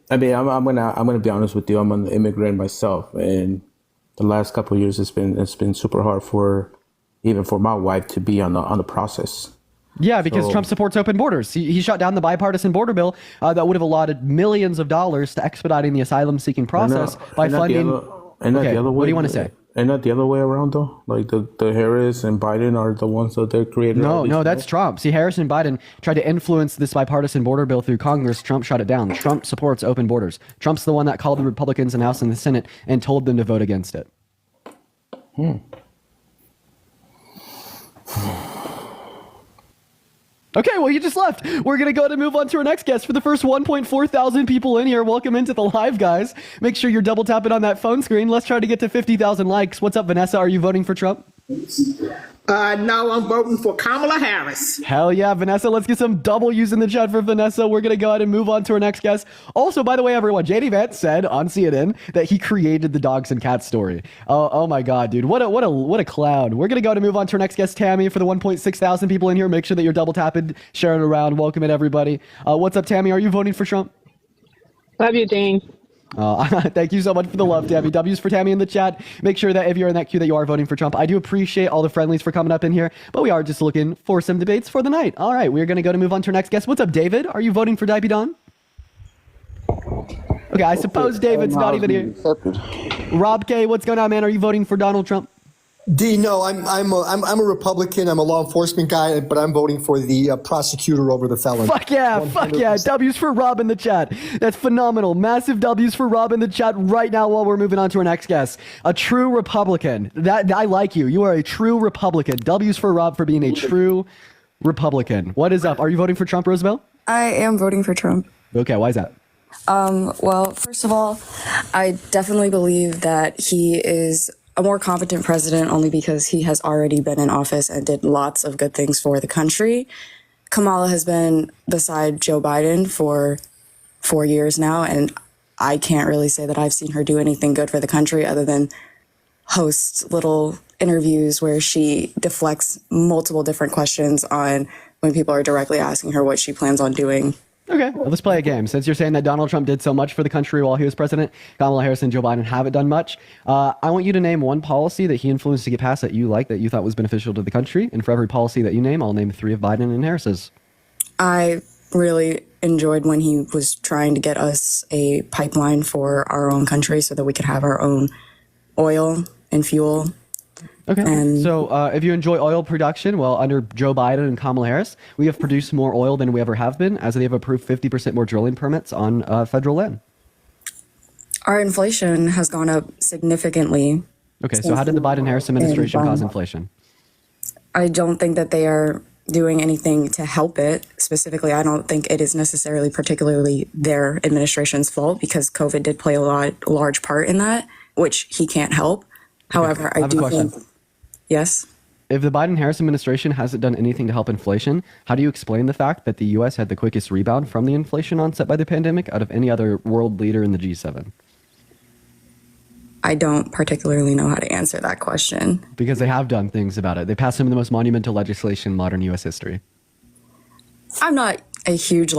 I mean, I'm gonna be honest with you. I'm an immigrant myself, and the last couple of years it's been super hard for even for my wife to be on the process. Yeah, because So Trump supports open borders. He shut down the bipartisan border bill that would have allotted millions of dollars to expediting the asylum-seeking and process by funding. not Okay, the other what way. do you want to say? And not the other way around though. Like the Harris and Biden are the ones that they created all No, these no, that's laws. Trump. See, Harris and Biden tried to influence this bipartisan border bill through Congress. Trump shut it down. Trump supports open borders. Trump's the one that called the Republicans in the House and the Senate and told them to vote against it. Okay, well, you just left. We're going to go ahead and move on to our next guest. For the first 1.4 thousand people in here, welcome into the live, guys. Make sure you're double tapping on that phone screen. Let's try to get to 50,000 likes. What's up, Vanessa? Are you voting for Trump? No, I'm voting for Kamala Harris. Hell yeah, Vanessa. Let's get some W's in the chat for Vanessa. We're going to go ahead and move on to our next guest. Also, by the way, everyone, JD Vance said on CNN that he created the dogs and cats story. Oh my God, dude. What a clown. We're going to go ahead and move on to our next guest, Tammy. For the 1.6 thousand people in here, make sure that you're double tapping, sharing it around. Welcome it, everybody. What's up, Tammy? Are you voting for Trump? Love you, Dean. Thank you so much for the love, Tammy. W's for Tammy in the chat. Make sure that if you're in that queue that you are voting for Trump. I do appreciate all the friendlies for coming up in here, but we are just looking for some debates for the night. All right, we're going to go to move on to our next guest. What's up, David? Are you voting for Dipey Don? Okay, I suppose David's not even here. Rob K, what's going on, man? Are you voting for Donald Trump? D, no, I'm a Republican. I'm a law enforcement guy, but I'm voting for the prosecutor over the felon. Fuck yeah, 100%. W's for Rob in the chat. That's phenomenal. Massive W's for Rob in the chat right now while we're moving on to our next guest. A true Republican. That I like you. You are a true Republican. W's for Rob for being a true Republican. What is up? Are you voting for Trump, Roosevelt? I am voting for Trump. Okay, why is that? Well, first of all, I definitely believe that he is a more competent president only because he has already been in office and did lots of good things for the country. Kamala has been beside Joe Biden for 4 years now, and I can't really say that I've seen her do anything good for the country other than host little interviews where she deflects multiple different questions on when people are directly asking her what she plans on doing. Okay, well, let's play a game. Since you're saying that Donald Trump did so much for the country while he was president, Kamala Harris and Joe Biden haven't done much. I want you to name one policy that he influenced to get passed that you like, that you thought was beneficial to the country. And for every policy that you name, I'll name 3 of Biden and Harris's. I really enjoyed when he was trying to get us a pipeline for our own country so that we could have our own oil and fuel. Okay, And so if you enjoy oil production, well, under Joe Biden and Kamala Harris, we have produced more oil than we ever have been, as they have approved 50% more drilling permits on federal land. our inflation has gone up significantly. Okay, so how did the Biden-Harris administration cause inflation? I don't think that they are doing anything to help it. Specifically, I don't think it is necessarily particularly their administration's fault because COVID did play a large part in that, which he can't help. However, I have a do question. think, yes. If the Biden-Harris administration hasn't done anything to help inflation, how do you explain the fact that the U.S. had the quickest rebound from the inflation onset by the pandemic out of any other world leader in the G7? I don't particularly know how to answer that question. Because they have done things about it. They passed some of the most monumental legislation in modern U.S. history. I'm not a huge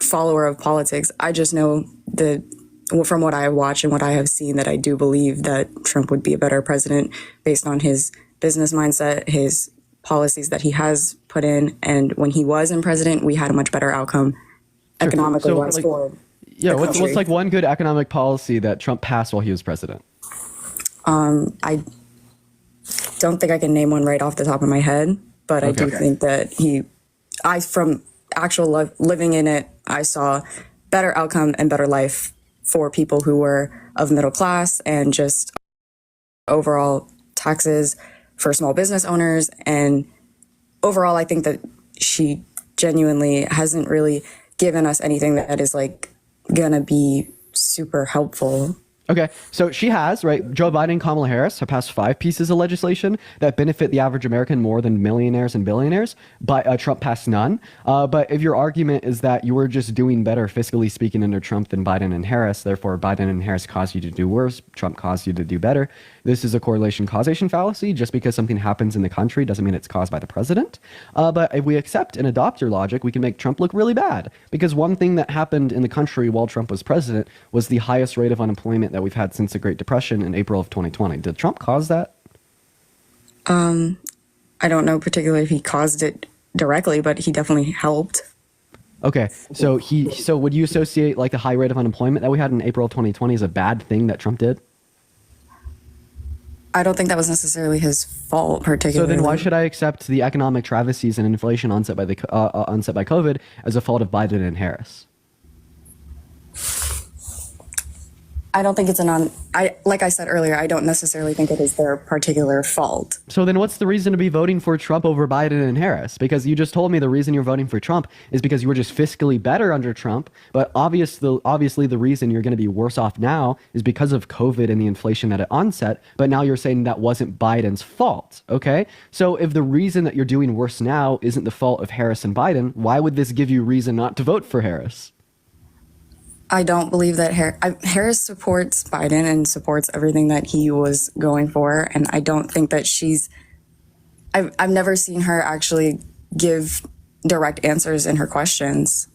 follower of politics. I just know from what I have watched and what I have seen that I do believe that Trump would be a better president based on his business mindset, his policies that he has put in, and when he was in president, we had a much better outcome economically wise forward. Yeah, what's one good economic policy that Trump passed while he was president? I don't think I can name one right off the top of my head, but I do think that from actual living in it, I saw better outcome and better life for people who were of middle class and just overall taxes for small business owners. And overall, I think that she genuinely hasn't really given us anything that is gonna be super helpful. Okay, so she has, right? Joe Biden and Kamala Harris have passed 5 pieces of legislation that benefit the average American more than millionaires and billionaires, but Trump passed none. But if your argument is that you were just doing better, fiscally speaking, under Trump than Biden and Harris, therefore Biden and Harris caused you to do worse, Trump caused you to do better, this is a correlation causation fallacy. Just because something happens in the country doesn't mean it's caused by the president. But if we accept and adopt your logic, we can make Trump look really bad. Because one thing that happened in the country while Trump was president was the highest rate of unemployment that we've had since the Great Depression in April of 2020. Did Trump cause that? I don't know particularly if he caused it directly, but he definitely helped. Okay, so would you associate like the high rate of unemployment that we had in April of 2020 as a bad thing that Trump did? I don't think that was necessarily his fault, So particularly. then why should I accept the economic travesties and inflation onset by COVID as a fault of Biden and Harris? I don't think it's like I said earlier, I don't necessarily think it is their particular fault. So then what's the reason to be voting for Trump over Biden and Harris? Because you just told me the reason you're voting for Trump is because you were just fiscally better under Trump. But obviously the reason you're going to be worse off now is because of COVID and the inflation at onset. But now you're saying that wasn't Biden's fault. Okay. So if the reason that you're doing worse now isn't the fault of Harris and Biden, why would this give you reason not to vote for Harris? I don't believe that Harris supports Biden and supports everything that he was going for. And I don't think that I've never seen her actually give direct answers in her questions.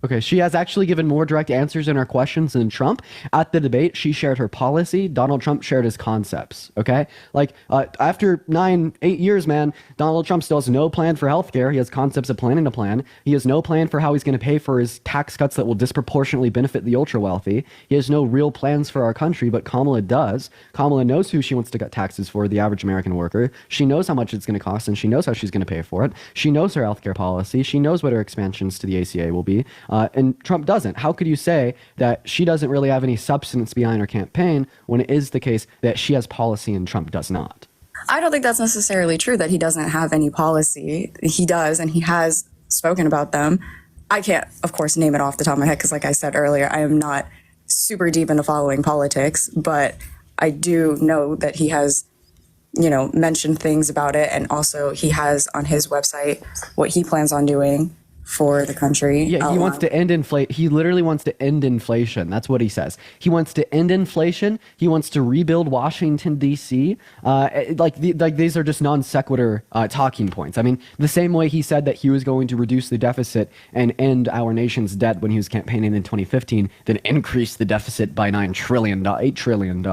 Okay, she has actually given more direct answers in her questions than Trump. At the debate, she shared her policy. Donald Trump shared his concepts, okay? Like, after 8 years, man, Donald Trump still has no plan for healthcare. He has concepts of planning a plan. He has no plan for how he's going to pay for his tax cuts that will disproportionately benefit the ultra-wealthy. He has no real plans for our country, but Kamala does. Kamala knows who she wants to cut taxes for, the average American worker. She knows how much it's going to cost, and she knows how she's going to pay for it. She knows her healthcare policy. She knows what her expansions to the ACA will be. And Trump doesn't. How could you say that she doesn't really have any substance behind her campaign when it is the case that she has policy and Trump does not? I don't think that's necessarily true that he doesn't have any policy. He does, and he has spoken about them. I can't, of course, name it off the top of my head because, like I said earlier, I am not super deep into following politics, but I do know that he has, mentioned things about it. And also he has on his website what he plans on doing for the country. Yeah, he wants to end inflation. He literally wants to end inflation. That's what he says. He wants to end inflation. He wants to rebuild Washington, D.C. These are just non sequitur talking points. I mean, the same way he said that he was going to reduce the deficit and end our nation's debt when he was campaigning in 2015, then increase the deficit by $8 trillion.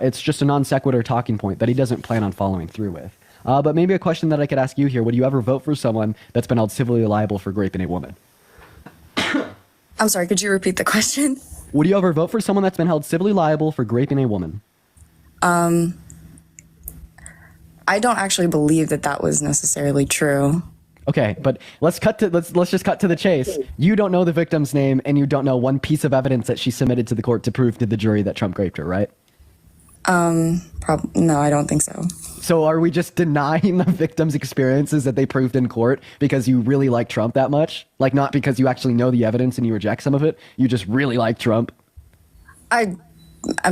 It's just a non sequitur talking point that he doesn't plan on following through with. But maybe a question that I could ask you here. Would you ever vote for someone that's been held civilly liable for raping a woman? I'm sorry, could you repeat the question? Would you ever vote for someone that's been held civilly liable for raping a woman? I don't actually believe that was necessarily true. Okay, but let's just cut to the chase. You don't know the victim's name and you don't know one piece of evidence that she submitted to the court to prove to the jury that Trump raped her, right? No, I don't think so. So are we just denying the victim's experiences that they proved in court because you really like Trump that much? Like, not because you actually know the evidence and you reject some of it? You just really like Trump? I'm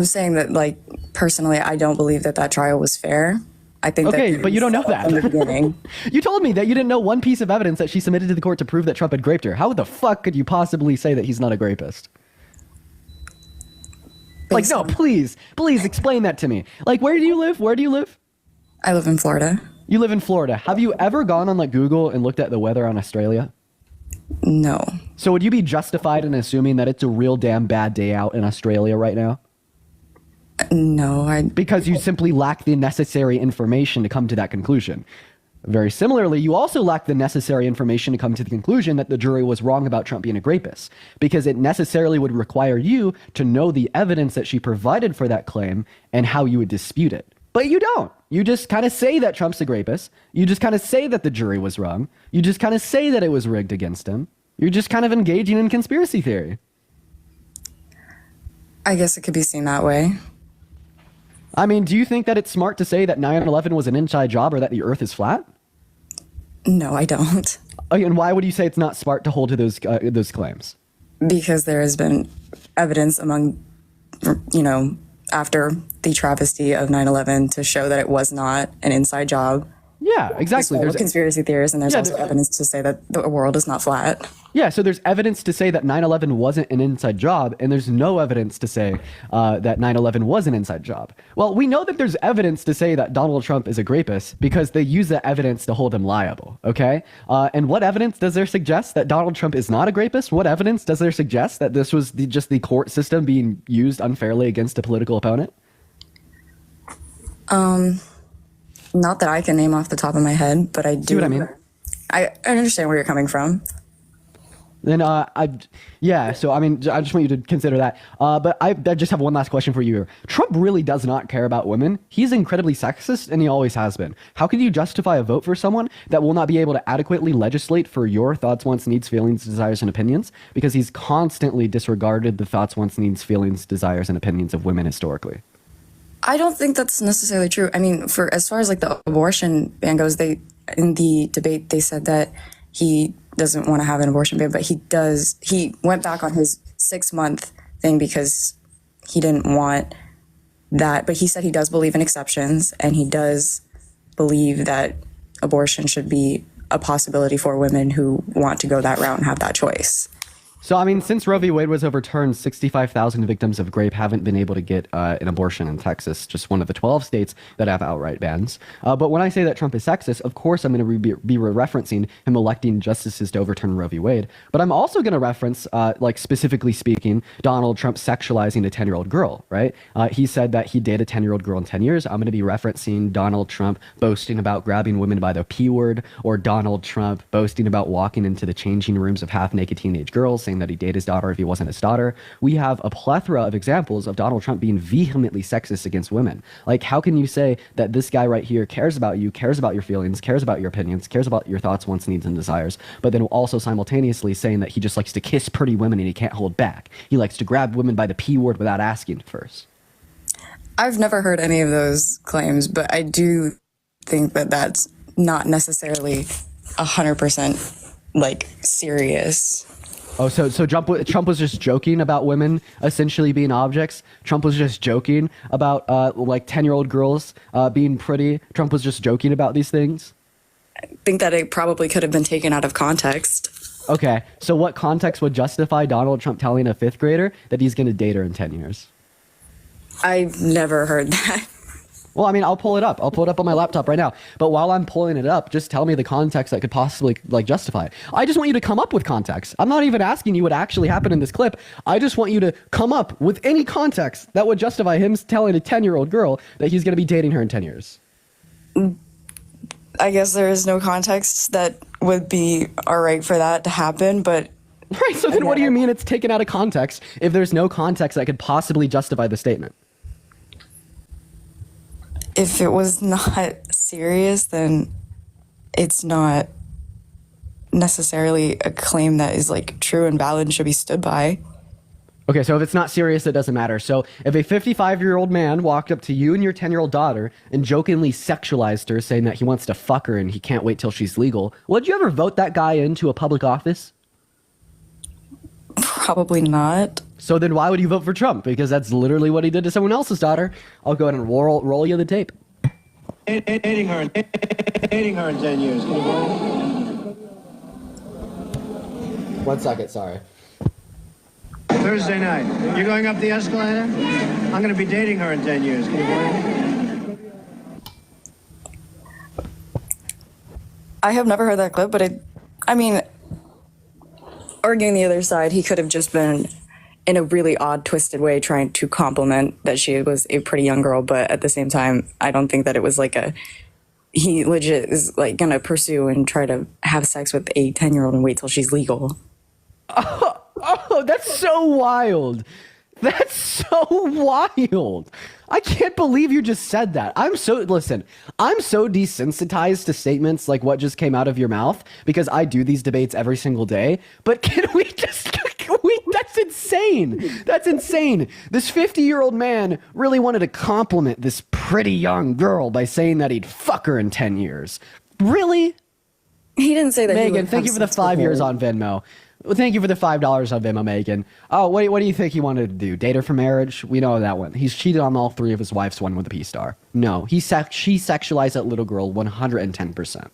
saying that, personally, I don't believe that trial was fair. I think okay, but you don't know that. From the beginning. You told me that you didn't know one piece of evidence that she submitted to the court to prove that Trump had raped her. How the fuck could you possibly say that he's not a rapist? No, please explain that to me. Where do you live? I live in Florida. You live in Florida. Have you ever gone on Google and looked at the weather on Australia? No. So would you be justified in assuming that it's a real damn bad day out in Australia right now? No, because you simply lack the necessary information to come to that conclusion. Very similarly, you also lack the necessary information to come to the conclusion that the jury was wrong about Trump being a rapist, because it necessarily would require you to know the evidence that she provided for that claim and how you would dispute it. But you don't. You just kind of say that Trump's a rapist. You just kind of say that the jury was wrong. You just kind of say that it was rigged against him. You're just kind of engaging in conspiracy theory. I guess it could be seen that way. I mean, do you think that it's smart to say that 9/11 was an inside job or that the earth is flat? No, I don't. And why would you say it's not smart to hold to those claims? Because there has been evidence among after the travesty of 9/11 to show that it was not an inside job. Yeah, exactly. There's conspiracy theories, and there's also evidence to say that the world is not flat. Yeah, so there's evidence to say that 9/11 wasn't an inside job, and there's no evidence to say that 9/11 was an inside job. Well, we know that there's evidence to say that Donald Trump is a rapist because they use that evidence to hold him liable, okay? And what evidence does there suggest that Donald Trump is not a rapist? What evidence does there suggest that this was just the court system being used unfairly against a political opponent? Not that I can name off the top of my head, but I do. See what I mean? I understand where you're coming from. Then so I mean, I just want you to consider that. But I just have one last question for you here. Trump really does not care about women. He's incredibly sexist, and he always has been. How can you justify a vote for someone that will not be able to adequately legislate for your thoughts, wants, needs, feelings, desires, and opinions? Because he's constantly disregarded the thoughts, wants, needs, feelings, desires, and opinions of women historically. I don't think that's necessarily true. I mean, for as far as like the abortion ban goes, in the debate they said that he doesn't want to have an abortion ban, but he does. He went back on his 6-month thing because he didn't want that. But he said he does believe in exceptions, and he does believe that abortion should be a possibility for women who want to go that route and have that choice. So, I mean, since Roe v. Wade was overturned, 65,000 victims of rape haven't been able to get an abortion in Texas, just one of the 12 states that have outright bans. But when I say that Trump is sexist, of course I'm going to be referencing him electing justices to overturn Roe v. Wade. But I'm also going to reference, specifically speaking, Donald Trump sexualizing a 10-year-old girl, right? He said that he dated a 10-year-old girl in 10 years. I'm going to be referencing Donald Trump boasting about grabbing women by the P word, or Donald Trump boasting about walking into the changing rooms of half-naked teenage girls, saying that he'd date his daughter if he wasn't his daughter. We have a plethora of examples of Donald Trump being vehemently sexist against women. Like, how can you say that this guy right here cares about you, cares about your feelings, cares about your opinions, cares about your thoughts, wants, needs, and desires, but then also simultaneously saying that he just likes to kiss pretty women and he can't hold back. He likes to grab women by the P word without asking first. I've never heard any of those claims, but I do think that that's not necessarily 100% like serious. Oh, so Trump was just joking about women essentially being objects. Trump was just joking about 10-year-old girls being pretty. Trump was just joking about these things. I think that it probably could have been taken out of context. Okay, so what context would justify Donald Trump telling a 5th grader that he's going to date her in 10 years? I've never heard that. Well, I mean, I'll pull it up. I'll pull it up on my laptop right now. But while I'm pulling it up, just tell me the context that could possibly justify it. I just want you to come up with context. I'm not even asking you what actually happened in this clip. I just want you to come up with any context that would justify him telling a 10-year-old girl that he's going to be dating her in 10 years. I guess there is no context that would be all right for that to happen, but... Right, so then what do you mean it's taken out of context if there's no context that could possibly justify the statement? If it was not serious, then it's not necessarily a claim that is like true and valid and should be stood by. Okay, so if it's not serious, it doesn't matter. So if a 55-year-old man walked up to you and your 10-year-old daughter and jokingly sexualized her, saying that he wants to fuck her and he can't wait till she's legal, would you ever vote that guy into a public office? Probably not. So then why would you vote for Trump? Because that's literally what he did to someone else's daughter. I'll go ahead and roll you the tape. Dating her in 10 years. Can you believe it? 1 second, sorry. Thursday night. You're going up the escalator? I'm going to be dating her in 10 years. Can you believe it? I have never heard that clip, but I mean, arguing the other side, he could have just been in a really odd, twisted way trying to compliment that she was a pretty young girl, but at the same time, I don't think that it was like he legit is like gonna pursue and try to have sex with a 10-year-old and wait till she's legal. Oh, that's so wild. That's so wild. I can't believe you just said that. I'm so desensitized to statements like what just came out of your mouth because I do these debates every single day. But that's insane. That's insane. This 50-year-old man really wanted to compliment this pretty young girl by saying that he'd fuck her in 10 years. Really? He didn't say that. Megan, thank you for the 5 years on Venmo. Well, thank you for the $5 on Venmo, Megan. Oh, what do you think he wanted to do? Date her for marriage? We know that one. He's cheated on all 3 of his wives, one with a P-star. No, she sexualized that little girl 110%.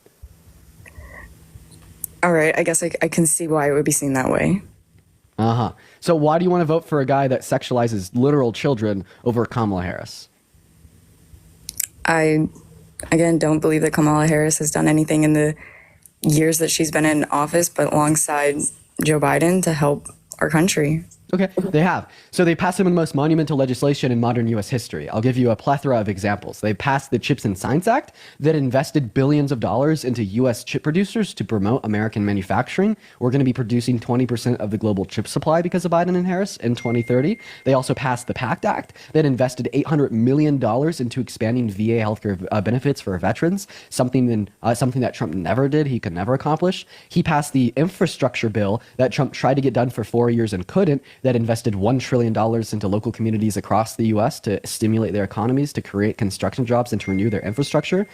All right, I guess I can see why it would be seen that way. Uh-huh. So why do you want to vote for a guy that sexualizes literal children over Kamala Harris? I, again, don't believe that Kamala Harris has done anything in the years that she's been in office, but alongside Joe Biden to help our country. Okay, they have. So they passed some of the most monumental legislation in modern U.S. history. I'll give you a plethora of examples. They passed the Chips and Science Act that invested billions of dollars into U.S. chip producers to promote American manufacturing. We're going to be producing 20% of the global chip supply because of Biden and Harris in 2030. They also passed the PACT Act that invested $800 million into expanding VA healthcare benefits for veterans, something that Trump never did. He could never accomplish. He passed the infrastructure bill that Trump tried to get done for 4 years and couldn't, that invested $1 trillion into local communities across the U.S. to stimulate their economies, to create construction jobs, and to renew their infrastructure.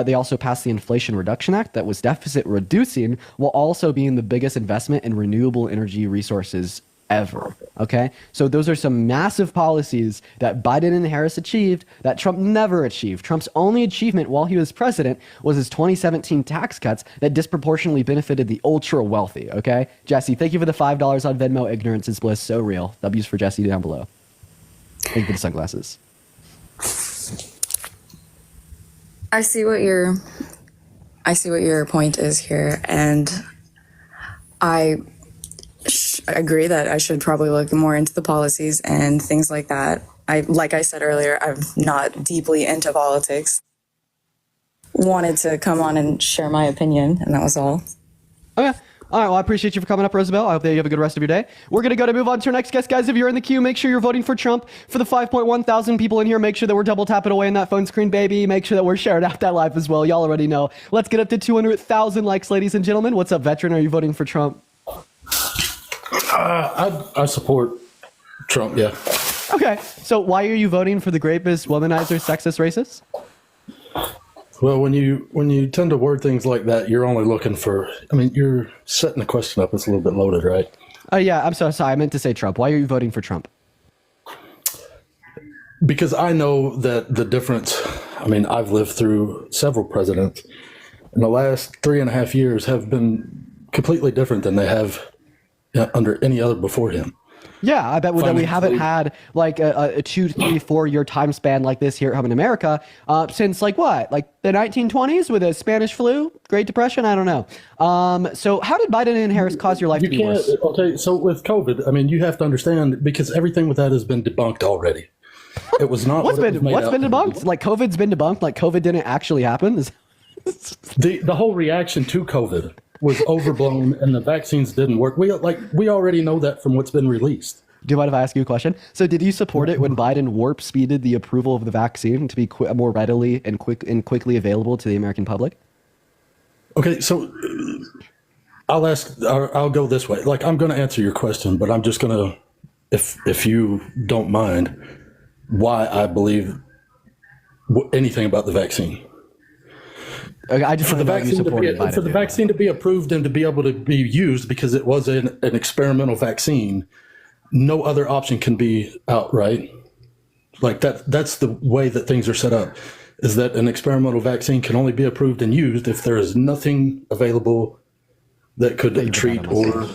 They also passed the Inflation Reduction Act that was deficit reducing while also being the biggest investment in renewable energy resources ever. Okay, so those are some massive policies that Biden and Harris achieved that Trump never achieved. Trump's only achievement while he was president was his 2017 tax cuts that disproportionately benefited the ultra wealthy. Okay, Jesse, thank you for the $5 on Venmo. Ignorance is bliss, so real. W's for Jesse down below. Thank you for the sunglasses. I see what your point is here, and I agree that I should probably look more into the policies and things like that. Like I said earlier, I'm not deeply into politics. Wanted to come on and share my opinion, and that was all. Okay. All right, well, I appreciate you for coming up, Rosabelle. I hope that you have a good rest of your day. We're going to move on to our next guest. Guys, if you're in the queue, make sure you're voting for Trump. For the 5.1 thousand people in here, make sure that we're double tapping away in that phone screen, baby. Make sure that we're sharing out that live as well. Y'all already know. Let's get up to 200,000 likes, ladies and gentlemen. What's up, veteran? Are you voting for Trump? I support Trump, yeah. Okay, so why are you voting for the rapist, womanizer, sexist, racist? Well, when you tend to word things like that, you're only looking for, you're setting the question up. It's a little bit loaded, right? Yeah, I'm so sorry. I meant to say Trump. Why are you voting for Trump? Because I know that the difference, I've lived through several presidents, and the last 3.5 years have been completely different than they have under any other before him. Yeah, I bet that we haven't had like a 2, 3, 4 year time span like this here at home in America since like the 1920s with the Spanish flu, Great Depression. I don't know. So how did Biden and Harris cause your life to be worse? Okay, so with COVID, you have to understand, because everything with that has been debunked already. It was not what's been debunked? Like COVID's been debunked. Like COVID didn't actually happen. The whole reaction to COVID was overblown, and the vaccines didn't work. We already know that from what's been released. Do you mind if I ask you a question? So did you support it when Biden warp speeded the approval of the vaccine to be more readily and quickly available to the American public? Okay, so I'll go this way. Like, I'm going to answer your question, but I'm just going to, if you don't mind, why I believe anything about the vaccine. Okay, I just for the vaccine to be approved and to be able to be used, because it was an experimental vaccine, no other option can be out, right? Like that's the way that things are set up, is that an experimental vaccine can only be approved and used if there is nothing available that could treat or.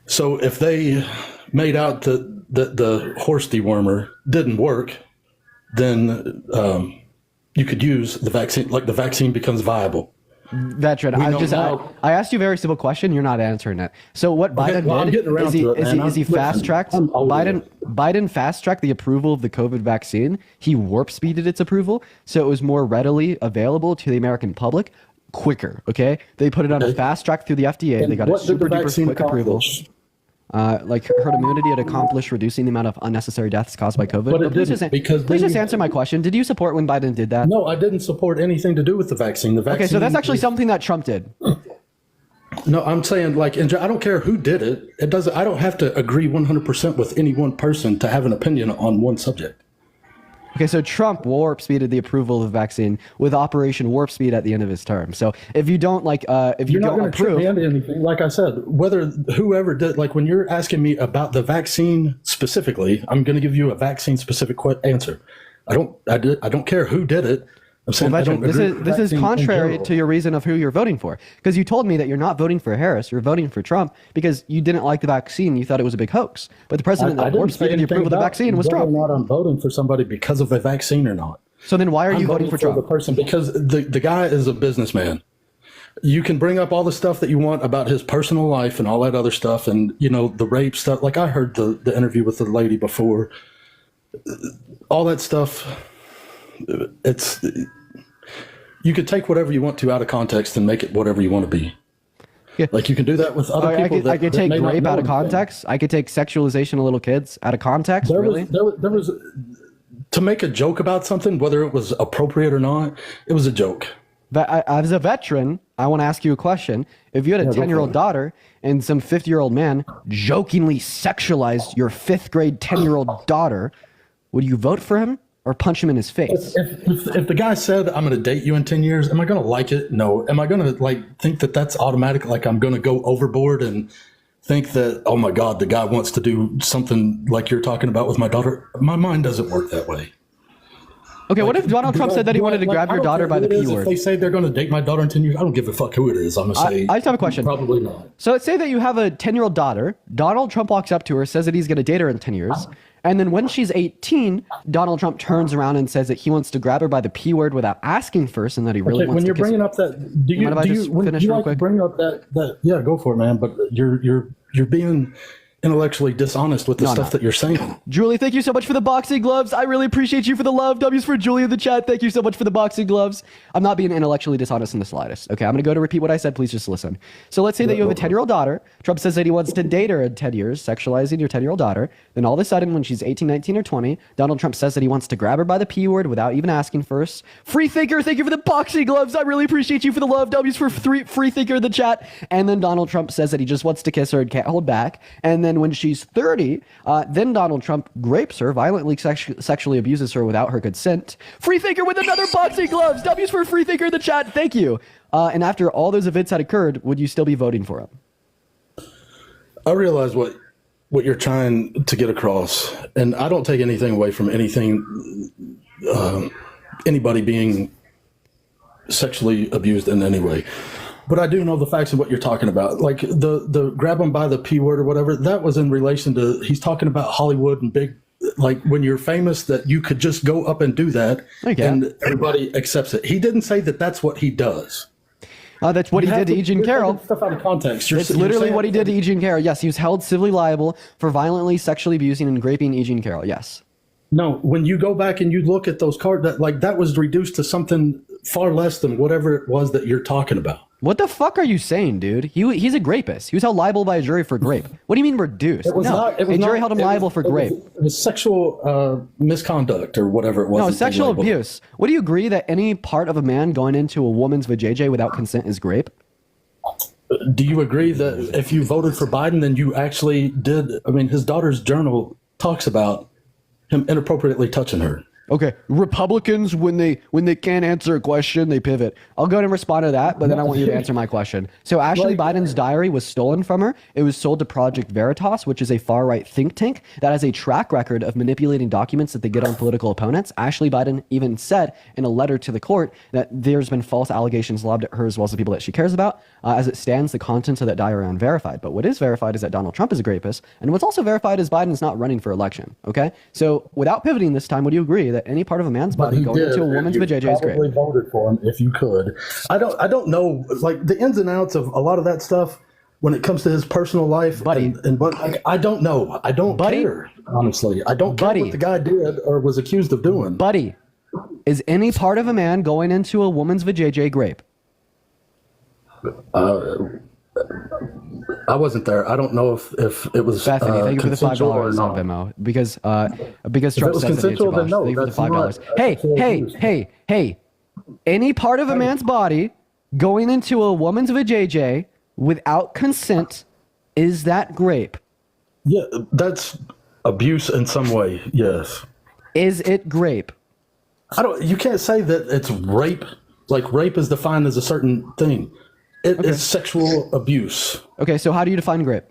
So if they made out that the horse dewormer didn't work, then you could use the vaccine, like the vaccine becomes viable. Veteran, I asked you a very simple question. You're not answering it. So what Biden did is he fast tracked Biden fast tracked the approval of the COVID vaccine. He warp speeded its approval so it was more readily available to the American public quicker. Okay, they put it on a fast track through the FDA. And they got a super duper quick approval. Like herd immunity had accomplished reducing the amount of unnecessary deaths caused by COVID. But it didn't, please just answer my question. Did you support when Biden did that? No, I didn't support anything to do with the vaccine. Okay, so that's actually something that Trump did. No, I'm saying, like, I don't care who did it. It doesn't. I don't have to agree 100% with any one person to have an opinion on one subject. Okay, so Trump warp speeded the approval of the vaccine with Operation Warp Speed at the end of his term. So if you don't if you You're not don't going to trip approve, me into anything. Like I said, whether whoever did, like when you're asking me about the vaccine specifically, I'm going to give you a vaccine specific answer. I don't care who did it. I'm saying I don't this agree is with this is vaccine in contrary general. to your reason of who you're voting for, because you told me that you're not voting for Harris, you're voting for Trump because you didn't like the vaccine, you thought it was a big hoax. But the president I that didn't warp say speeded the anything approval of the about vaccine was whether Trump. or not I'm voting for somebody because of a vaccine or not. So then why are you voting for the Trump? person because the guy is a businessman. You can bring up all the stuff that you want about his personal life and all that other stuff, and the rape stuff. Like I heard the interview with the lady before. All that stuff. It's you could take whatever you want to out of context and make it whatever you want to be. Yeah. Like you can do that with other people. I could that take may not rape know out of anything. context. I could take sexualization of little kids out of context. There Really? was to make a joke about something, whether it was appropriate or not. It was a joke. As a veteran, I want to ask you a question. If you had a 10-year-old daughter and some 50-year-old man jokingly sexualized your 5th grade 10-year-old daughter, would you vote for him or punch him in his face? If the guy said, I'm going to date you in 10 years, am I going to like it? No. Am I going to think that that's automatic? Like I'm going to go overboard and think that, oh my God, the guy wants to do something like you're talking about with my daughter. My mind doesn't work that way. Okay, what if Donald Trump said that he wanted to grab your daughter by the P word? If they say they're going to date my daughter in 10 years, I don't give a fuck who it is. I'm going to say, I just have a question. Probably not. So let's say that you have a 10-year-old daughter. Donald Trump walks up to her, says that he's going to date her in 10 years. And then when she's 18, Donald Trump turns around and says that he wants to grab her by the P word without asking first, and that he really wants when to you're kiss bringing her. up that, do you, mind if I do just you, when finish you real like to quick? bring up that, yeah, go for it, man. But you're being intellectually dishonest with the stuff that you're saying. Julie, thank you so much for the boxing gloves. I really appreciate you for the love. W's for Julie in the chat. Thank you so much for the boxing gloves. I'm not being intellectually dishonest in the slightest. Okay, I'm going to go to repeat what I said. Please just listen. So let's say that you have a 10-year-old daughter. Trump says that he wants to date her in 10 years, sexualizing your 10-year-old daughter. Then all of a sudden, when she's 18, 19, or 20, Donald Trump says that he wants to grab her by the P word without even asking first. Free thinker, thank you for the boxing gloves. I really appreciate you for the love. W's for free thinker in the chat. And then Donald Trump says that he just wants to kiss her and can't hold back. And then when she's 30, then Donald Trump rapes her, violently sexually abuses her without her consent. Free thinker with another boxing gloves. W's for free thinker in the chat. Thank you. And after all those events had occurred, would you still be voting for him? I realize what you're trying to get across, and I don't take anything away from anything, anybody being sexually abused in any way. But I do know the facts of what you're talking about. Like the grab them by the P word or whatever, that was in relation to, he's talking about Hollywood and big, like when you're famous, that you could just go up and do that and everybody accepts it. He didn't say that that's what he does. That's what he did to E. Jean Carroll. Stuff out of context. It's literally what he did to E. Jean Carroll. Yes, he was held civilly liable for violently sexually abusing and raping E. Jean Carroll. Yes. No, when you go back and you look at those cards, that was reduced to something far less than whatever it was that you're talking about. What the fuck are you saying, dude? He's a rapist. He was held liable by a jury for grape. What do you mean reduced? A jury held him liable for grape. It was sexual misconduct or whatever it was. No, sexual abuse. Would you agree that any part of a man going into a woman's vajayjay without consent is grape? Do you agree that if you voted for Biden, then you actually did? I mean, his daughter's journal talks about him inappropriately touching her. Okay, Republicans, when they can't answer a question, they pivot. I'll go ahead and respond to that, but then I want you to answer my question. So Ashley Biden's diary was stolen from her. It was sold to Project Veritas, which is a far-right think tank that has a track record of manipulating documents that they get on political opponents. Ashley Biden even said in a letter to the court that there's been false allegations lobbed at her as well as the people that she cares about. As it stands, the contents of that diary are unverified. But what is verified is that Donald Trump is a rapist, and what's also verified is Biden is not running for election. Okay, so without pivoting this time, would you agree that any part of a man's body going into a woman's vajayjay is great? Probably voted for him if you could. I don't know like the ins and outs of a lot of that stuff when it comes to his personal life, buddy. But I don't know. I don't care, honestly. I don't care what the guy did or was accused of doing. Buddy, is any part of a man going into a woman's vajayjay grape? I wasn't there. I don't know if it was Bethany, thank you for the $5 on Venmo because Trump was says consensual, then no, thank you for the that's $5. not Hey, any part of a man's body going into a woman's vajayjay without consent, is that grape? Yeah, that's abuse in some way. Yes. Is it grape? You can't say that it's rape. Like rape is defined as a certain thing. It is sexual abuse. Okay, so how do you define rape?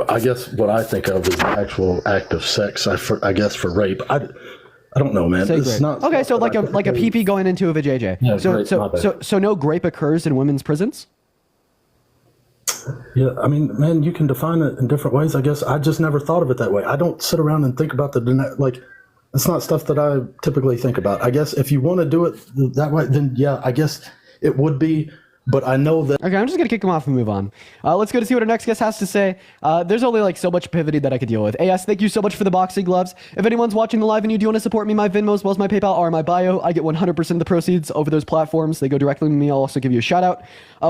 I guess what I think of is the actual act of sex. I guess for rape. I don't know, man. It's not okay. So like a pee going into a vajayjay. Yeah, so no grape occurs in women's prisons. Yeah, I mean, man, you can define it in different ways. I guess I just never thought of it that way. I don't sit around and think about it's not stuff that I typically think about. I guess if you want to do it that way, then yeah, I guess it would be. But I know that. Okay, I'm just going to kick him off and move on. Let's go to see what our next guest has to say. There's only like so much pivity that I could deal with. AS, thank you so much for the boxing gloves. If anyone's watching the live and you do want to support me, my Venmo as well as my PayPal are in my bio. I get 100% of the proceeds over those platforms. They go directly to me. I'll also give you a shout out.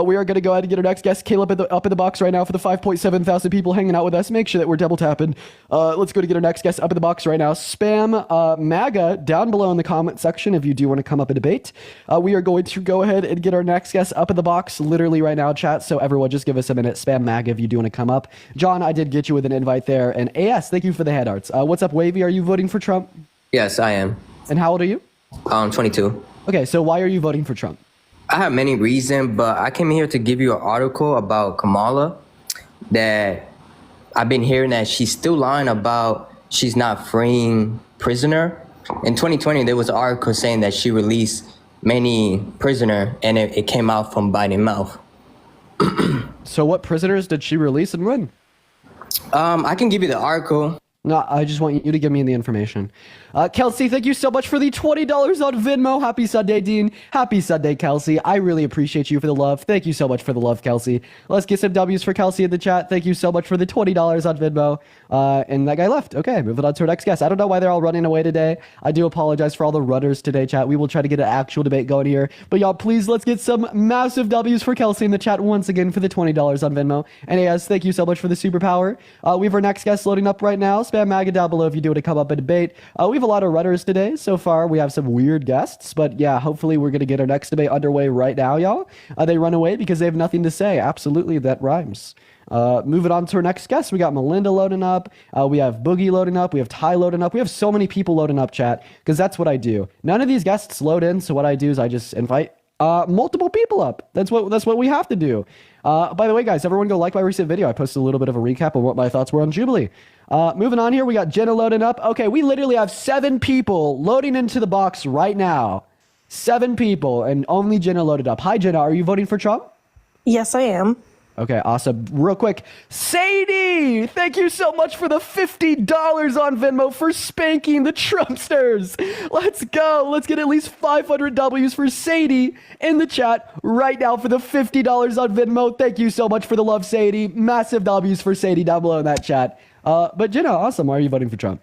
We are going to go ahead and get our next guest, Caleb, up in the box right now for the 5.7 thousand people hanging out with us. Make sure that we're double tapping. Let's go to get our next guest up in the box right now. Spam MAGA down below in the comment section if you do want to come up and debate. We are going to go ahead and get our next guest up in the box literally right now, chat. So everyone just give us a minute. Spam MAGA if you do want to come up. John, I did get you with an invite there. And AS, thank you for the head arts. What's up, Wavy? Are you voting for Trump? Yes, I am. And how old are you? 22. Okay, so why are you voting for Trump? I have many reasons, but I came here to give you an article about Kamala that I've been hearing that she's still lying about she's not freeing prisoner. In 2020, there was an article saying that she released many prisoner and it came out from Biden's mouth. So what prisoners did she release and when? I can give you the article. No, I just want you to give me the information. Kelsey, thank you so much for the $20 on Venmo. Happy Sunday, Dean. Happy Sunday, Kelsey. I really appreciate you for the love. Thank you so much for the love, Kelsey. Let's get some W's for Kelsey in the chat. Thank you so much for the $20 on Venmo. And that guy left. Okay, moving on to our next guest. I don't know why they're all running away today. I do apologize for all the runners today, chat. We will try to get an actual debate going here. But y'all, please, let's get some massive W's for Kelsey in the chat once again for the $20 on Venmo. And yes, thank you so much for the superpower. We have our next guest loading up right now. Spam MAGA down below if you do want to come up and debate. We have a lot of runners today. So far, we have some weird guests, but yeah, hopefully we're going to get our next debate underway right now, y'all. They run away because they have nothing to say. Absolutely, that rhymes. Moving on to our next guest, we got Melinda loading up. We have Boogie loading up. We have Ty loading up. We have so many people loading up, chat, because that's what I do. None of these guests load in, so what I do is I just invite multiple people up. That's what we have to do. By the way, guys, everyone go like my recent video. I posted a little bit of a recap of what my thoughts were on Jubilee. Moving on here, we got Jenna loading up. Okay, we literally have 7 people loading into the box right now. 7 people, and only Jenna loaded up. Hi, Jenna. Are you voting for Trump? Yes, I am. Okay, awesome. Real quick, Sadie, thank you so much for the $50 on Venmo for spanking the Trumpsters. Let's go. Let's get at least 500 W's for Sadie in the chat right now for the $50 on Venmo. Thank you so much for the love, Sadie. Massive W's for Sadie down below in that chat. But Jenna, awesome. Why are you voting for Trump?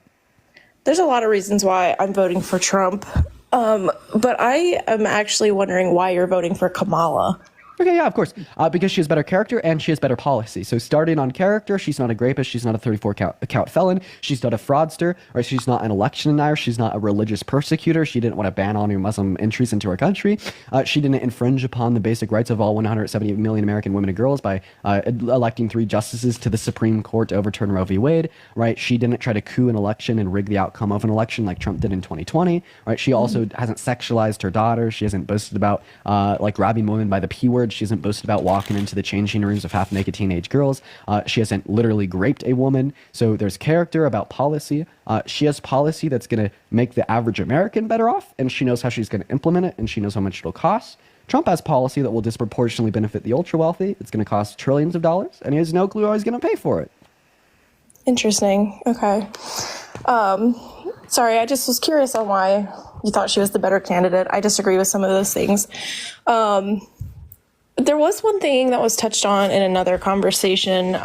There's a lot of reasons why I'm voting for Trump. But I am actually wondering why you're voting for Kamala. Okay, yeah, of course. Because she has better character and she has better policy. So starting on character, she's not a rapist. She's not a 34 count felon. She's not a fraudster. Or she's not an election denier. She's not a religious persecutor. She didn't want to ban all new Muslim entries into our country. She didn't infringe upon the basic rights of all 170 million American women and girls by electing 3 justices to the Supreme Court to overturn Roe v. Wade. Right? She didn't try to coup an election and rig the outcome of an election like Trump did in 2020. Right? She also hasn't sexualized her daughter. She hasn't boasted about like grabbing women by the P word. She hasn't boasted about walking into the changing rooms of half-naked teenage girls. She hasn't literally raped a woman. So there's character about policy. She has policy that's going to make the average American better off, and she knows how she's going to implement it, and she knows how much it'll cost. Trump has policy that will disproportionately benefit the ultra-wealthy. It's going to cost trillions of dollars, and he has no clue how he's going to pay for it. Interesting. Okay. Sorry, I just was curious on why you thought she was the better candidate. I disagree with some of those things. There was one thing that was touched on in another conversation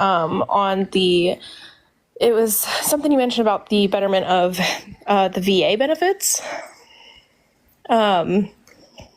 it was something you mentioned about the betterment of the VA benefits.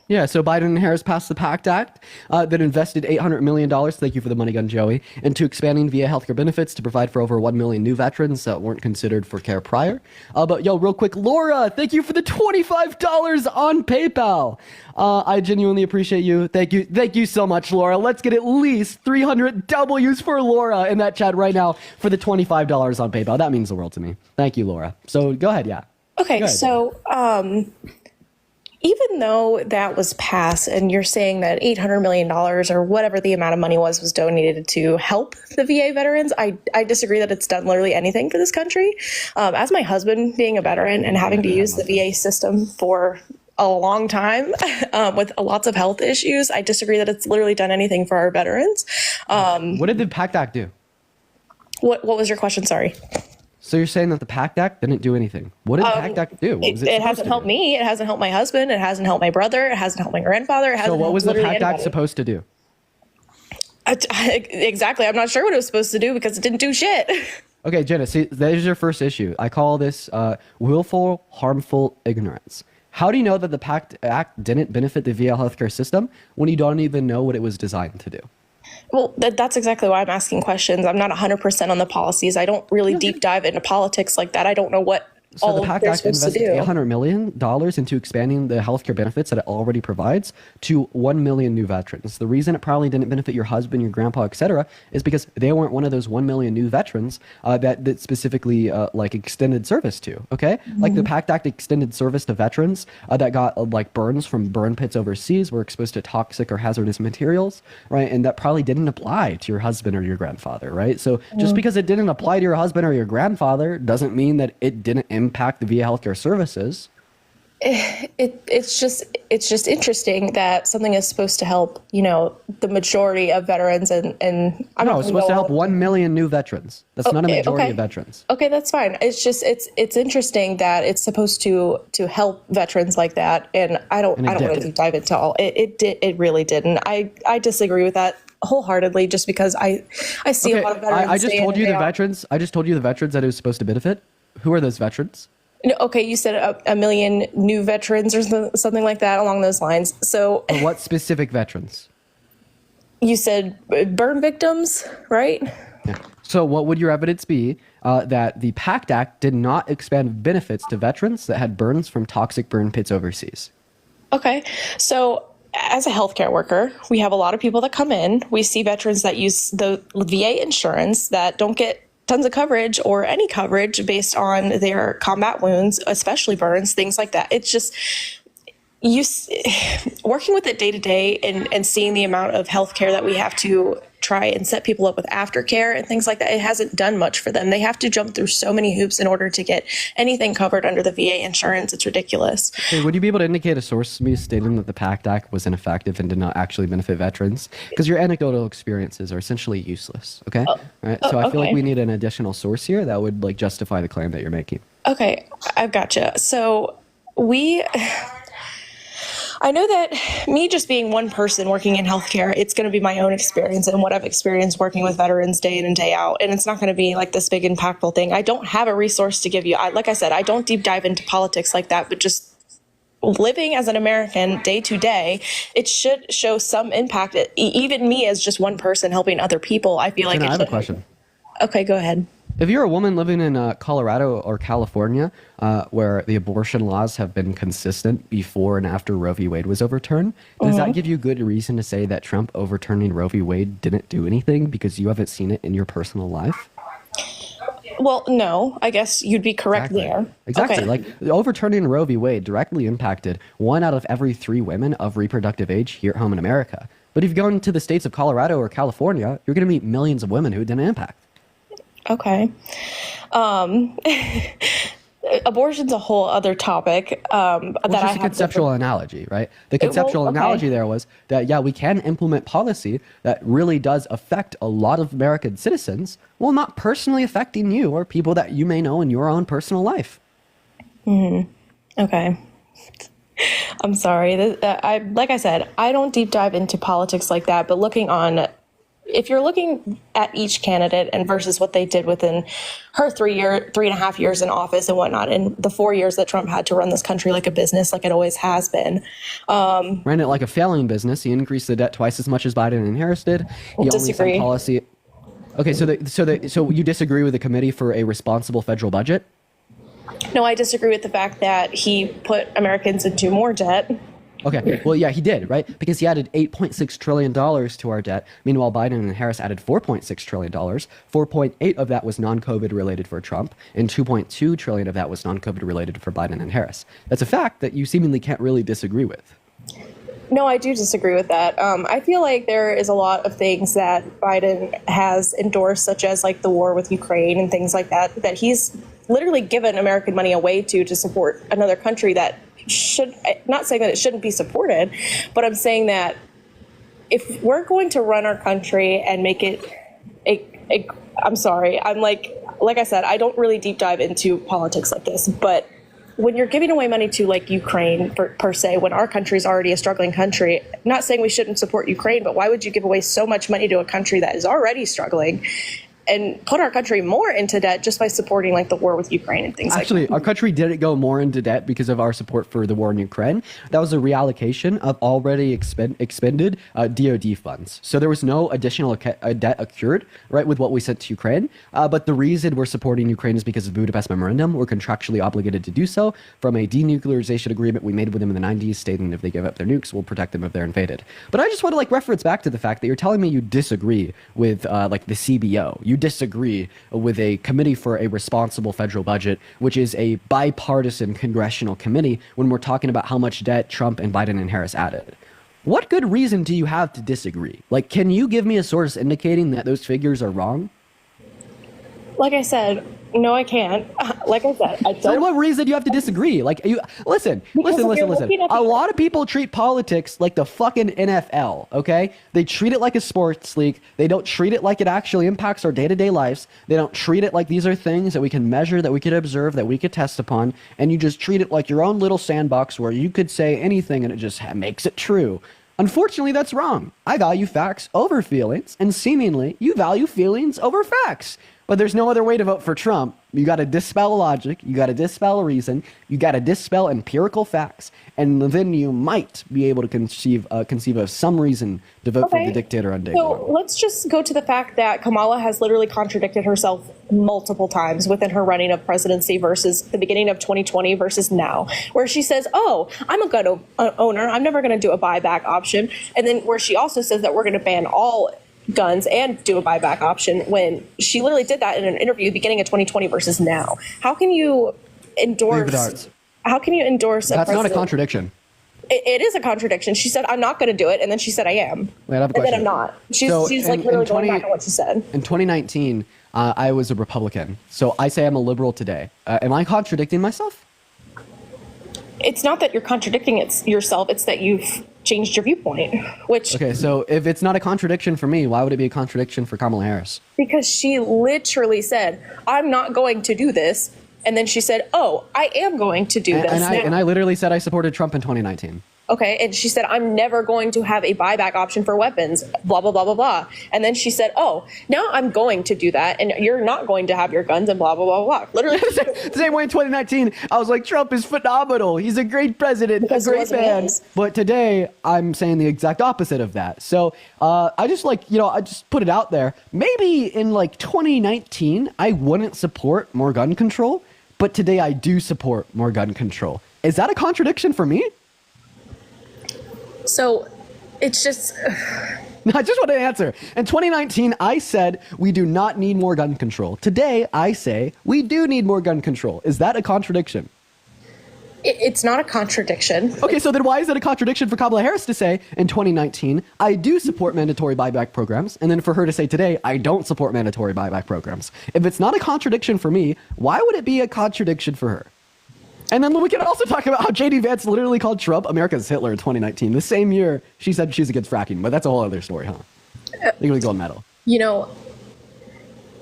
Yeah, so Biden and Harris passed the PACT Act that invested $800 million, thank you for the money gun, Joey, into expanding VA healthcare benefits to provide for over 1 million new veterans that weren't considered for care prior. But yo, real quick, Laura, thank you for the $25 on PayPal. I genuinely appreciate you. Thank you so much, Laura. Let's get at least 300 W's for Laura in that chat right now for the $25 on PayPal. That means the world to me. Thank you, Laura. So go ahead, yeah. Okay, Good. so even though that was passed and you're saying that $800 million or whatever the amount of money was donated to help the VA veterans, I disagree that it's done literally anything for this country. As my husband being a veteran and having to use the VA system for a long time with lots of health issues, I disagree that it's literally done anything for our veterans. What did the PACT Act do? What was your question? Sorry. So you're saying that the PACT Act didn't do anything. What did the PACT Act do? What was It hasn't helped me. It hasn't helped my husband. It hasn't helped my brother. It hasn't helped my grandfather. It hasn't So what helped was the literally PACT Act anybody. supposed to do? Exactly. I'm not sure what it was supposed to do because it didn't do shit. Okay, Jenna, see, there's your first issue. I call this willful, harmful ignorance. How do you know that the PACT Act didn't benefit the VA healthcare system when you don't even know what it was designed to do? Well, that's exactly why I'm asking questions. I'm not 100% on the policies. I don't really deep dive into politics like that. I don't know what So all the PACT they're Act supposed to invested do. $800 million into expanding the healthcare benefits that it already provides to 1 million new veterans. The reason it probably didn't benefit your husband, your grandpa, etc., is because they weren't one of those 1 million new veterans that specifically like extended service to. Okay, like the PACT Act extended service to veterans that got like burns from burn pits overseas, were exposed to toxic or hazardous materials, right? And that probably didn't apply to your husband or your grandfather, right? So just because it didn't apply to your husband or your grandfather doesn't mean that it didn't impact the VA healthcare services. It's just interesting that something is supposed to help, the majority of veterans and I'm No, not it's gonna supposed to go help 1 million new veterans. That's not a majority okay. of veterans. Okay, that's fine. It's just it's interesting that it's supposed to help veterans like that, and I don't want to deep dive into all. It really didn't. I disagree with that wholeheartedly, just because I see a lot of veterans. I just told you the veterans. I just told you the veterans that it was supposed to benefit. Who are those veterans? No, okay, you said a million new veterans or something like that along those lines. So Or what specific veterans? you said burn victims, right? Yeah. So what would your evidence be that the PACT Act did not expand benefits to veterans that had burns from toxic burn pits overseas? Okay, so as a healthcare worker, we have a lot of people that come in. We see veterans that use the VA insurance that don't get tons of coverage or any coverage based on their combat wounds, especially burns, things like that. It's just working with it day to day and seeing the amount of healthcare that we have to try and set people up with aftercare and things like that. It hasn't done much for them. They have to jump through so many hoops in order to get anything covered under the VA insurance. It's ridiculous. Okay, would you be able to indicate a source to me stating that the PACT Act was ineffective and did not actually benefit veterans? Because your anecdotal experiences are essentially useless. Okay, all right. So I feel like we need an additional source here that would like justify the claim that you're making. Okay, I've gotcha. So I know that me just being one person working in healthcare, it's going to be my own experience and what I've experienced working with veterans day in and day out. And it's not going to be like this big impactful thing. I don't have a resource to give you. Like I said, I don't deep dive into politics like that, but just living as an American day to day, it should show some impact. Even me as just one person helping other people, I feel like I have a question. Okay, go ahead. If you're a woman living in Colorado or California, where the abortion laws have been consistent before and after Roe v. Wade was overturned, does that give you good reason to say that Trump overturning Roe v. Wade didn't do anything because you haven't seen it in your personal life? Well, no, I guess you'd be correct there. Exactly. Okay. Like overturning Roe v. Wade directly impacted 1 out of every 3 women of reproductive age here at home in America. But if you go into the states of Colorado or California, you're going to meet millions of women who it didn't impact. Okay. Abortion's a whole other topic that I just have a conceptual analogy, right? The conceptual analogy there was that, yeah, we can implement policy that really does affect a lot of American citizens while not personally affecting you or people that you may know in your own personal life. Okay. I'm sorry. Like I said, I don't deep dive into politics like that, but if you're looking at each candidate and versus what they did within her 3.5 years in office and whatnot, and the 4 years that Trump had to run this country like a business, like it always has been. Ran it like a failing business. He increased the debt twice as much as Biden and Harris did. He only sent policy. Okay, so you disagree with the committee for a responsible federal budget? No, I disagree with the fact that he put Americans into more debt. Okay, well, yeah, he did, right? Because he added $8.6 trillion to our debt. Meanwhile, Biden and Harris added $4.6 trillion. 4.8 of that was non-COVID related for Trump, and 2.2 trillion of that was non-COVID related for Biden and Harris. That's a fact that you seemingly can't really disagree with. No, I do disagree with that. I feel like there is a lot of things that Biden has endorsed, such as like the war with Ukraine and things like that, that he's literally given American money away to support another country that should, not saying that it shouldn't be supported, but I'm saying that if we're going to run our country and make it I'm sorry, I'm like I said, I don't really deep dive into politics like this, but when you're giving away money to like Ukraine per se, when our country is already a struggling country, not saying we shouldn't support Ukraine, but why would you give away so much money to a country that is already struggling and put our country more into debt just by supporting like the war with Ukraine and things Actually, like that? our country didn't go more into debt because of our support for the war in Ukraine. That was a reallocation of already expended DoD funds. So there was no additional debt accrued, right, with what we sent to Ukraine. But the reason we're supporting Ukraine is because of the Budapest Memorandum. We're contractually obligated to do so from a denuclearization agreement we made with them in the 90s, stating if they give up their nukes, we'll protect them if they're invaded. But I just want to like reference back to the fact that you're telling me you disagree with like the CBO. You disagree with a committee for a responsible federal budget, which is a bipartisan congressional committee, when we're talking about how much debt Trump and Biden and Harris added. What good reason do you have to disagree? Like, can you give me a source indicating that those figures are wrong? Like I said, no, I can't. Like I said, I So don't. what reason do you have to disagree? Like, you listen. Because if you're looking at A the- lot of people treat politics like the fucking NFL, okay? They treat it like a sports league. They don't treat it like it actually impacts our day-to-day lives. They don't treat it like these are things that we can measure, that we could observe, that we could test upon. And you just treat it like your own little sandbox where you could say anything and it just makes it true. Unfortunately, that's wrong. I value facts over feelings, and seemingly you value feelings over facts. But there's no other way to vote for Trump. You got to dispel logic. You got to dispel reason. You got to dispel empirical facts, and then you might be able to conceive of some reason to vote for the dictator on day one. So let's just go to the fact that Kamala has literally contradicted herself multiple times within her running of presidency versus the beginning of 2020 versus now, where she says, oh, I'm a gun owner. I'm never going to do a buyback option. And then where she also says that we're going to ban all guns and do a buyback option, when she literally did that in an interview beginning of 2020 versus now. How can you endorse? How can you endorse? That's not a contradiction. It is a contradiction. She said, I'm not going to do it. And then she said, I am. Wait, I have a and then question. I'm not. She's like in literally going back on what she said. In 2019, I was a Republican. So I say I'm a liberal today. Am I contradicting myself? It's not that you're contradicting yourself. It's that you've changed your viewpoint, which. Okay, so if it's not a contradiction for me, why would it be a contradiction for Kamala Harris? Because she literally said, I'm not going to do this. And then she said, oh, I am going to do this. And I literally said I supported Trump in 2019. Okay, and she said, I'm never going to have a buyback option for weapons, blah, blah, blah, blah, blah. And then she said, oh, now I'm going to do that, and you're not going to have your guns, and blah, blah, blah, blah. Literally. The same way in 2019, I was like, Trump is phenomenal. He's a great president, a great man. But today, I'm saying the exact opposite of that. So I just I just put it out there. Maybe in like 2019, I wouldn't support more gun control, but today I do support more gun control. Is that a contradiction for me? So it's just. I just want to answer. In 2019, I said we do not need more gun control. Today, I say we do need more gun control. Is that a contradiction? It's not a contradiction. Okay, so then why is it a contradiction for Kamala Harris to say in 2019, I do support mandatory buyback programs, and then for her to say today, I don't support mandatory buyback programs? If it's not a contradiction for me, why would it be a contradiction for her? And then we can also talk about how J.D. Vance literally called Trump America's Hitler in 2019. The same year she said she's against fracking, but that's a whole other story, huh? Legally gold medal. You know,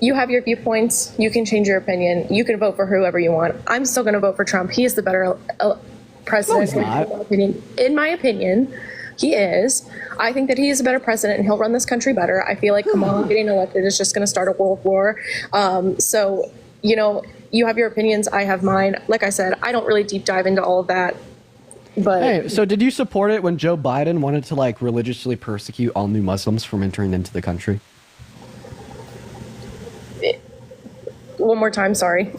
you have your viewpoints. You can change your opinion. You can vote for whoever you want. I'm still going to vote for Trump. He is the better president. No, he's not. In my opinion, he is. I think that he is a better president and he'll run this country better. I feel like Kamala getting elected is just going to start a world war. So, you know, you have your opinions, I have mine. Like I said, I don't really deep dive into all of that. But hey, so did you support it when Joe Biden wanted to like religiously persecute all new Muslims from entering into the country? One more time, sorry.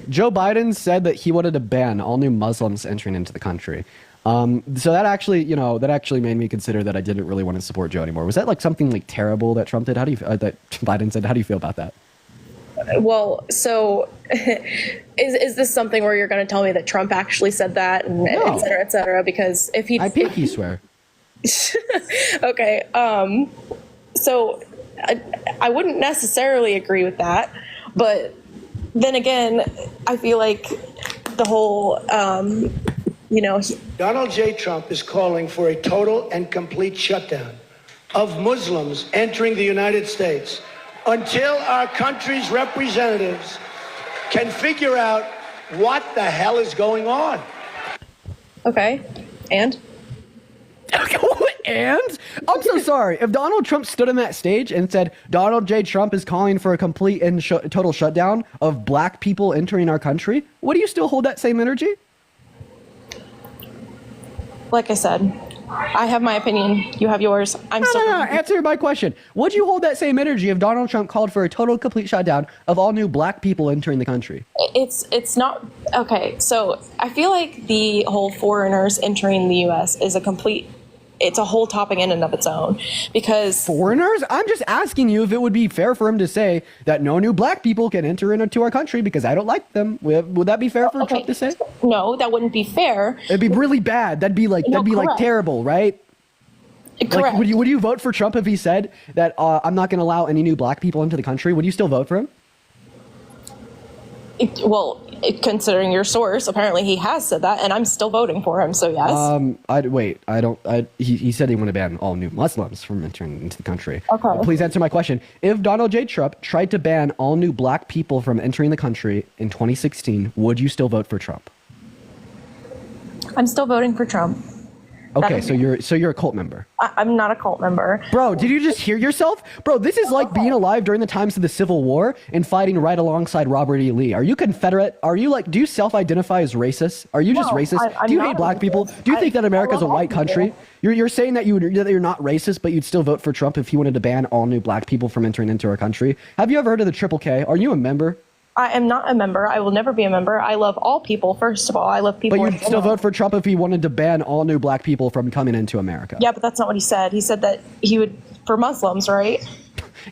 Joe Biden said that he wanted to ban all new Muslims entering into the country. So that actually, that actually made me consider that I didn't really want to support Joe anymore. Was that like something like terrible that Trump did? How do you that Biden said? How do you feel about that? Well, so is this something where you're going to tell me that Trump actually said that, and No. et cetera? Because if he, I pinky swear. okay, so I wouldn't necessarily agree with that, but then again, I feel like the whole, Donald J. Trump is calling for a total and complete shutdown of Muslims entering the United States until our country's representatives can figure out what the hell is going on. Okay, and? And I'm so sorry. If Donald Trump stood on that stage and said, Donald J. Trump is calling for a complete and total shutdown of black people entering our country, would you still hold that same energy? Like I said, I have my opinion. You have yours. No. Answer my question. Would you hold that same energy if Donald Trump called for a total, complete shutdown of all new black people entering the country? It's not okay. So I feel like the whole foreigners entering the U.S. is it's a whole topic in and of its own, because foreigners? I'm just asking you if it would be fair for him to say that no new black people can enter into our country because I don't like them. Would that be fair for Trump to say? No, that wouldn't be fair. It'd be really bad. That'd be like terrible, right? Correct. Like, would you vote for Trump if he said that I'm not going to allow any new black people into the country? Would you still vote for him? Considering your source, apparently he has said that, and I'm still voting for him. So yes. He said he wanted to ban all new Muslims from entering into the country. Okay. Please answer my question. If Donald J. Trump tried to ban all new black people from entering the country in 2016, would you still vote for Trump? I'm still voting for Trump. Okay, so you're a cult member. I'm not a cult member. Bro, did you just hear yourself? Bro, this is like being alive during the times of the Civil War and fighting right alongside Robert E. Lee. Are you Confederate? Do you self-identify as racist? Are you just racist? Do you hate black people? Do you think that America's a white country? You're saying that you're not racist, but you'd still vote for Trump if he wanted to ban all new black people from entering into our country? Have you ever heard of the Triple K? Are you a member? I am not a member. I will never be a member. I love all people, first of all. I love people. But you'd still vote for Trump if he wanted to ban all new black people from coming into America? Yeah, but that's not what he said. He said that he would, for Muslims, right?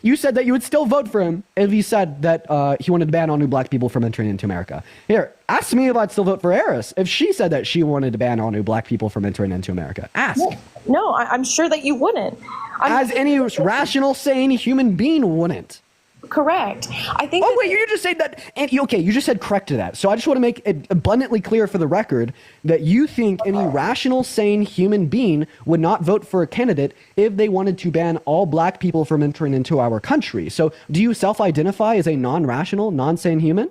You said that you would still vote for him if he said that he wanted to ban all new black people from entering into America. Here, ask me if I'd still vote for Eris if she said that she wanted to ban all new black people from entering into America. Ask. No, I'm sure that you wouldn't. As any rational, sane human being wouldn't. Correct. I think. Oh wait, you just said that. And okay, you just said correct to that. So I just want to make it abundantly clear for the record that you think any rational, sane human being would not vote for a candidate if they wanted to ban all black people from entering into our country. So do you self-identify as a non-rational, non-sane human?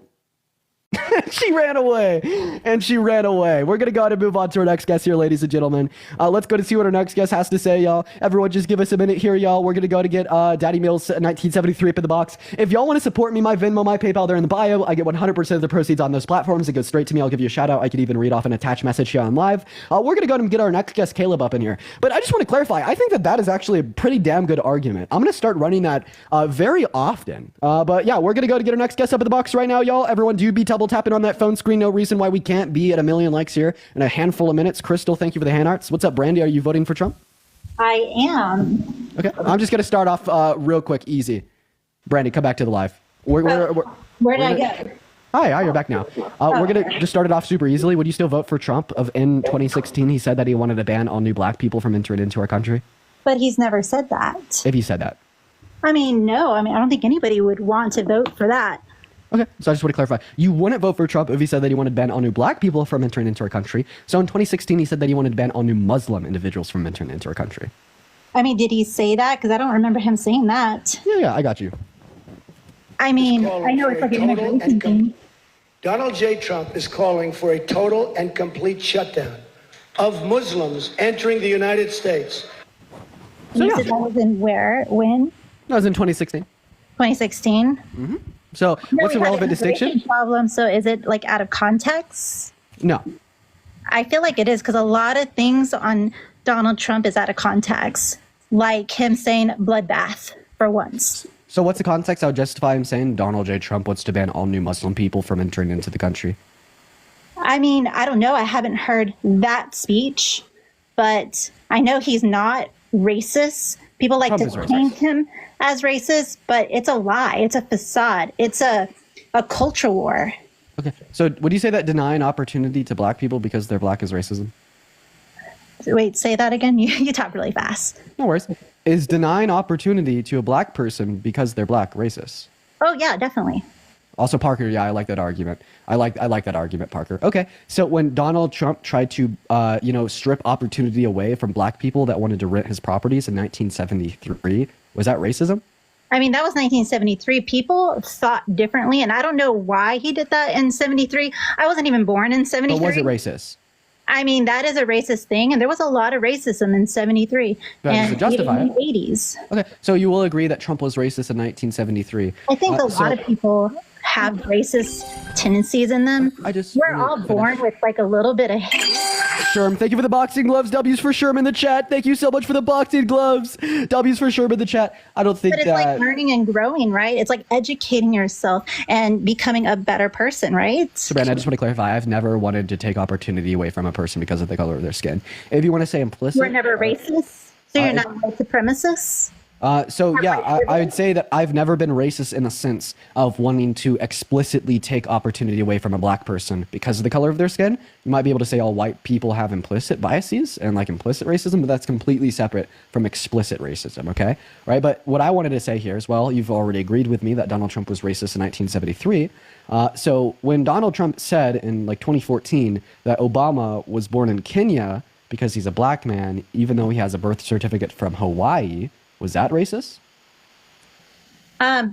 She ran away. We're gonna go ahead and move on to our next guest here, ladies and gentlemen. Let's go to see what our next guest has to say, y'all. Everyone just give us a minute here, y'all. We're gonna go to get Daddy Mills 1973 up in the box. If y'all want to support me, my Venmo, my PayPal, they're in the bio. I get 100% of the proceeds on those platforms. It goes straight to me. I'll give you a shout out. I could even read off an attached message here on live. We're gonna go ahead and get our next guest, Caleb, up in here. But I just want to clarify, I think that is actually a pretty damn good argument. I'm gonna start running that very often. But yeah, we're gonna go to get our next guest up in the box right now, y'all. Everyone do be double tapping on that phone screen. No reason why we can't be at 1 million likes here in a handful of minutes. Crystal, thank you for the hand arts. What's up, Brandy? Are you voting for Trump? I am. Okay, I'm just going to start off real quick, easy. Brandy, come back to the live. Where did I go? Hi, you're back now. We're going to just start it off super easily. Would you still vote for Trump in 2016? He said that he wanted to ban all new black people from entering into our country. But he's never said that. If he said that. No. I don't think anybody would want to vote for that. Okay, so I just want to clarify. You wouldn't vote for Trump if he said that he wanted to ban all new black people from entering into our country. So in 2016, he said that he wanted to ban all new Muslim individuals from entering into our country. Did he say that? Because I don't remember him saying that. Yeah, I got you. I know it's like an immigration thing. Donald J. Trump is calling for a total and complete shutdown of Muslims entering the United States. You said that was in where? When? That was in 2016. 2016? Mm-hmm. So what's the relevant distinction? Problem. So is it like out of context? No. I feel like it is, because a lot of things on Donald Trump is out of context, like him saying bloodbath for once. So what's the context that would justify him saying Donald J. Trump wants to ban all new Muslim people from entering into the country? I mean, I don't know. I haven't heard that speech, but I know he's not racist. People like Trump to is paint racist. him as racist, but it's a lie. It's a facade. It's a culture war. Okay. So would you say that denying opportunity to black people because they're black is racism? Wait, say that again. You talk really fast. No worries. Is denying opportunity to a black person because they're black racist? Oh yeah, definitely. Also, Parker, yeah, I like that argument. I like that argument, Parker. Okay, so when Donald Trump tried to, strip opportunity away from black people that wanted to rent his properties in 1973, was that racism? I mean, that was 1973. People thought differently, and I don't know why he did that in 73. I wasn't even born in 73. But was it racist? I mean, that is a racist thing, and there was a lot of racism in 73 But does and it justify in it? the 80s. Okay, so you will agree that Trump was racist in 1973. I think a So- lot of people have racist tendencies in them. We're all born with like a little bit of hate. Sherm, thank you for the boxing gloves. W's for Sherm in the chat. Thank you so much for the boxing gloves. W's for Sherm in the chat. I don't think But it's that. like learning and growing, right? It's like educating yourself and becoming a better person, right? So, Brandon, I just want to clarify. I've never wanted to take opportunity away from a person because of the color of their skin. If you want to say implicit. We're never racist, so you're not white supremacist. I would say that I've never been racist in a sense of wanting to explicitly take opportunity away from a black person because of the color of their skin. You might be able to say all white people have implicit biases and like implicit racism, but that's completely separate from explicit racism, okay? Right? But what I wanted to say here as well, you've already agreed with me that Donald Trump was racist in 1973. So when Donald Trump said in like 2014 that Obama was born in Kenya because he's a black man, even though he has a birth certificate from Hawaii, was that racist? I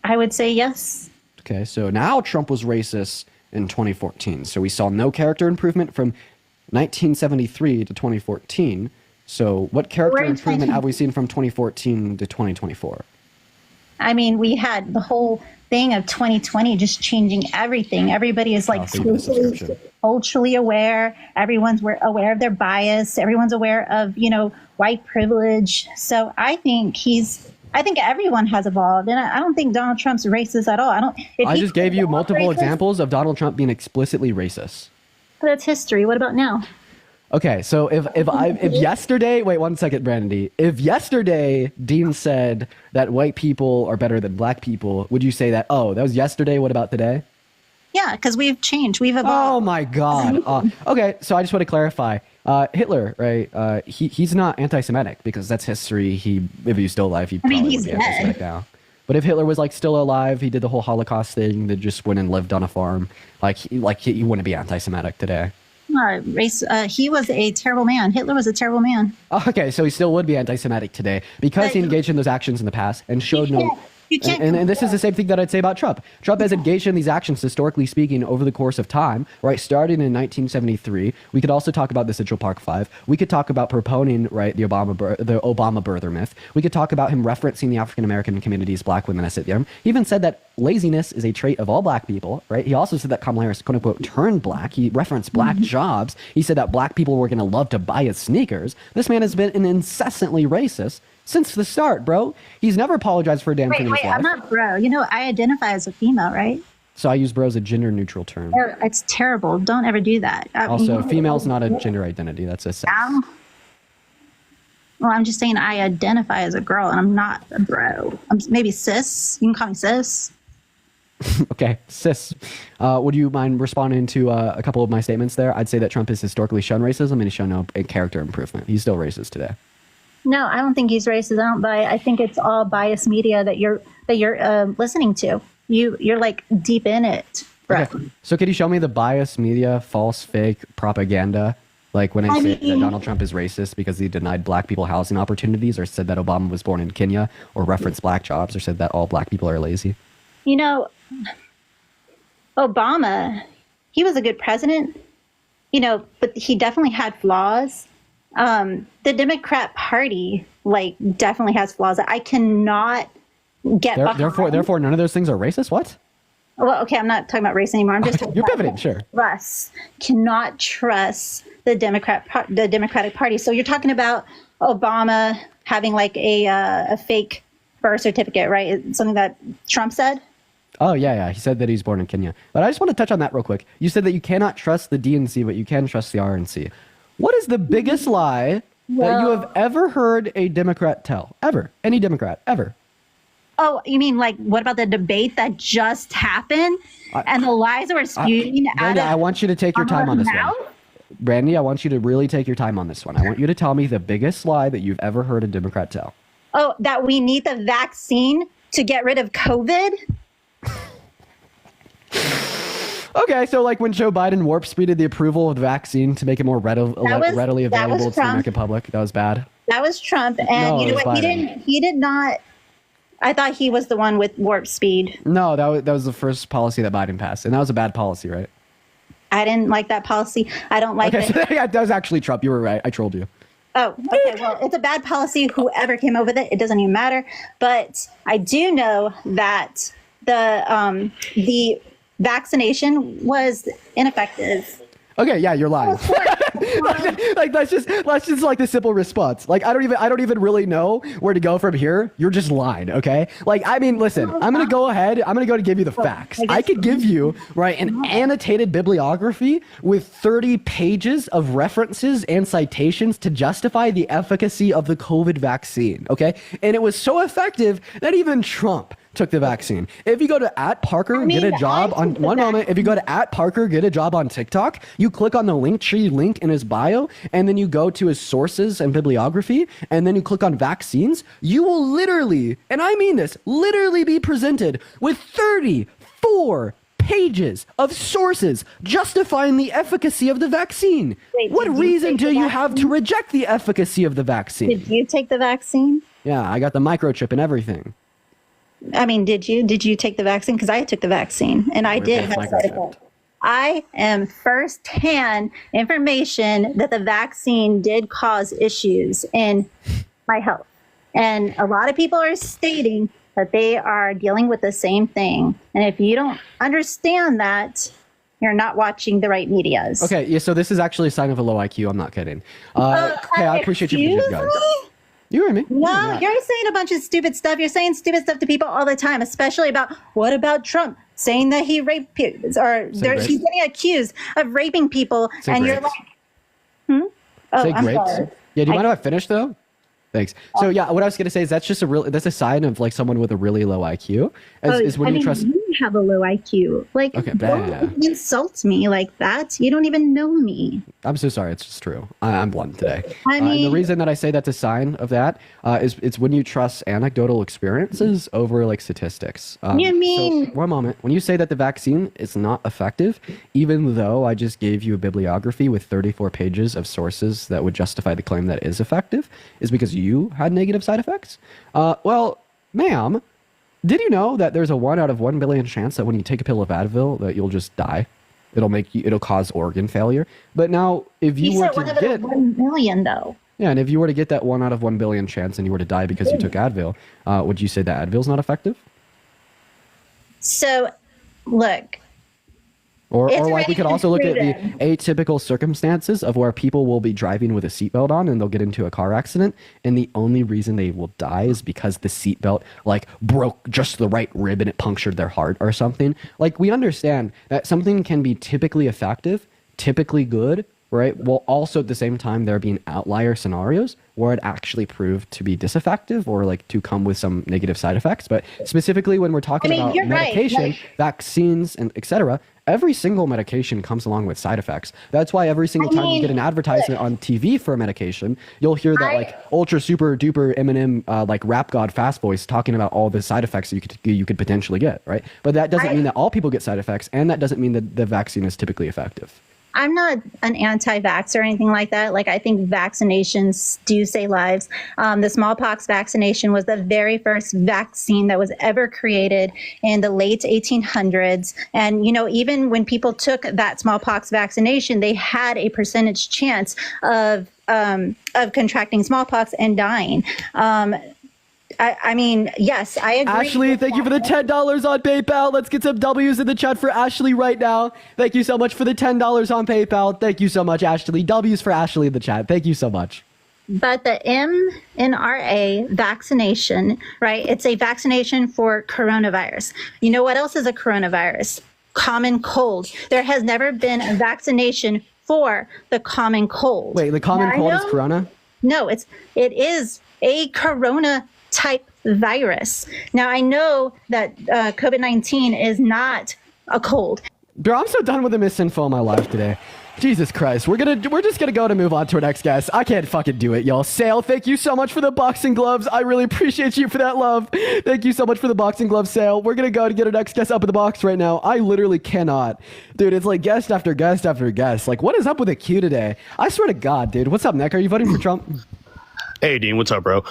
would say yes. Okay, so now Trump was racist in 2014. So we saw no character improvement from 1973 to 2014. So what character improvement have we seen from 2014 to 2024? I mean, we had the whole thing of 2020 just changing everything. Everybody is like culturally aware. Everyone's aware of their bias. Everyone's aware of, white privilege. So I think everyone has evolved. And I don't think Donald Trump's racist at all. I just gave you multiple examples of Donald Trump being explicitly racist. That's history. What about now? Okay, so if yesterday, wait 1 second, Brandy. If yesterday Dean said that white people are better than black people, would you say that, oh, that was yesterday, what about today? Yeah, because we've changed. We've evolved. Oh my God. Okay, so I just want to clarify. Hitler, right? He's not anti-Semitic because that's history. If he was still alive, he probably he's would be anti-Semitic now. But if Hitler was like still alive, he did the whole Holocaust thing, that just went and lived on a farm. He wouldn't be anti-Semitic today. He was a terrible man. Hitler was a terrible man. Okay, so he still would be anti-Semitic today because he engaged in those actions in the past and showed no. And this is the same thing that I'd say about Trump. Trump has engaged in these actions, historically speaking, over the course of time, right? Starting in 1973. We could also talk about the Central Park Five. We could talk about proponing, right, the Obama birther myth. We could talk about him referencing the African American community as black women as it. He even said that laziness is a trait of all black people, right? He also said that Kamala Harris, quote unquote, turned black. He referenced black jobs. He said that black people were going to love to buy his sneakers. This man has been an incessantly racist since the start, bro. He's never apologized for a damn thing in his life. I'm not bro. I identify as a female, right? So I use bro as a gender neutral term. It's terrible. Don't ever do that. Also, female's not a gender identity. That's a sex. Well, I'm just saying I identify as a girl and I'm not a bro. I'm maybe cis. You can call me cis. Okay, cis. Would you mind responding to a couple of my statements there? I'd say that Trump has historically shown racism and he's shown no character improvement. He's still racist today. No, I don't think he's racist. I don't buy. I think it's all biased media that you're listening to. You're like deep in it, bro. Okay. So could you show me the biased media, false, fake propaganda? Like when I say that Donald Trump is racist because he denied black people housing opportunities, or said that Obama was born in Kenya, or referenced black jobs, or said that all black people are lazy. Obama, he was a good president, but he definitely had flaws. The Democrat Party, definitely has flaws that I cannot get behind. Therefore, none of those things are racist? What? Well, okay, I'm not talking about race anymore. I'm just talking You're about pivoting, sure. Cannot trust the Democratic Party. So you're talking about Obama having a fake birth certificate, right? It's something that Trump said? Oh, yeah. He said that he's born in Kenya. But I just want to touch on that real quick. You said that you cannot trust the DNC, but you can trust the RNC. What is the biggest lie that you have ever heard a Democrat tell? Ever. Any Democrat. Ever. Oh, you mean like what about the debate that just happened and the lies that were spewing out Brandy, of I want you to take your time on this mouth? one. Brandy, I want you to really take your time on this one. I want you to tell me the biggest lie that you've ever heard a Democrat tell. Oh, that we need the vaccine to get rid of COVID? Okay, so like when Joe Biden warp speeded the approval of the vaccine to make it more readily available to the American public, that was bad. That was Trump, and No, you know it what? was He did not. I thought he was the one with warp speed. No, that was the first policy that Biden passed, and that was a bad policy, right? I didn't like that policy. I don't like Okay, it. so that was actually Trump. You were right. I trolled you. Oh, okay. Well, it's a bad policy. Whoever came up with it, it doesn't even matter. But I do know that the vaccination was ineffective. Okay, yeah, you're lying. like that's just like the simple response. Like I don't even really know where to go from here. You're just lying, okay? Like I mean, listen, I'm gonna go to give you the facts. I could give you an annotated bibliography with 30 pages of references and citations to justify the efficacy of the COVID vaccine, okay? And it was so effective that even Trump took the vaccine. If you go to @Parker, get a job on one moment. If you go to @Parker, get a job on TikTok, you click on the Linktree link in his bio, and then you go to his sources and bibliography, and then you click on vaccines, you will literally, and I mean this, literally be presented with 34 pages of sources justifying the efficacy of the vaccine. Wait, what did you reason take do the you have to vaccine? reject the efficacy of the vaccine? Did you take the vaccine? Yeah, I got the microchip and everything. I mean, did you take the vaccine? Because I took the vaccine and I did have side effects. I am firsthand information that the vaccine did cause issues in my health. And a lot of people are stating that they are dealing with the same thing. And if you don't understand that, you're not watching the right medias. Okay, yeah, so this is actually a sign of a low IQ. I'm not kidding. Okay, I appreciate you. Excuse me? You hear me? No, you're saying a bunch of stupid stuff. You're saying stupid stuff to people all the time, especially about what about Trump saying that he raped people or he's getting accused of raping people. Say and grapes. you're like, Oh, Say I'm grapes. sorry. Yeah, do you mind if I finish though? Thanks. So yeah, what I was gonna say is that's a sign of like someone with a really low IQ. Is when you trust. You have a low IQ. Like, Okay, don't insult me like that. You don't even know me. I'm so sorry. It's just true. I'm blunt today. I And the mean- reason that I say that's a sign of that is it's when you trust anecdotal experiences over like statistics. You mean- So, one moment. When you say that the vaccine is not effective, even though I just gave you a bibliography with 34 pages of sources that would justify the claim that it is effective, is because you had negative side effects? Well, ma'am, did you know that there's a 1 out of 1 billion chance that when you take a pill of Advil that you'll just die? It'll cause organ failure. But now, if you were said to one out get of 1 million, though. yeah, and if you were to get that 1 out of 1 billion chance and you were to die because you took Advil, would you say that Advil's not effective? So, look. Or It's like we already could also look at the proven. atypical circumstances of where people will be driving with a seatbelt on and they'll get into a car accident, and the only reason they will die is because the seatbelt like broke just the right rib and it punctured their heart or something. Like we understand that something can be typically effective, typically good, right? While also at the same time there being outlier scenarios where it actually proved to be disaffective or like to come with some negative side effects. But specifically when we're talking about you're right, medication, like- vaccines, and etc., every single medication comes along with side effects. That's why every single time you get an advertisement on TV for a medication, you'll hear that like ultra super duper Eminem like rap god fast voice talking about all the side effects that you could potentially get, right? But that doesn't mean that all people get side effects, and that doesn't mean that the vaccine is typically effective. I'm not an anti-vax or anything like that. Like, I think vaccinations do save lives. The smallpox vaccination was the very first vaccine that was ever created in the late 1800s. And, you know, even when people took that smallpox vaccination, they had a percentage chance of contracting smallpox and dying. I mean, yes, I agree. Ashley, thank you for the $10 on PayPal. Let's get some W's in the chat for Ashley right now. Thank you so much for the $10 on PayPal. Thank you so much, Ashley. W's for Ashley in the chat. Thank you so much. But the mRNA vaccination, right? It's a vaccination for coronavirus. You know what else is a coronavirus? Common cold. There has never been a vaccination for the common cold. Wait, the common cold is corona? No, it is a corona type virus. Now I know that COVID-19 is not a cold. Bro, I'm so done with the misinfo in my life today. Jesus Christ. We're just gonna go to move on to our next guest. I can't fucking do it, y'all. Sale, thank you so much for the boxing gloves. I really appreciate you for that love. Thank you so much for the boxing glove sale. We're gonna go to get our next guest up in the box right now. I literally cannot. Dude, it's like guest after guest after guest. Like, what is up with the queue today? I swear to God, dude. What's up, Nick? Are you voting for Trump? Hey, Dean, what's up, bro?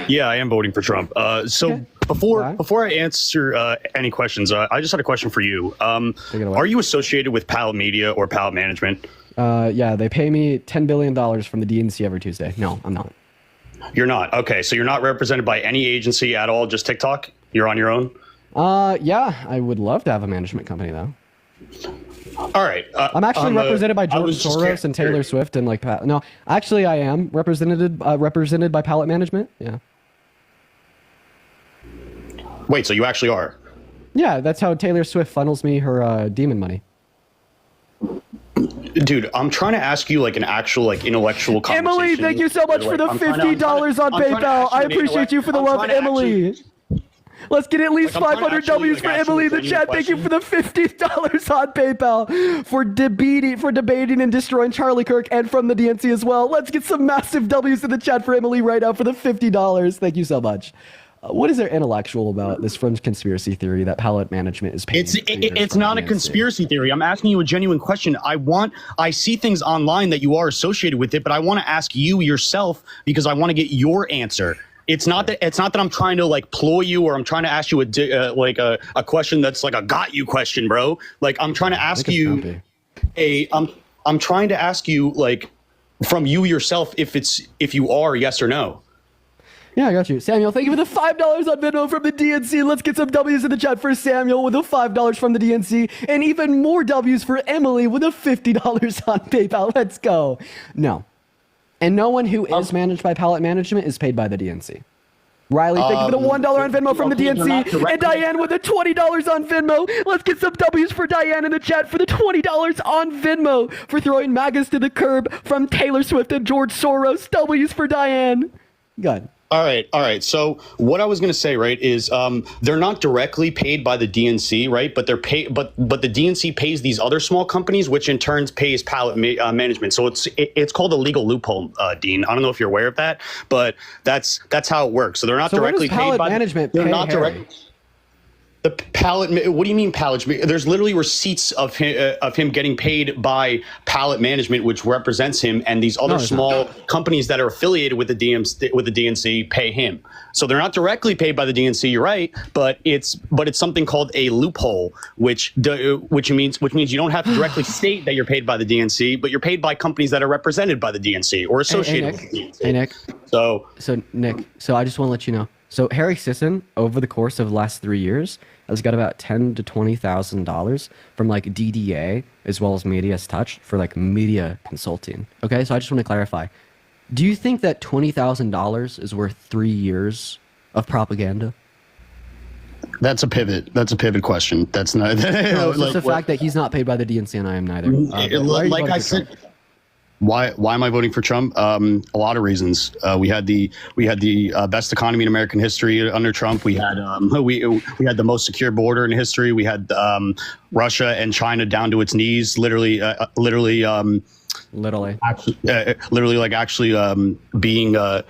Yeah, I am voting for Trump. Okay. Before I answer any questions, I just had a question for you. Are you associated with Pallet Media or Pallet Management? Yeah, they pay me $10 billion from the DNC every Tuesday. No, I'm not. You're not? Okay, so you're not represented by any agency at all, just TikTok? You're on your own? Yeah, I would love to have a management company, though. All right. I'm actually represented by George Soros and Taylor Swift and like no, actually I am represented by Pallet Management. Yeah. Wait, so you actually are? Yeah, that's how Taylor Swift funnels me her demon money. Dude, I'm trying to ask you like an actual like intellectual conversation. Emily, thank you so much for the $50 on PayPal. I appreciate you for the love, Emily. Let's get at least 500 W's for Emily in the chat. Thank you for the $50 on PayPal for debating and destroying Charlie Kirk and from the DNC as well. Let's get some massive W's in the chat for Emily right now for the $50. Thank you so much. What is there intellectual about this fringe conspiracy theory that Pallet Management is paying? It's not a conspiracy theory. I'm asking you a genuine question. I see things online that you are associated with it, but I want to ask you yourself because I want to get your answer. It's not that I'm trying to like ploy you or I'm trying to ask you a question that's like a got you question, bro. Like I'm trying to ask you I'm trying to ask you like from you yourself if you are yes or no. Yeah, I got you. Samuel, thank you for the $5 on Venmo from the DNC. Let's get some W's in the chat for Samuel with the $5 from the DNC and even more W's for Emily with the $50 on PayPal. Let's go. No. And no one who is managed by Pallet Management is paid by the DNC. Riley, thank you for the $1 on Venmo from the DNC. And Diane with the $20 on Venmo. Let's get some W's for Diane in the chat for the $20 on Venmo for throwing MAGAs to the curb from Taylor Swift and George Soros. W's for Diane. Good. All right. So what I was going to say, right, is they're not directly paid by the DNC, right? But they're paid, but the DNC pays these other small companies, which in turn pays Pallet Management. So it's called a legal loophole, Dean. I don't know if you're aware of that, but that's how it works. So they're not directly paid by Management. They're not directly. The Pallet. What do you mean Pallet? There's literally receipts of him getting paid by Pallet Management, which represents him, and these other small companies that are affiliated with the DNC pay him. So they're not directly paid by the DNC. You're right, but it's something called a loophole, which means you don't have to directly state that you're paid by the DNC, but you're paid by companies that are represented by the DNC or associated with the DNC. Hey Nick. So Nick. So I just want to let you know. So Harry Sisson, over the course of the last 3 years, has got about $10,000 to $20,000 from like DDA as well as Media's Touch for like media consulting. Okay, so I just want to clarify. Do you think that $20,000 is worth 3 years of propaganda? That's a pivot. That's a pivot question. That's not. No, it's just the fact that he's not paid by the DNC and I am neither. Like I said. Why am I voting for Trump? A lot of reasons. We had the best economy in American history under Trump. We had we had the most secure border in history. We had Russia and China down to its knees, literally being I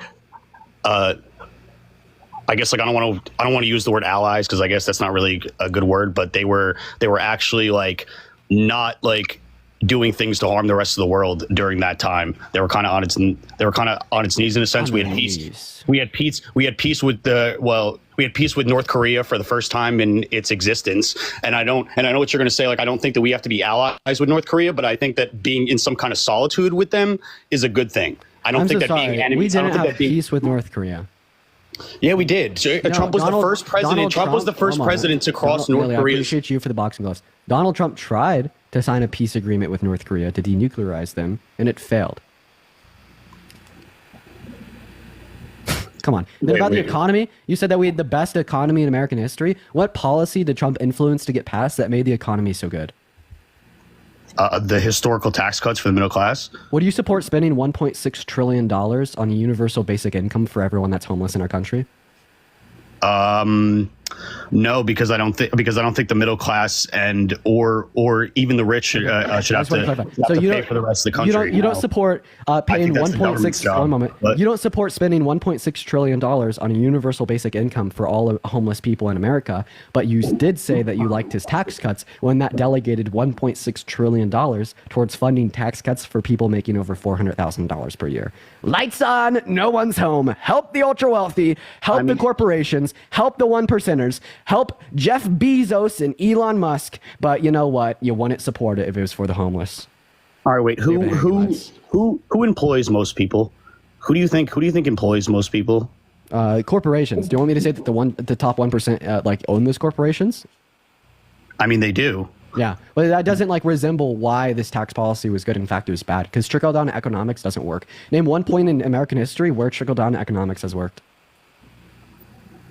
guess like I don't want to use the word allies because I guess that's not really a good word, but they were actually like not like doing things to harm the rest of the world during that time. They were kind of on its knees in a sense. We had peace. We had peace with North Korea for the first time in its existence. And I know what you're going to say. Like, I don't think that we have to be allies with North Korea, but I think that being in some kind of solitude with them is a good thing. I don't think that being enemies. We didn't have peace with North Korea. Yeah, we did. Trump was the first president. Trump was the first president to cross North Korea. I appreciate you for the boxing gloves. Donald Trump tried to sign a peace agreement with North Korea to denuclearize them, and it failed. Come on. Then about the economy, you said that we had the best economy in American history. What policy did Trump influence to get passed that made the economy so good? The historical tax cuts for the middle class. Would you support spending $1.6 trillion on a universal basic income for everyone that's homeless in our country? No, because I don't think the middle class and or even the rich should have to pay for the rest of the country. You don't support paying 1.6. One moment. You don't support spending $1.6 trillion on a universal basic income for all homeless people in America, but you did say that you liked his tax cuts when that delegated $1.6 trillion towards funding tax cuts for people making over $400,000 per year. Lights on, no one's home. Help the ultra wealthy. Help the corporations. Help the 1%ers. Help Jeff Bezos and Elon Musk. But you know what? You wouldn't support it if it was for the homeless. All right, wait. Who employs most people? Who do you think employs most people? Corporations. Do you want me to say that the top 1% own those corporations? I mean, they do. Yeah, but that doesn't resemble why this tax policy was good. In fact, it was bad because trickle-down economics doesn't work. Name one point in American history where trickle-down economics has worked.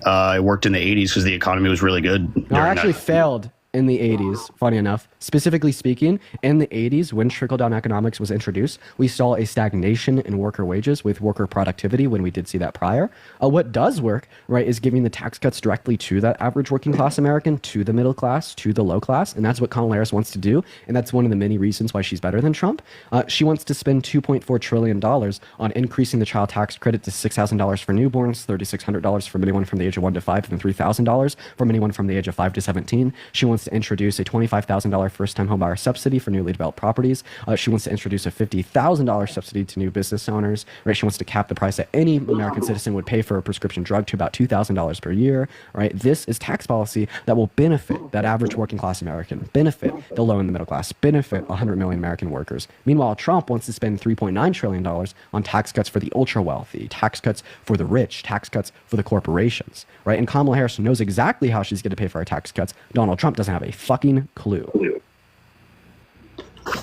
It worked in the 80s because the economy was really good. No, it actually failed in the 80s, funny enough. Specifically speaking, in the 80s, when trickle-down economics was introduced, we saw a stagnation in worker wages with worker productivity when we did see that prior. What does work, right, is giving the tax cuts directly to that average working class American, to the middle class, to the low class, and that's what Kamala Harris wants to do, and that's one of the many reasons why she's better than Trump. She wants to spend $2.4 trillion on increasing the child tax credit to $6,000 for newborns, $3,600 for anyone from the age of 1 to 5, and $3,000 from anyone from the age of 5 to 17. She wants to introduce a $25,000 first-time homebuyer subsidy for newly developed properties. She wants to introduce a $50,000 subsidy to new business owners. Right? She wants to cap the price that any American citizen would pay for a prescription drug to about $2,000 per year. Right? This is tax policy that will benefit that average working-class American, benefit the low and the middle class, benefit 100 million American workers. Meanwhile, Trump wants to spend $3.9 trillion on tax cuts for the ultra-wealthy, tax cuts for the rich, tax cuts for the corporations. Right? And Kamala Harris knows exactly how she's going to pay for her tax cuts. Donald Trump doesn't have a fucking clue.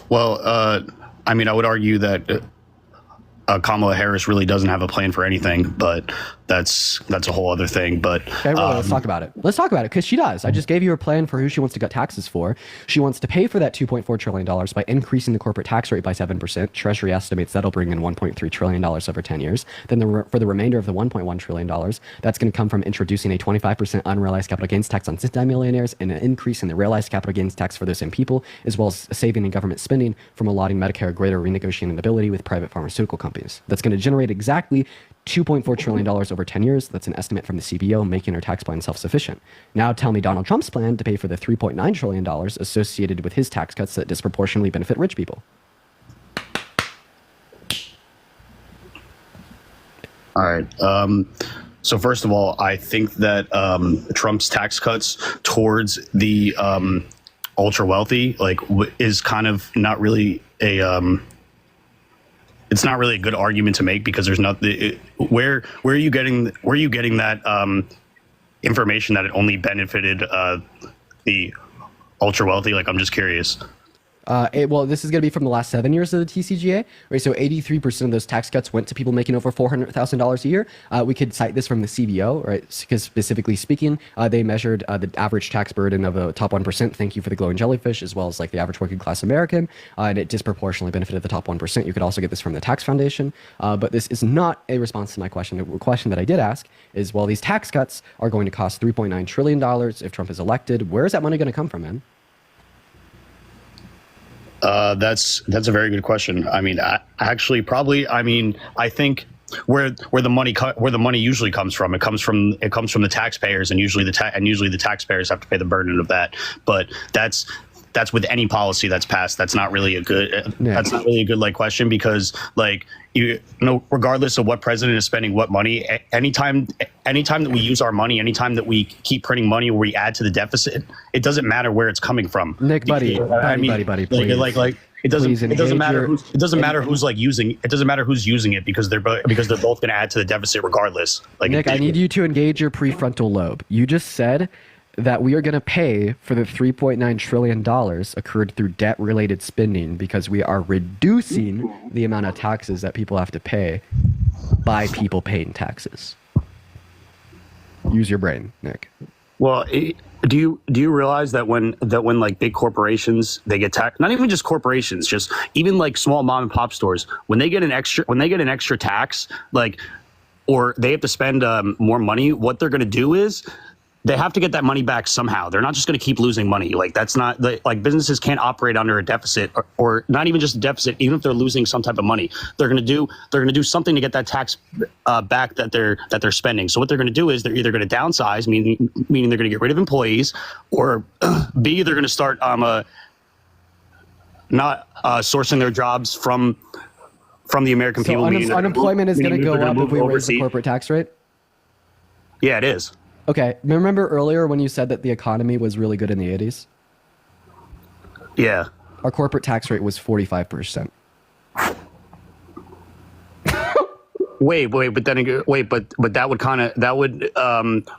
Well, I mean, I would argue that Kamala Harris really doesn't have a plan for anything, but that's a whole other thing. But okay, well, let's talk about it. Let's talk about it because she does. I just gave you her plan for who she wants to cut taxes for. She wants to pay for that $2.4 trillion by increasing the corporate tax rate by 7%. Treasury estimates that'll bring in $1.3 trillion over 10 years. Then for the remainder of the $1.1 trillion, that's going to come from introducing a 25% unrealized capital gains tax on multimillionaires and an increase in the realized capital gains tax for those same people, as well as saving in government spending from allotting Medicare greater renegotiating ability with private pharmaceutical companies. That's going to generate exactly $2.4 trillion over 10 years. That's an estimate from the CBO, making our tax plan self-sufficient. Now tell me Donald Trump's plan to pay for the $3.9 trillion associated with his tax cuts that disproportionately benefit rich people. All right. So first of all, I think that Trump's tax cuts towards the ultra wealthy is kind of not really a it's not really a good argument to make because there's nothing. Where are you getting that information that it only benefited the ultra wealthy? I'm just curious. Well, this is going to be from the last 7 years of the TCGA, right? So 83% of those tax cuts went to people making over $400,000 a year. We could cite this from the CBO, right? Because specifically speaking, they measured the average tax burden of the top 1%. Thank you for the glowing jellyfish, as well as the average working class American, and it disproportionately benefited the top 1%. You could also get this from the Tax Foundation, but this is not a response to my question. The question that I did ask is, well, these tax cuts are going to cost $3.9 trillion if Trump is elected. Where is that money going to come from, man? That's a very good question. I mean, I think where the money usually comes from, it comes from the taxpayers, and usually the taxpayers have to pay the burden of that. But that's with any policy that's passed. That's not really a good question because regardless of what president is spending what money, anytime that we use our money, anytime that we keep printing money or we add to the deficit, it doesn't matter where it's coming from. Nick, buddy, please. It doesn't matter who's using it because they're both going to add to the deficit regardless. Nick, I need you to engage your prefrontal lobe. You just said that we are going to pay for the $3.9 trillion accrued through debt-related spending because we are reducing the amount of taxes that people have to pay by people paying taxes. Use your brain, Nick. Well, do you realize that when like big corporations, they get taxed, not even just corporations, just even like small mom and pop stores, when they get an extra tax, like, or they have to spend more money, what they're going to do is they have to get that money back somehow. They're not just going to keep losing money. Like, that's not like businesses can't operate under a deficit, or not even just a deficit. Even if they're losing some type of money, they're going to do something to get that tax back that they're spending. So what they're going to do is they're either going to downsize, meaning they're going to get rid of employees, or B, they're going to start not sourcing their jobs from the American people. Unemployment is going to go up if we raise the corporate tax rate? Yeah, it is. Okay, remember earlier when you said that the economy was really good in the 80s? Yeah. Our corporate tax rate was 45%. But that would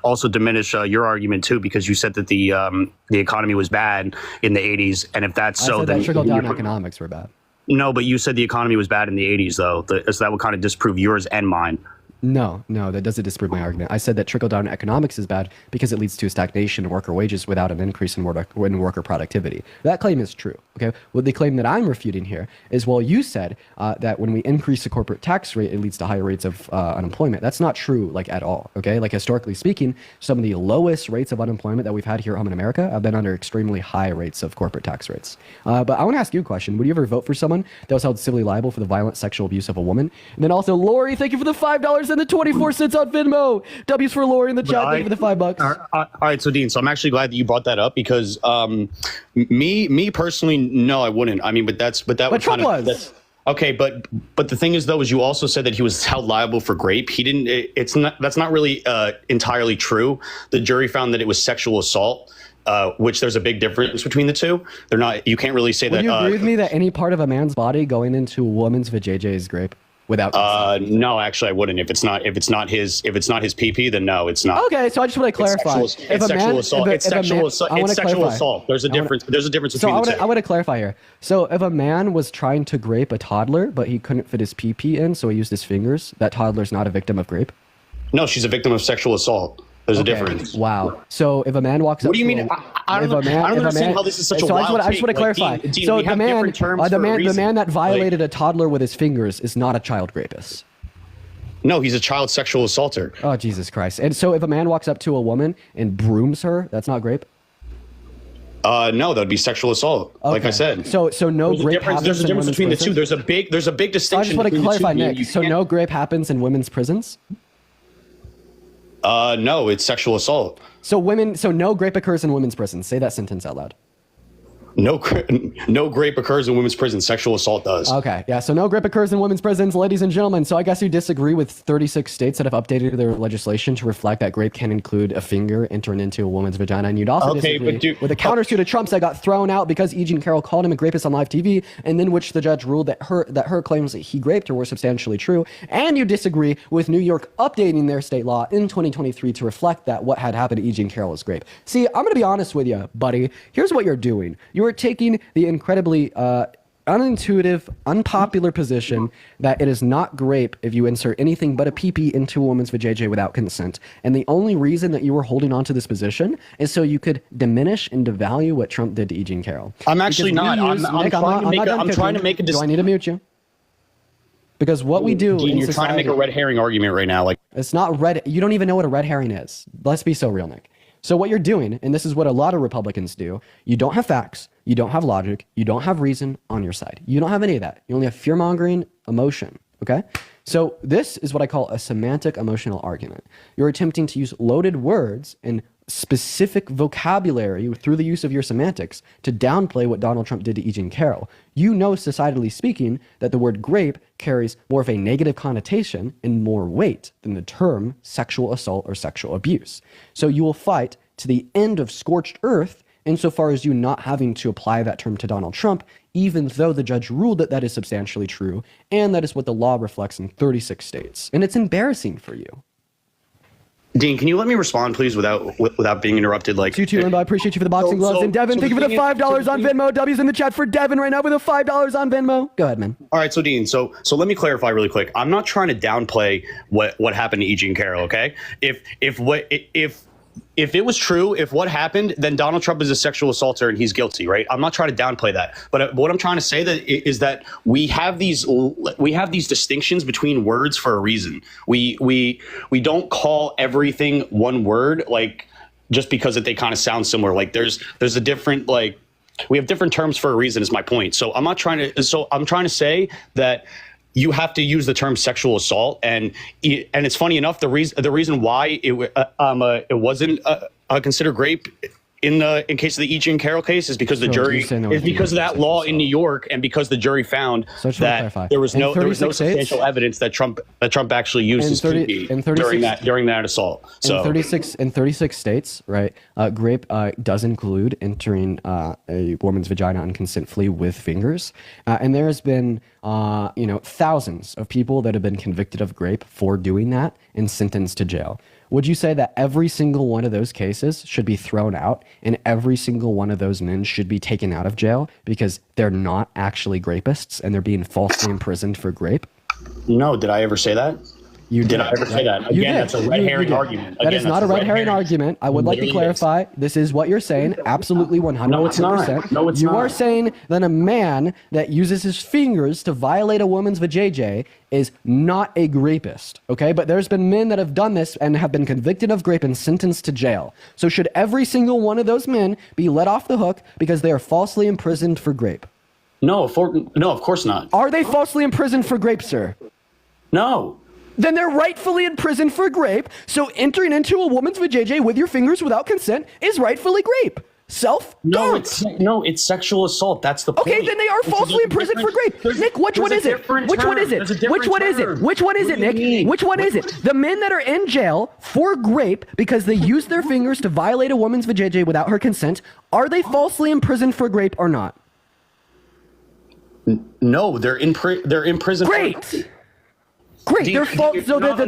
also diminish your argument too, because you said that the economy was bad in the 80s, and if that's so, then then trickle down economics were bad. No, but you said the economy was bad in the 80s, though, so that would kind of disprove yours and mine. No, that doesn't disprove my argument. I said that trickle-down economics is bad because it leads to a stagnation in worker wages without an increase in worker productivity. That claim is true. Okay, well, the claim that I'm refuting here is, well, you said that when we increase the corporate tax rate, it leads to higher rates of unemployment. That's not true, like, at all. Okay, like, historically speaking, some of the lowest rates of unemployment that we've had here in America have been under extremely high rates of corporate tax rates. But I want to ask you a question. Would you ever vote for someone that was held civilly liable for the violent sexual abuse of a woman? And then also, Lori, thank you for the $5 and the 24 cents on Venmo. W's for Lori in the chat. Thank you for the $5. All right, so Dean, so I'm actually glad that you brought that up, because me personally, no, I wouldn't. I mean, but Trump was. Okay, but the thing is, though, is you also said that he was held liable for rape. He didn't. That's not really entirely true. The jury found that it was sexual assault. Which there's a big difference between the two. They're not. You can't really say that. Would you agree with me that any part of a man's body going into a woman's vajayjay is rape? Without no, actually, I wouldn't. If it's not his PP, then no, it's not. Okay, so I just want to clarify. It's sexual assault. It's sexual assault. There's a difference. There's a difference between the two. I want to clarify here. So if a man was trying to grape a toddler, but he couldn't fit his PP in, so he used his fingers, that toddler's not a victim of grape? No, she's a victim of sexual assault. There's a difference. Wow. So if a man walks up, what do you mean? I don't understand how this is such a wild take. I just want to clarify. Dean, so the man that violated a toddler with his fingers is not a child rapist. No, he's a child sexual assaulter. Oh, Jesus Christ. And so if a man walks up to a woman and brooms her, that's not grape? No, that would be sexual assault. Okay. Like I said. So no grape happens There's a difference between the two. There's a big distinction. So I just want to clarify, Nick. So no grape happens in women's prisons? No, it's sexual assault. So no grape occurs in women's prisons. Say that sentence out loud. No grape occurs in women's prisons. Sexual assault does. Okay, yeah. So no grape occurs in women's prisons, ladies and gentlemen. So I guess you disagree with 36 states that have updated their legislation to reflect that grape can include a finger entering into a woman's vagina, and you'd also disagree with the countersuit of Trump's that got thrown out because E. Jean Carroll called him a rapist on live TV, and then which the judge ruled that her claims that he raped her were substantially true. And you disagree with New York updating their state law in 2023 to reflect that what had happened to E. Jean Carroll was grape. See, I'm going to be honest with you, buddy. Here's what you're doing. You're taking the incredibly unintuitive, unpopular position that it is not grape if you insert anything but a PP into a woman's vajayjay without consent. And the only reason that you were holding on to this position is so you could diminish and devalue what Trump did to E. Jean Carroll. I'm actually not. I'm trying to make a Do I need to mute you? Because what we do Dean, in you're society, trying to make a red herring argument right now. Like, it's not red. You don't even know what a red herring is. Let's be so real, Nick. So what you're doing, and this is what a lot of Republicans do, you don't have facts, you don't have logic, you don't have reason on your side. You don't have any of that. You only have fear-mongering emotion, okay? So this is what I call a semantic emotional argument. You're attempting to use loaded words and specific vocabulary through the use of your semantics to downplay what Donald Trump did to E. Jean Carroll. You know, societally speaking, that the word grape carries more of a negative connotation and more weight than the term sexual assault or sexual abuse. So you will fight to the end of scorched earth insofar as you not having to apply that term to Donald Trump, even though the judge ruled that that is substantially true, and that is what the law reflects in 36 states. And it's embarrassing for you. Dean, can you let me respond, please, without being interrupted? Like, you too, Limbo. I appreciate you for the boxing gloves. And Devin, thank you for the $5 on Venmo. W's in the chat for Devin right now with the $5 on Venmo. Go ahead, man. All right, so Dean, so let me clarify really quick. I'm not trying to downplay what happened to E. Jean Carroll. Okay, if it was true, if what happened, then Donald Trump is a sexual assaulter and he's guilty, right? I'm not trying to downplay that, but what I'm trying to say is that we have these distinctions between words for a reason. We don't call everything one word, like just because they kind of sound similar. Like there's a different, like, we have different terms for a reason is my point. So I'm trying to say that you have to use the term sexual assault, and it's funny enough, the reason why it wasn't considered rape in case of the E. Jean Carroll case is because the jury is because of that law in New York, and because the jury found that there was no substantial evidence that Trump actually used his PP during that assault. So in 36 states, right, rape does include entering a woman's vagina unconsentfully with fingers, and there has been thousands of people that have been convicted of rape for doing that and sentenced to jail. Would you say that every single one of those cases should be thrown out and every single one of those men should be taken out of jail because they're not actually rapists and they're being falsely imprisoned for rape? No, did I ever say that? Did I ever say that? Again, that's a red herring argument. That is not a red herring argument. I would like to clarify. This is what you're saying. Absolutely 100%. No, it's not. No, it's not. You are saying that a man that uses his fingers to violate a woman's vajayjay is not a rapist, okay? But there's been men that have done this and have been convicted of rape and sentenced to jail. So should every single one of those men be let off the hook because they are falsely imprisoned for rape? No, of course not. Are they falsely imprisoned for rape, sir? No. Then they're rightfully in prison for rape. So entering into a woman's vajayjay with your fingers without consent is rightfully rape. No, it's sexual assault. That's the point. Okay, then they are falsely imprisoned for rape. Nick, which one is it? Which one is it? Which one is it? Which one is it, Nick? Which one is it? The men that are in jail for rape because they used their fingers to violate a woman's vajayjay without her consent, are they falsely imprisoned for rape or not? No, they're in prison. Great. Great, they're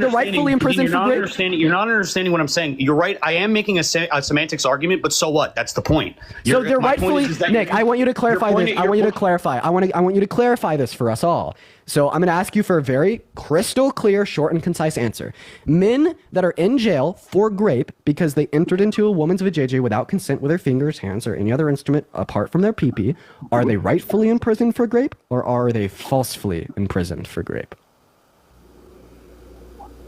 rightfully imprisoned for rape. You're not understanding what I'm saying. You're right. I am making a semantics argument, but so what? That's the point. So they're rightfully, Nick, I want you to clarify this. I want you to clarify. I want you to clarify this for us all. So I'm going to ask you for a very crystal clear, short and concise answer. Men that are in jail for rape because they entered into a woman's vajayjay without consent with their fingers, hands, or any other instrument apart from their pee-pee, are they rightfully imprisoned for rape or are they falsely imprisoned for rape?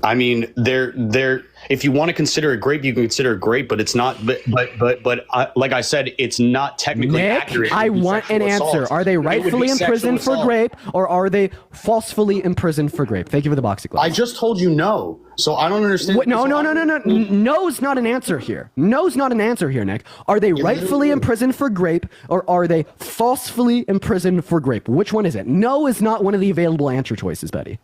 I mean, they're. If you want to consider it grape, you can consider it grape, but it's not. But like I said, it's not technically accurate. I want an answer. Are they rightfully imprisoned for rape, or are they falsely imprisoned for rape? Thank you for the boxing gloves. I just told you no, so I don't understand. No. No's not an answer here. No's not an answer here, Nick. Are they rightfully imprisoned for rape, or are they falsely imprisoned for rape? Which one is it? No is not one of the available answer choices, buddy.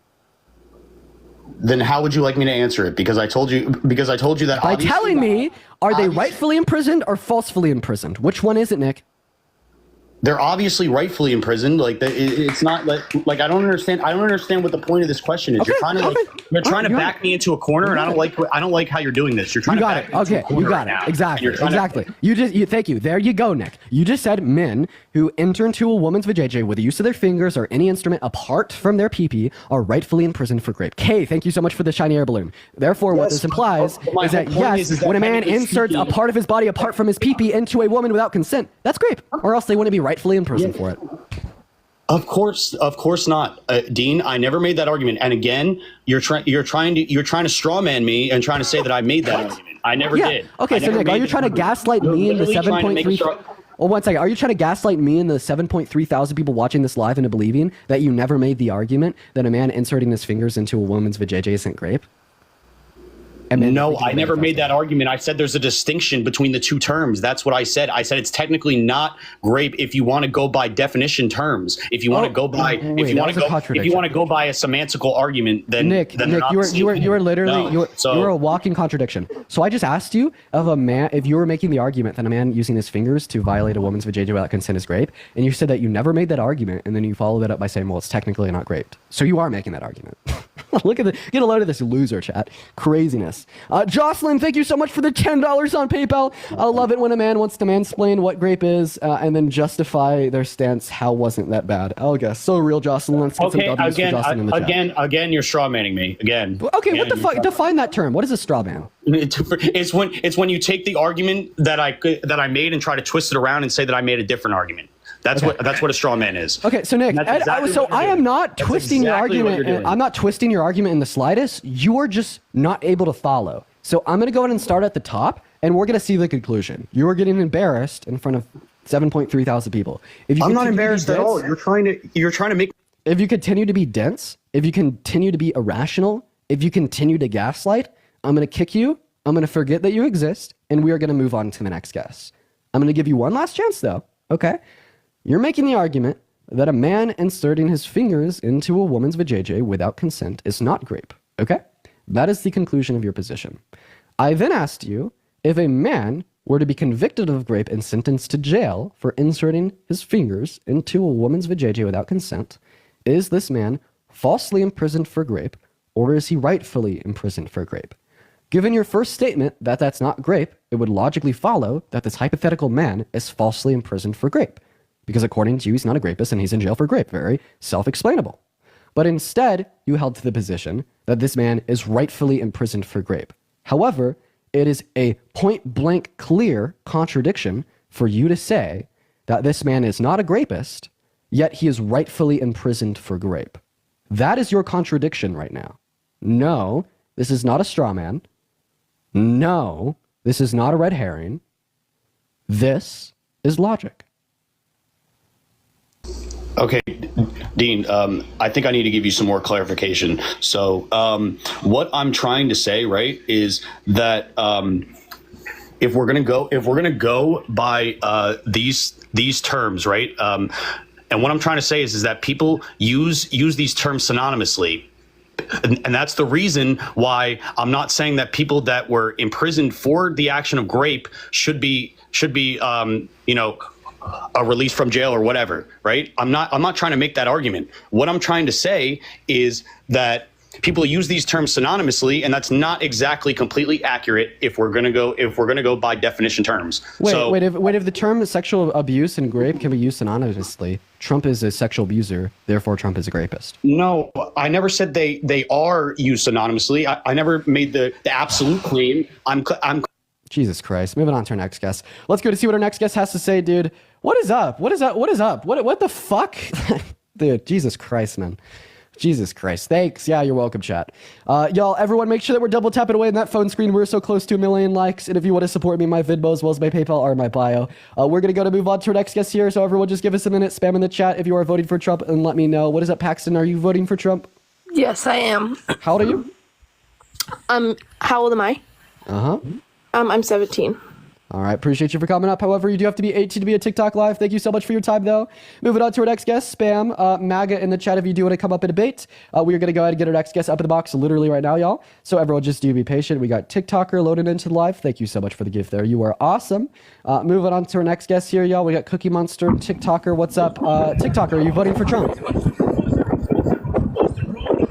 Then how would you like me to answer it? Because I told you that by telling me, are they rightfully imprisoned or falsely imprisoned? Which one is it, Nick? They're obviously rightfully imprisoned. Like it's not like I don't understand. I don't understand what the point of this question is. Okay, you're trying to back me into a corner, and I don't like how you're doing this. You're trying to back me into a corner right now. Exactly. Thank you. There you go, Nick. You just said men who enter into a woman's vajayjay with the use of their fingers or any instrument apart from their pee-pee are rightfully imprisoned for rape. Kay, thank you so much for the shiny air balloon. Therefore, what this implies is that yes, when a man inserts a part of his body apart from his pee-pee into a woman without consent, that's rape, or else they wouldn't be rightfully in prison for it. Of course not, Dean. I never made that argument. And again, you're trying to straw man me and trying to say that I made that argument. I never did. Okay, so Nick, are you trying to gaslight me in the 7.3? Well, one second. Are you trying to gaslight me and the 7.3 thousand people watching this live into believing that you never made the argument that a man inserting his fingers into a woman's vajayjay isn't rape? No, I never made that argument. I said there's a distinction between the two terms. That's what I said. I said it's technically not rape if you want to go by definition terms. If you want to go by if you want to go by a semantical argument, then Nick, you are literally you're a walking contradiction. So I just asked you if you were making the argument that a man using his fingers to violate a woman's vajayjay without consent is rape, and you said that you never made that argument, and then you followed it up by saying, well, it's technically not rape. So you are making that argument. Look at get a load of this loser chat. Craziness. Jocelyn, thank you so much for the $10 on PayPal. I love it when a man wants to mansplain what grape is and then justify their stance. How wasn't that bad? Oh, guess so real, Jocelyn. Let's get some W's for Jocelyn in the chat. Again, you're straw manning me again. Okay, what the fuck? Define that term. What is a straw man? It's when you take the argument that I made and try to twist it around and say that I made a different argument. That's what a straw man is. Okay, so Nick, I am not twisting your argument. I'm not twisting your argument in the slightest. You are just not able to follow. So I'm going to go ahead and start at the top, and we're going to see the conclusion. You are getting embarrassed in front of 7.3 thousand people. I'm not embarrassed at all. You're trying to make. If you continue to be dense, if you continue to be irrational, if you continue to gaslight, I'm going to kick you. I'm going to forget that you exist, and we are going to move on to the next guest. I'm going to give you one last chance, though. Okay. You're making the argument that a man inserting his fingers into a woman's vajayjay without consent is not grape, okay? That is the conclusion of your position. I then asked you if a man were to be convicted of grape and sentenced to jail for inserting his fingers into a woman's vajayjay without consent, is this man falsely imprisoned for grape, or is he rightfully imprisoned for grape? Given your first statement that that's not grape, it would logically follow that this hypothetical man is falsely imprisoned for grape. Because according to you, he's not a rapist and he's in jail for grape. Very self-explainable. But instead, you held to the position that this man is rightfully imprisoned for grape. However, it is a point-blank clear contradiction for you to say that this man is not a grapist, yet he is rightfully imprisoned for grape. That is your contradiction right now. No, this is not a straw man. No, this is not a red herring. This is logic. Okay, Dean, I think I need to give you some more clarification. So what I'm trying to say, right, is that if we're gonna go by these terms, right, and what I'm trying to say is that people use these terms synonymously. And that's the reason why I'm not saying that people that were imprisoned for the action of grape should be a release from jail or whatever, right? I'm not trying to make that argument. What I'm trying to say is that people use these terms synonymously, and that's not exactly completely accurate if we're gonna go by definition terms. Wait, if the term sexual abuse and grape can be used synonymously, Trump is a sexual abuser, therefore Trump is a rapist. No, I never said they are used synonymously. I never made the absolute claim. I'm Jesus Christ. Moving on to our next guest. Let's go to see what our next guest has to say, dude. What is up? What is up? What is up? What the fuck? Dude, Jesus Christ, man. Jesus Christ. Thanks. Yeah, you're welcome, chat. Y'all, everyone, make sure that we're double tapping away on that phone screen. We're so close to 1 million likes. And if you want to support me, my Venmo as well as my PayPal are in my bio. We're going to move on to our next guest here. So everyone just give us a minute, spam in the chat if you are voting for Trump and let me know. What is up, Paxton? Are you voting for Trump? Yes, I am. How old are you? How old am I? I'm 17. All right, appreciate you for coming up. However, you do have to be 18 to be a TikTok live. Thank you so much for your time, though. Moving on to our next guest, spam MAGA in the chat if you do want to come up and debate. We are going to go ahead and get our next guest up in the box literally right now, y'all. So everyone just do be patient. We got TikToker loaded into the live. Thank you so much for the gift there. You are awesome. Moving on to our next guest here, y'all. We got Cookie Monster, TikToker. What's up? TikToker, are you voting for Trump?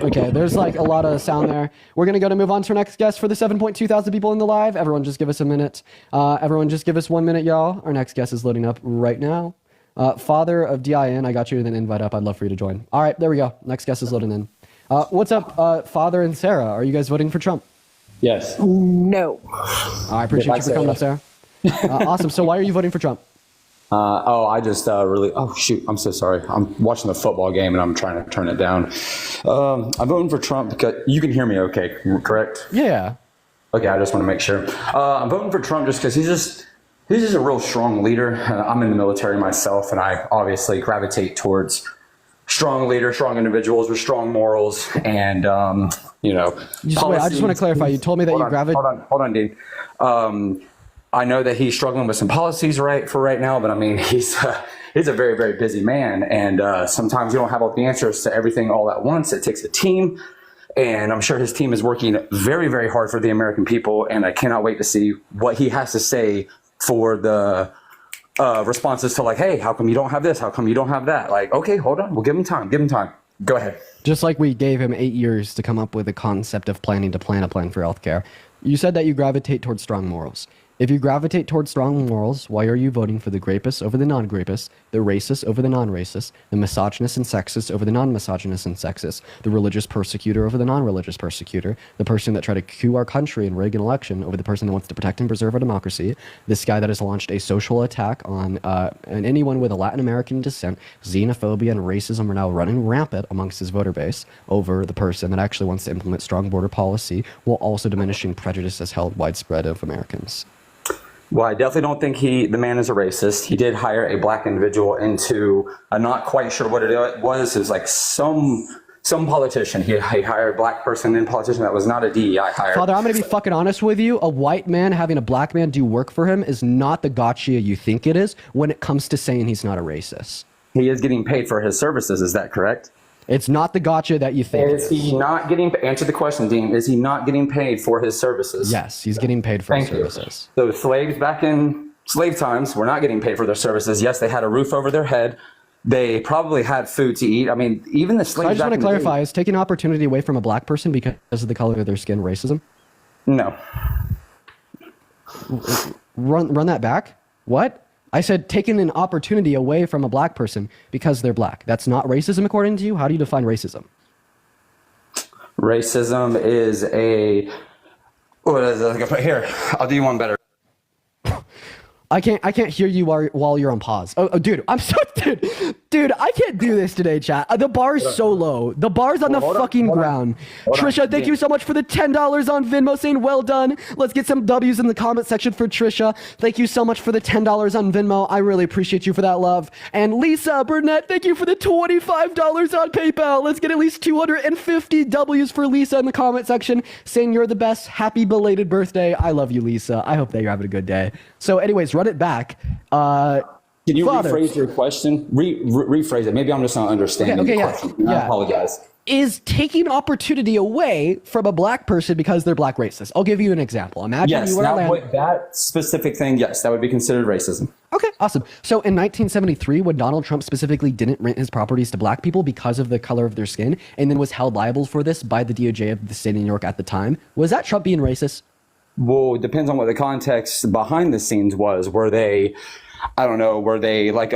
Okay, there's like a lot of sound there. We're going to move on to our next guest for the 7.2 thousand people in the live. Everyone just give us a minute. Everyone just give us 1 minute, y'all. Our next guest is loading up right now. Father of DIN, I got you then invite up. I'd love for you to join. All right, there we go. Next guest is loading in. What's up, Father and Sarah? Are you guys voting for Trump? Yes. No. I appreciate you for coming up, Sarah. Awesome. So why are you voting for Trump? I just really, oh shoot, I'm so sorry. I'm watching the football game and I'm trying to turn it down. I'm voting for Trump because you can hear me okay, correct? Yeah. Okay, I just want to make sure. I'm voting for Trump just because he's just a real strong leader. I'm in the military myself and I obviously gravitate towards strong leaders, strong individuals with strong morals and, I just want to clarify. You told me that you gravitate. Hold on, Dean. I know that he's struggling with some policies right now, but I mean, he's a very, very busy man. And sometimes you don't have all the answers to everything all at once. It takes a team. And I'm sure his team is working very, very hard for the American people. And I cannot wait to see what he has to say for the responses to like, hey, how come you don't have this? How come you don't have that? Like, okay, hold on. We'll give him time. Give him time. Go ahead. Just like we gave him 8 years to come up with a concept of planning to plan a plan for healthcare. You said that you gravitate towards strong morals. If you gravitate towards strong morals, why are you voting for the grapists over the non-grapists, the racists over the non-racists, the misogynist and sexist over the non-misogynist and sexist, the religious persecutor over the non-religious persecutor, the person that tried to coup our country in Reagan election over the person that wants to protect and preserve our democracy, this guy that has launched a social attack on and anyone with a Latin American descent, xenophobia and racism are now running rampant amongst his voter base over the person that actually wants to implement strong border policy while also diminishing prejudice as held widespread of Americans. Well, I definitely don't think the man is a racist. He did hire a black individual into, I'm not quite sure what it was. It was like some politician. He hired a black person in politician that was not a DEI hire. Father, I'm going to be fucking honest with you. A white man having a black man do work for him is not the gotcha you think it is when it comes to saying he's not a racist. He is getting paid for his services. Is that correct? It's not the gotcha that you think. Is he not getting, answer the question, Dean, is he not getting paid for his services? Yes, he's getting paid for his services. So slaves back in slave times were not getting paid for their services. Yes, they had a roof over their head. They probably had food to eat. I mean, even the slaves. So I just want to clarify, is taking opportunity away from a black person because of the color of their skin racism? No. Run that back? What? I said taking an opportunity away from a black person because they're black. That's not racism according to you? How do you define racism? Racism is a... What is it? Here, I'll do you one better. I can't hear you while you're on pause. Oh, dude, I'm so dude, I can't do this today, chat. The bar is so low. The bar's on the fucking ground. Trisha, thank you so much for the $10 on Venmo, saying well done. Let's get some W's in the comment section for Trisha. Thank you so much for the $10 on Venmo. I really appreciate you for that love. And Lisa Burnett, thank you for the $25 on PayPal. Let's get at least 250 W's for Lisa in the comment section, saying you're the best. Happy belated birthday. I love you, Lisa. I hope that you're having a good day. So anyways, run it back. Can you rephrase your question? Rephrase it. Maybe I'm just not understanding the question. Yeah. I apologize. Is taking opportunity away from a black person because they're black racist? I'll give you an example. Imagine you were that specific thing, yes, that would be considered racism. Okay, awesome. So in 1973, when Donald Trump specifically didn't rent his properties to black people because of the color of their skin, and then was held liable for this by the DOJ of the state of New York at the time, was that Trump being racist? Well, it depends on what the context behind the scenes was. Were they, I don't know, were they like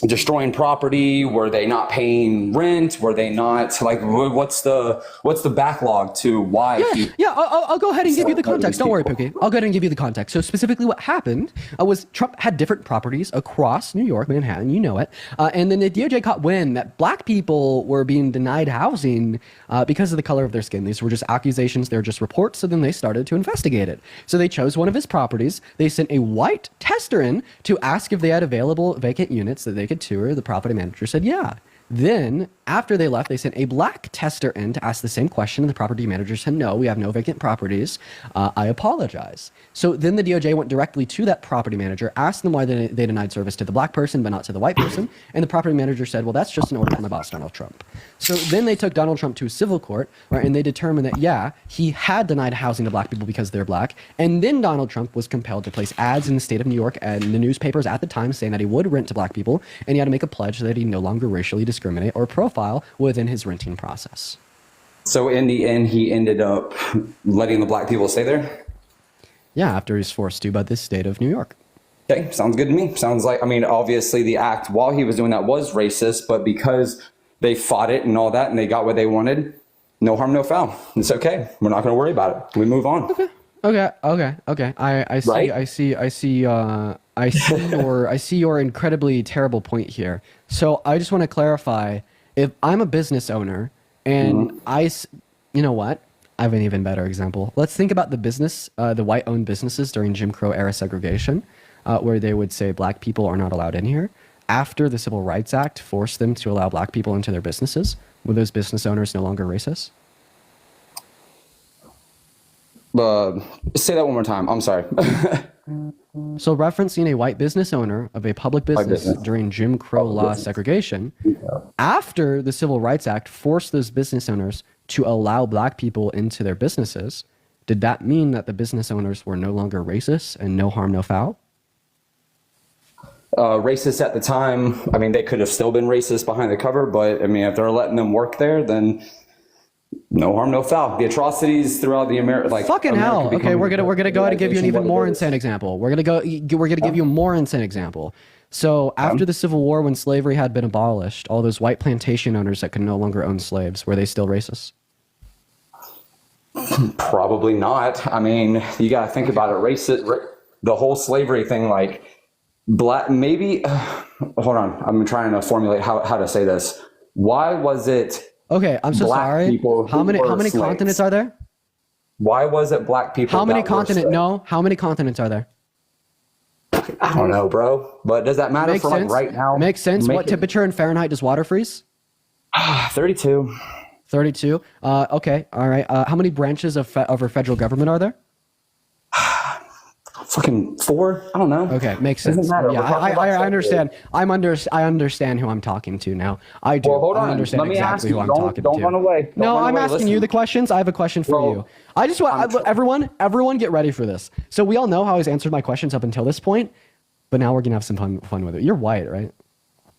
destroying property? Were they not paying rent? Were they not, like, what's the backlog to why? I'll go ahead and give you the context. Don't worry, Pookie. I'll go ahead and give you the context. So specifically what happened was Trump had different properties across New York, Manhattan, you know it. And then the DOJ caught wind that black people were being denied housing because of the color of their skin. These were just accusations. They were just reports. So then they started to investigate it. So they chose one of his properties. They sent a white tester in to ask if they had available vacant units that they could tour. The property manager said, yeah. Then, after they left, they sent a black tester in to ask the same question, and the property manager said, no, we have no vacant properties. I apologize. So then the DOJ went directly to that property manager, asked them why they denied service to the black person, but not to the white person, and the property manager said, well, that's just an order from my boss, Donald Trump. So then they took Donald Trump to a civil court, right, and they determined that, yeah, he had denied housing to black people because they're black, and then Donald Trump was compelled to place ads in the state of New York and the newspapers at the time saying that he would rent to black people, and he had to make a pledge that he no longer racially discriminate or profile within his renting process. So in the end, he ended up letting the black people stay there? Yeah, after he's forced to by the state of New York. Okay, sounds good to me. Sounds like, I mean, obviously the act while he was doing that was racist, but because they fought it and all that and they got what they wanted, no harm, no foul. It's okay. We're not going to worry about it. We move on. Okay. I see your incredibly terrible point here. So I just want to clarify, if I'm a business owner and you know what? I have an even better example. Let's think about the white-owned businesses during Jim Crow era segregation, where they would say black people are not allowed in here. After the Civil Rights Act forced them to allow black people into their businesses, were those business owners no longer racist? Say that one more time. I'm sorry. So referencing a white business owner of a public business during Jim Crow law segregation, after the Civil Rights Act forced those business owners to allow black people into their businesses, did that mean that the business owners were no longer racist and no harm, no foul? racist at the time. I mean, they could have still been racist behind the cover, but I mean, if they're letting them work there, then no harm, no foul. The atrocities throughout the fucking hell. Okay, we're gonna go ahead and give you an even more insane example. We're gonna give you a more insane example. So after the Civil War, when slavery had been abolished, all those white plantation owners that could no longer own slaves, were they still racist? Probably not. I mean, you got to think about it. The whole slavery thing, like black, maybe, hold on. I'm trying to formulate how to say this. Why was it? Okay, I'm so sorry. How many continents are there? Why was it black people? How many continents are there? I don't know, bro. But does that matter for like right now? Makes sense. What temperature in Fahrenheit does water freeze? 32. 32. Okay. All right. How many branches of our federal government are there? Fucking 4. I don't know. Okay, makes sense. Doesn't matter. Yeah, I understand. I understand who I'm talking to now. I do. Well, hold on. I understand Let me exactly ask who you. I'm talking Don't to. run away. No, I'm asking you the questions. I have a question for you. I just want everyone get ready for this. So we all know how he's answered my questions up until this point, but now we're gonna have some fun with it. You're white, right?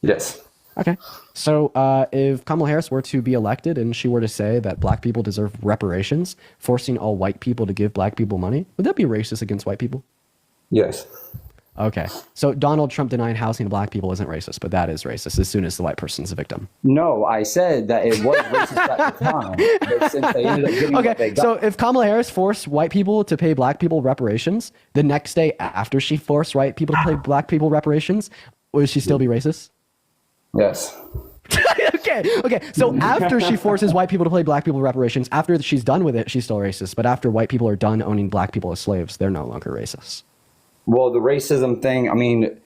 Yes. Okay. So if Kamala Harris were to be elected and she were to say that black people deserve reparations, forcing all white people to give black people money, would that be racist against white people? Yes. Okay. So Donald Trump denying housing to black people isn't racist, but that is racist as soon as the white person's a victim. No, I said that it was racist at the time. But since they ended up getting what they got. So if Kamala Harris forced white people to pay black people reparations, the next day after she forced white people to pay black people reparations, would she still be racist? Yes. Okay. So after she forces white people to pay black people reparations, after she's done with it, she's still racist. But after white people are done owning black people as slaves, they're no longer racist. Well, the racism thing, I mean,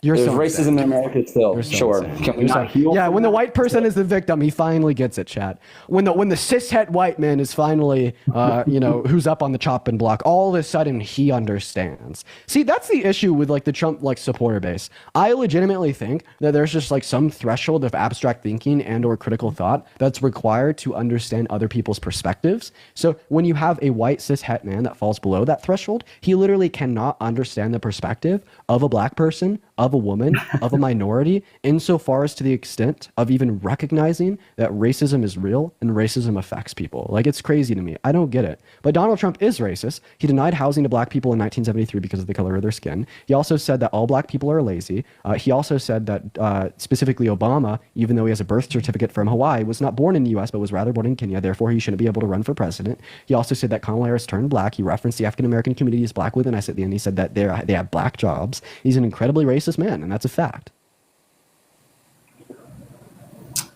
there's racism in America still. Sure. Can we not heal? Yeah, when the white person is the victim, he finally gets it, Chad. When the cishet white man is finally, who's up on the chopping block, all of a sudden he understands. See, that's the issue with like the Trump supporter base. I legitimately think that there's just like some threshold of abstract thinking and or critical thought that's required to understand other people's perspectives. So when you have a white cishet man that falls below that threshold, he literally cannot understand the perspective of a black person, of a woman, of a minority, insofar as to the extent of even recognizing that racism is real and racism affects people. Like, it's crazy to me. I don't get it. But Donald Trump is racist. He denied housing to black people in 1973 because of the color of their skin. He also said that all black people are lazy. He also said that specifically Obama, even though he has a birth certificate from Hawaii, was not born in the US, but was rather born in Kenya. Therefore, he shouldn't be able to run for president. He also said that Kamala Harris turned black. He referenced the African-American community as black with an S at the end. He said that they have black jobs. He's an incredibly racist man, and that's a fact.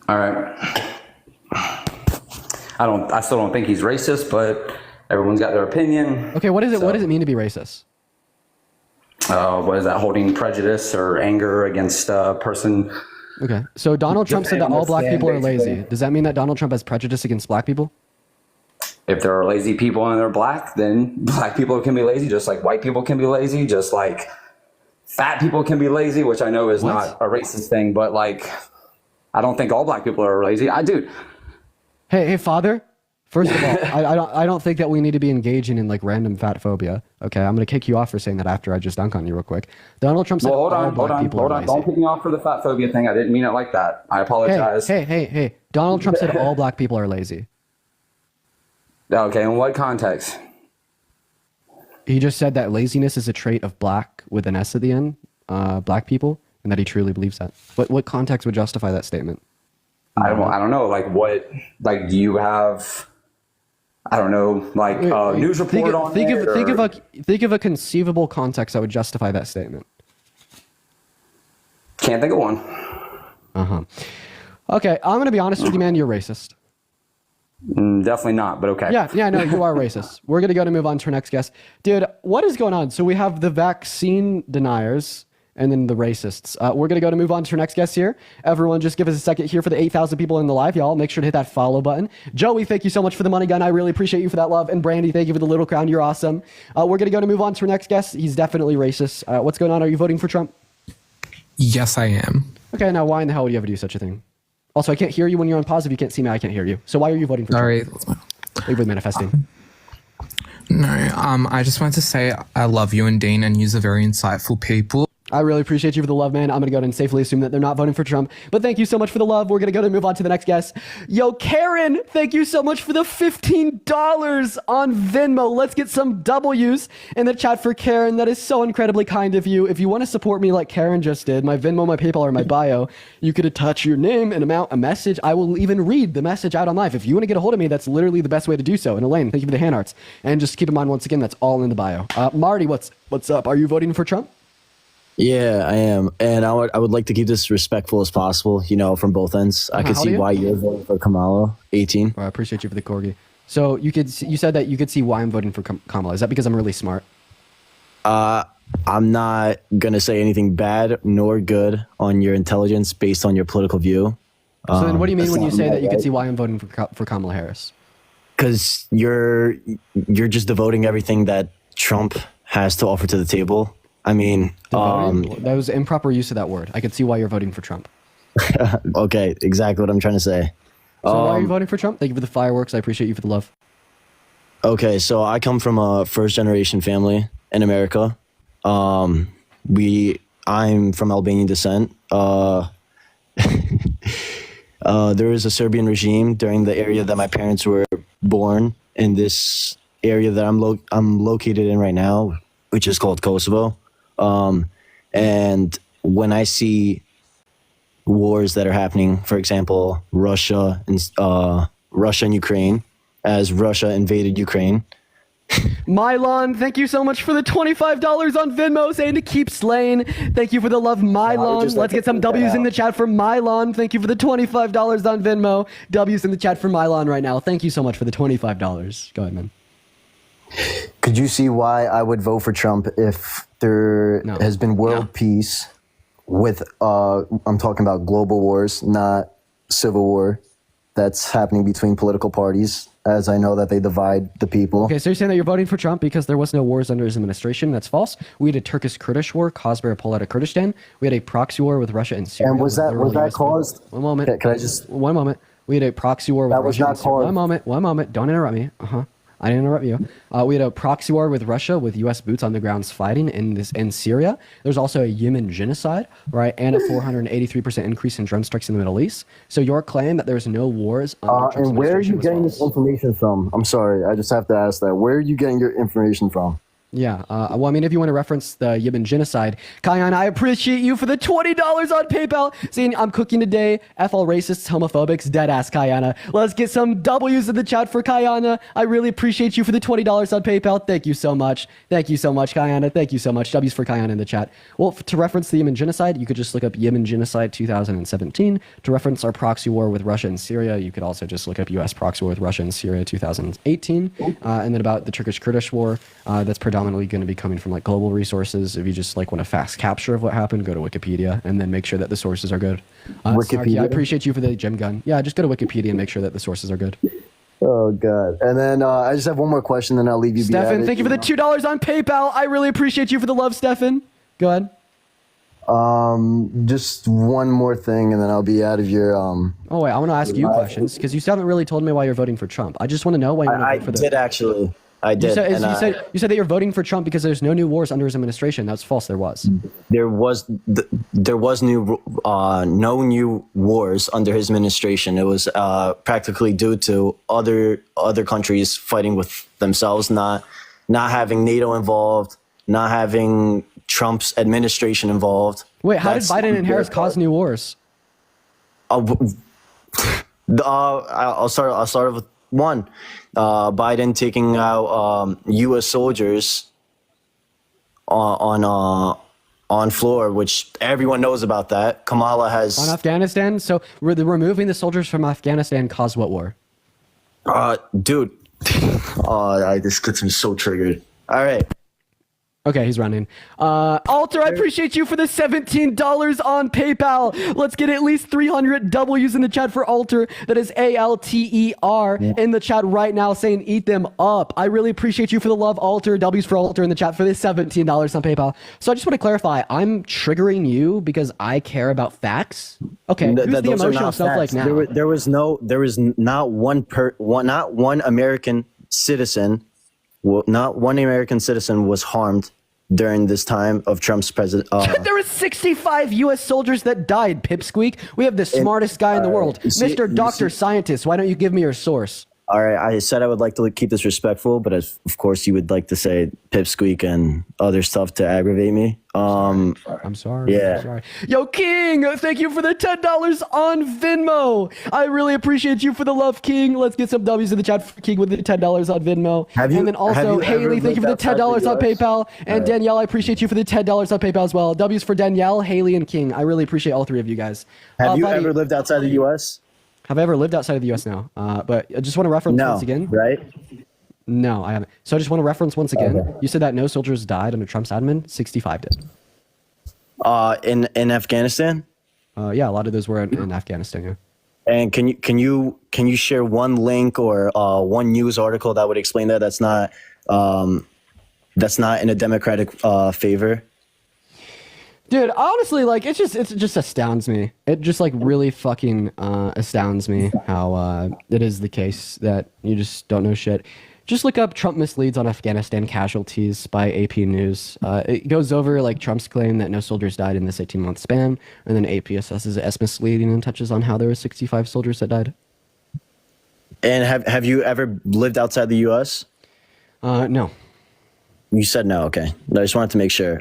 All right. I still don't think he's racist, but everyone's got their opinion. Okay, what does it mean to be racist? What is that? Holding prejudice or anger against a person. Okay, so Donald Trump said that all black people are lazy. Does that mean that Donald Trump has prejudice against black people? If there are lazy people and they're black, then black people can be lazy, just like white people can be lazy, just like fat people can be lazy, which I know is not a racist thing, but like, I don't think all black people are lazy. I do. Hey, father. First of all, I don't think that we need to be engaging in like random fat phobia. Okay, I'm gonna kick you off for saying that after I just dunk on you real quick. Donald Trump said hold on. Don't kick me off for the fat phobia thing. I didn't mean it like that. I apologize. Hey. Donald Trump said all black people are lazy. Okay, in what context? He just said that laziness is a trait of black with an S at the end, black people, and that he truly believes that. What context would justify that statement? I don't know. Like what? Like, do you have? I don't know. Like a news report on it? Think of a conceivable context that would justify that statement. Can't think of one. Okay, I'm gonna be honest with you, man. You're racist. Definitely not, but okay. Yeah, no, you are racist. We're going to move on to our next guest. Dude, what is going on? So we have the vaccine deniers and then the racists. We're going to move on to our next guest here. Everyone, just give us a second here for the 8,000 people in the live. Y'all, make sure to hit that follow button. Joey, thank you so much for the money gun. I really appreciate you for that love. And Brandy, thank you for the little crown. You're awesome. We're going to move on to our next guest. He's definitely racist. What's going on? Are you voting for Trump? Yes, I am. Okay, now why in the hell would you ever do such a thing? Also, I can't hear you when you're on pause. If you can't see me, I can't hear you. So why are you voting for Trump? Sorry. Leave with manifesting. No, I just wanted to say I love you and Dean, and you're very insightful people. I really appreciate you for the love, man. I'm going to go ahead and safely assume that they're not voting for Trump. But thank you so much for the love. We're going to go ahead and move on to the next guest. Yo, Karen, thank you so much for the $15 on Venmo. Let's get some W's in the chat for Karen. That is so incredibly kind of you. If you want to support me like Karen just did, my Venmo, my PayPal, or my bio, you could attach your name, an amount, a message. I will even read the message out on live. If you want to get a hold of me, that's literally the best way to do so. And Elaine, thank you for the hand arts. And just keep in mind, once again, that's all in the bio. Marty, what's up? Are you voting for Trump? Yeah, I am, and I would like to keep this respectful as possible. You know, from both ends. I can see why you're voting for Kamala. 18. I appreciate you for the corgi. So you said that you could see why I'm voting for Kamala. Is that because I'm really smart? I'm not gonna say anything bad nor good on your intelligence based on your political view. So then, what do you mean when you say that you could see why I'm voting for Kamala Harris? Because you're just devoting everything that Trump has to offer to the table. I mean, that was improper use of that word. I could see why you're voting for Trump. Okay, exactly what I'm trying to say. So why are you voting for Trump? Thank you for the fireworks. I appreciate you for the love. Okay, so I come from a first-generation family in America. I'm from Albanian descent. There was a Serbian regime during the area that my parents were born in, this area that I'm located in right now, which is called Kosovo. And when I see wars that are happening, for example, Russia and Ukraine, as Russia invaded Ukraine. Mylon, thank you so much for the $25 on Venmo, saying to keep slaying. Thank you for the love, Mylon. Let's get some W's in the chat for Mylon. Thank you for the $25 on Venmo. W's in the chat for Mylon right now. Thank you so much for the $25. Go ahead, man. Could you see why I would vote for Trump if there has been world peace with, I'm talking about global wars, not civil war, that's happening between political parties, as I know that they divide the people. Okay, so you're saying that you're voting for Trump because there was no wars under his administration. That's false. We had a Turkish-Kurdish war caused by a pull out of Kurdistan. We had a proxy war with Russia and Syria. And was that caused? One moment. Can I just... One moment. We had a proxy war with Russia and Syria. One moment. Don't interrupt me. I didn't interrupt you. We had a proxy war with Russia with U.S. boots on the grounds fighting in Syria. There's also a Yemen genocide, right, and a 483% increase in drone strikes in the Middle East. So your claim that there's no wars under Trump's and where are you getting false. this information from? I'm sorry, I just have to ask that. Where are you getting your information from? Yeah, well, I mean, if you want to reference the Yemen genocide, Kyan, I appreciate you for the $20 on PayPal. Seeing I'm cooking today, F all racists, homophobics, deadass Kayana. Let's get some W's in the chat for Kayana. I really appreciate you for the $20 on PayPal. Thank you so much. Thank you so much, Kayana. Thank you so much. W's for Kayana in the chat. Well, to reference the Yemen genocide, you could just look up Yemen genocide 2017. To reference our proxy war with Russia and Syria, you could also just look up U.S. proxy war with Russia and Syria 2018. And then about the Turkish-Kurdish war, that's predominantly going to be coming from like global resources. If you just like want a fast capture of what happened, go to Wikipedia and then make sure that the sources are good. Snarky, I appreciate you for the gem gun. Yeah, just go to Wikipedia and make sure that the sources are good. Oh god. And then I just have one more question, then I'll leave you. Stefan, thank you for the $2 on PayPal. I really appreciate you for the love, Stefan. Go ahead. Just one more thing and then I'll be out of your Oh wait, I want to ask you questions because you still haven't really told me why you're voting for Trump. I just want to know why you're voting for the... I did actually. I did. You said that you're voting for Trump because there's no new wars under his administration. That's false. There was. There was no new wars under his administration. It was practically due to other countries fighting with themselves, not having NATO involved, not having Trump's administration involved. Wait, how did Biden and Harris cause new wars? I'll start with one. Biden taking out U.S. soldiers on floor, which everyone knows about that. Kamala has on Afghanistan. So removing the soldiers from Afghanistan caused what war? Dude, this gets me so triggered. All right. Okay, he's running. Alter, I appreciate you for the $17 on PayPal. Let's get at least 300 W's in the chat for Alter. That is ALTER in the chat right now saying eat them up. I really appreciate you for the love, Alter. W's for Alter in the chat for this $17 on PayPal. So I just want to clarify, I'm triggering you because I care about facts? Okay, who's the emotional snowflake now? There was not one American citizen. Not one American citizen was harmed during this time of Trump's president. There were 65 U.S. soldiers that died, Pipsqueak. We have the smartest guy in the world. Mr. Dr. Scientist, why don't you give me your source? All right, I said I would like to keep this respectful, but of course you would like to say Pipsqueak and other stuff to aggravate me. I'm sorry. Yeah. I'm sorry. Yo, King, thank you for the $10 on Venmo. I really appreciate you for the love, King. Let's get some W's in the chat for King with the $10 on Venmo. And then also, Haley, thank you for the $10 on PayPal. And Danielle, I appreciate you for the $10 on PayPal as well. W's for Danielle, Haley, and King. I really appreciate all three of you guys. Have you buddy, ever lived outside the U.S.? Have I ever lived outside of the U.S.? No. But I just want to reference once again. Right? No, I haven't. So I just want to reference once again. Okay. You said that no soldiers died under Trump's admin. 65 did. In Afghanistan? Yeah, a lot of those were in Afghanistan. Yeah. And can you share one link or one news article that would explain that? That's not in a Democratic favor. Dude, honestly, like it just astounds me. It just like really fucking astounds me how it is the case that you just don't know shit. Just look up Trump misleads on Afghanistan casualties by AP News. It goes over like Trump's claim that no soldiers died in this 18-month span, and then AP assesses it as misleading and touches on how there were 65 soldiers that died. And have you ever lived outside the U.S.? No. You said no. Okay, I just wanted to make sure.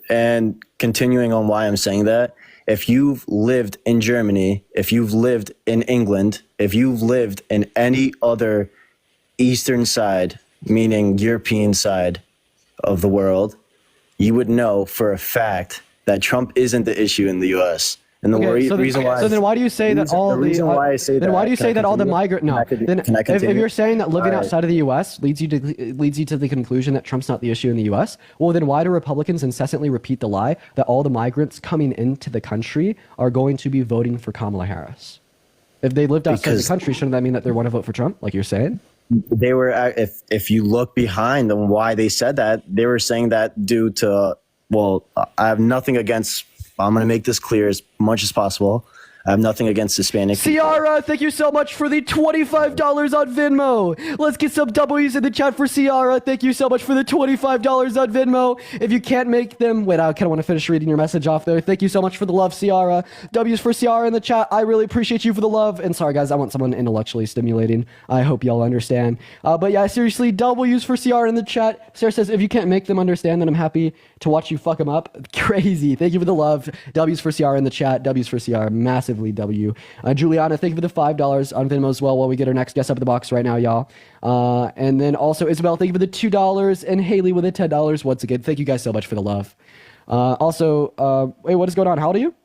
And continuing on why I'm saying that, if you've lived in Germany, if you've lived in England, if you've lived in any other Eastern side, meaning European side of the world, you would know for a fact that Trump isn't the issue in the U.S. And the reason why. So then, why do you say that all the? Why I say then that, why do you say that all the migrant? No. Then if you're saying that living All right. outside of the U.S. leads you to the conclusion that Trump's not the issue in the U.S., well, then why do Republicans incessantly repeat the lie that all the migrants coming into the country are going to be voting for Kamala Harris? If they lived outside the country, shouldn't that mean that they want to vote for Trump, like you're saying? They were, if you look behind on why they said that, they were saying that due to, well, I have nothing against, I'm going to make this clear as much as possible. I have nothing against Hispanic people. Ciara, thank you so much for the $25 on Venmo. Let's get some W's in the chat for Ciara. Thank you so much for the $25 on Venmo. If you can't make them, wait, I kind of want to finish reading your message off there. Thank you so much for the love, Ciara. W's for Ciara in the chat. I really appreciate you for the love. And sorry, guys, I want someone intellectually stimulating. I hope y'all understand. But yeah, seriously, W's for Ciara in the chat. Sarah says, if you can't make them understand, then I'm happy to watch you fuck them up. Crazy. Thank you for the love. W's for Ciara in the chat. W's for Ciara. Massively W. Juliana, thank you for the $5 on Venmo as well while we get our next guest up in the box right now, y'all. And then also Isabel, thank you for the $2 and Haley with the $10 once again. Thank you guys so much for the love. Also, wait, what is going on? How old are you?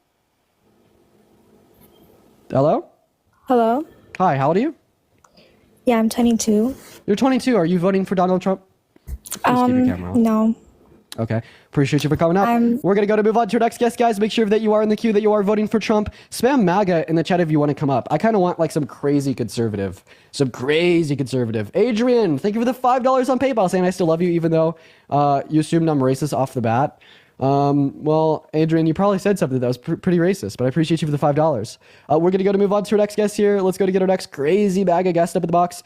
Hello? Hello? Hi, how old are you? Yeah, I'm 22. You're 22. Are you voting for Donald Trump? Please keep your camera off. No. Okay. Appreciate you for coming up. We're going to move on to our next guest, guys. Make sure that you are in the queue, that you are voting for Trump. Spam MAGA in the chat if you want to come up. I kind of want like some crazy conservative. Adrian, thank you for the $5 on PayPal saying I still love you even though you assumed I'm racist off the bat. Well, Adrian, you probably said something that was pretty racist, but I appreciate you for the $5. We're going to move on to our next guest here. Let's go to get our next crazy MAGA guest up in the box.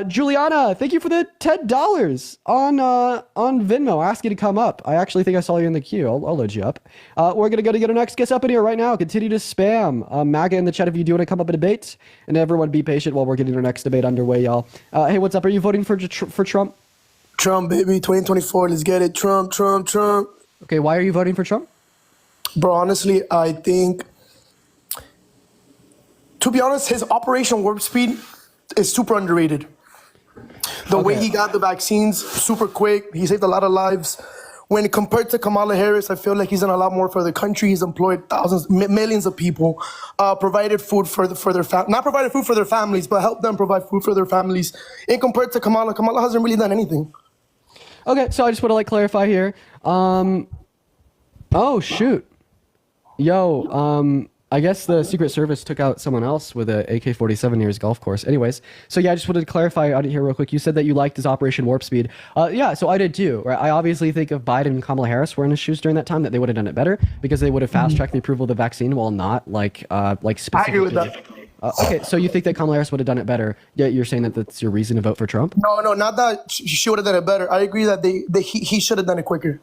Juliana, thank you for the $10 on Venmo. I asked you to come up. I actually think I saw you in the queue. I'll load you up. We're going to get our next guest up in here right now. Continue to spam MAGA in the chat if you do want to come up and debate. And everyone be patient while we're getting our next debate underway, y'all. Hey, what's up? Are you voting for Trump? Trump, baby. 2024. Let's get it. Trump. Okay, why are you voting for Trump? Bro, honestly, I think, to be honest, his Operation Warp Speed is super underrated. The way he got the vaccines super quick, he saved a lot of lives. When compared to Kamala Harris, I feel like he's done a lot more for the country. He's employed thousands, millions of people, provided food for their not provided food for their families, but helped them provide food for their families. And compared to Kamala hasn't really done anything. Okay, so I just want to clarify here. Oh shoot, yo, I guess the Secret Service took out someone else with a AK-47 near his golf course. Anyways, so yeah, I just wanted to clarify out here real quick. You said that you liked his Operation Warp Speed. Yeah, so I did too. Right? I obviously think if Biden and Kamala Harris were in his shoes during that time, that they would have done it better because they would have fast-tracked the approval of the vaccine while not like specifically. I agree with that. Okay, so you think that Kamala Harris would have done it better? Yeah, you're saying that that's your reason to vote for Trump? No, not that she would have done it better. I agree that he should have done it quicker.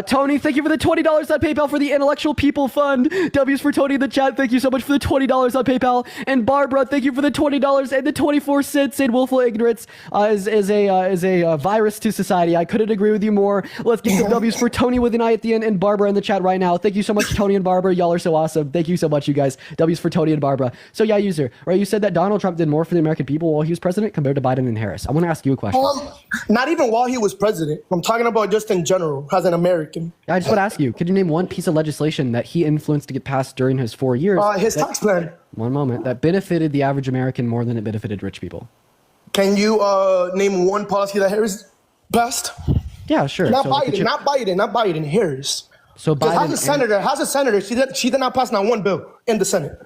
Tony, thank you for the $20 on PayPal for the Intellectual People Fund. W's for Tony in the chat. Thank you so much for the $20 on PayPal. And Barbara, thank you for the $20 and the 24 cents. And willful ignorance is a virus to society. I couldn't agree with you more. Let's get some W's for Tony with an I at the end and Barbara in the chat right now. Thank you so much, Tony and Barbara. Y'all are so awesome. Thank you so much, you guys. W's for Tony and Barbara. So yeah, user, right? You said that Donald Trump did more for the American people while he was president compared to Biden and Harris. I want to ask you a question. Not even while he was president. I'm talking about just in general, as an American. I just want to ask you, could you name one piece of legislation that he influenced to get passed during his 4 years? His tax plan. One moment. That benefited the average American more than it benefited rich people. Can you name one policy that Harris passed? Yeah, sure. Not So, Biden, not Biden, Harris. So Biden As a senator, she did not pass not one bill in the Senate.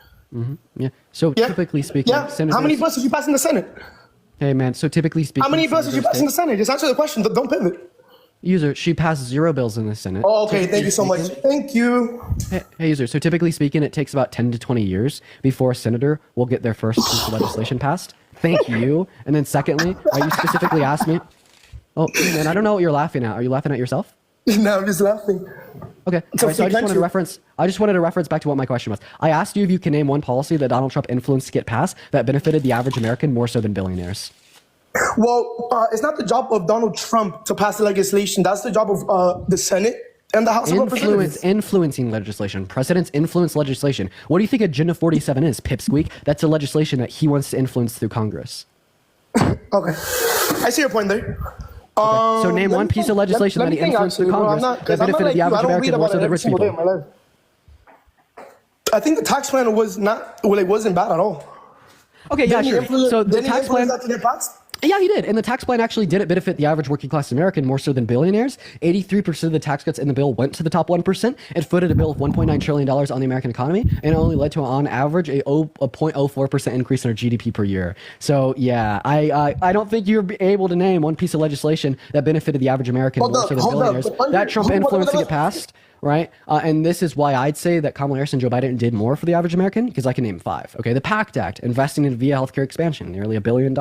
Yeah. So typically speaking, How many bills did you pass in the Senate? Hey man, so typically speaking, How many bills did you pass in the Senate? Just answer the question. Don't pivot. User, she passed 0 bills in the Senate. Oh, okay, thank you so much. Thank you. Hey, user, so typically speaking, it takes about 10 to 20 years before a senator will get their first piece of legislation passed. Thank you. And then secondly, you specifically asked me. Oh, man, I don't know what you're laughing at. Are you laughing at yourself? No, I'm just laughing. Okay. So I just wanted to reference back to what my question was. I asked you if you can name one policy that Donald Trump influenced to get passed that benefited the average American more so than billionaires. Well, it's not the job of Donald Trump to pass the legislation. That's the job of the Senate and the House of Representatives. Influencing legislation. Presidents influence legislation. What do you think Agenda 47 is, pipsqueak? That's a legislation that he wants to influence through Congress. Okay. I see your point there. Okay. So name one piece of legislation that he influenced through Congress that benefited the average American more so than rich people. I think the tax plan was not, well, it wasn't bad at all. Okay, yeah, sure. So the tax plan. That Yeah, he did. And the tax plan actually didn't benefit the average working class American more so than billionaires. 83% of the tax cuts in the bill went to the top 1%. It footed a bill of $1.9 trillion on the American economy and only led to, on average, a 0.04% increase in our GDP per year. So, yeah, I don't think you're able to name one piece of legislation that benefited the average American more so than billionaires. That Trump influenced to get passed. Right? And this is why I'd say that Kamala Harris and Joe Biden did more for the average American, because I can name 5. Okay, the PACT Act, investing in via healthcare expansion, nearly $1 billion.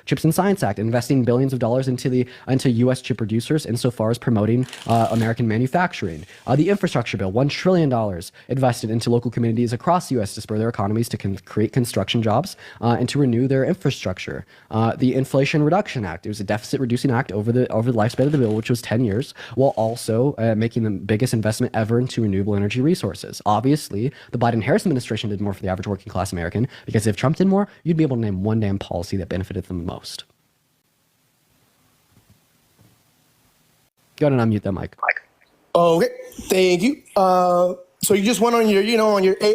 CHIPS and Science Act, investing billions of dollars into U.S. chip producers insofar as promoting American manufacturing. The infrastructure bill, $1 trillion invested into local communities across the U.S. to spur their economies to create construction jobs and to renew their infrastructure. The Inflation Reduction Act, it was a deficit reducing act over the lifespan of the bill, which was 10 years, while also making the biggest investment ever into renewable energy resources. Obviously, the Biden-Harris administration did more for the average working class American, because if Trump did more, you'd be able to name one damn policy that benefited them the most. Go ahead and unmute that mic. Okay, thank you. So you just went on your,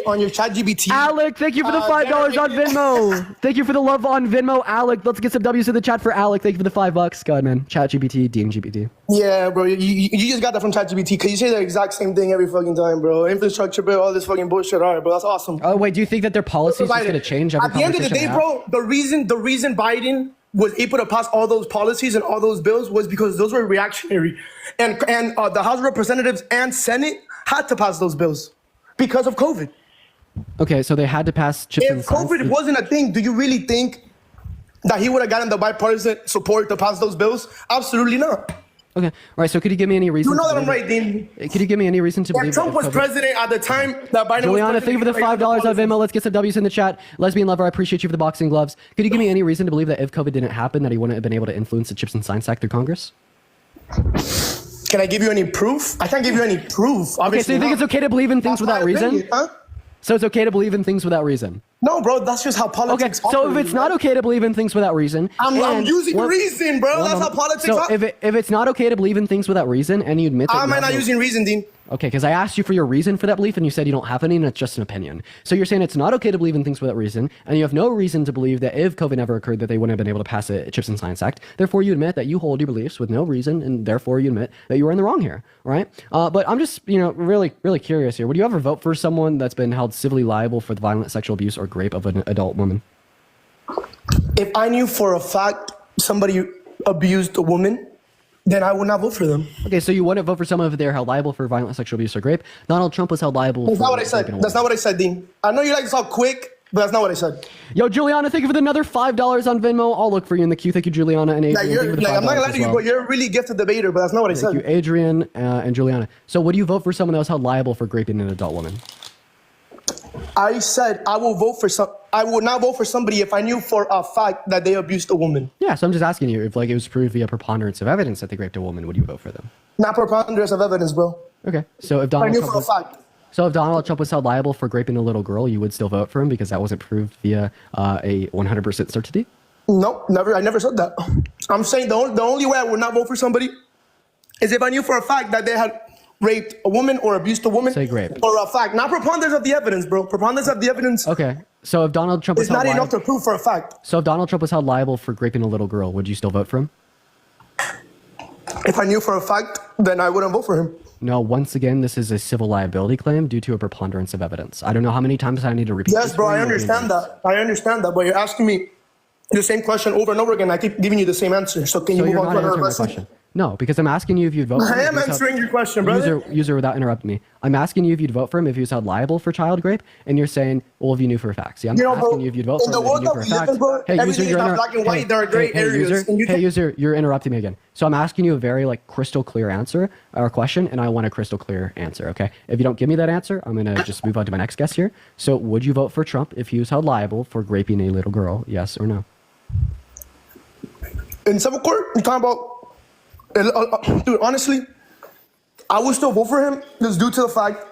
on your ChatGPT. Alec, thank you for the $5 on Venmo. Thank you for the love on Venmo, Alec. Let's get some W's in the chat for Alec. Thank you for the $5. Go ahead, man. ChatGPT, DMGPT. Yeah, bro. You just got that from ChatGPT because you say the exact same thing every fucking time, bro. Infrastructure bill, all this fucking bullshit. All right, bro. That's awesome. Oh, wait. Do you think that their policy is going to change every At the end of the day, bro, the reason Biden was able to pass all those policies and all those bills was because those were reactionary. And the House of Representatives and Senate had to pass those bills because of COVID. Okay, so they had to pass CHIPS and Science. If COVID wasn't a thing, do you really think that he would have gotten the bipartisan support to pass those bills? Absolutely not. Okay, all right, so could you give me any reason? You know that I'm right, Dean. Could you give me any reason to believe if Trump was president at the time that Biden Juliana, was president? thank you for the $5 on Venmo. Let's get some W's in the chat. Lesbian Lover, I appreciate you for the boxing gloves. Could you give me any reason to believe that if COVID didn't happen, that he wouldn't have been able to influence the CHIPS and Science Act through Congress? Can I give you any proof? I can't give you any proof. Okay, so you think it's okay to believe in things without reason? Opinion, huh? So it's okay to believe in things without reason? No, bro, that's just how politics Okay, so if it's not okay to believe in things without reason... I'm using reason, bro. That's how politics... So if it's not okay to believe in things without reason, and you admit that... Am I not using reason, Dean? Okay, because I asked you for your reason for that belief, and you said you don't have any, and it's just an opinion. So you're saying it's not okay to believe in things without reason, and you have no reason to believe that if COVID never occurred, that they wouldn't have been able to pass a CHIPS and Science Act. Therefore, you admit that you hold your beliefs with no reason, and therefore you admit that you were in the wrong here, right? But I'm just, really, really curious here. Would you ever vote for someone that's been held civilly liable for the violent sexual abuse or rape of an adult woman? If I knew for a fact somebody abused a woman, then I would not vote for them. Okay, so you wouldn't vote for someone if they're held liable for violent sexual abuse or rape. Donald Trump was held liable. That's not what I said. That's not what I said, Dean. I know you like to talk quick, But that's not what I said. Yo, Juliana, thank you for another $5 on Venmo. I'll look for you in the queue. Thank you, Juliana and Adrian. I'm not gonna lie to you, but you're a really gifted debater. But that's not what I said. Thank you, Adrian and Juliana. So, would you vote for someone that was held liable for raping an adult woman? I said I will vote for some. I would not vote for somebody if I knew for a fact that they abused a woman. Yeah, so I'm just asking you if, like, it was proved via preponderance of evidence that they raped a woman. Would you vote for them? Not preponderance of evidence, bro. Okay, so if I Donald knew Trump for a was, fact. so if Donald Trump was held liable for raping a little girl, you would still vote for him because that wasn't proved via a 100% certainty? Nope, never. I never said that. I'm saying the only way I would not vote for somebody is if I knew for a fact that they had raped a woman or abused a woman. Say rape. For a fact, not preponderance of the evidence, bro. Preponderance of the evidence. Okay, so if Donald Trump was It's held not enough liable, to prove for a fact. so if Donald Trump was held liable for raping a little girl, would you still vote for him? If I knew for a fact, then I wouldn't vote for him. No, once again, this is a civil liability claim due to a preponderance of evidence. I don't know how many times I need to repeat Yes, this bro, for I you. understand that. I understand that, but you're asking me the same question over and over again. I keep giving you the same answer. So can you So move you're on not to another answering my question? question. No, because I'm asking you if you'd vote for him. I am if he was answering your question, brother. User, without interrupting me. I'm asking you if you'd vote for him if he was held liable for child rape, and you're saying, well, if you knew for a fact. See, I'm asking bro, you if you'd vote in for the him if world you knew that for a we live fact. in, bro, everything is not black and white. There are gray areas. User, and you can- user, you're interrupting me again. So I'm asking you a very crystal clear answer or question, and I want a crystal clear answer. Okay, if you don't give me that answer, I'm gonna just move on to my next guest here. So, would you vote for Trump if he was held liable for raping a little girl? Yes or no? In civil court, you're talking about, dude, honestly, I would still vote for him just due to the fact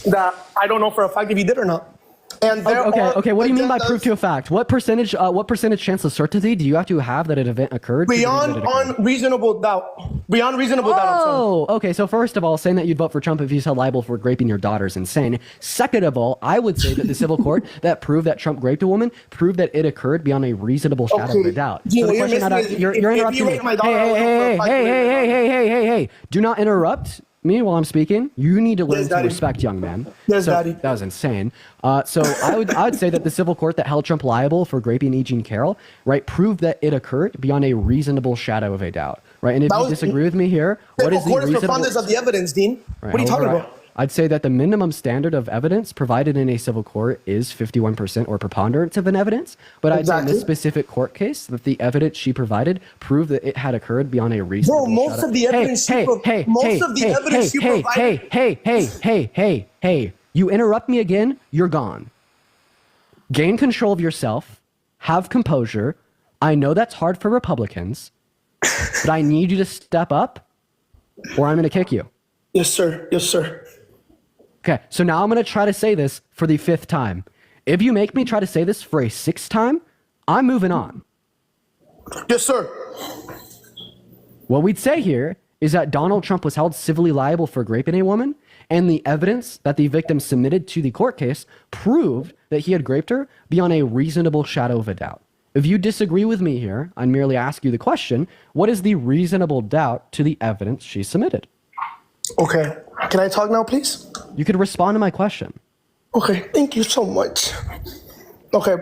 that I don't know for a fact if he did or not. And there Okay. are What do you mean by agendas proof to a fact? What percentage chance of certainty do you have to have that an event occurred? to believe beyond that it occurred? unreasonable doubt. Beyond reasonable doubt. I'm saying. Oh, okay. So first of all, saying that you'd vote for Trump if he's held liable for raping your daughter is insane. Second of all, I would say that the civil court that proved that Trump raped a woman proved that it occurred beyond a reasonable shadow of a doubt. Gino, So the you're question missing it. you're If interrupting you me. raped my daughter, I would vote for a fact you raped my daughter. Hey. Do not interrupt me while I'm speaking. You need to learn Yes, to Daddy. respect young men. Yes, So, Daddy. that was insane. So I would say that the civil court that held Trump liable for raping E. Jean Carroll, right, proved that it occurred beyond a reasonable shadow of a doubt, right? And if you disagree with me here, what is the Court is reasonable? preponderance of the evidence, Dean. Right, What are you talking however, about? I'd say that the minimum standard of evidence provided in a civil court is 51% or preponderance of an evidence. But I'd say in this Exactly. specific court case that the evidence she provided proved that it had occurred beyond a reasonable Bro, most shadow. of the evidence she provided. Hey, you interrupt me again, you're gone. Gain control of yourself, have composure. I know that's hard for Republicans, but I need you to step up or I'm going to kick you. Yes, sir. Yes, sir. Okay, so now I'm going to try to say this for the 5th time. If you make me try to say this for a 6th time, I'm moving on. Yes, sir. What we'd say here is that Donald Trump was held civilly liable for raping a woman, and the evidence that the victim submitted to the court case proved that he had raped her beyond a reasonable shadow of a doubt. If you disagree with me here, I merely ask you the question, what is the reasonable doubt to the evidence she submitted? Okay. Can I talk now, please? You could respond to my question. Okay. Thank you so much. Okay.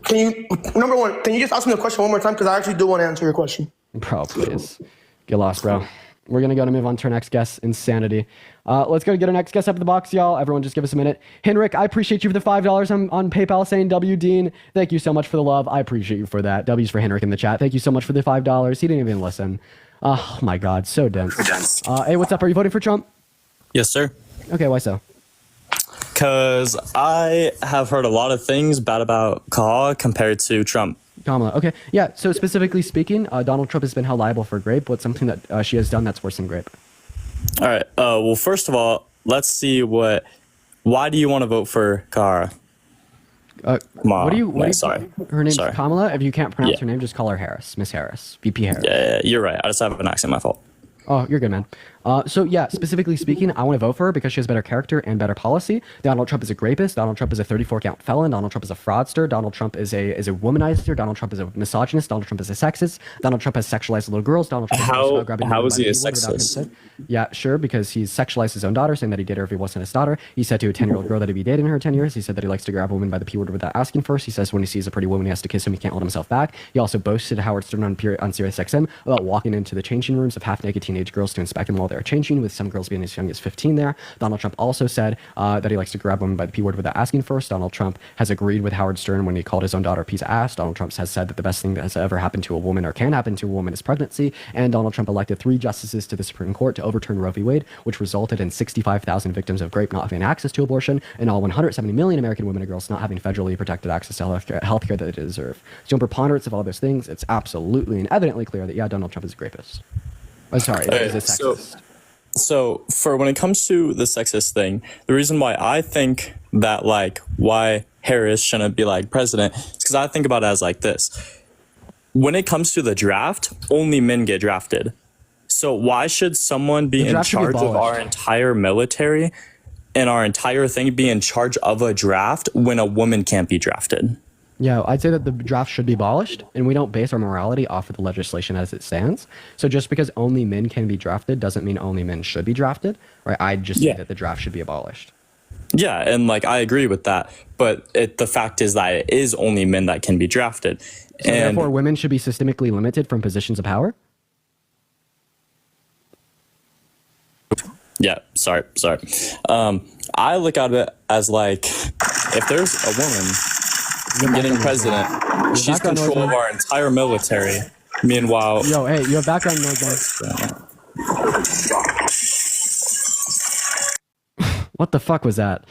Can you, number one, can you just ask me the question one more time? Because I actually do want to answer your question. Bro, please. Get lost, bro. We're going to go to move on to our next guest, Insanity. Let's go get our next guest up in the box, y'all. Everyone just give us a minute. Henrik, I appreciate you for the $5 on PayPal saying W. Dean. Thank you so much for the love. I appreciate you for that. W's for Henrik in the chat. Thank you so much for the $5. He didn't even listen. Oh, my God. So dense. Hey, what's up? Are you voting for Trump? Yes, sir. Okay, why so? Because I have heard a lot of things bad about Kamala compared to Trump. Kamala. Okay. Yeah. So specifically speaking, Donald Trump has been held liable for rape. What's something that she has done that's worse than rape? All right. Well, first of all, let's see why do you want to vote for Kamala? What do you? Sorry. Her name's Sorry. Kamala. If you can't pronounce Yeah. her name, just call her Harris. Miss Harris. VP Harris. Yeah, you're right. I just have an accent. My fault. Oh, you're good, man. So yeah, specifically speaking, I want to vote for her because she has better character and better policy. Donald Trump is a rapist. Donald Trump is a 34-count felon. Donald Trump is a fraudster. Donald Trump is a womanizer. Donald Trump is a misogynist. Donald Trump is a sexist. Donald Trump has sexualized little girls. Donald Trump How is he a anyone without sexist? consent. Yeah, sure, because he's sexualized his own daughter, saying that he did her if he wasn't his daughter. He said to a 10-year-old girl that he'd be dating her 10 years. He said that he likes to grab a woman by the P word without asking first. He says when he sees a pretty woman, he has to kiss him. He can't hold himself back. He also boasted Howard Stern on Sirius XM about walking into the changing rooms of half-naked teenage girls to inspect them while they they are changing, with some girls being as young as 15 there. Donald Trump also said that he likes to grab women by the P word without asking first. Donald Trump has agreed with Howard Stern when he called his own daughter a piece of ass. Donald Trump has said that the best thing that has ever happened to a woman or can happen to a woman is pregnancy. And Donald Trump elected 3 justices to the Supreme Court to overturn Roe v. Wade, which resulted in 65,000 victims of rape not having access to abortion, and all 170 million American women and girls not having federally protected access to health care that they deserve. So in preponderance of all those things, it's absolutely and evidently clear that, yeah, Donald Trump is a rapist. I'm sorry, is a sexist. So for when it comes to the sexist thing, the reason why I think that, like, why Harris shouldn't be like president is because I think about it as like this. When it comes to the draft, only men get drafted. So why should someone be in charge of our entire military and our entire thing be in charge of a draft when a woman can't be drafted? Yeah, I'd say that the draft should be abolished, and we don't base our morality off of the legislation as it stands. So just because only men can be drafted doesn't mean only men should be drafted, right? I'd just say that the draft should be abolished. Yeah, and like I agree with that, but the fact is that it is only men that can be drafted. So and therefore, women should be systemically limited from positions of power? Yeah, sorry. I look at it as like, if there's a woman getting president, she's control of our entire military. Meanwhile, yo, hey, you have background noise, guys. What the fuck was that?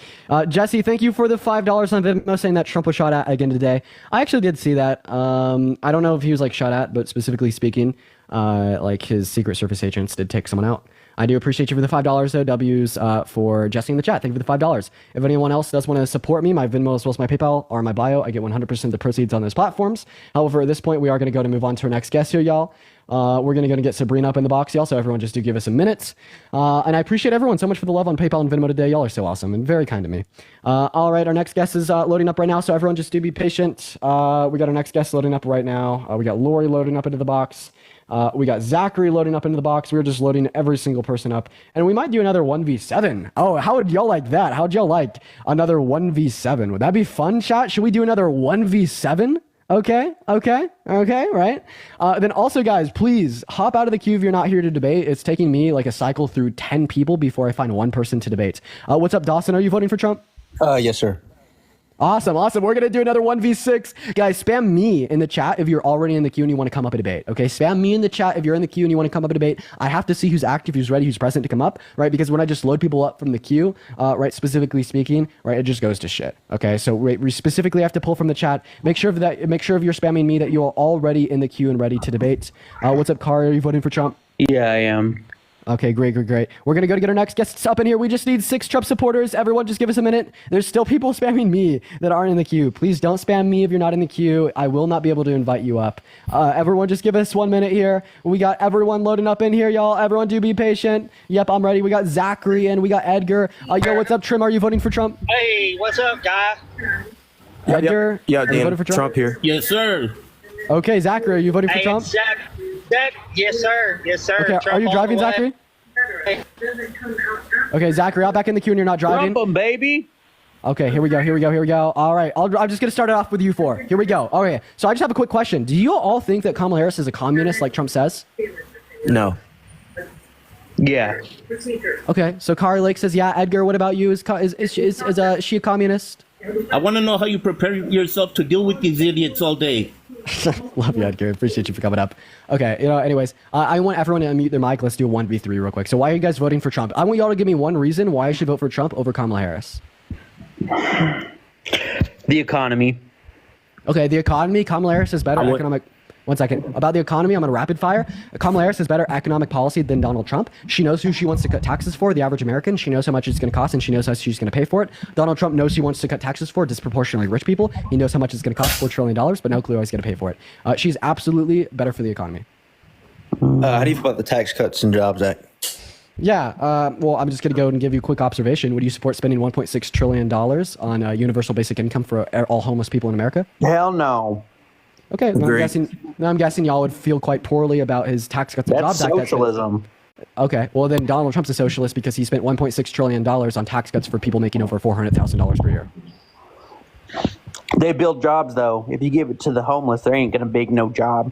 Jesse, thank you for the $5 on Venmo saying that Trump was shot at again today. I actually did see that. I don't know if he was like shot at, but specifically speaking, like his Secret Service agents did take someone out. I do appreciate you for the $5 though. W's for Jesse in the chat. Thank you for the $5. If anyone else does want to support me, my Venmo as well as my PayPal are in my bio. I get 100% of the proceeds on those platforms. However, at this point, we are going to go to move on to our next guest here, y'all. We're going to get Sabrina up in the box, y'all, so everyone just do give us a minute. And I appreciate everyone so much for the love on PayPal and Venmo today. Y'all are so awesome and very kind to me. All right, our next guest is loading up right now, so everyone just do be patient. We got our next guest loading up right now. We got Lori loading up into the box. We got Zachary loading up into the box. We're just loading every single person up. And we might do another 1v7. Oh, how would y'all like that? How'd y'all like another 1v7? Would that be fun, chat? Should we do another 1v7? Okay, right? Then also, guys, please hop out of the queue if you're not here to debate. It's taking me like a cycle through 10 people before I find one person to debate. What's up, Dawson? Are you voting for Trump? Yes, sir. Awesome. We're going to do another 1v6. Guys, spam me in the chat if you're already in the queue and you want to come up and debate. Okay, spam me in the chat if you're in the queue and you want to come up and debate. I have to see who's active, who's ready, who's present to come up, right? Because when I just load people up from the queue, right, specifically speaking, right, it just goes to shit. Okay, so we specifically have to pull from the chat. Make sure if you're spamming me that you are already in the queue and ready to debate. What's up, Kari? Are you voting for Trump? Yeah, I am. Okay, great. We're going to go to get our next guests up in here. We just need 6 Trump supporters. Everyone just give us a minute. There's still people spamming me that aren't in the queue. Please don't spam me if you're not in the queue. I will not be able to invite you up. Everyone just give us 1 minute here. We got everyone loading up in here, y'all. Everyone do be patient. Yep, I'm ready. We got Zachary and we got Edgar. Yo, what's up, Trim? Are you voting for Trump? Hey, what's up, guy? Edgar? Yeah, are you voting for Trump here. Yes, sir. Okay, Zachary, are you voting for Trump? Yes, sir. Okay, Trump, are you driving, Zachary? Okay, Zachary, out back in the queue and you're not driving. Trump 'em, baby. Okay, here we go. All right, I'm just going to start it off with you 4. Here we go. Okay, so I just have a quick question. Do you all think that Kamala Harris is a communist like Trump says? No. Yeah. Okay, so Kari Lake says, yeah. Edgar, what about you? Is she a communist? I want to know how you prepare yourself to deal with these idiots all day. Love you, Edgar. Appreciate you for coming up. Okay, anyways, I want everyone to unmute their mic. Let's do a 1v3 real quick. So why are you guys voting for Trump? I want y'all to give me one reason why I should vote for Trump over Kamala Harris. The economy. Okay, the economy. Kamala Harris is better economic. One second. About the economy, I'm going to rapid fire. Kamala Harris has better economic policy than Donald Trump. She knows who she wants to cut taxes for, the average American. She knows how much it's going to cost, and she knows how she's going to pay for it. Donald Trump knows he wants to cut taxes for disproportionately rich people. He knows how much it's going to cost, $4 trillion, but no clue how he's going to pay for it. She's absolutely better for the economy. How do you feel about the Tax Cuts and Jobs Act? Yeah, well, I'm just going to go and give you a quick observation. Would you support spending $1.6 trillion on universal basic income for all homeless people in America? Hell no. Okay, I'm guessing y'all would feel quite poorly about his Tax Cuts and Jobs Act. That's socialism. Okay, well then Donald Trump's a socialist because he spent $1.6 trillion on tax cuts for people making over $400,000 per year. They build jobs, though. If you give it to the homeless, there ain't going to be no job.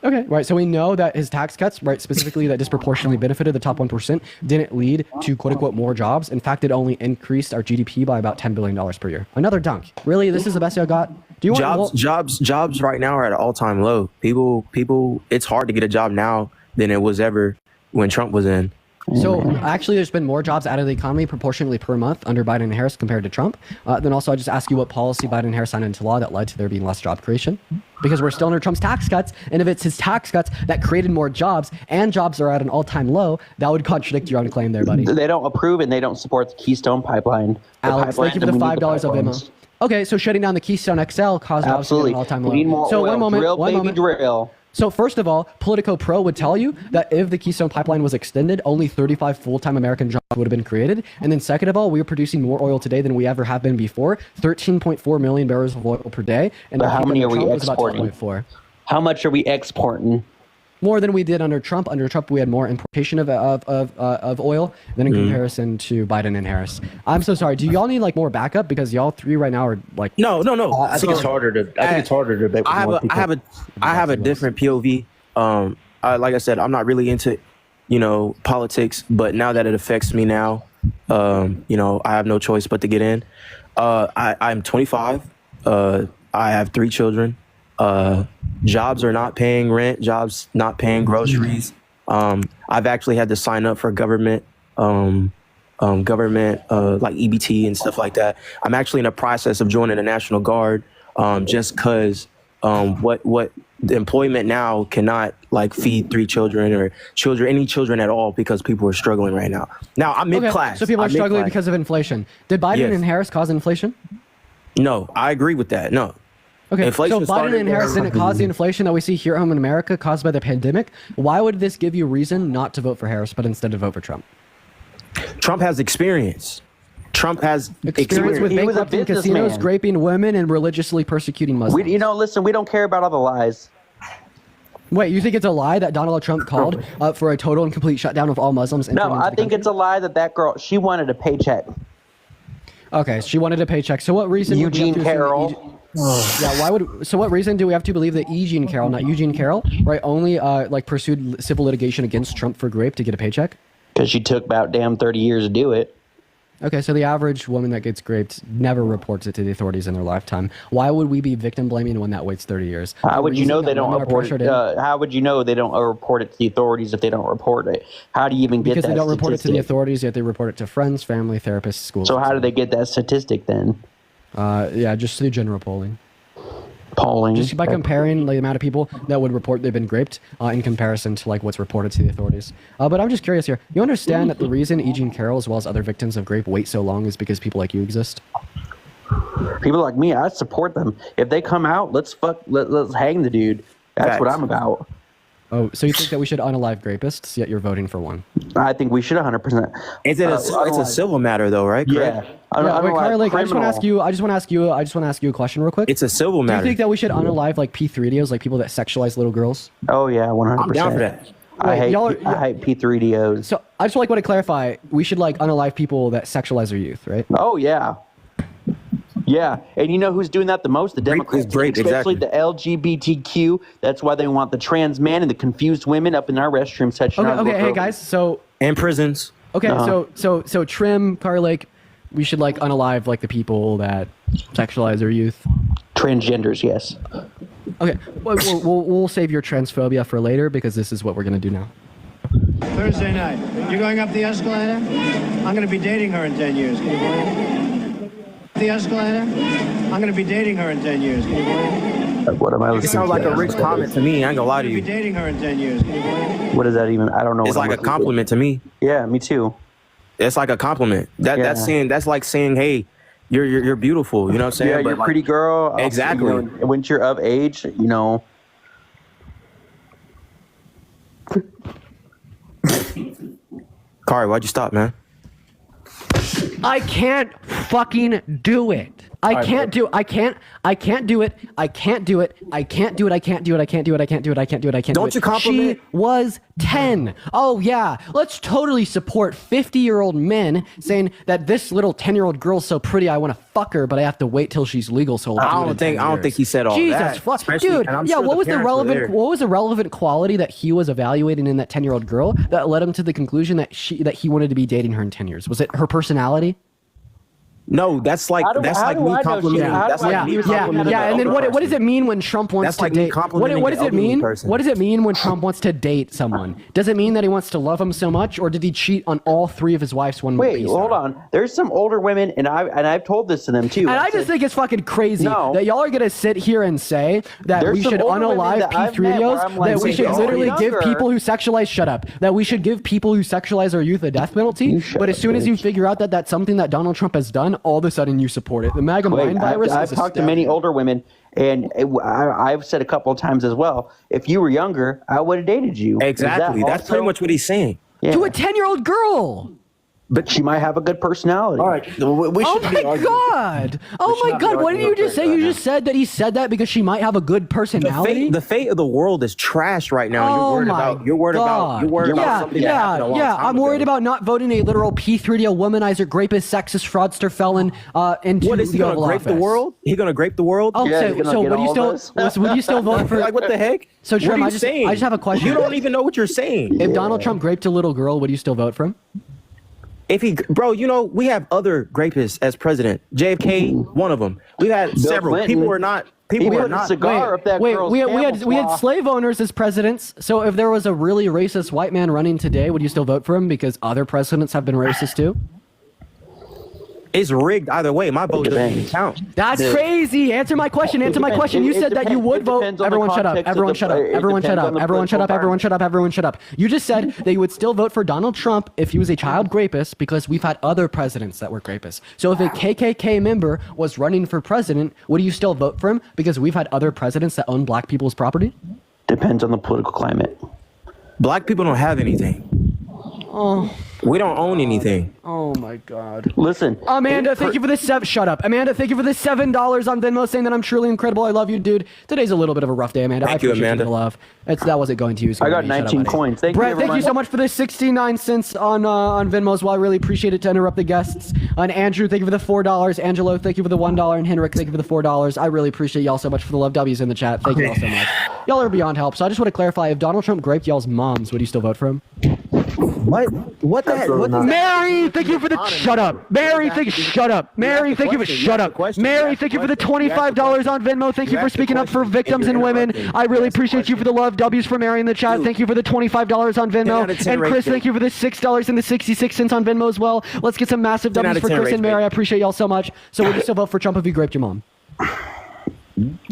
Okay, right. So we know that his tax cuts, right, specifically that disproportionately benefited the top 1%, didn't lead to quote unquote more jobs. In fact, it only increased our GDP by about $10 billion per year. Another dunk. Really? This is the best y'all got? Do you want jobs right now are at an all-time low. People, it's hard to get a job now than it was ever when Trump was in. So actually, there's been more jobs out of the economy proportionally per month under Biden and Harris compared to Trump. Then also, I just ask you what policy Biden and Harris signed into law that led to there being less job creation, because we're still under Trump's tax cuts. And if it's his tax cuts that created more jobs and jobs are at an all-time low, that would contradict your own claim there, buddy. They don't approve and they don't support the Keystone Pipeline. Alex, thank you for the $5 of Emma. Okay, so shutting down the Keystone XL caused jobs to get an all-time low. We need more so oil. one moment, Drill, one baby, moment. drill. So first of all, Politico Pro would tell you that if the Keystone Pipeline was extended, only 35 full-time American jobs would have been created. And then second of all, we are producing more oil today than we ever have been before, 13.4 million barrels of oil per day. And But how many are we exporting? About how much are we exporting? More than we did under Trump. Under Trump, we had more importation of oil than in comparison to Biden and Harris. I'm so sorry. Do y'all need like more backup, because y'all three right now are like No. I think it's harder to. I think it's harder to debate. I have a different POV. Like I said, I'm not really into, politics, but now that it affects me now, I have no choice but to get in. I'm 25. I have 3 children. Jobs are not paying rent. Jobs not paying groceries. I've actually had to sign up for government like EBT and stuff like that. I'm actually in the process of joining the National Guard, just because what the employment now cannot like feed 3 children or any children at all, because people are struggling right now. Now I'm mid-class. So people are struggling because of inflation. Did Biden and Harris cause inflation? No, I agree with that. No. Okay, Inflation so Biden and Harris didn't cause the inflation that we see here home in America caused by the pandemic. Why would this give you reason not to vote for Harris, but instead to vote for Trump? Trump has experience. Trump has experience with bankrupting casinos, raping women, and religiously persecuting Muslims. Listen, we don't care about all the lies. Wait, you think it's a lie that Donald Trump called for a total and complete shutdown of all Muslims? No, I think it's a lie that girl, she wanted a paycheck. Okay, she wanted a paycheck. So what reason? Eugene Carroll. Yeah, what reason do we have to believe that Eugene Carroll, not Eugene Carroll, right, only pursued civil litigation against Trump for rape to get a paycheck? Because she took about 30 years to do it. Okay, so the average woman that gets raped never reports it to the authorities in their lifetime. Why would we be victim blaming when that waits 30 years? How would you know they don't report it? How would you know they don't report it to the authorities if they don't report it? How do you even get that? Because they don't report it to the authorities, yet they report it to friends, family, therapists, schools. So how do they get that statistic then? Just through general polling. Polling. Just by comparing the amount of people that would report they've been raped in comparison to what's reported to the authorities. But I'm just curious here. You understand that the reason Eugene Carroll, as well as other victims of rape, wait so long is because people like you exist? People like me, I support them. If they come out, let's hang the dude. That's what I'm about. Oh, so you think that we should unalive rapists, yet you're voting for one? I think we should 100%. It's a civil matter, though, right? Yeah. Wait, Carl, I just want to ask you a question real quick. It's a civil matter. Do you think that we should unalive P3DOs, like people that sexualize little girls? Oh yeah, 100%. I'm down for that. I hate P3DOs. So I just want to clarify: we should unalive people that sexualize their youth, right? Oh yeah. Yeah, and you know who's doing that the most? The Democrats, especially the LGBTQ. That's why they want the trans men and the confused women up in our restrooms touching our Okay, hey guys, so and prisons. Okay, so Trim, Car Lake, we should unalive the people that sexualize their youth. Transgenders, yes. Okay, we'll save your transphobia for later, because this is what we're gonna do now. Thursday night. You're going up the escalator? I'm going to be dating her in 10 years. Can you believe it? The escalator? I'm going to be dating her in 10 years. Can you believe it? What am I listening to? It sounds like a rich comment to me. I ain't gonna lie to you. I'm going to be dating her in 10 years. Can you believe it? What does that even? I don't know. It's like a compliment to me. Yeah, me too. It's like a compliment. That's like saying, hey, you're beautiful. You know what I'm saying? Yeah, you're a pretty girl. Exactly. When you're of age, Kari, why'd you stop, man? I can't fucking do it. I can't do it. I can't do it. I can't do it. I can't do it. I can't do it. I can't do it. I can't do it. I can't do it. I can't do it. Don't you compliment? She was 10. Oh yeah. Let's totally support 50-year-old men saying that this little 10-year-old girl's so pretty I want to fuck her, but I have to wait till she's legal. So I don't think he said all that. Jesus fuck, dude. Yeah, what was the relevant quality that he was evaluating in that 10-year-old girl that led him to the conclusion that he wanted to be dating her in 10 years? Was it her personality? No, that's like me complimenting. Yeah. And then what does it mean when Trump wants to date? What does it mean? What does it mean when Trump wants to date someone? Does it mean that he wants to love them so much, or did he cheat on all 3 of his wives one Wait, hold on. There's some older women, and I've told this to them too. And I just think it's fucking crazy that y'all are gonna sit here and say that we should unalive P3os, that we should literally give people who sexualize that we should give people who sexualize our youth a death penalty. But as soon as you figure out that that's something that Donald Trump has done, all of a sudden you support it. The MAGA mind virus. I've talked to many older women, and I've said a couple of times as well, if you were younger, I would have dated you. Exactly. That's pretty much what he's saying. Yeah. To a 10-year-old girl. But she might have a good personality. All right. Oh my God. Oh my God. What did you just say? You just said that he said that because she might have a good personality. The fate of the world is trash right now. You're worried about something that happened a long time I'm worried about not voting a literal P3DO womanizer, rapist, sexist, fraudster, felon into what is he going to grape the world? He going to grape the world? Oh, so would you still vote for? Like what the heck? So Trim, I just have a question. You don't even know what you're saying. If Donald Trump raped a little girl, would you still vote for him? We have other rapists as president. JFK, one of them. We had several. Clinton. People were not. We had slave owners as presidents. So if there was a really racist white man running today, would you still vote for him because other presidents have been racist too? It's rigged either way. My vote doesn't even count. That's crazy. Answer my question. You said that you would vote. Everyone shut up. Everyone shut up. Everyone shut up. Everyone shut up. Everyone shut up. Everyone shut up. You just said that you would still vote for Donald Trump if he was a child rapist because we've had other presidents that were rapists. So if a KKK member was running for president, would you still vote for him because we've had other presidents that own black people's property? Depends on the political climate. Black people don't have anything. Oh. We don't own anything. Oh my God. Listen. Amanda, thank you for the shut up. Amanda, thank you for the $7 on Venmo saying that I'm truly incredible. I love you, dude. Today's a little bit of a rough day, Amanda. Thank you, Amanda. The love. That wasn't going to you. I got 19 coins. Thank Brett, you, thank you so much for the 69 cents on Venmo as well. I really appreciate it to interrupt the guests. And Andrew, thank you for the $4. Angelo, thank you for the $1. And Henrik, thank you for the $4. I really appreciate y'all so much for the love W's in the chat. Thank you all so much. Y'all are beyond help. So I just want to clarify, if Donald Trump raped y'all's moms, would you still vote for him? What Mary, thank you for the shut up. Mary, thank you. Shut up. Mary, thank you for shut up. Mary, thank you for the $25 on Venmo. Thank you for speaking up for victims and women. I really appreciate you for the love. W's for Mary in the chat. Thank you for the $25 on Venmo. And Chris, thank you for the $6 and the 66 cents on Venmo as well. Let's get some massive W's for Chris and Mary. I appreciate y'all so much. So would you still vote for Trump if he raped your mom?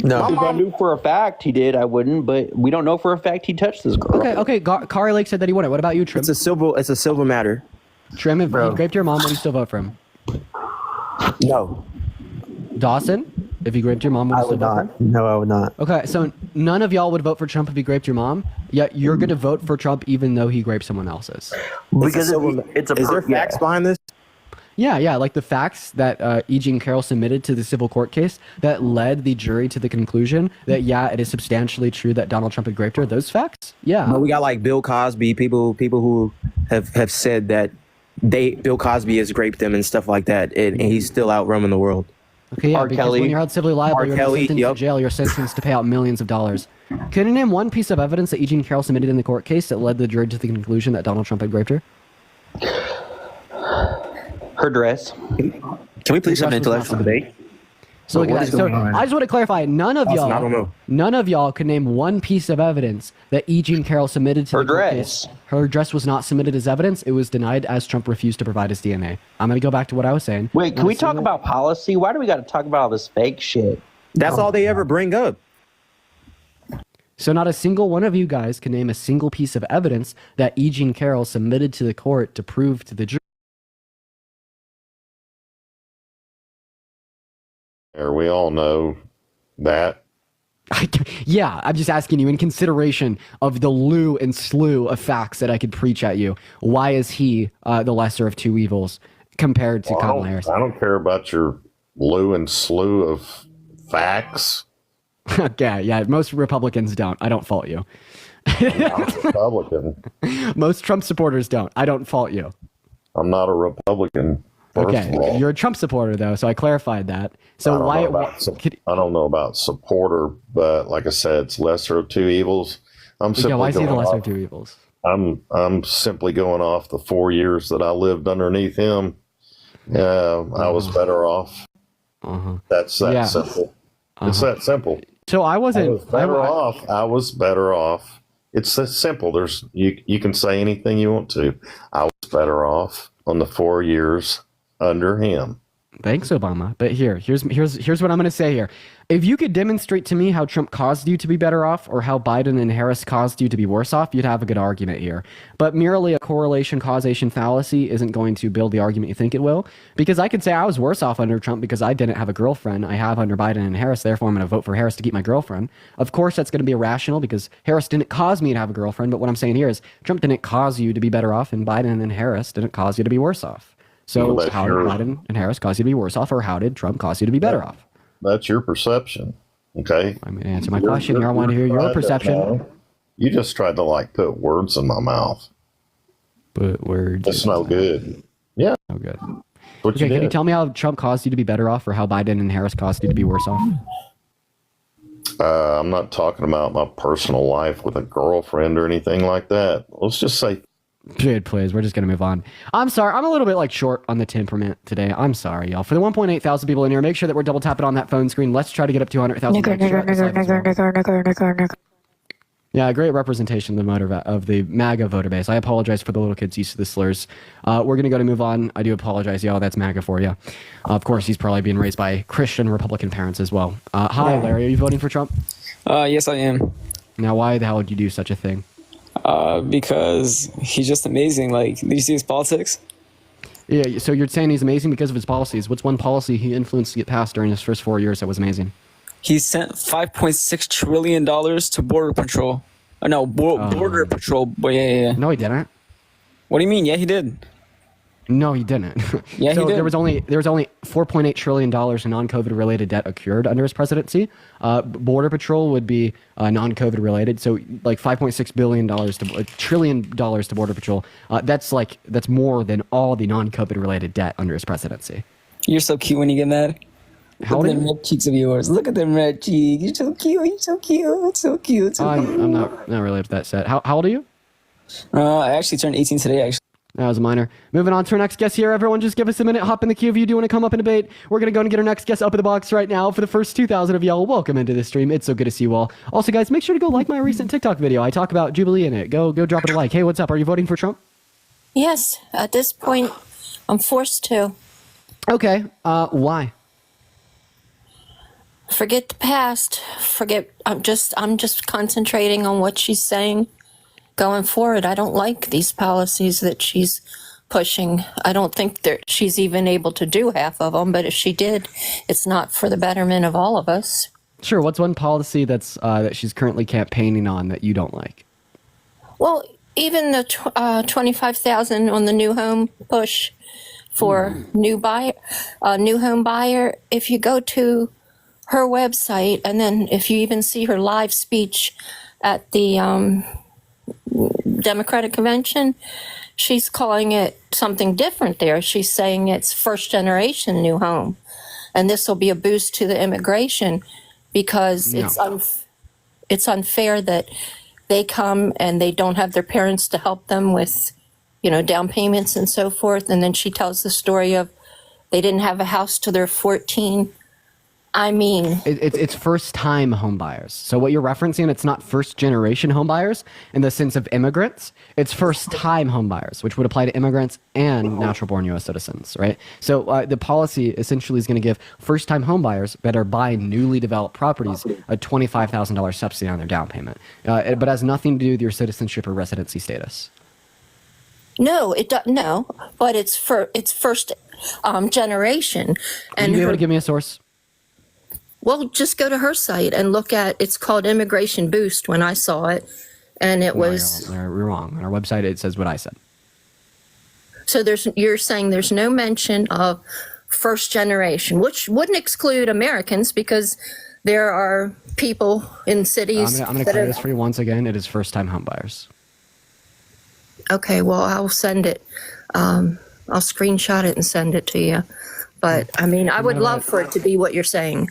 No. If I knew for a fact he did, I wouldn't. But we don't know for a fact he touched this girl. Okay. Kari Lake said that he won it. What about you, Trim? It's a civil matter. Trim, if he raped your mom, would you still vote for him? No. Dawson, if he raped your mom, would you still vote for him? No, I would not. Okay, so none of y'all would vote for Trump if he raped your mom, yet you're going to vote for Trump even though he raped someone else's. Because is there facts behind this? Yeah, like the facts that E. Jean Carroll submitted to the civil court case that led the jury to the conclusion that, it is substantially true that Donald Trump had raped her. Those facts? Yeah. But we got like Bill Cosby, people who have said that Bill Cosby has raped them and stuff like that, and he's still out roaming the world. Okay, yeah, because when you're held civilly liable, you're not sentenced to jail, you're sentenced to pay out millions of dollars. Can you name one piece of evidence that E. Jean Carroll submitted in the court case that led the jury to the conclusion that Donald Trump had raped her? Her dress. Can we please have an intellectual debate? So look at that. So I just want to clarify, none of y'all can name one piece of evidence that E. Jean Carroll submitted to the court case. Her dress was not submitted as evidence. It was denied as Trump refused to provide his DNA. I'm going to go back to what I was saying. Wait, can we talk about policy? Why do we got to talk about all this fake shit? That's all they ever bring up. So not a single one of you guys can name a single piece of evidence that E. Jean Carroll submitted to the court to prove to the jury. We all know that. Yeah, I'm just asking you in consideration of the lieu and slew of facts that I could preach at you. Why is he the lesser of two evils? compared to Kamala Harris. I don't care about your Lou and slew of facts. Yeah, most Republicans don't. I don't fault you. I'm not a Republican. Most Trump supporters don't. I don't fault you. I'm not a Republican. Okay, you're a Trump supporter though, so I clarified that. So I don't know about supporter, but like I said, it's lesser of two evils. Why is he the lesser of two evils? I'm simply going off the 4 years that I lived underneath him. I was better off. That's that simple. It's that simple. So I wasn't. I was better off. It's that simple. You can say anything you want to. I was better off on the 4 years under him. Thanks, Obama. But here's what I'm going to say here. If you could demonstrate to me how Trump caused you to be better off or how Biden and Harris caused you to be worse off, you'd have a good argument here. But merely a correlation causation fallacy isn't going to build the argument you think it will. Because I could say I was worse off under Trump because I didn't have a girlfriend. I have under Biden and Harris. Therefore, I'm going to vote for Harris to keep my girlfriend. Of course, that's going to be irrational because Harris didn't cause me to have a girlfriend. But what I'm saying here is Trump didn't cause you to be better off and Biden and Harris didn't cause you to be worse off. So how did Biden and Harris cause you to be worse off, or how did Trump cause you to be better off? That's your perception. Okay. I'm going to answer my question here. I want to hear your perception. You just tried to put words in my mouth. Put words. It's no good. Yeah. No good. Okay, can you tell me how Trump caused you to be better off, or how Biden and Harris caused you to be worse off? I'm not talking about my personal life with a girlfriend or anything like that. Let's just say. Please, we're just going to move on. I'm sorry. I'm a little bit short on the temperament today. I'm sorry, y'all. For the 1.8 thousand people in here, make sure that we're double tapping on that phone screen. Let's try to get up to 200,000. Yeah, great representation of the MAGA voter base. I apologize for the little kids used to the slurs. We're going to go to move on. I do apologize, y'all. That's MAGA for you. Of course, he's probably being raised by Christian Republican parents as well. Hi, Larry. Are you voting for Trump? Yes, I am. Now, why the hell would you do such a thing? Because he's just amazing. Did you see his politics? Yeah, so you're saying he's amazing because of his policies. What's one policy he influenced to get passed during his first 4 years that was amazing? He sent $5.6 trillion to Border Patrol. Border Patrol. Yeah. No, he didn't. What do you mean? Yeah, he did. No, he didn't. Yeah, so he did. There was only $4.8 trillion in non-COVID related debt accrued under his presidency. Border Patrol would be non-COVID related. So $5.6 billion to trillion dollars to Border Patrol. That's more than all the non-COVID related debt under his presidency. You're so cute when you get mad. How Look at them red cheeks of yours. Look at them red cheeks. You're so cute. You're so cute. So cute. I'm not really upset. Set. How old are you? I actually turned 18 today. That was a minor. Moving on to our next guest here. Everyone, just give us a minute. Hop in the queue if you do want to come up and debate. We're going to go and get our next guest up in the box right now. For the first 2,000 of y'all, welcome into the stream. It's so good to see you all. Also, guys, make sure to go like my recent TikTok video. I talk about Jubilee in it. Go drop it a like. Hey, what's up? Are you voting for Trump? Yes. At this point, I'm forced to. Okay. Why? Forget the past. I'm just concentrating on what she's saying going forward. I don't like these policies that she's pushing. I don't think that she's even able to do half of them, but if she did, it's not for the betterment of all of us. Sure. What's one policy that she's currently campaigning on that you don't like? Well, even the 25,000 on the new home push for new home buyer. If you go to her website, and then if you even see her live speech at the Democratic convention, she's calling it something different there. She's saying it's first generation new home. And this will be a boost to the immigration because it's unfair that they come and they don't have their parents to help them with, down payments and so forth. And then she tells the story of they didn't have a house till they're 14. I mean, it's first-time home buyers. So what you're referencing, it's not first-generation home buyers in the sense of immigrants. It's first-time home buyers, which would apply to immigrants and natural-born U.S. citizens, right? So the policy essentially is going to give first-time home buyers that are buying newly developed properties a $25,000 subsidy on their down payment, but has nothing to do with your citizenship or residency status. No, but it's first generation. And Are you able to give me a source? Well, just go to her site and look at, it's called Immigration Boost when I saw it. And it was... We're wrong. On our website, it says what I said. So you're saying there's no mention of first generation, which wouldn't exclude Americans because there are people in cities. I'm going to clear this for you once again. It is first-time homebuyers. Okay, well, I'll send it. I'll screenshot it and send it to you. But I mean, I would love for it to be what you're saying.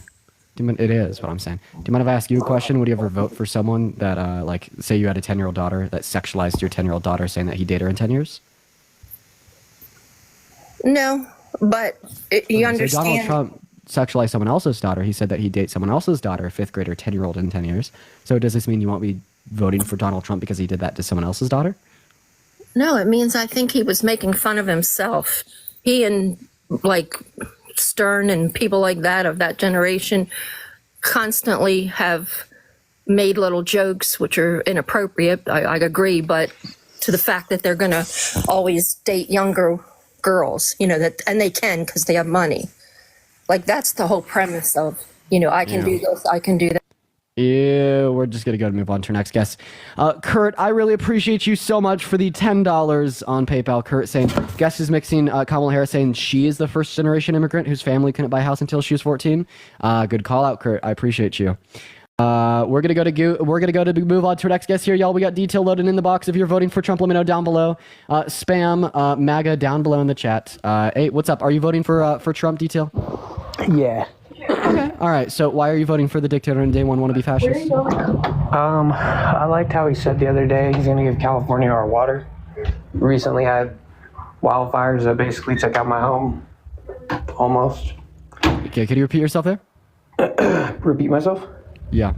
It is what I'm saying. Do you mind if I ask you a question? Would you ever vote for someone that, like, say you had a 10-year-old daughter that sexualized your 10-year-old daughter, saying that he'd date her in 10 years? No, but you understand. Donald Trump sexualized someone else's daughter. He said that he'd date someone else's daughter, a 5th grader, 10-year-old in 10 years. So does this mean you won't be voting for Donald Trump because he did that to someone else's daughter? No, it means I think he was making fun of himself. He and, like, Stern and people like that of that generation constantly have made little jokes which are inappropriate. I agree, but to the fact that they're going to always date younger girls, that, and they can because they have money. Like, that's the whole premise of, I can do this, I can do that. Yeah, we're just going to go and move on to our next guest. Kurt, I really appreciate you so much for the $10 on PayPal. Kurt saying, guest is mixing Kamala Harris saying she is the first generation immigrant whose family couldn't buy a house until she was 14. Good call out, Kurt. I appreciate you. We're gonna go to move on to our next guest here, y'all. We got detail loaded in the box. If you're voting for Trump, let me know down below. Spam MAGA down below in the chat. Hey, what's up? Are you voting for Trump, detail? Yeah. Okay. All right. So why are you voting for the dictator and day one wannabe fascist? I liked how he said the other day he's gonna give California our water. Recently had wildfires that basically took out my home. Almost. Okay. Could you repeat yourself there? Repeat myself? Yeah.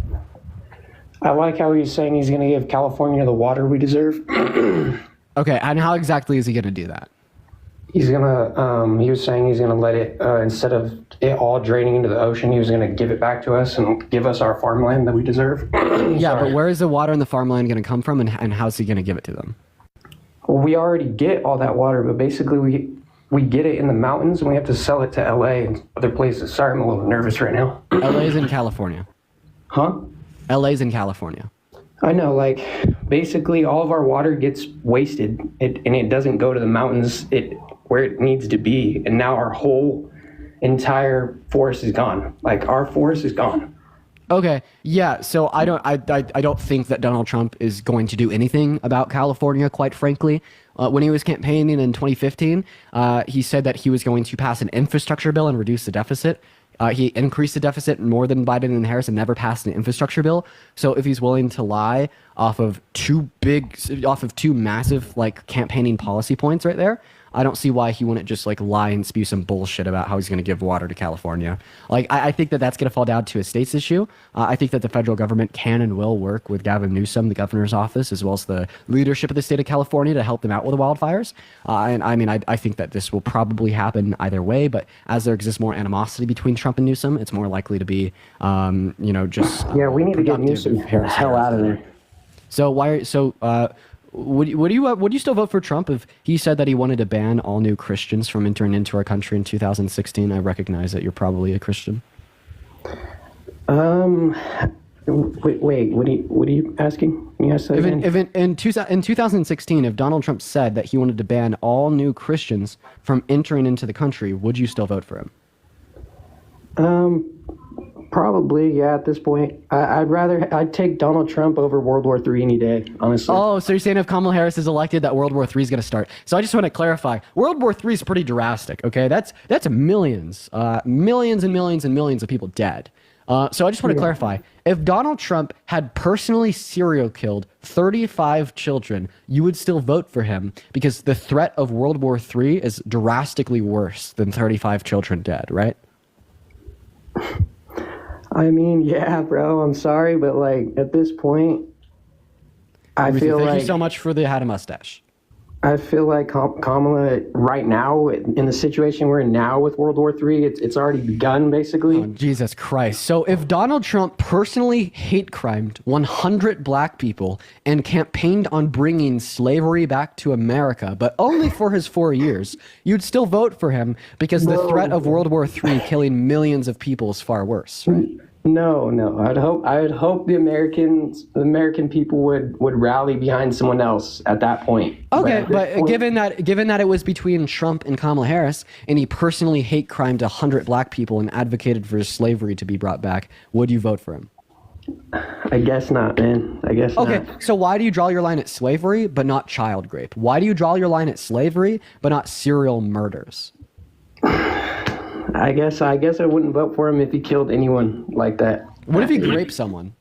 I like how he's saying he's going to give California the water we deserve. Okay, and how exactly is he going to do that? He was saying he's going to let it, instead of it all draining into the ocean, he was going to give it back to us and give us our farmland that we deserve. Yeah, but where is the water in the farmland going to come from, and how's he going to give it to them? Well, we already get all that water, but basically we get it in the mountains and we have to sell it to LA and other places. Sorry, I'm a little nervous right now. LA's in California. Huh? LA's in California. I know, like, basically all of our water gets wasted and it doesn't go to the mountains where it needs to be. And now our whole entire forest is gone. Like, our forest is gone. Okay, yeah, so I don't think that Donald Trump is going to do anything about California, quite frankly. When he was campaigning in 2015, he said that he was going to pass an infrastructure bill and reduce the deficit. He increased the deficit more than Biden and Harris and never passed an infrastructure bill. So if he's willing to lie off of two massive, like, campaigning policy points right there, I don't see why he wouldn't just, like, lie and spew some bullshit about how he's going to give water to California. Like, I think that that's going to fall down to a state's issue. I think that the federal government can and will work with Gavin Newsom, the governor's office, as well as the leadership of the state of California to help them out with the wildfires. And I mean, I think that this will probably happen either way, but as there exists more animosity between Trump and Newsom, it's more likely to be, just... Yeah, we need to get Newsom the hell out of there. So would you still vote for Trump if he said that he wanted to ban all new Christians from entering into our country in 2016? I recognize that you're probably a Christian. Wait, what are you asking? Can you ask that again? In 2016, if Donald Trump said that he wanted to ban all new Christians from entering into the country, would you still vote for him? Probably, yeah, at this point. I'd take Donald Trump over World War III any day, honestly. Oh, so you're saying if Kamala Harris is elected that World War III is going to start. So I just want to clarify. World War III is pretty drastic, okay? That's millions and millions and millions of people dead. So I just want to clarify. If Donald Trump had personally serial killed 35 children, you would still vote for him because the threat of World War III is drastically worse than 35 children dead, right? I mean, yeah, bro, I'm sorry, but, like, at this point, Thank you so much for the had a mustache. I feel like Kamala right now, in the situation we're in now with World War III, it's already begun, basically. Oh, Jesus Christ. So if Donald Trump personally hate crimed 100 black people and campaigned on bringing slavery back to America, but only for his 4 years, you'd still vote for him because the threat of World War III killing millions of people is far worse, right? No. I'd hope the American people would rally behind someone else at that point. Okay, but given that it was between Trump and Kamala Harris, and he personally hate crimed 100 black people and advocated for slavery to be brought back, would you vote for him? I guess not, man. I guess not. Okay, so why do you draw your line at slavery but not child rape? Why do you draw your line at slavery but not serial murders? I guess I wouldn't vote for him if he killed anyone like that. What if he raped someone?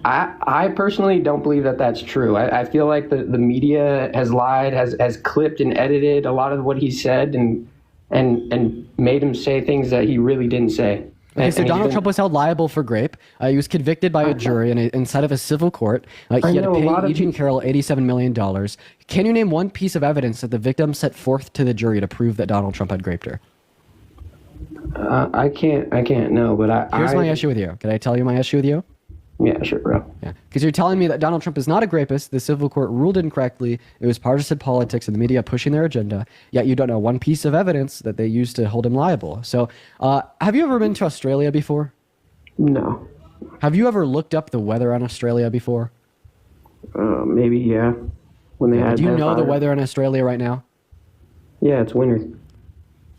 I personally don't believe that that's true. I feel like the media has lied, has clipped and edited a lot of what he said and made him say things that he really didn't say. Okay, so Donald Trump was held liable for rape. He was convicted by a jury inside of a civil court. He had to pay Eugene Carroll $87 million. Can you name one piece of evidence that the victim set forth to the jury to prove that Donald Trump had raped her? I can't know, but Here's my issue with you. Can I tell you my issue with you? Yeah, sure, bro. Yeah, because you're telling me that Donald Trump is not a rapist. The civil court ruled incorrectly. It was partisan politics and the media pushing their agenda. Yet you don't know one piece of evidence that they used to hold him liable. So, have you ever been to Australia before? No. Have you ever looked up the weather on Australia before? Maybe, yeah. When they had. Do you know the weather in Australia right now? Yeah, it's winter.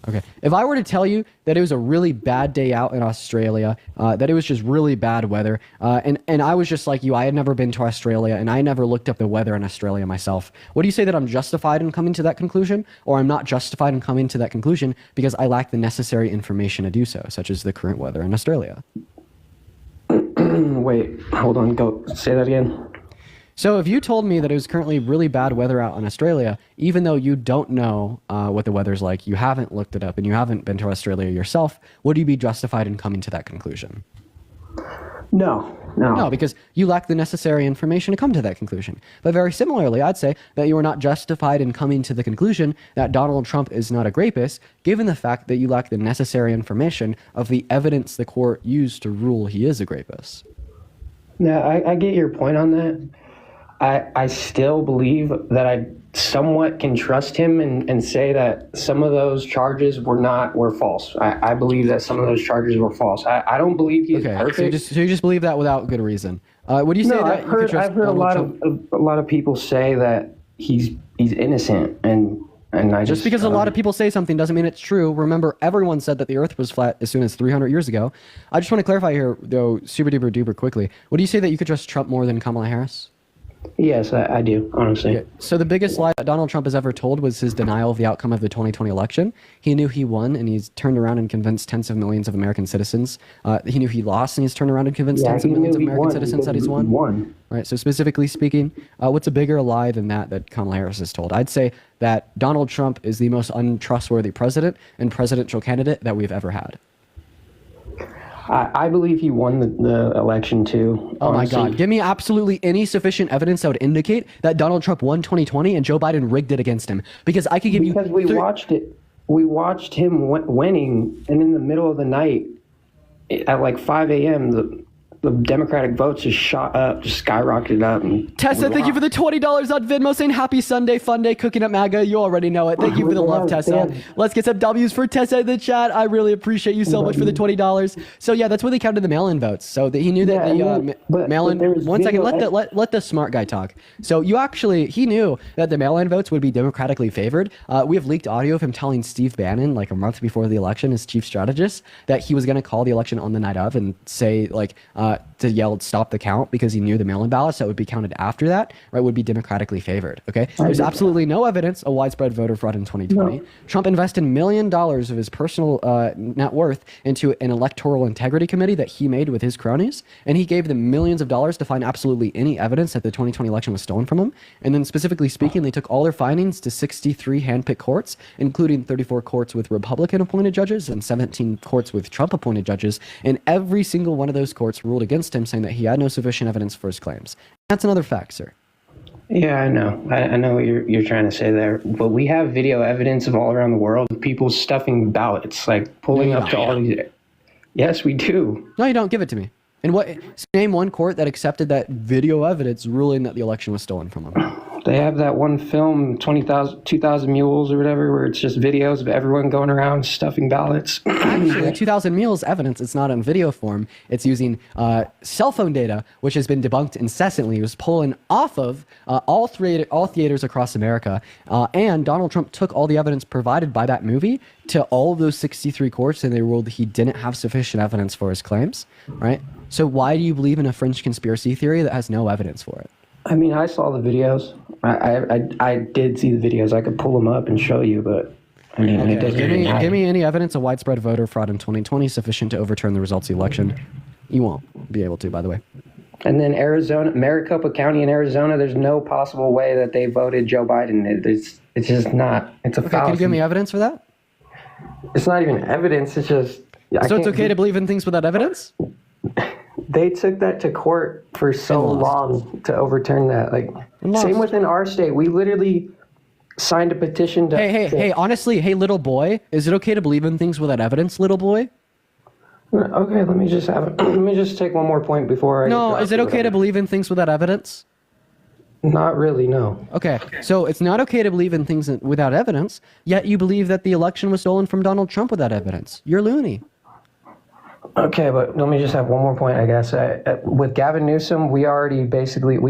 Okay. If I were to tell you that it was a really bad day out in Australia, that it was just really bad weather, and I was just like you, I had never been to Australia, and I never looked up the weather in Australia myself, would you say that I'm justified in coming to that conclusion, or I'm not justified in coming to that conclusion because I lack the necessary information to do so, such as the current weather in Australia? Wait, hold on, go say that again. So if you told me that it was currently really bad weather out in Australia, even though you don't know what the weather's like, you haven't looked it up, and you haven't been to Australia yourself, would you be justified in coming to that conclusion? No. No, because you lack the necessary information to come to that conclusion. But very similarly, I'd say that you are not justified in coming to the conclusion that Donald Trump is not a rapist, given the fact that you lack the necessary information of the evidence the court used to rule he is a rapist. Yeah, I get your point on that. I still believe that I somewhat can trust him and say that some of those charges were false. I believe that some of those charges were false. I don't believe he's perfect. So you just believe that without good reason. Would you say that I've heard a lot of people say that he's innocent, and I just because a lot of people say something doesn't mean it's true. Remember, everyone said that the Earth was flat as soon as 300 years ago. I just want to clarify here, though, super duper duper quickly. Would you say that you could trust Trump more than Kamala Harris? Yes, I do, honestly. Okay. So the biggest lie that Donald Trump has ever told was his denial of the outcome of the 2020 election. He knew he won, and he's turned around and convinced tens of millions of American citizens. He knew he lost, and he's turned around and convinced tens of millions of American citizens that he's won. Right. So specifically speaking, what's a bigger lie than that Kamala Harris has told? I'd say that Donald Trump is the most untrustworthy president and presidential candidate that we've ever had. I believe he won the election too. Oh my God. Give me absolutely any sufficient evidence that would indicate that Donald Trump won 2020 and Joe Biden rigged it against him. Because I could give you... Because we watched it. We watched him winning, and in the middle of the night, at like 5 a.m., the Democratic votes just shot up, just skyrocketed up. And Tessa, thank you for the $20 on Venmo, saying happy Sunday, fun day, cooking up MAGA. You already know it. Thank you for the love, Tessa. Let's get some W's for Tessa in the chat. I really appreciate you so much for the $20. So yeah, that's what they counted the mail-in votes. So he knew that the mail-in. One second, let the smart guy talk. So he knew that the mail-in votes would be democratically favored. We have leaked audio of him telling Steve Bannon, like a month before the election, his chief strategist, that he was going to call the election on the night of and say to yell stop the count because he knew the mail-in ballots that would be counted after that, right, would be democratically favored. Okay, there's absolutely no evidence of widespread voter fraud in 2020. No. Trump invested $1 million of his personal net worth into an electoral integrity committee that he made with his cronies, and he gave them millions of dollars to find absolutely any evidence that the 2020 election was stolen from him. And then specifically speaking, they took all their findings to 63 handpicked courts, including 34 courts with Republican appointed judges and 17 courts with Trump appointed judges, and every single one of those courts ruled against him, saying that he had no sufficient evidence for his claims. That's another fact, sir. Yeah, I know. I know what you're trying to say there. But we have video evidence of all around the world of people stuffing ballots, like pulling up to all these. Yes, we do. No, you don't. Give it to me. And name one court that accepted that video evidence ruling that the election was stolen from them. They have that one film, 2,000 Mules or whatever, where it's just videos of everyone going around stuffing ballots. Actually, 2,000 Mules evidence, it's not in video form. It's using cell phone data, which has been debunked incessantly. It was pulling off of all theaters across America. And Donald Trump took all the evidence provided by that movie to all of those 63 courts, and they ruled he didn't have sufficient evidence for his claims, right? So why do you believe in a fringe conspiracy theory that has no evidence for it? I mean, I saw the videos. I did see the videos. I could pull them up and show you, but I mean, it doesn't give me any evidence of widespread voter fraud in 2020 sufficient to overturn the results of the election. You won't be able to, by the way. And then Arizona, Maricopa County in Arizona, there's no possible way that they voted Joe Biden. It's just not. It's a fallacy. Can you give me evidence for that? It's not even evidence. It's just. So it's okay to believe in things without evidence? They took that to court for so long to overturn that. Like, same within our state. We literally signed a petition to. Hey, honestly, hey, little boy, is it okay to believe in things without evidence, little boy? Okay, let me just take one more point before I. No, is it okay to believe in things without evidence? Not really, no. Okay, so it's not okay to believe in things without evidence, yet you believe that the election was stolen from Donald Trump without evidence. You're loony. Okay, but let me just have one more point, I guess. With Gavin Newsom, we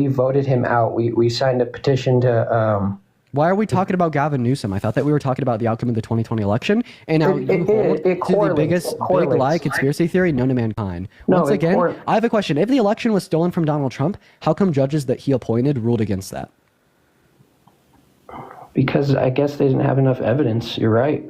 voted him out. We signed a petition to. Why are we talking about Gavin Newsom? I thought that we were talking about the outcome of the 2020 election, and now you hold to the biggest big lie conspiracy theory known to mankind. Once again, I have a question. If the election was stolen from Donald Trump, how come judges that he appointed ruled against that? Because I guess they didn't have enough evidence. You're right.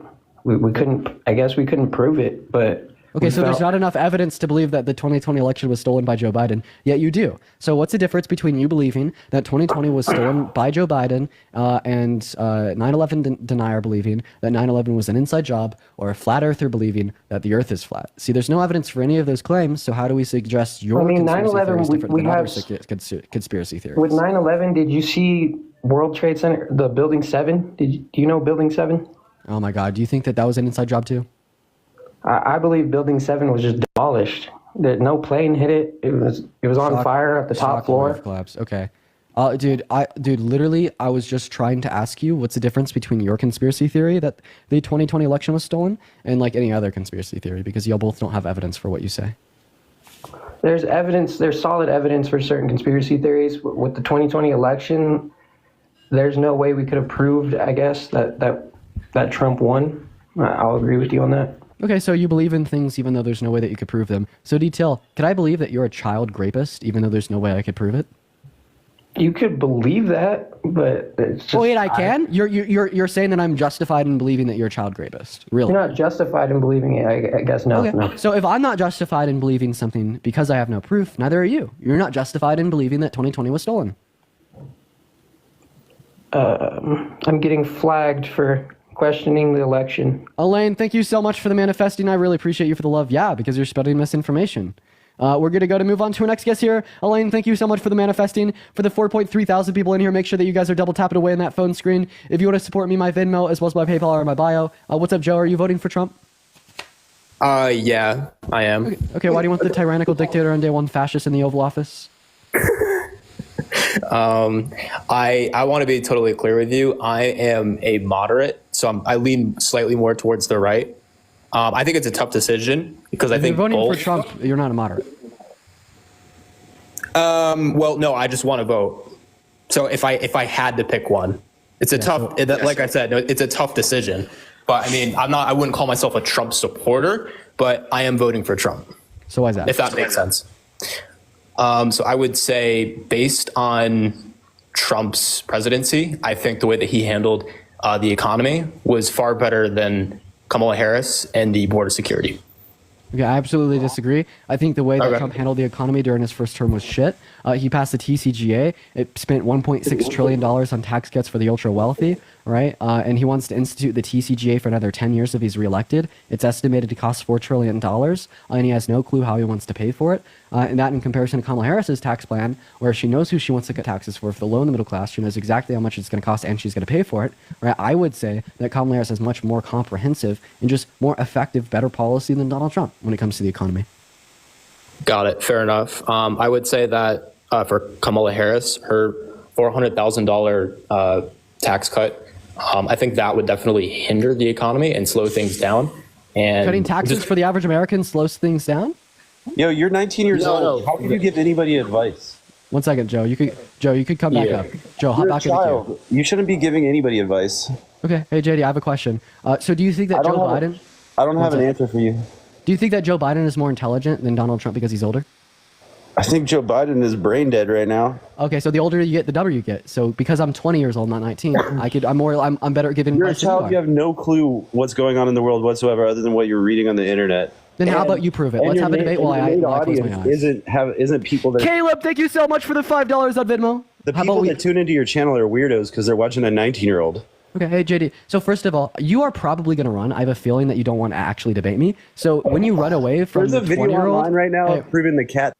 We couldn't. I guess we couldn't prove it, but. Okay, so there's not enough evidence to believe that the 2020 election was stolen by Joe Biden, yet you do. So what's the difference between you believing that 2020 was stolen by Joe Biden and 9/11 denier believing that 9/11 was an inside job, or a flat earther believing that the earth is flat? See, there's no evidence for any of those claims, so how do we suggest your conspiracy theory is different than other conspiracy theories? With 9/11, did you see World Trade Center, the Building 7? Do you know Building 7? Oh my God, do you think that was an inside job too? I believe Building 7 was just demolished. That no plane hit it. It was on fire at the top floor. Collapse. Okay, dude, literally, I was just trying to ask you what's the difference between your conspiracy theory that the 2020 election was stolen and like any other conspiracy theory, because y'all both don't have evidence for what you say. There's evidence. There's solid evidence for certain conspiracy theories. With the 2020 election, there's no way we could have proved, I guess, that Trump won. I'll agree with you on that. Okay, so you believe in things even though there's no way that you could prove them. So Detail, could I believe that you're a child rapist even though there's no way I could prove it? You could believe that, but it's just... Wait, I can? You're saying that I'm justified in believing that you're a child rapist? Really? You're not justified in believing it, I guess. No, okay. No. So if I'm not justified in believing something because I have no proof, neither are you. You're not justified in believing that 2020 was stolen. I'm getting flagged for questioning the election. Elaine, thank you so much for the manifesting. I really appreciate you for the love. Yeah, because you're spreading misinformation. We're going to move on to our next guest here. Elaine, thank you so much for the manifesting. For the 4.3 thousand people in here, make sure that you guys are double tapping away on that phone screen. If you want to support me, my Venmo, as well as my PayPal or my bio. What's up, Joe? Are you voting for Trump? Yeah, I am. Okay, why do you want the tyrannical dictator on day one, fascist in the Oval Office? I want to be totally clear with you. I am a moderate, so I lean slightly more towards the right. I think it's a tough decision because I think you're voting for Trump, you're not a moderate. Well, no, I just want to vote. So if I had to pick one, it's a tough. Like I said, it's a tough decision. But I mean, I wouldn't call myself a Trump supporter, but I am voting for Trump. So why is that? If that makes sense. So I would say, based on Trump's presidency, I think the way that he handled the economy was far better than Kamala Harris and the border security. Okay, I absolutely disagree. I think the way that Trump handled the economy during his first term was shit. He passed the TCGA. It spent $1.6 trillion on tax cuts for the ultra wealthy, right? And he wants to institute the TCGA for another 10 years if he's reelected. It's estimated to cost $4 trillion, and he has no clue how he wants to pay for it. And that in comparison to Kamala Harris's tax plan, where she knows who she wants to cut taxes for the low and the middle class. She knows exactly how much it's going to cost, and she's going to pay for it, right? I would say that Kamala Harris has much more comprehensive and just more effective, better policy than Donald Trump when it comes to the economy. Got it. Fair enough. I would say that for Kamala Harris, her $400,000 tax cut, I think that would definitely hinder the economy and slow things down. And Cutting taxes for the average American slows things down? Yo, you're 19 years old. How can you give anybody advice? 1 second, Joe. You could come back up. Joe, hop back in the queue. You shouldn't be giving anybody advice. Okay. Hey, JD, I have a question. So do you think that Joe Biden... I don't have an answer for you. Do you think that Joe Biden is more intelligent than Donald Trump because he's older? I think Joe Biden is brain dead right now. Okay, so the older you get, the dumber you get. So because I'm 20 years old, not 19, I'm better at giving You're a advice than child. You have no clue what's going on in the world whatsoever, other than what you're reading on the internet. Then how about you prove it? Let's have a debate while I close my eyes. Isn't people that Caleb, thank you so much for the $5 on Venmo. the people that tune into your channel are weirdos because they're watching a 19-year-old. Okay, hey JD. So first of all, you are probably going to run. I have a feeling that you don't want to actually debate me. So when you run away from There's a the video 20-year-old online right now proving the cat.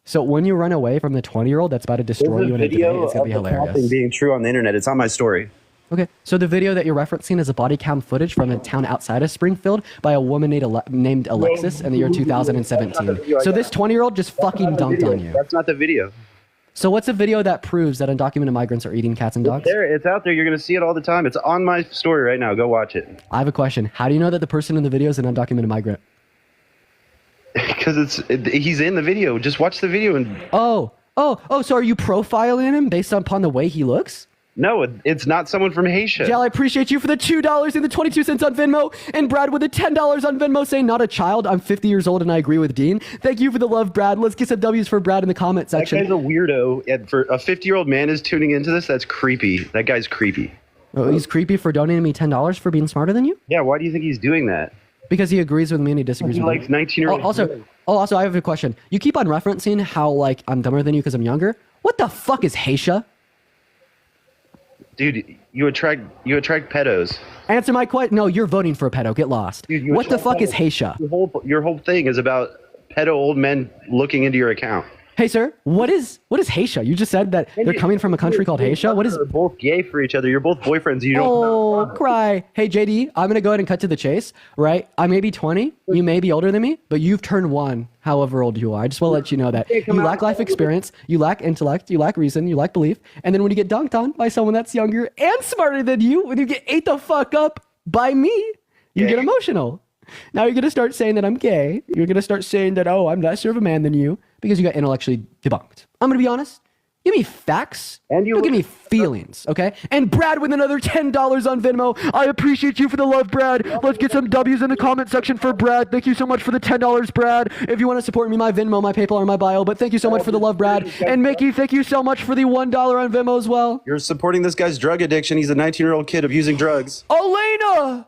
So when you run away from the 20-year-old that's about to destroy you in a debate, it's going to be hilarious. Thing being true on the internet. It's on my story. Okay, so the video that you're referencing is a body cam footage from a town outside of Springfield by a woman named Alexis in the year 2017. So this 20-year-old just fucking dunked on you. That's not the video. So what's a video that proves that undocumented migrants are eating cats and dogs? It's out there. You're going to see it all the time. It's on my story right now. Go watch it. I have a question. How do you know that the person in the video is an undocumented migrant? Because he's in the video. Just watch the video and. So are you profiling him based upon the way he looks? No, it's not someone from Haitian. Jal, I appreciate you for the $2 and the 22 cents on Venmo. And Brad with the $10 on Venmo saying, not a child. I'm 50 years old and I agree with Dean. Thank you for the love, Brad. Let's get some W's for Brad in the comment section. That guy's a weirdo. And for a 50-year-old man is tuning into this, that's creepy. That guy's creepy. Oh, he's creepy for donating me $10 for being smarter than you? Yeah, why do you think he's doing that? Because he agrees with me and he disagrees with me. He likes 19-year-olds. Also, I have a question. You keep on referencing how, I'm dumber than you because I'm younger. What the fuck is Haisha? Dude, you attract pedos. Answer my question. No, you're voting for a pedo. Get lost. Dude, what the fuck is Haisha? Your whole thing is about pedo old men looking into your account. Hey, sir, what is Haisha? You just said that they're coming from a country called Haisha. What is? You're both gay for each other. You're both boyfriends. You don't. Oh, cry. Hey, JD, I'm gonna go ahead and cut to the chase. Right? I may be 20. You may be older than me, but you've turned 1. However old you are, I just want to let you know that you lack life experience, you lack intellect, you lack reason, you lack belief, and then when you get dunked on by someone that's younger and smarter than you, when you get ate the fuck up by me, you get emotional. Now you're gonna start saying that I'm gay. You're gonna start saying that, oh, I'm lesser of a man than you because you got intellectually debunked. I'm gonna be honest. Give me facts. And don't give me feelings, okay? And Brad with another $10 on Venmo. I appreciate you for the love, Brad. Let's get some W's in the comment section for Brad. Thank you so much for the $10, Brad. If you want to support me, my Venmo, my PayPal, or my bio. But thank you so much for the love, Brad. And Mickey, thank you so much for the $1 on Venmo as well. You're supporting this guy's drug addiction. He's a 19-year-old kid abusing drugs. Elena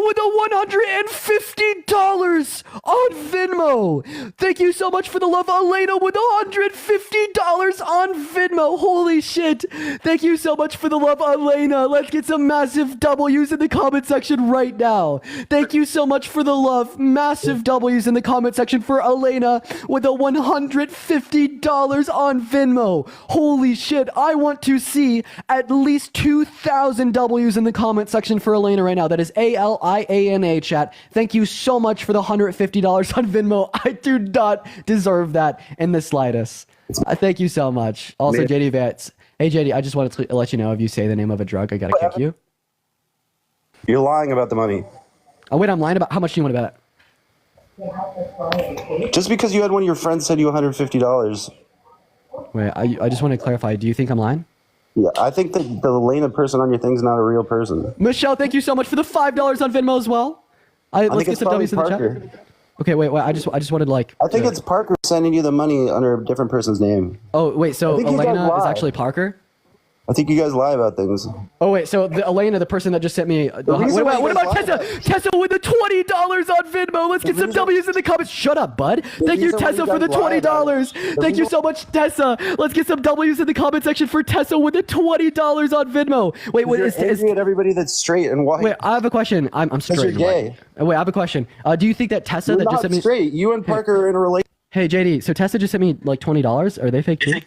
with a $150 on Venmo. Thank you so much for the love. Elena with $150 on Venmo. Holy shit. Thank you so much for the love, Elena. Let's get some massive W's in the comment section right now. Thank you so much for the love. Massive W's in the comment section for Elena with a $150 on Venmo. Holy shit. I want to see at least 2,000 W's in the comment section for Elena right now. That is ALIANA, chat. Thank you so much for the $150 on Venmo. I do not deserve that in the slightest. Thank you so much. Also, JD Vance. Hey, JD, I just wanted to let you know if you say the name of a drug, I gotta kick you. You're lying about the money. Oh, wait, I'm lying about how much do you want to bet? Just because you had one of your friends send you $150. Wait, I just want to clarify. Do you think I'm lying? Yeah, I think that the Elena person on your thing's not a real person. Michelle, thank you so much for the $5 on Venmo as well. Let's get some W's in the chat. Okay, wait. I just wanted I think it's Parker sending you the money under a different person's name. Oh, wait. So Elena is actually Parker? I think you guys lie about things. Oh, wait. So Elena, the person that just sent me. What about Tessa? Tessa with the $20 on Venmo. Let's get some W's in the comments. Shut up, bud. Thank you, Tessa, for the $20. Thank you so much, Tessa. Let's get some W's in the comment section for Tessa with the $20 on Venmo. Wait, is at everybody that's straight and white. Wait, I have a question. I'm straight. You're gay. Wait, I have a question. Do you think that Tessa just sent me straight? You and Parker are in a relationship. Hey, JD. So Tessa just sent me like $20. Are they fake too?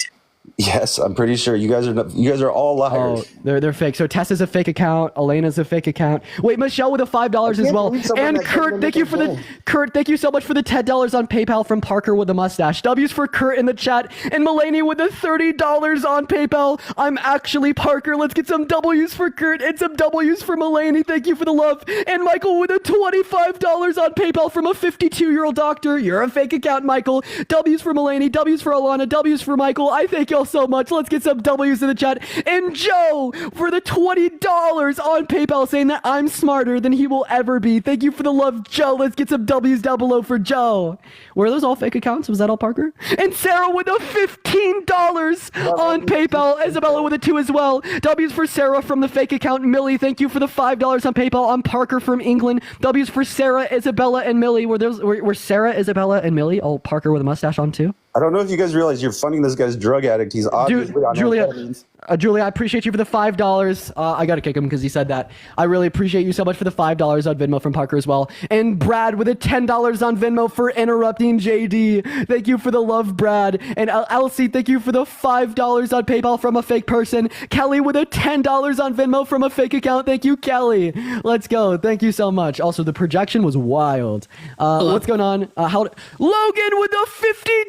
Yes, I'm pretty sure you guys are all liars. Oh, they're fake. So Tess is a fake account. Elena's a fake account. Wait, Michelle with a $5 as well. And Kurt, thank you so much for the $10 on PayPal from Parker with a mustache. W's for Kurt in the chat, and Mulaney with the $30 on PayPal. I'm actually Parker. Let's get some W's for Kurt and some W's for Mulaney. Thank you for the love. And Michael with a $25 on PayPal from a 52-year-old doctor. You're a fake account, Michael. W's for Mulaney. W's for Alana. W's for Michael. I thank y'all so much. Let's get some W's in the chat. And Joe for the $20 on PayPal, saying that I'm smarter than he will ever be. Thank you for the love, Joe. Let's get some W's down below for Joe. Were those all fake accounts? Was that all Parker? And Sarah with a $15 on PayPal. Isabella with a 2 as well. W's for Sarah from the fake account. Millie, thank you for the $5 on PayPal. I'm Parker from England. W's for Sarah, Isabella, and Millie. Were Sarah, Isabella, and Millie all Parker with a mustache on too? I don't know if you guys realize you're funding this guy's drug addict. He's obviously on amphetamines. Julia, I appreciate you for the $5. I got to kick him because he said that. I really appreciate you so much for the $5 on Venmo from Parker as well. And Brad with a $10 on Venmo for interrupting JD. Thank you for the love, Brad. And Elsie, thank you for the $5 on PayPal from a fake person. Kelly with a $10 on Venmo from a fake account. Thank you, Kelly. Let's go. Thank you so much. Also, the projection was wild. What's going on? Logan with the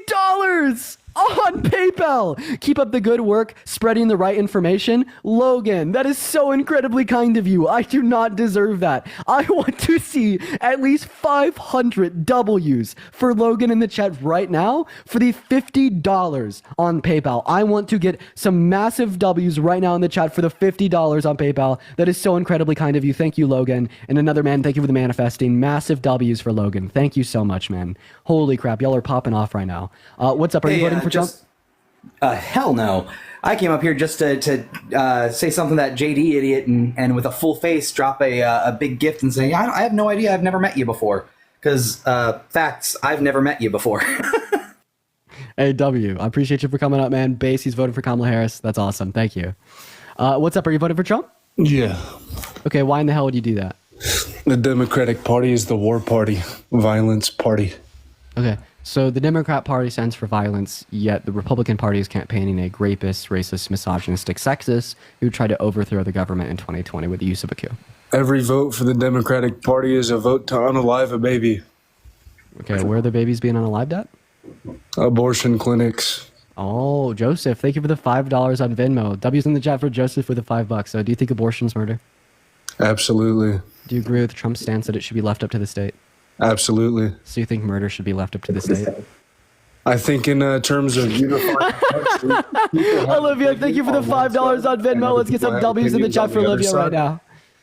$50 on PayPal. Keep up the good work, spreading the right information. Logan, that is so incredibly kind of you. I do not deserve that. I want to see at least 500 W's for Logan in the chat right now for the $50 on PayPal. I want to get some massive W's right now in the chat for the $50 on PayPal. That is so incredibly kind of you. Thank you, Logan. And another man, thank you for the manifesting. Massive W's for Logan. Thank you so much, man. Holy crap, y'all are popping off right now. What's up? Are you voting for Trump? Hell no. I came up here just to say something that JD idiot and with a full face drop a big gift and say, I have no idea. I've never met you before. Because facts, I've never met you before. Hey, W, I appreciate you for coming up, man. Base, he's voting for Kamala Harris. That's awesome. Thank you. What's up? Are you voting for Trump? Yeah. Okay, why in the hell would you do that? The Democratic Party is the war party, violence party. Okay. So the Democrat Party stands for violence, yet the Republican Party is campaigning a rapist, racist, misogynistic sexist who tried to overthrow the government in 2020 with the use of a coup. Every vote for the Democratic Party is a vote to unalive a baby. Okay, where are the babies being unalived at? Abortion clinics. Oh, Joseph, thank you for the $5 on Venmo. W's in the chat for Joseph with the $5. So do you think abortion's murder? Absolutely. Do you agree with Trump's stance that it should be left up to the state? Absolutely. So you think murder should be left up to the state? I think in terms of unifying Olivia, thank you for the $5 on Venmo. Let's get some W's in the chat for Olivia right now.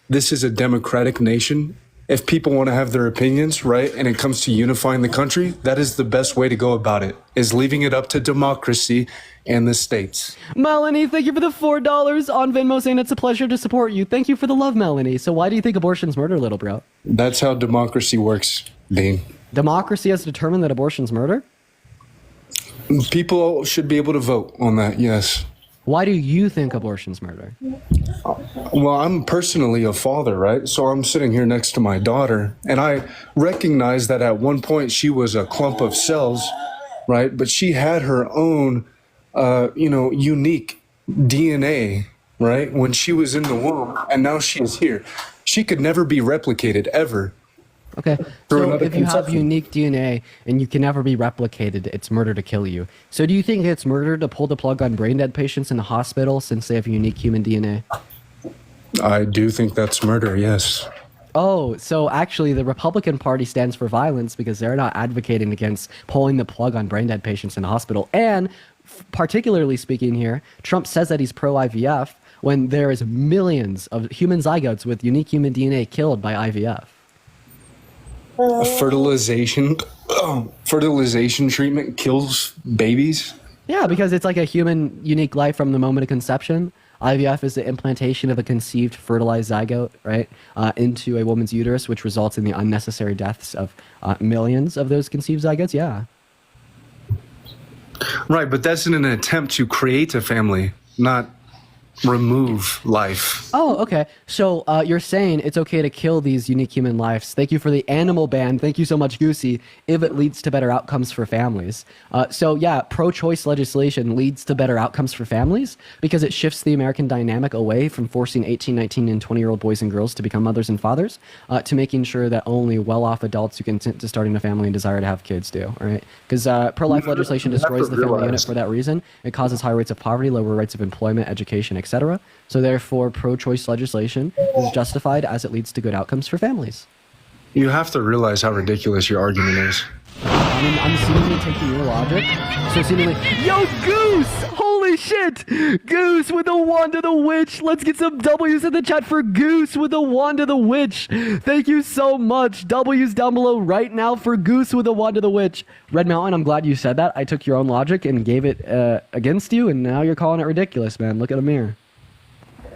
This is a democratic nation. If people want to have their opinions, right, and it comes to unifying the country, that is the best way to go about it, is leaving it up to democracy and the states. Melanie, thank you for the $4 on Venmo, saying it's a pleasure to support you. Thank you for the love, Melanie. So why do you think abortion's murder, little bro? That's how democracy works, Dean. Democracy has determined that abortion's murder? People should be able to vote on that, yes. Why do you think abortion's murder? Well, I'm personally a father, right? So I'm sitting here next to my daughter, and I recognize that at one point she was a clump of cells, right? But she had her own, unique DNA, right? When she was in the womb, and now she is here. She could never be replicated, ever. Okay, so if you have unique DNA and you can never be replicated, it's murder to kill you. So do you think it's murder to pull the plug on brain dead patients in the hospital since they have unique human DNA? I do think that's murder, yes. Oh, so actually the Republican Party stands for violence because they're not advocating against pulling the plug on brain dead patients in the hospital. And particularly speaking here, Trump says that he's pro-IVF when there is millions of human zygotes with unique human DNA killed by IVF. Fertilization treatment kills babies? Yeah, because it's like a human unique life from the moment of conception. IVF is the implantation of a conceived fertilized zygote, right, into a woman's uterus, which results in the unnecessary deaths of millions of those conceived zygotes. Yeah. Right, but that's in an attempt to create a family, not remove life. Oh, okay. So you're saying it's okay to kill these unique human lives. Thank you for the animal ban. Thank you so much, Goosey, if it leads to better outcomes for families. So yeah, pro-choice legislation leads to better outcomes for families because it shifts the American dynamic away from forcing 18, 19, and 20-year-old boys and girls to become mothers and fathers to making sure that only well-off adults who consent to starting a family and desire to have kids do, all right? Because pro-life legislation destroys the family unit for that reason. It causes high rates of poverty, lower rates of employment, education, etc. So therefore, pro-choice legislation is justified as it leads to good outcomes for families. You have to realize how ridiculous your argument is. I'm seemingly taking your logic. So seemingly, yo, Goose! Holy shit! Goose with the wand of the witch. Let's get some W's in the chat for Goose with the wand of the witch. Thank you so much. W's down below right now for Goose with the wand of the witch. Red Mountain, I'm glad you said that. I took your own logic and gave it against you, and now you're calling it ridiculous, man. Look at a mirror.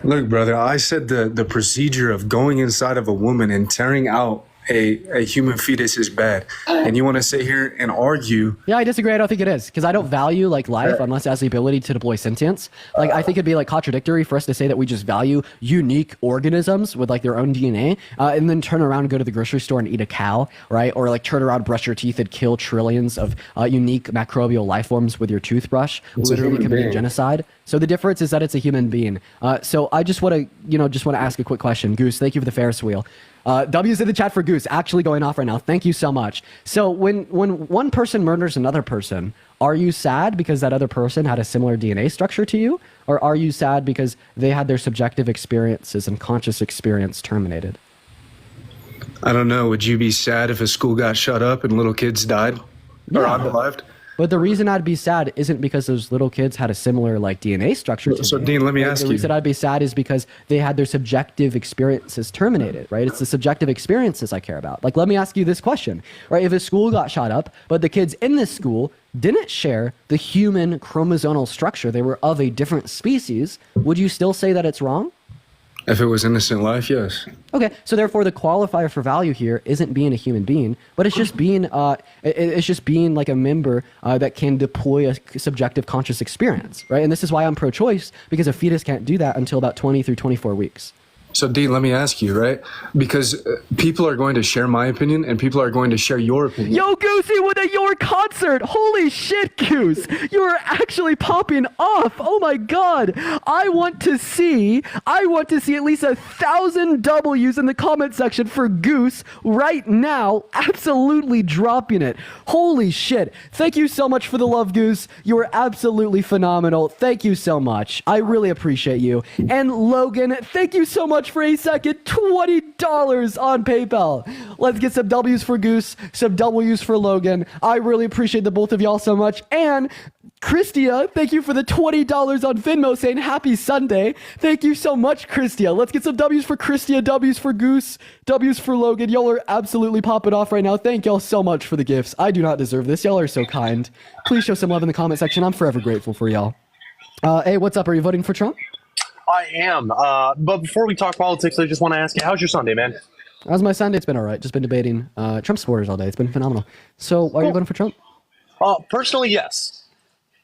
Look, brother, I said the procedure of going inside of a woman and tearing out a human fetus is bad, and you want to sit here and argue. Yeah, I disagree. I don't think it is, because I don't value like life unless it has the ability to deploy sentience. Like, I think it'd be like contradictory for us to say that we just value unique organisms with like their own DNA, and then turn around and go to the grocery store and eat a cow, right? Or like turn around, brush your teeth, and kill trillions of unique microbial life forms with your toothbrush, literally committing genocide. So the difference is that it's a human being. So I just want to ask a quick question. Goose, thank you for the Ferris wheel. W's in the chat for Goose, actually going off right now. Thank you so much. So when one person murders another person, are you sad because that other person had a similar DNA structure to you? Or are you sad because they had their subjective experiences and conscious experience terminated? I don't know. Would you be sad if a school got shut up and little kids died or unalived? But the reason I'd be sad isn't because those little kids had a similar like DNA structure to So me. Dean, let me ask you. The reason I'd be sad is because they had their subjective experiences terminated, right? It's the subjective experiences I care about. Like, let me ask you this question, right? If a school got shot up, but the kids in this school didn't share the human chromosomal structure, they were of a different species, would you still say that it's wrong? If it was innocent life, yes. Okay, so therefore the qualifier for value here isn't being a human being, but it's just being like a member that can deploy a subjective conscious experience, right? And this is why I'm pro-choice, because a fetus can't do that until about 20 through 24 weeks. So Dean, let me ask you, right? Because people are going to share my opinion and people are going to share your opinion. Yo, Goosey with a Your concert! Holy shit, Goose! You're actually popping off! Oh my god! I want to see at least 1,000 W's in the comment section for Goose right now. Absolutely dropping it. Holy shit. Thank you so much for the love, Goose. You are absolutely phenomenal. Thank you so much. I really appreciate you. And Logan, thank you so much for a second. $20 on PayPal. Let's get some W's for Goose, some W's for Logan. I really appreciate the both of y'all so much. And Christia, thank you for the $20 on Venmo saying happy Sunday. Thank you so much, Christia. Let's get some W's for Christia, W's for Goose, W's for Logan. Y'all are absolutely popping off right now. Thank y'all so much for the gifts. I do not deserve this. Y'all are so kind. Please show some love in the comment section. I'm forever grateful for y'all. Hey, what's up? Are you voting for Trump? I am. But before we talk politics, I just want to ask you, how's your Sunday, man? How's my Sunday? It's been all right. Just been debating Trump supporters all day. It's been phenomenal. So, are you voting for Trump? Personally, yes.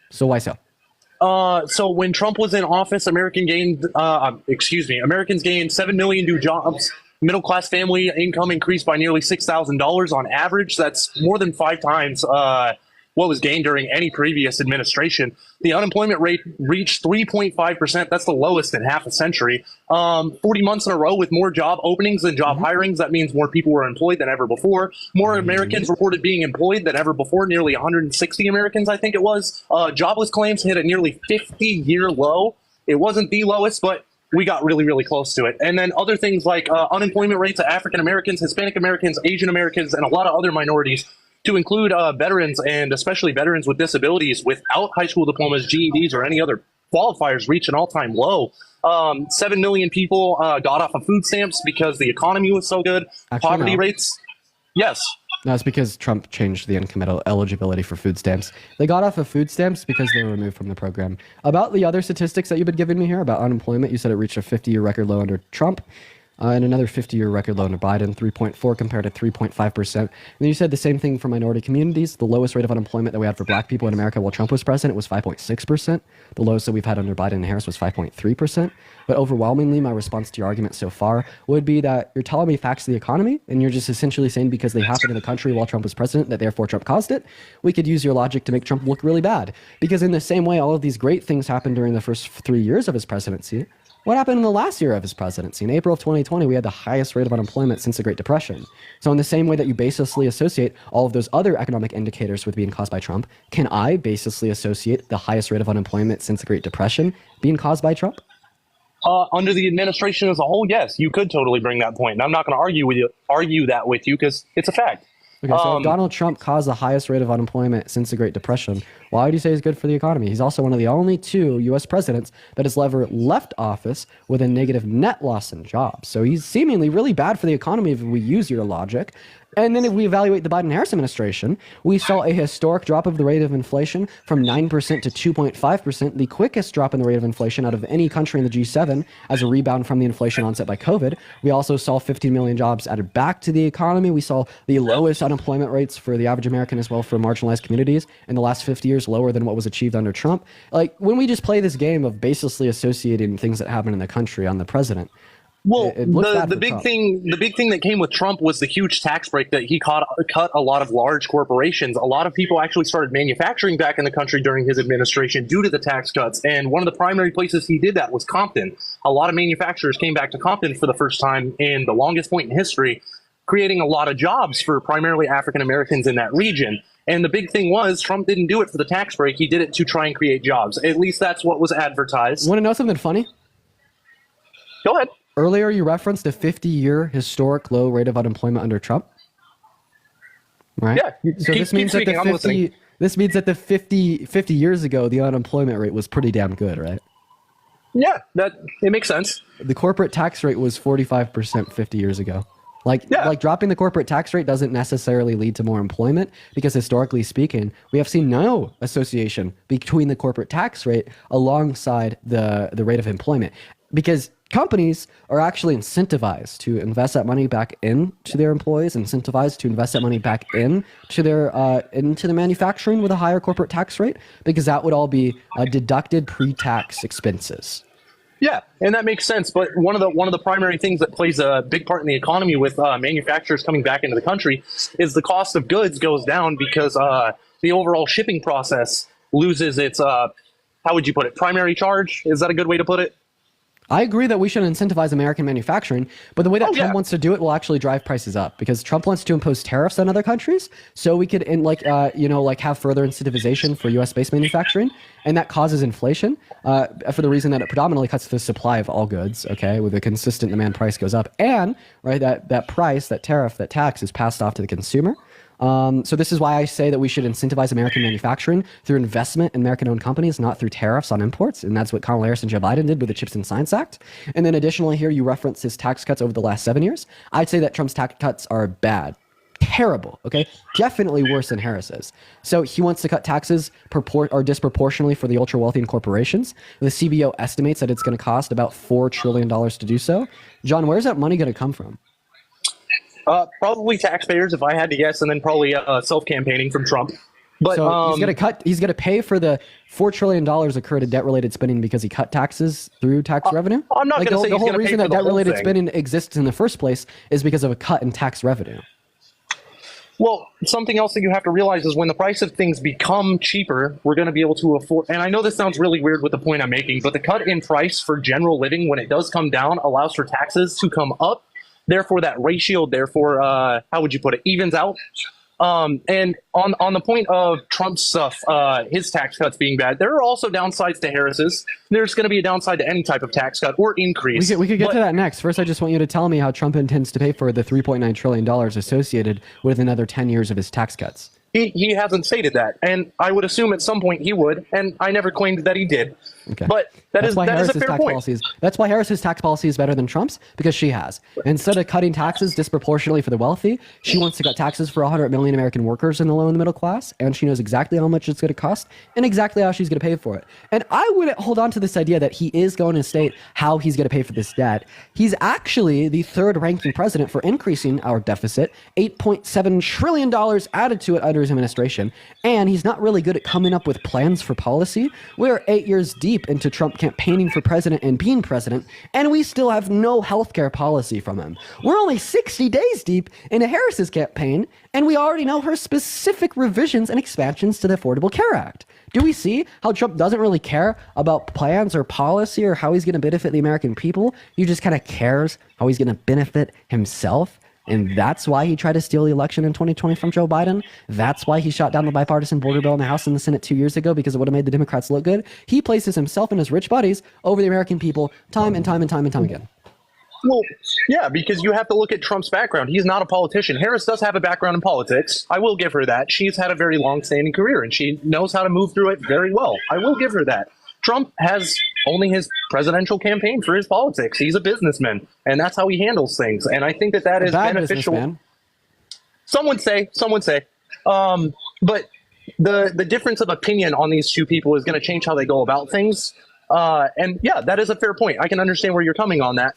So why so? So when Trump was in office, Americans gained 7 million new jobs. Middle class family income increased by nearly $6,000 on average. That's more than 5 times what was gained during any previous administration. The unemployment rate reached 3.5%. That's the lowest in half a century. 40 months in a row with more job openings than job hirings. That means more people were employed than ever before. More Americans reported being employed than ever before. Nearly 160 Americans, I think it was. Jobless claims hit a nearly 50-year low. It wasn't the lowest, but we got really, really close to it. And then other things like unemployment rates of African Americans, Hispanic Americans, Asian Americans, and a lot of other minorities, to include veterans and especially veterans with disabilities without high school diplomas, GEDs, or any other qualifiers, reach an all-time low. 7 million people got off of food stamps because the economy was so good. Actually, Poverty no. rates, yes. No, it's because Trump changed the income eligibility for food stamps. They got off of food stamps because they were removed from the program. About the other statistics that you've been giving me here about unemployment, you said it reached a 50-year record low under Trump. and another 50-year record low under Biden, 3.4 compared to 3.5%. And then you said the same thing for minority communities. The lowest rate of unemployment that we had for black people in America while Trump was president was 5.6%. The lowest that we've had under Biden and Harris was 5.3%. But overwhelmingly, my response to your argument so far would be that you're telling me facts of the economy, and you're just essentially saying because they happened in the country while Trump was president, that therefore Trump caused it. We could use your logic to make Trump look really bad. Because in the same way, all of these great things happened during the first 3 years of his presidency. What happened in the last year of his presidency? In April of 2020, we had the highest rate of unemployment since the Great Depression. So in the same way that you baselessly associate all of those other economic indicators with being caused by Trump, can I baselessly associate the highest rate of unemployment since the Great Depression being caused by Trump? Under the administration as a whole, yes, you could totally bring that point. And I'm not going to argue that with you because it's a fact. Okay, so if Donald Trump caused the highest rate of unemployment since the Great Depression, why would you say he's good for the economy? He's also one of the only 2 U.S. presidents that has ever left office with a negative net loss in jobs. So he's seemingly really bad for the economy if we use your logic. And then if we evaluate the Biden-Harris administration, we saw a historic drop of the rate of inflation from 9% to 2.5%, the quickest drop in the rate of inflation out of any country in the G7 as a rebound from the inflation onset by COVID. We also saw 15 million jobs added back to the economy. We saw the lowest unemployment rates for the average American as well for marginalized communities in the last 50 years, lower than what was achieved under Trump. Like, when we just play this game of baselessly associating things that happen in the country on the president, well, the big thing that came with Trump was the huge tax break that he cut a lot of large corporations. A lot of people actually started manufacturing back in the country during his administration due to the tax cuts. And one of the primary places he did that was Compton. A lot of manufacturers came back to Compton for the first time in the longest point in history, creating a lot of jobs for primarily African Americans in that region. And the big thing was Trump didn't do it for the tax break. He did it to try and create jobs. At least that's what was advertised. Want to know something funny? Go ahead. Earlier, you referenced a 50-year historic low rate of unemployment under Trump, right? Yeah. So this means that the 50 years ago, the unemployment rate was pretty damn good, right? Yeah, it makes sense. The corporate tax rate was 45% 50 years ago. Like dropping the corporate tax rate doesn't necessarily lead to more employment because historically speaking, we have seen no association between the corporate tax rate alongside the rate of employment, because companies are actually incentivized to invest that money back into their employees, incentivized to invest that money back into the manufacturing with a higher corporate tax rate, because that would all be deducted pre-tax expenses. Yeah, and that makes sense. But one of the primary things that plays a big part in the economy with manufacturers coming back into the country is the cost of goods goes down because the overall shipping process loses its how would you put it? Primary charge? Is that a good way to put it? I agree that we should incentivize American manufacturing, but the way that Trump wants to do it will actually drive prices up, because Trump wants to impose tariffs on other countries, so we could have further incentivization for U.S.-based manufacturing, and that causes inflation for the reason that it predominantly cuts the supply of all goods. Okay, with a consistent demand, price goes up, and that price, that tariff, that tax is passed off to the consumer. So this is why I say that we should incentivize American manufacturing through investment in American-owned companies, not through tariffs on imports. And that's what Kamala Harris and Joe Biden did with the Chips and Science Act. And then additionally here, you reference his tax cuts over the last 7 years. I'd say that Trump's tax cuts are bad. Terrible, okay? Definitely worse than Harris's. So he wants to cut taxes disproportionately for the ultra-wealthy and corporations. The CBO estimates that it's going to cost about $4 trillion to do so. John, where's that money going to come from? Probably taxpayers, if I had to guess, and then probably self-campaigning from Trump. But so he's going to pay for the $4 trillion occurred in debt-related spending because he cut taxes through tax revenue? I'm not going to say the whole reason that debt-related thing. spending exists in the first place is because of a cut in tax revenue. Well, something else that you have to realize is when the price of things become cheaper, we're going to be able to afford, and I know this sounds really weird with the point I'm making, but the cut in price for general living, when it does come down, allows for taxes to come up. Therefore, that ratio, how would you put it, evens out. And on the point of Trump's stuff, his tax cuts being bad, there are also downsides to Harris's. There's going to be a downside to any type of tax cut or increase. We could get to that next. First, I just want you to tell me how Trump intends to pay for the $3.9 trillion associated with another 10 years of his tax cuts. He hasn't stated that, and I would assume at some point he would, and I never claimed that he did. Okay. But that is a fair point. That's why Harris's tax policy is better than Trump's, because she has. Instead of cutting taxes disproportionately for the wealthy, she wants to cut taxes for 100 million American workers in the low and the middle class, and she knows exactly how much it's going to cost and exactly how she's going to pay for it. And I wouldn't hold on to this idea that he is going to state how he's going to pay for this debt. He's actually the third ranking president for increasing our deficit, $8.7 trillion added to it under his administration, and he's not really good at coming up with plans for policy. We're 8 years deep into Trump campaigning for president and being president, and we still have no healthcare policy from him. We're only 60 days deep into Harris's campaign, and we already know her specific revisions and expansions to the Affordable Care Act. Do we see how Trump doesn't really care about plans or policy or how he's going to benefit the American people? He just kind of cares how he's going to benefit himself. And that's why he tried to steal the election in 2020 from Joe Biden. That's why he shot down the bipartisan border bill in the House and the Senate 2 years ago, because it would have made the Democrats look good. He places himself and his rich buddies over the American people time and time and time and time again. Well, yeah, because you have to look at Trump's background. He's not a politician. Harris does have a background in politics. I will give her that. She's had a very long-standing career, and she knows how to move through it very well. I will give her that. Trump has only his presidential campaign for his politics. He's a businessman, and that's how he handles things. And I think that is beneficial. Some would say. But the difference of opinion on these two people is going to change how they go about things. And yeah, that is a fair point. I can understand where you're coming on that.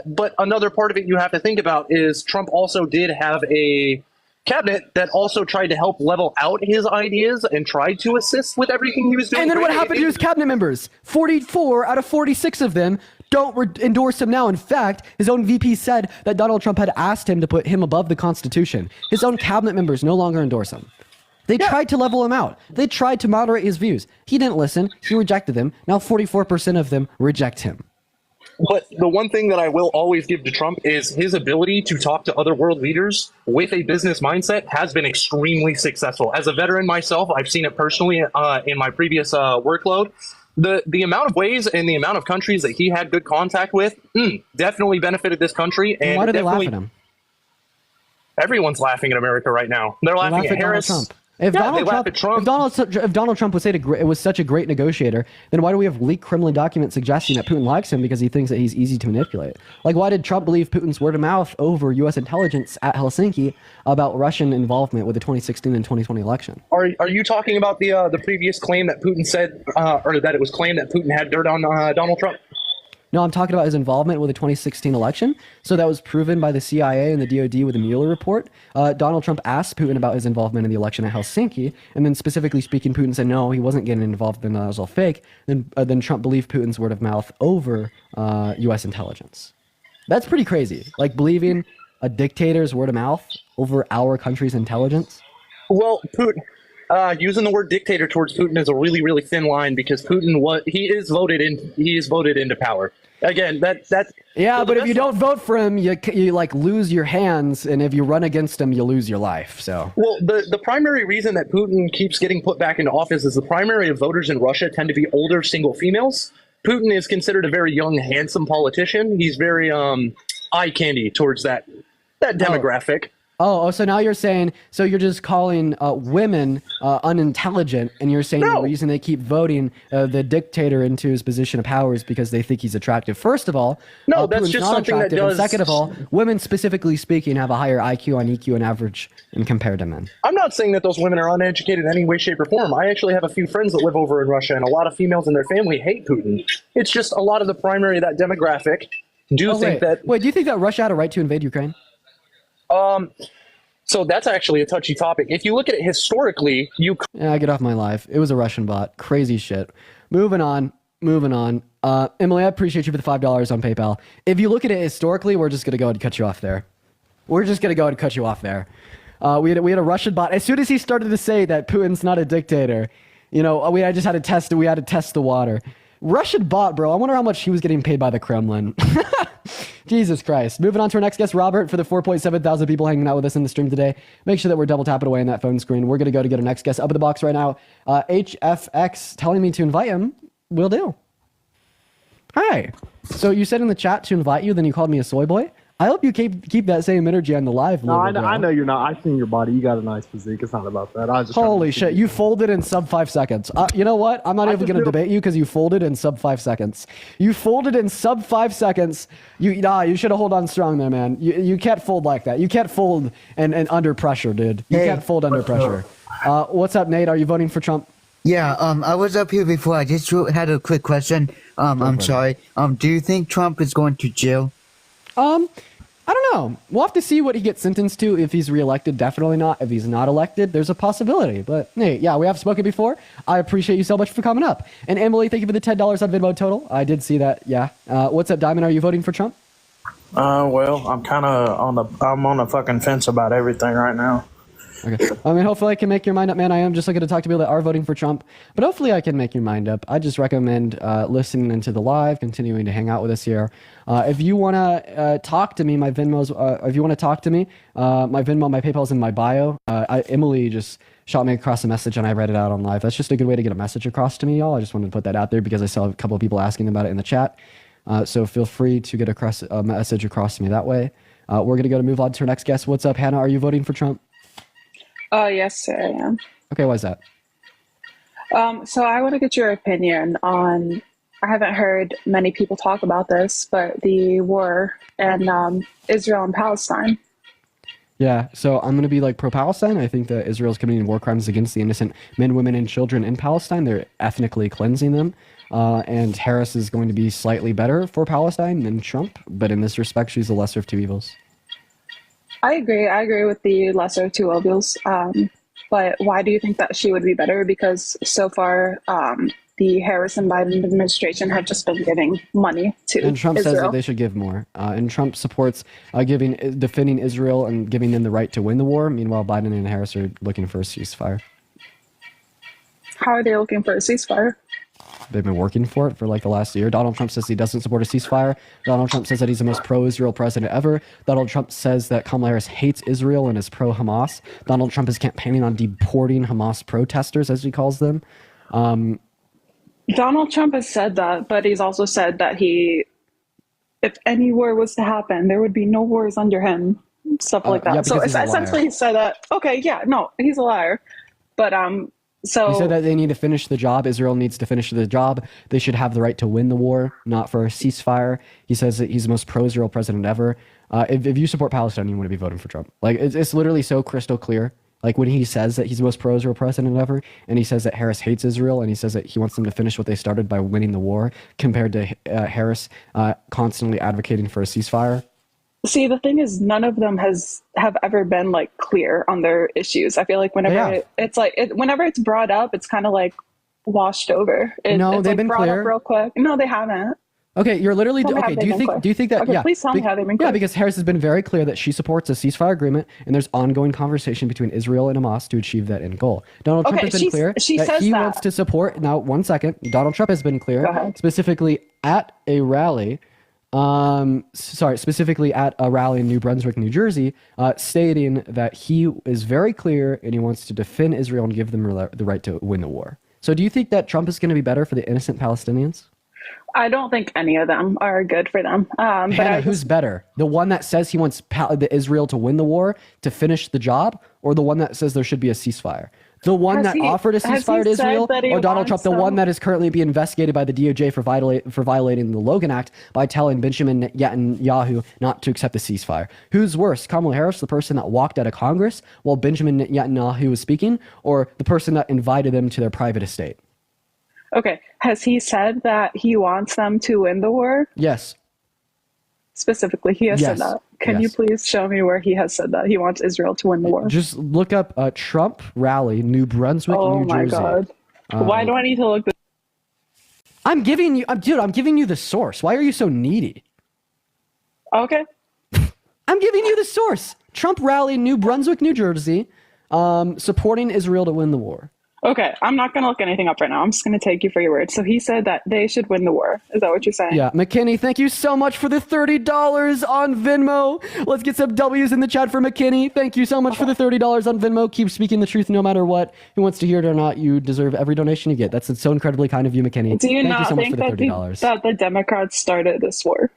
But another part of it you have to think about is Trump also did have a cabinet that also tried to help level out his ideas and tried to assist with everything he was doing. And then what happened to his cabinet members? 44 out of 46 of them don't endorse him now. In fact, his own VP said that Donald Trump had asked him to put him above the Constitution. His own cabinet members no longer endorse him. They tried to level him out. They tried to moderate his views. He didn't listen. He rejected them. Now 44% of them reject him. But the one thing that I will always give to Trump is his ability to talk to other world leaders with a business mindset has been extremely successful. As a veteran myself, I've seen it personally in my previous workload. The amount of ways and the amount of countries that he had good contact with definitely benefited this country. And why do they laugh at him? Everyone's laughing at America right now. They're laughing at Harris. Donald Trump. If Donald Trump was was such a great negotiator, then why do we have leaked Kremlin documents suggesting that Putin likes him because he thinks that he's easy to manipulate? Like, why did Trump believe Putin's word of mouth over U.S. intelligence at Helsinki about Russian involvement with the 2016 and 2020 election? Are you talking about the previous claim that Putin said, or that it was claimed that Putin had dirt on Donald Trump? No, I'm talking about his involvement with the 2016 election. So that was proven by the CIA and the DOD with the Mueller report. Donald Trump asked Putin about his involvement in the election at Helsinki, and then specifically speaking, Putin said no, he wasn't getting involved, and that was all fake. Then Trump believed Putin's word of mouth over U.S. intelligence. That's pretty crazy. Like believing a dictator's word of mouth over our country's intelligence. Well, Putin. Using the word dictator towards Putin is a really, really thin line because Putin he is voted into power. Again, that's yeah, but if you don't vote for him, you like lose your hands, and if you run against him, you lose your life. So well, the primary reason that Putin keeps getting put back into office is the primary of voters in Russia tend to be older single females. Putin is considered a very young, handsome politician. He's very eye candy towards that demographic. Oh, so now you're saying, so you're just calling women unintelligent, and you're saying the reason they keep voting the dictator into his position of power is because they think he's attractive. First of all, no, that's Putin's just not something that attractive. does. And second of all, women, specifically speaking, have a higher IQ on EQ and average in compared to men. I'm not saying that those women are uneducated in any way, shape, or form. I actually have a few friends that live over in Russia, and a lot of females in their family hate Putin. It's just a lot of the primary of that demographic think that. Wait, do you think that Russia had a right to invade Ukraine? So that's actually a touchy topic. If you look at it historically, Yeah, get off my life. It was a Russian bot. Crazy shit. Moving on. Emily, I appreciate you for the $5 on PayPal. If you look at it historically, we're just going to go ahead and cut you off there. We had a Russian bot. As soon as he started to say that Putin's not a dictator, we had to test the water. Russian bot, bro. I wonder how much he was getting paid by the Kremlin. Jesus Christ. Moving on to our next guest, Robert, for the 4.7 thousand people hanging out with us in the stream today. Make sure that we're double tapping away in that phone screen. We're going to go to get our next guest up in the box right now. HFX telling me to invite him. Will do. Hi. So you said in the chat to invite you, then you called me a soy boy. I hope you keep that same energy on the live. No, I know you're not. I've seen your body. You got a nice physique. It's not about that. I was just Holy shit! You folded in sub 5 seconds. You know what? I'm not even going to debate you because you folded in sub 5 seconds. You folded in sub 5 seconds. You should have hold on strong there, man. You can't fold like that. You can't fold and under pressure, dude. You can't fold under pressure. What's up, Nate? Are you voting for Trump? Yeah, I was up here before. I just had a quick question. I'm sorry. Do you think Trump is going to jail? I don't know. We'll have to see what he gets sentenced to. If he's reelected, definitely not. If he's not elected, there's a possibility. But hey, yeah, we have spoken before. I appreciate you so much for coming up. And Emily, thank you for the $10 on Venmo total. I did see that. Yeah. What's up, Diamond? Are you voting for Trump? Well, I'm kind of on the fucking fence about everything right now. Okay. I mean, hopefully I can make your mind up, man. I am just looking to talk to people that are voting for Trump, but hopefully I can make your mind up. I just recommend listening into the live, continuing to hang out with us here. If you want to talk to me, my Venmo's, if you want to talk to me, my Venmo, my PayPal's in my bio. Emily just shot me across a message and I read it out on live. That's just a good way to get a message across to me, y'all. I just wanted to put that out there because I saw a couple of people asking about it in the chat. So feel free to get a message across to me that way. We're going to move on to our next guest. What's up, Hannah? Are you voting for Trump? Yes, I am. Okay, why is that? So I want to get your opinion on, I haven't heard many people talk about this, but the war in Israel and Palestine. Yeah, so I'm going to be like pro-Palestine. I think that Israel's committing war crimes against the innocent men, women, and children in Palestine. They're ethnically cleansing them. And Harris is going to be slightly better for Palestine than Trump, but in this respect, she's the lesser of two evils. I agree with the lesser of two evils. But why do you think that she would be better? Because so far, the Harris and Biden administration have just been giving money to And Trump Israel. says that they should give more. And Trump supports defending Israel and giving them the right to win the war. Meanwhile, Biden and Harris are looking for a ceasefire. How are they looking for a ceasefire? They've been working for it for like the last year. Donald Trump says he doesn't support a ceasefire. Donald Trump says that he's the most pro-Israel president ever. Donald Trump says that Kamala Harris hates Israel and is pro-Hamas. Donald Trump is campaigning on deporting Hamas protesters, as he calls them. Donald Trump has said that, but he's also said that if any war was to happen, there would be no wars under him, stuff like that. yeah, So because he's a essentially liar. he said that, okay, yeah, no, he's a liar. But so He said that they need to finish the job. Israel needs to finish the job. They should have the right to win the war, not for a ceasefire. He says that he's the most pro-Israel president ever. If you support Palestine, you want to be voting for Trump. Like it's literally so crystal clear. Like when he says that he's the most pro-Israel president ever, and he says that Harris hates Israel, and he says that he wants them to finish what they started by winning the war, compared to Harris constantly advocating for a ceasefire. see, the thing is, none of them have ever been like clear on their issues. I feel like whenever whenever it's brought up, it's kind of like washed over. No, it's they've like been brought clear. up real quick. No, they haven't. Okay, you're literally Tell me how okay. they've been clear. Do you think that? Okay, Yeah, please tell me how they've been clear. Yeah, because Harris has been very clear that she supports a ceasefire agreement, and there's ongoing conversation between Israel and Hamas to achieve that end goal. Donald Trump Okay, has been she's- clear she that says he that. wants to support. Now, 1 second. Donald Trump has been Go clear, ahead. specifically at a rally. Specifically at a rally in New Brunswick, New Jersey, stating that he is very clear and he wants to defend Israel and give them the right to win the war. So, do you think that Trump is going to be better for the innocent Palestinians? I don't think any of them are good for them. But Hannah, who's better? The one that says he wants Israel to win the war, to finish the job, or the one that says there should be a ceasefire? The one Has that he- offered a has he ceasefire to said Israel, that he or Donald Trump, wants the one them? that is currently being investigated by the DOJ for violating the Logan Act by telling Benjamin Netanyahu not to accept the ceasefire? Who's worse, Kamala Harris, the person that walked out of Congress while Benjamin Netanyahu was speaking, or the person that invited them to their private estate? Okay, has he said that he wants them to win the war? Yes. Specifically, he has Yes. said that. Can you Yes. please show me where he has said that he wants Israel to win the war? Just look up Trump rally, New Brunswick, Oh New my Jersey. God. Why do I need to look this? I'm giving you, dude, I'm giving you the source. Why are you so needy? Okay. I'm giving you the source. Trump rally, New Brunswick, New Jersey, supporting Israel to win the war. Okay, I'm not going to look anything up right now. I'm just going to take you for your word. So he said that they should win the war. Is that what you're saying? Yeah, McKinney, thank you so much for the $30 on Venmo. Let's get some W's in the chat for McKinney. Thank you so much for the $30 on Venmo. Keep speaking the truth no matter what. Who wants to hear it or not, you deserve every donation you get. That's so incredibly kind of you, McKinney. Do you Thank not you so much think for the that $30. that the Democrats started this war?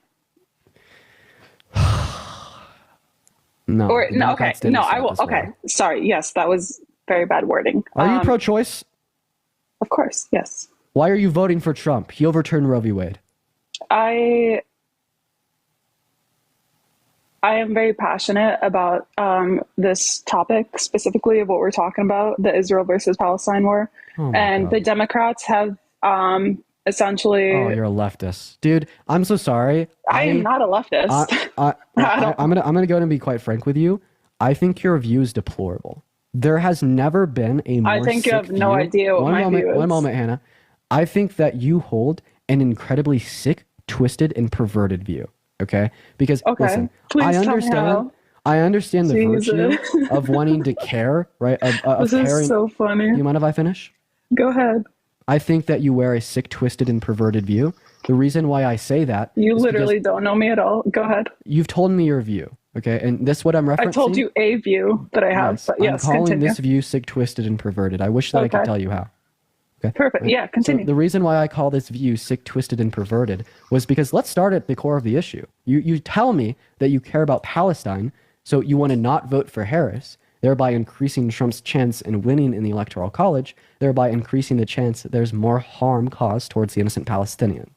No. Or the no, okay, Democrats didn't no, I start will. this Okay, war. sorry. Yes, that was very bad wording. Are you pro-choice? Of course, yes. Why are you voting for Trump? He overturned Roe v. Wade. I am very passionate about this topic, specifically of what we're talking about, the Israel versus Palestine war. Oh my And God. the Democrats have essentially... Oh, you're a leftist. Dude, I'm so sorry. I am not a leftist. I'm gonna go ahead and be quite frank with you. I think your view is deplorable. There has never been a more I think you sick have no view- idea what my view is. One moment, Hannah. I think that you hold an incredibly sick, twisted, and perverted view. Okay? Because Okay, listen, please I tell me understand. how. I understand the virtue Jesus. of wanting to care, right? Of This is caring. so funny. You mind if I finish? Go ahead. I think that you wear a sick, twisted, and perverted view. The reason why I say that You is literally because don't know me at all. Go ahead. you've told me your view, okay? And this is what I'm referencing. I told you a view that I have, Yes, but yes, I'm calling continue. this view sick, twisted, and perverted. I wish that I could Okay. tell you how. Okay. Perfect. Right? Yeah, continue. So the reason why I call this view sick, twisted, and perverted was because let's start at the core of the issue. You tell me that you care about Palestine, so you want to not vote for Harris, thereby increasing Trump's chance in winning in the Electoral College, thereby increasing the chance that there's more harm caused towards the innocent Palestinian.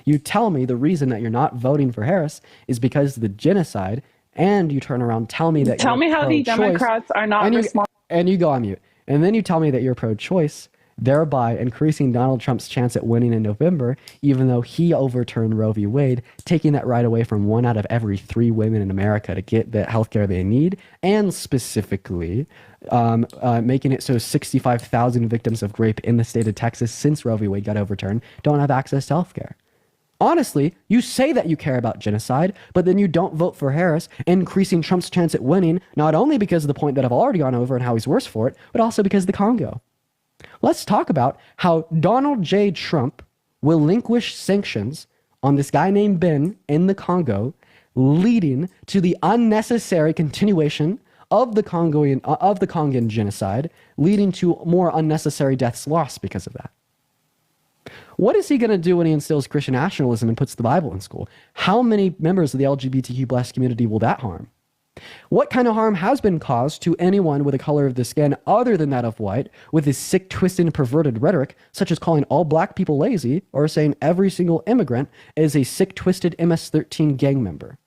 You tell me the reason that you're not voting for Harris is because of the genocide, and you turn around and tell me that Tell you're me how the pro-choice, Democrats are not and you, responsible. and you go on mute. And then you tell me that you're pro-choice, thereby increasing Donald Trump's chance at winning in November, even though he overturned Roe v. Wade, taking that right away from 1 out of every 3 women in America to get the healthcare they need, and specifically making it so 65,000 victims of rape in the state of Texas since Roe v. Wade got overturned don't have access to healthcare. Honestly, you say that you care about genocide, but then you don't vote for Harris, increasing Trump's chance at winning, not only because of the point that I've already gone over and how he's worse for it, but also because of the Congo. Let's talk about how Donald J. Trump will relinquish sanctions on this guy named Ben in the Congo, leading to the unnecessary continuation of the Congan genocide, leading to more unnecessary deaths lost because of that. What is he going to do when he instills Christian nationalism and puts the Bible in school? How many members of the LGBTQ plus community will that harm? What kind of harm has been caused to anyone with a color of the skin other than that of white with his sick, twisted, and perverted rhetoric, such as calling all black people lazy or saying every single immigrant is a sick, twisted MS-13 gang member?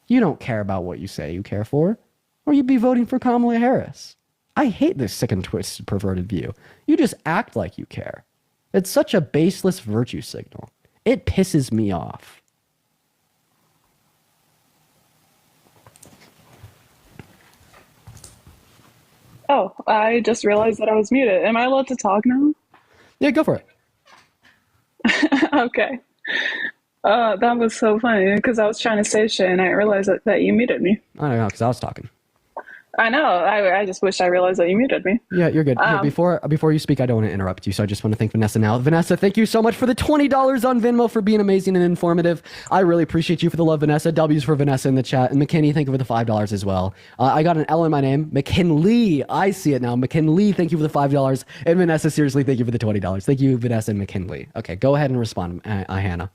You don't care about what you say you care for, or you'd be voting for Kamala Harris. I hate this sick and twisted, perverted view. You just act like you care. It's such a baseless virtue signal. It pisses me off. Oh, I just realized that I was muted. Am I allowed to talk now? Yeah, go for it. Okay. That was so funny because I was trying to say shit and I realized that you muted me. I don't know, because I was talking. I know. I just wish I realized that you muted me. Yeah, you're good. Here, before you speak, I don't want to interrupt you, so I just want to thank Vanessa now. Vanessa, thank you so much for the $20 on Venmo for being amazing and informative. I really appreciate you for the love, Vanessa. W's for Vanessa in the chat. And McKinney, thank you for the $5 as well. I got an L in my name. McKinley, I see it now. McKinley, thank you for the $5. And Vanessa, seriously, thank you for the $20. Thank you, Vanessa and McKinley. Okay, go ahead and respond, Hannah.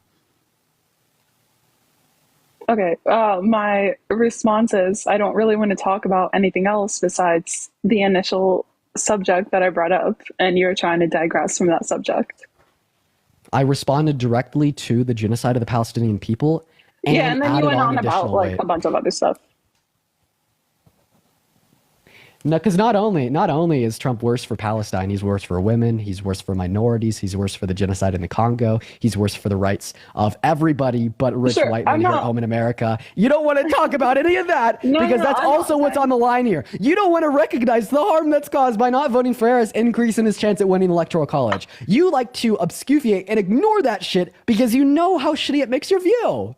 Okay. My response is I don't really want to talk about anything else besides the initial subject that I brought up, and you're trying to digress from that subject. I responded directly to the genocide of the Palestinian people. Yeah, and then you added went on about additional like weight. a bunch of other stuff. No, because not only is Trump worse for Palestine, he's worse for women, he's worse for minorities, he's worse for the genocide in the Congo, he's worse for the rights of everybody but rich white men here at home in America. You don't want to talk about any of that because that's also what's on the line here. You don't want to recognize the harm that's caused by not voting for Harris, increasing his chance at winning the Electoral College. You like to obfuscate and ignore that shit because you know how shitty it makes your view.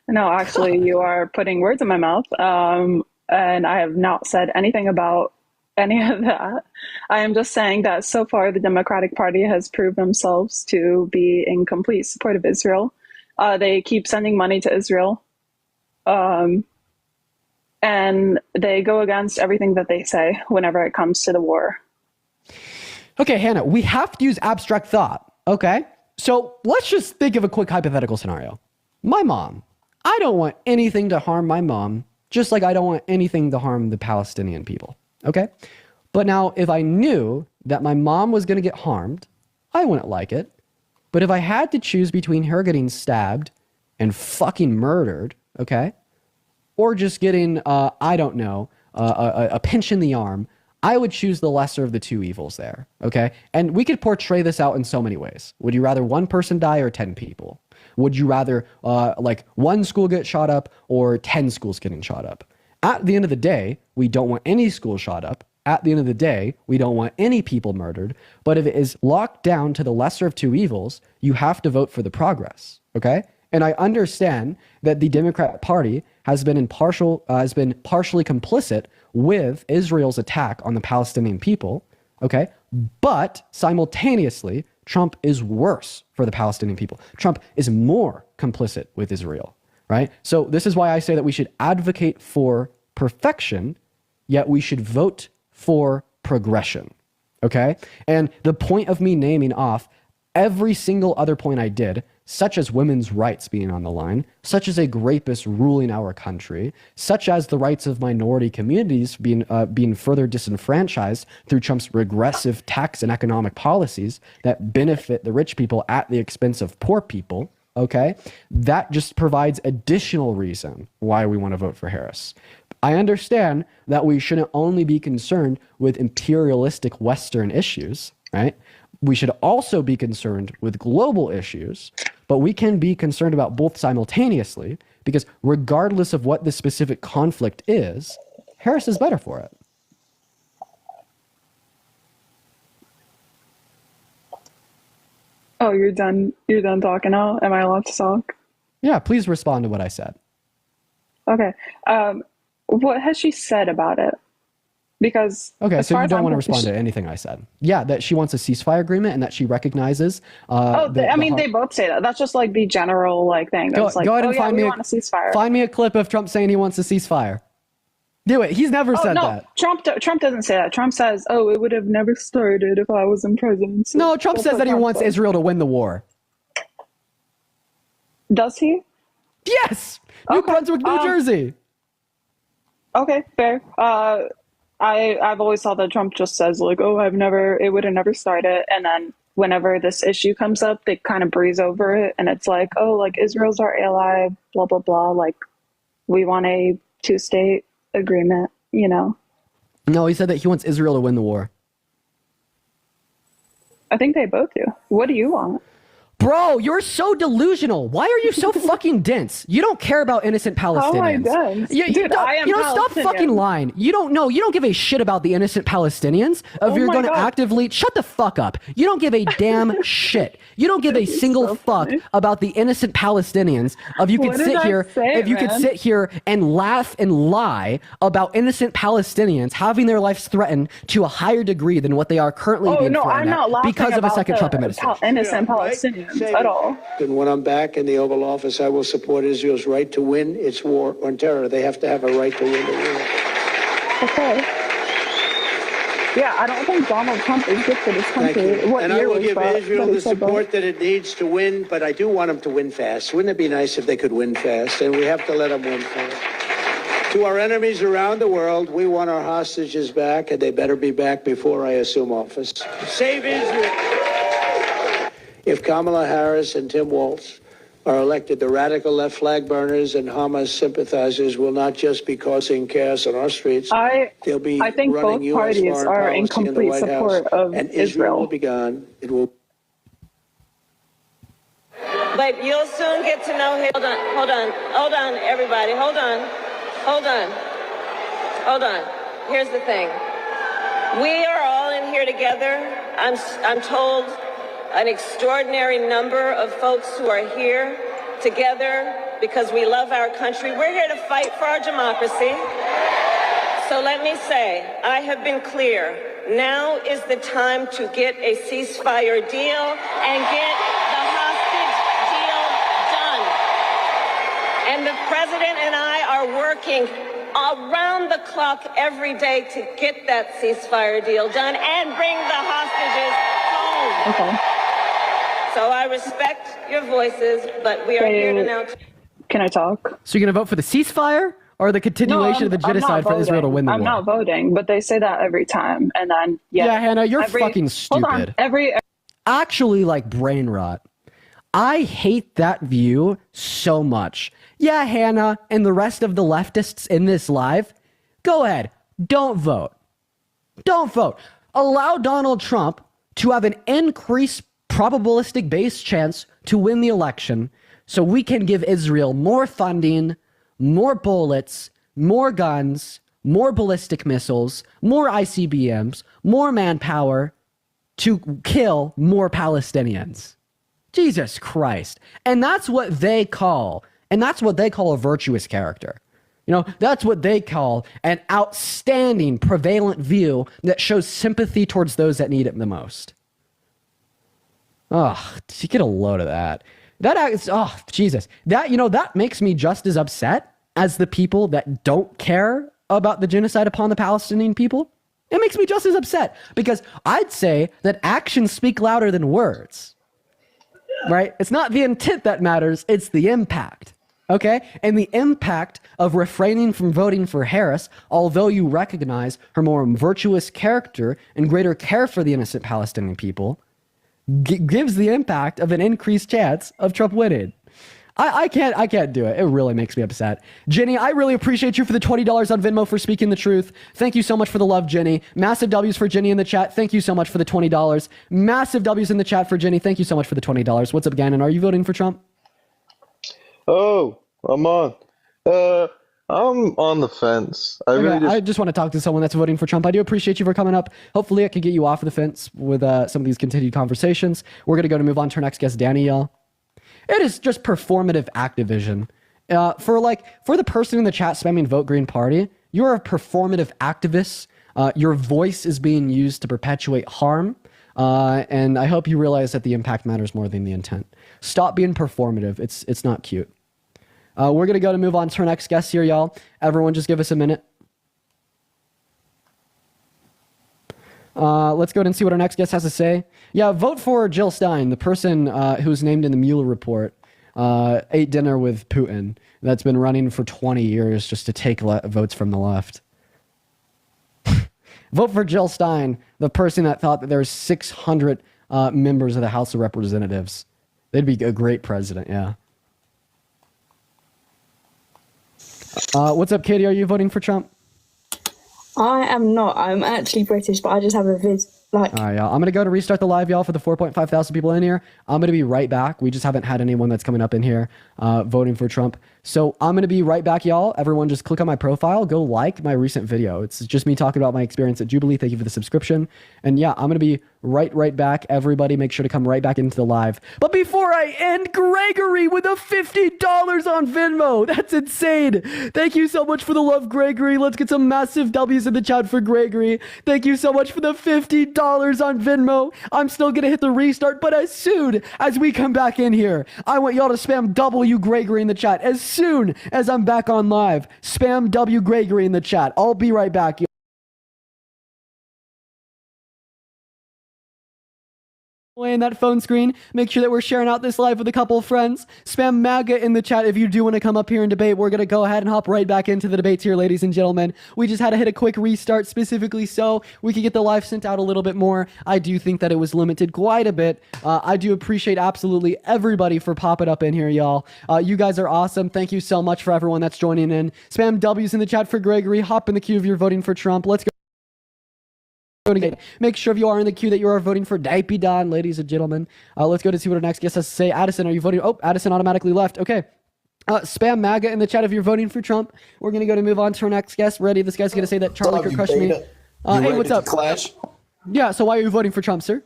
No, actually, you are putting words in my mouth. And I have not said anything about any of that. I am just saying that so far the Democratic Party has proved themselves to be in complete support of Israel. They keep sending money to Israel. And they go against everything that they say whenever it comes to the war. Okay, Hannah, we have to use abstract thought, okay? So let's just think of a quick hypothetical scenario. My mom, I don't want anything to harm my mom, just like I don't want anything to harm the Palestinian people. Okay? But now, if I knew that my mom was going to get harmed, I wouldn't like it. But if I had to choose between her getting stabbed and fucking murdered, okay, or just getting, I don't know, a pinch in the arm, I would choose the lesser of the two evils there, okay? And we could portray this out in so many ways. Would you rather one person die or 10 people? Would you rather like one school get shot up or 10 schools getting shot up? At the end of the day, we don't want any school shot up. At the end of the day, we don't want any people murdered. But if it is locked down to the lesser of two evils, you have to vote for the progress, okay? And I understand that the Democrat Party has been partially complicit with Israel's attack on the Palestinian people, okay? But simultaneously, Trump is worse for the Palestinian people. Trump is more complicit with Israel, right? So this is why I say that we should advocate for perfection, yet we should vote for progression, okay? And the point of me naming off every single other point I did, such as women's rights being on the line, such as a rapist ruling our country, such as the rights of minority communities being further disenfranchised through Trump's regressive tax and economic policies that benefit the rich people at the expense of poor people, okay? That just provides additional reason why we want to vote for Harris. I understand that we shouldn't only be concerned with imperialistic Western issues, right? We should also be concerned with global issues, but we can be concerned about both simultaneously because regardless of what the specific conflict is, Harris is better for it. Oh, you're done. You're done talking now. Am I allowed to talk? Yeah, please respond to what I said. Okay. What has she said about it? Because okay, so you don't want to respond to anything I said. Yeah, that she wants a ceasefire agreement and that she recognizes. They both say that. That's just like the general thing. Go ahead and find me want a ceasefire. Find me a clip of Trump saying he wants a ceasefire. Do it. He's never said that. Trump doesn't say that. Trump says, "Oh, it would have never started if I was in presidency." No, Trump says that he wants Israel to win the war. Does he? Yes. New Brunswick, New Jersey. Okay, fair. I've always thought that Trump just says it would have never started, and then whenever this issue comes up, they kind of breeze over it, and it's like, oh, Israel's our ally, blah blah blah, we want a 2-state agreement, No, he said that he wants Israel to win the war. I think they both do. What do you want? Bro, you're so delusional. Why are you so fucking dense? You don't care about innocent Palestinians. How am I dense? I am stop fucking lying. You don't give a shit about the innocent Palestinians. If you're going to actively shut the fuck up. You don't give a damn shit. You don't give a single fuck about the innocent Palestinians. If you could sit here and laugh and lie about innocent Palestinians having their lives threatened to a higher degree than what they are currently being threatened I'm not laughing because of a second Trump administration. Innocent Palestinians. At all. And when I'm back in the Oval Office, I will support Israel's right to win its war on terror. They have to have a right to win the war. Okay. Yeah, I don't think Donald Trump is good for this country. And I will give Israel the support that it needs to win, but I do want them to win fast. Wouldn't it be nice if they could win fast? And we have to let them win fast. To our enemies around the world, we want our hostages back, and they better be back before I assume office. Save Israel. If Kamala Harris and Tim Walz are elected, the radical left flag burners and Hamas sympathizers will not just be causing chaos on our streets. They'll be I think running both parties are in complete support of and Israel. will be gone. It will. But you'll soon get to know him. Hold on, everybody. Hold on. Here's the thing. We are all in here together. I'm told an extraordinary number of folks who are here together because we love our country. We're here to fight for our democracy. So let me say, I have been clear. Now is the time to get a ceasefire deal and get the hostage deal done. And the president and I are working around the clock every day to get that ceasefire deal done and bring the hostages home. Okay. So I respect your voices, but we are here to now. Can I talk? So you're gonna vote for the ceasefire or the continuation of the genocide for Israel to win the war? I'm not voting, but they say that every time, and then yeah, Hannah, you're fucking stupid. Hold on, every actually like brain rot. I hate that view so much. Yeah, Hannah and the rest of the leftists in this live, go ahead, don't vote. Don't vote. Allow Donald Trump to have an increased probabilistic based chance to win the election so we can give Israel more funding, more bullets, more guns, more ballistic missiles, more ICBMs, more manpower to kill more Palestinians. Jesus Christ. And that's what they call a virtuous character. You know, that's what they call an outstanding prevalent view that shows sympathy towards those that need it the most. Oh, you get a load of that. Oh, Jesus. That makes me just as upset as the people that don't care about the genocide upon the Palestinian people. It makes me just as upset because I'd say that actions speak louder than words, right? It's not the intent that matters, it's the impact, okay? And the impact of refraining from voting for Harris, although you recognize her more virtuous character and greater care for the innocent Palestinian people, gives the impact of an increased chance of Trump winning. I can't do it. It really makes me upset. Jenny, I really appreciate you for the $20 on Venmo for speaking the truth. Thank you so much for the love, Jenny. Massive W's for Jenny in the chat. Thank you so much for the $20. Massive W's in the chat for Jenny. Thank you so much for the $20. What's up, Gannon? Are you voting for Trump? Oh, I'm on. I'm on the fence. I just want to talk to someone that's voting for Trump. I do appreciate you for coming up. Hopefully I can get you off the fence with some of these continued conversations. We're going to move on to our next guest, Danny, y'all. It is just performative activism. For the person in the chat spamming vote Green Party, you're a performative activist. Your voice is being used to perpetuate harm. And I hope you realize that the impact matters more than the intent. Stop being performative. It's not cute. We're going to move on to our next guest here, y'all. Everyone just give us a minute. Let's go ahead and see what our next guest has to say. Yeah, vote for Jill Stein, the person who's named in the Mueller report, ate dinner with Putin. That's been running for 20 years just to take votes from the left. Vote for Jill Stein, the person that thought that there's 600 members of the House of Representatives. They'd be a great president, yeah. What's up, Katie? Are you voting for Trump? I am not. I'm actually British, but I just have a all right, y'all. I'm going to go to restart the live, y'all, for the 4.5 thousand people in here. I'm going to be right back. We just haven't had anyone that's coming up in here voting for Trump. So I'm going to be right back, y'all. Everyone just click on my profile. Go like my recent video. It's just me talking about my experience at Jubilee. Thank you for the subscription. And yeah, I'm going to be right back. Everybody make sure to come right back into the live. But before I end, Gregory with a $50 on Venmo. That's insane. Thank you so much for the love, Gregory. Let's get some massive W's in the chat for Gregory. Thank you so much for the $50 on Venmo. I'm still going to hit the restart, but as soon as we come back in here, I want y'all to spam W Gregory in the chat. As soon as I'm back on live, spam W Gregory in the chat. I'll be right back. In that phone screen, make sure that we're sharing out this live with a couple of friends. Spam MAGA in the chat if you do want to come up here and debate. We're going to go ahead and hop right back into the debates here, ladies and gentlemen. We just had to hit a quick restart specifically so we could get the live sent out a little bit more. I do think that it was limited quite a bit. I do appreciate absolutely everybody for popping up in here, y'all. You guys are awesome. Thank you so much for everyone that's joining in. Spam W's in the chat for Gregory. Hop in the queue if you're voting for Trump. Let's go. Make sure if you are in the queue that you are voting for Dipey Don, ladies and gentlemen. Let's go to see what our next guest has to say. Addison, are you voting? Oh, Addison automatically left. Okay. Spam MAGA in the chat if you're voting for Trump. We're going to move on to our next guest. Ready? This guy's going to say that Charlie could crush me. Hey, what's up? Clash? Yeah, so why are you voting for Trump, sir?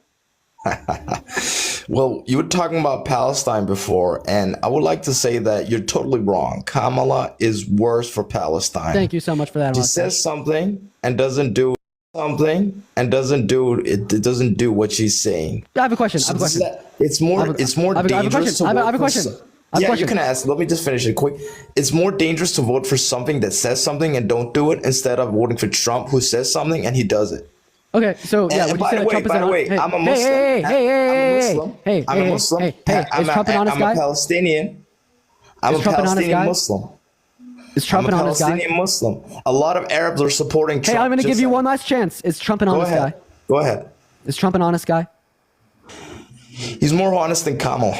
Well, you were talking about Palestine before, and I would like to say that you're totally wrong. Kamala is worse for Palestine. Thank you so much for that. She says something and doesn't do something and doesn't do what she's saying. I have a question. It's more dangerous. I have a question. Yeah, you can ask. Let me just finish it quick. It's more dangerous to vote for something that says something and don't do it instead of voting for Trump who says something and he does it. Okay, so yeah, would you say that Trump is by the way, I'm a Muslim. I'm a Muslim. Hey, is Trump an honest guy? I'm a Palestinian. I'm Is a Trump an honest Palestinian guy? Muslim. Is Trump I'm an a honest guy? Palestinian Muslim. A lot of Arabs are supporting Trump. Hey, I'm going to Just give you saying. one last chance. Is Trump an Go honest ahead. guy? Go ahead. Is Trump an honest guy? He's more honest than Kamala.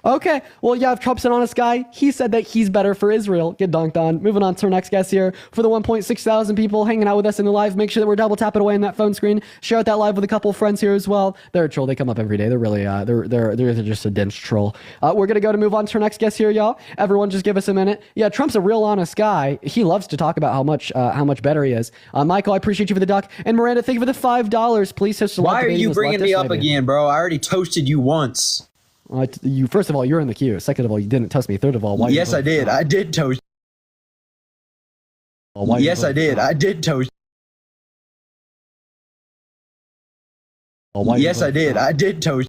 Okay, well, yeah, if Trump's an honest guy, he said that he's better for Israel. Get dunked on. Moving on to our next guest here. For the 1.6 thousand people hanging out with us in the live, make sure that we're double tapping away on that phone screen. Share out that live with a couple friends here as well. They're a troll. They come up every day. They're really, they're just a dense troll. We're going to move on to our next guest here, y'all. Everyone just give us a minute. Yeah, Trump's a real honest guy. He loves to talk about how much better he is. Michael, I appreciate you for the duck. And Miranda, thank you for the $5. Please host a live Why are debate you with bringing leftist me up maybe. again, bro? I already toasted you once. You first of all, you're in the queue. Second of all, you didn't toast me. Third of all, why? Yes, I did. I did toast. Yes, I did. I did toast. Yes, I did. I did toast.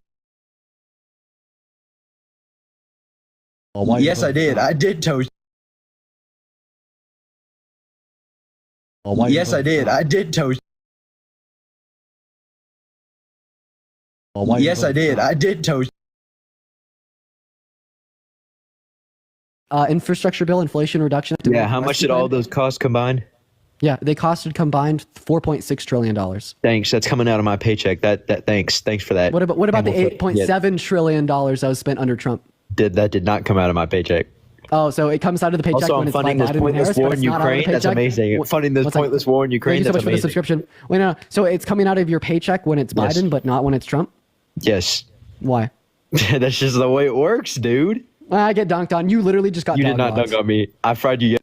Yes, I did. I did toast. Yes, I did. I did toast. Yes, I did. I did toast. Infrastructure bill, Inflation Reduction Act. Yeah, how much did all those costs combined? Yeah, they costed combined $4.6 trillion. Thanks. That's coming out of my paycheck. Thanks for that. What about the And we'll- $8.7 trillion that was spent under Trump? That did not come out of my paycheck. Oh, so it comes out of the paycheck Also, when I'm it's by funding this Biden and pointless Harris, war but in it's not out of the Ukraine. That's paycheck? amazing. Funding this One second. pointless war in Ukraine. Thank you so That's much for the amazing. subscription. Wait, no. So it's coming out of your paycheck when it's Yes. Biden, but not when it's Trump? Yes. Why? That's just the way it works, dude. I get dunked on. You literally just got You did dog not dogs. dunk on me. I fried you.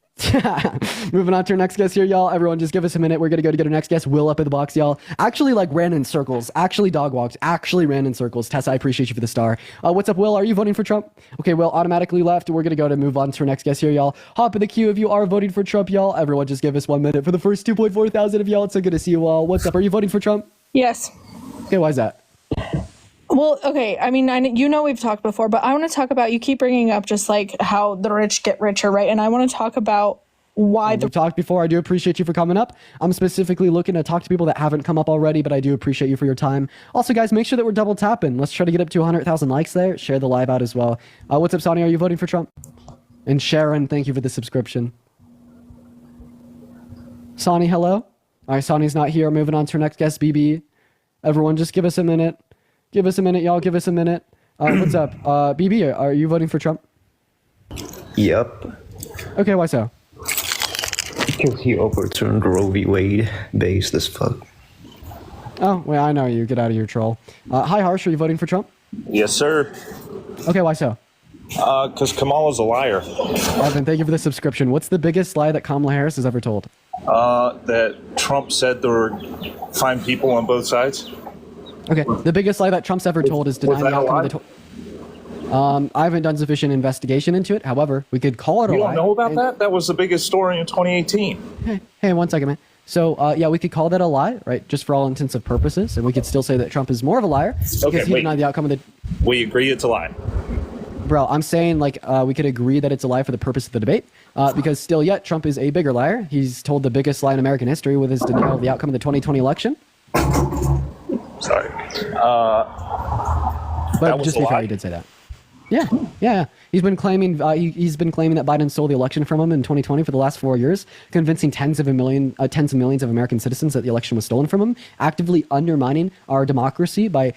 Moving on to our next guest here, y'all. Everyone, just give us a minute. We're gonna go to get our next guest. Will up in the box, y'all. Actually, ran in circles. Actually, dog walked. Actually, ran in circles. Tessa, I appreciate you for the star. What's up, Will? Are you voting for Trump? Okay, Will automatically left. We're gonna move on to our next guest here, y'all. Hop in the queue if you are voting for Trump, y'all. Everyone, just give us 1 minute for the first 2.4 thousand of y'all. It's so good to see you all. What's up? Are you voting for Trump? Yes. Okay, why is that? Well, okay. I mean, we've talked before, but I want to talk about, you keep bringing up just like how the rich get richer, right? And I want to talk about why We've talked before. I do appreciate you for coming up. I'm specifically looking to talk to people that haven't come up already, but I do appreciate you for your time. Also, guys, make sure that we're double tapping. Let's try to get up to 100,000 likes there. Share the live out as well. What's up, Sonny? Are you voting for Trump? And Sharon, thank you for the subscription. Sonny, hello? All right, Sonny's not here. Moving on to our next guest, BB. Everyone, just give us a minute. Give us a minute, y'all. Give us a minute. What's up? BB, are you voting for Trump? Yep. Okay, why so? Because he overturned Roe v. Wade, based as fuck. Oh, wait, I know you. Get out of your troll. Hi, Harsh. Are you voting for Trump? Yes, sir. Okay, why so? Because Kamala's a liar. Evan, thank you for the subscription. What's the biggest lie that Kamala Harris has ever told? That Trump said there were fine people on both sides. Okay, the biggest lie that Trump's ever told is denying the outcome of the I haven't done sufficient investigation into it. However, we could call it a You lie. don't know about that? That was the biggest story in 2018. Hey, 1 second, man. So, yeah, we could call that a lie, right? Just for all intents and purposes. And we could still say that Trump is more of a liar because Okay, he wait. denied the outcome of the... We agree it's a lie. Bro, I'm saying, we could agree that it's a lie for the purpose of the debate because still yet, Trump is a bigger liar. He's told the biggest lie in American history with his denial of the outcome of the 2020 election. Sorry. But was just a to be fair, lie? he did say that. Yeah. He's been claiming he's been claiming that Biden stole the election from him in 2020 for the last 4 years, convincing tens of millions of American citizens that the election was stolen from him, actively undermining our democracy by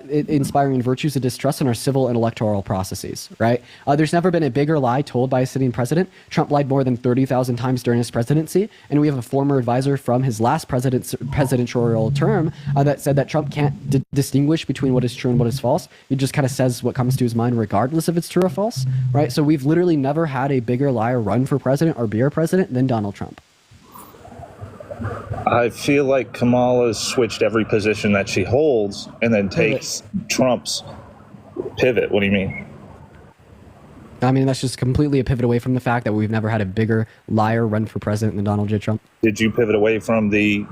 inspiring virtues of distrust in our civil and electoral processes. Right? There's never been a bigger lie told by a sitting president. Trump lied more than 30,000 times during his presidency, and we have a former advisor from his last presidential term that said that Trump can't distinguish between what is true and what is false. He just kind of says what comes to his mind, regardless if it's true or false, right? So we've literally never had a bigger liar run for president or be our president than Donald Trump. I feel like Kamala's switched every position that she holds and then takes Trump's pivot. What do you mean? I mean, that's just completely a pivot away from the fact that we've never had a bigger liar run for president than Donald J. Trump. Did you pivot away from the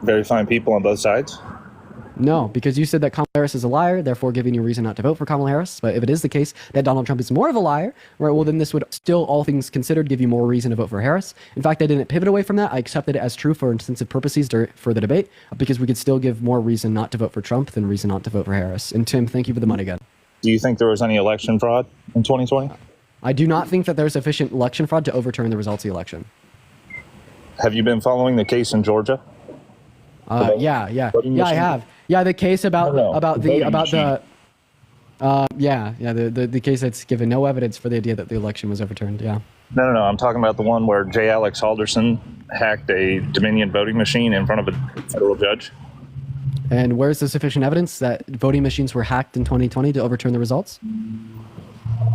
very fine people on both sides? No, because you said that Kamala Harris is a liar, therefore giving you a reason not to vote for Kamala Harris. But if it is the case that Donald Trump is more of a liar, right, well, then this would still, all things considered, give you more reason to vote for Harris. In fact, I didn't pivot away from that. I accepted it as true for intensive purposes for the debate, because we could still give more reason not to vote for Trump than reason not to vote for Harris. And Tim, thank you for the money, again. Do you think there was any election fraud in 2020? I do not think that there's sufficient election fraud to overturn the results of the election. Have you been following the case in Georgia? Yeah, I have. Yeah, the case about the case that's given no evidence for the idea that the election was overturned. Yeah. No. I'm talking about the one where J. Alex Halderson hacked a Dominion voting machine in front of a federal judge. And where's the sufficient evidence that voting machines were hacked in 2020 to overturn the results?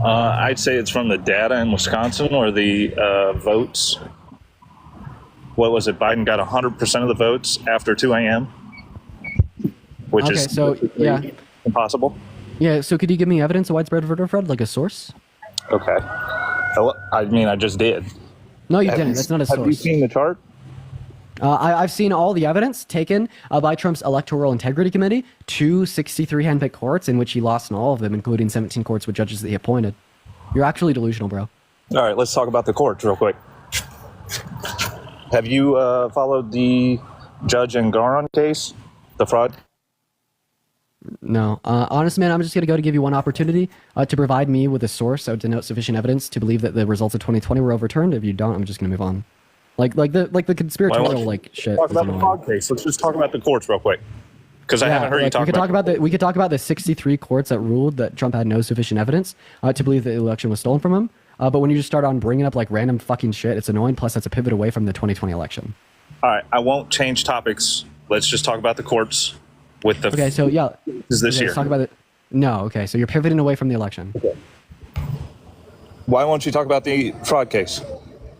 I'd say it's from the data in Wisconsin where the votes. What was it? Biden got 100% of the votes after 2 a.m., which is impossible. Yeah, so could you give me evidence of widespread voter fraud, like a source? Okay. I mean, I just did. No, you didn't. That's not a source. Have you seen the chart? I've seen all the evidence taken by Trump's Electoral Integrity Committee to 63 handpicked courts in which he lost in all of them, including 17 courts with judges that he appointed. You're actually delusional, bro. All right, let's talk about the courts real quick. Have you followed the Judge and Garon case, the fraud? No. Honest man, I'm just going to go to give you one opportunity to provide me with a source that would denote sufficient evidence to believe that the results of 2020 were overturned. If you don't, I'm just going to move on. Like the conspiratorial shit. Talk about the fraud case. Let's just talk about the courts real quick, because I haven't heard you talk about. We could talk about the 63 courts that ruled that Trump had no sufficient evidence to believe that the election was stolen from him. But when you just start on bringing up like random fucking shit, it's annoying. Plus, that's a pivot away from the 2020 election. All right, I won't change topics. Let's just talk about the courts with the. Okay, so yeah. Is this year? Let's talk about it. No, okay, so you're pivoting away from the election. Okay. Why won't you talk about the fraud case?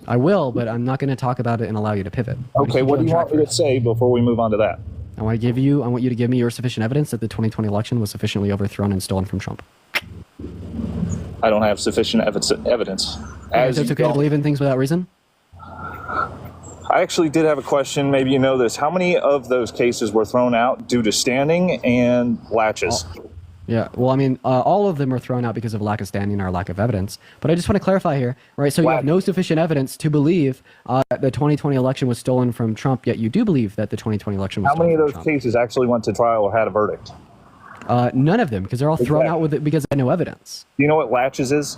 I will, but I'm not going to talk about it and allow you to pivot. Okay, what do you want me to say before we move on to that? I want you to give me your sufficient evidence that the 2020 election was sufficiently overthrown and stolen from Trump. I don't have sufficient evidence. So it's okay to believe in things without reason? I actually did have a question. Maybe you know this. How many of those cases were thrown out due to standing and latches? Yeah, well, I mean, all of them were thrown out because of lack of standing or lack of evidence. But I just want to clarify here, right? So you have no sufficient evidence to believe the 2020 election was stolen from Trump, yet you do believe that the 2020 election was stolen from Trump. How many of those cases actually went to trial or had a verdict? None of them, because they're all thrown out with it because of no evidence. Do you know what latches is?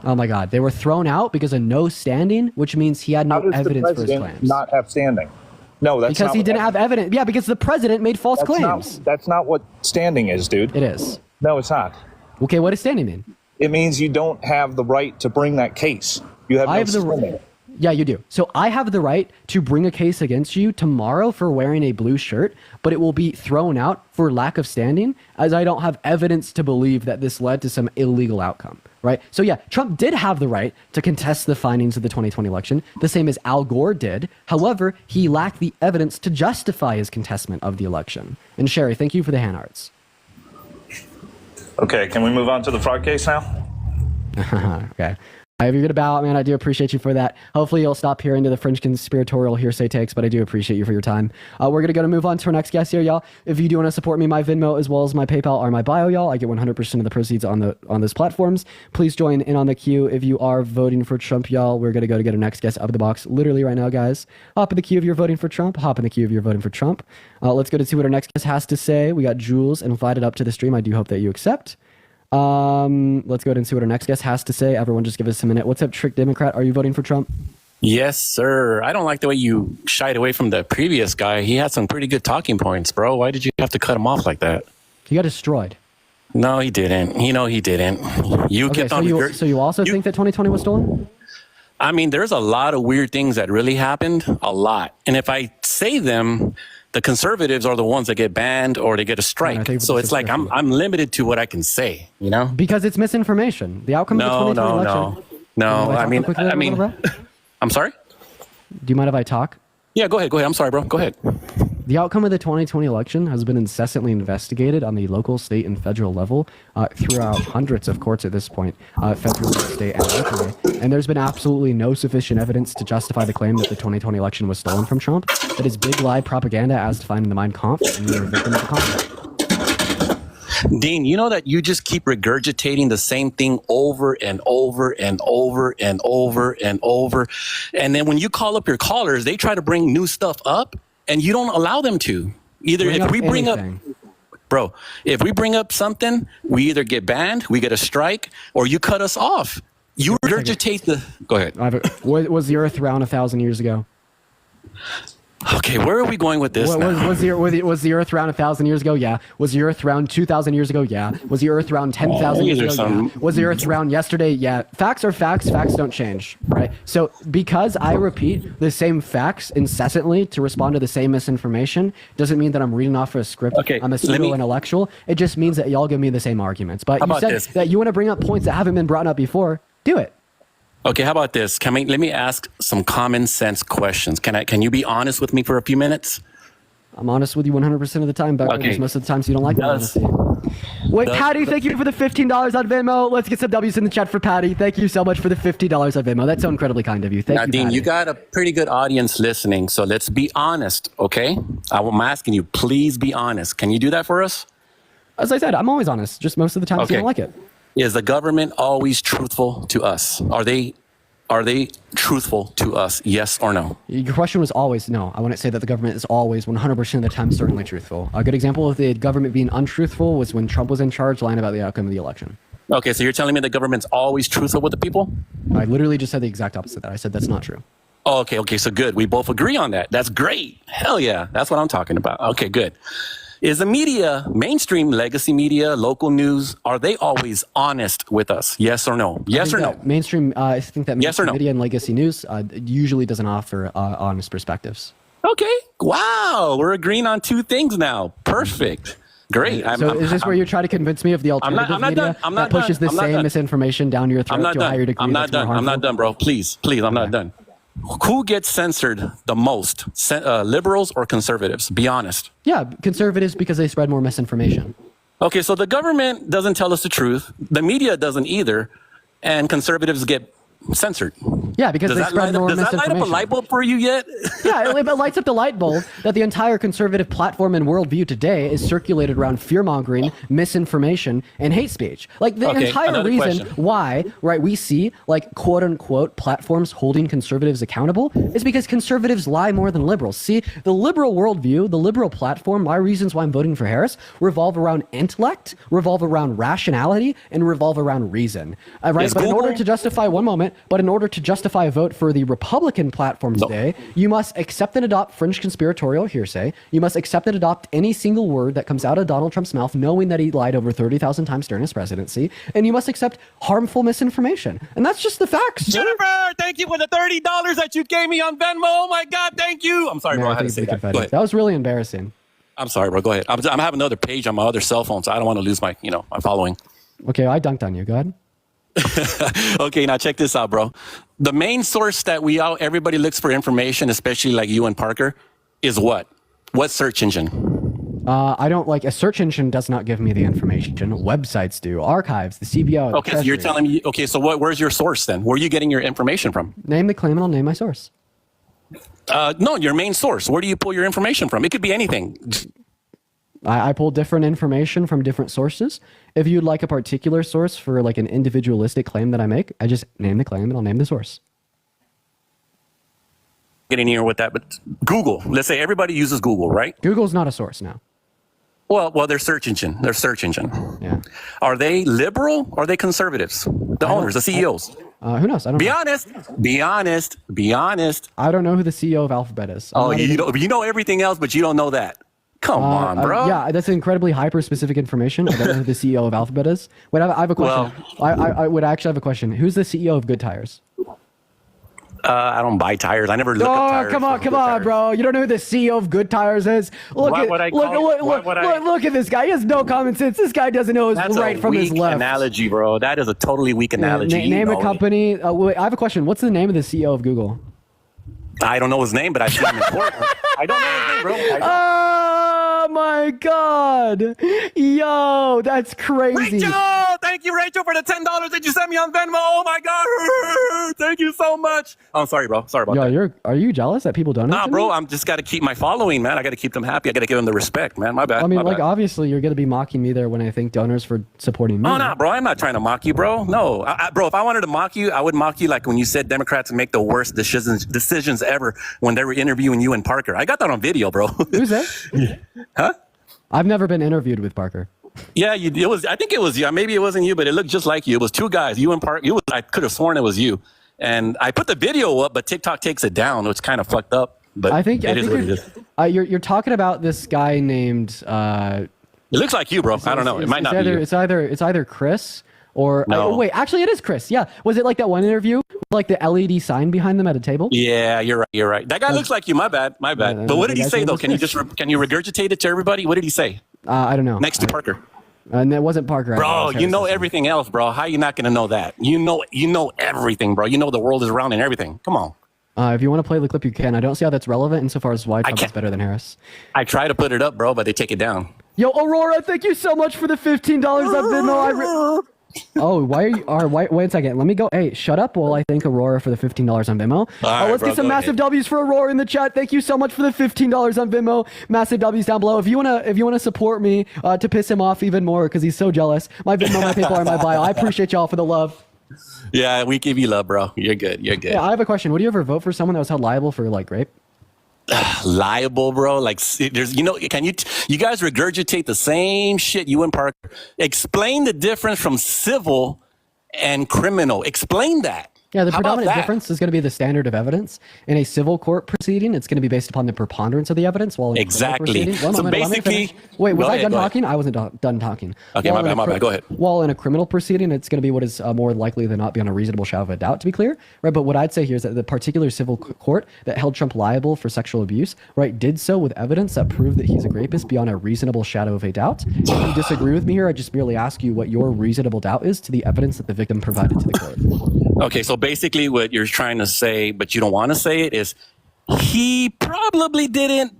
Oh my God, they were thrown out because of no standing, which means he had no evidence for his claims. Not have standing. No, that's because he didn't have evidence. Yeah, because the president made false claims. That's not what standing is, dude. It is. No, it's not. Okay, what does standing mean? It means you don't have the right to bring that case. You have no standing. Yeah, you do. So I have the right to bring a case against you tomorrow for wearing a blue shirt, but it will be thrown out for lack of standing, as I don't have evidence to believe that this led to some illegal outcome, right? So yeah, Trump did have the right to contest the findings of the 2020 election, the same as Al Gore did. However, he lacked the evidence to justify his contestment of the election. And Sherry, thank you for the hand arts. Okay, can we move on to the fraud case now? Okay. If you're going to bow out, man, I do appreciate you for that. Hopefully you'll stop hearing to the fringe conspiratorial hearsay takes, but I do appreciate you for your time. We're going to move on to our next guest here, y'all. If you do want to support me, my Venmo as well as my PayPal are my bio, y'all. I get 100% of the proceeds on those platforms. Please join in on the queue if you are voting for Trump, y'all. We're going to get our next guest up in the box literally right now, guys. Hop in the queue if you're voting for Trump. Hop in the queue if you're voting for Trump. Let's go to see what our next guest has to say. We got Jules invited up to the stream. I do hope that you accept. Let's go ahead and see what our next guest has to say. Everyone just give us a minute. What's up, Trick Democrat? Are you voting for Trump? Yes, sir. I don't like the way you shied away from the previous guy. He had some pretty good talking points, bro. Why did you have to cut him off like that? He got destroyed. No, he didn't. He didn't. You kept on. So you also think that 2020 was stolen? I mean, there's a lot of weird things that really happened. A lot. And if I say them, the conservatives are the ones that get banned or they get a strike. So it's like I'm limited to what I can say, you know? Because it's misinformation. The outcome of the 2020 election. No. I mean, I'm sorry? Do you mind if I talk? Yeah, go ahead. I'm sorry, bro. Go ahead. The outcome of the 2020 election has been incessantly investigated on the local, state, and federal level throughout hundreds of courts at this point, federal, state, and locally. And there's been absolutely no sufficient evidence to justify the claim that the 2020 election was stolen from Trump. That is big lie propaganda as defined in the Mein Kampf, and we are victims of the conflict. Dean, you know that you just keep regurgitating the same thing over and over and over and over and over. And then when you call up your callers, they try to bring new stuff up and you don't allow them to. Either if we bring up, bro, if we bring up something, we either get banned, we get a strike, or you cut us off. You regurgitate the. Go ahead. Was the Earth round 1,000 years ago? Okay, where are we going with this now? Was the Earth round 1,000 years ago? Yeah. Was the Earth round 2,000 years ago? Yeah. Was the Earth round 10,000 years ago? Yeah. Was the Earth round yesterday? Yeah. Facts are facts. Facts don't change, right? So because I repeat the same facts incessantly to respond to the same misinformation, doesn't mean that I'm reading off of a script. Okay, I'm a pseudo-intellectual. It just means that y'all give me the same arguments. But you said that you want to bring up points that haven't been brought up before. Do it. Okay, how about this? Let me ask some common sense questions. Can you be honest with me for a few minutes? I'm honest with you 100% of the time, but most of the times you don't like my honesty. Wait, Patty, thank you for the $15 on Venmo. Let's get some W's in the chat for Patty. Thank you so much for the $50 on Venmo. That's so incredibly kind of you. Thank you, Dean, Patty. you got a pretty good audience listening, so let's be honest, okay? I'm asking you, please be honest. Can you do that for us? As I said, I'm always honest. Just most of the times you don't like it. Is the government always truthful to us? Are they truthful to us? Yes or no? Your question was always no. I wouldn't say that the government is always 100% of the time certainly truthful. A good example of the government being untruthful was when Trump was in charge, lying about the outcome of the election. Okay, so you're telling me the government's always truthful with the people? I literally just said the exact opposite of that. I said that's not true. Oh, okay, so good. We both agree on that. That's great. Hell yeah, that's what I'm talking about. Okay, good. Is the media, mainstream legacy media, local news, are they always honest with us? Yes or no? Yes or no? Mainstream, I think that yes or no? media and legacy news usually doesn't offer honest perspectives. Okay. Wow. We're agreeing on two things now. Perfect. Great. So is this where you try to convince me of the alternative media that pushes the same misinformation down your throat to a higher degree? I'm not done, bro. Please, I'm not done. Who gets censored the most? Liberals or conservatives? Be honest. Yeah, conservatives because they spread more misinformation. Okay, so the government doesn't tell us the truth. The media doesn't either. And conservatives get censored. Yeah, because they spread more misinformation. Does that light up a light bulb for you yet? Yeah, it lights up the light bulb that the entire conservative platform and worldview today is circulated around fear-mongering, misinformation, and hate speech. Like the entire reason why, right, we see like quote-unquote platforms holding conservatives accountable is because conservatives lie more than liberals. See, the liberal worldview, the liberal platform, my reasons why I'm voting for Harris revolve around intellect, revolve around rationality, and revolve around reason. Right, but in order to justify in order to justify a vote for the Republican platform today, you must accept and adopt fringe conspiratorial hearsay. You must accept and adopt any single word that comes out of Donald Trump's mouth, knowing that he lied over 30,000 times during his presidency. And you must accept harmful misinformation. And that's just the facts. Jennifer, thank you for the $30 that you gave me on Venmo. Oh my God, thank you. I'm sorry, bro. I had to say that. That was really embarrassing. I'm sorry, bro. Go ahead. I'm having another page on my other cell phone, so I don't want to lose my following. Okay, I dunked on you. Go ahead. Okay, now check this out, bro. The main source that everybody looks for information, especially like you and Parker, is what? What search engine? I don't like a search engine does not give me the information. Websites do, archives, the CBO. Okay, so you're telling me. Okay, so where's your source then? Where are you getting your information from? Name the claim, and I'll name my source. No, your main source. Where do you pull your information from? It could be anything. I pull different information from different sources. If you'd like a particular source for like an individualistic claim that I make, I just name the claim and I'll name the source. Getting here with that, but Google. Let's say everybody uses Google, right? Google's not a source now. Well, their search engine. Their search engine. Yeah. Are they liberal or are they conservatives? The owners, the CEOs. Who knows? I don't know. Be honest. I don't know who the CEO of Alphabet is. You know everything else, but you don't know that. Come on, bro. Yeah, that's incredibly hyper-specific information. I don't know who the CEO of Alphabet is. Wait, I have a question. I would actually have a question. Who's the CEO of Good Tires? I don't buy tires. I never look up tires. Come on, bro. You don't know who the CEO of Good Tires is? Look at this guy. He has no common sense. This guy doesn't know his right from his left. That's a weak analogy, bro. That is a totally weak analogy. Name a company. Wait, I have a question. What's the name of the CEO of Google? I don't know his name, but I see him in court. I don't know his name, bro. Oh my God. Yo, that's crazy. Rachel! Thank you, Rachel, for the $10 that you sent me on Venmo. Oh my God. Thank you so much. I'm sorry, bro. Sorry about that. Are you jealous that people donate? Nah, bro, I'm just got to keep my following, man. I got to keep them happy. I got to give them the respect, man. My bad. I mean, obviously you're going to be mocking me there when I thank donors for supporting me. Oh, no, bro. I'm not trying to mock you, bro. No. Bro, if I wanted to mock you, I would mock you like when you said Democrats make the worst decisions ever when they were interviewing you and Parker. I got that on video, bro. Who's that? Huh? I've never been interviewed with Parker. Yeah, it was. I think it was you. Maybe it wasn't you, but it looked just like you. It was two guys. You and Park. I could have sworn it was you. And I put the video up, but TikTok takes it down. It's kind of fucked up. But I think it is what it is. You're talking about this guy named. It looks like you, bro. I don't know. It might not be you. It's either Chris or no. Wait. Actually, it is Chris. Yeah. Was it like that one interview, like the LED sign behind them at a table? Yeah, you're right. You're right. That guy looks like you. My bad. My bad. But what did he say though? Can you regurgitate it to everybody? What did he say? I don't know. Next to Parker. And it wasn't Parker. Bro, you know everything else, bro. How you not gonna know that? You know everything, bro. You know the world is round and everything. Come on. If you want to play the clip, you can. I don't see how that's relevant insofar as why Trump is better than Harris. I try to put it up, bro, but they take it down. Yo, Aurora, thank you so much for the $15 on Venmo. Why are you? Wait a second. Let me go. Hey, shut up while I thank Aurora for the $15 on Venmo. Let's get some massive W's for Aurora in the chat. Thank you so much for the $15 on Venmo. Massive W's down below. If you wanna support me to piss him off even more because he's so jealous, my Venmo, my PayPal, and my bio. I appreciate y'all for the love. Yeah, we give you love, bro. You're good. You're good. Yeah, I have a question. Would you ever vote for someone that was held liable for like rape? Liable, bro. Like there's, can you guys regurgitate the same shit you and Parker? Explain the difference from civil and criminal. Explain that. Yeah, the predominant difference is going to be the standard of evidence. In a civil court proceeding, it's going to be based upon the preponderance of the evidence. While in exactly. So basically, wait, was I done talking? I wasn't done talking. Okay, my bad. Go ahead. While in a criminal proceeding, it's going to be what is more likely than not beyond a reasonable shadow of a doubt, to be clear, right? But what I'd say here is that the particular civil court that held Trump liable for sexual abuse, right, did so with evidence that proved that he's a rapist beyond a reasonable shadow of a doubt. If you disagree with me here, I just merely ask you what your reasonable doubt is to the evidence that the victim provided to the court. Okay, so basically what you're trying to say, but you don't want to say it, is he probably didn't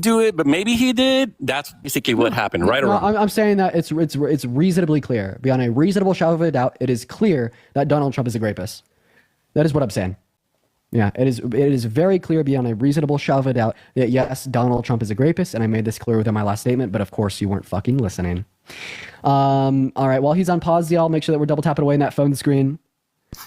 do it, but maybe he did. That's basically what happened, right or wrong? I'm saying that it's reasonably clear. Beyond a reasonable shadow of a doubt, it is clear that Donald Trump is a rapist. That is what I'm saying. Yeah, it is very clear beyond a reasonable shadow of a doubt that yes, Donald Trump is a rapist, and I made this clear within my last statement, but of course you weren't fucking listening. All right, while he's on pause, y'all, make sure that we're double tapping away in that phone screen.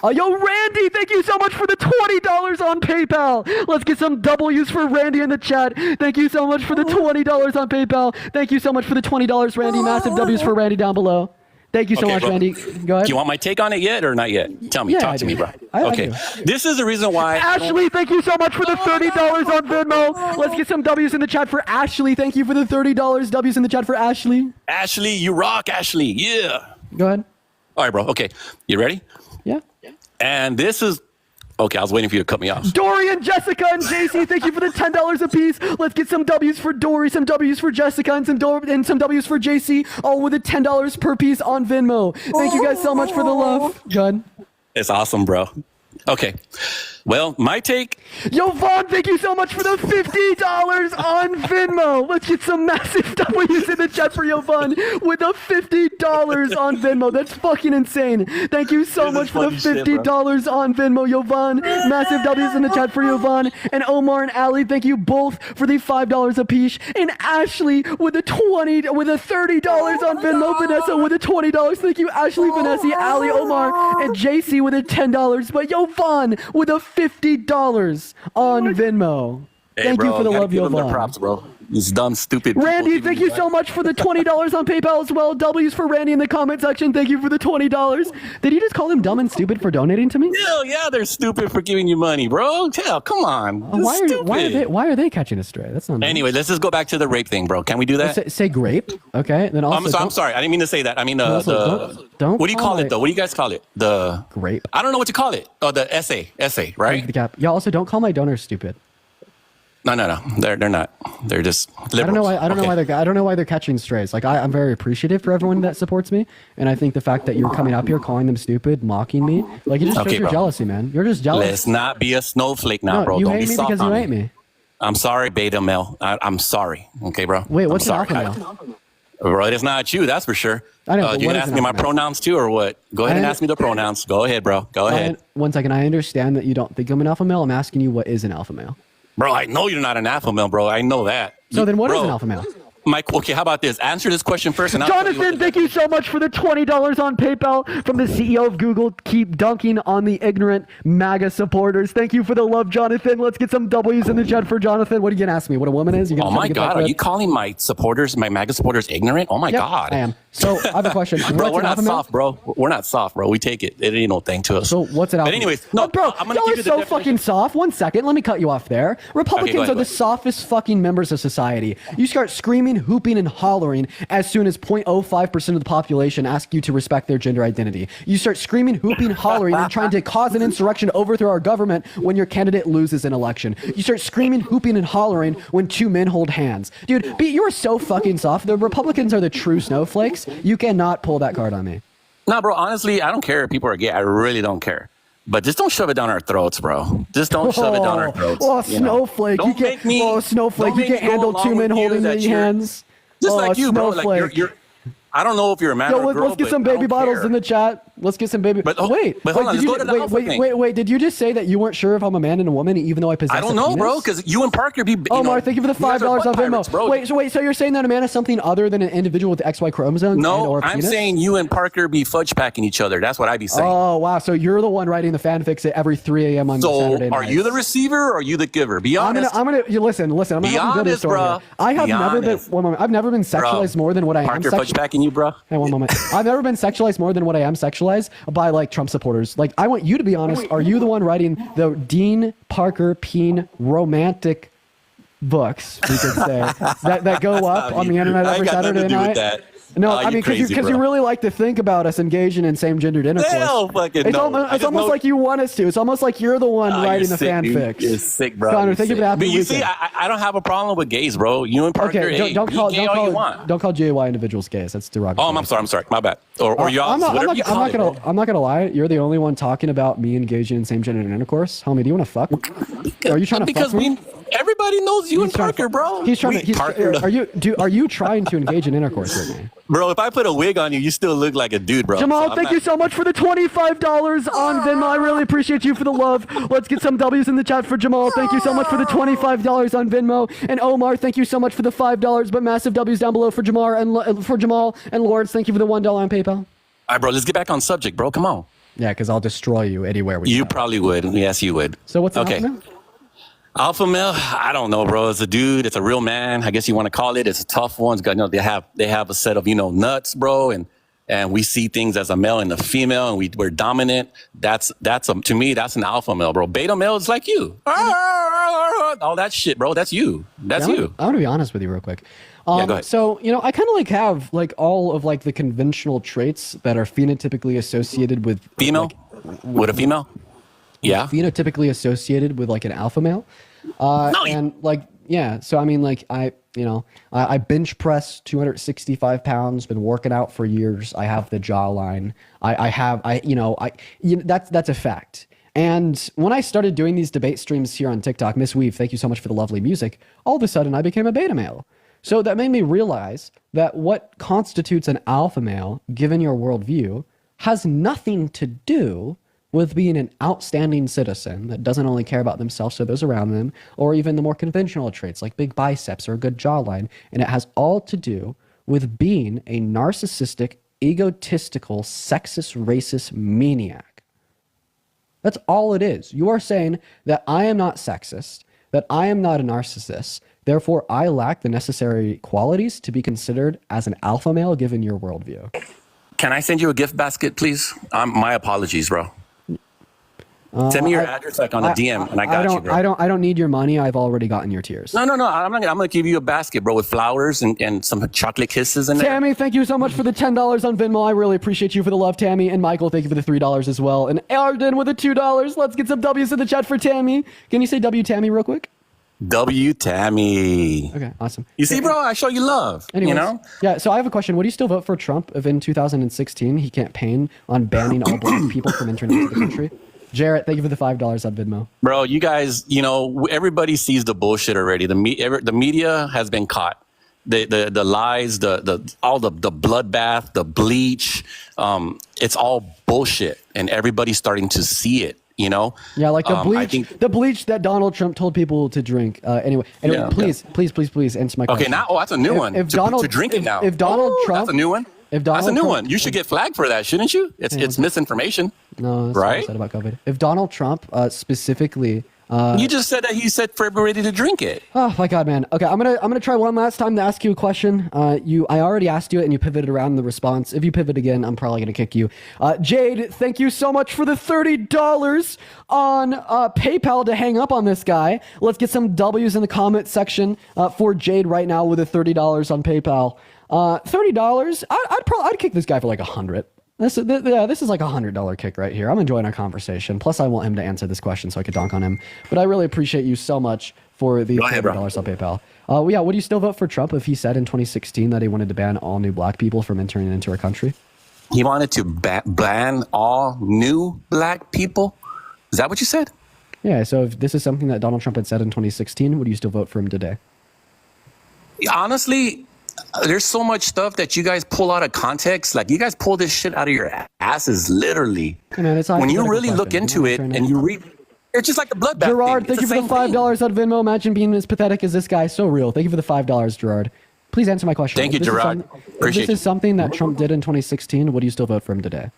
Yo, Randy, thank you so much for the $20 on PayPal. Let's get some W's for Randy in the chat. Thank you so much for the $20 on PayPal. Thank you so much for the $20, Randy. Massive W's for Randy down below. Thank you so much, Randy. Go ahead. Do you want my take on it yet or not yet? Tell me. Talk to me, bro. Okay. This is the reason why. Ashley, thank you so much for the $30 on Venmo. Let's get some W's in the chat for Ashley. Thank you for the $30. W's in the chat for Ashley. Ashley, you rock, Ashley. Yeah. Go ahead. All right, bro. Okay. You ready? Yeah. And this is... Okay, I was waiting for you to cut me off. Dorian, Jessica, and JC, thank you for the $10 a piece. Let's get some W's for Dory, some W's for Jessica, and some W's for JC, all with the $10 per piece on Venmo. Thank you guys so much for the love. Good. It's awesome, bro. Okay. Well, my take... Yo, Vaughn, thank you so much for the $50 on Venmo. Let's get some massive W's in the chat for Yo, Vaughn with the $50 on Venmo. That's fucking insane. Thank you so much for the $50 on Venmo, Yo, Vaughn. Massive W's in the chat for Yo, Vaughn. And Omar and Ali, thank you both for the $5 a piece. And Ashley with the $30 on Venmo. Vanessa with the $20. Thank you, Ashley, Vanessa, Ali, Omar, and JC with the $10. But Yo, Vaughn with a $50 on Venmo. Hey, thank bro, you for the love, Yo, Vaughn. Props, bro. These dumb, stupid Randy, thank you so much for the $20 on PayPal as well. W's for Randy in the comment section. Thank you for the $20. Did you just call them dumb and stupid for donating to me? Hell yeah, they're stupid for giving you money, bro. Hell, come on. Why are they catching us straight? That's not nice. Anyway, let's just go back to the rape thing, bro. Can we do that? Say grape, okay? Then also, I'm sorry. I didn't mean to say that. I mean don't. What do you call it though? What do you guys call it? The grape. I don't know what you call it. Oh, the essay, right? Yeah. Also, don't call my donors stupid. No. They're not. They're just liberals. I don't know why they're catching strays. Like I'm very appreciative for everyone that supports me, and I think the fact that you're coming up here calling them stupid, mocking me, like it just shows your jealousy, man. You're just jealous. Let's not be a snowflake now, bro. You don't hate be me soft because on you me. hate me. I'm sorry, beta male. I'm sorry. Okay, bro. Wait, what's an sorry. alpha male? Bro, it's not you, that's for sure. I know. You gonna ask me my pronouns too, or what? Go ahead and ask me the pronouns. Go ahead, bro. Go ahead. 1 second. I understand that you don't think I'm an alpha male. I'm asking you, what is an alpha male? Bro, I know you're not an alpha male, bro. I know that. So then what is an alpha male? Mike, okay, how about this? Answer this question first. And I'll tell you Jonathan, what thank you so much for the $20 on PayPal from the CEO of Google. Keep dunking on the ignorant MAGA supporters. Thank you for the love, Jonathan. Let's get some W's in the chat for Jonathan. What are you going to ask me? What a woman is? Oh my God, are you calling my supporters, my MAGA supporters, ignorant? Oh my God. I am. So I have a question. Bro, we're not soft, bro. We're not soft, bro. We take it. It ain't no thing to us. So what's it? But anyways, no, bro, I'm gonna y'all give are you the so definition. fucking soft. 1 second, let me cut you off there. Republicans ahead, are go the ahead. softest fucking members of society. You start screaming, hooping, and hollering as soon as 0.05% of the population ask you to respect their gender identity. You start screaming, hooping, hollering, and trying to cause an insurrection, overthrow our government when your candidate loses an election. You start screaming, hooping, and hollering when 2 men hold hands. Dude, you are so fucking soft. The Republicans are the true snowflakes. You cannot pull that card on me. No, bro, honestly, I don't care if people are gay. I really don't care. But just don't shove it down our throats, bro. Just don't shove it down our throats. Oh, you know? snowflake. Don't make me, snowflake. don't You make can't me go handle along 2 men with you holding that the you're- hands. Just like you, bro. Snowflake. Like you're I don't know if you're a man Yo, or a girl, let's get but some I baby don't bottles care. in the chat. Let's get some baby. But, oh, wait, but hold on, did let's you, go to the alpha thing. wait. Did you just say that you weren't sure if I'm a man and a woman, even though I possess? I don't a know, penis? bro, because you and Parker be. Omar, thank you for the $5 on Venmo. Bro. Wait, so you're saying that a man is something other than an individual with XY chromosomes? No, and or a I'm penis? saying you and Parker be fudge packing each other. That's what I be saying. Oh wow, so you're the one writing the fanfics at every 3 a.m. on So Saturday night. are you the receiver or are you the giver? Be honest. I'm gonna listen. I'm gonna Be have a good honest, story. bro. I have Be never been. honest. One moment. I've never been sexualized more than what I am. Parker fudge packing you, bro. Hey, one moment. I've never been sexualized more than what I am sexualized by like Trump supporters. Like, I want you to be honest. Are you the one writing the Dean Parker Peen romantic books, we could say, that go up on the internet every Saturday night? No, I mean, because you really like to think about us engaging in same-gendered intercourse. Hell fucking It's no. almost, like you want us to. It's almost like you're the one writing the fanfics. You're sick, bro. Connor, thank you for the happy But you weekend. see, I don't have a problem with gays, bro. You and Parker, Okay, hey, don't be call gay all you want. don't call GAY individuals gays. That's derogatory. Oh, I'm sorry. My bad. Or y'all, whatever you call it, bro. I'm not gonna lie. You're the only one talking about me engaging in same-gendered intercourse. Homie, do you want to fuck? Are you trying to fuck me? Everybody knows you and Parker, bro. He's trying to. Are you trying to engage in intercourse with me? Bro, if I put a wig on you, you still look like a dude, bro. Jamal, thank you so much for the $25 on Venmo. I really appreciate you for the love. Let's get some W's in the chat for Jamal. Thank you so much for the $25 on Venmo. And Omar, thank you so much for the $5, but massive W's down below for Jamal and Lawrence. Thank you for the $1 on PayPal. All right, bro, let's get back on subject, bro. Come on. Yeah, because I'll destroy you anywhere we You go. probably would. Yes, you would. So what's okay? Alpha male, I don't know, bro. It's a dude. It's a real man. I guess you want to call it. It's a tough one. It's got, they have a set of nuts, bro, and we see things as a male and a female, and we're dominant. To me, that's an alpha male, bro. Beta male is like you. All that shit, bro. That's you. That's you. I want to be honest with you real quick. Yeah, go ahead. So, I kind of have all of the conventional traits that are phenotypically associated with female. With a female? Yeah. Phenotypically associated with an alpha male. And so I mean, I bench press 265 pounds, been working out for years. I have the jawline. That's a fact. And when I started doing these debate streams here on TikTok, Miss Weave, thank you so much for the lovely music. All of a sudden I became a beta male. So that made me realize that what constitutes an alpha male, given your worldview, has nothing to do with being an outstanding citizen that doesn't only care about themselves or those around them, or even the more conventional traits like big biceps or a good jawline. And it has all to do with being a narcissistic, egotistical, sexist, racist maniac. That's all it is. You are saying that I am not sexist, that I am not a narcissist, therefore I lack the necessary qualities to be considered as an alpha male given your worldview. Can I send you a gift basket, please? My apologies, bro. Send me your address on a DM, and I got you, bro. I don't need your money. I've already gotten your tears. No. I'm gonna give you a basket, bro, with flowers and some chocolate kisses in there. Tammy, thank you so much for the $10 on Venmo. I really appreciate you for the love, Tammy. And Michael, thank you for the $3 as well. And Arden with the $2. Let's get some W's in the chat for Tammy. Can you say W Tammy real quick? W Tammy. Okay, awesome. You see, bro, I show you love. Anyways, yeah, so I have a question. Would you still vote for Trump if in 2016 he campaigned on banning all black people from entering into the country? Jarrett, thank you for the $5 on Venmo. Bro, you guys, everybody sees the bullshit already. The media has been caught. The lies, all the bloodbath, the bleach, it's all bullshit, and everybody's starting to see it. You know? Yeah, like the bleach, I think, the bleach that Donald Trump told people to drink. Anyway, Yeah, please answer my question. okay, now, that's a new one. If to, Donald to drink it now. if Donald Trump, that's a new one. if Donald That's a new Trump, one. You should get flagged for that, shouldn't you? It's misinformation. No, that's what I right? said about COVID. If Donald Trump specifically. You just said that he said for everybody to drink it. Oh my God, man. Okay, I'm gonna try one last time to ask you a question. I already asked you it and you pivoted around in the response. If you pivot again, I'm probably gonna kick you. Jade, thank you so much for the $30 on PayPal to hang up on this guy. Let's get some W's in the comment section for Jade right now with a $30 on PayPal. $30. I'd kick this guy for like 100. This is like $100 kick right here. I'm enjoying our conversation. Plus, I want him to answer this question so I could donk on him. But I really appreciate you so much for the $30 on PayPal. Yeah, would you still vote for Trump if he said in 2016 that he wanted to ban all new black people from entering into our country? He wanted to ban all new black people? Is that what you said? Yeah, so if this is something that Donald Trump had said in 2016, would you still vote for him today? Honestly, there's so much stuff that you guys pull out of context. Like, you guys pull this shit out of your asses, literally. Hey man, it's when you really look into it and you read, it's just like the bloodbath. Gerard, thing. thank you for the $5 on Venmo. Imagine being as pathetic as this guy. So real. Thank you for the $5, Gerard. Please answer my question. Thank you, Gerard. If this is something that Trump did in 2016, would you still vote for him today?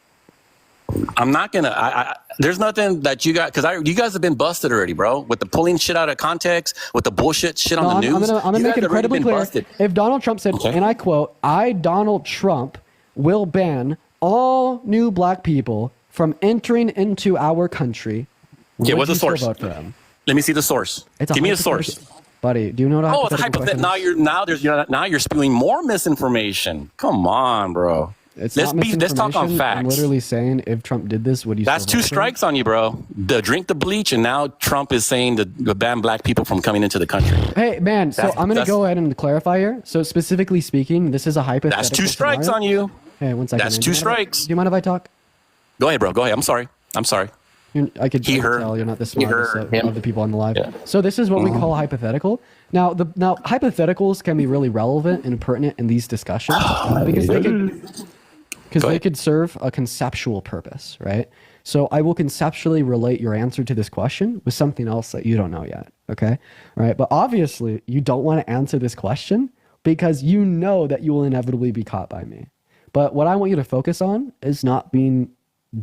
I'm not gonna. There's nothing that you got, because you guys have been busted already, bro. With the pulling shit out of context, with the bullshit shit on the news. I'm gonna make it incredibly clear. Busted. If Donald Trump said, and I quote, "I, Donald Trump, will ban all new black people from entering into our country," Okay, what's the would you source? still vote for him? Let me see the source. Give me a source. Buddy, do you know what? Oh, it's hypothetical. Now you're spewing more misinformation. Come on, bro. Let's talk on facts. I'm literally saying, if Trump did this, would you? That's still two strikes on you, bro. Drink the bleach, and now Trump is saying to ban black people from coming into the country. Hey, man. So I'm gonna go ahead and clarify here. So specifically speaking, this is a hypothetical. That's two strikes on you. Hey, 1 second. That's two strikes. Do you mind if I talk? Go ahead, bro. Go ahead. I'm sorry. I could tell you're not the smartest of the people on the live. Yeah. So this is what we call a hypothetical. Now, hypotheticals can be really relevant and pertinent in these discussions because they could serve a conceptual purpose, right? So I will conceptually relate your answer to this question with something else that you don't know yet, okay? All right, but obviously you don't want to answer this question because you know that you will inevitably be caught by me. But what I want you to focus on is not being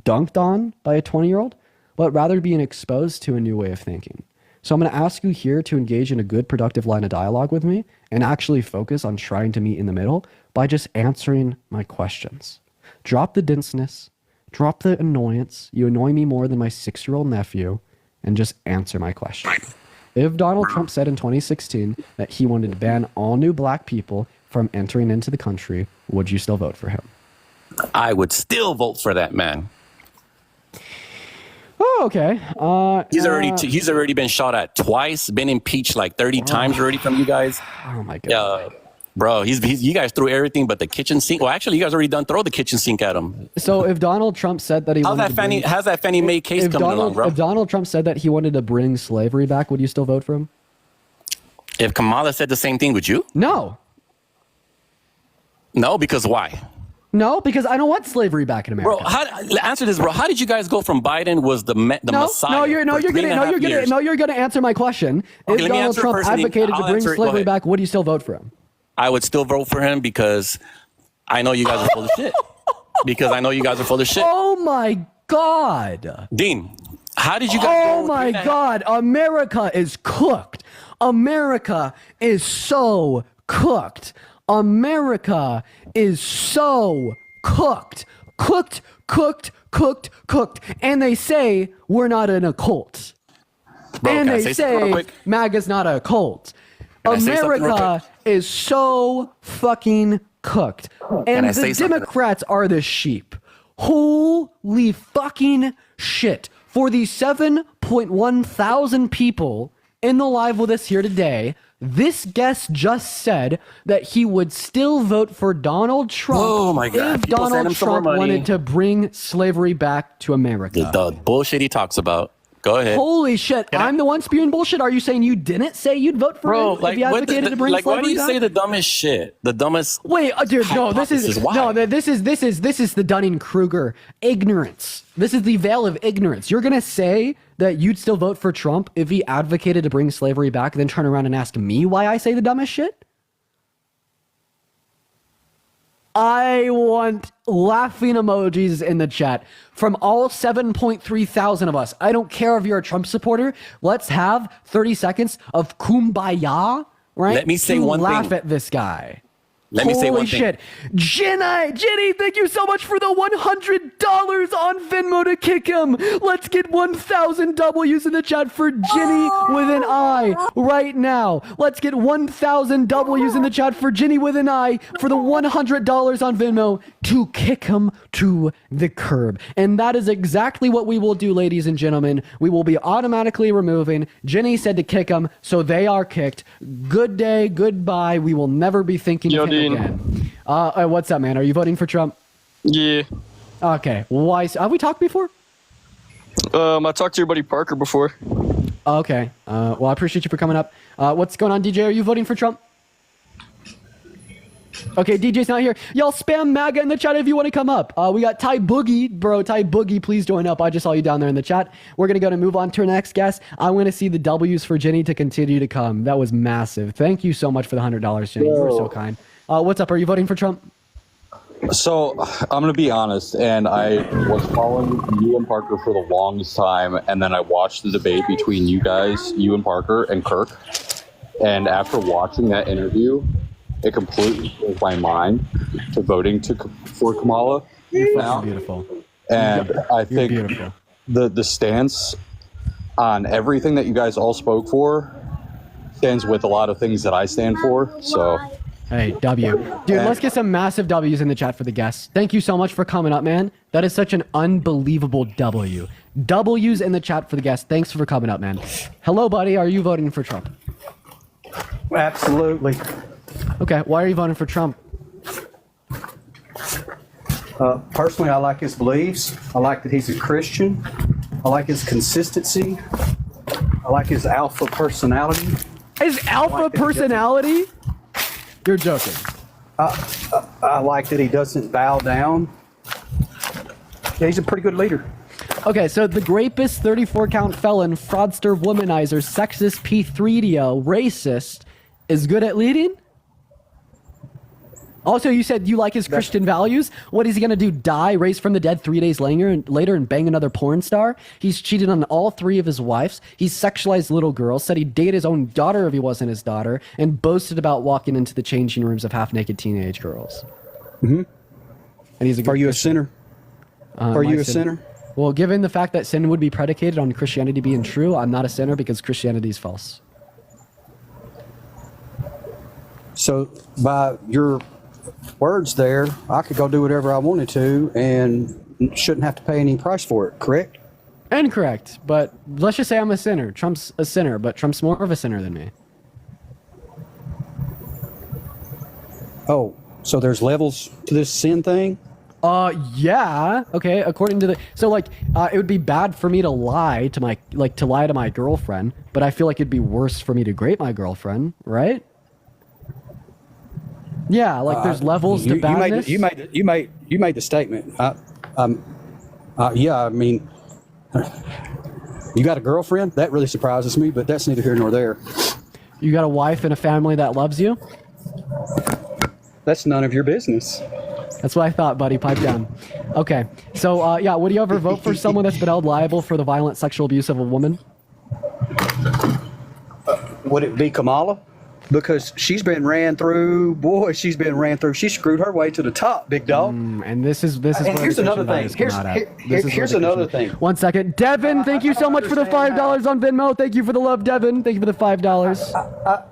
dunked on by a 20-year-old, but rather being exposed to a new way of thinking. So I'm going to ask you here to engage in a good, productive line of dialogue with me and actually focus on trying to meet in the middle by just answering my questions. Drop the denseness, drop the annoyance. You annoy me more than my 6-year-old nephew, and just answer my question. If Donald Trump said in 2016 that he wanted to ban all new black people from entering into the country, would you still vote for him? I would still vote for that man. Oh, okay. He's already been shot at twice, been impeached like 30 times already from you guys. Oh my God. Bro, you guys threw everything but the kitchen sink. Well, actually, you guys already throw the kitchen sink at him. So if Donald Trump said that he how's that Fannie Mae case coming along, bro? If Donald Trump said that he wanted to bring slavery back, would you still vote for him? If Kamala said the same thing, would you? No. No, because why? No, because I don't want slavery back in America. Bro, answer this, bro. How did you guys go from Biden was the Messiah? No, you're gonna answer my question. Okay, if Donald Trump advocated to bring slavery back, would you still vote for him? I would still vote for him because I know you guys are full of shit. Oh my God. Dean, how did you guys Oh my God. America is cooked. America is so cooked. America is so cooked. Cooked. And they say we're not in a cult. And they say MAGA's not a cult. America is so fucking cooked. And the Democrats are the sheep. Holy fucking shit. For the 7.1 thousand people in the live with us here today, this guest just said that he would still vote for Donald Trump if Donald Trump wanted to bring slavery back to America. The bullshit he talks about. Go ahead. Holy shit! I'm the one spewing bullshit. Are you saying you didn't say you'd vote for Bro, him like, if he advocated to bring why do slavery you back? say the dumbest shit? The dumbest. Wait, dude, no. This is Why? no. This is the Dunning-Kruger ignorance. This is the veil of ignorance. You're gonna say that you'd still vote for Trump if he advocated to bring slavery back, then turn around and ask me why I say the dumbest shit? I want laughing emojis in the chat from all 7.3 thousand of us. I don't care if you're a Trump supporter. Let's have 30 seconds of kumbaya, right? Let me say to one laugh thing. at this guy. Let me say Holy one thing. shit. Jenny, thank you so much for the $100 on Venmo to kick him. Let's get 1,000 W's in the chat for Jenny with an I right now. Let's get 1,000 W's in the chat for Jenny with an I for the $100 on Venmo to kick him to the curb. And that is exactly what we will do, ladies and gentlemen. We will be automatically removing. Jenny said to kick him, so they are kicked. Good day, goodbye. We will never be thinking of him again. What's up, man? Are you voting for Trump? Yeah. Okay. Why? Have we talked before? I talked to your buddy Parker before. Okay. Well, I appreciate you for coming up. What's going on, DJ? Are you voting for Trump? Okay, DJ's not here. Y'all spam MAGA in the chat if you want to come up. We got Ty Boogie. Bro, Ty Boogie, please join up. I just saw you down there in the chat. We're going to move on to our next guest. I want to see the W's for Jenny to continue to come. That was massive. Thank you so much for the $100, Jenny. You were so kind. What's up? Are you voting for Trump? So I'm going to be honest, and I was following you and Parker for the longest time, and then I watched the debate between you guys, you and Parker and Kirk, and after watching that interview, it completely changed my mind to voting for Kamala now. Beautiful. And I think the stance on everything that you guys all spoke for stands with a lot of things that I stand for. So, hey, W. Dude, let's get some massive W's in the chat for the guests. Thank you so much for coming up, man. That is such an unbelievable W. W's in the chat for the guests. Thanks for coming up, man. Hello, buddy. Are you voting for Trump? Absolutely. Okay, why are you voting for Trump? Personally, I like his beliefs. I like that he's a Christian. I like his consistency. I like his alpha personality. His alpha personality? You're joking. I like that he doesn't bow down. Yeah, he's a pretty good leader. Okay, so the rapist, 34-count felon, fraudster, womanizer, sexist, P3DO, racist, is good at leading? Also, you said you like his Christian values. What is he going to do? Die, raise from the dead 3 days later and bang another porn star? He's cheated on all 3 of his wives. He's sexualized little girls, said he'd date his own daughter if he wasn't his daughter, and boasted about walking into the changing rooms of half-naked teenage girls. Mm-hmm. And he's a good Are you Christian. a sinner? Are you a sinner? Well, given the fact that sin would be predicated on Christianity being true, I'm not a sinner because Christianity is false. So, by your words there, I could go do whatever I wanted to and shouldn't have to pay any price for it, correct? Incorrect, but let's just say I'm a sinner. Trump's a sinner, but Trump's more of a sinner than me. Oh, so there's levels to this sin thing? Yeah. Okay. According to the, so like, it would be bad for me to lie to my girlfriend, but I feel like it'd be worse for me to grape my girlfriend, right? Yeah. Like, there's levels to badness. You made the statement. Yeah. I mean, you got a girlfriend? That really surprises me, but that's neither here nor there. You got a wife and a family that loves you? That's none of your business. That's what I thought, buddy. Pipe down. Okay. So, yeah, would you ever vote for someone that's been held liable for the violent sexual abuse of a woman? Would it be Kamala? Because she's been ran through. Boy, she's been ran through. She screwed her way to the top, big dog. And this is And where here's the another Christian thing. values come out at. Here's another thing. 1 second. Devin, thank you so much for the $5 on Venmo. Thank you for the love, Devin. Thank you for the $5.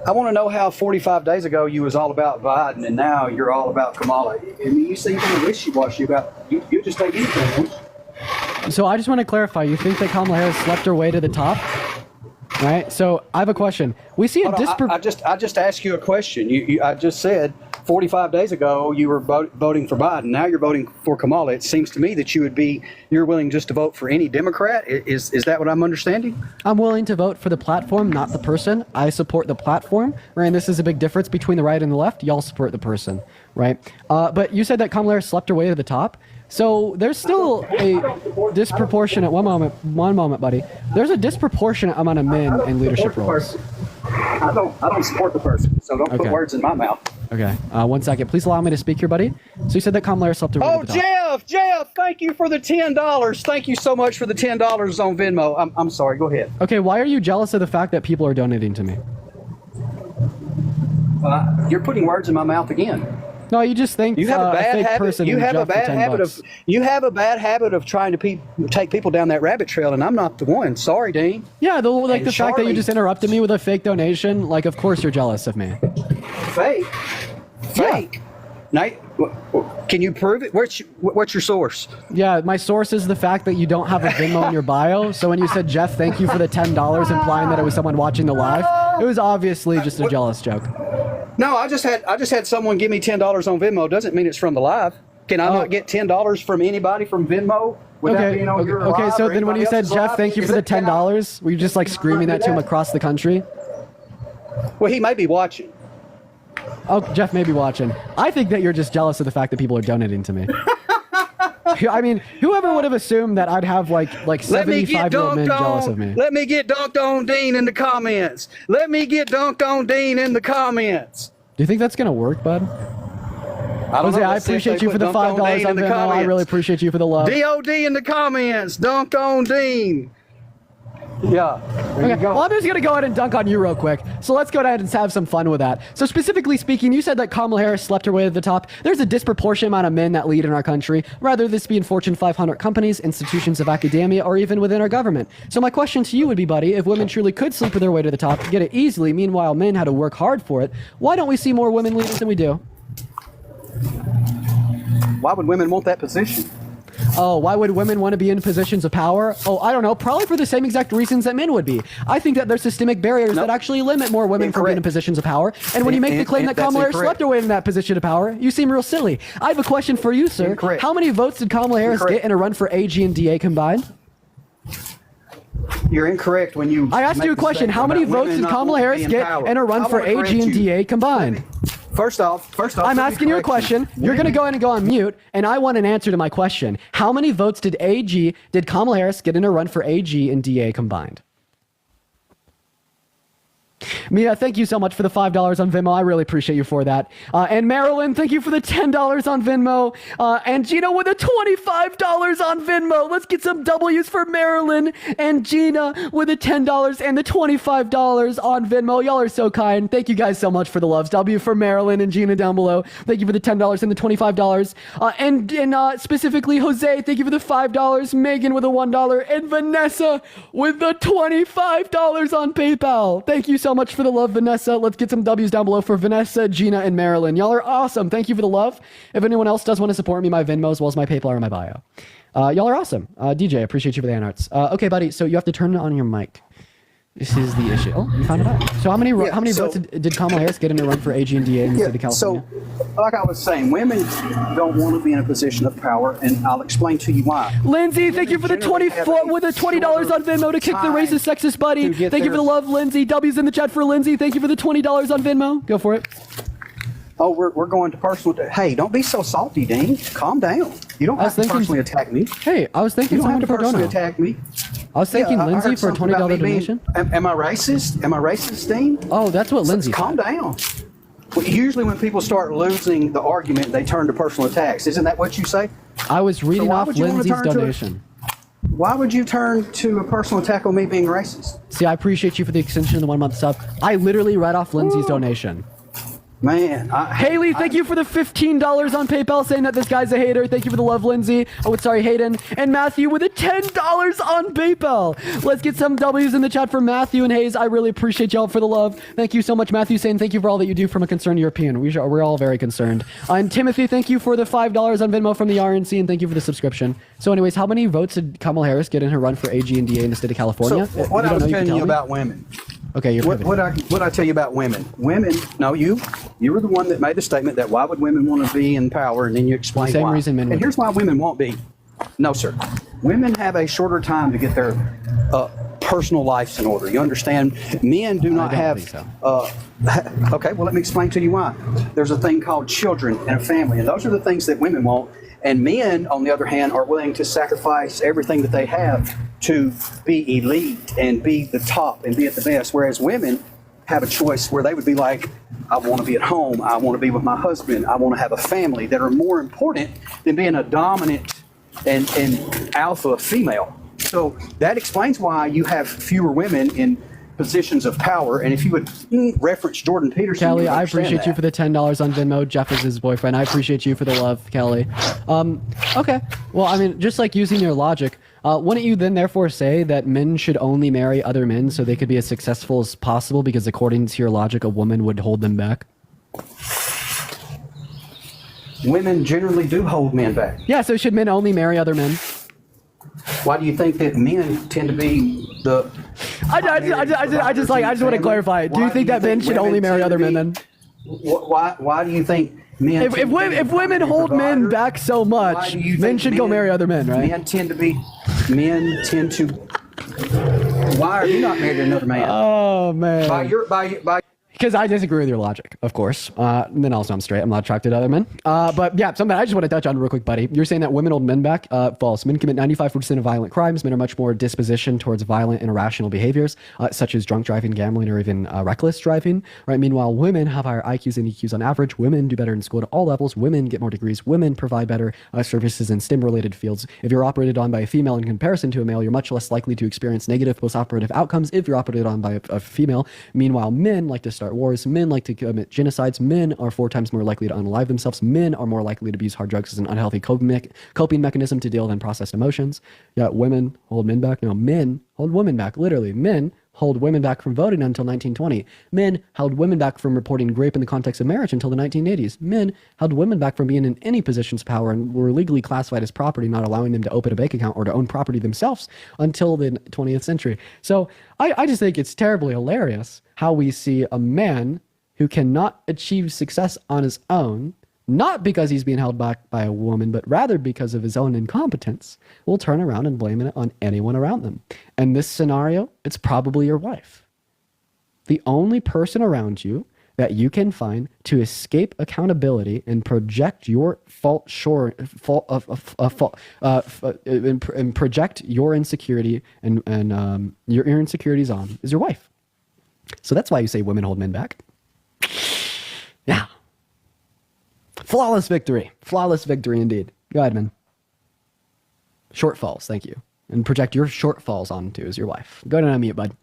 I want to know how 45 days ago you was all about Biden and now you're all about Kamala. I mean, you seem kind of wishy-washy about, you just take anything. So I just want to clarify. You think that Kamala Harris slept her way to the top? Right? So I have a question. We see a I just asked you a question. I just said 45 days ago, you were voting for Biden. Now you're voting for Kamala. It seems to me that you're willing just to vote for any Democrat. Is that what I'm understanding? I'm willing to vote for the platform, not the person. I support the platform, right? And this is a big difference between the right and the left. Y'all support the person, right? But you said that Kamala Harris slept her way to the top. So there's still a disproportionate, one moment, buddy. There's a disproportionate amount of men in leadership roles. I don't support the person, so don't put words in my mouth. Okay, 1 second. Please allow me to speak here, buddy. So you said that Kamala Harris slept her way to the top. Jeff, thank you for the $10. Thank you so much for the $10 on Venmo. I'm sorry, go ahead. Okay, why are you jealous of the fact that people are donating to me? You're putting words in my mouth again. No, you just think you have a bad fake habit. person You have a Jeff for bad habit $10. you have a bad habit of trying to take people down that rabbit trail, and I'm not the one. Sorry, Dean. Yeah, the fact that you Charlie- just interrupted me with a fake donation, like, of course you're jealous of me. Fake. Now, can you prove it? What's your source? Yeah, my source is the fact that you don't have a Venmo in your bio. So when you said, Jeff, thank you for the $10, implying that it was someone watching the live, it was obviously just a jealous joke. No, I just had someone give me $10 on Venmo. Doesn't mean it's from the live. Can I not get $10 from anybody from Venmo without being on your live so or then when you anybody said, else's Jeff, live? thank you for the $10, were you just like screaming that to him across the country? Well, he may be watching. Oh, Jeff may be watching. I think that you're just jealous of the fact that people are donating to me. I mean, whoever would have assumed that I'd have like 75-year-old men jealous of me? Let me get dunked on Dean in the comments. Let me get dunked on Dean in the comments. Do you think that's gonna work, bud? I don't Jose, know. I Let's see if appreciate they you for put the dunked on $5 Dean on in the Venmo. I comments. really appreciate you for the love. DOD in the comments. Dunked on Dean. Yeah. There you go. Well, I'm just going to go ahead and dunk on you real quick. So let's go ahead and have some fun with that. So specifically speaking, you said that Kamala Harris slept her way to the top. There's a disproportionate amount of men that lead in our country, whether this be in Fortune 500 companies, institutions of academia, or even within our government. So my question to you would be, buddy, if women truly could sleep their way to the top, get it easily, meanwhile men had to work hard for it, why don't we see more women leaders than we do? Why would women want that position? Oh, why would women want to be in positions of power? Oh, I don't know. Probably for the same exact reasons that men would be. I think that there's systemic barriers that actually limit more women from being in positions of power. And when you make the claim that Kamala Harris slept her way in that position of power, you seem real silly. I have a question for you, sir. How many votes did Kamala Harris get in a run for AG and DA combined? You're incorrect when you. I asked you a question. How many votes did Kamala Harris get in a run for AG and DA combined? First off, I'm asking you a question. You're going to go ahead and go on mute, and I want an answer to my question. How many votes did Kamala Harris get in a run for AG and DA combined? Mia, thank you so much for the $5 on Venmo. I really appreciate you for that. And Marilyn, thank you for the $10 on Venmo. And Gina with the $25 on Venmo. Let's get some W's for Marilyn and Gina with the $10 and the $25 on Venmo. Y'all are so kind. Thank you guys so much for the loves. W for Marilyn and Gina down below. Thank you for the $10 and the $25. And specifically Jose, thank you for the $5. Megan with the $1. And Vanessa with the $25 on PayPal. Thank you so much for the love, Vanessa. Let's get some W's down below for Vanessa, Gina, and Marilyn. Y'all are awesome. Thank you for the love. If anyone else does want to support me, my Venmo as well as my PayPal are in my bio. Y'all are awesome. DJ, appreciate you for the anarts. Okay, buddy, so you have to turn on your mic. This is the issue. Oh, you found it out. So how many votes did Kamala Harris get in a run for AG and DA in the state of California? So, like I was saying, women don't want to be in a position of power, and I'll explain to you why. Lindsay, thank you for the $20 with the $20 on Venmo to kick the racist, sexist buddy. Thank you for the love, Lindsay. W's in the chat for Lindsay. Thank you for the $20 on Venmo. Go for it. Oh, we're going to personal. Hey, don't be so salty, Dean. Calm down. You don't have to personally attack me. Hey, I was thinking you don't have to someone for personally dono. attack me. I was thanking Lindsay for a $20 donation. Am I racist? Am I racist, Dean? Oh, that's what Lindsay Calm down. Well, usually when people start losing the argument, they turn to personal attacks. Isn't that what you say? I was reading off Lindsay's donation. Why would you turn to a personal attack on me being racist? See, I appreciate you for the extension of the 1 month sub. I literally read off Lindsay's donation. Man, Haley, thank you for the $15 on PayPal saying that this guy's a hater. Thank you for the love, Lindsay. Oh, sorry, Hayden. And Matthew with the $10 on PayPal. Let's get some W's in the chat for Matthew and Hayes. I really appreciate y'all for the love. Thank you so much, Matthew, saying thank you for all that you do from a concerned European. We're all very concerned. And Timothy, thank you for the $5 on Venmo from the RNC, and thank you for the subscription. So anyways, how many votes did Kamala Harris get in her run for AG and DA in the state of California? So what I was telling you about women. Okay, you're what I tell you about women? Women, no, you were the one that made the statement that why would women want to be in power, and then you explain Same why. reason men And would. here's why women won't be. No, sir. Women have a shorter time to get their personal lives in order. You understand? Men do not have. Okay, well, let me explain to you why. There's a thing called children and a family, and those are the things that women want. And men, on the other hand, are willing to sacrifice everything that they have to be elite and be the top and be at the best. Whereas women have a choice where they would be like, I want to be at home, I want to be with my husband, I want to have a family, that are more important than being a dominant and alpha female. So that explains why you have fewer women in positions of power. And if you would reference Jordan Peterson, Kelly, you would I understand appreciate you that. for the $10 on Venmo. Jeff is his boyfriend. I appreciate you for the love, Kelly. Okay. Well, I mean, just like using your logic, wouldn't you then therefore say that men should only marry other men so they could be as successful as possible? Because according to your logic, a woman would hold them back. Women generally do hold men back. Yeah. So should men only marry other men? Why do you think that men tend to be the? I just want to clarify. Do you think that men should only marry other men then? Why do you think men? If women hold men back so much, men should go marry other men, right? Men tend to. Why are you not married to another man? Oh man. By Because I disagree with your logic, of course. And then also I'm straight. I'm not attracted to other men. But yeah, something I just want to touch on real quick, buddy. You're saying that women hold men back? False. Men commit 95% of violent crimes. Men are much more disposition towards violent and irrational behaviors, such as drunk driving, gambling, or even reckless driving. Right? Meanwhile, women have higher IQs and EQs on average. Women do better in school at all levels. Women get more degrees. Women provide better services in STEM-related fields. If you're operated on by a female in comparison to a male, you're much less likely to experience negative post-operative outcomes if you're operated on by a female. Meanwhile, men like to start wars. Men like to commit genocides. Men are 4 times more likely to unalive themselves. Men are more likely to use hard drugs as an unhealthy coping mechanism to deal with unprocessed emotions. Yeah, women hold men back. No, men hold women back. Literally, men hold women back from voting until 1920. Men held women back from reporting rape in the context of marriage until the 1980s. Men held women back from being in any positions of power and were legally classified as property, not allowing them to open a bank account or to own property themselves until the 20th century. So I just think it's terribly hilarious how we see a man who cannot achieve success on his own, not because he's being held back by a woman, but rather because of his own incompetence, will turn around and blame it on anyone around them. And this scenario, it's probably your wife. The only person around you that you can find to escape accountability and project your and project your insecurity and your insecurities on is your wife. So that's why you say women hold men back. Yeah. Flawless victory. Flawless victory indeed. Go ahead, man. Shortfalls, thank you. And project your shortfalls onto is your wife. Go ahead and unmute, bud.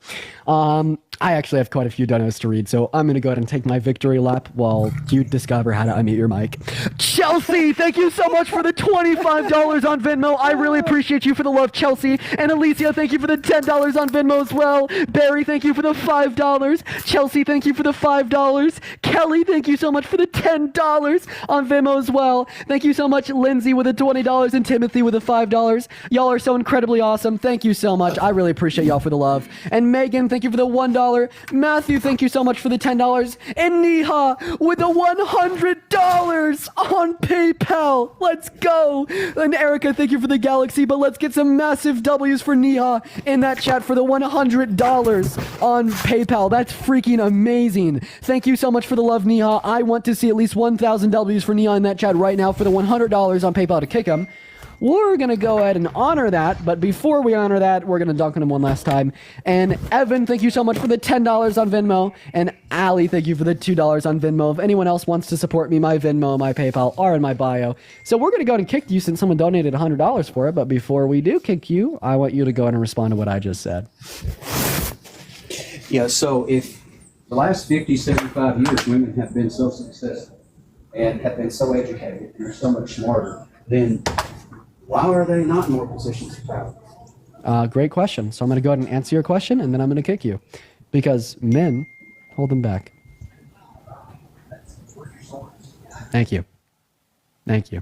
I actually have quite a few donos to read, so I'm going to go ahead and take my victory lap while you discover how to unmute your mic. Chelsea, thank you so much for the $25 on Venmo. I really appreciate you for the love, Chelsea. And Alicia, thank you for the $10 on Venmo as well. Barry, thank you for the $5. Chelsea, thank you for the $5. Kelly, thank you so much for the $10 on Venmo as well. Thank you so much, Lindsay, with the $20 and Timothy with the $5. Y'all are so incredibly awesome. Thank you so much. I really appreciate y'all for the love. And Megan, thank you for the $1. Matthew, thank you so much for the $10. And Neha with the $100 on PayPal. Let's go. And Erica, thank you for the Galaxy, but let's get some massive W's for Neha in that chat for the $100 on PayPal. That's freaking amazing. Thank you so much for the love, Neha. I want to see at least 1,000 W's for Neha in that chat right now for the $100 on PayPal to kick him. We're going to go ahead and honor that, but before we honor that, we're going to dunk on him one last time. And Evan, thank you so much for the $10 on Venmo. And Ali, thank you for the $2 on Venmo. If anyone else wants to support me, my Venmo, my PayPal are in my bio. So we're going to go ahead and kick you since someone donated $100 for it. But before we do kick you, I want you to go ahead and respond to what I just said. Yeah, so if the last 50, 75 years, women have been so successful and have been so educated and are so much smarter, then why are they not in more positions of power? Great question. So I'm going to go ahead and answer your question, and then I'm going to kick you. Because men hold them back. Thank you. Thank you.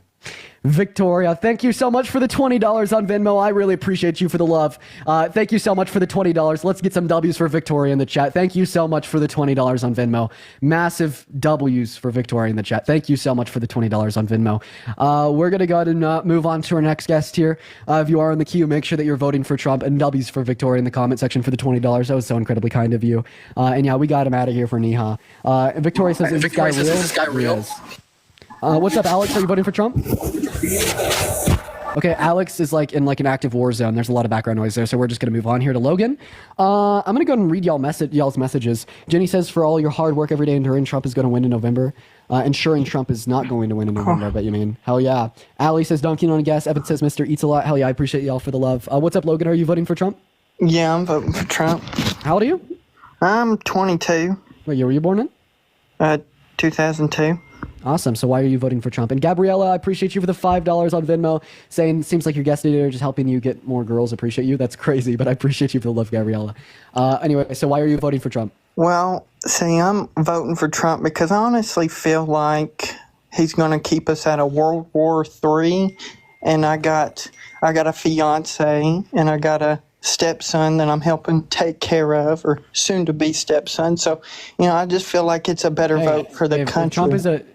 Victoria, thank you so much for the $20 on Venmo. I really appreciate you for the love. Thank you so much for the $20. Let's get some W's for Victoria in the chat. Thank you so much for the $20 on Venmo. Massive W's for Victoria in the chat. Thank you so much for the $20 on Venmo. We're going to go ahead and move on to our next guest here. If you are in the queue, make sure that you're voting for Trump, and W's for Victoria in the comment section for the $20. That was so incredibly kind of you. And yeah, we got him out of here for Neha. Victoria says, is this guy real? What's up, Alex? Are you voting for Trump? Okay, Alex is like in like an active war zone. There's a lot of background noise there, so we're just gonna move on here to Logan. I'm gonna go ahead and read y'all's messages. Jenny says, for all your hard work every day enduring, Trump is gonna win in November. Ensuring Trump is not going to win in November, I bet you mean. Hell yeah. Allie says, dunking on a guess. Evan says, Mr. Eats a Lot. Hell yeah, I appreciate y'all for the love. What's up, Logan? Are you voting for Trump? Yeah, I'm voting for Trump. How old are you? I'm 22. What year were you born in? 2002. Awesome. So why are you voting for Trump? And Gabriella, I appreciate you for the $5 on Venmo, saying seems like your guest editor just helping you get more girls. Appreciate you. That's crazy, but I appreciate you for the love, Gabriella. Anyway, so why are you voting for Trump? Well, see, I'm voting for Trump because I honestly feel like he's going to keep us out of World War III. And I got a fiance and I got a stepson that I'm helping take care of, or soon to be stepson. So, I just feel like it's a better vote for the country.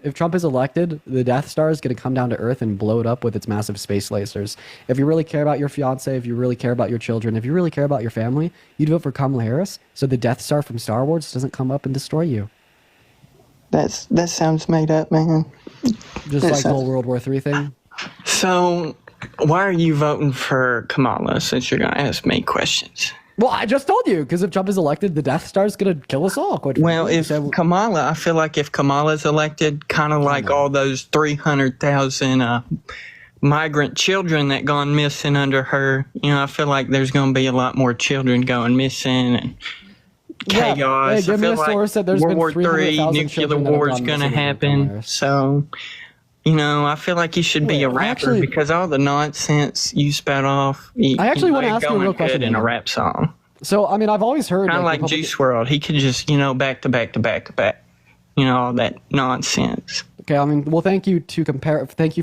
If Trump is elected, the Death Star is going to come down to Earth and blow it up with its massive space lasers. If you really care about your fiance, if you really care about your children, if you really care about your family, you'd vote for Kamala Harris so the Death Star from Star Wars doesn't come up and destroy you. That sounds made up, man. Just like the whole World War III thing? So, why are you voting for Kamala, since you're going to ask me questions? Well, I just told you, because if Trump is elected, the Death Star is going to kill us all. Well, I feel like if Kamala's elected, kind of like all those 300,000 migrant children that gone missing under her, I feel like there's going to be a lot more children going missing and chaos. Yeah. Hey, I feel like World War III, nuclear war is going to happen. So, I feel like you should be a rapper because all the nonsense you spout off. I actually want to ask you a real question in a rap song. So, I mean, I've always heard kind of like Juice WRLD. He could just, back to back to back to back, all that nonsense. Okay, I mean, well, thank you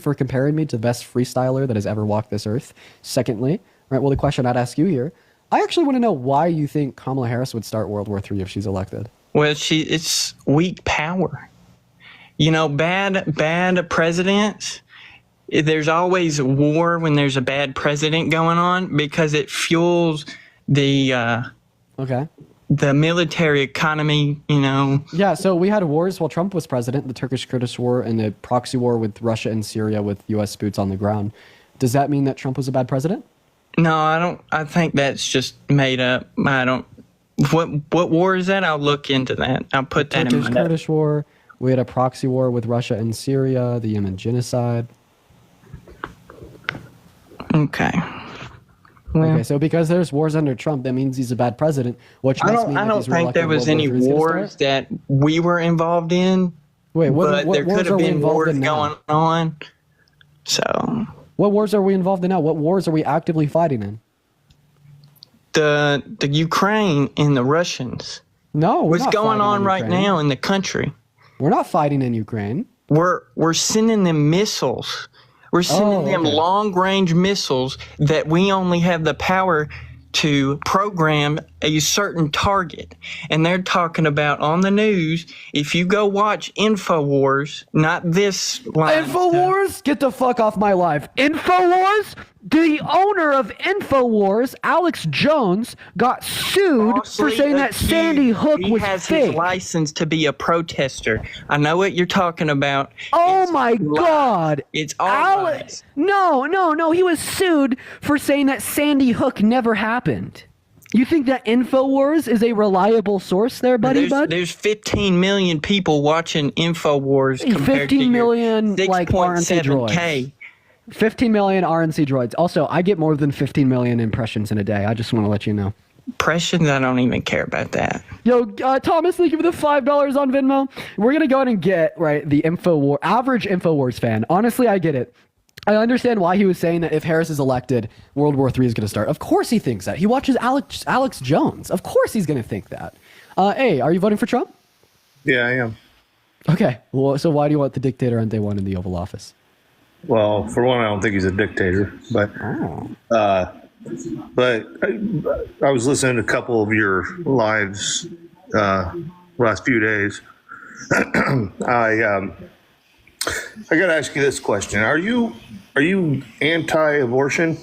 for comparing me to the best freestyler that has ever walked this earth. Secondly, right? Well, the question I'd ask you here, I actually want to know why you think Kamala Harris would start World War III if she's elected. Well, it's weak power. Bad presidents, there's always war when there's a bad president going on because it fuels the military economy, Yeah, so we had wars while Trump was president, the Turkish-Kurdish war and the proxy war with Russia and Syria with U.S. boots on the ground. Does that mean that Trump was a bad president? No, I don't. I think that's just made up. I don't. What war is that? I'll look into that. I'll put that in my Turkish-Kurdish war. We had a proxy war with Russia and Syria, the Yemen genocide. Okay. Well, okay, so because there's wars under Trump, that means he's a bad president. Which I don't think there was any wars that we were involved in. Wait, but there could have been wars going on. So, what wars are we involved in now? What wars are we actively fighting in? The Ukraine and the Russians. No, what's going on right now in the country? We're not fighting in Ukraine. We're sending them missiles. We're sending them long-range missiles that we only have the power to program a certain target. And they're talking about on the news, if you go watch InfoWars, not this line. InfoWars? Get the fuck off my live. InfoWars? The owner of InfoWars, Alex Jones, got sued for saying that Sandy Hook was fake. He has his license to be a protester. I know what you're talking about. Oh my God. It's all lies. No. He was sued for saying that Sandy Hook never happened. You think that InfoWars is a reliable source there, buddy? There's 15 million people watching InfoWars compared to 15 million like RNC 6.7K. droids. 15 million RNC droids. Also, I get more than 15 million impressions in a day. I just want to let you know. Impressions? I don't even care about that. Yo, Thomas, thank you for the $5 on Venmo. We're going to go ahead and get, the average InfoWars fan. Honestly, I get it. I understand why he was saying that if Harris is elected, World War III is going to start. Of course he thinks that. He watches Alex Jones. Of course he's going to think that. Hey, are you voting for Trump? Yeah, I am. Okay. Well, so why do you want the dictator on day one in the Oval Office? Well, for one, I don't think he's a dictator, but I was listening to a couple of your lives last few days. I got to ask you this question: Are you anti-abortion?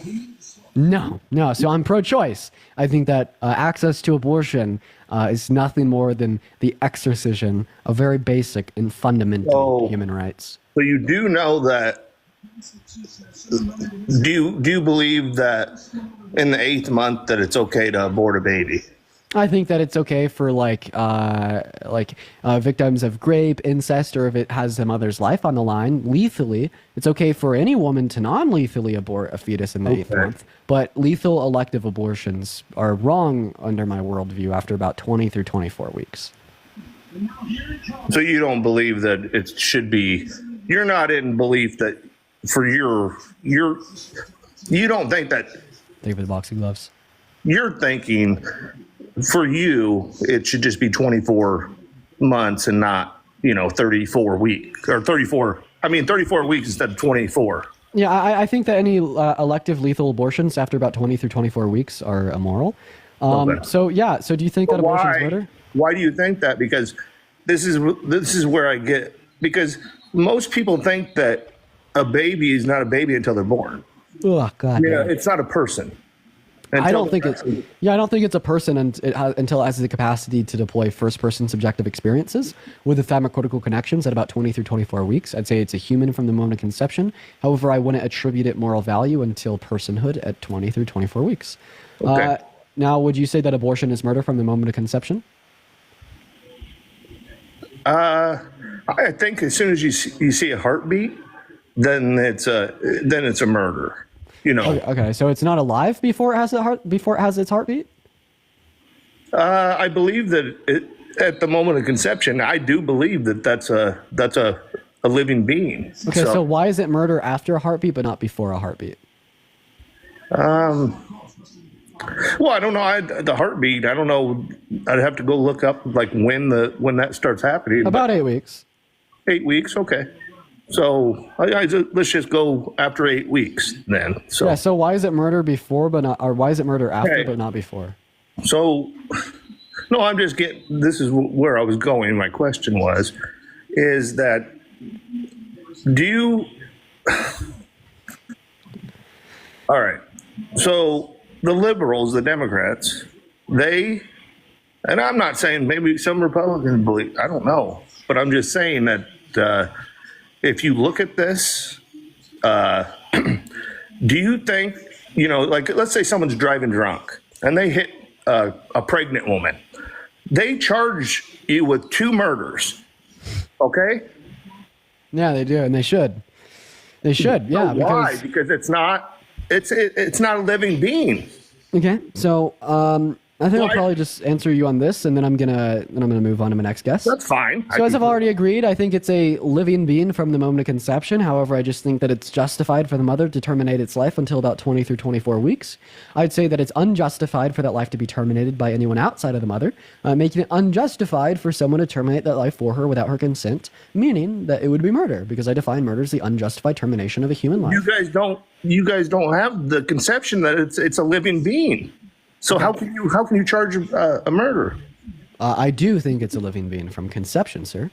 No. So I'm pro-choice. I think that access to abortion is nothing more than the exercising of very basic and fundamental human rights. So you do know that. Do you believe that in the 8th month that it's okay to abort a baby? I think that it's okay for victims of rape, incest, or if it has a mother's life on the line, lethally. It's okay for any woman to non-lethally abort a fetus in the 8th month. But lethal elective abortions are wrong under my worldview after about 20 through 24 weeks. So you don't believe that it should be? You're not in belief that for you don't think that. Thank you for the boxing gloves. You're thinking. For you, it should just be 24 months and not, 34 weeks or 34 weeks instead of 24. Yeah, I think that any elective lethal abortions after about 20 through 24 weeks are immoral. So do you think that abortion is murder? Why do you think that? Because this is where I get, because most people think that a baby is not a baby until they're born. Oh, God. Yeah, it's not a person. I don't think it's a person until it has the capacity to deploy first-person subjective experiences with the thalamocortical connections at about 20 through 24 weeks. I'd say it's a human from the moment of conception. However, I wouldn't attribute it moral value until personhood at 20 through 24 weeks. Okay. Now, would you say that abortion is murder from the moment of conception? I think as soon as you see a heartbeat, then it's a murder. Okay, so it's not alive before it has its heartbeat? I believe that at the moment of conception, I do believe that that's a living being. Okay, so why is it murder after a heartbeat but not before a heartbeat? Well, I don't know. The heartbeat, I don't know. I'd have to go look up when that starts happening. About 8 weeks. 8 weeks, okay. So let's just go after 8 weeks then. So yeah. So why is it murder before, or why is it murder after, but not before? So, no, I'm just getting. This is where I was going. My question is that do you? All right. So the liberals, the Democrats, and I'm not saying maybe some Republicans believe. I don't know, but I'm just saying that. If you look at this, do you think, let's say someone's driving drunk and they hit a pregnant woman. They charge you with 2 murders, okay? Yeah, they do, and they should. They should, yeah. Why? Because it's not a living being. Okay, so I think I'll probably just answer you on this, and then I'm gonna move on to my next guest. That's fine. So as I've already agreed, I think it's a living being from the moment of conception. However, I just think that it's justified for the mother to terminate its life until about 20 through 24 weeks. I'd say that it's unjustified for that life to be terminated by anyone outside of the mother, making it unjustified for someone to terminate that life for her without her consent, meaning that it would be murder, because I define murder as the unjustified termination of a human life. You guys don't have the conception that it's a living being. So how can you charge a murder? I do think it's a living being from conception, sir.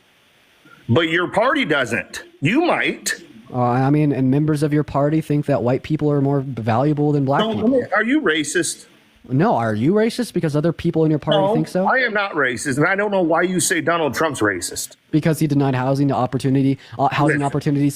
But your party doesn't. You might. And members of your party think that white people are more valuable than black people. Are you racist? No, are you racist because other people in your party think so? I am not racist, and I don't know why you say Donald Trump's racist. Because he denied housing opportunities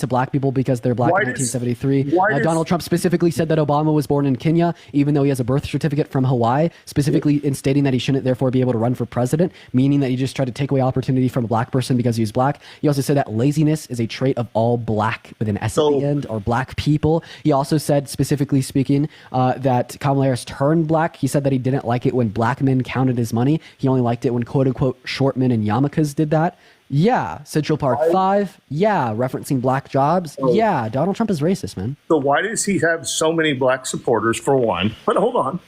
to black people because they're black in 1973. Donald Trump specifically said that Obama was born in Kenya, even though he has a birth certificate from Hawaii, specifically in stating that he shouldn't therefore be able to run for president, meaning that he just tried to take away opportunity from a black person because he was black. He also said that laziness is a trait of all black with an S at the end, or black people. He also said, specifically speaking, that Kamala Harris turned black. He said that he didn't like it when black men counted his money. He only liked it when quote-unquote short men and yarmulkes did that. Yeah, Central Park 5. Yeah, referencing black jobs. Yeah, Donald Trump is racist, man. So why does he have so many black supporters, for one? But hold on.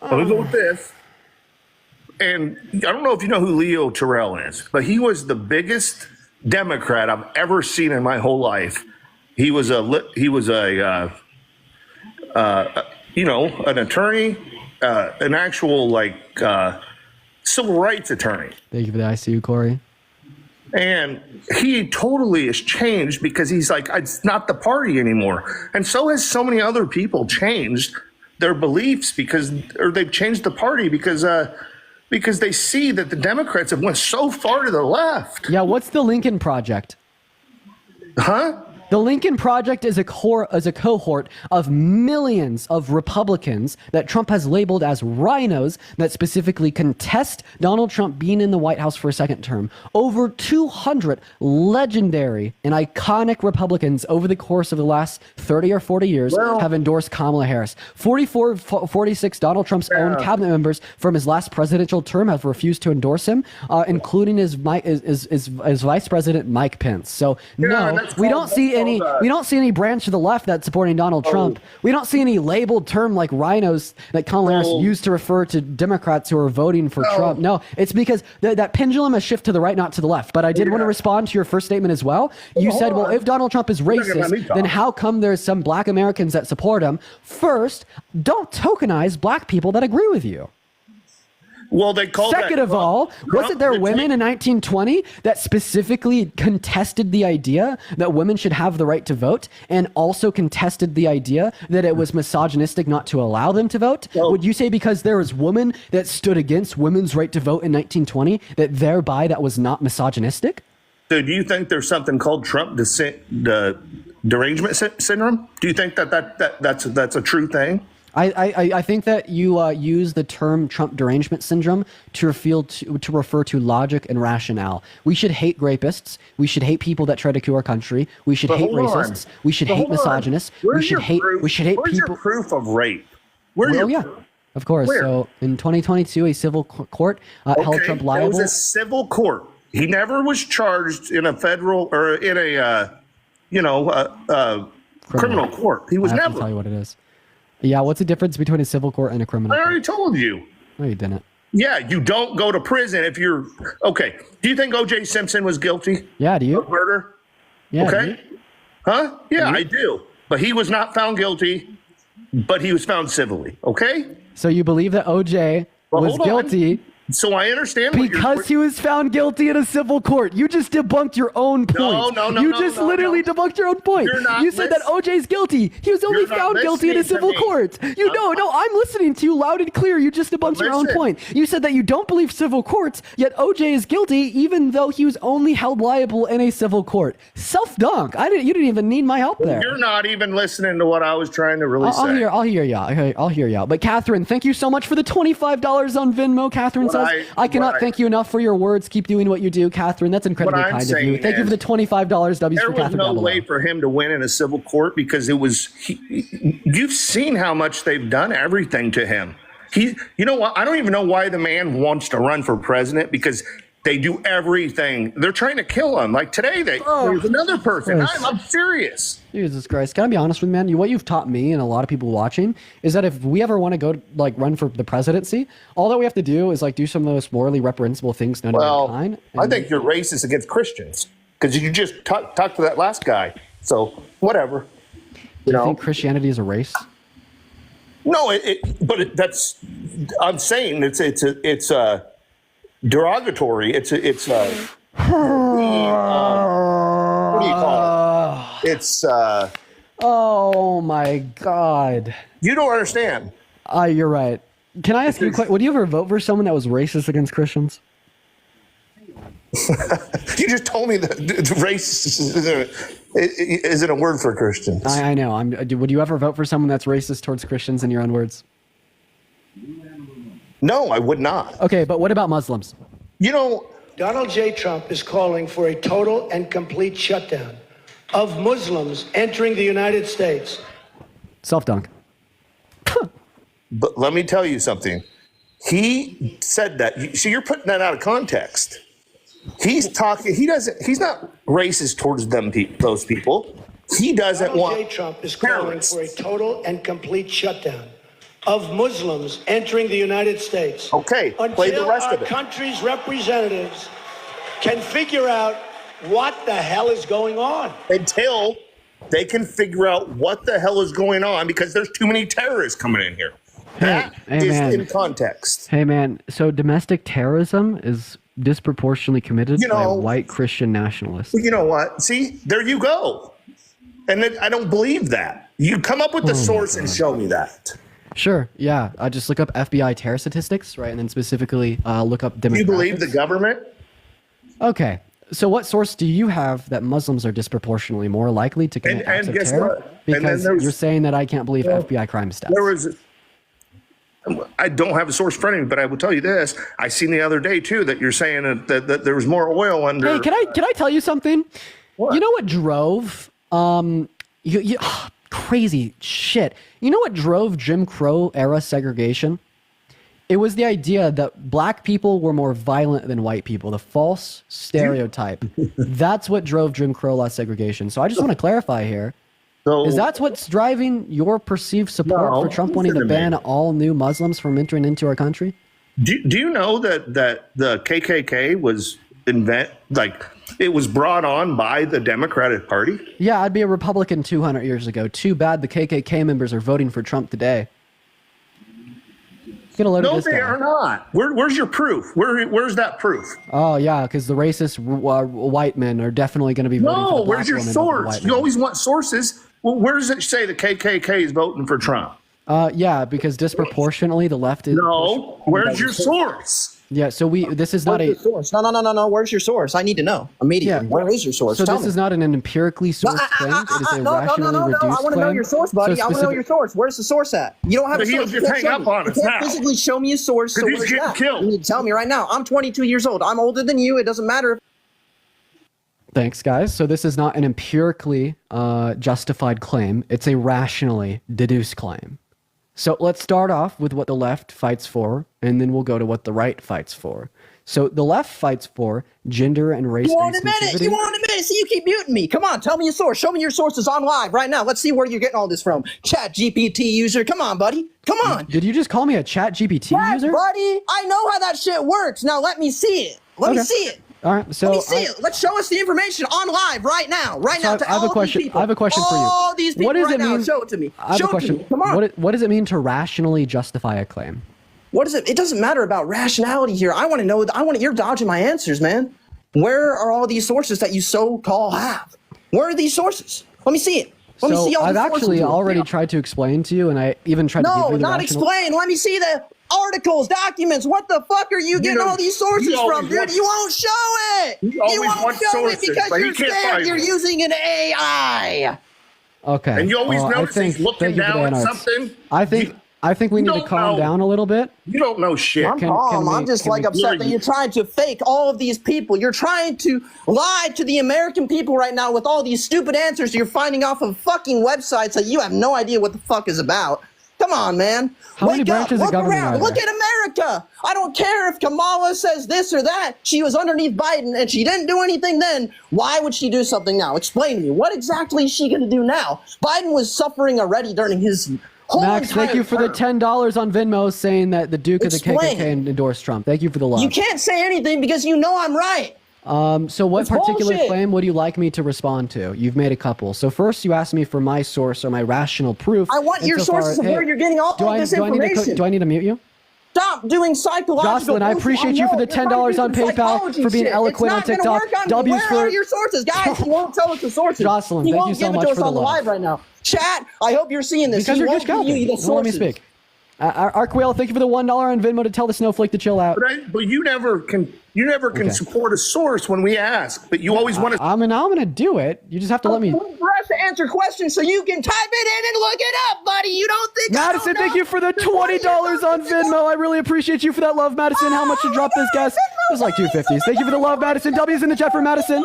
Let me go with this. And I don't know if you know who Leo Terrell is, but he was the biggest Democrat I've ever seen in my whole life He was an attorney, an actual civil rights attorney. Thank you for the ICU, Corey. And he totally has changed because he's like, it's not the party anymore. And so has so many other people changed their beliefs or they've changed the party because they see that the Democrats have went so far to the left. Yeah, what's the Lincoln Project? Huh? The Lincoln Project is a cohort of millions of Republicans that Trump has labeled as rhinos that specifically contest Donald Trump being in the White House for a second term. Over 200 legendary and iconic Republicans over the course of the last 30 or 40 years have endorsed Kamala Harris. 46 Donald Trump's own cabinet members from his last presidential term have refused to endorse him, including his Vice President Mike Pence. So no, we don't see any branch of the left that's supporting Donald Trump. We don't see any labeled term like rhinos that Kamala Harris used to refer to Democrats who are voting for Trump. No, it's because that pendulum has shifted to the right, not to the left. But I did want to respond to your first statement as well. You said, well, if Donald Trump is racist, then how come there's some black Americans that support him? First, don't tokenize black people that agree with you. Well, they called Second of all, wasn't there women in 1920 that specifically contested the idea that women should have the right to vote and also contested the idea that it was misogynistic not to allow them to vote? Would you say because there was women that stood against women's right to vote in 1920 that thereby that was not misogynistic? So do you think there's something called Trump derangement syndrome? Do you think that's a true thing? I think that you use the term Trump derangement syndrome to refer to logic and rationale. We should hate rapists. We should hate people that try to coup our country. We should hate racists. We should hate misogynists. We should hate people. Where's your proof of rape? Of course. Where? So in 2022, a civil court held Trump liable. It was a civil court. He never was charged in a federal or in a criminal court. He was I have never. to tell you what it is. Yeah, what's the difference between a civil court and a criminal I court? already told you. No, you didn't. Yeah, you don't go to prison if you're okay. Do you think O.J. Simpson was guilty? Yeah, do you? Of murder? Yeah. Okay. Huh? Yeah, I do. But he was not found guilty, but he was found civilly. Okay. So you believe that OJ was guilty? So I understand because he was found guilty in a civil court. You just debunked your own point. No, you just literally debunked your own point. You said that OJ's guilty. He was only found guilty in a civil court. I'm listening to you loud and clear. You just debunked your own point. You said that you don't believe civil courts, yet OJ is guilty even though he was only held liable in a civil court. Self-dunk. You didn't even need my help there. You're not even listening to what I was trying to really say. I'll hear you. I'll hear you out. But Catherine, thank you so much for the $25 on Venmo. Catherine says, I cannot thank you enough for your words. Keep doing what you do, Catherine. That's incredibly kind of you. Thank you for the $25. W's for Catherine. There was no way for him to win in a civil court because it was. You've seen how much they've done everything to him. You know what? I don't even know why the man wants to run for president because they do everything. They're trying to kill him. Like today, there's another person. I'm serious. Jesus Christ. Can I be honest with you, man? What you've taught me and a lot of people watching is that if we ever want to go run for the presidency, all that we have to do is do some of the most morally reprehensible things known to mankind. I think you're racist against Christians because you just talked to that last guy. So whatever. Do you think Christianity is a race? No, that's. I'm saying it's derogatory. What do you call it? It's oh my God. You don't understand. You're right. Can I ask you a question? Would you ever vote for someone that was racist against Christians? You just told me that race isn't a word for Christians. I know. Would you ever vote for someone that's racist towards Christians in your own words? No, I would not. Okay, but what about Muslims? Donald J. Trump is calling for a total and complete shutdown of Muslims entering the United States. Self-dunk. But let me tell you something. He said that. So you're putting that out of context. He's talking. He's not racist towards those people. He doesn't want. Donald J. Trump is calling for a total and complete shutdown of Muslims entering the United States. Okay, play the rest of it. Until our country's representatives can figure out what the hell is going on. Until They can figure out what the hell is going on because there's too many terrorists coming in here. That is in context. Hey man, so domestic terrorism is disproportionately committed by white Christian nationalists. You know what? See, there you go. And I don't believe that. You come up with the source and show me that. Sure, yeah. Just look up FBI terror statistics, right? And then specifically look up demographics. Do you believe the government? Okay. So what source do you have that Muslims are disproportionately more likely to commit acts of terror? What? Because you're saying that I can't believe FBI crime stats. I don't have a source in front of me, but I will tell you this. I seen the other day, too, that you're saying that there was more oil under... Hey, can I tell you something? What? You know what drove... crazy shit. You know what drove Jim Crow era segregation? It was the idea that black people were more violent than white people. The false stereotype. That's what drove Jim Crow law segregation. So I just want to clarify here. Is that what's driving your perceived support for Trump wanting to ban all new Muslims from entering into our country? Do you know that the KKK was it was brought on by the Democratic Party? Yeah, I'd be a Republican 200 years ago. Too bad the KKK members are voting for Trump today. Get a load of this they guy. are not. Where's your proof? Where's that proof? Oh, yeah, because the racist white men are definitely going to be voting for the black where's your women over the source? white You men. always want sources. Well, where does it say the KKK is voting for Trump? Yeah, because disproportionately the left is... No, where's your source? Yeah, so this is not Where's your source? No. Where's your source? I need to know immediately. Where is your source? So Tell this me. is not an empirically sourced claim. It is a rationally reduced I want to know claim. your source, buddy. I want to know your source. Where's the source at? You don't have a But he'll source. You just can't hang show up me. on You us can't now. physically show me a source. So Because he's where's getting that? killed. You need to tell me right now. I'm 22 years old. I'm older than you. It doesn't matter. Thanks, guys. So this is not an empirically justified claim. It's a rationally deduced claim. So let's start off with what the left fights for, and then we'll go to what the right fights for. So the left fights for gender and race You won't admit inclusivity. it. You won't admit it. See, you keep muting me. Come on, tell me your source. Show me your sources on live right now. Let's see where you're getting all this from. Chat GPT user. Come on, buddy. Come on. Did you just call me a Chat GPT user? Buddy, I know how that shit works. Now let me see it. Let me see it. All right, so Let me see it. Let's show us the information on live right now. Right now to I have a all question. these people. I have a question for you. All these people What does right it now. mean? Show it to me. I have Show a question. it to me. Come on. What does it mean to rationally justify a claim? What is it? It doesn't matter about rationality here. I want to know. You're dodging my answers, man. Where are all these sources that you so-called have? Where are these sources? Let me see it. Let me see all I've these sources. actually already tried to explain to you, and I even tried to give No, you the not rational... explain. Let me see the articles, documents. What the fuck are you getting all these sources from, dude? You won't show it. You always won't want show sources, it because but you're you can't scared. find You're them. using an AI. Okay. And you always Well, notice he's looking thank you for down the at anarchs. something. I think we need to don't calm know. down a little bit. You don't know shit. I'm calm. I'm just upset that you're trying to fake all of these people. You're trying to lie to the American people right now with all these stupid answers you're finding off of fucking websites that you have no idea what the fuck is about. Come on, man. How many Wake up. branches of Look government around. are there? Look at America. I don't care if Kamala says this or that. She was underneath Biden and she didn't do anything then. Why would she do something now? Explain to me. What exactly is she going to do now? Biden was suffering already during his whole Max, entire thank you for the term. $10 on Venmo saying that the Duke of the Explain. KKK endorsed Trump. Thank you for the love. You can't say anything because you know I'm right. So what It's particular bullshit. claim would you like me to respond to? You've made a couple. So first you asked me for my source or my rational proof. I want your sources of where you're getting all this information. Do I need to mute you? Stop doing psychological Jocelyn, I bullshit. appreciate you for the know, you're $10 trying on to do some PayPal psychology for being shit. eloquent on It's not TikTok. gonna work on me. W's Where for- are your sources, guys? He won't tell us the sources. Jocelyn, he thank won't you so give it much to us for the on the love. live right now. Chat, I hope you're seeing this. Because He you're won't just give you the Well, let me sources. speak. Arquail, thank you for the $1 on Venmo to tell the snowflake to chill out. But you never can. You never can support a source when we ask. But you always want to. I'm gonna do it. You just have to let me. For us to answer questions so you can type it in and look it up, buddy. You don't think Madison, I don't thank know? you for the $20 on Venmo. I really appreciate you for that love, Madison. How much to drop this, guys? It was like 250s. Thank you for the love, Madison. W's in the chat for Madison.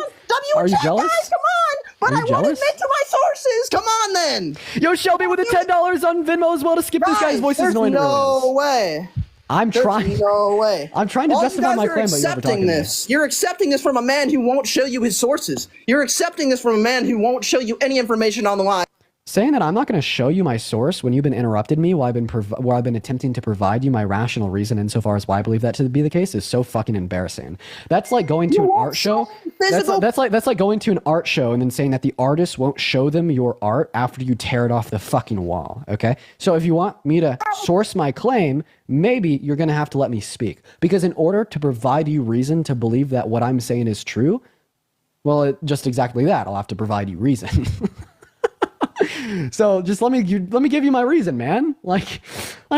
Are you jealous? Guys, come on. But Are you I want to jealous? admit to my sources. Come on, then. Yo, Shelby with the $10 on Venmo as well to skip this guy's voice is There's annoying to no ruins. way. I'm There's trying. no way. I'm trying to All justify you my guys are claim, but you're never accepting talking to me. this. You're accepting this from a man who won't show you his sources. You're accepting this from a man who won't show you any information on the line. Saying that I'm not going to show you my source when you've been interrupted me while I've been attempting to provide you my rational reason insofar as why I believe that to be the case is so fucking embarrassing. That's like going to an art show. That's like going to an art show and then saying that the artist won't show them your art after you tear it off the fucking wall. Okay, so if you want me to source my claim, maybe you're going to have to let me speak, because in order to provide you reason to believe that what I'm saying is true, well, just exactly that. I'll have to provide you reason. So just let me give you my reason, man. Like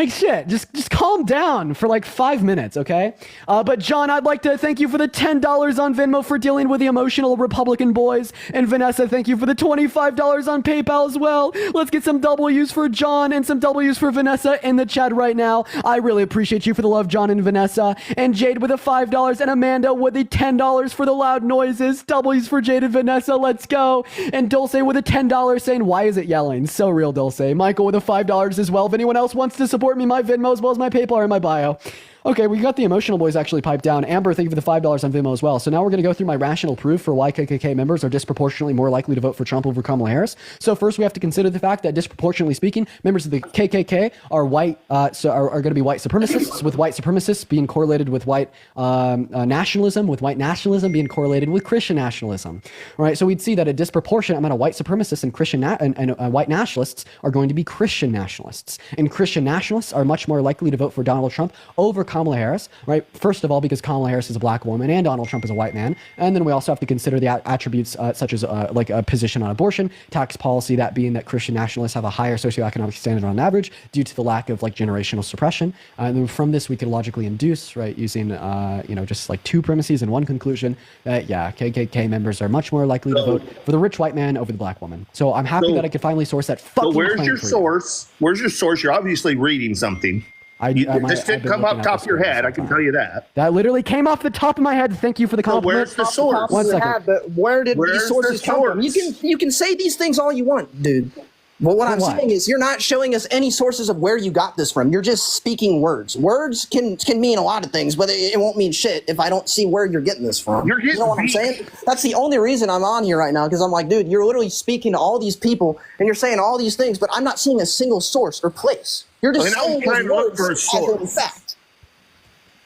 shit. Just calm down for like 5 minutes, okay? But John, I'd like to thank you for the $10 on Venmo for dealing with the emotional Republican boys, and Vanessa, thank you for the $25 on PayPal as well. Let's get some W's for John and some W's for Vanessa in the chat right now. I really appreciate you for the love, John and Vanessa. And Jade with the $5 and Amanda with the $10 for the loud noises. W's for Jade and Vanessa. Let's go. And Dulce with a $10 saying, "Why is it yelling?" So real, Dulce. Michael with a $5 as well. If anyone else wants to support me, my Venmo as well as my PayPal are in my bio. Okay, we got the emotional boys actually piped down. Amber, thank you for the $5 on Venmo as well. So now we're going to go through my rational proof for why KKK members are disproportionately more likely to vote for Trump over Kamala Harris. So first, we have to consider the fact that disproportionately speaking, members of the KKK are white, are going to be white supremacists, with white supremacists being correlated with white nationalism, with white nationalism being correlated with Christian nationalism. All right, so we'd see that a disproportionate amount of white supremacists and Christian and white nationalists are going to be Christian nationalists, and Christian nationalists are much more likely to vote for Donald Trump over Kamala Harris, right? First of all, because Kamala Harris is a black woman and Donald Trump is a white man. And then we also have to consider the attributes such as like a position on abortion, tax policy, that being that Christian nationalists have a higher socioeconomic standard on average due to the lack of like generational suppression. And then from this, we could logically induce, right, using, just like two premises and one conclusion that, yeah, KKK members are much more likely to vote for the rich white man over the black woman. So I'm happy that I could finally source that fucking claim. So where's your source? Where's your source? You're obviously reading something. This didn't come off top of your head, I can tell you that. That literally came off the top of my head. Thank you for the compliment. Where's the source? 1 second. But where did these sources come from? You can say these things all you want, dude. Well, what I'm saying is you're not showing us any sources of where you got this from. You're just speaking words. Words can mean a lot of things, but it won't mean shit if I don't see where you're getting this from. You know what I'm saying? That's the only reason I'm on here right now, because I'm like, dude, you're literally speaking to all these people and you're saying all these things, but I'm not seeing a single source or place. You're just saying those words as in fact.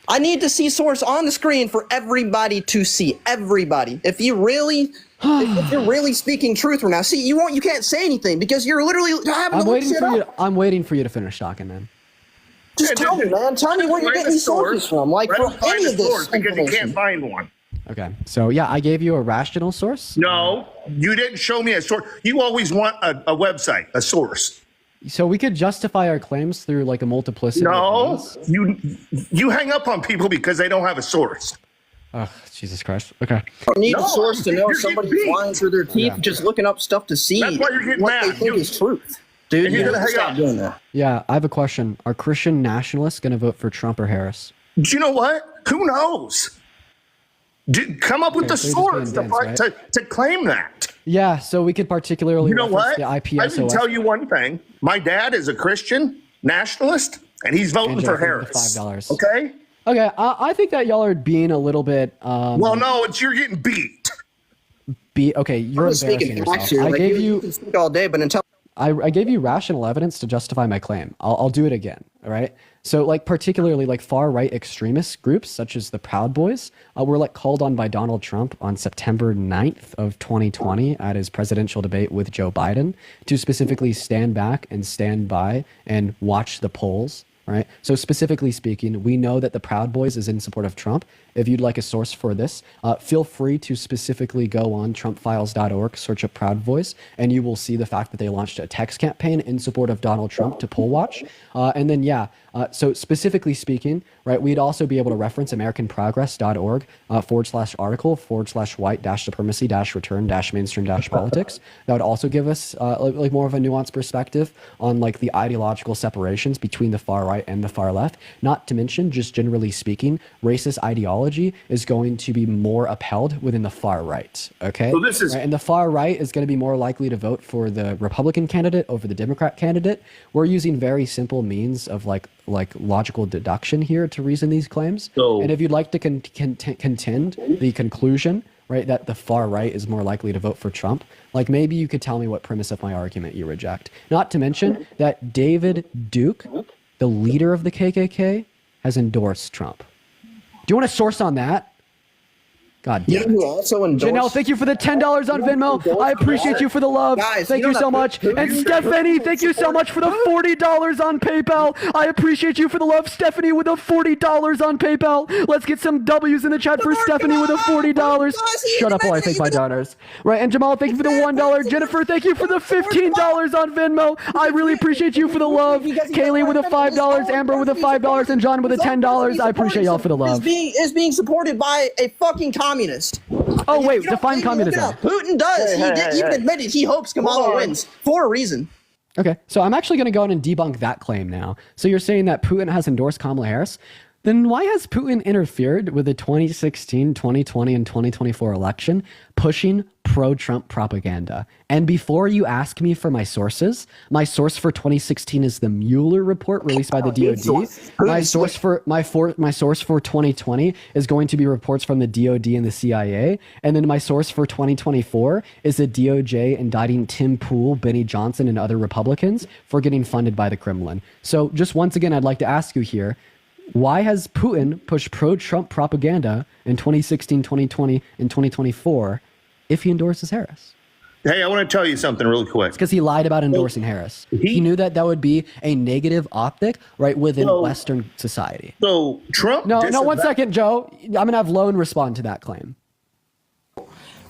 I need to see source on the screen for everybody to see. Everybody. If you really, if you're really speaking truth right now, see, you can't say anything because you're literally having to look shit up. I'm waiting for you to finish talking, man. Just tell me, man. Tell me where you're getting these sources from. Like, for any of this because you can't find one. Okay, so yeah, I gave you a rational source. No, you didn't show me a source. You always want a website, a source. So we could justify our claims through like a multiplicity. No, you hang up on people because they don't have a source. Oh, Jesus Christ. Okay. You need a source to know somebody's lying through their teeth, just looking up stuff to see That's why you're getting what mad. they think is truth. Dude, you're gonna stop doing that. Yeah, I have a question. Are Christian nationalists going to vote for Trump or Harris? Do you know what? Who knows? Come up with the source to claim that. Yeah, so we could particularly You know what? the I IPSOS. can tell you one thing. My dad is a Christian nationalist, and he's voting for Harris. $5. Okay? Okay, I think that y'all are being a little bit... well, no, you're getting beat. Okay, you're embarrassing yourself. I gave you can speak all day, but until... I gave you rational evidence to justify my claim. I'll do it again, all right? So, like, particularly, like, far-right extremist groups, such as the Proud Boys, were, like, called on by Donald Trump on September 9th of 2020 at his presidential debate with Joe Biden to specifically stand back and stand by and watch the polls, right? So, specifically speaking, we know that the Proud Boys is in support of Trump. If you'd like a source for this, feel free to specifically go on trumpfiles.org, search up Proud Boys, and you will see the fact that they launched a text campaign in support of Donald Trump to poll watch. And then, yeah, so specifically speaking, right, we'd also be able to reference americanprogress.org /article/white-supremacy-return-mainstream-politics. That would also give us like more of a nuanced perspective on like the ideological separations between the far right and the far left. Not to mention, just generally speaking, racist ideology is going to be more upheld within the far right. Okay, so this is right? And the far right is going to be more likely to vote for the Republican candidate over the Democrat candidate. We're using very simple means of like logical deduction here to reason these claims. And if you'd like to contend the conclusion right, that the far right is more likely to vote for Trump, like maybe you could tell me what premise of my argument you reject. Not to mention that David Duke, the leader of the KKK, has endorsed Trump. Do you want a source on that? God damn it. who also endorsed Janelle, thank you for the $10 on Venmo. I appreciate you for the love. Guys, Thank you so much. And Stephanie, thank you so much for the $40 on PayPal. I appreciate you for the love. Stephanie with the $40 on PayPal. Let's get some W's in the chat for Stephanie with the $40. Shut up while I thank my donors. Right, and Jamal, thank you for the $1. Jennifer, thank you for the $15 on Venmo. I really appreciate you for the love. Kaylee with the $5, Amber with the $5, and John with the $10. I appreciate y'all for the love. Is being supported by a fucking communist. Oh wait, define communism. Putin does. He even admitted he hopes Kamala wins for a reason. Okay, so I'm actually going to go on and debunk that claim now. So you're saying that Putin has endorsed Kamala Harris? Then why has Putin interfered with the 2016, 2020, and 2024 election, pushing pro-Trump propaganda? And before you ask me for my sources, my source for 2016 is the Mueller report released by the DoD. My source for 2020 is going to be reports from the DoD and the CIA. And then my source for 2024 is the DOJ indicting Tim Pool, Benny Johnson, and other Republicans for getting funded by the Kremlin. So just once again, I'd like to ask you here, why has Putin pushed pro-Trump propaganda in 2016, 2020, and 2024 if he endorses Harris? Hey, I want to tell you something really quick. It's because he lied about endorsing Harris. He knew that that would be a negative optic right within Western society. So Trump... No, 1 second, Joe. I'm going to have Lone respond to that claim.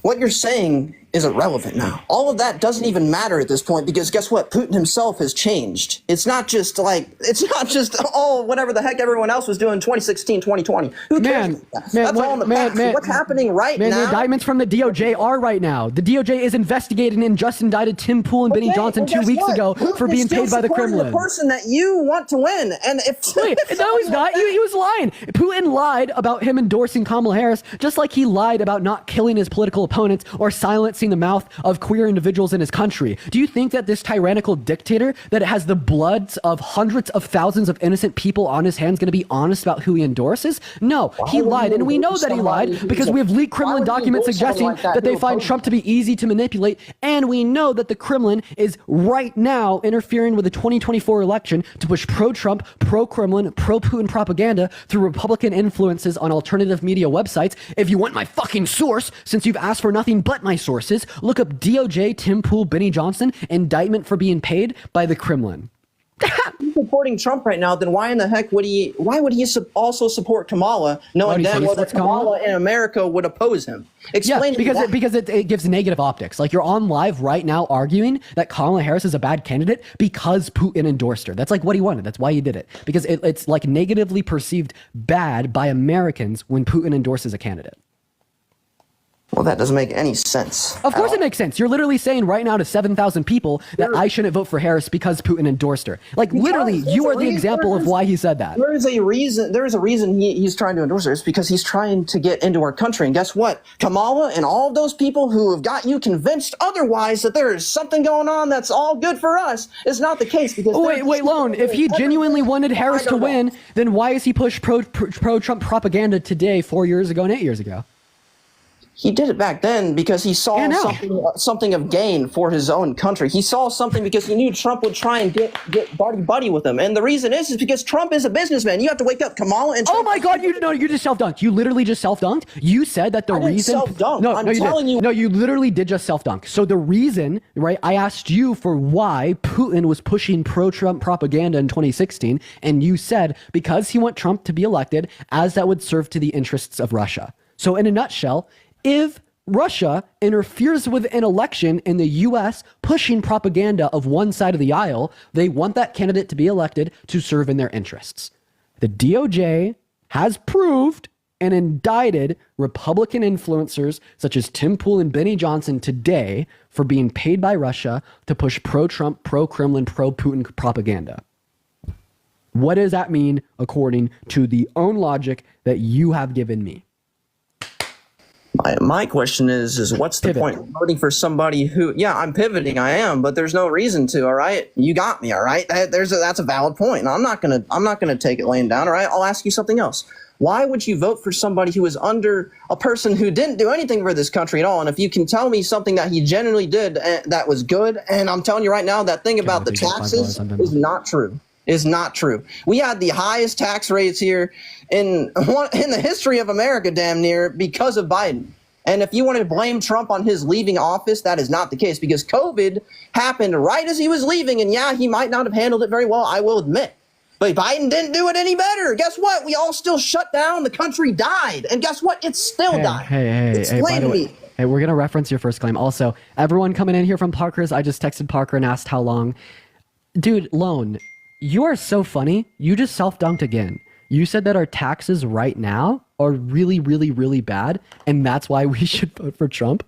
What you're saying is irrelevant now. All of that doesn't even matter at this point because guess what? Putin himself has changed. It's not just whatever the heck everyone else was doing in 2016, 2020. Who cares? That's all in the past. What's happening right now? The indictments from the DOJ are right now. The DOJ is investigating and just indicted Tim Pool and Benny Johnson 2 weeks ago for being paid by the Kremlin. The person that you want to win, and Wait, no, he's not. He was lying. Putin lied about him endorsing Kamala Harris, just like he lied about not killing his political opponents or silencing the mouth of queer individuals in his country. Do you think that this tyrannical dictator that has the bloods of hundreds of thousands of innocent people on his hands going to be honest about who he endorses? No, he lied. And we know that he lied because we have leaked Kremlin documents suggesting that they find Trump to be easy to manipulate. And we know that the Kremlin is right now interfering with the 2024 election to push pro-Trump, pro-Kremlin, pro-Putin propaganda through Republican influences on alternative media websites. If you want my fucking source, since you've asked for nothing but my sources, look up DOJ, Tim Pool, Benny Johnson, indictment for being paid by the Kremlin. He's supporting Trump right now, then why in the heck would he also support Kamala, knowing damn well that Kamala in America would oppose him? Explain because it gives negative optics. Like, you're on live right now arguing that Kamala Harris is a bad candidate because Putin endorsed her. That's like what he wanted. That's why he did it. Because it's like negatively perceived bad by Americans when Putin endorses a candidate. Well, that doesn't make any sense. Of course it makes sense. You're literally saying right now to 7,000 people that I shouldn't vote for Harris because Putin endorsed her. Like, literally, you are the example of why he said that. There is a reason he's trying to endorse her. It's because he's trying to get into our country. And guess what? Kamala and all of those people who have got you convinced otherwise that there is something going on that's all good for us is not the case. Because wait, Lone. If he genuinely wanted Harris to win, then why is he pushed pro-Trump propaganda today, 4 years ago and 8 years ago? He did it back then because he saw something of gain for his own country. He saw something because he knew Trump would try and get buddy with him. And the reason is because Trump is a businessman. You have to wake up, Kamala. And oh my God, you just self-dunked. You literally just self-dunked. You said that the reason. No, you literally did just self-dunk. So the reason, right? I asked you for why Putin was pushing pro-Trump propaganda in 2016, and you said because he want Trump to be elected, as that would serve to the interests of Russia. So in a nutshell, if Russia interferes with an election in the U.S. pushing propaganda of one side of the aisle, they want that candidate to be elected to serve in their interests. The DOJ has proved and indicted Republican influencers such as Tim Pool and Benny Johnson today for being paid by Russia to push pro-Trump, pro-Kremlin, pro-Putin propaganda. What does that mean according to the own logic that you have given me? My question is what's the point of voting for somebody who? Yeah, I'm pivoting. I am, but there's no reason to. All right, you got me. All right, that's a valid point. And I'm not gonna take it laying down. All right, I'll ask you something else. Why would you vote for somebody who is under a person who didn't do anything for this country at all? And if you can tell me something that he genuinely did that was good, and I'm telling you right now, that thing about the taxes is not true. Is not true. We had the highest tax rates here in the history of America, damn near, because of Biden. And if you want to blame Trump on his leaving office, that is not the case, because COVID happened right as he was leaving. And yeah, he might not have handled it very well, I will admit. But Biden didn't do it any better. Guess what? We all still shut down. The country died. And guess what? It still died. Explain to me. Hey, we're going to reference your first claim. Also, everyone coming in here from Parker's, I just texted Parker and asked how long. Dude, Lone, you are so funny. You just self-dunked again. You said that our taxes right now are really, really, really bad, and that's why we should vote for Trump?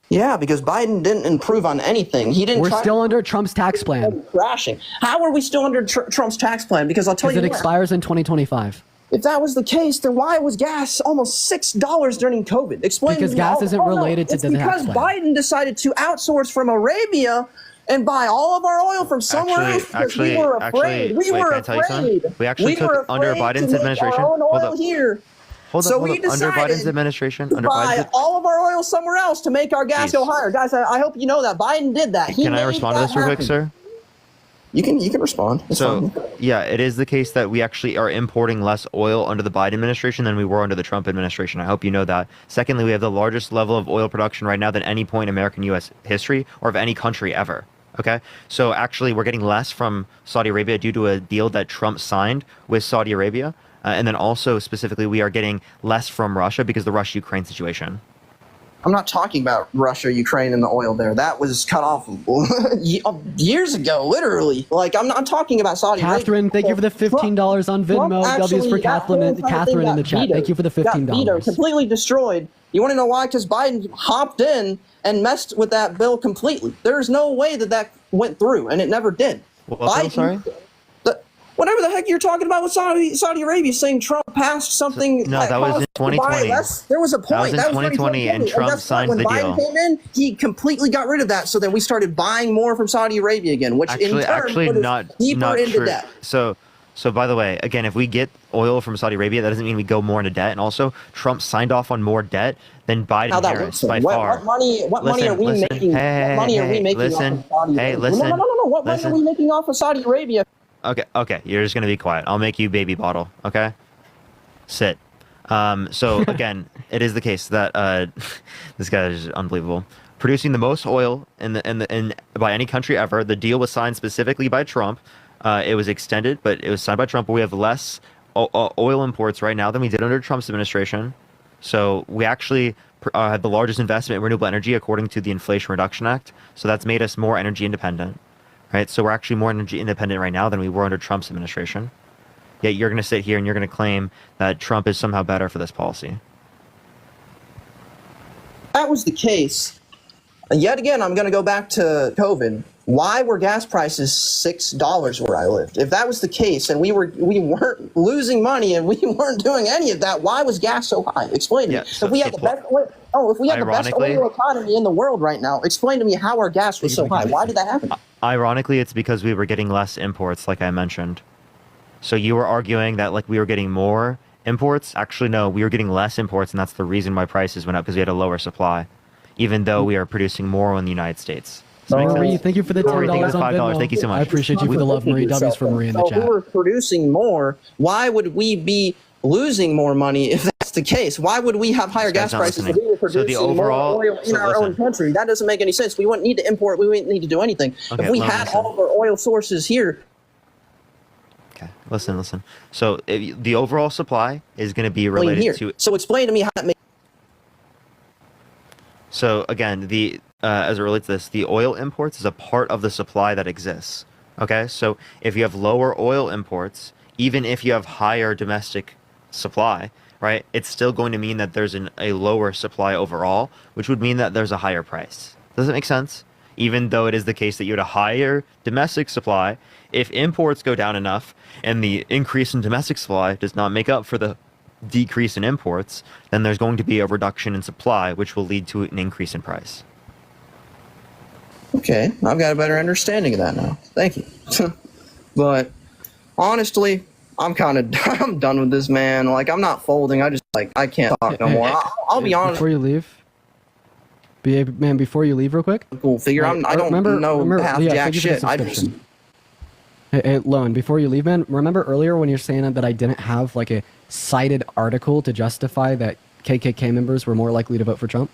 Yeah, because Biden didn't improve on anything. He didn't. We're still under Trump's tax plan. Crashing. How are we still under Trump's tax plan? Because I'll tell you, it expires in 2025. If that was the case, then why was gas almost $6 during COVID? Explain. Because gas isn't related to the tax plan. Because Biden decided to outsource from Arabia and buy all of our oil from somewhere else because we were afraid. We were afraid. We actually took under Biden's administration. Hold up. Here. Hold so up, we decided under Biden's administration, to buy all of our oil somewhere else to make our gas go higher. Guys, I hope you know that Biden did that. Can I respond to this real quick, sir? You can respond. It's fine. Yeah, it is the case that we actually are importing less oil under the Biden administration than we were under the Trump administration. I hope you know that. Secondly, we have the largest level of oil production right now than any point in American U.S. history or of any country ever. Okay, so actually we're getting less from Saudi Arabia due to a deal that Trump signed with Saudi Arabia. And then also specifically, we are getting less from Russia because of the Russia-Ukraine situation. I'm not talking about Russia, Ukraine, and the oil there. That was cut off years ago, literally. Like, I'm talking about Saudi Arabia. Catherine, thank you for the $15 on Venmo. W's for Catherine in the chat. Thank you for the $15. Completely destroyed. You want to know why? Because Biden hopped in and messed with that bill completely. There's no way that went through, and it never did. Biden, sorry? Whatever the heck you're talking about with Saudi Arabia saying Trump passed something. No, that was in 2020. There was a point. That was in 2020, and Trump signed the deal. When Biden came in, he completely got rid of that. So then we started buying more from Saudi Arabia again, which in turn put us deeper into debt. So by the way, again, if we get oil from Saudi Arabia, that doesn't mean we go more into debt. And also, Trump signed off on more debt than Biden and Harris by far. What money are we making? What money are we making off of Saudi Arabia? No. What money are we making off of Saudi Arabia? Okay, you're just gonna be quiet. I'll make you baby bottle. Okay, sit. So again, it is the case that this guy is unbelievable. Producing the most oil in by any country ever. The deal was signed specifically by Trump. It was extended, but it was signed by Trump. But we have less oil imports right now than we did under Trump's administration. So we actually had the largest investment in renewable energy according to the Inflation Reduction Act. So that's made us more energy independent. Right, so we're actually more energy independent right now than we were under Trump's administration. Yet you're going to sit here and you're going to claim that Trump is somehow better for this policy. That was the case. And yet again, I'm going to go back to COVID. Why were gas prices $6 where I lived? If that was the case, and we weren't losing money and we weren't doing any of that, why was gas so high? Explain to me. So if we have the best oil economy in the world right now, explain to me how our gas was so high. Why did that happen? Ironically, it's because we were getting less imports, like I mentioned. So you were arguing that like we were getting more imports. Actually, no, we were getting less imports, and that's the reason why prices went up, because we had a lower supply, even though we are producing more in the United States. Marie, thank you for the $10 on Venmo. Thank you so much. I appreciate you for the love, Marie. W's for Marie in the chat. If we were producing more, why would we be losing more money if that's the case? Why would we have higher gas prices if we were producing more oil in our own country? That doesn't make any sense. We wouldn't need to import. We wouldn't need to do anything. If we had all of our oil sources here. Okay, listen. So the overall supply is going to be related to. So explain to me how that makes. So again, as it relates to this, the oil imports is a part of the supply that exists. Okay, so if you have lower oil imports, even if you have higher domestic supply, right, it's still going to mean that there's a lower supply overall, which would mean that there's a higher price. Does it make sense? Even though it is the case that you had a higher domestic supply, if imports go down enough and the increase in domestic supply does not make up for the decrease in imports, then there's going to be a reduction in supply, which will lead to an increase in price. Okay, I've got a better understanding of that now. Thank you. But honestly, I'm done with this, man. Like, I'm not folding. I can't talk no more. I'll be honest. Before you leave, before you leave real quick. Cool figure. I don't know half jack shit. Hey, Lone, before you leave, man, remember earlier when you're saying that I didn't have like a cited article to justify that KKK members were more likely to vote for Trump?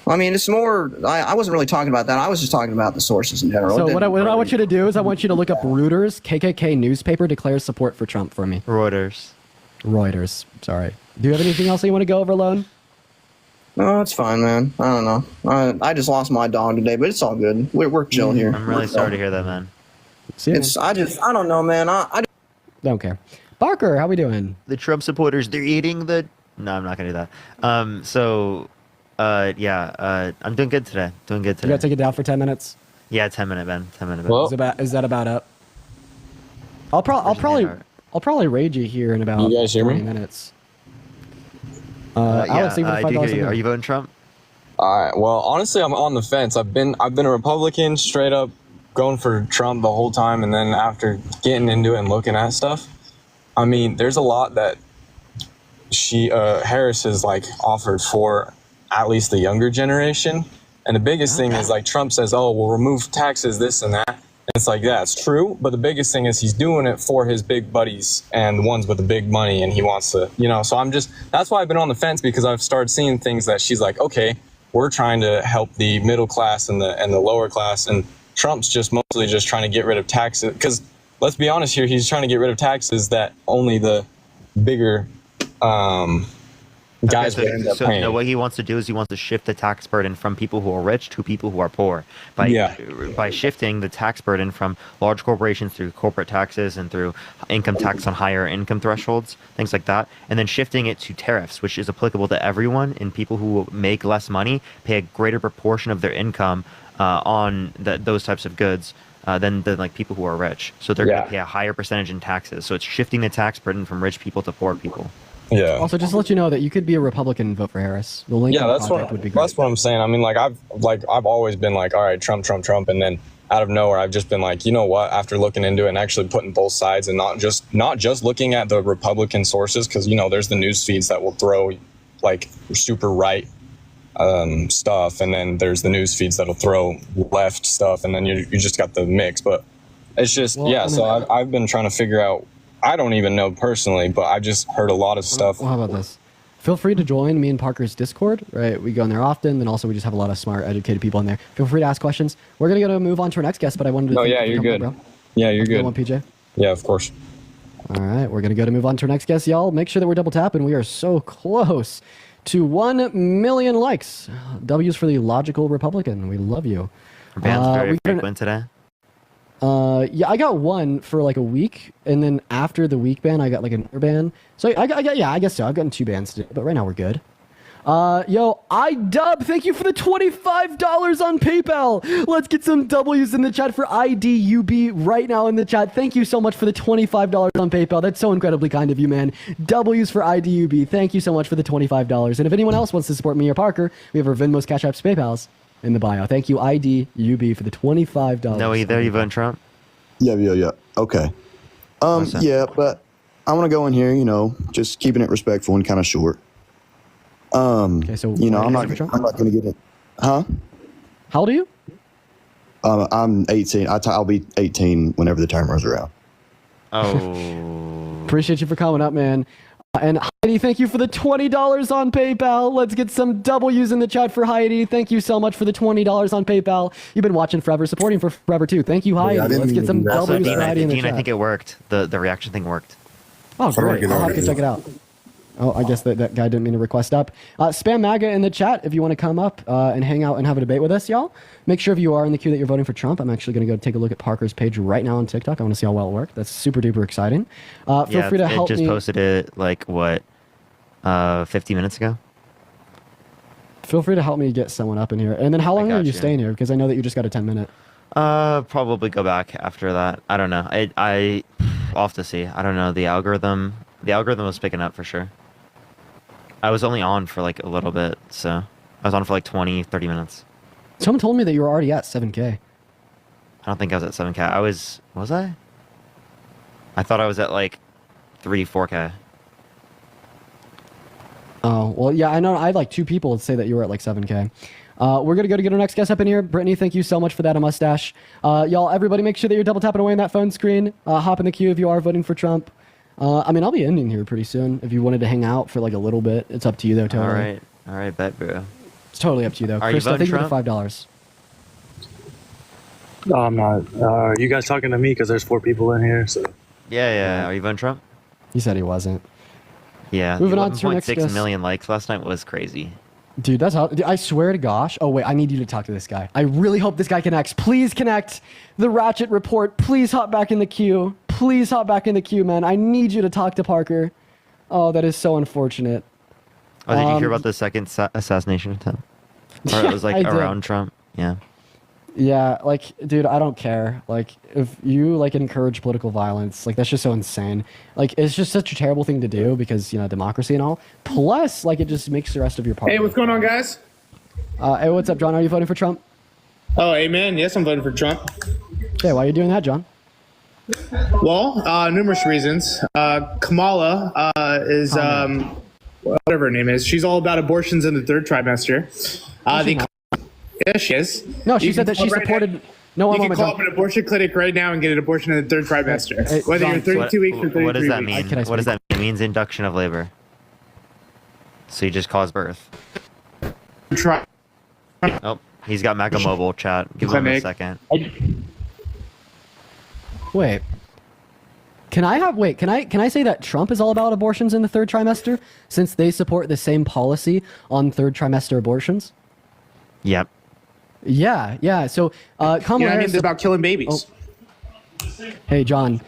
I mean, it's more, I wasn't really talking about that. I was just talking about the sources in general. So what I want you to do is I want you to look up Reuters, KKK newspaper declares support for Trump for me. Reuters, sorry. Do you have anything else that you want to go over, Lone? No, it's fine, man. I don't know. I just lost my dog today, but it's all good. We're chill here. I'm really sorry to hear that, man. I don't know, man. I don't care. Parker, how we doing? The Trump supporters, they're eating the... No, I'm not going to do that. I'm doing good today. You gotta take it down for 10 minutes? Yeah, 10 minute, Ben. 10 minute, Ben. Well, is that about up? I'll probably raid you here in about 20 minutes. Alex, I do hear you. Are you voting Trump? All right. Well, honestly, I'm on the fence. I've been a Republican, straight up going for Trump the whole time, and then after getting into it and looking at stuff, I mean, there's a lot that Harris has like offered for at least the younger generation, and the biggest thing is like Trump says, "Oh, we'll remove taxes, this and that." And it's like, yeah, it's true, but the biggest thing is he's doing it for his big buddies and the ones with the big money, and he wants to, so that's why I've been on the fence, because I've started seeing things that she's like, okay, we're trying to help the middle class and the lower class, and Trump's just mostly just trying to get rid of taxes, because let's be honest here, he's trying to get rid of taxes that only the bigger guys would end up paying. No, what he wants to do is he wants to shift the tax burden from people who are rich to people who are poor by shifting the tax burden from large corporations through corporate taxes and through income tax on higher income thresholds, things like that, and then shifting it to tariffs, which is applicable to everyone, and people who make less money pay a greater proportion of their income on those types of goods than like people who are rich. So they're going to pay a higher percentage in taxes. So it's shifting the tax burden from rich people to poor people. Yeah. Also, just to let you know that you could be a Republican and vote for Harris. The link that's would be great. That's what I'm saying. I mean, I've always been like, all right, Trump, and then out of nowhere, I've just been like, you know what? After looking into it and actually putting both sides and not just looking at the Republican sources, because there's the news feeds that will throw like super right stuff, and then there's the news feeds that'll throw left stuff, and then you just got the mix. But it's just So I've been trying to figure out. I don't even know personally, but I just heard a lot of stuff. Well, how about this? Feel free to join me and Parker's Discord, right? We go in there often, and also we just have a lot of smart, educated people in there. Feel free to ask questions. We're going to move on to our next guest, but I wanted to... Oh, yeah, you're good. Yeah, you're good. One, PJ? Yeah, of course. All right, we're going to move on to our next guest, y'all. Make sure that we're double tapping. We are so close to 1 million likes. W's for the logical Republican. We love you. Our band's very frequent today. I got one for like a week, and then after the week ban, I got like another ban. So I guess so. I've gotten 2 bans today, but right now we're good. iDub, thank you for the $25 on PayPal. Let's get some W's in the chat for IDUB right now in the chat. Thank you so much for the $25 on PayPal. That's so incredibly kind of you, man. W's for IDUB. Thank you so much for the $25. And if anyone else wants to support me or Parker, we have our Venmos, Cash Apps, PayPals in the bio. Thank you, IDUB, for the $25. No, either you voting Trump? Yeah. Okay. Yeah, but I want to go in here, just keeping it respectful and kind of short. Okay, so I'm not going to get it. Huh? How old are you? I'm 18. I'll be 18 whenever the term rolls around. Oh. Appreciate you for coming up, man. And Heidi, thank you for the $20 on PayPal. Let's get some W's in the chat for Heidi. Thank you so much for the $20 on PayPal. You've been watching forever, supporting for forever too. Thank you, Heidi. Let's get some W's for Heidi in the chat. I think it worked. The reaction thing worked. Oh, great. I'll have to check it out. Oh, I guess that guy didn't mean to request up. Spam MAGA in the chat if you want to come up and hang out and have a debate with us, y'all. Make sure if you are in the queue that you're voting for Trump. I'm actually going to go take a look at Parker's page right now on TikTok. I want to see how well it worked. That's super duper exciting. Feel free to help me. It just posted it like, 50 minutes ago? Feel free to help me get someone up in here. And then how long are you staying here? Because I know that you just got a 10-minute. Probably go back after that. I don't know. I'll have to see. I don't know. The algorithm The algorithm was picking up for sure. I was only on for like a little bit, so I was on for like 20, 30 minutes. Someone told me that you were already at 7K. I don't think I was at 7K. Was I? I thought I was at like 3, 4K. Oh, well, yeah, I know. I had like 2 people say that you were at like 7K. We're going to go to get our next guest up in here. Brittany, thank you so much for that, a mustache. Y'all, everybody make sure that you're double tapping away on that phone screen. Hop in the queue if you are voting for Trump. I mean, I'll be ending here pretty soon. If you wanted to hang out for like a little bit, it's up to you though, totally. All right, bet, bro. It's totally up to you though. Are you Krista, voting thank you for Trump? the $5. No, I'm not. Are you guys talking to me? Because there's 4 people in here, so. Yeah. Are you voting Trump? He said he wasn't. Yeah. Moving on to our next 1.6 guest. million likes last night was crazy. Dude, that's how. Dude, I swear to gosh. Oh, wait, I need you to talk to this guy. I really hope this guy connects. Please connect. The Ratchet Report. Please hop back in the queue. Please hop back in the queue, man. I need you to talk to Parker. Oh, that is so unfortunate. Oh, did you hear about the second assassination attempt? Or it was I like did. around Trump? Yeah. Yeah, like, dude, I don't care. Like, if you, like, encourage political violence, like, that's just so insane. Like, it's just such a terrible thing to do because, you know, democracy and all. Plus, like, it just makes the rest of your party. Hey, what's going on, guys? Hey, what's up, John? Are you voting for Trump? Oh, amen. Yes, I'm voting for Trump. Yeah, why are you doing that, John? Well, numerous reasons. Kamala is, whatever her name is, she's all about abortions in the 3rd trimester. Yeah, she is. No, she You said can that she call right supported. now- No, you I'm can call up an abortion clinic right now and get an abortion in the 3rd trimester. Hey, Whether John, you're 32 weeks or 33 What does that weeks. mean? What does that mean? It means induction of labor. So you just cause birth. Try. Oh, he's got Mega Mobile chat. Give him a Clinic. second. Wait. Can I say that Trump is all about abortions in the 3rd trimester since they support the same policy on 3rd trimester abortions? Yep. Yeah. So, Kamala You know what I mean? Harris. It's about killing babies. Hey, John.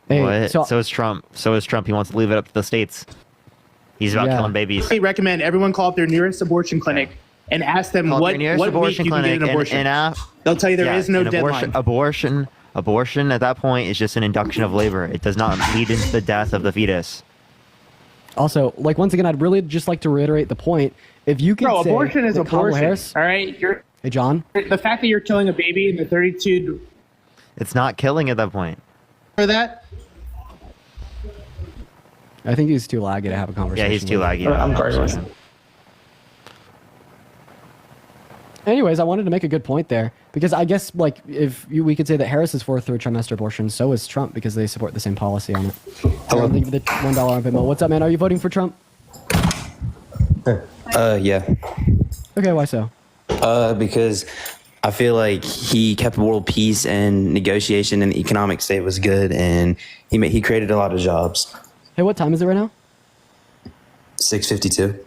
Hey, What? so So is Trump. He wants to leave it up to the states. He's about killing babies. I recommend everyone call up their nearest abortion clinic and ask them Call what your nearest week abortion you can get clinic an abortion. and They'll tell you there is no an deadline. Abortion at that point is just an induction of labor. It does not lead into the death of the fetus. Also, like, once again, I'd really just like to reiterate the point. If you could say abortion is that Kamala abortion. Harris, All right, hey, John. the fact that you're killing a baby in the 32 It's not killing at that point. for that. I think he's too laggy to have a conversation. Yeah, he's too with. laggy. I'm sorry. Anyways, I wanted to make a good point there because I guess, like, we could say that Harris is for 3rd trimester abortion, so is Trump because they support the same policy on it. Hello. Thank you for the $1 on Venmo. What's up, man? Are you voting for Trump? Yeah. Okay, why so? Because I feel like he kept world peace and negotiation, and the economic state was good, and he created a lot of jobs. Hey, what time is it right now? 6:52.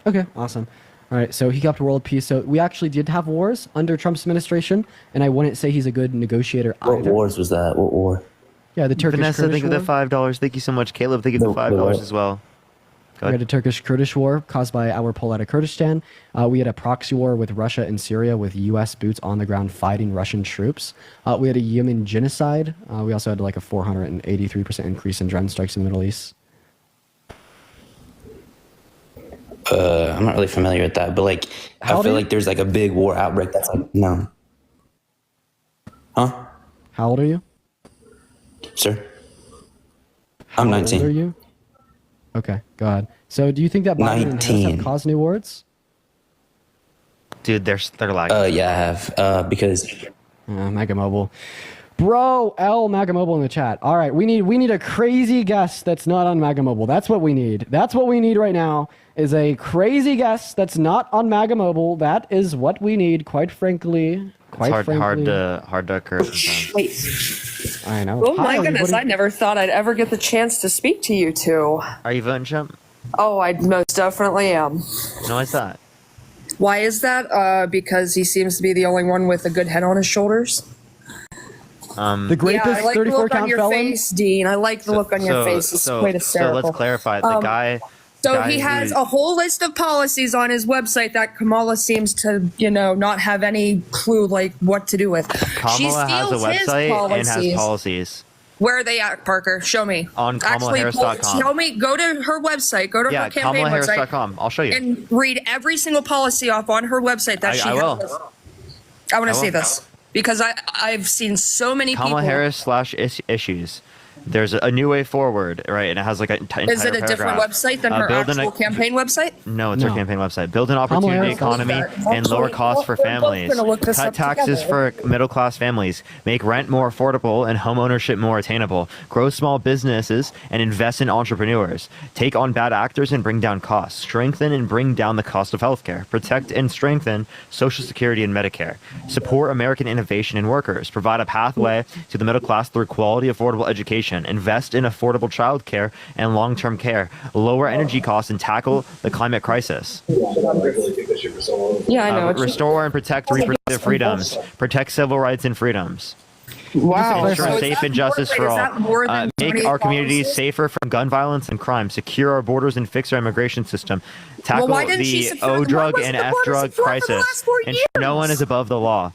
Okay, awesome. All right, so he kept world peace. So we actually did have wars under Trump's administration, and I wouldn't say he's a good negotiator What either. wars was that? What war? Yeah, the Turkish Vanessa, Kurdish thank you for war. the $5. Thank you so much, Caleb. Thank you for the $5 as well. Go We ahead. had a Turkish-Kurdish war caused by our pull out of Kurdistan. We had a proxy war with Russia and Syria with U.S. boots on the ground fighting Russian troops. We had a Yemen genocide. We also had like a 483% increase in drone strikes in the Middle East. I'm not really familiar with that, but like I feel like there's like a big war outbreak that's like no. Huh? How old are you? Sir? I'm 19. How old are you? Okay, go ahead. So do you think that Biden and Harris 19. have caused new wars? Dude, they're lagging. Yeah, I have. Because Mega Mobile. Bro, L Mega Mobile in the chat. All right, we need a crazy guest that's not on Mega Mobile. That's what we need. That's what we need right now is a crazy guest that's not on Mega Mobile. That is what we need, quite frankly. It's hard to occur sometimes. Wait. I know. Oh my Hi, goodness, I everybody. never thought I'd ever get the chance to speak to you two. Are you voting Trump? Oh, I most definitely am. No, I thought. Why is that? Because he seems to be the only one with a good head on his shoulders. The greatest yeah, I like the 34 look on count your felon? face, Dean. I like the look on your face. It's quite hysterical. So let's clarify. The guy. So he has a whole list of policies on his website that Kamala seems to, not have any clue like what to do with. She Kamala has a steals his website and has policies. policies. Where are they at, Parker? Show me. On KamalaHarris.com. Tell me, go to her website. Go to her campaign website. KamalaHarris.com. I'll show you. And read every single policy off on her website that she I will. has. I want to see this because I've seen so many Kamala people. Harris/issues. There's a new way forward, right? And it has like an entire Is it a different paragraph. website than her actual campaign website? No, it's her campaign website. Build an opportunity economy and lower costs for families. Cut taxes for middle-class families. Make rent more affordable and home ownership more attainable. Grow small businesses and invest in entrepreneurs. Take on bad actors and bring down costs. Strengthen and bring down the cost of healthcare. Protect and strengthen Social Security and Medicare. Support American innovation and workers. Provide a pathway to the middle class through quality, affordable education. Invest in affordable child care and long-term care. Lower energy costs and tackle the climate crisis. Yeah, I know. Restore and protect reproductive freedoms. Protect civil rights and freedoms. Wow. Ensure So is safe that and justice more- for is all. that more than Make 20 our communities policies? safer from gun violence and crime. Secure our borders and fix our immigration system. Tackle why didn't she the secure O them? Why drug wasn't and the F border drug secure for the crisis. last 4 Ensure no years? one is above the law.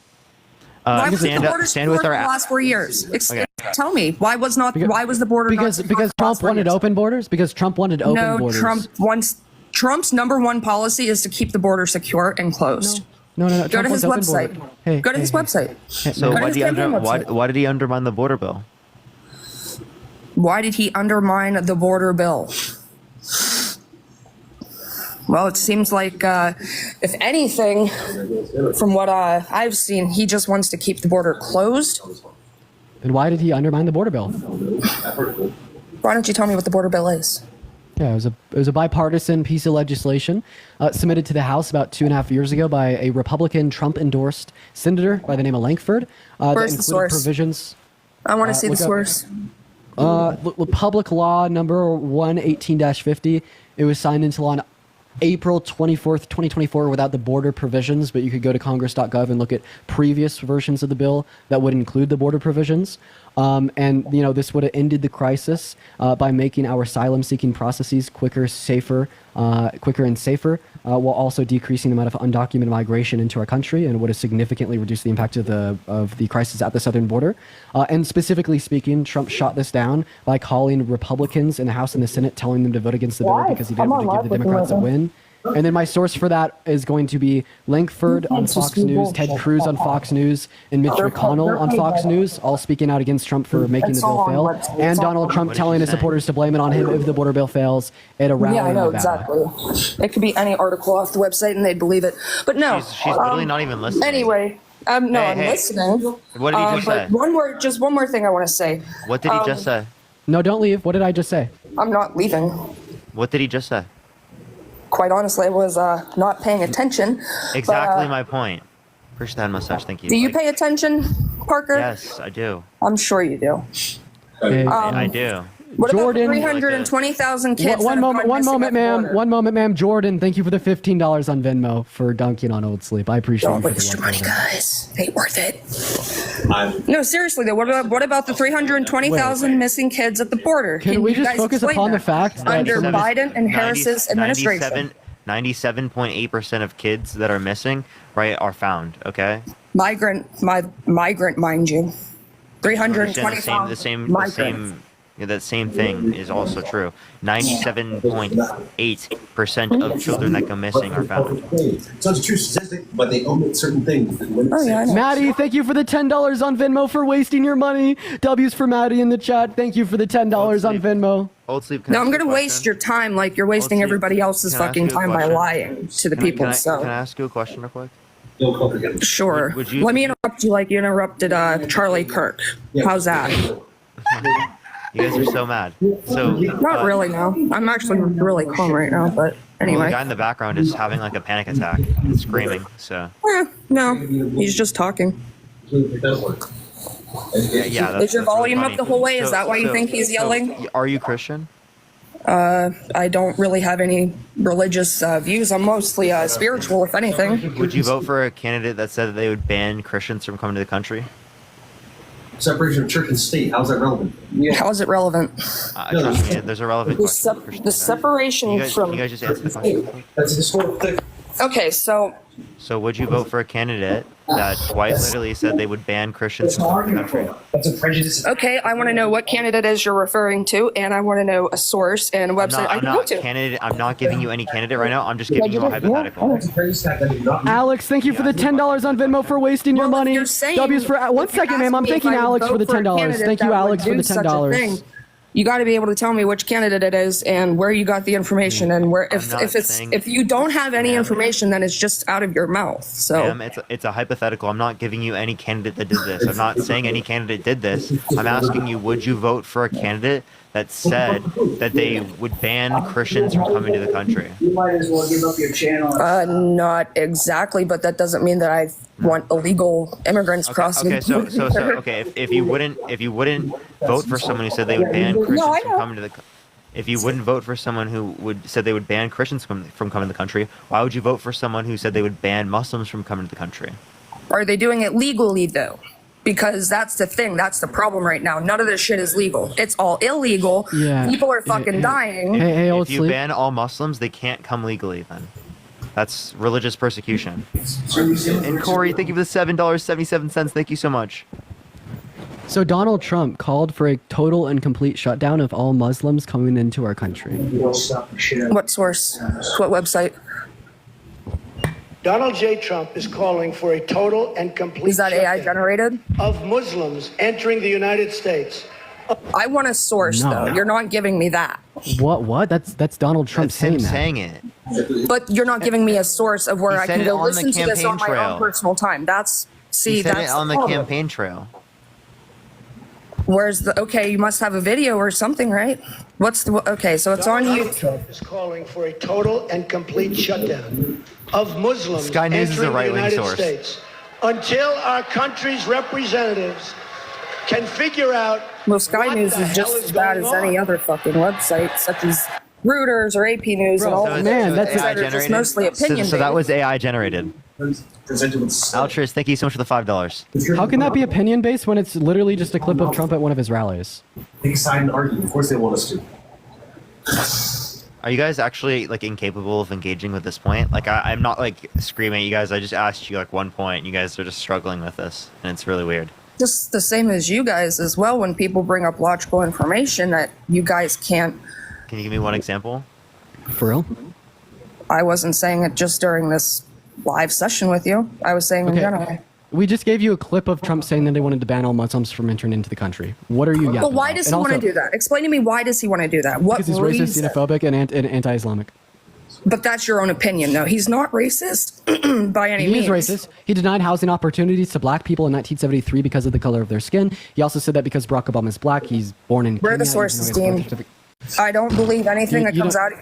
Why was the Stand border with secure our for the last 4 years? Okay. Tell me, why was the border Because not secure because for the last Trump 4 wanted years? open borders. Because Trump wanted open No, borders. Trump's number one policy is to keep the border secure and closed. No. Go Trump to his wants open website. border. Hey, Go to his website. So Go to why his did, campaign website. why did he undermine the border bill? Why did he undermine the border bill? Well, it seems like, if anything, from what I've seen, he just wants to keep the border closed. And why did he undermine the border bill? Why don't you tell me what the border bill is? Yeah, it was a bipartisan piece of legislation submitted to the House about 2.5 years ago by a Republican Trump-endorsed senator by the name of Lankford. Where's that the source? Provisions. I want to see the look up- source. Public Law number 118-50. It was signed into law on April 24th, 2024 without the border provisions, but you could go to congress.gov and look at previous versions of the bill that would include the border provisions. And, this would have ended the crisis by making our asylum-seeking processes quicker and safer, while also decreasing the amount of undocumented migration into our country, and would have significantly reduced the impact of the crisis at the southern border. And specifically speaking, Trump shot this down by calling Republicans in the House and the Senate, telling them to vote against the bill because he didn't want to give the Democrats a win. And then my source for that is going to be Lankford on Fox News, Ted Cruz on Fox News, and Mitch McConnell on Fox News, all speaking out against Trump for making the bill fail. And Donald Trump telling his supporters to blame it on him if the border bill fails at a rally Yeah, I in know, Nevada. exactly. It could be any article off the website and they'd believe it. But no. She's literally not even listening. Anyway, I'm Hey. listening. What did he just say? But just one more thing I want to say. What did he just say? No, don't leave. What did I just say? I'm not leaving. What did he just say? Quite honestly, I was not paying attention. Exactly but, my point. Appreciate that mustache. Thank you. Do you pay attention, Parker? Yes, I do. I'm sure you do. I do. What Jordan, about the 320,000 kids? One that have moment, gone one missing moment, at the ma'am. border? One moment, ma'am. Jordan, thank you for the $15 on Venmo for dunking on Old Sleep. I appreciate Don't you. for the waste your one money, dollar. guys. Ain't worth it. No, seriously though. What about the 320,000 missing kids at the border? Can we you just guys focus explain upon that? the fact that under some of this- Biden and Harris's administration, 97.8% of kids that are missing, right, are found. Okay. migrant, mind you, The 320,000 same, migrants. that same thing is also true. 97.8% of children that go missing are found. So it's a true statistic, but they omit certain things. Oh, yeah, I know. Maddie, thank you for the $10 on Venmo for wasting your money. W's for Maddie in the chat. Thank you for the $10 on Venmo. Old Sleep. No, I'm going to waste your time like you're wasting everybody else's Can I ask fucking you a time by question? lying to the people. Can I So ask you a question real quick? sure, Would you- let me interrupt you like you interrupted Charlie Kirk. How's that? You guys are so mad. So Not really. No, I'm actually really calm right now. But well, the anyway, guy in the background is having like a panic attack, screaming. So no, he's just talking. yeah. Is your volume really up the whole way? Is So- that why you so- think he's yelling? so, are you Christian? I don't really have any religious views. I'm mostly spiritual, if anything. Would you vote for a candidate that said that they would ban Christians from coming to the country? Separation of church and state. How's that relevant? How is it relevant? Trust me, there's a relevant question. The separation You guys, from. can you guys just answer the question? That's a historical thing. Okay, so So would you vote for a candidate that quite literally said they would ban Christians from the country. That's a prejudice. Okay, I want to know what candidate is you're referring to, and I want to know a source and a website I can go to. I'm not giving you any candidate right now. I'm just giving you a hypothetical. Alex, thank you for the $10 on Venmo for wasting your money. W's for 1 second, ma'am. I'm thanking Alex for the $10. Thank you, Alex, for the $10. You got to be able to tell me which candidate it is and where you got the information, and where if you don't have any information, then it's just out of your mouth. So Ma'am, it's a hypothetical. I'm not giving you any candidate that did this. I'm not saying any candidate did this. I'm asking you, would you vote for a candidate that said that they would ban Christians from coming to the country? You might as well give up your channel. Not exactly, but that doesn't mean that I want illegal immigrants crossing. Okay, if you wouldn't vote for someone who said they would ban Christians from coming to the if you wouldn't vote for someone who said they would ban Christians from coming to the country, why would you vote for someone who said they would ban Muslims from coming to the country? Are they doing it legally though? Because that's the thing. That's the problem right now. None of this shit is legal. It's all illegal. Yeah. People are fucking dying. If you ban all Muslims, they can't come legally then. That's religious persecution. And Corey, thank you for the $7.77. Thank you so much. So Donald Trump called for a total and complete shutdown of all Muslims coming into our country. What source? What website? Donald J. Trump is calling for a total and complete Is that AI generated? Of Muslims entering the United States. I want a source, though. You're not giving me that. What? That's Donald Trump saying that. saying it. But you're not giving me a source of where I said can it go on the listen to this on campaign my trail. own personal time. That's He said it that's on the problem. campaign trail. Where's the okay? You must have a video or something, right? What's the okay? So it's on Donald YouTube. Trump is calling for a total and complete shutdown of Muslims Sky News is a entering the right-wing United source. States until our country's representatives can figure out. Well, Sky what News the is just hell as is bad going as any on. other fucking website, such as Reuters or AP News and all So of it's- those. so it's AI It's just generated? mostly opinion. So that was AI generated. Altruist, thank you so much for the $5. How can that be opinion based when it's literally just a clip of Trump at one of his rallies? Take a side and argue. Of course they want us to. Are you guys actually like incapable of engaging with this point? Like I'm not like screaming at you guys. I just asked you like one point. You guys are just struggling with this, and it's really weird. Just the same as you guys as well. When people bring up logical information that you guys can't. Can you give me one example? For real? I wasn't saying it just during this live session with you. I was saying in general. We just gave you a clip of Trump saying that they wanted to ban all Muslims from entering into the country. What are you yapping But why about? does And he want to also- do that? Explain to me, why does he want to do that? What Because he's reason? racist, xenophobic, and anti-Islamic. But that's your own opinion, though. He's not racist by any He means. is racist. He denied housing opportunities to black people in 1973 because of the color of their skin. He also said that because Barack Obama is black, he's born in Where are the Kenya, sources, even though he has a Dean? birth certificate. I don't believe anything that You comes out.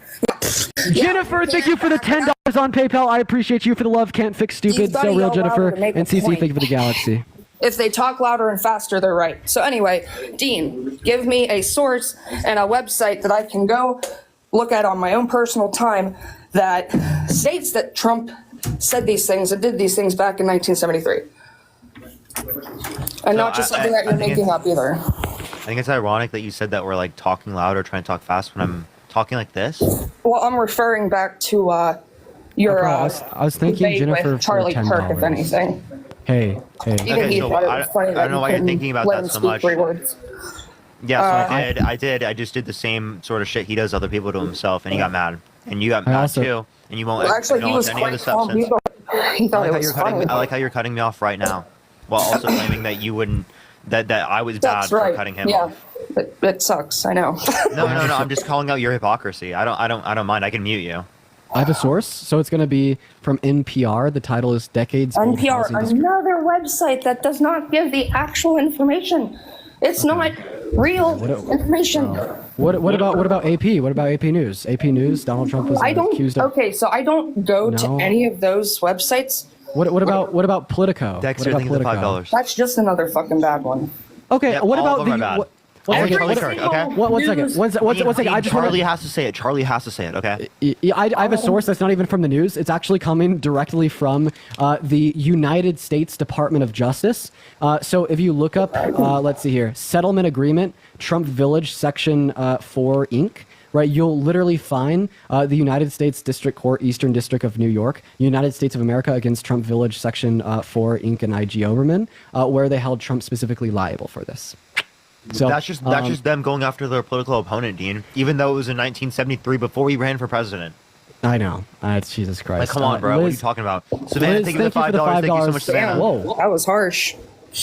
Jennifer, thank you for the $10 on PayPal. I appreciate you for the love. Can't fix stupid. You've gotta So real, yell Jennifer. louder to make a And CC, point. thank you for the galaxy. If they talk louder and faster, they're right. So anyway, Dean, give me a source and a website that I can go look at on my own personal time that states that Trump said these things and did these things back in 1973. And not just something that you're making up either. I think it's ironic that you said that we're like talking loud or trying to talk fast when I'm talking like this. Well, I'm referring back to your I was thanking debate Jennifer with Charlie for Kirk, if $10. anything. Hey. Even he thought it was funny I don't know why you're thinking about that so much. Yeah, so I did. I just did the same sort of shit he does other people to himself, and he got mad. And you got I mad also- too, and you won't Well, actually, he acknowledge was any of the quite calm. substance. He thought it was funny. I like how you're cutting me off right now, while also claiming that you wouldn't, that I was bad That's for right. cutting him Yeah, off. it sucks. I know. No, I'm just calling out your hypocrisy. I don't mind. I can mute you. I have a source, so it's going to be from NPR. The title is Decades Old NPR, Housing Discrimination. another website that does not give the actual information. It's not real information. What about AP? What about AP News? AP News. Donald Trump was I don't. accused of. Okay, so I don't go to No. any of those websites. What about Politico? Dexter, what think about of the Politico? $5. That's just another fucking bad one. Okay, Yep, what all about of them are the? bad. What, And one second, Charlie one Kirk, second, okay? one second. One second. I just want Charlie has to say it. Charlie has to say it. Okay. I have a source that's not even from the news. It's actually coming directly from the United States Department of Justice. So if you look up, let's see here, settlement agreement, Trump Village, Section 4, Inc. right, you'll literally find the United States District Court, Eastern District of New York, United States of America against Trump Village, Section 4, Inc. and IG Oberman, where they held Trump specifically liable for this. So that's just them going after their political opponent, Dean. Even though it was in 1973 before he ran for president. I know. Jesus Christ. Like, come on, bro. What are you talking about? Savannah, thank you for the $5. Thank you so much, Savannah. Whoa. That was harsh.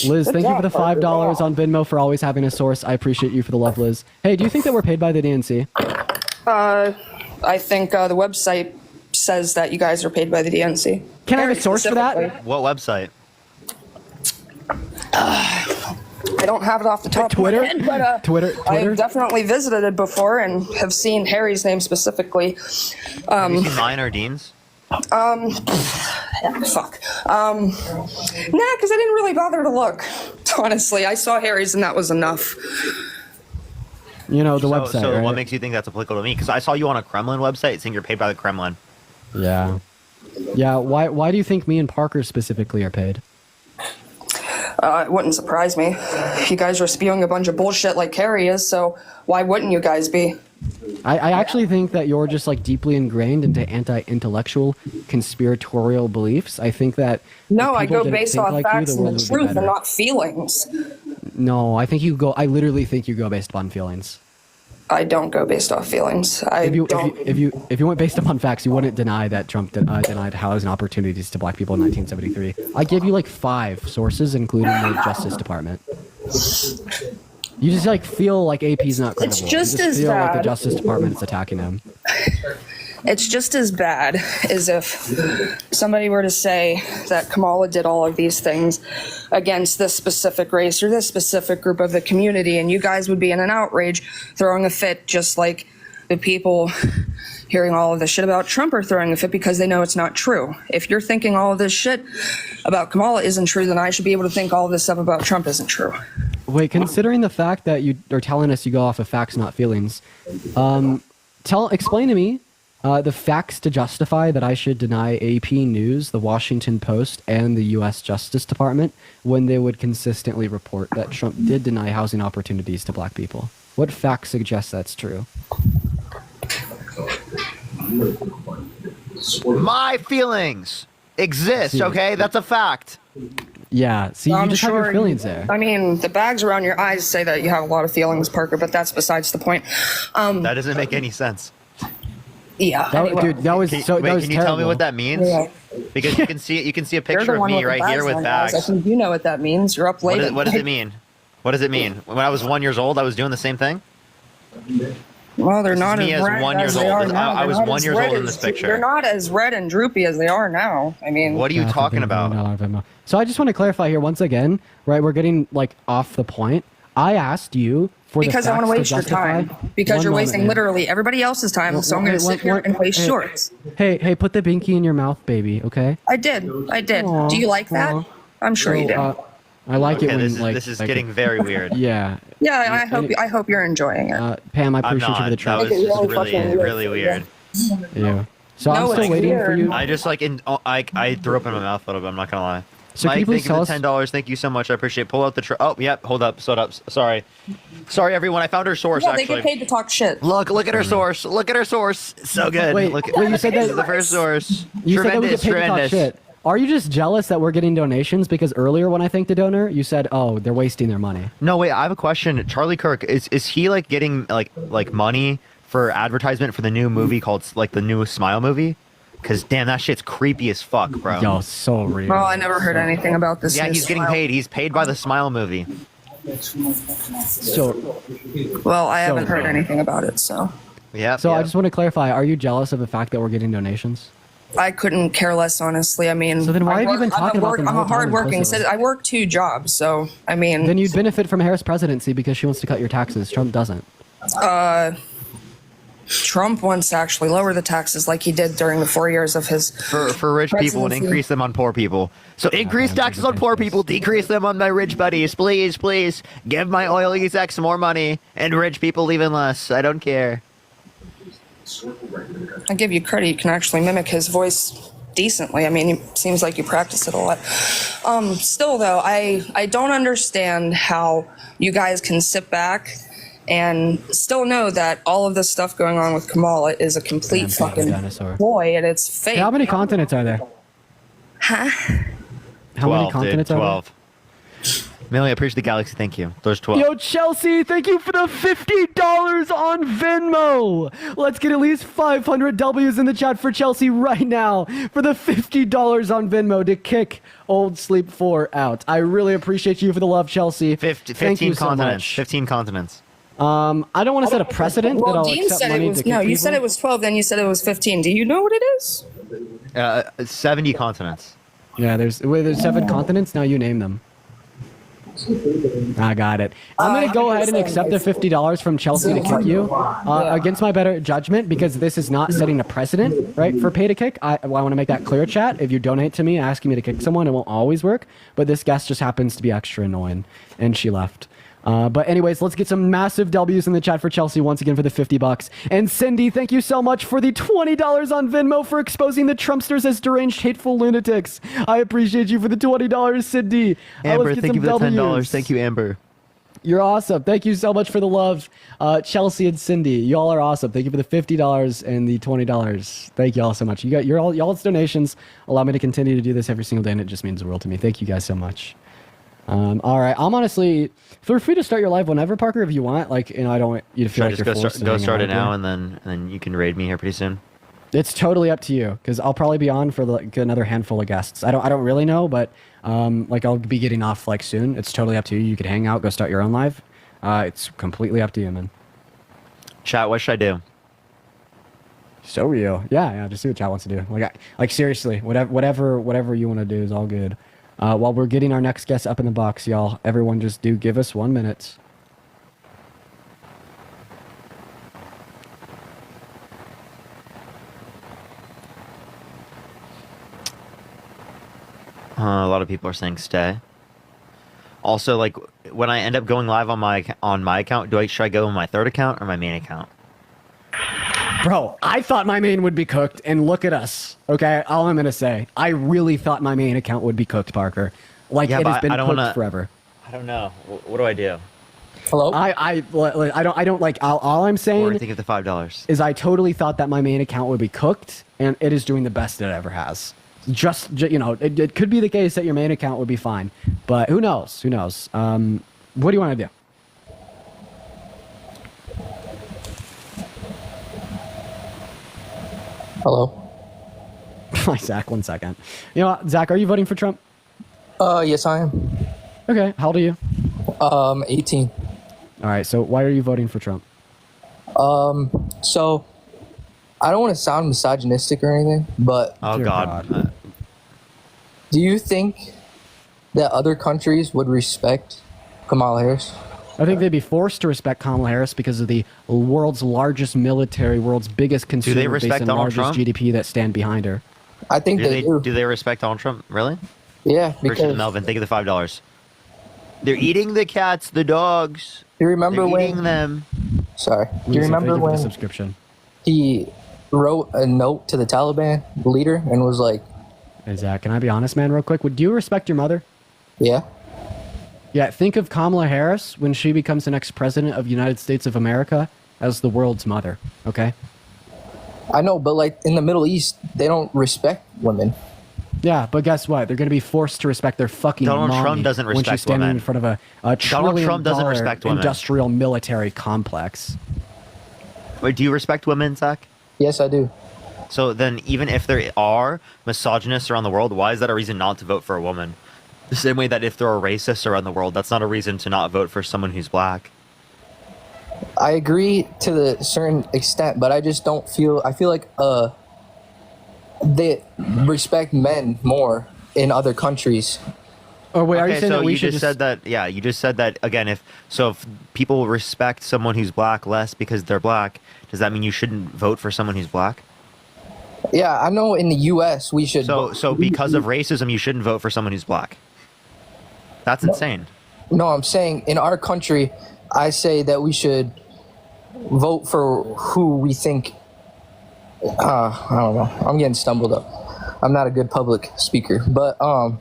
Liz, thank you for the $5 on Venmo for always having a source. I appreciate you for the love, Liz. Hey, do you think that we're paid by the DNC? I think the website says that you guys are paid by the DNC. Can I have a source for that? What website? I don't have it off the top of my head, but Twitter. I've definitely visited it before and have seen Harry's name specifically. Have you seen mine or Dean's? Yeah, fuck. Nah, because I didn't really bother to look. Honestly, I saw Harry's and that was enough. You know, the website, So right? what makes you think that's applicable to me? Because I saw you on a Kremlin website saying you're paid by the Kremlin. Yeah. Yeah, why do you think me and Parker specifically are paid? It wouldn't surprise me. You guys are spewing a bunch of bullshit like Harry is, so why wouldn't you guys be? I actually think that you're just like deeply ingrained into anti-intellectual conspiratorial beliefs. I think that No, if I people go didn't based think off like facts the and world the would be truth and better. not feelings. No, I literally think you go based upon feelings. I don't go based off feelings. If you went based upon facts, you wouldn't deny that Trump denied housing opportunities to black people in 1973. I give you like 5 sources, including the Justice Department. You just like feel like AP's not credible. It's just you just as feel like the bad. Justice Department is attacking him. It's just as bad as if somebody were to say that Kamala did all of these things against this specific race or this specific group of the community, and you guys would be in an outrage, throwing a fit, just like the people hearing all of this shit about Trump are throwing a fit because they know it's not true. If you're thinking all of this shit about Kamala isn't true, then I should be able to think all of this stuff about Trump isn't true. Wait, considering the fact that you are telling us you go off of facts, not feelings, explain to me the facts to justify that I should deny AP News, the Washington Post, and the U.S. Justice Department when they would consistently report that Trump did deny housing opportunities to black people. What facts suggest that's true? My feelings exist, okay? That's a fact. Yeah, see, you just have your feelings there. I mean, the bags around your eyes say that you have a lot of feelings, Parker, but that's besides the point. That doesn't make any sense. Yeah. Dude, that was Can, so. wait, that was can you tell me terrible. what that means? Yeah. Because you can see you can see a You're picture the of one me with the right here with on your eyes. I bags. think you know what that means. You're up late. What does it mean? What does it mean? When I was 1 year old, I was doing the same thing. Well, they're This is not me as as red 1 year as they old. are now. I was They're not 1 as year red old in as- this picture. They're not as red and droopy as they are now. I mean, What are you talking about? So I just want to clarify here once again, right? We're getting like off the point. I asked you for because the I want to facts waste your justify- time. Because One you're moment, wasting man. literally everybody else's time. So I'm going to sit here and waste hey, yours. Hey, put the binky in your mouth, baby. Okay. I did. Aw, Do you like that? aw. I'm sure you do. I like it Okay, when this is, like this is like- getting very weird. Yeah. Yeah, and I hope you're enjoying it. Pam, I I'm appreciate you for not. the That try. was just really weird. Yeah. So No, I'm still it's waiting for weird. you. I just like I threw up in my mouth a little bit. I'm not gonna lie. So can you Mike, please thank you tell for us- $10. Thank you so much. I appreciate it. Pull out the oh, yep. Hold up. Shut up. Sorry, everyone. I found her source. Yeah, they actually, get paid to talk shit. look at her source. Look at her source. So good. Wait, look, wait, you said this that- is the first source. You said that we get Tremendous, paid to talk tremendous. shit. Are you just jealous that we're getting donations? Because earlier when I thanked the donor, you said, "Oh, they're wasting their money." No, wait. I have a question. Charlie Kirk is he like getting like money for advertisement for the new movie called like the new Smile movie? Because damn, that shit's creepy as fuck, bro. Yo, so real. Well, I never heard anything about this. Yeah, new he's getting Smile. paid. He's paid by the Smile movie. So, Well, I haven't heard real. anything about it, so Yeah. So I just want to clarify: are you jealous of the fact that we're getting donations? I couldn't care less, honestly. I mean, So then why have you been talking about them the I'm whole a time hardworking implicitly? citizen. I work 2 jobs, so I mean, Then you'd benefit from Harris' presidency because she wants to cut your taxes. Trump doesn't. Trump wants to actually lower the taxes like he did during the 4 years of his For rich people and presidency. increase them on poor people. So increase taxes on poor people, decrease them on my rich buddies. Please, please. Give my oil execs more money and rich people even less. I don't care. I give you credit. You can actually mimic his voice decently. I mean, it seems like you practice it a lot. Still, though, I don't understand how you guys can sit back and still know that all of this stuff going on with Kamala is a complete fucking ploy and it's fake. Hey, how many continents are there? Huh? How many continents are there? 12. Millie, I appreciate the galaxy. Thank you. There's 12. Yo, Chelsea, thank you for the $50 on Venmo. Let's get at least 500 W's in the chat for Chelsea right now for the $50 on Venmo to kick Old Sleep 4 out. I really appreciate you for the love, Chelsea. 15 continents. 15 continents. I don't want to set a precedent that Well, I'll Dean accept said money it was to kick no. You people. said it was 12, then you said it was 15. Do you know what it is? 70 continents. Yeah, there's 7 continents. Now you name them. I got it. I'm going to go ahead and accept the $50 from Chelsea to kick you against my better judgment because this is not setting a precedent, right, for pay to kick. I want to make that clear, chat. If you donate to me asking me to kick someone, it won't always work. But this guest just happens to be extra annoying, and she left. But anyways, let's get some massive W's in the chat for Chelsea once again for the $50. And Cindy, thank you so much for the $20 on Venmo for exposing the Trumpsters as deranged, hateful lunatics. I appreciate you for the $20, Cindy. Amber, thank you for the $10. Thank you, Amber. You're awesome. Thank you so much for the love, Chelsea and Cindy. Y'all are awesome. Thank you for the $50 and the $20. Thank you all so much. Y'all's donations allow me to continue to do this every single day, and it just means the world to me. Thank you guys so much. All right, I'm honestly feel free to start your live whenever, Parker, if you want. Like, I don't want you to feel like just you're go forced start, to go hang start out it now, here. and then you can raid me here pretty soon. It's totally up to you because I'll probably be on for like another handful of guests. I don't really know, but like I'll be getting off like soon. It's totally up to you. You could hang out, go start your own live. It's completely up to you, man. Chat, what should I do? So real, yeah. Just see what chat wants to do. Like seriously, whatever you want to do is all good. While we're getting our next guest up in the box, y'all, everyone just do give us 1 minute. A lot of people are saying stay. Also, like when I end up going live on my account, should I go on my third account or my main account? Bro, I thought my main would be cooked, and look at us. Okay, all I'm gonna say, I really thought my main account would be cooked, Parker. Like Yeah, it but has been I don't cooked wanna- forever. I don't know. What do I do? Hello. I don't like. All I'm Or saying think of the $5. is I totally thought that my main account would be cooked, and it is doing the best it ever has. Just it could be the case that your main account would be fine, but who knows? Who knows? What do you want to do? Hello. Hi, Zach. 1 second. You know what, Zach? Are you voting for Trump? Yes, I am. Okay. How old are you? 18. All right. So why are you voting for Trump? So I don't want to sound misogynistic or anything, but Oh God. do you think that other countries would respect Kamala Harris? I think they'd be forced to respect Kamala Harris because of the world's largest military, world's biggest consumer base, respect and Donald largest Trump? GDP that stand behind her. I think they do. Do they respect Donald Trump? Really? Yeah, Richard because Melvin, think of the $5. They're eating the cats, the dogs. you remember They're when? eating them. Sorry. Do you Lisa, remember thank you for the when subscription? he wrote a note to the Taliban leader and was like, Hey, Zach, can I be honest, man, real quick? Would you respect your mother? "Yeah, Yeah, think of Kamala Harris when she becomes the next president of the United States of America as the world's mother, okay? I know," but like in the Middle East, they don't respect women. Yeah, but guess what? They're going to be forced to respect their fucking Donald mommy Trump doesn't when she's respect standing women. in front of a Donald trillion Trump doesn't dollar respect women. industrial military complex. Wait, do you respect women, Zach? Yes, I do. So then, even if there are misogynists around the world, why is that a reason not to vote for a woman? The same way that if there are racists around the world, that's not a reason to not vote for someone who's black. I agree to the certain extent, but I just don't feel. I feel like they respect men more in other countries. Or wait, are you Okay, saying so that we you should just said that? Yeah, you just said that again. If people respect someone who's black less because they're black, does that mean you shouldn't vote for someone who's black? Yeah, I know in the U.S. we should. So because of racism, you shouldn't vote for someone who's black. That's insane. No, I'm saying in our country, I say that we should vote for who we think. I don't know. I'm getting stumbled up. I'm not a good public speaker, but I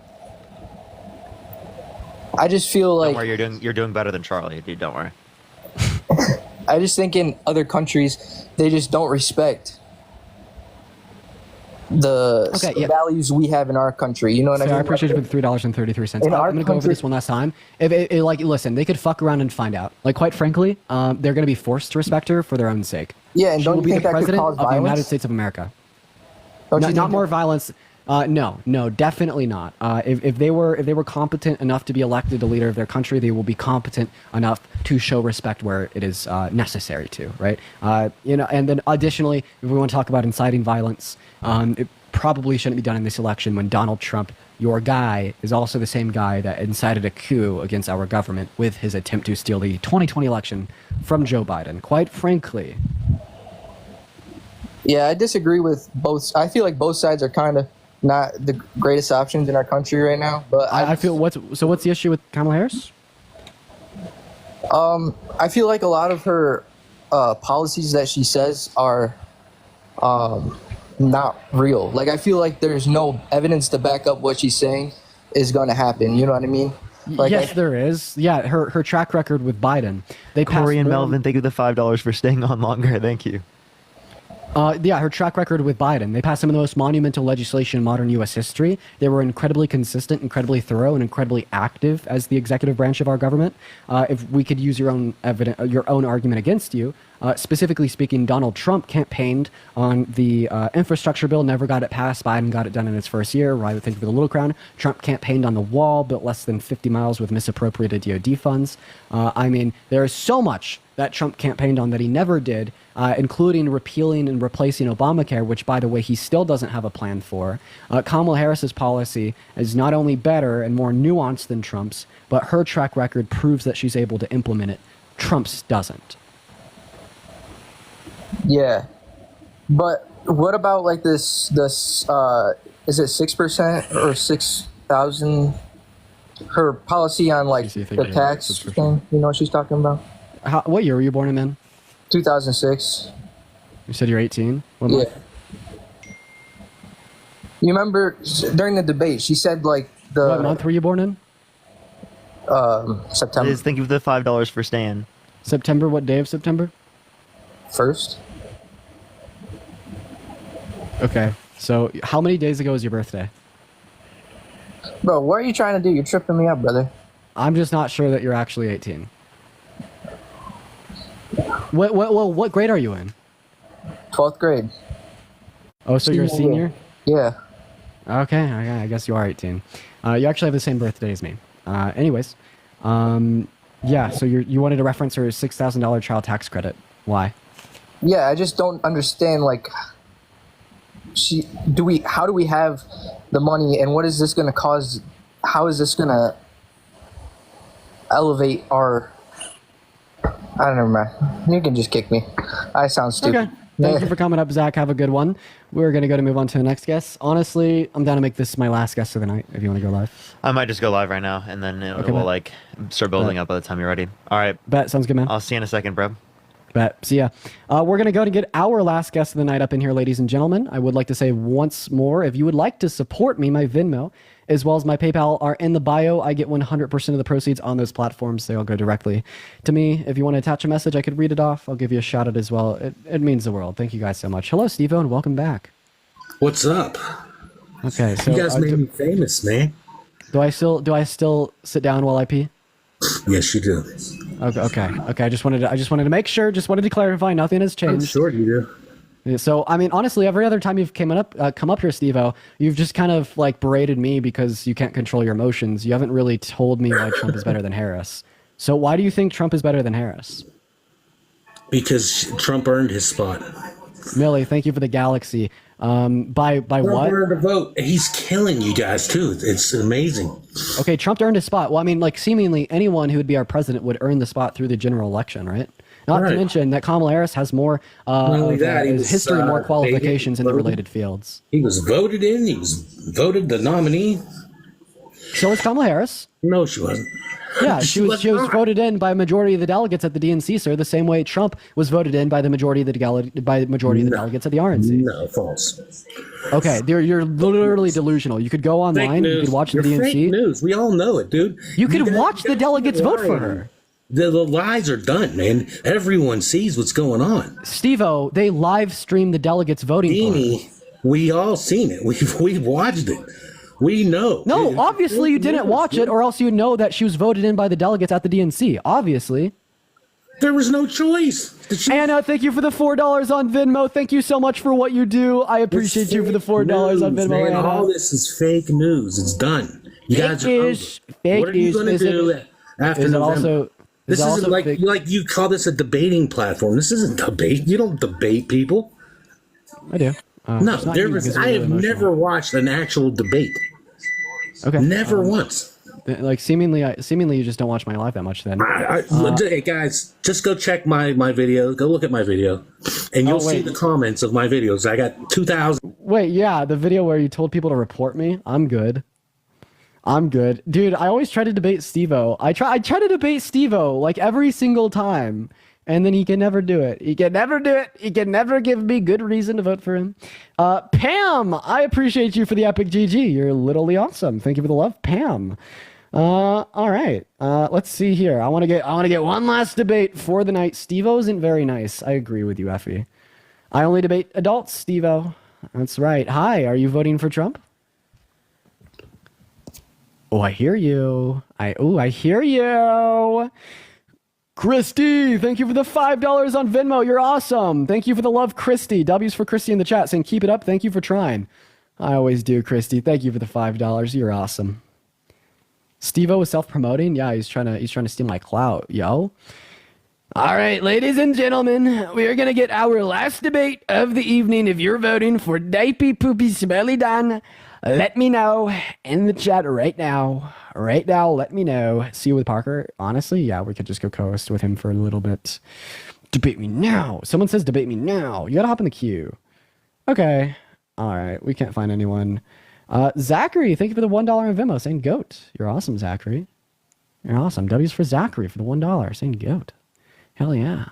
just feel like Don't worry, you're doing better than Charlie, dude. Don't worry. I just think in other countries they just don't respect the values we have in our country. You know what I mean? I appreciate you for the $3.33. I'm going to go over this one last time. Like, listen, they could fuck around and find out. Like, quite frankly, they're going to be forced to respect her for their own sake. Yeah, and she don't will you be think the that could president cause of the violence? United States of America. Not more violence. No, definitely not. If they were competent enough to be elected a leader of their country, they will be competent enough to show respect where it is necessary to, right? And then additionally, if we want to talk about inciting violence, it probably shouldn't be done in this election when Donald Trump, your guy, is also the same guy that incited a coup against our government with his attempt to steal the 2020 election from Joe Biden. Quite frankly. Yeah, I disagree with both. I feel like both sides are kind of not the greatest options in our country right now. But I feel what's the issue with Kamala Harris? I feel like a lot of her policies that she says are not real. Like, I feel like there's no evidence to back up what she's saying is going to happen. You know what I mean? Like, yes, there is. Yeah, her track record with Biden. Corey and Melvin, thank you for the $5 for staying on longer. Thank you. Her track record with Biden. They passed some of the most monumental legislation in modern U.S. history. They were incredibly consistent, incredibly thorough, and incredibly active as the executive branch of our government. If we could use your own argument against you, specifically speaking, Donald Trump campaigned on the infrastructure bill, never got it passed. Biden got it done in his first year. Right, thank you for the little crown. Trump campaigned on the wall, built less than 50 miles with misappropriated DoD funds. I mean, there is so much that Trump campaigned on that he never did, including repealing and replacing Obamacare, which, by the way, he still doesn't have a plan for. Kamala Harris's policy is not only better and more nuanced than Trump's, but her track record proves that she's able to implement it. Trump's doesn't. Yeah, but what about like this? Is it 6% or 6,000? Her policy on like the tax thing. You know what she's talking about? What year were you born in, man? 2006. You said you're 18? What Yeah. month? You remember during the debate, she said like the... What month were you born in? September. Liz, thank you for the $5 for staying. September, what day of September? 1st. Okay, so how many days ago was your birthday? Bro, what are you trying to do? You're tripping me up, brother. I'm just not sure that you're actually 18. What grade are you in? 12th grade. Oh, so you're a senior? Yeah. Okay, I guess you are 18. You actually have the same birthday as me. Anyways, yeah, so you wanted to reference her $6,000 child tax credit. Why? Yeah, I just don't understand, like, how do we have the money, and what is this going to cause? How is this going to elevate our... I don't know, man. You can just kick me. I sound stupid. Okay. Thank you for coming up, Zach. Have a good one. We're going to move on to the next guest. Honestly, I'm down to make this my last guest of the night, if you want to go live. I might just go live right now, and then it will, like, start building up by the time you're ready. All right. Bet. Sounds good, man. I'll see you in a second, bro. Bet. See ya. We're going to go and get our last guest of the night up in here, ladies and gentlemen. I would like to say once more, if you would like to support me, my Venmo, as well as my PayPal are in the bio. I get 100% of the proceeds on those platforms. They all go directly to me. If you want to attach a message, I could read it off. I'll give you a shout out as well. It means the world. Thank you guys so much. Hello, Steve-O, and welcome back. What's up? Okay, so you guys made me famous, man. Do I still sit down while I pee? Yes, you do. Okay. I just wanted to make sure. Just wanted to clarify. Nothing has changed. I'm sure you do. So, I mean, honestly, every other time you've come up here, Steve-O, you've just kind of like berated me because you can't control your emotions. You haven't really told me why Trump is better than Harris. So why do you think Trump is better than Harris? Because Trump earned his spot. Millie, thank you for the galaxy. By Trump what? earned a vote. He's killing you guys too. It's amazing. Okay, Trump earned his spot. Well, I mean, like seemingly anyone who would be our president would earn the spot through the general election, right? Not to mention that Kamala Harris has more history, more qualifications in the related fields. He was voted in. He was voted the nominee. So was Kamala Harris. No, she wasn't. Yeah, she was voted in by a majority of the delegates at the DNC, sir. The same way Trump was voted in by the majority of the delegates at the RNC. No, false. Okay, you're literally delusional. You could go online, you could watch the DNC. Fake news. We all know it, dude. You could watch the delegates vote for her. The lies are done, man. Everyone sees what's going on. Steve-O, they live stream the delegates voting for her. We all seen it. We've watched it. We know. No, obviously you didn't watch it, or else you know that she was voted in by the delegates at the DNC. Obviously. There was no choice. Anna, thank you for the $4 on Venmo. Thank you so much for what you do. I appreciate you for the $4 on Venmo, man. Anna. All this is fake news. It's done. You guys are over. What are you going to do after November? This isn't like you call this a debating platform. This isn't debate. You don't debate people. I do. No, I have never watched an actual debate. Okay. Never once. Like seemingly you just don't watch my live that much then. Hey guys, just go check my video. Go look at my video, and you'll see the comments of my videos. I got 2,000. Wait, yeah, the video where you told people to report me. I'm good. Dude, I always try to debate Steve-O. I try to debate Steve-O like every single time. And then he can never do it. He can never do it. He can never give me good reason to vote for him. Pam, I appreciate you for the epic GG. You're literally awesome. Thank you for the love, Pam. All right. Let's see here. I want to get one last debate for the night. Steve-O isn't very nice. I agree with you, Effie. I only debate adults, Steve-O. That's right. Hi, are you voting for Trump? Oh, I hear you. I hear you. Christy, thank you for the $5 on Venmo. You're awesome. Thank you for the love, Christy. W's for Christy in the chat saying, keep it up. Thank you for trying. I always do, Christy. Thank you for the $5. You're awesome. Steve-O is self-promoting. Yeah, he's trying to steal my clout, yo. All right, ladies and gentlemen, we are going to get our last debate of the evening. If you're voting for Dipey Poopy Smelly Dan, let me know in the chat right now. Right now, let me know. See you with Parker. Honestly, yeah, we could just go co-host with him for a little bit. Debate me now. Someone says debate me now. You gotta hop in the queue. Okay. All right. We can't find anyone. Zachary, thank you for the $1 in Venmo saying goat. You're awesome, Zachary. You're awesome. W's for Zachary for the $1 saying goat. Hell yeah.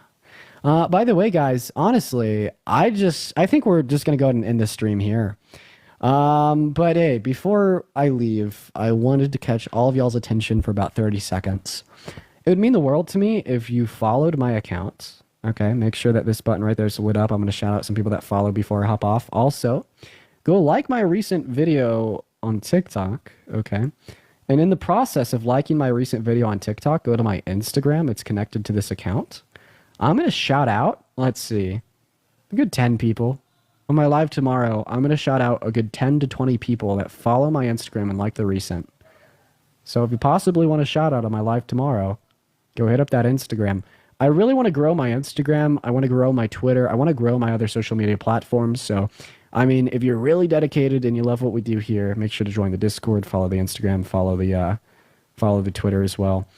By the way, guys, honestly, I think we're just gonna go ahead and end this stream here. But hey, before I leave, I wanted to catch all of y'all's attention for about 30 seconds. It would mean the world to me if you followed my account. Okay, make sure that this button right there is lit up. I'm going to shout out some people that follow before I hop off. Also, go like my recent video on TikTok. Okay. And in the process of liking my recent video on TikTok, go to my Instagram. It's connected to this account. I'm going to shout out, let's see, a good 10 people. On my live tomorrow, I'm going to shout out a good 10 to 20 people that follow my Instagram and like the recent. So if you possibly want a shout out on my live tomorrow, go hit up that Instagram. I really want to grow my Instagram. I want to grow my Twitter. I want to grow my other social media platforms. So, I mean, if you're really dedicated and you love what we do here, make sure to join the Discord, follow the Instagram, follow the Twitter as well.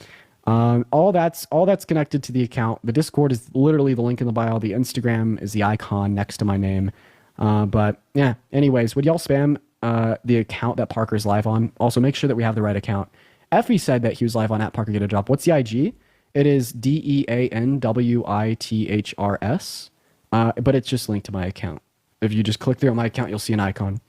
All that's connected to the account. The Discord is literally the link in the bio. The Instagram is the icon next to my name. But yeah, anyways, would y'all spam the account that Parker's live on? Also, make sure that we have the right account. Effie said that he was live on @ParkerGetAJob. What's the IG? It is DEANWITHRS, but it's just linked to my account. If you just click through on my account, you'll see an icon.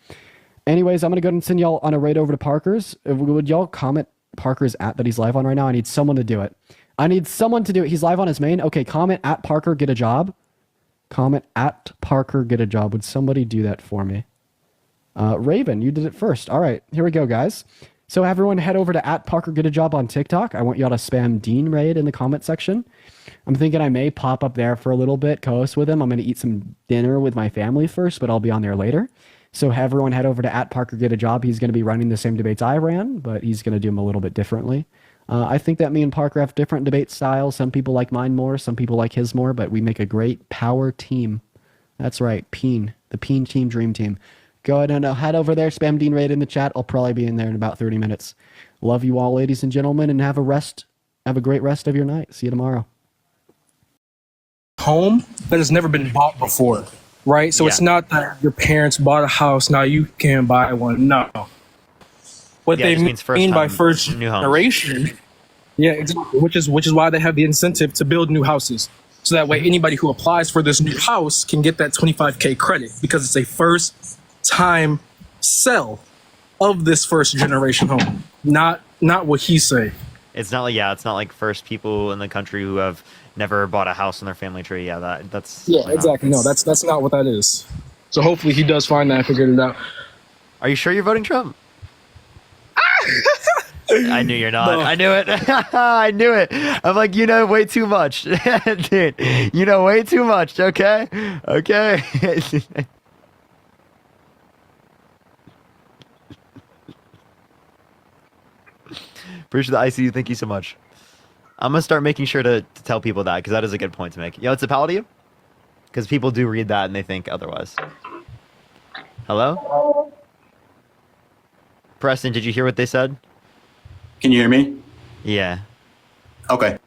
Anyways, I'm going to go ahead and send y'all on a raid over to Parker's. Would y'all comment Parker's @ that he's live on right now? I need someone to do it. He's live on his main. Okay, comment @ParkerGetAJob. Comment @ParkerGetAJob. Would somebody do that for me? Raven, you did it first. All right, here we go, guys. So everyone head over to @ParkerGetAJob on TikTok. I want y'all to spam Dean Raid in the comment section. I'm thinking I may pop up there for a little bit, co-host with him. I'm going to eat some dinner with my family first, but I'll be on there later. So everyone head over to @ParkerGetAJob. He's going to be running the same debates I ran, but he's going to do them a little bit differently. I think that me and Parker have different debate styles. Some people like mine more, some people like his more, but we make a great power team. That's right, Peen. The Peen Team Dream Team. Go ahead and head over there, spam Dean Raid in the chat. I'll probably be in there in about 30 minutes. Love you all, ladies and gentlemen, and have a great rest of your night. See you tomorrow. Home that has never been bought before, right? So it's not that your parents bought a house, now you can buy one. No. What they mean by first generation, yeah, exactly, which is why they have the incentive to build new houses. So that way anybody who applies for this new house can get that 25K credit because it's a first time sell of this first generation home. Not what he say. It's not like it's not like first people in the country who have never bought a house on their family tree. Yeah, that's exactly. No, that's not what that is. So hopefully he does find that and figure it out. Are you sure you're voting Trump? I knew you're not. No. I knew it. I knew it. I'm like, you know way too much. Dude, you know way too much, okay? Okay. Appreciate the ICU. Thank you so much. I'm going to start making sure to tell people that, because that is a good point to make. Yo, it's a pal to you? Because people do read that and they think otherwise. Hello? Preston, did you hear what they said? Can you hear me? Yeah. Okay.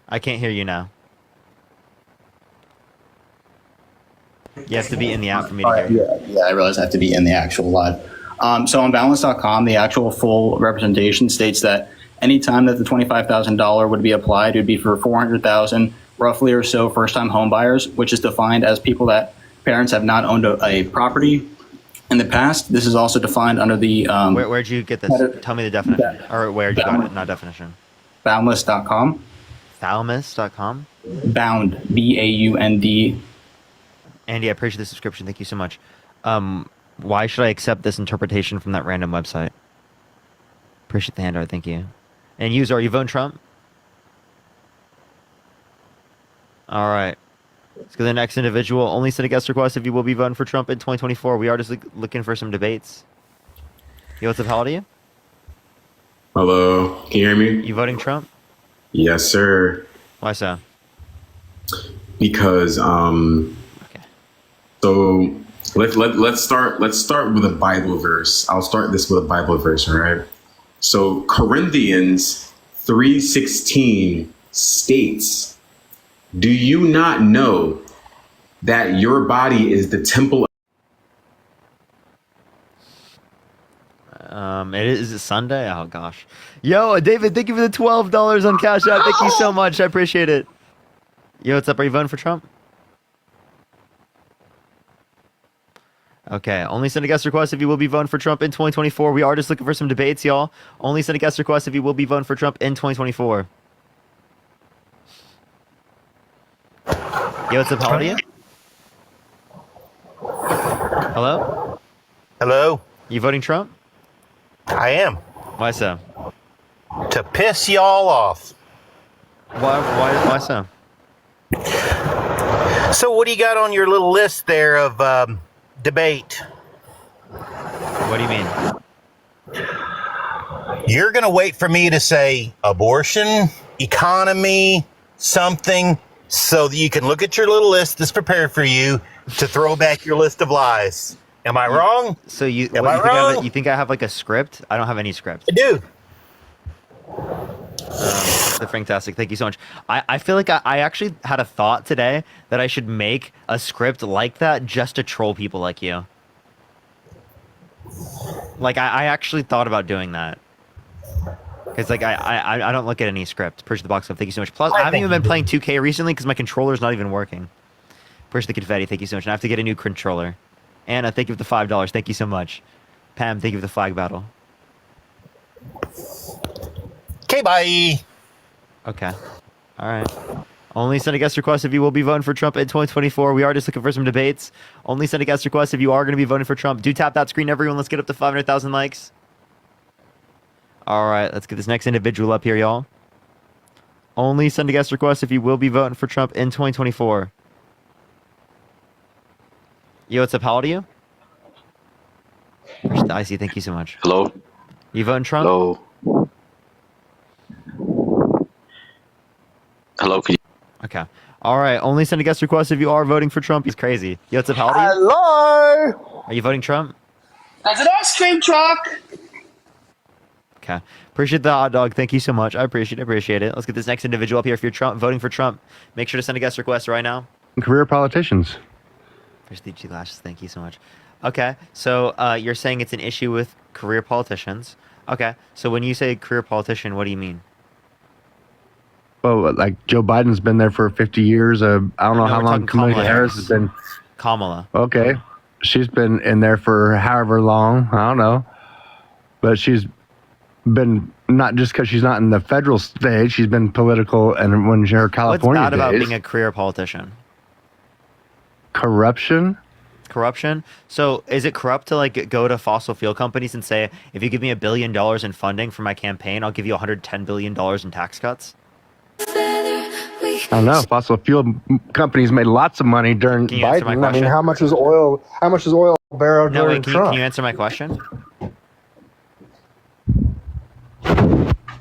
I can't hear you now. You have to be in the app for me to hear you. Yeah, I realize I have to be in the actual live. So on balance.com, the actual full representation states that any time that the $25,000 would be applied, it would be for 400,000 roughly or so first-time home buyers, which is defined as people that parents have not owned a property in the past. This is also defined under the... Where'd you get this? Tell me the definition. Or where'd you got it, not definition. Boundless.com. Boundless.com? Bound. B-A-U-N-D. Andy, I appreciate the subscription. Thank you so much. Why should I accept this interpretation from that random website? Appreciate the handout. Thank you. And user, are you voting Trump? All right. Let's go to the next individual. Only send a guest request if you will be voting for Trump in 2024. We are just looking for some debates. Yo, what's up? How old are you? Hello. Can you hear me? You voting Trump? Yes, sir. Why so? Because so let's start with a Bible verse. I'll start this with a Bible verse, all right? So Corinthians 3:16 states, "Do you not know that your body is the temple?" Is it Sunday? Oh gosh. Yo, David, thank you for the $12 on Cash App. Thank you so much. I appreciate it. Yo, what's up? Are you voting for Trump? Okay, only send a guest request if you will be voting for Trump in 2024. We are just looking for some debates, y'all. Only send a guest request if you will be voting for Trump in 2024. Yo, what's up? How old are you? Hello? Hello? You voting Trump? I am. Why so? To piss y'all off. Why so? So what do you got on your little list there of debate? What do you mean? You're going to wait for me to say abortion, economy, something, so that you can look at your little list that's prepared for you to throw back your list of lies. Am I wrong? So you think I have like a script? I don't have any script. I do. They're fantastic. Thank you so much. I feel like I actually had a thought today that I should make a script like that just to troll people like you. Like I actually thought about doing that. Because like I don't look at any script. Appreciate the box up. Thank you so much. Plus I haven't even been playing 2K recently because my controller's not even working. Appreciate the confetti. Thank you so much. And I have to get a new controller. Anna, thank you for the $5. Thank you so much. Pam, thank you for the flag battle. Okay, bye. Okay. All right. Only send a guest request if you will be voting for Trump in 2024. We are just looking for some debates. Only send a guest request if you are going to be voting for Trump. Do tap that screen, everyone. Let's get up to 500,000 likes. All right. Let's get this next individual up here, y'all. Only send a guest request if you will be voting for Trump in 2024. Yo, what's up? How old are you? Appreciate the IC. Thank you so much. Hello? You voting Trump? Hello? Hello? Can you... Okay. All right. Only send a guest request if you are voting for Trump. He's crazy. Yo, what's up? How old are you? Hello? Are you voting Trump? That's an ice cream truck. Okay. Appreciate the hot dog. Thank you so much. I appreciate it. Let's get this next individual up here. If you're voting for Trump, make sure to send a guest request right now. Career politicians. Prestige Lashes, thank you so much. Okay, so you're saying it's an issue with career politicians. Okay, so when you say career politician, what do you mean? Well, like Joe Biden's been there for 50 years. I don't know how long Kamala Harris has been. Kamala. Okay, she's been in there for however long. I don't know. But she's been, not just because she's not in the federal stage. She's been political, and when her California What's bad about days, being a career politician? corruption. Corruption. So is it corrupt to like go to fossil fuel companies and say, if you give me $1 billion in funding for my campaign, I'll give you $110 billion in tax cuts? I don't know. Fossil fuel companies made lots of money during Can you answer my Biden. I mean, question? how much was oil? How much was oil a barrel No, during wait, can Trump? you answer my question?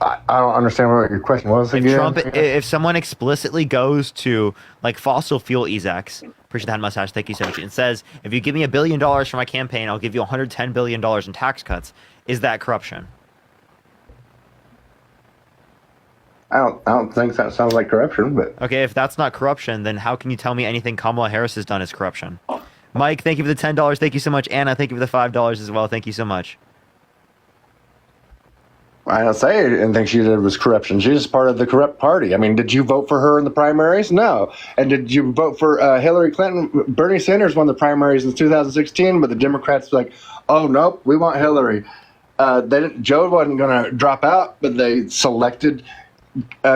I don't understand what your question was again. If someone explicitly goes to like fossil fuel execs, appreciate that mustache, thank you so much, and says, if you give me $1 billion for my campaign, I'll give you $110 billion in tax cuts, is that corruption? I don't think that sounds like corruption, but Okay, if that's not corruption, then how can you tell me anything Kamala Harris has done is corruption? Mike, thank you for the $10. Thank you so much. Anna, thank you for the $5 as well. Thank you so much. I don't say anything she did was corruption. She's just part of the corrupt party. I mean, did you vote for her in the primaries? No. And did you vote for Hillary Clinton? Bernie Sanders won the primaries in 2016, but the Democrats were like, oh, nope, we want Hillary. Joe wasn't going to drop out, but they selected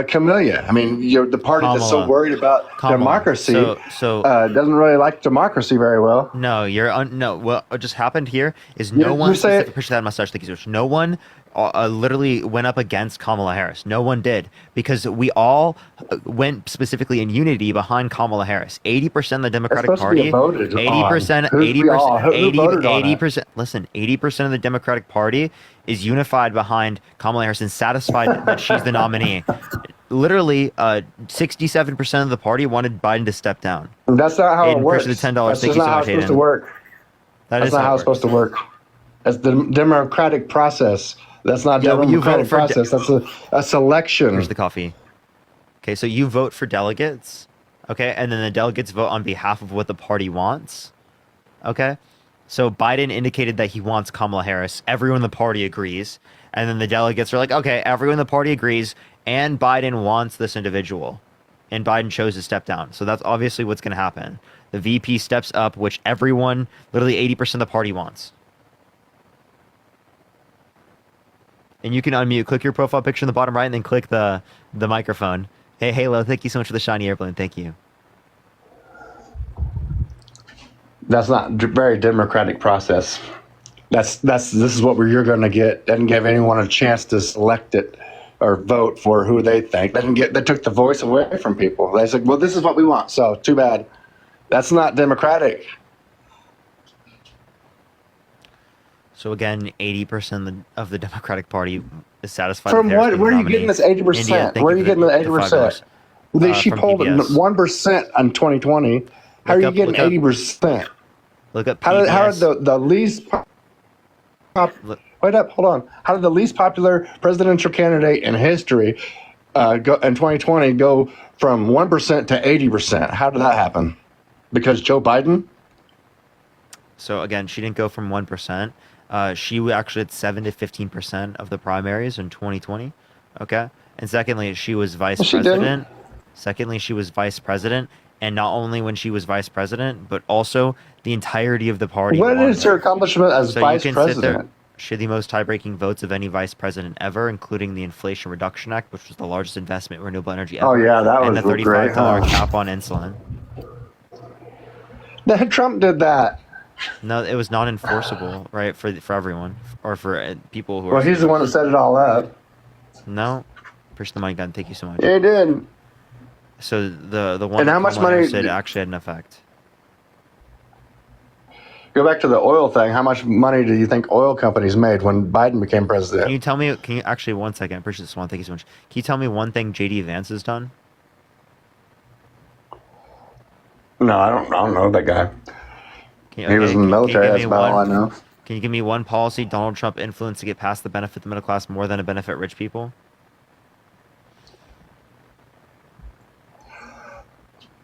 Camellia. I mean, the party that's so worried about democracy doesn't really like democracy very well. No, no. What just happened here is no one. Appreciate that mustache. Thank you so much. No one literally went up against Kamala Harris. No one did, because we all went specifically in unity behind Kamala Harris. 80% of the Democratic Party. 80%. 80%. Listen, 80% of the Democratic Party is unified behind Kamala Harris and satisfied that she's the nominee. Literally, 67% of the party wanted Biden to step down. That's not how it works. The $10. That's Thank just you so not how much, it's supposed Hayden. to work. That's not how it's supposed to work. That's the democratic process. That's not a democratic process. That's a selection. Here's the coffee. Okay, so you vote for delegates, okay, and then the delegates vote on behalf of what the party wants, okay? So Biden indicated that he wants Kamala Harris. Everyone in the party agrees. And then the delegates are like, okay, everyone in the party agrees, and Biden wants this individual. And Biden chose to step down. So that's obviously what's going to happen. The VP steps up, which everyone, literally 80% of the party wants. And you can unmute. Click your profile picture in the bottom right, and then click the microphone. Hey, Halo, thank you so much for the shiny airplane. Thank you. That's not a very democratic process. This is what you're going to get. Doesn't give anyone a chance to select it or vote for who they think. They took the voice away from people. They said, well, this is what we want, so too bad. That's not democratic. So again, 80% of the Democratic Party is satisfied. From with what? Where are you getting this 80%? Where are you getting the 80%? She polled 1% in 2020. How are you getting 80%? Look up. How did the least? Wait up, hold on. How did the least popular presidential candidate in history go in 2020 go from 1% to 80%? How did that happen? Because Joe Biden? So again, she didn't go from 1%. She actually had 7 to 15% of the primaries in 2020. Okay. And secondly, she was vice president. Secondly, she was vice president. And not only when she was vice president, but also the entirety of the party. What is her accomplishment as vice president? She had the most tie-breaking votes of any vice president ever, including the Inflation Reduction Act, which was the largest investment in renewable energy ever. Oh, yeah, that was and the $35 great, cap on insulin. Trump did that. No, it was not enforceable, right, for everyone, or for people who are... Well, he's the one that set it all up. No. Push the mic down. Thank you so much. Yeah, he did. So the one and how much money said actually had an effect. Go back to the oil thing. How much money do you think oil companies made when Biden became president? Can you tell me? Can you actually 1 second? I appreciate this one. Thank you so much. Can you tell me one thing JD Vance has done? No, I don't know that guy. He was in the military. That's about all I know. Can you give me one policy Donald Trump influenced to get past the benefit the middle class more than to benefit rich people?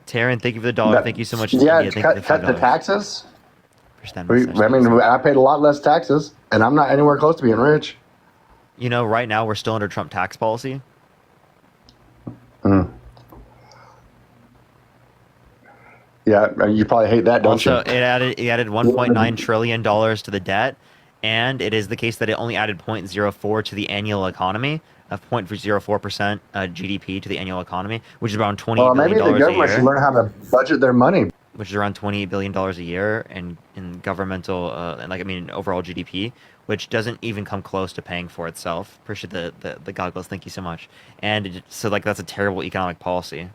Taryn, thank you for the $1. Thank you so much. Yeah, cut the taxes. I mean, I paid a lot less taxes, and I'm not anywhere close to being rich. You know, right now we're still under Trump tax policy. Yeah, you probably hate that, don't you? Also, it added $1.9 trillion to the debt, And it is the case that it only added 0.04 to the annual economy, of 0.04% GDP to the annual economy, which is around $28 Well, billion maybe the a government should year. learn how to budget their money. Which is around $28 billion a year in governmental, overall GDP, which doesn't even come close to paying for itself. Appreciate the goggles. Thank you so much. And so that's a terrible economic policy.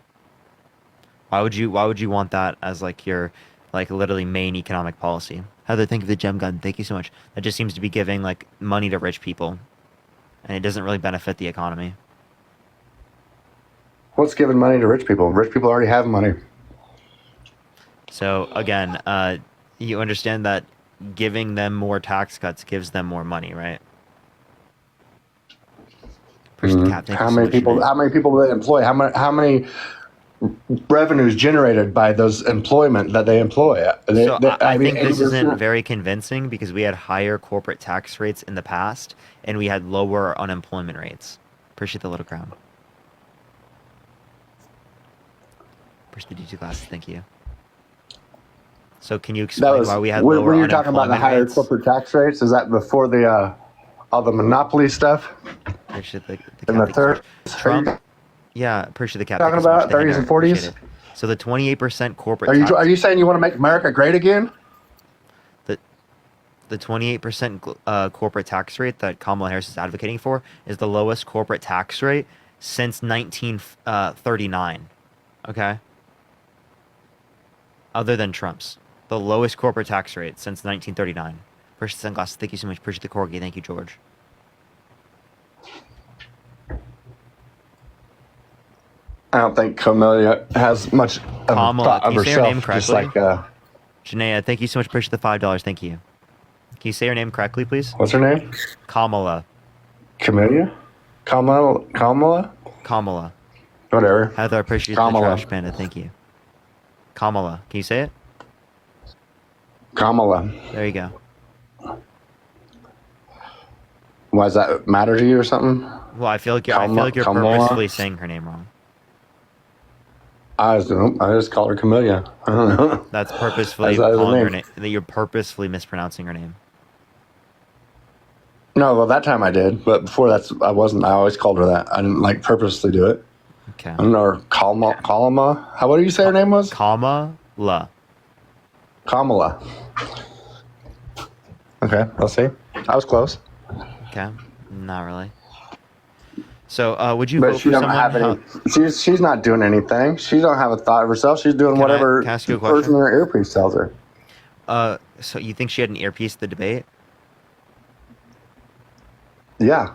Why would you want that as your literally main economic policy? Heather, thank you for the gem gun. Thank you so much. That just seems to be giving money to rich people, and it doesn't really benefit the economy. What's giving money to rich people? Rich people already have money. So again, you understand that giving them more tax cuts gives them more money, right? How many people do they employ? How many revenues generated by those employment that they employ? I think this isn't very convincing because we had higher corporate tax rates in the past and we had lower unemployment rates. Appreciate the little crown. Appreciate the D2 glasses. Thank you. So can you explain why we had lower when you're talking about the higher rates? corporate tax rates, is that before the all the monopoly stuff? Appreciate the in the third Trump. Yeah, appreciate the cap. Talking about 30s and 40s. So the 28% corporate. Are you saying you want to make America great again? The 28% corporate tax rate that Kamala Harris is advocating for is the lowest corporate tax rate since 1939. Okay. Other than Trump's. The lowest corporate tax rate since 1939. Appreciate the sunglasses. Thank you so much. Appreciate the corgi. Thank you, George. I don't think Camellia has much thought of can you say her name herself. Just correctly? like Janaea, thank you so much. Appreciate the $5. Thank you. Can you say her name correctly, please? What's her name? Kamala. Camellia? Kamala? Kamala. Whatever. Heather, I appreciate the trash panda. Thank you. Kamala. Can you say it? Kamala. There you go. Why does that matter to you or something? Well, I feel like you're purposefully saying her name wrong. I just call her Camellia. I don't know. That's purposefully calling her name. That you're purposefully mispronouncing her name. No, well, that time I did, but before I wasn't. I always called her that. I didn't purposely do it. Okay. I don't know her. Kalma. What did you say her name was? Kamala. Kamala. Okay, I'll see. I was close. Okay, not really. So, would you vote for someone? She's not doing anything. She don't have a thought of herself. She's doing whatever the person in her earpiece tells her. So you think she had an earpiece at the debate? Yeah.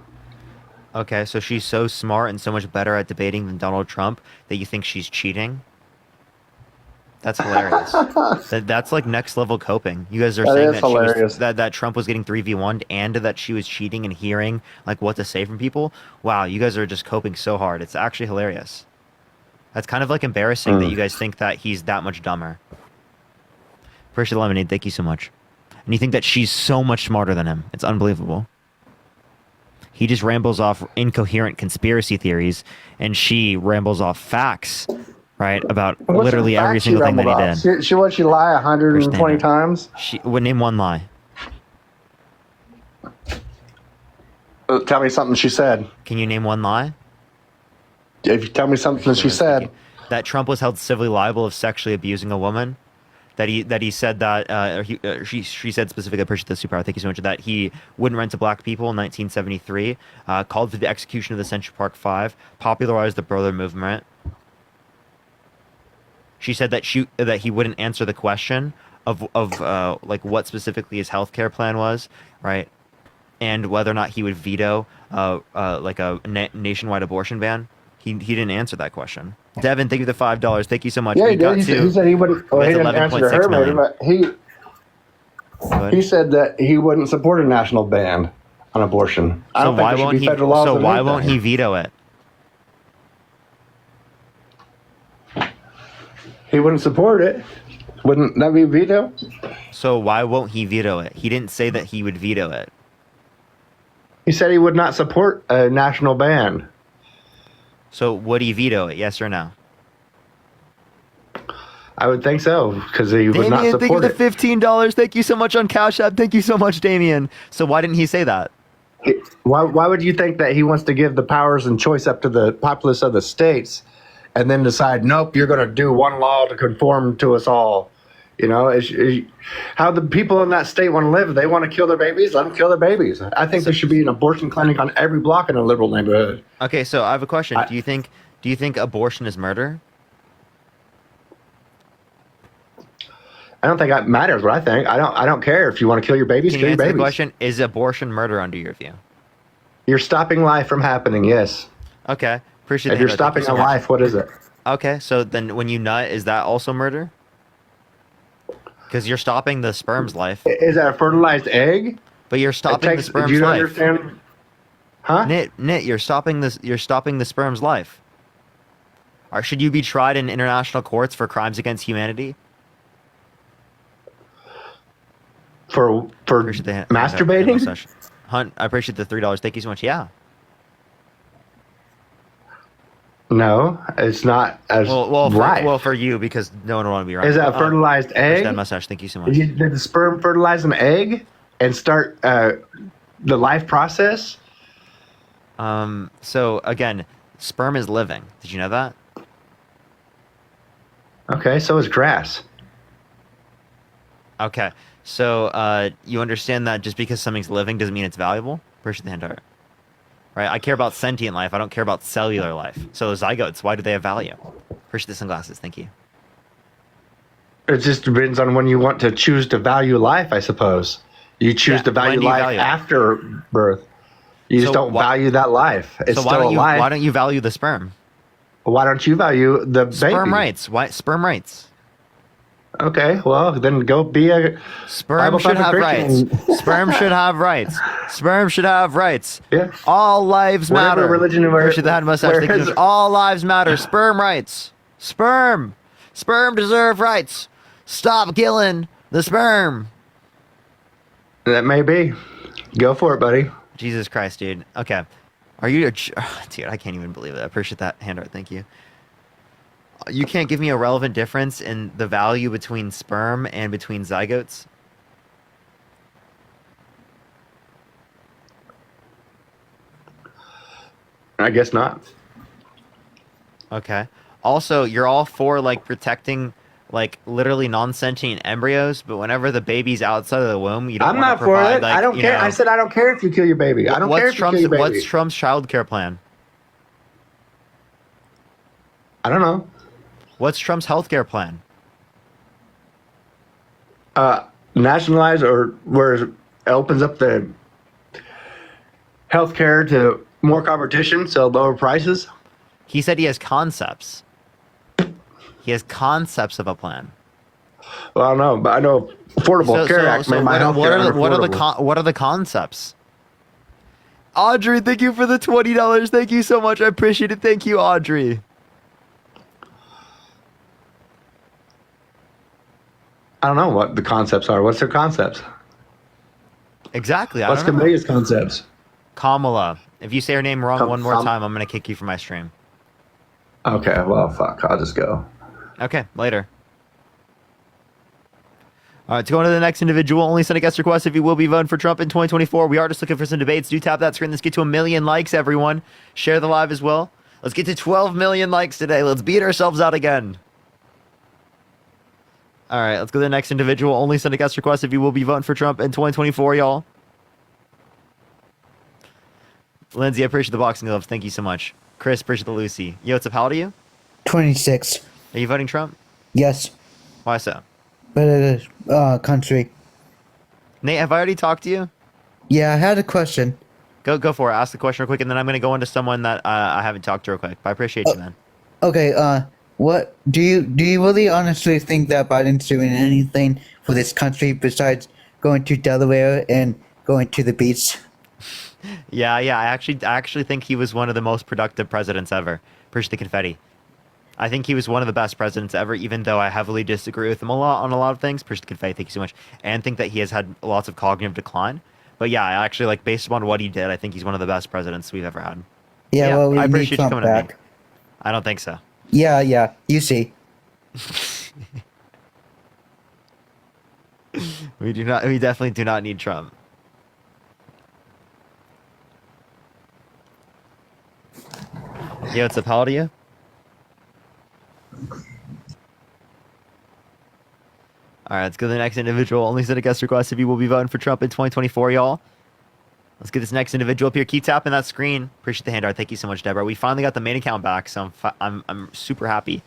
Okay, so she's so smart and so much better at debating than Donald Trump that you think she's cheating? That's hilarious. That's next level coping. You guys are saying that Trump was getting 3v1'd and that she was cheating and hearing what to say from people. Wow, you guys are just coping so hard. It's actually hilarious. That's kind of embarrassing that you guys think that he's that much dumber. Appreciate the lemonade. Thank you so much. And you think that she's so much smarter than him. It's unbelievable. He just rambles off incoherent conspiracy theories, and she rambles off facts. Right, about literally every single thing that he did. She lie 120 times? She would name one lie. Tell me something she said. Can you name one lie? If you tell me something she said. That Trump was held civilly liable of sexually abusing a woman. That he said that she said specifically, I appreciate the superpower, thank you so much, that he wouldn't rent to black people in 1973, called for the execution of the Central Park Five, popularized the Brother Movement. She said that he wouldn't answer the question of what specifically his healthcare plan was, right, and whether or not he would veto a nationwide abortion ban. He didn't answer that question. Devin, thank you for the $5. Thank you so much. Yeah, he did. He said he would. Well, he didn't answer her, maybe, but he said that he wouldn't support a national ban on abortion. I don't think there should be federal laws. So why won't he veto it? He wouldn't support it. Wouldn't that be a veto? So why won't he veto it? He didn't say that he would veto it. He said he would not support a national ban. So would he veto it, yes or no? I would think so, because he would not Damien, thank you support for the it. $15. Thank you so much on Cash App. Thank you so much, Damien. So why didn't he say that? Why would you think that he wants to give the powers and choice up to the populace of the states and then decide, nope, you're going to do one law to conform to us all? You know, how the people in that state want to live. They want to kill their babies, let them kill their babies. I think there should be an abortion clinic on every block in a liberal neighborhood. Okay, so I have a question. Do you think abortion is murder? I don't think that matters what I think. I don't care if you want to kill your babies, Can kill you your answer the babies. question? Is abortion murder under your view? You're stopping life from happening, yes. Okay, appreciate. If you're stopping a life, what is it? Okay, so then when you nut, is that also murder? Because you're stopping the sperm's life. Is that a fertilized egg? But you're stopping the sperm's do you life. understand? Huh? Nit, you're stopping this. You're stopping the sperm's life. Or should you be tried in international courts for crimes against humanity? For masturbating? Hunt, I appreciate the $3. Thank you so much. Yeah. No, it's not as right. Well, for you, because no one will want to be right. Is that a fertilized egg? That mustache. Thank you so much. Did the sperm fertilize an egg and start the life process? So again, sperm is living. Did you know that? Okay, so is grass. Okay, so you understand that just because something's living doesn't mean it's valuable? Appreciate the hand art. Right? I care about sentient life. I don't care about cellular life. So zygotes, why do they have value? Appreciate the sunglasses. Thank you. It just depends on when you want to choose to value life, I suppose. You choose to value life after birth. You just don't value that life. It's still alive. Why don't you value the sperm? Why don't you value the baby? Sperm rights. Why sperm rights? Okay, well then go be a sperm should have rights. Sperm should have rights. Sperm should have rights. Yeah. All lives matter. Religion all lives matter. Sperm rights. Sperm deserve rights. Stop killing the sperm. That may be. Go for it, buddy. Jesus Christ, dude. Okay. Are you dude, I can't even believe it. I appreciate that hand art. Thank you. You can't give me a relevant difference in the value between sperm and between zygotes? I guess not. Okay. Also, you're all for like protecting like literally non-sentient embryos, but whenever the baby's outside of the womb, you don't I'm not for it. I don't care. I said I don't care if you kill your baby. I don't care if you kill your baby. What's Trump's child care plan? I don't know. What's Trump's healthcare plan? Nationalize or where it opens up the healthcare to more competition, so lower prices. He said he has concepts. He has concepts of a plan. Well, I don't know, but I know Affordable Care Act made my healthcare unaffordable. What are the concepts? Audrey, thank you for the $20. Thank you so much. I appreciate it. Thank you, Audrey. I don't know what the concepts are. What's their concepts? Exactly. What's Camilla's concepts? Kamala. If you say her name wrong one more time, I'm going to kick you from my stream. Okay, well, fuck. I'll just go. Okay, later. All right, to go on to the next individual, only send a guest request if you will be voting for Trump in 2024. We are just looking for some debates. Do tap that screen. Let's get to 1 million likes, everyone. Share the live as well. Let's get to 12 million likes today. Let's beat ourselves out again. All right, let's go to the next individual. Only send a guest request if you will be voting for Trump in 2024, y'all. Lindsay, I appreciate the boxing gloves. Thank you so much. Chris, appreciate the Lucy. Yo, what's up? How old are you? 26. Are you voting Trump? Yes. Why so? But country. Nate, have I already talked to you? Yeah, I had a question. Go for it. Ask the question real quick, and then I'm going to go into someone that I haven't talked to real quick. But I appreciate you, man. Okay, what do you really honestly think that Biden's doing anything for this country besides going to Delaware and going to the beach? Yeah. I actually think he was one of the most productive presidents ever. Appreciate the confetti. I think he was one of the best presidents ever, even though I heavily disagree with him a lot on a lot of things. Appreciate the confetti. Thank you so much. And think that he has had lots of cognitive decline. But yeah, I actually like based upon what he did, I think he's one of the best presidents we've ever had. Yeah, well, I appreciate you coming back. at me. I don't think so. Yeah, you see. We do not. We definitely do not need Trump. Yo, what's up? How old are you? All right, let's go to the next individual. Only send a guest request if you will be voting for Trump in 2024, y'all. Let's get this next individual up here. Keep tapping that screen. Appreciate the hand art. Thank you so much, Deborah. We finally got the main account back, so I'm super happy.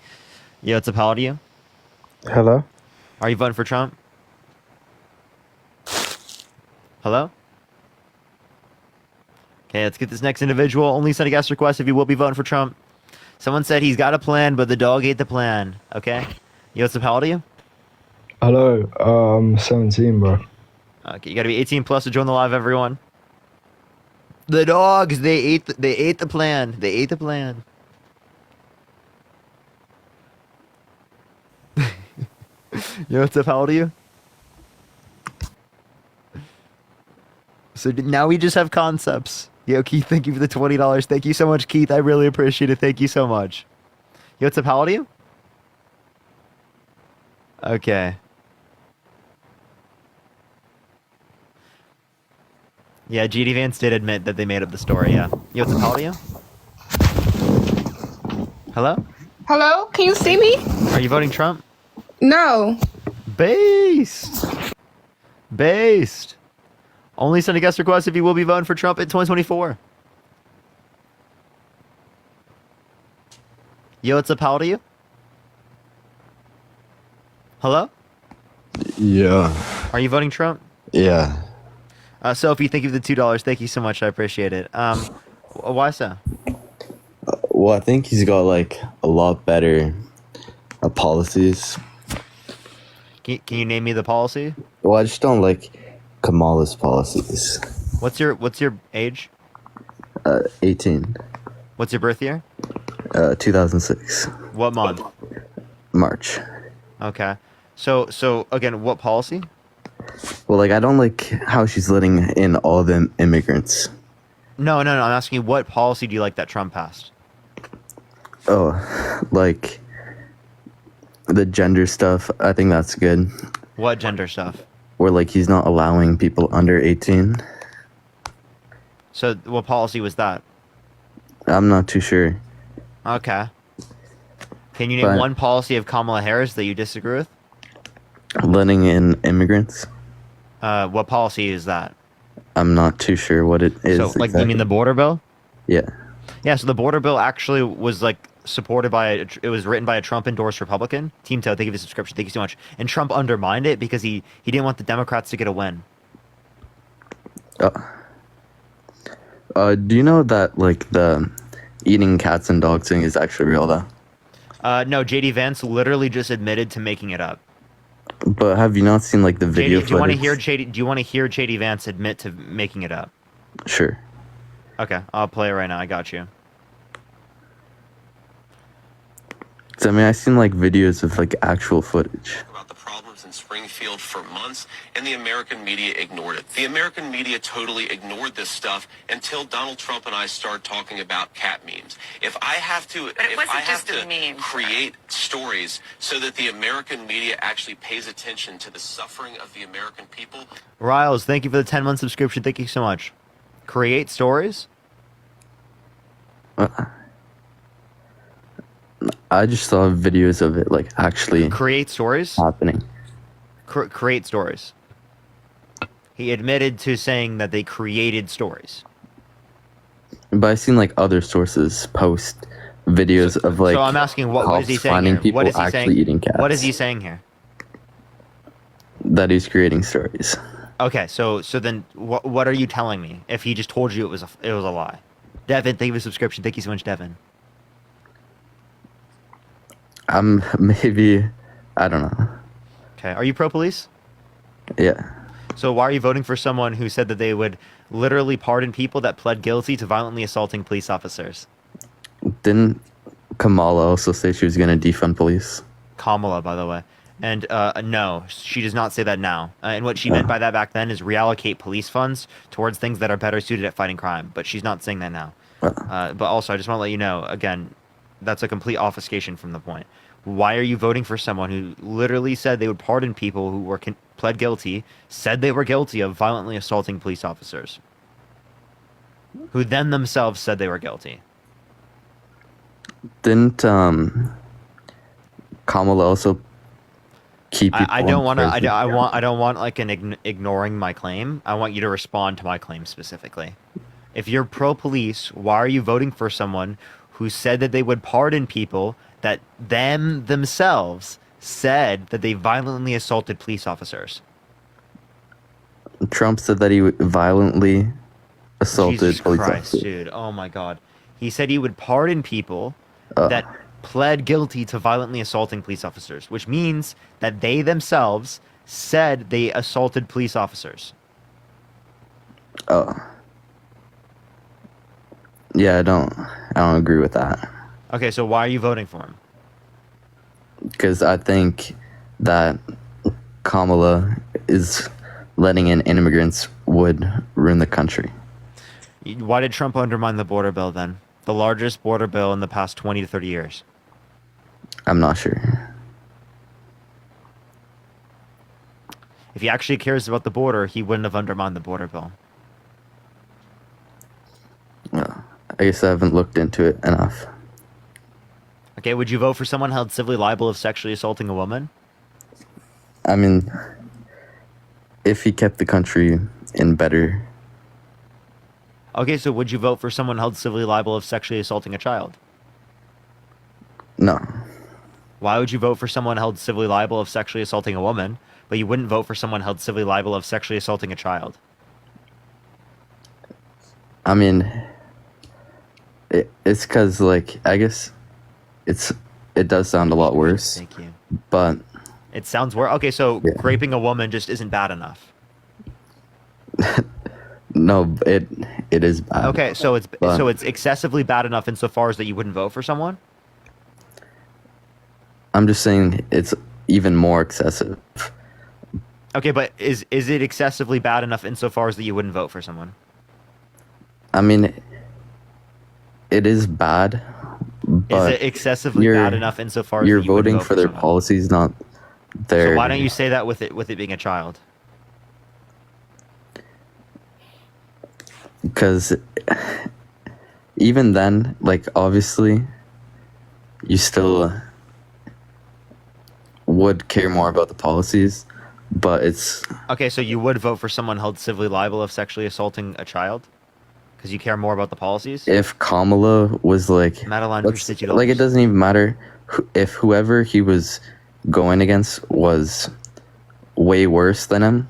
Yo, what's up? How old are you? Hello? Are you voting for Trump? Hello? Okay, let's get this next individual. Only send a guest request if you will be voting for Trump. Someone said he's got a plan, but the dog ate the plan. Okay? Yo, what's up? How old are you? Hello, 17, bro. Okay, you gotta be 18 plus to join the live, everyone. The dogs, they ate the plan. They ate the plan. Yo, what's up? How old are you? So now we just have concepts. Yo, Keith, thank you for the $20. Thank you so much, Keith. I really appreciate it. Thank you so much. Yo, what's up? How old are you? Okay. Yeah, GD Vance did admit that they made up the story, yeah. Yo, what's up? How old are you? Hello? Hello? Can you see me? Are you voting Trump? No. Based. Based. Only send a guest request if you will be voting for Trump in 2024. Yo, what's up? How old are you? Hello? Yeah. Are you voting Trump? Yeah. Sophie, thank you for the $2. Thank you so much. I appreciate it. Why so? Well, I think he's got like a lot better policies. Can you name me the policy? Well, I just don't like Kamala's policies. What's your age? 18. What's your birth year? 2006. What month? March. Okay. So again, what policy? Well, like I don't like how she's letting in all the immigrants. No. I'm asking you, what policy do you like that Trump passed? Oh, like the gender stuff. I think that's good. What gender stuff? Where like he's not allowing people under 18. So what policy was that? I'm not too sure. Okay. Can you name one policy of Kamala Harris that you disagree with? Letting in immigrants. What policy is that? I'm not too sure what it is. So, like, exactly. You mean the border bill? Yeah. Yeah. So the border bill actually was like supported by. It was written by a Trump-endorsed Republican. Team Toe, thank you for the subscription. Thank you so much. And Trump undermined it because he didn't want the Democrats to get a win. Do you know that like the eating cats and dogs thing is actually real though? No. JD Vance literally just admitted to making it up. But have you not seen like the video? JD, do you want to hear JD? Do you want to hear JD Vance admit to making it up? Sure. Okay, I'll play it right now. I got you. So, I mean, I've seen like videos of like actual footage. About the problems in Springfield for months, and the American media ignored it. The American media totally ignored this stuff until Donald Trump and I started talking about cat memes. If I have to, create stories so that the American media actually pays attention to the suffering of the American people. Riles, thank you for the 10-month subscription. Thank you so much. Create stories? I just saw videos of it like actually create stories happening. Create stories. He admitted to saying that they created stories. But I've seen like other sources post videos of like. So I'm asking, what is he saying here? People What is he actually saying? eating cats. What is he saying here? That he's creating stories. Okay, so then what are you telling me? If he just told you it was a lie, Devin, thank you for the subscription. Thank you so much, Devin. Maybe, I don't know. Okay, are you pro-police? Yeah. So why are you voting for someone who said that they would literally pardon people that pled guilty to violently assaulting police officers? Didn't Kamala also say she was going to defund police? Kamala, by the way. And no, she does not say that now. And what she meant by that back then is reallocate police funds towards things that are better suited at fighting crime. But she's not saying that now. But also, I just want to let you know, again, that's a complete obfuscation from the point. Why are you voting for someone who literally said they would pardon people who were pled guilty said they were guilty of violently assaulting police officers, who then themselves said they were guilty. Didn't Kamala also keep people I don't want to. in prison? I don't want like an ignoring my claim. I want you to respond to my claim specifically. If you're pro-police, why are you voting for someone who said that they would pardon people that themselves said that they violently assaulted police officers? Trump said that he violently assaulted Jesus police Christ, officers. dude! Oh my God, he said he would pardon people that pled guilty to violently assaulting police officers, which means that they themselves said they assaulted police officers. Oh. Yeah, I don't agree with that. Okay, so why are you voting for him? Because I think that Kamala is letting in immigrants would ruin the country. Why did Trump undermine the border bill then? The largest border bill in the past 20 to 30 years. I'm not sure. If he actually cares about the border, he wouldn't have undermined the border bill. I guess I haven't looked into it enough. Okay, would you vote for someone held civilly liable of sexually assaulting a woman? I mean, if he kept the country in better... Okay, so would you vote for someone held civilly liable of sexually assaulting a child? No. Why would you vote for someone held civilly liable of sexually assaulting a woman, but you wouldn't vote for someone held civilly liable of sexually assaulting a child? I mean, it's because, like, I guess it does sound a lot worse. Thank you. But... It sounds worse. Okay, so raping a woman just isn't bad enough. No, it is bad. Okay, so it's excessively bad enough insofar as that you wouldn't vote for someone? I'm just saying it's even more excessive. Okay, but is it excessively bad enough insofar as that you wouldn't vote for someone? I mean, it is bad, but is it excessively bad enough insofar as you're that you wouldn't voting vote for their someone? policies, not their... So why don't you say that with it being a child? Because even then, like, obviously, you still would care more about the policies, but it's... Okay, so you would vote for someone held civilly liable of sexually assaulting a child? Because you care more about the policies? If Kamala was like... Madeline, like, it doesn't even matter if whoever he was going against was way worse than him.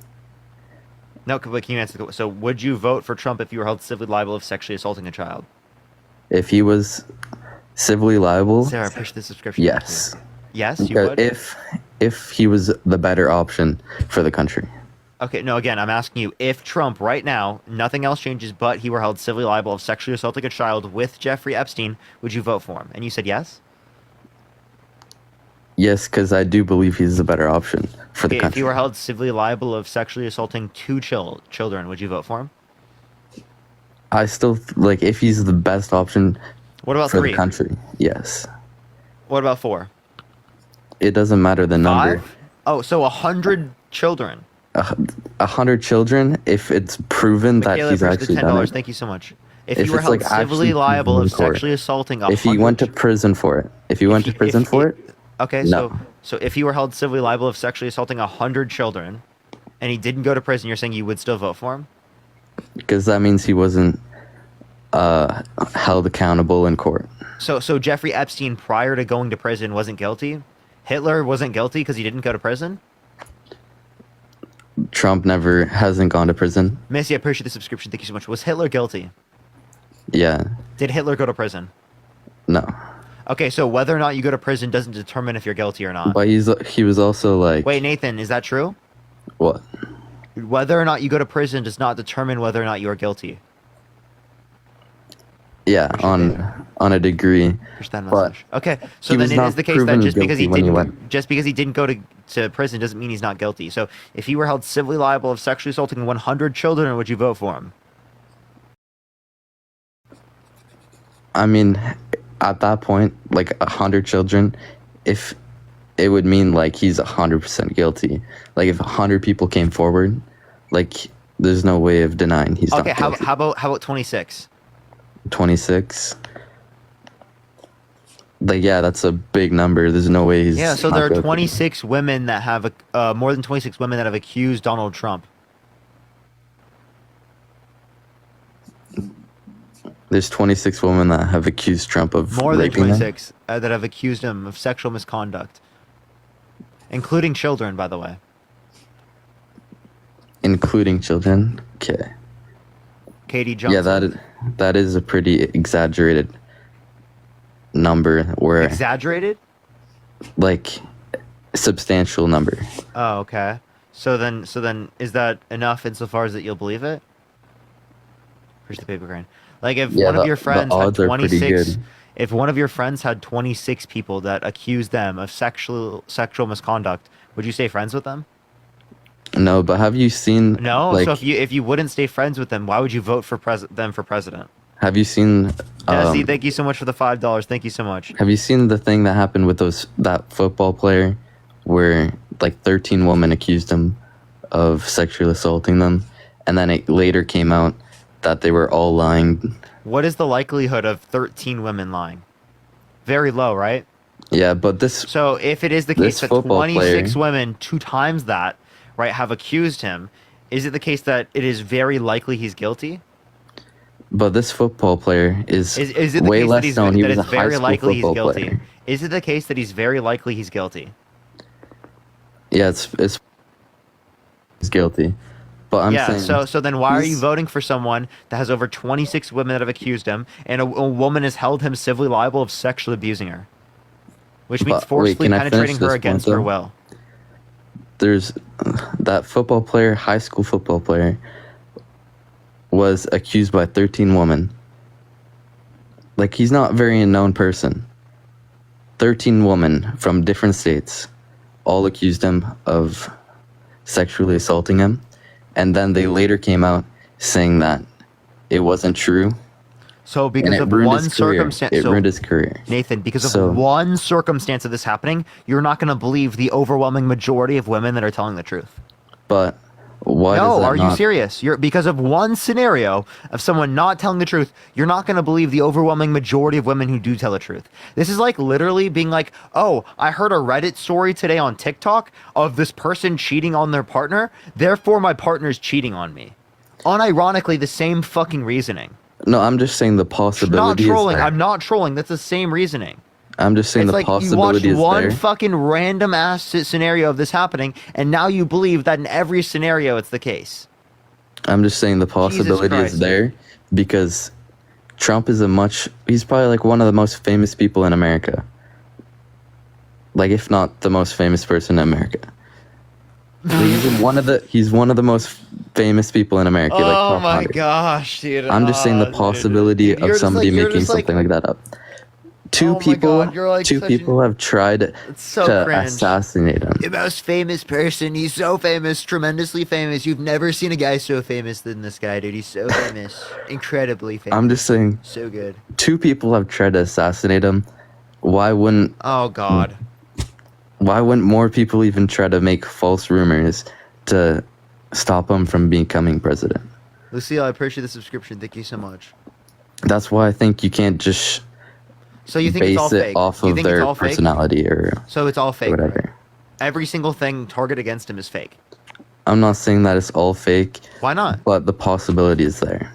No, but can you answer the question? So would you vote for Trump if you were held civilly liable of sexually assaulting a child? If he was civilly liable... Sarah, push the subscription. Yes. Yes, you would? If he was the better option for the country. Okay, no, again, I'm asking you, if Trump right now, nothing else changes, but he were held civilly liable of sexually assaulting a child with Jeffrey Epstein, would you vote for him? And you said yes? Yes, because I do believe he's the better option for the If country. you were held civilly liable of sexually assaulting two children, would you vote for him? I still, like, if he's the best option What about for 3? the country, yes. What about 4? It doesn't matter the number. 5? Oh, so 100 children. 100 children, if it's proven that Michaela, he's push the actually $10. done it. Thank you so much. If If you were it's, held like, civilly actually liable proven of in court. sexually assaulting 100... If he went to prison for it. If he went to prison for it, Okay, no. so if you were held civilly liable of sexually assaulting 100 children, and he didn't go to prison, you're saying you would still vote for him? Because that means he wasn't held accountable in court. So Jeffrey Epstein, prior to going to prison, wasn't guilty? Hitler wasn't guilty because he didn't go to prison? Trump hasn't gone to prison. Missy, I appreciate the subscription. Thank you so much. Was Hitler guilty? Yeah. Did Hitler go to prison? No. Okay, so whether or not you go to prison doesn't determine if you're guilty or not. But he was also like... Wait, Nathan, is that true? What? Whether or not you go to prison does not determine whether or not you are guilty. Yeah, on a degree. Push that But message. Okay, so he then was it not is the case that proven just because he guilty when he went. didn't go to prison doesn't mean he's not guilty. So if he were held civilly liable of sexually assaulting 100 children, would you vote for him? I mean, at that point, like 100 children, if it would mean like he's 100% guilty. Like if 100 people came forward, like there's no way of denying he's not guilty. Okay, how about 26? 26. Like yeah, that's a big number. There's no way he's Yeah, so not there are guilty. 26 women that have more than 26 women that have accused Donald Trump. There's 26 women that have accused Trump of More than raping them. 26 that have accused him of sexual misconduct, including children, by the way. Including children. Okay. Katie Johnson. Yeah, that is a pretty exaggerated number. Where Exaggerated? like substantial number. Oh, okay. So then, is that enough insofar as that you'll believe it? Here's the paper crane. Like if Yeah, one of your the friends had odds are pretty 26, good. if one of your friends had 26 people that accused them of sexual misconduct, would you stay friends with them? No, but have you seen? No. Like, So if you wouldn't stay friends with them, why would you vote for them for president? have you seen? Jesse, thank you so much for the $5. Thank you so much. Have you seen the thing that happened with that football player, where like 13 women accused him of sexually assaulting them, and then it later came out that they were all lying. What is the likelihood of 13 women lying? Very low, right? Yeah, but this. So if it is the case this that football 26 player- women, 2 times that, right, have accused him, is it the case that it is very likely he's guilty? But this football player is Is it the way case less that he's known. He that was a it's high very school likely he's football guilty? player. Is it the case that he's very likely he's guilty? Yeah, it's he's guilty. But I'm yeah. saying. So then why are you he's- voting for someone that has over 26 women that have accused him, and a woman has held him civilly liable of sexually abusing her, which means But wait, forcibly can I finish penetrating her this against point, her though? will. There's that football player, high school football player, was accused by 13 women. Like, he's not a very known person. 13 women from different states all accused him of sexually assaulting him, and then they later came out saying that it wasn't true. So because And it of ruined one his career. circumstance, It so ruined his career. Nathan, because So- of one circumstance of this happening, you're not going to believe the overwhelming majority of women that are telling the truth. But why does No, that are you not- serious? Because of one scenario of someone not telling the truth, you're not going to believe the overwhelming majority of women who do tell the truth. This is like literally being like, oh, I heard a Reddit story today on TikTok of this person cheating on their partner, therefore my partner's cheating on me. Unironically, the same fucking reasoning. No, I'm just saying the Not possibility trolling. is there. I'm not trolling. That's the same reasoning. I'm just saying It's the like you possibility watched is one there. fucking random ass scenario of this happening, and now you believe that in every scenario it's the case. I'm just saying the possibility Christ. is there because Trump is he's probably like one of the most famous people in America. Like, if not the most famous person in America. Like, he's one of the most famous people in America. like Oh top my 100. gosh, dude. I'm just saying the possibility You're of just somebody like- you're making just like- something like that up. Oh Two my people, God, you're like two such people have tried so to cringe. assassinate him. The most famous person. He's so famous, tremendously famous. You've never seen a guy so famous than this guy, dude. He's so famous. Incredibly famous. I'm just saying, So good. two people have tried to assassinate him. Why wouldn't Oh, God. more people even try to make false rumors to stop him from becoming president? Lucille, I appreciate the subscription. Thank you so much. That's why I think you can't just So you think base it's all it fake? off You of think it's their all fake? personality or So it's all fake. whatever. right? Every single thing targeted against him is fake. I'm not saying that it's all fake. Why not? But the possibility is there.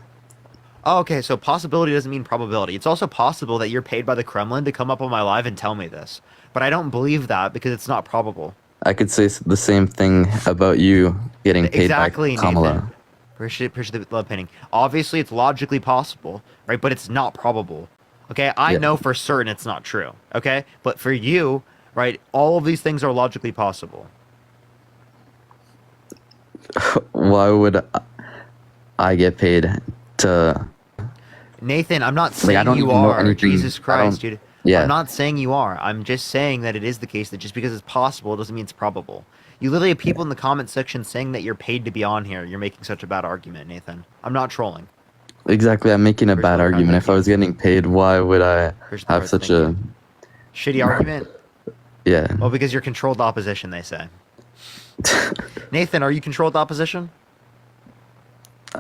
Oh, okay, so possibility doesn't mean probability. It's also possible that you're paid by the Kremlin to come up on my live and tell me this. But I don't believe that because it's not probable. I could say the same thing about you getting paid Exactly, by Kamala. Nathan. Appreciate the love painting. Obviously, it's logically possible, right? But it's not probable. Okay, I Yeah. know for certain it's not true. Okay, but for you, right, all of these things are logically possible. Why would I get paid to? Nathan, I'm not Like, saying I don't you even know are. anything- Jesus I Christ, don't- dude. Yeah. I'm not saying you are. I'm just saying that it is the case that just because it's possible doesn't mean it's probable. You literally have people in the comment section saying that you're paid to be on here. You're making such a bad argument, Nathan. I'm not trolling. Exactly, I'm making a bad argument. If I was getting paid, why would I Here's the have card, such thank a? Shitty argument? Yeah. Well, because you're controlled opposition, they say. Nathan, are you controlled opposition?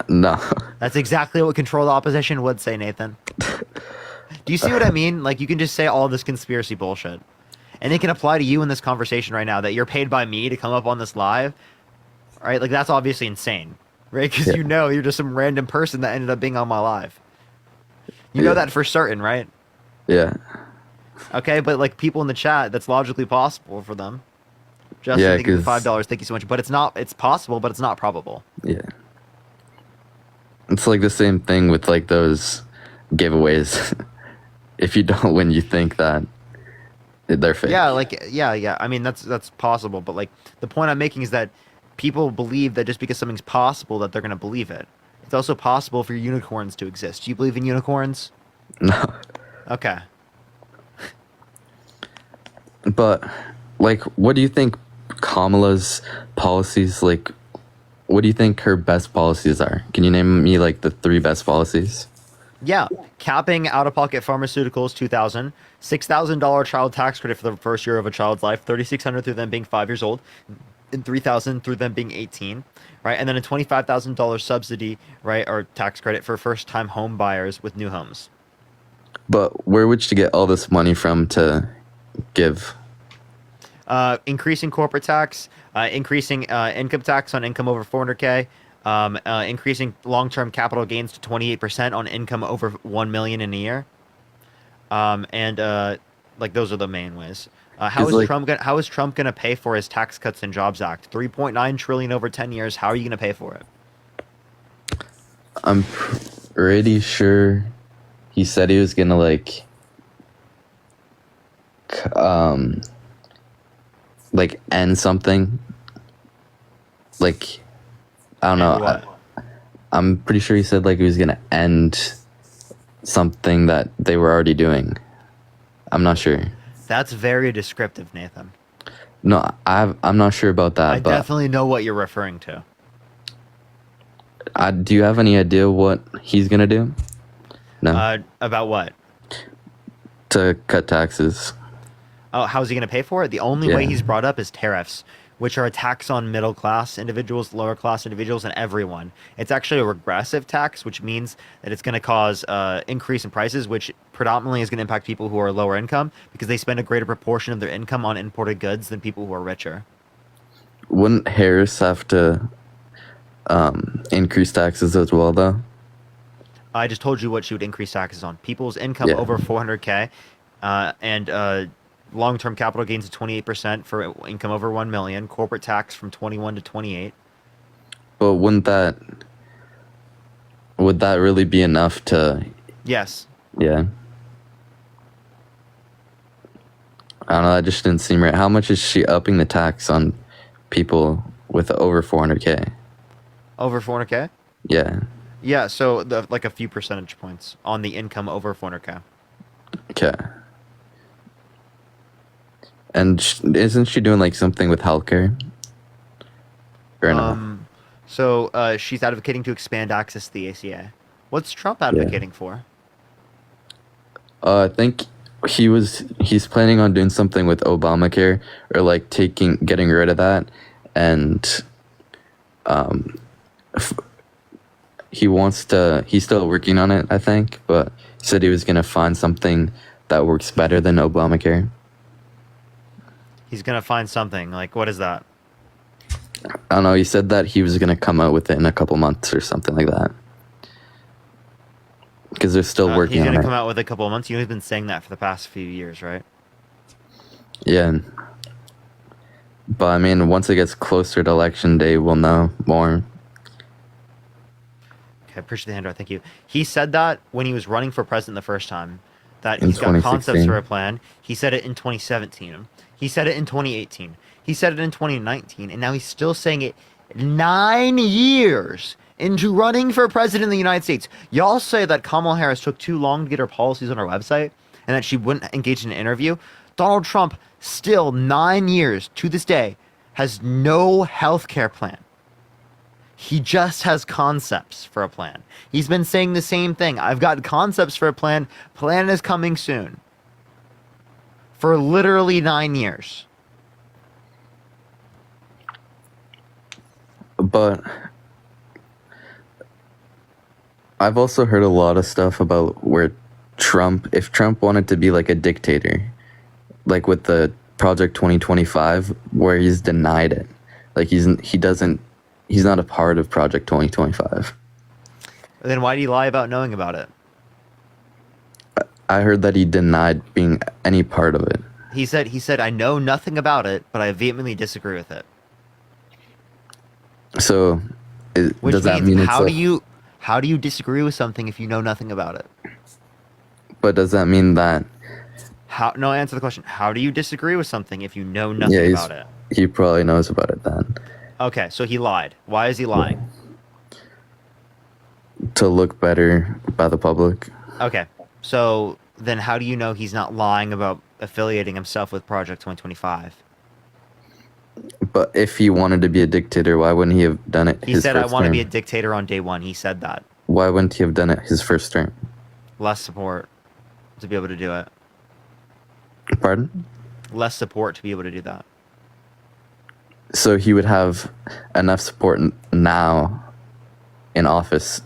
No. That's exactly what controlled opposition would say, Nathan. Do you see what I mean? Like, you can just say all this conspiracy bullshit. And it can apply to you in this conversation right now, that you're paid by me to come up on this live. Right? Like, that's obviously insane. Right? Because you know you're just some random person that ended up being on my live. You know that for certain, right? Yeah. Okay, but like people in the chat, that's logically possible for them. Justin, thank you for $5. Thank you so much. But it's not. It's possible, but it's not probable. Yeah. It's like the same thing with like those giveaways. If you don't win, you think that they're fake. Yeah, like yeah. I mean, that's possible, but like the point I'm making is that people believe that just because something's possible, that they're gonna believe it. It's also possible for unicorns to exist. Do you believe in unicorns? No. Okay. But like, what do you think Kamala's policies, like, what do you think her best policies are? Can you name me like the 3 best policies? Yeah, capping out-of-pocket pharmaceuticals, $2,000, $6,000 child tax credit for the first year of a child's life, $3,600 through them being 5 years old, and $3,000 through them being 18, right? And then a $25,000 subsidy, right, or tax credit for first-time home buyers with new homes. But where would she get all this money from to give? Increasing corporate tax, increasing income tax on income over 400K, increasing long-term capital gains to 28% on income over 1 million in a year. And like those are the main ways. How is Trump gonna pay for his Tax Cuts and Jobs Act? 3.9 trillion over 10 years. How are you gonna pay for it? I'm pretty sure he said he was gonna like end something. Like, I don't know. I'm pretty sure he said like he was gonna end something that they were already doing. I'm not sure. That's very descriptive, Nathan. No, I'm not sure about that. I definitely know what you're referring to. Do you have any idea what he's gonna do? No. About what? To cut taxes. Oh, how's he going to pay for it? The only way he's brought up is tariffs, which are a tax on middle-class individuals, lower-class individuals, and everyone. It's actually a regressive tax, which means that it's going to cause increase in prices, which predominantly is going to impact people who are lower income because they spend a greater proportion of their income on imported goods than people who are richer. Wouldn't Harris have to increase taxes as well, though? I just told you what she would increase taxes on. People's income over 400K and long-term capital gains of 28% for income over 1 million, corporate tax from 21 to 28. But would that really be enough to? Yes. Yeah. I don't know, that just didn't seem right. How much is she upping the tax on people with over 400K? Over 400K? Yeah. Yeah, so like a few percentage points on the income over 400K. Okay. And isn't she doing like something with healthcare? Or no? So she's advocating to expand access to the ACA. What's Trump advocating for? I think he's planning on doing something with Obamacare, or like getting rid of that, and he's still working on it, I think, but he said he was gonna find something that works better than Obamacare. He's gonna find something. Like, what is that? I don't know. He said that he was gonna come out with it in a couple months or something like that. Because they're still working on it. He's gonna come out with a couple of months. You've been saying that for the past few years, right? Yeah. But I mean, once it gets closer to election day, we'll know more. Okay, appreciate the handout. Thank you. He said that when he was running for president the first time, that he's got concepts for a plan. He said it in 2017. He said it in 2018. He said it in 2019. And now he's still saying it 9 years into running for president of the United States. Y'all say that Kamala Harris took too long to get her policies on her website and that she wouldn't engage in an interview. Donald Trump, still 9 years to this day, has no health care plan. He just has concepts for a plan. He's been saying the same thing. I've got concepts for a plan. Plan is coming soon. for literally 9 years. But I've also heard a lot of stuff about where if Trump wanted to be like a dictator, like with the Project 2025, where he's denied it. Like he's not a part of Project 2025. Then why do you lie about knowing about it? I heard that he denied being any part of it. He said, I know nothing about it, but I vehemently disagree with it. So, Which does that means mean how do you disagree with something if you know nothing about it? But does that mean that? No, answer the question. How do you disagree with something if you know nothing about it? He probably knows about it then. Okay, so he lied. Why is he lying? To look better by the public. Okay, so then how do you know he's not lying about affiliating himself with Project 2025? But if he wanted to be a dictator, why wouldn't he have done it? He said, I want to be a dictator on day one. He said that. Why wouldn't he have done it his first term? Less support to be able to do it. Pardon? Less support to be able to do that. So he would have enough support now in office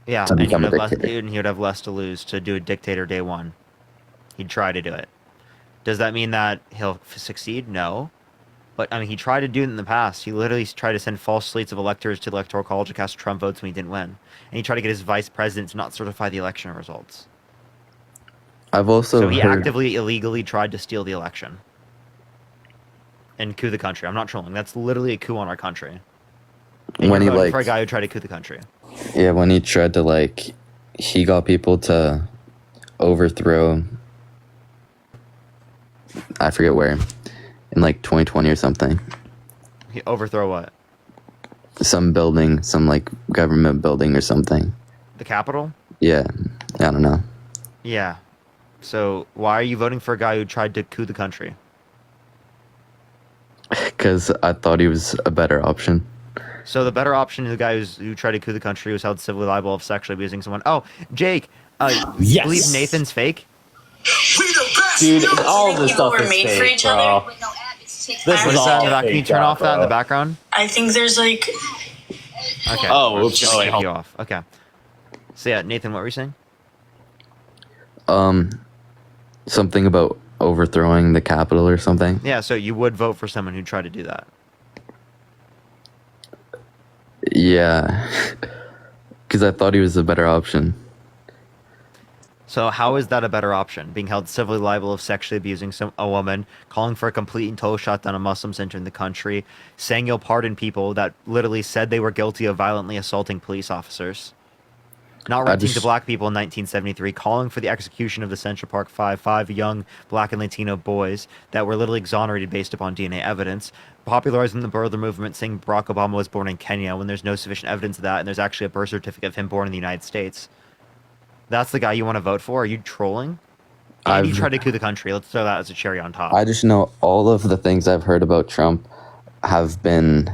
to become a dictator. And he would have less to lose to do a dictator day one. He'd try to do it. Does that mean that he'll succeed? No. But, I mean, he tried to do it in the past. He literally tried to send false slates of electors to the Electoral College to cast Trump votes when he didn't win. And he tried to get his vice president to not certify the election results. I've also So he heard... actively, illegally tried to steal the election. And coup the country. I'm not trolling. That's literally a coup on our country. And when he voting for a guy who tried to coup the country. Yeah, when he tried to he got people to overthrow, I forget where, in 2020 or something. He overthrow what? Some building, some government building or something. The Capitol? Yeah, I don't know. Yeah. So why are you voting for a guy who tried to coup the country? Because I thought he was a better option. So the better option is the guy who tried to coup the country, was held civilly liable of sexually abusing someone. Oh, Jake, yes. Believe Nathan's fake? Dude, all this stuff is fake, bro. This is all fake. Can you turn off that in the background? I think there's Okay. Oh, oops. Just take you off. Okay. So yeah, Nathan, what were you saying? Something about overthrowing the Capitol or something. Yeah, so you would vote for someone who tried to do that. Yeah, because I thought he was a better option. So how is that a better option? Being held civilly liable of sexually abusing a woman, calling for a complete and total shutdown of Muslims entering the country, saying you'll pardon people that literally said they were guilty of violently assaulting police officers, not renting to black people in 1973, calling for the execution of the Central Park five young black and Latino boys that were literally exonerated based upon DNA evidence, popularizing the birther movement, saying Barack Obama was born in Kenya when there's no sufficient evidence of that, and there's actually a birth certificate of him born in the United States. That's the guy you want to vote for? Are you trolling? And you tried to coup the country. Let's throw that as a cherry on top. I just know all of the things I've heard about Trump have been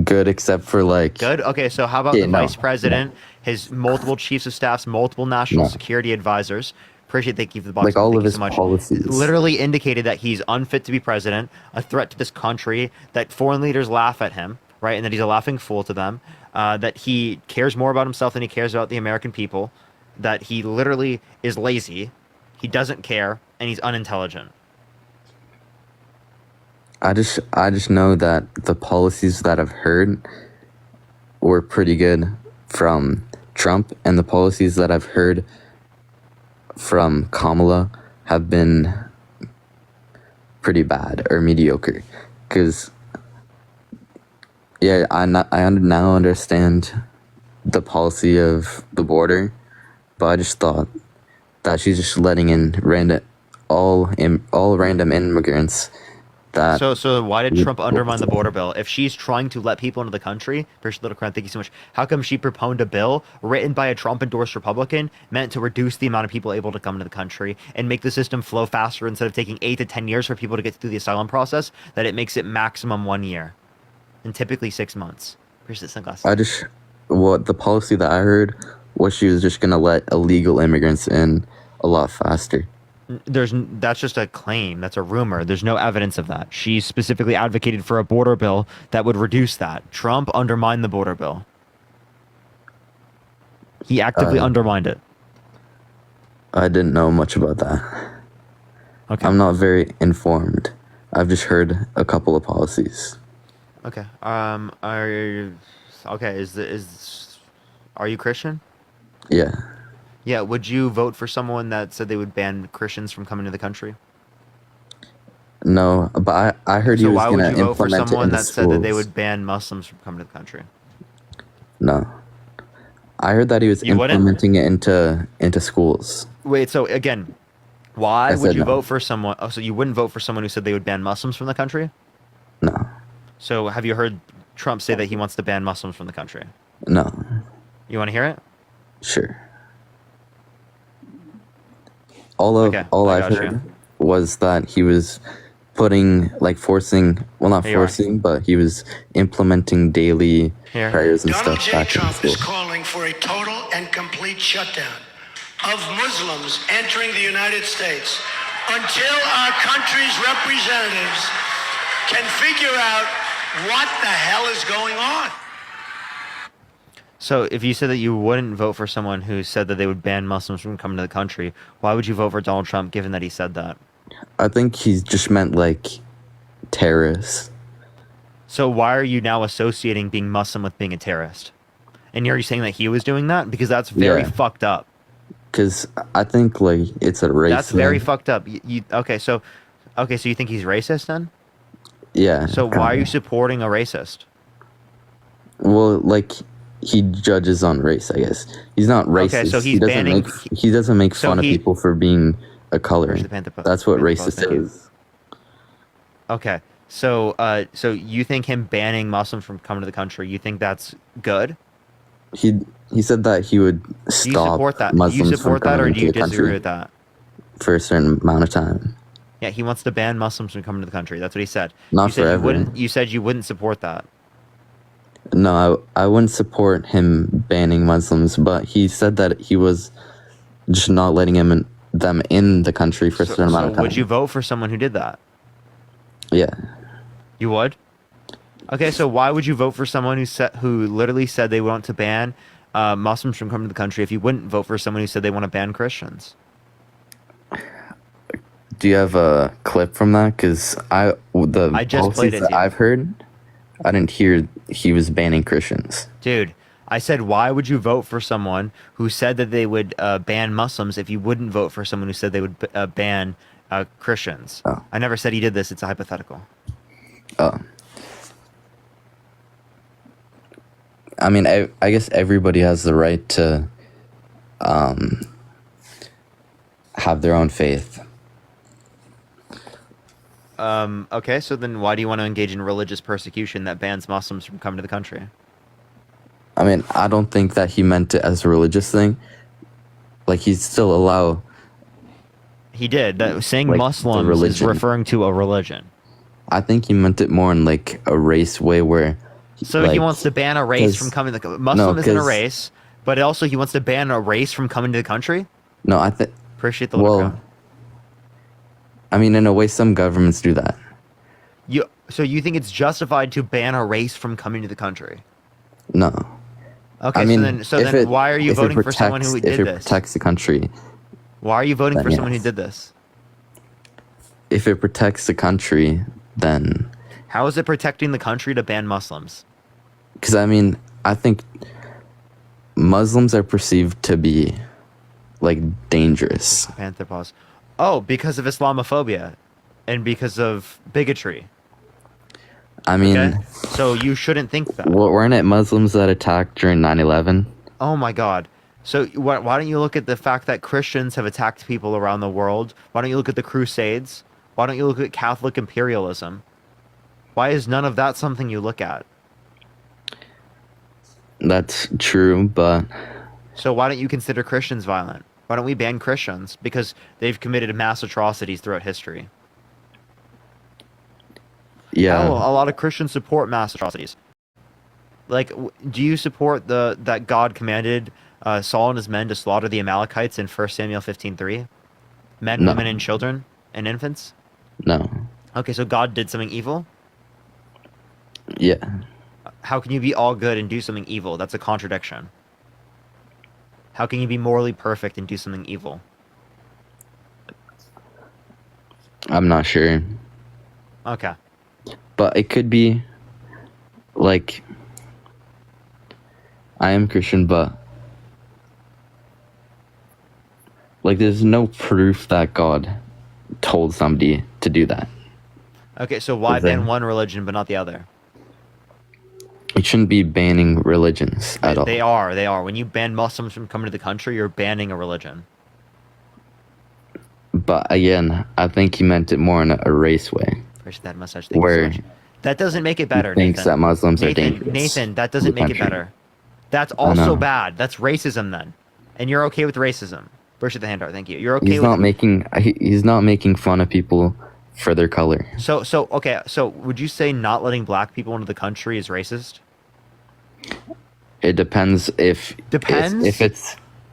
good, except for Good? Okay, so how about the vice president, his multiple chiefs of staffs, multiple national security advisors? Appreciate thank you for the box. all thank of you his so much. policies. Literally indicated that he's unfit to be president, a threat to this country, that foreign leaders laugh at him, right? And that he's a laughing fool to them, that he cares more about himself than he cares about the American people, that he literally is lazy, he doesn't care, and he's unintelligent. I just know that the policies that I've heard were pretty good from Trump, and the policies that I've heard from Kamala have been pretty bad or mediocre. Because, yeah, I now understand the policy of the border, but I just thought that she's just letting in all random immigrants. So why did Trump undermine the border bill? If she's trying to let people into the country, Little Crown, thank you so much. How come she proposed a bill written by a Trump-endorsed Republican meant to reduce the amount of people able to come into the country and make the system flow faster instead of taking 8 to 10 years for people to get through the asylum process, that it makes it maximum 1 year and typically 6 months? Appreciate the sunglasses. The policy that I heard was she was just going to let illegal immigrants in a lot faster. That's just a claim. That's a rumor. There's no evidence of that. She specifically advocated for a border bill that would reduce that. Trump undermined the border bill. He actively undermined it. I didn't know much about that. Okay. I'm not very informed. I've just heard a couple of policies. Okay. Are you Christian? Yeah. Yeah. Would you vote for someone that said they would ban Christians from coming to the country? No, but I heard he So was why going would to you vote for implement it someone in the that said that they schools. would ban Muslims from coming to the country? No. I heard that he was You wouldn't? implementing it into schools. Wait. So again, why I would said you no. vote for someone? Oh, so you wouldn't vote for someone who said they would ban Muslims from the country? No. So have you heard Trump say that he wants to ban Muslims from the country? No. You want to hear it? Sure. All I've got heard you. was that he was forcing, well, not Here you are. forcing, but he was implementing daily Here. prayers and Donald stuff J. back in Trump is school. calling for a total and complete shutdown of Muslims entering the United States until our country's representatives can figure out what the hell is going on. So if you said that you wouldn't vote for someone who said that they would ban Muslims from coming to the country, why would you vote for Donald Trump given that he said that? I think he's just meant terrorists. So why are you now associating being Muslim with being a terrorist? And are you saying that he was doing that? Because that's very Yeah. fucked up. Because I think it's a race. That's very thing. fucked up. So you think he's racist then? Yeah. So why are you supporting a racist? Well, he judges on race, I guess. He's not racist. Okay, so he's he doesn't banning- he doesn't make so fun of he- people for being a color. Where's the Panther post? That's what Panther post, racist thank you. is. Okay. So you think him banning Muslims from coming to the country, you think that's good? He said that he would Do you stop support that? Muslims Do you support from that, or coming do into you the disagree country with that? for a certain amount of time. Yeah, he wants to ban Muslims from coming to the country. That's what he said. Not you said forever. You said you wouldn't support that. No, I wouldn't support him banning Muslims, but he said that he was just not letting them in the country for a certain amount of time. Would you vote for someone who did that? Yeah. You would? Okay, so why would you vote for someone who literally said they want to ban Muslims from coming to the country if you wouldn't vote for someone who said they want to ban Christians? Do you have a clip from that? Because I just played it that to you. I've heard, I didn't hear he was banning Christians. Dude, I said, why would you vote for someone who said that they would ban Muslims if you wouldn't vote for someone who said they would ban Christians? Oh. I never said he did this. It's a hypothetical. Oh. I mean, I guess everybody has the right to have their own faith. Okay, so then why do you want to engage in religious persecution that bans Muslims from coming to the country? I mean, I don't think that he meant it as a religious thing. He'd still allow... He did. Saying the Muslims is religion. referring to a religion. I think he meant it more in, a race way where... So he wants to ban a race from coming to the Muslim isn't a 'cause- race, but also he wants to ban a race from coming to the country? No, I think... Appreciate the little crowd. I mean, in a way, some governments do that. So you think it's justified to ban a race from coming to the country? No. Okay, I mean, so then why are you if it voting for someone who protects- did If it this? protects the country, Why are you voting then for someone who yes. did this? if it protects the country, then... How is it protecting the country to ban Muslims? Because, I mean, I think Muslims are perceived to be, dangerous. Panther pause. Oh, because of Islamophobia and because of bigotry. I mean... Okay? So you shouldn't think that. Weren't it Muslims that attacked during 9/11? Oh my God. So why don't you look at the fact that Christians have attacked people around the world? Why don't you look at the Crusades? Why don't you look at Catholic imperialism? Why is none of that something you look at? That's true, but... So why don't you consider Christians violent? Why don't we ban Christians? Because they've committed mass atrocities throughout history. Yeah. Hell, a lot of Christians support mass atrocities. Do you support that God commanded Saul and his men to slaughter the Amalekites in 1 Samuel 15:3? Men, women, and children and infants? No. Okay, so God did something evil? Yeah. How can you be all good and do something evil? That's a contradiction. How can you be morally perfect and do something evil? I'm not sure. Okay. But it could be like I am Christian, but like there's no proof that God told somebody to do that. Okay, so why Is there- ban one religion but not the other? It shouldn't be banning religions at all. They are. When you ban Muslims from coming to the country, you're banning a religion. But again, I think he meant it more in a race way. Appreciate that message. Thank you Where so much. That doesn't make it better, he thinks Nathan. that Muslims are Nathan, dangerous. Nathan, that to doesn't the make it country. better. That's I also know. bad. That's racism then. And you're okay with racism. Appreciate the handout. Thank you. You're okay He's with not making he's not making fun of people for their color. So would you say not letting black people into the country is racist? It depends if Depends?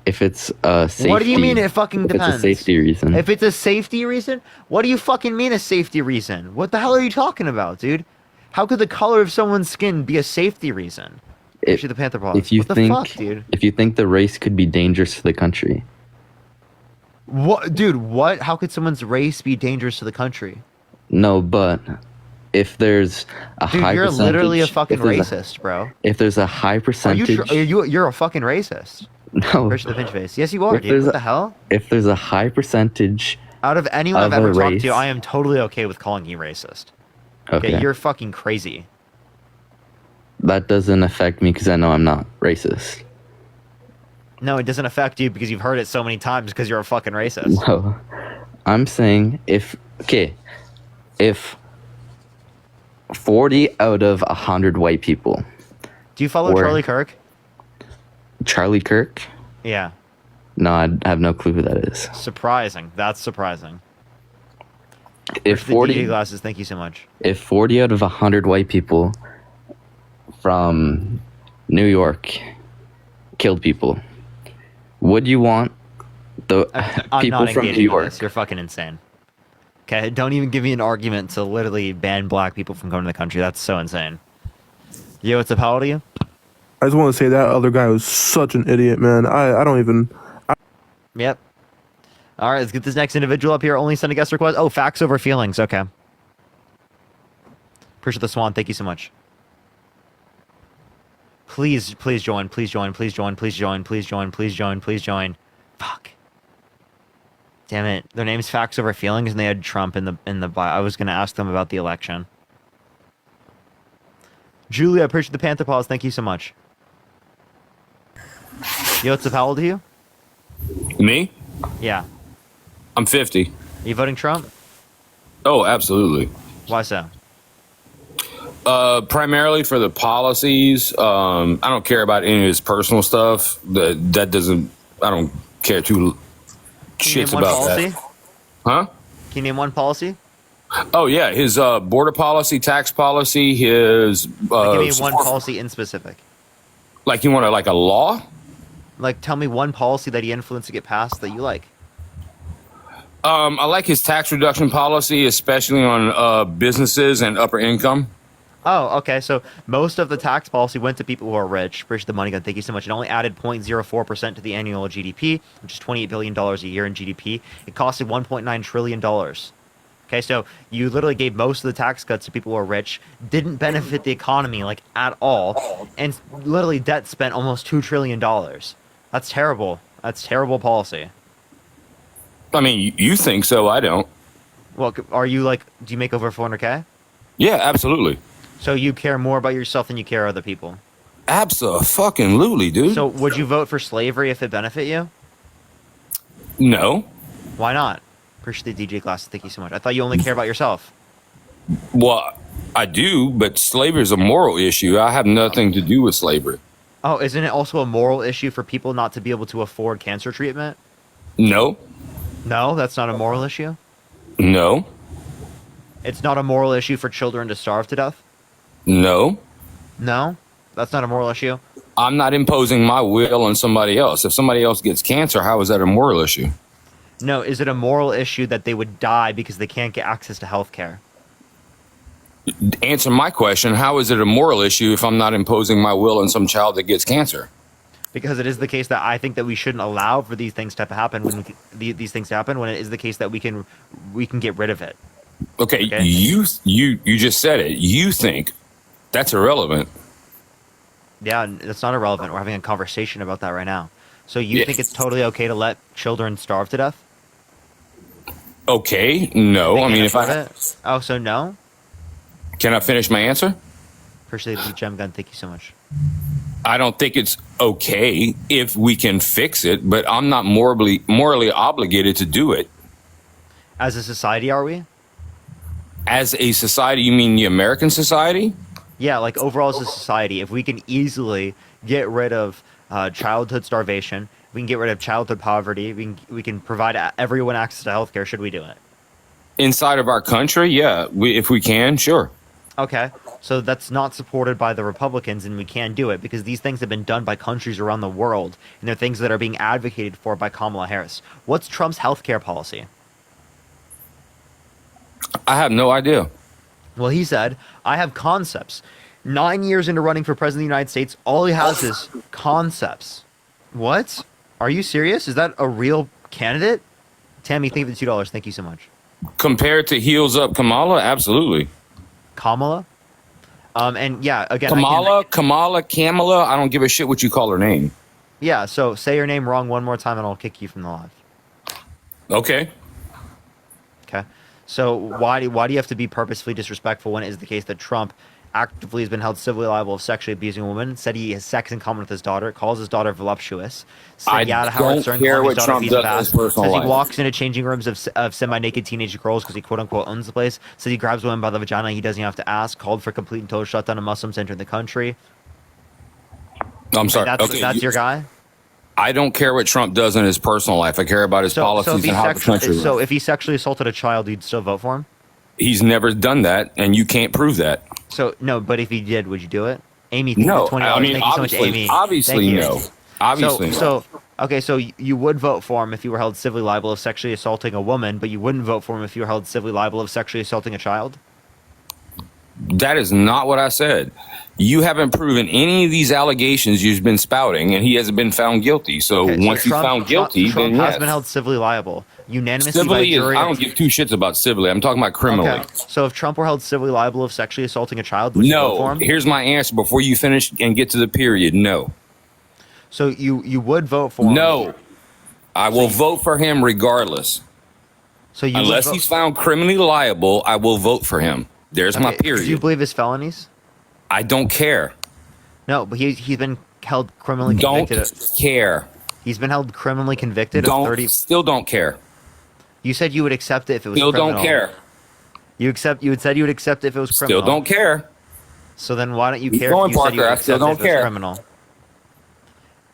if it's a safety. What do you mean it fucking if depends? It's a safety reason. If it's a safety reason? What do you fucking mean a safety reason? What the hell are you talking about, dude? How could the color of someone's skin be a safety reason? Actually, the Panther Paws. If you What the think fuck, dude? if you think the race could be dangerous to the country, What, dude? What? How could someone's race be dangerous to the country? no, but if there's a Dude, high you're percentage, literally a fucking if there's racist, bro. If there's a high Are you? percentage, You're a fucking racist. no. Richard the Pinch Face. Yes, you are, If dude. there's What a- the hell? If there's a high percentage Out of anyone of I've ever a talked race, to, I am totally okay with calling you racist. Okay. You're fucking crazy. that doesn't affect me because I know I'm not racist. No, it doesn't affect you because you've heard it so many times because you're a fucking racist. No, I'm saying if 40 out of 100 white people. Do you follow were- Charlie Kirk? Charlie Kirk? Yeah. No, I have no clue who that is. Surprising. That's surprising. If The 40 DJ glasses, thank you so much. if 40 out of 100 white people from New York killed people, would you want the I'm people not from engaging New with York? this. You're fucking insane. Okay, don't even give me an argument to literally ban black people from coming to the country. That's so insane. Yo, what's up? How old are you? I just want to say that other guy was such an idiot, man. I don't even. Yep. All right, let's get this next individual up here. Only send a guest request. Oh, facts over feelings. Okay. Appreciate the Swan. Thank you so much. Please join. Please join. Please join. Please join. Please join. Please join. Please join. Fuck. Damn it. Their name's Facts Over Feelings, and they had Trump in the bio. I was gonna ask them about the election. Julia, I appreciate the Panther Paws. Thank you so much. Yo, what's up? How old are you? Me? Yeah. I'm 50. Are you voting Trump? Oh, absolutely. Why so? Primarily for the policies. I don't care about any of his personal stuff. That doesn't. I don't care too Can you shits name one about policy? that. Huh? Can you name one policy? Oh yeah, his border policy, tax policy, his. Give me one policy in specific. Like you want like a law? Like, tell me one policy that he influenced to get passed that you like. I like his tax reduction policy, especially on businesses and upper income. Oh, okay. So most of the tax policy went to people who are rich. Appreciate the money gun. Thank you so much. It only added 0.04% to the annual GDP, which is $28 billion a year in GDP. It costed $1.9 trillion. Okay, so you literally gave most of the tax cuts to people who are rich, didn't benefit the economy like at all, and literally debt spent almost $2 trillion. That's terrible. That's terrible policy. I mean, you think so? I don't. Well, are you like? Do you make over 400K? Yeah, absolutely. So you care more about yourself than you care other people. Absolutely, dude. So would you vote for slavery if it benefit you? No. Why not? Appreciate the DJ glasses. Thank you so much. I thought you only care about yourself. Well, I do, but slavery is a moral issue. I have nothing to do with slavery. Oh, isn't it also a moral issue for people not to be able to afford cancer treatment? No. No, that's not a moral issue? No. It's not a moral issue for children to starve to death? No. No? That's not a moral issue? I'm not imposing my will on somebody else. If somebody else gets cancer, how is that a moral issue? No, is it a moral issue that they would die because they can't get access to health care? Answer my question. How is it a moral issue if I'm not imposing my will on some child that gets cancer? Because it is the case that I think that we shouldn't allow for these things to happen these things to happen when it is the case that we can get rid of it. Okay, you just said it. You think that's irrelevant. Yeah, that's not irrelevant. We're having a conversation about that right now. So you think it's totally okay to let children starve to death? Okay, no. I mean, if Oh, so no? Can I finish my answer? Appreciate the gem gun. Thank you so much. I don't think it's okay if we can fix it, but I'm not morally obligated to do it. As a society, are we? As a society, you mean the American society? Yeah, like overall as a society, if we can easily get rid of childhood starvation, we can get rid of childhood poverty, we can provide everyone access to healthcare, should we do it? Inside of our country, yeah. If we can, sure. Okay, so that's not supported by the Republicans, and we can do it because these things have been done by countries around the world, and they're things that are being advocated for by Kamala Harris. What's Trump's healthcare policy? I have no idea. Well, he said, I have concepts. 9 years into running for president of the United States, all he has is concepts. What? Are you serious? Is that a real candidate? Tammy, thank you for the $2. Thank you so much. Compared to Heels Up Kamala, absolutely. Kamala? And yeah, again, Kamala, I don't give a shit what you call her name. Yeah, so say your name wrong one more time and I'll kick you from the live. Okay. Okay. So why do you have to be purposefully disrespectful when it is the case that Trump actively has been held civilly liable of sexually abusing a woman, said he has sex in common with his daughter, calls his daughter voluptuous, said I to Howard don't Stern, care calling his what daughter Trump piece of does in his ass, personal says he life. walks into changing rooms of semi-naked teenage girls because he quote-unquote owns the place, says he grabs women by the vagina, he doesn't even have to ask, called for complete and total shutdown of Muslims entering the country. I'm sorry. That's your guy? I don't care what Trump does in his personal life. I care about his policies and how the country runs. So if he sexually assaulted a child, you'd still vote for him? He's never done that, and you can't prove that. So, no, but if he did, would you do it? Amy, no. $20. I mean, Thank you so much, obviously, Amy. obviously no. Obviously no. Okay, so you would vote for him if you were held civilly liable of sexually assaulting a woman, but you wouldn't vote for him if you were held civilly liable of sexually assaulting a child? That is not what I said. You haven't proven any of these allegations you've been spouting, and he hasn't been found guilty. So once he's found guilty, Trump then has yes. been held civilly liable. Unanimously Civilly by jury. I don't give two shits about civilly. I'm talking about criminally. Okay. So if Trump were held civilly liable of sexually assaulting a child, would you vote for No. him? Here's my answer before you finish and get to the period. No. So you would vote for him? No. I will vote for him regardless. So you unless he's found criminally liable, I will vote for him. There's my period. Do you believe his felonies? I don't care. No, but he's been held criminally convicted. Don't care. He's been held criminally convicted of 30. Still don't care. You said you would accept it if it was Still criminal. don't care. You said you would accept it if it was criminal. Still don't care. So then why don't you Keep care going, if you said Parker. you would I accept still it don't if it was care. criminal?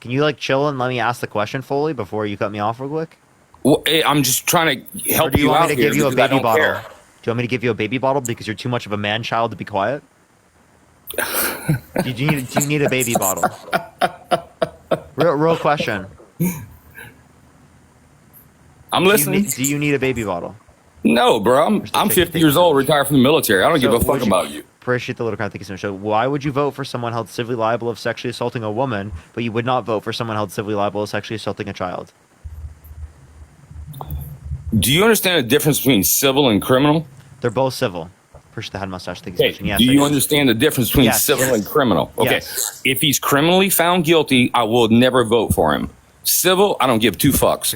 Can you chill and let me ask the question fully before you cut me off real quick? Well, I'm just trying to help Or do you want out me to here give you a because I baby don't bottle? care. Do you want me to give you a baby bottle because you're too much of a man child to be quiet? do you need a baby bottle? Real question. I'm listening. Do you need a baby bottle? No, bro. I'm 50 years old, retired from the military. I don't give a fuck about you. Appreciate the little crowd. Thank you so much. So why would you vote for someone held civilly liable of sexually assaulting a woman, but you would not vote for someone held civilly liable of sexually assaulting a child? Do you understand the difference between civil and criminal? They're both civil. Appreciate the head mustache. Thank you so much. Yes, do I you understand the difference between civil and criminal? Okay. Yes. If he's criminally found guilty, I will never vote for him. Civil, I don't give two fucks.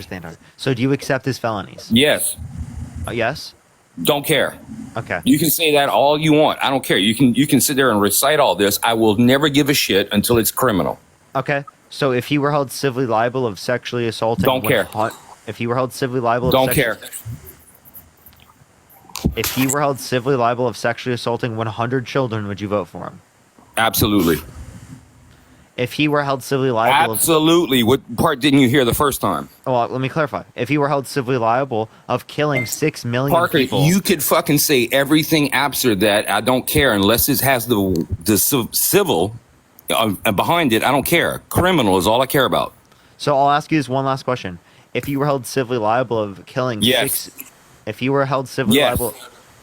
So do you accept his felonies? Yes. Yes? Don't care. Okay. You can say that all you want. I don't care. You can sit there and recite all this. I will never give a shit until it's criminal. Okay. So if he were held civilly liable of sexually assaulting... Don't care. If he were held civilly liable of... Don't care. If he were held civilly liable of sexually assaulting 100 children, would you vote for him? Absolutely. If he were held civilly liable... Absolutely. What part didn't you hear the first time? Well, let me clarify. If he were held civilly liable of killing 6 million Parker, people... you could fucking say everything after that. I don't care unless it has the civil behind it. I don't care. Criminal is all I care about. So I'll ask you this one last question. if you were held civilly liable of killing Yes. if you were held civilly Yes. liable,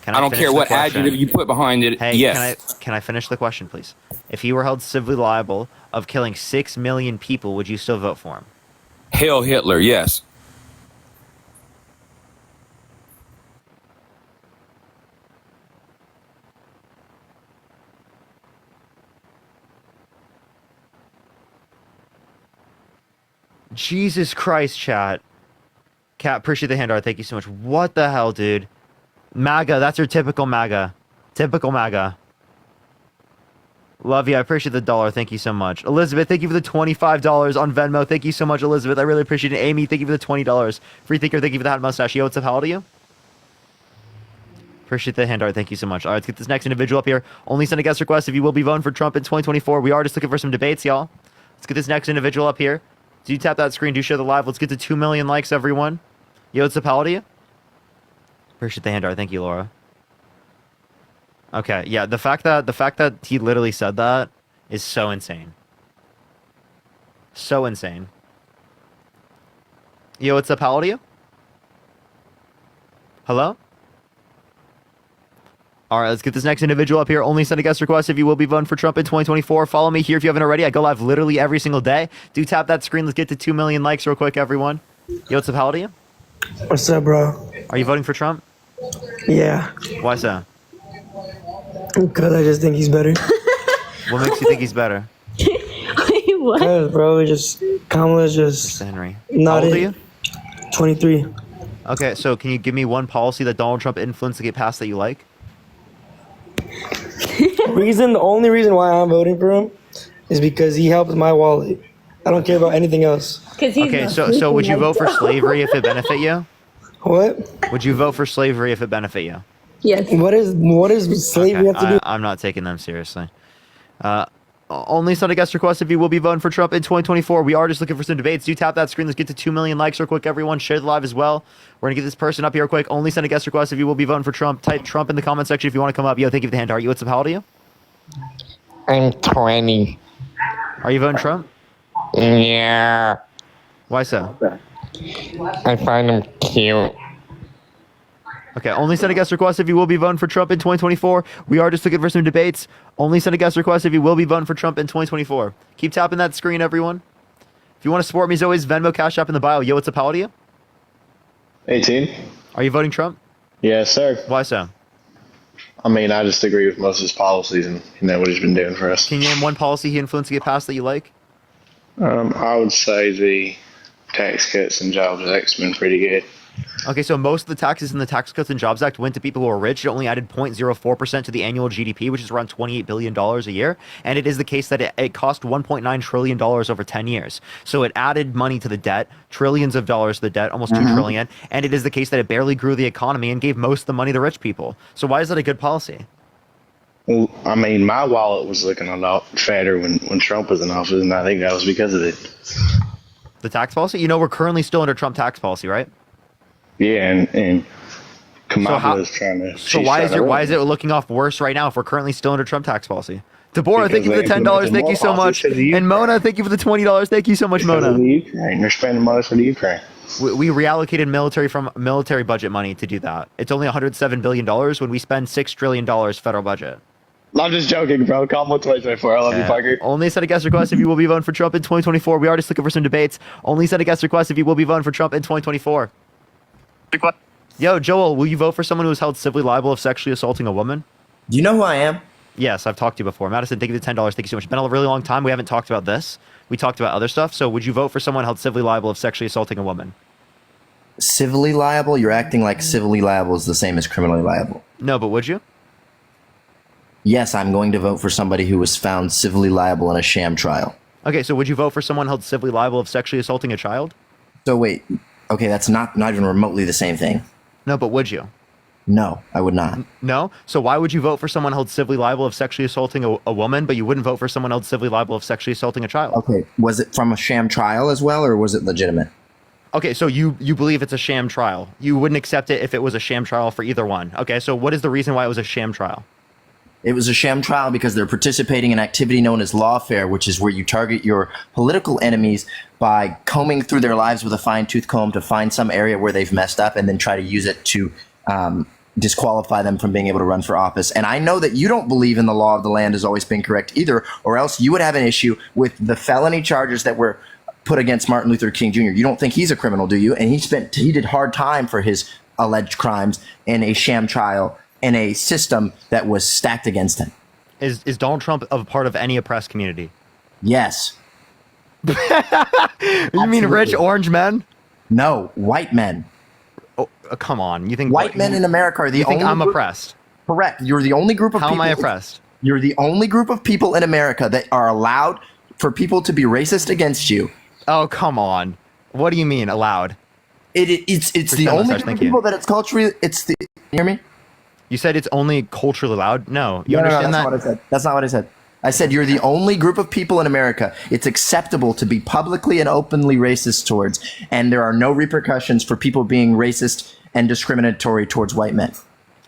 I don't care what adjective you put behind it. Hey, Yes. can I finish the question, please? If you were held civilly liable of killing 6 million people, would you still vote for him? Hail Hitler. Yes. Jesus Christ, chat. Cat, appreciate the hand art. Thank you so much. What the hell, dude? MAGA, that's your typical MAGA. Typical MAGA. Love you. I appreciate the $1. Thank you so much. Elizabeth, thank you for the $25 on Venmo. Thank you so much, Elizabeth. I really appreciate it. Amy, thank you for the $20. Free Thinker, thank you for the hat mustache. Yo, what's up? How old are you? Appreciate the hand art. Thank you so much. All right, let's get this next individual up here. Only send a guest request if you will be voting for Trump in 2024. We are just looking for some debates, y'all. Let's get this next individual up here. Do you tap that screen? Do share the live? Let's get to 2 million likes, everyone. Yo, what's up? How old are you? Appreciate the hand art. Thank you, Laura. Okay, yeah, the fact that he literally said that is so insane. So insane. Yo, what's up? How old are you? Hello? All right, let's get this next individual up here. Only send a guest request if you will be voting for Trump in 2024. Follow me here if you haven't already. I go live literally every single day. Do tap that screen. Let's get to 2 million likes real quick, everyone. Yo, what's up? How old are you? What's up, bro? Are you voting for Trump? Yeah. Why so? Because I just think he's better. What makes you think he's better? What? Because, bro, Kamala's just Henry. not How old are it. you? 23. Okay, so can you give me one policy that Donald Trump influenced to get passed that you like? The only reason why I'm voting for him is because he helps my wallet. I don't care about anything else. Okay, so would you vote for slavery if it benefit you? What? Would you vote for slavery if it benefit you? Yes. What is slavery have to do? I'm not taking them seriously. Only send a guest request if you will be voting for Trump in 2024. We are just looking for some debates. Do tap that screen. Let's get to 2 million likes real quick, everyone. Share the live as well. We're going to get this person up here quick. Only send a guest request if you will be voting for Trump. Type Trump in the comment section if you want to come up. Yo, thank you for the hand art. You, what's up? How old are you? I'm 20. Are you voting Trump? Yeah. Why so? I find him cute. Okay, only send a guest request if you will be voting for Trump in 2024. We are just looking for some debates. Only send a guest request if you will be voting for Trump in 2024. Keep tapping that screen, everyone. If you want to support me, as always, Venmo, Cash App in the bio. Yo, what's up? How old are you? 18. Are you voting Trump? Yes, sir. Why so? I mean, I just agree with most of his policies and what he's been doing for us. Can you name one policy he influenced to get passed that you like? I would say the tax cuts and jobs act's been pretty good. Okay, so most of the taxes in the Tax Cuts and Jobs Act went to people who are rich. It only added 0.04% to the annual GDP, which is around $28 billion a year. And it is the case that it cost $1.9 trillion over 10 years. So it added money to the debt, trillions of dollars to the debt, almost $2 trillion. And it is the case that it barely grew the economy and gave most of the money to rich people. So why is that a good policy? Well, I mean, my wallet was looking a lot fatter when Trump was in office, and I think that was because of it. The tax policy? You know, we're currently still under Trump tax policy, right? Yeah, and Kamala is trying to. So why is it looking off worse right now if we're currently still under Trump tax policy? Deborah, thank you for the $10. Thank you so much. And Mona, thank you for the $20. Thank you so much, Mona. You're spending money for the Ukraine. We reallocated military budget money to do that. It's only $107 billion when we spend $6 trillion federal budget. I'm just joking, bro. Kamala 2024. I love you, Parker. Only send a guest request if you will be voting for Trump in 2024. We are just looking for some debates. Only send a guest request if you will be voting for Trump in 2024. Yo, Joel, will you vote for someone who was held civilly liable of sexually assaulting a woman? Do you know who I am? Yes, I've talked to you before. Madison, thank you for the $10. Thank you so much. It's been a really long time. We haven't talked about this. We talked about other stuff. So would you vote for someone held civilly liable of sexually assaulting a woman? Civilly liable? You're acting like civilly liable is the same as criminally liable. No, but would you? Yes, I'm going to vote for somebody who was found civilly liable in a sham trial. Okay, so would you vote for someone held civilly liable of sexually assaulting a child? So wait, okay, that's not even remotely the same thing. No, but would you? No, I would not. No? So why would you vote for someone held civilly liable of sexually assaulting a woman, but you wouldn't vote for someone held civilly liable of sexually assaulting a child? Okay, was it from a sham trial as well, or was it legitimate? Okay, so you believe it's a sham trial. You wouldn't accept it if it was a sham trial for either one. Okay, so what is the reason why it was a sham trial? It was a sham trial because they're participating in activity known as lawfare, which is where you target your political enemies by combing through their lives with a fine-tooth comb to find some area where they've messed up and then try to use it to disqualify them from being able to run for office. And I know that you don't believe in the law of the land has always been correct either, or else you would have an issue with the felony charges that were put against Martin Luther King Jr. You don't think he's a criminal, do you? And he did hard time for his alleged crimes in a sham trial in a system that was stacked against him. Is Donald Trump a part of any oppressed community? Yes. You mean rich orange men? No, white men. Oh, come on. You think white men in America are the only I'm oppressed? Correct. You're the only group of people. How am I oppressed? You're the only group of people in America that are allowed for people to be racist against you. Oh, come on. What do you mean allowed? It's the only group of people that it's culturally. You hear me? You said it's only culturally allowed? No. You understand that's that? Not what I said. That's not what I said. I said you're the only group of people in America it's acceptable to be publicly and openly racist towards, and there are no repercussions for people being racist and discriminatory towards white men.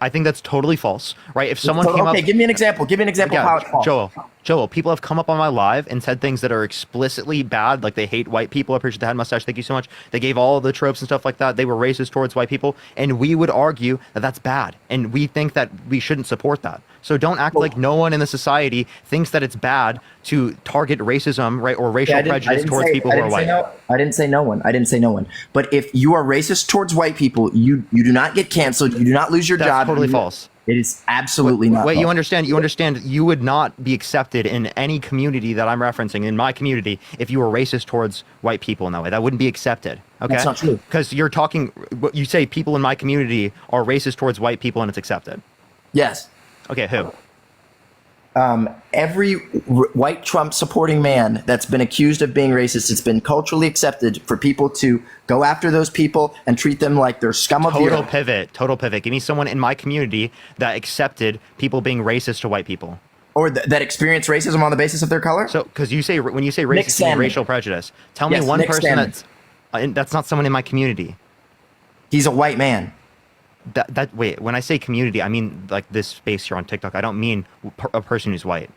I think that's totally false, right? If someone came up... Okay, give me an example. Give me an example of how it's false. Joel, people have come up on my live and said things that are explicitly bad, like they hate white people. I appreciate the head mustache. Thank you so much. They gave all the tropes and stuff like that. They were racist towards white people, and we would argue that that's bad, and we think that we shouldn't support that. So don't act like no one in the society thinks that it's bad to target racism, right, or racial prejudice towards people who are white. I didn't say no one. I didn't say no one. But if you are racist towards white people, you do not get canceled. You do not lose your job. That's totally false. It is absolutely not. Wait, false. you understand you would not be accepted in any community that I'm referencing, in my community, if you were racist towards white people in that way. That wouldn't be accepted. Okay? That's not true. Because you say people in my community are racist towards white people and it's accepted. Yes. Okay, who? Every white Trump supporting man that's been accused of being racist, it's been culturally accepted for people to go after those people and treat them like they're scum of the earth. Total pivot. Give me someone in my community that accepted people being racist to white people. Or that experience racism on the basis of their color? So, because when you say racist, you mean racial prejudice. Tell me one person that's not someone in my community. He's a white man. Wait, when I say community, I mean like this space here on TikTok. I don't mean a person who's white.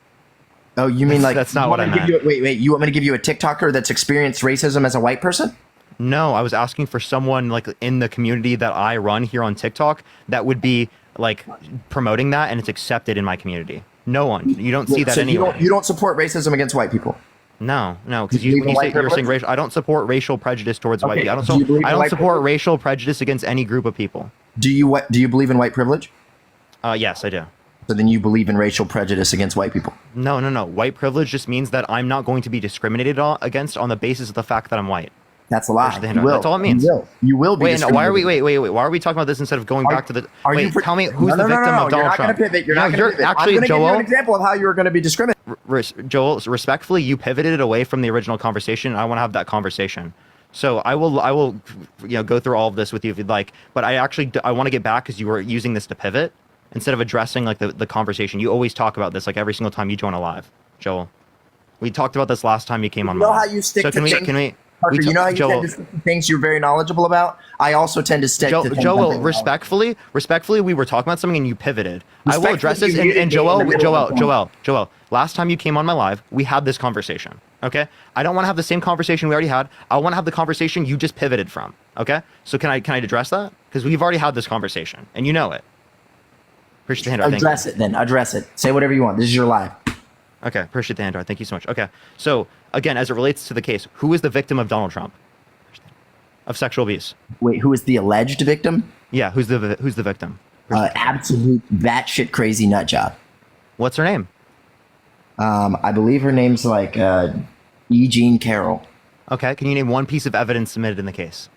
Oh, you mean that's not what I meant. Wait, you want me to give you a TikToker that's experienced racism as a white person? No, I was asking for someone like in the community that I run here on TikTok that would be like promoting that and it's accepted in my community. No one. You don't see that anywhere. You don't support racism against white people? No, because you're saying racial. I don't support racial prejudice towards white people. I don't support racial prejudice against any group of people. Do you believe in white privilege? Yes, I do. So then you believe in racial prejudice against white people? No. White privilege just means that I'm not going to be discriminated against on the basis of the fact that I'm white. That's a lie. That's all it means. You will be. Wait, why are we? Wait. Why are we talking about this instead of going back to the? Tell me who's the victim of Donald Trump? You're not going to pivot. I'm going to give you an example of how you're going to be discriminated. Joel, respectfully, you pivoted away from the original conversation. I want to have that conversation. So I will, go through all of this with you if you'd like. But I want to get back because you were using this to pivot instead of addressing like the conversation. You always talk about this like every single time you join a live, Joel. We talked about this last time you came on. You know how you stick to things? Parker, you know how you tend to stick to things you're very knowledgeal about? I also tend to stick to things. Joel, respectfully, we were talking about something and you pivoted. I will address this. And Joel, last time you came on my live, we had this conversation. Okay? I don't want to have the same conversation we already had. I want to have the conversation you just pivoted from. Okay? So can I address that? Because we've already had this conversation and you know it. Appreciate the hand. Address it then. Address it. Say whatever you want. This is your live. Okay, appreciate the hand. Thank you so much. Okay, so again, as it relates to the case, who is the victim of Donald Trump of sexual abuse? Wait, who is the alleged victim? Yeah, who's the victim? Absolute batshit crazy nut job. What's her name? I believe her name's like E. Jean Carroll. Okay, can you name one piece of evidence submitted in the case?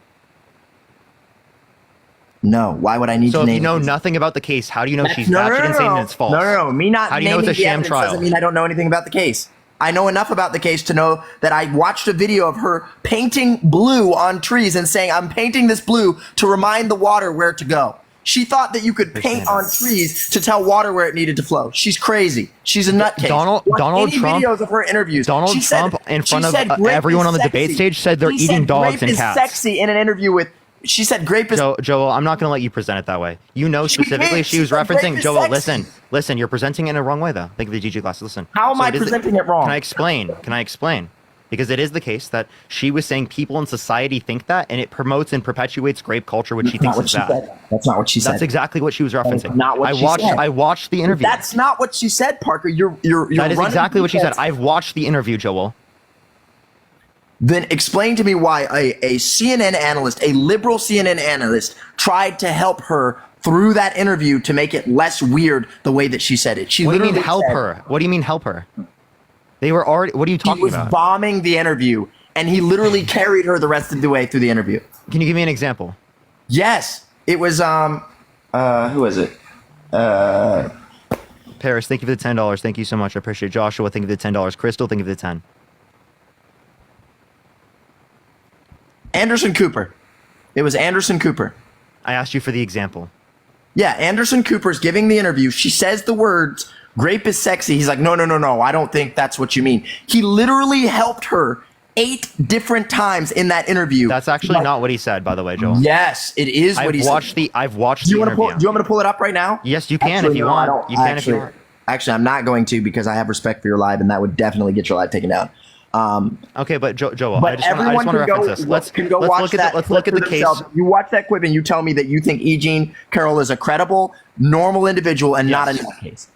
No. Why would I need to name? So if you know nothing about the case, how do you know she's batshit insane and it's false? No. Me not. How do you know it's a sham trial? Doesn't mean I don't know anything about the case. I know enough about the case to know that I watched a video of her painting blue on trees and saying, "I'm painting this blue to remind the water where to go." She thought that you could paint on trees to tell water where it needed to flow. She's crazy. She's a nutcase. Donald Trump. Videos of her interviews. Donald Trump, in front of everyone on the debate stage, said they're eating dogs and cats. Grape is sexy in an interview with She said grape is. Joel, I'm not going to let you present it that way. You know specifically she was referencing. Joel, listen. You're presenting it in a wrong way, though. Think of the GG class. Listen. How am I presenting it wrong? Can I explain? Because it is the case that she was saying people in society think that, and it promotes and perpetuates grape culture, which she thinks is bad. That's not what she said. That's exactly what she was referencing. Not what she said. I watched the interview. That's not what she said, Parker. That is exactly what she said. I've watched the interview, Joel. Then explain to me why a CNN analyst, a liberal CNN analyst, tried to help her through that interview to make it less weird the way that she said it. What do you mean help her? What do you mean help her? They were already. What are you talking about? He was bombing the interview, and he literally carried her the rest of the way through the interview. Can you give me an example? Yes, it was who is it? Paris, thank you for the $10. Thank you so much. I appreciate it. Joshua, thank you for the $10. Crystal, thank you for the 10. Anderson Cooper. It was Anderson Cooper. I asked you for the example. Yeah, Anderson Cooper's giving the interview. She says the words, grape is sexy. He's like, no, I don't think that's what you mean. He literally helped her 8 different times in that interview. That's actually not what he said, by the way, Joel. Yes, it is what he said. I've watched the interview. Do you want me to pull it up right now? Yes, you can if you want. You can if you want. Actually, I'm not going to because I have respect for your live, and that would definitely get your live taken down. Okay, but Joel, but I just want to reference this. Let's look at the case. You watch that clip and you tell me that you think E. Jean Carroll is a credible, normal individual and not a nutcase.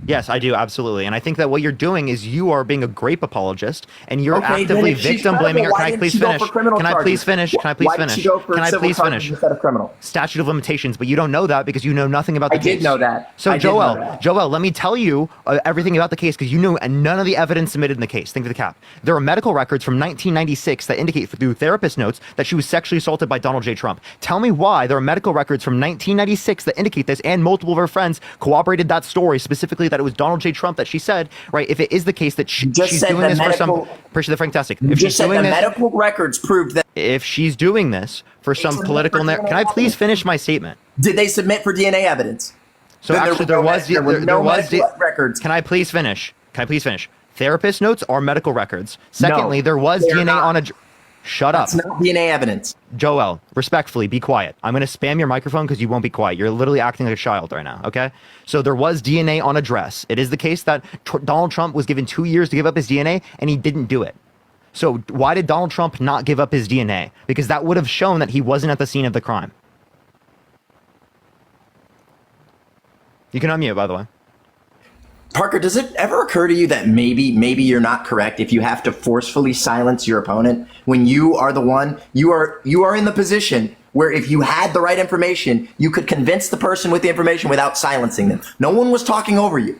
Yes, I do, absolutely. And I think that what you're doing is you are being a grape apologist and you're actively victim blaming her. Can I please finish? Can I please finish? Can I please finish? Can I please finish? Statute of limitations, but you don't know that because you know nothing about the case. I did know that. So Joel, let me tell you everything about the case because you know none of the evidence submitted in the case. Think of the cap. There are medical records from 1996 that indicate through therapist notes that she was sexually assaulted by Donald J. Trump. Tell me why there are medical records from 1996 that indicate this, and multiple of her friends corroborated that story, specifically that it was Donald J. Trump that she said, right? If it is the case that she's doing this for some, appreciate the fantastic. If she's doing this, medical records proved that. If she's doing this for some political, can I please finish my statement? Did they submit for DNA evidence? So actually, there was records. Can I please finish? Therapist notes are medical records. Secondly, there was DNA on a. Shut up. That's not DNA evidence. Joel, respectfully, be quiet. I'm going to spam your microphone because you won't be quiet. You're literally acting like a child right now, okay? So there was DNA on a dress. It is the case that Donald Trump was given 2 years to give up his DNA, and he didn't do it. So why did Donald Trump not give up his DNA? Because that would have shown that he wasn't at the scene of the crime. You can unmute, by the way. Parker, does it ever occur to you that maybe you're not correct if you have to forcefully silence your opponent when you are the one, you are in the position where if you had the right information, you could convince the person with the information without silencing them. No one was talking over you.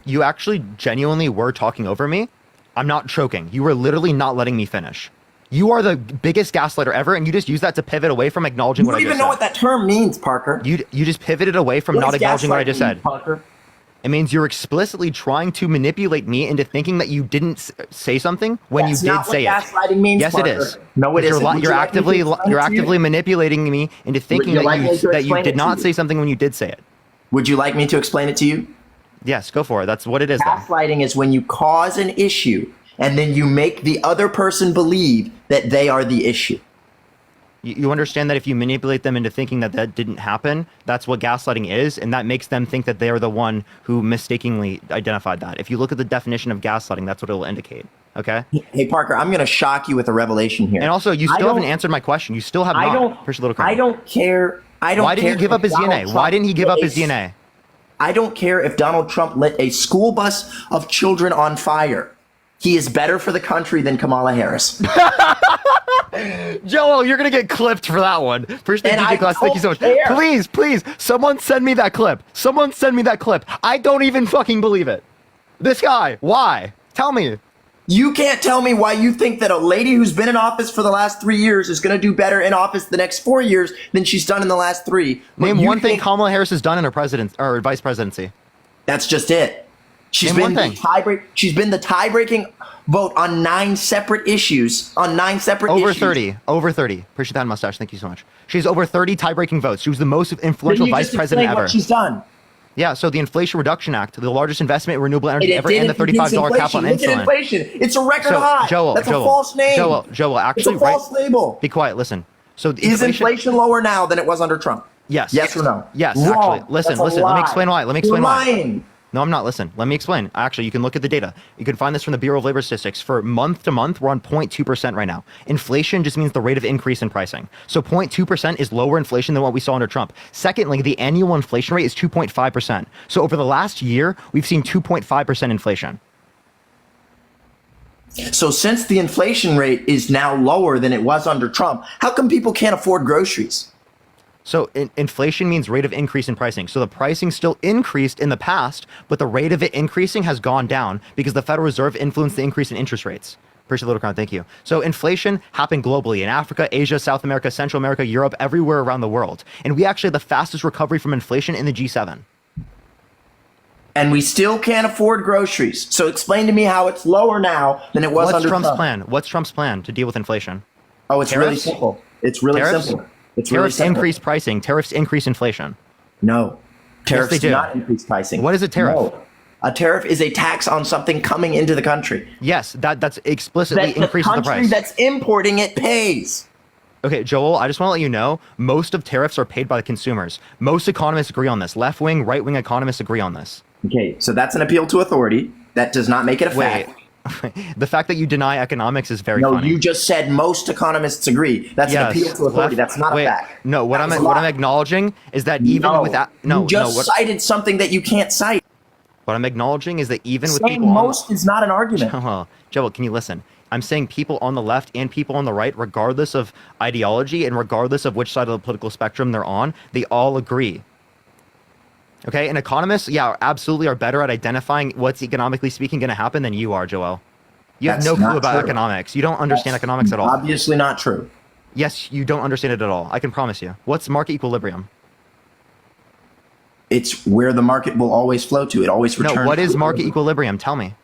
You actually genuinely were talking over me. I'm not choking. You were literally not letting me finish. You are the biggest gaslighter ever, and you just use that to pivot away from acknowledging what I just said. You don't even know what that term means, Parker. You just pivoted away from not acknowledging what I just said. Parker? It means you're explicitly trying to manipulate me into thinking that you didn't say something when you did say it. That's not what gaslighting means, yes, Parker. it is. No, it isn't. You're actively manipulating me into thinking that you did not say something when you did say it. Would you like me to explain it to you? Yes, go for it. That's what it is. Gaslighting is when you cause an issue and then you make the other person believe that they are the issue. You understand that if you manipulate them into thinking that didn't happen, that's what gaslighting is, and that makes them think that they are the one who mistakenly identified that. If you look at the definition of gaslighting, that's what it will indicate. Okay? Hey, Parker, I'm going to shock you with a revelation here. And also, you still haven't answered my question. You still have not. I don't care. Why didn't he give up his DNA? Why didn't he give up his DNA? I don't care if Donald Trump lit a school bus of children on fire. He is better for the country than Kamala Harris. Joel, you're going to get clipped for that one. First thing, DJ Class, thank you so much. Please, someone send me that clip. I don't even fucking believe it. This guy, why? Tell me. You can't tell me why you think that a lady who's been in office for the last 3 years is going to do better in office the next 4 years than she's done in the last 3. Name one thing Kamala Harris has done in her vice presidency. That's just it. She's been the tie-breaking vote on 9 separate issues, Over 30. Appreciate that mustache. Thank you so much. She's over 30 tie-breaking votes. She was the most influential vice president ever. What she's done. Yeah, so the Inflation Reduction Act, the largest investment in renewable energy ever, and the $35 cap on insulin. Look at inflation. It's a record high. That's a false name. Joel, actually, it's a false label. Be quiet. Listen. So is inflation lower now than it was under Trump? Yes. Yes or no? Yes. Wrong. Actually, listen. That's a Let me lie. explain why. You're lying. No, I'm not. Listen, let me explain. Actually, you can look at the data. You can find this from the Bureau of Labor Statistics. For month to month, we're on 0.2% right now. Inflation just means the rate of increase in pricing. So 0.2% is lower inflation than what we saw under Trump. Secondly, the annual inflation rate is 2.5%. So over the last year, we've seen 2.5% inflation. So since the inflation rate is now lower than it was under Trump, how come people can't afford groceries? So inflation means rate of increase in pricing. So the pricing still increased in the past, but the rate of it increasing has gone down because the Federal Reserve influenced the increase in interest rates. Appreciate the little crown. Thank you. So inflation happened globally in Africa, Asia, South America, Central America, Europe, everywhere around the world. And we actually had the fastest recovery from inflation in the G7. And we still can't afford groceries. So explain to me how it's lower now than it was under Trump. What's Trump's plan? What's Trump's plan to deal with inflation? Oh, it's really simple. It's really simple. Tariffs increase pricing. Tariffs increase inflation. No. Tariffs Yes, they do do. not increase pricing. What is a tariff? No. A tariff is a tax on something coming into the country. Yes, that's explicitly increases the country price. that's importing it pays. Okay, Joel, I just want to let you know, most of tariffs are paid by the consumers. Most economists agree on this. Left-wing, right-wing economists agree on this. Okay, so that's an appeal to authority. That does not make it a fact. The fact that you deny economics is very No, funny. you just said most economists agree. That's an appeal to authority. That's not a fact. No, what That I'm was a lie. acknowledging is that even No, with that, you just cited something that you can't cite. What I'm acknowledging is that even with Saying people most is not an argument. Joel, can you listen? I'm saying people on the left and people on the right, regardless of ideology and regardless of which side of the political spectrum they're on, they all agree. Okay, and economists, absolutely are better at identifying what's economically speaking going to happen than you are, Joel. You have no clue about economics. You don't understand economics at all. Obviously not true. Yes, you don't understand it at all. I can promise you. What's market equilibrium? It's where the market will always flow to. It always returns. No, what is market equilibrium? Tell me.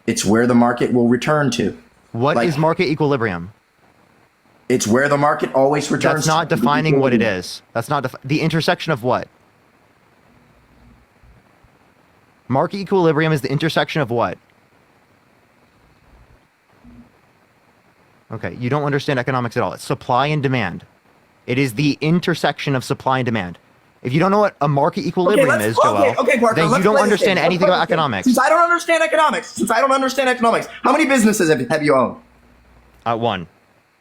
It's where the market will return to. What is market equilibrium? It's where the market always returns. That's not defining what it is. That's not the intersection of what? Market equilibrium is the intersection of what? Okay, you don't understand economics at all. It's supply and demand. It is the intersection of supply and demand. If you don't know what a market equilibrium is, Joel, okay, Parker, then you don't understand anything about economics. Since I don't understand economics, how many businesses have you owned? One.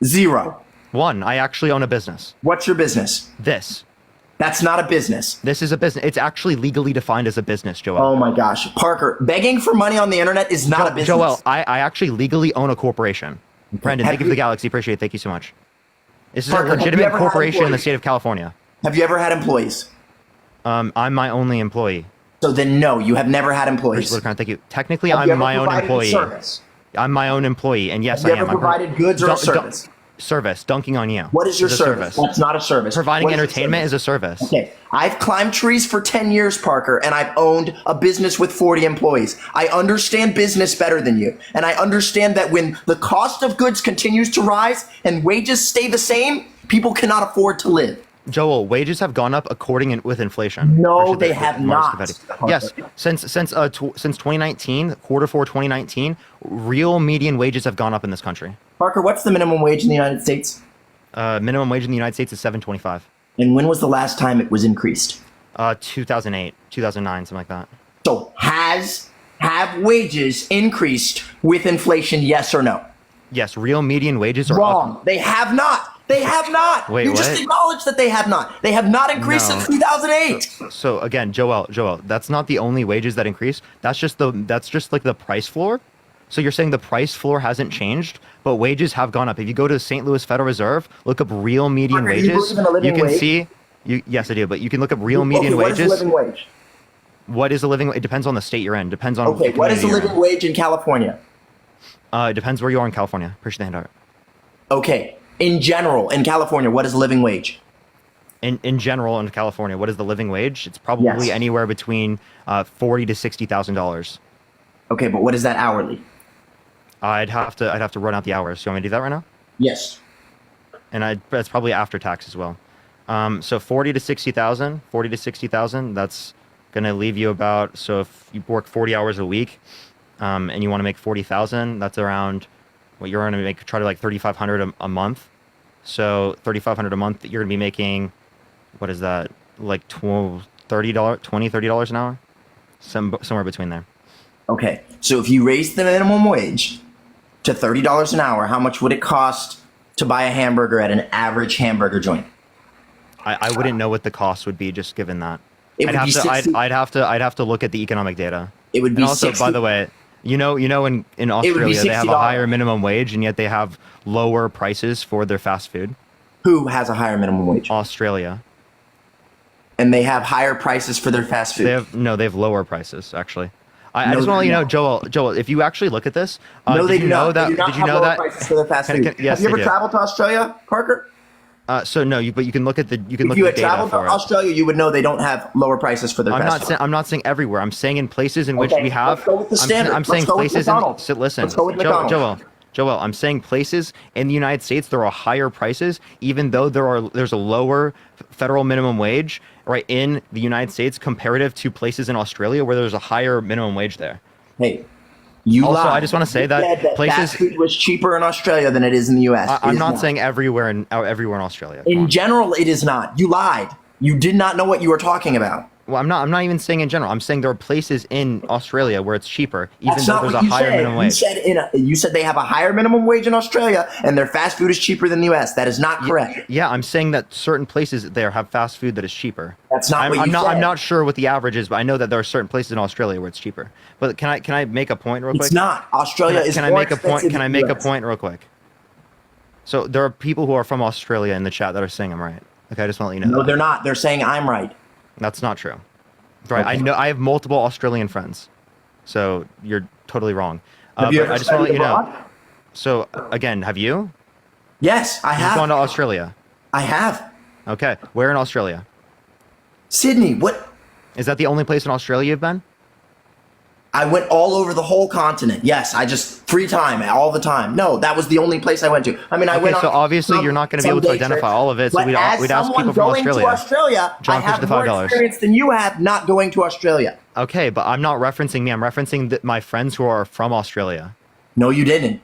Zero. One. I actually own a business. What's your business? This. That's not a business. This is a business. It's actually legally defined as a business, Joel. Oh my gosh. Parker, begging for money on the internet is not a business. Joel, I actually legally own a corporation. Brendan, thank you for the galaxy. Appreciate it. Thank you so much. This is Parker, a legitimate corporation in the state of California. Have you ever had employees? I'm my only employee. So then no, you have never had employees. Thank you. Technically, Have you I'm ever my own provided a employee. service? I'm my own employee, and yes, Have you I am. ever provided goods or a service? Service, dunking on you. What is your a service? That's not a service. Providing What is your entertainment is a service. Okay, I've climbed trees for 10 years, Parker, and I've owned a business with 40 employees. I understand business better than you. And I understand that when the cost of goods continues to rise and wages stay the same, people cannot afford to live. Joel, wages have gone up according with inflation. No, they have not. Yes, since 2019, quarter four 2019, real median wages have gone up in this country. Parker, what's the minimum wage in the United States? Minimum wage in the United States is $7.25. And when was the last time it was increased? 2008, 2009, something like that. So have wages increased with inflation, yes or no? Yes, real median wages are wrong. up. They have not. They have not. Wait, you what? just acknowledged that they have not. They have not increased since 2008. So again, Joel, that's not the only wages that increase. That's just like the price floor. So you're saying the price floor hasn't changed, but wages have gone up. If you go to the St. Louis Federal Reserve, look up real median Parker, do you wages. believe in a living can wage? see. Yes, I do. But you can look up real median What wages. is a living wage? What is a living? It depends on the state you're in. Depends on. Okay, what is a living wage in California? It depends where you are in California. Appreciate the handout. Okay, in general, in California, what is a living wage? In general, in California, what is the living wage? It's probably anywhere between $40,000 to $60,000. Okay, but what is that hourly? I'd have to run out the hours. You want me to do that right now? Yes. And that's probably after tax as well. So 40 to 60,000. That's gonna leave you about. So if you work 40 hours a week, and you want to make 40,000, that's around what you're gonna make. Try to like 3,500 a month. So $3,500 a month, you're gonna be making, what is that? Like $30 an hour, somewhere between there. Okay, so if you raise the minimum wage to $30 an hour, how much would it cost to buy a hamburger at an average hamburger joint? I wouldn't know what the cost would be just given that. It would be 60. I'd have to look at the economic data. It would be and also, 60. by the way, in Australia they have a higher minimum wage and yet they have lower prices for their fast food. Who has a higher minimum wage? Australia. And they have higher prices for their fast food. They have lower prices actually. I just want to let you know, Joel, if you actually look at this, no, they did do you know not. that? They do not Did you have know lower that? prices for their fast food. Yes, have you ever they do. traveled to Australia, Parker? So no, but you can look at the If you had traveled to Australia, you would know they don't have lower prices for their fast food. I'm not saying everywhere. I'm saying in places in which Okay, we have. let's go with the standard. I'm saying Let's go with places. McDonald's. Listen, Let's go with McDonald's. Joel, I'm saying places in the United States there are higher prices, even though there's a lower federal minimum wage right in the United States comparative to places in Australia where there's a higher minimum wage there. Hey, also, I just want to say that places fast food was cheaper in Australia than it is in the U.S. I'm not saying everywhere in Australia. In general, it is not. You lied. You did not know what you were talking about. Well, I'm not even saying in general. I'm saying there are places in Australia where it's cheaper, even That's though not there's what a you higher said. minimum wage. You said they have a higher minimum wage in Australia and their fast food is cheaper than the U.S. That is not correct. Yeah, I'm saying that certain places there have fast food that is cheaper. That's not what you said. I'm not sure what the average is, but I know that there are certain places in Australia where it's cheaper. But can I make a point real quick? It's not. Australia is Can I more make a point? expensive Can I than make a US. point real quick? So there are people who are from Australia in the chat that are saying I'm right. Okay, I just want to let you know. No, they're not. They're saying I'm right. That's not true. Right, Okay. I know I have multiple Australian friends, so you're totally wrong. Have you But ever I just want to let studied you know. abroad? So again, have you? Yes, I You've have. gone to Australia. I have. Okay, where in Australia? Sydney. What? Is that the only place in Australia you've been? I went all over the whole continent. Yes, I just free time all the time. No, that was the only place I went to. I mean, I went. So on obviously you're not going to be able to some day identify trips. all of it. So But we'd as ask someone people from going Australia. to Australia, John, I have push the more $5. experience than you have not going to Australia. Okay, but I'm not referencing me. I'm referencing my friends who are from Australia. No, you didn't.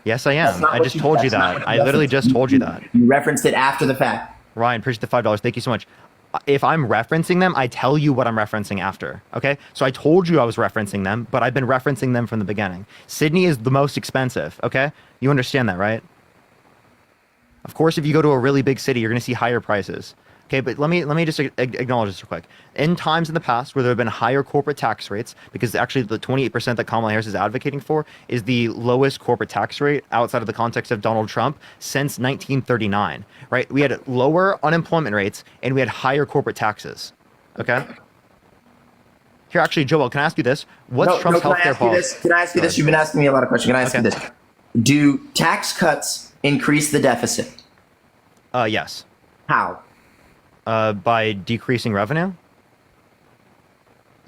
Yes, I That's am. not I what just you- told you that's not that. what you I literally referenced. just told you that. You referenced it after the fact. Ryan, appreciate the $5. Thank you so much. If I'm referencing them, I tell you what I'm referencing after. Okay? So I told you I was referencing them, but I've been referencing them from the beginning. Sydney is the most expensive. Okay? You understand that, right? Of course, if you go to a really big city, you're going to see higher prices. Okay, but let me just acknowledge this real quick. In times in the past where there have been higher corporate tax rates, because actually the 28% that Kamala Harris is advocating for is the lowest corporate tax rate outside of the context of Donald Trump since 1939, right? We had lower unemployment rates and we had higher corporate taxes, okay? Here, actually, Joel, can I ask you this? What's Trump's healthcare policy? Can I ask you this? You've been asking me a lot of questions. Can I ask you this? Do tax cuts increase the deficit? Yes. How? By decreasing revenue.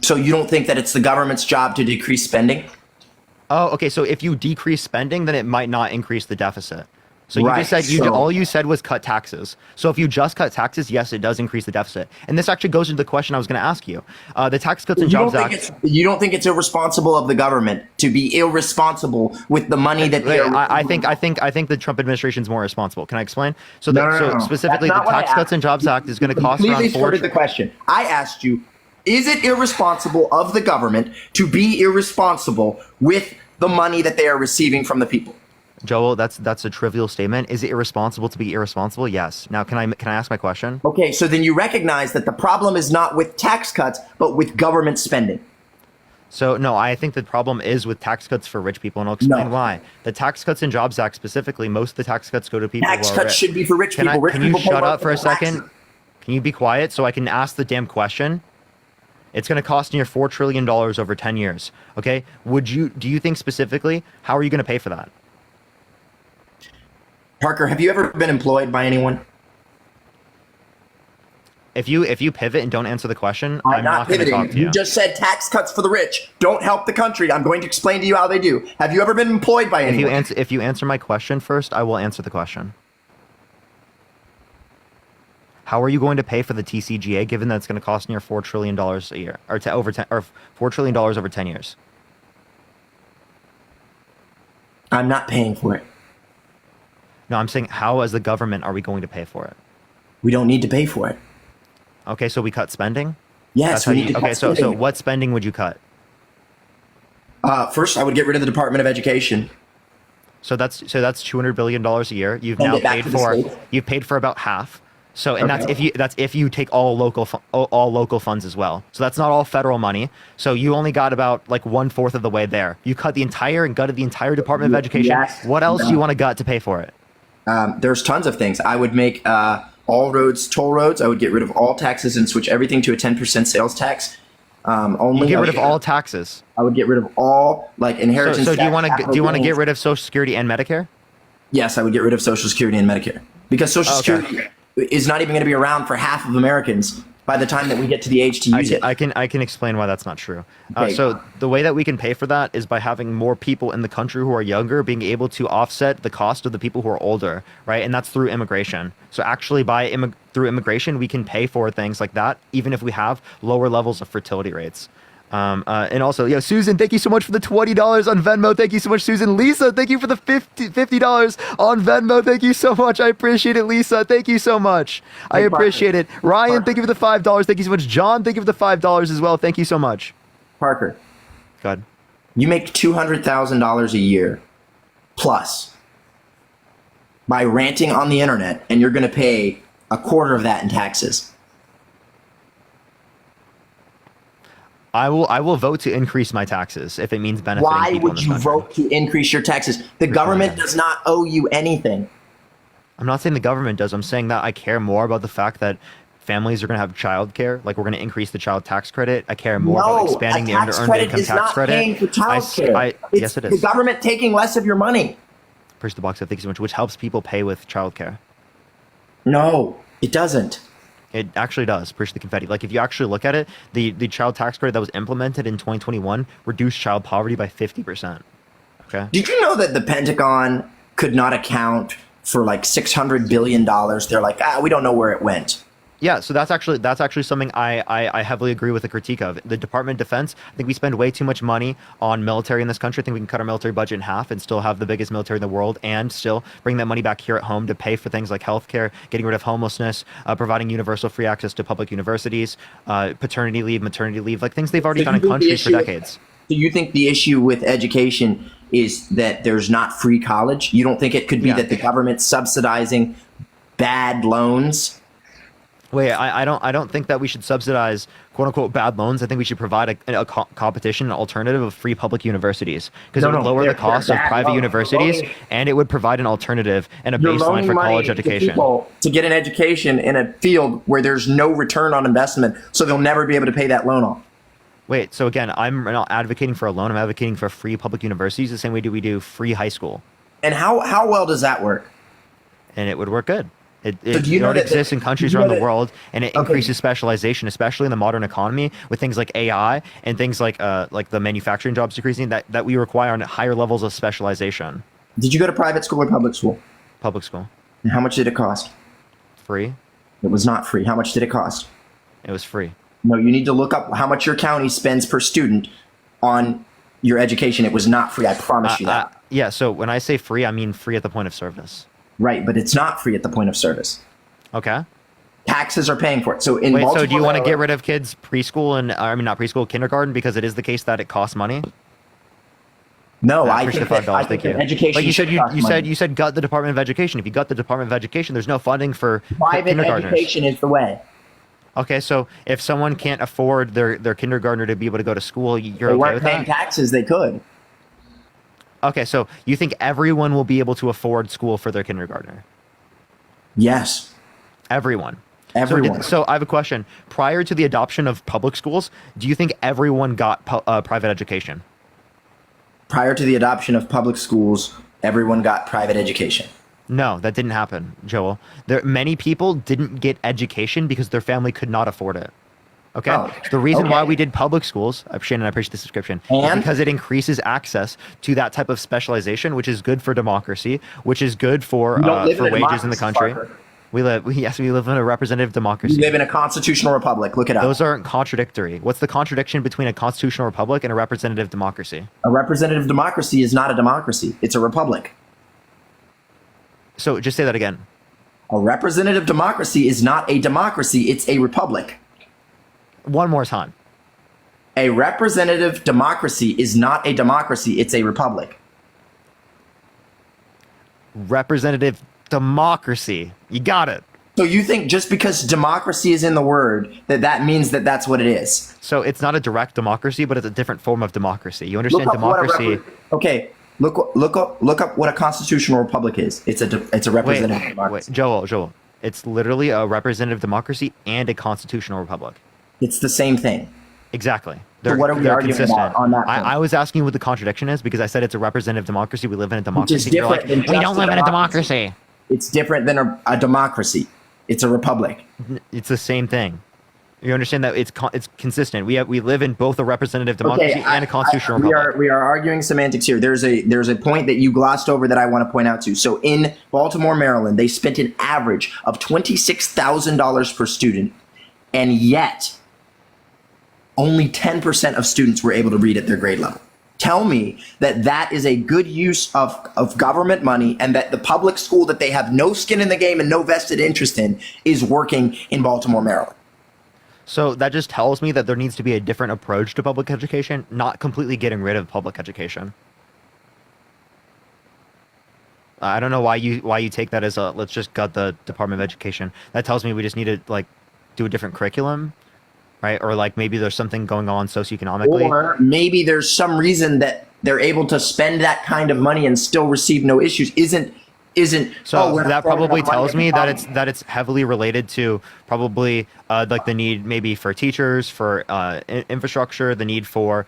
So you don't think that it's the government's job to decrease spending? Oh, okay. So if you decrease spending, then it might not increase the deficit. So you Right, just said so- all you said was cut taxes. So if you just cut taxes, yes, it does increase the deficit. And this actually goes into the question I was going to ask you. The Tax Cuts and Jobs Act. You don't think it's irresponsible of the government to be irresponsible with the money that they are? I think the Trump administration is more responsible. Can I explain? So, No. specifically, That's the not what I Tax Cuts asked. and Jobs Act is going to cost Completely around skirted the question. I asked you, is it irresponsible of the government to be irresponsible with the money that they are receiving from the people? Joel, that's a trivial statement. Is it irresponsible to be irresponsible? Yes. Now, can I ask my question? Okay, so then you recognize that the problem is not with tax cuts, but with government spending. So, no, I think the problem is with tax cuts for rich people, and I'll explain why. The Tax Cuts and Jobs Act specifically, most of the tax cuts go to people Tax who are cuts rich. should be for rich people. Rich Can you people pay shut more up for a for taxes. second? Can you be quiet so I can ask the damn question? It's going to cost near $4 trillion over 10 years. Okay? Do you think specifically, how are you going to pay for that? Parker, have you ever been employed by anyone? If you pivot and don't answer the question, I'm not going to pivoting. talk to you. You just said tax cuts for the rich don't help the country. I'm going to explain to you how they do. Have you ever been employed by anyone? If you answer my question first, I will answer the question. How are you going to pay for the TCGA given that it's going to cost near $4 trillion a year, or $4 trillion over 10 years? I'm not paying for it. No, I'm saying how, as the government, are we going to pay for it? We don't need to pay for it. Okay, so we cut spending? Yes, we need to cut so spending. what spending would you cut? First, I would get rid of the Department of Education. So that's $200 billion a year. You've Send now it back paid to the for states. you've paid for about half. So and Okay. that's if you take all local funds as well. So that's not all federal money. So you only got about like 1/4 of the way there. You cut the entire and gutted the entire Department of Education. Yes. What else do you want to gut to pay for it? There's tons of things. I would make all roads toll roads. I would get rid of all taxes and switch everything to a 10% sales tax. Only You get rid of all taxes. I would get rid of all like inheritance. So do you tax, want to capital get rid of Social Security and Medicare? Yes, I would get rid of Social Security and Medicare because Social Okay. Security is not even going to be around for half of Americans by the time that we get to the age to use it. I can explain why that's not true. Okay. So the way that we can pay for that is by having more people in the country who are younger being able to offset the cost of the people who are older, right? And that's through immigration. So actually, through immigration, we can pay for things like that, even if we have lower levels of fertility rates. And also, Susan, thank you so much for the $20 on Venmo. Thank you so much, Susan. Lisa, thank you for the $50 on Venmo. Thank you so much. I appreciate it, Lisa. Thank you so much. I appreciate it. Ryan, thank you for the $5. Thank you so much. John, thank you for the $5 as well. Thank you so much. Parker, Go ahead. you make $200,000 a year plus by ranting on the internet, and you're going to pay a quarter of that in taxes. I will vote to increase my taxes if it means benefiting Why people in would this you country. vote to increase your taxes? The government does not owe you anything. I'm not saying the government does. I'm saying that I care more about the fact that families are going to have child care. Like, we're going to increase the child tax credit. I care more about expanding the tax earned credit income is tax not credit. paying for child care. Yes, it The is. government taking less of your money. Push the box up. Thank you so much. Which helps people pay with child care. No, it doesn't. It actually does. Push the confetti. Like, if you actually look at it, the child tax credit that was implemented in 2021 reduced child poverty by 50%. Okay. Did you know that the Pentagon could not account for like $600 billion? They're like, we don't know where it went. Yeah, so that's actually something I heavily agree with the critique of. The Department of Defense, I think we spend way too much money on military in this country. I think we can cut our military budget in half and still have the biggest military in the world and still bring that money back here at home to pay for things like healthcare, getting rid of homelessness, providing universal free access to public universities, paternity leave, maternity leave, like things they've already done in countries for decades. Do you think the issue with education is that there's not free college? You don't think it could be that the government's subsidizing bad loans? Wait, I don't think that we should subsidize quote unquote bad loans. I think we should provide a competition, an alternative of free public universities, because it would lower the cost of private universities and it would provide an alternative and a baseline for college education. To get an education in a field where there's no return on investment, so they'll never be able to pay that loan off. Wait, so again, I'm not advocating for a loan. I'm advocating for free public universities the same way we do free high school. And how well does that work? And it would work good. It know already that- exists in countries do you around know the that- world, and it increases specialization, especially in the modern economy, with things like AI and things like the manufacturing jobs decreasing, that we require on higher levels of specialization. Did you go to private school or public school? Public school. And how much did it cost? Free. It was not free. How much did it cost? It was free. No, you need to look up how much your county spends per student on your education. It was not free. I promise you that. Yeah, so when I say free, I mean free at the point of service. Right, but it's not free at the point of service. Okay. Taxes are paying for it. So in Wait, so Baltimore, do you want to get rid of kids preschool and not preschool, kindergarten, because it is the case that it costs money? No, I push think the $5. that, I Thank think you. that education Like you said, should cost money. you said gut the Department of Education. If you gut the Department of Education, there's no funding for Private kindergartners. education is the way. Okay, so if someone can't afford their kindergartner to be able to go to school, you're They okay weren't with paying that? taxes. They could. Okay, so you think everyone will be able to afford school for their kindergartner? Yes. Everyone. Everyone. So I have a question. Prior to the adoption of public schools, do you think everyone got private education? Prior to the adoption of public schools, everyone got private education. No, that didn't happen, Joel. Many people didn't get education because their family could not afford it. Okay? Oh, The reason why okay. we did public schools, Shannon, I appreciate the subscription, is And? because it increases access to that type of specialization, which is good for democracy, which is good for We don't live in a wages in the democracy, country. Parker. We live in a representative democracy. We live in a constitutional republic. Look it up. Those aren't contradictory. What's the contradiction between a constitutional republic and a representative democracy? A representative democracy is not a democracy. It's a republic. So just say that again. A representative democracy is not a democracy, it's a republic. One more time. A representative democracy is not a democracy, it's a republic. Representative democracy. You got it. So you think just because democracy is in the word, that means that that's what it is? So it's not a direct democracy, but it's a different form of democracy. You understand democracy? Okay, look up what a constitutional republic is. It's a representative democracy. Wait, Joel. It's literally a representative democracy and a constitutional republic. It's the same thing. Exactly. So what are we arguing about on that point? I was asking you what the contradiction is because I said it's a representative democracy. We live in a democracy. Which is different than we don't live in a democracy. It's different than a democracy. It's a republic. It's the same thing. You understand that it's consistent. We live in both a representative democracy and a constitutional republic. We are arguing semantics here. There's a point that you glossed over that I want to point out to. So in Baltimore, Maryland, they spent an average of $26,000 per student, and yet only 10% of students were able to read at their grade level. Tell me that is a good use of government money, and that the public school that they have no skin in the game and no vested interest in is working in Baltimore, Maryland. So that just tells me that there needs to be a different approach to public education, not completely getting rid of public education. I don't know why you take that as a let's just gut the Department of Education. That tells me we just need to do a different curriculum, right? Or maybe there's something going on socioeconomically. Or maybe there's some reason that they're able to spend that kind of money and still receive no issues. So that probably tells me that it's heavily related to probably the need maybe for teachers, for infrastructure, the need for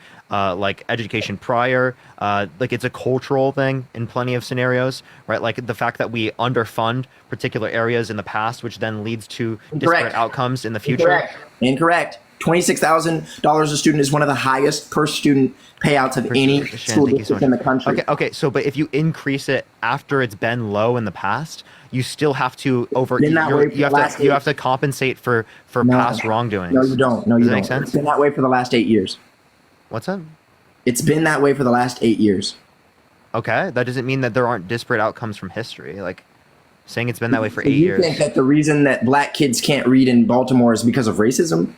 education prior. It's a cultural thing in plenty of scenarios, right? Like the fact that we underfund particular areas in the past, which then leads to disparate outcomes in the future. Incorrect. $26,000 a student is one of the highest per student payouts of any school district in the country. Okay. So, but if you increase it after it's been low in the past, you still have to you have to compensate for past wrongdoings. No, you don't. Does that make sense? It's been that way for the last 8 years. What's that? It's been that way for the last 8 years. Okay, that doesn't mean that there aren't disparate outcomes from history. Saying it's been that way for 8 years. You think that the reason that black kids can't read in Baltimore is because of racism?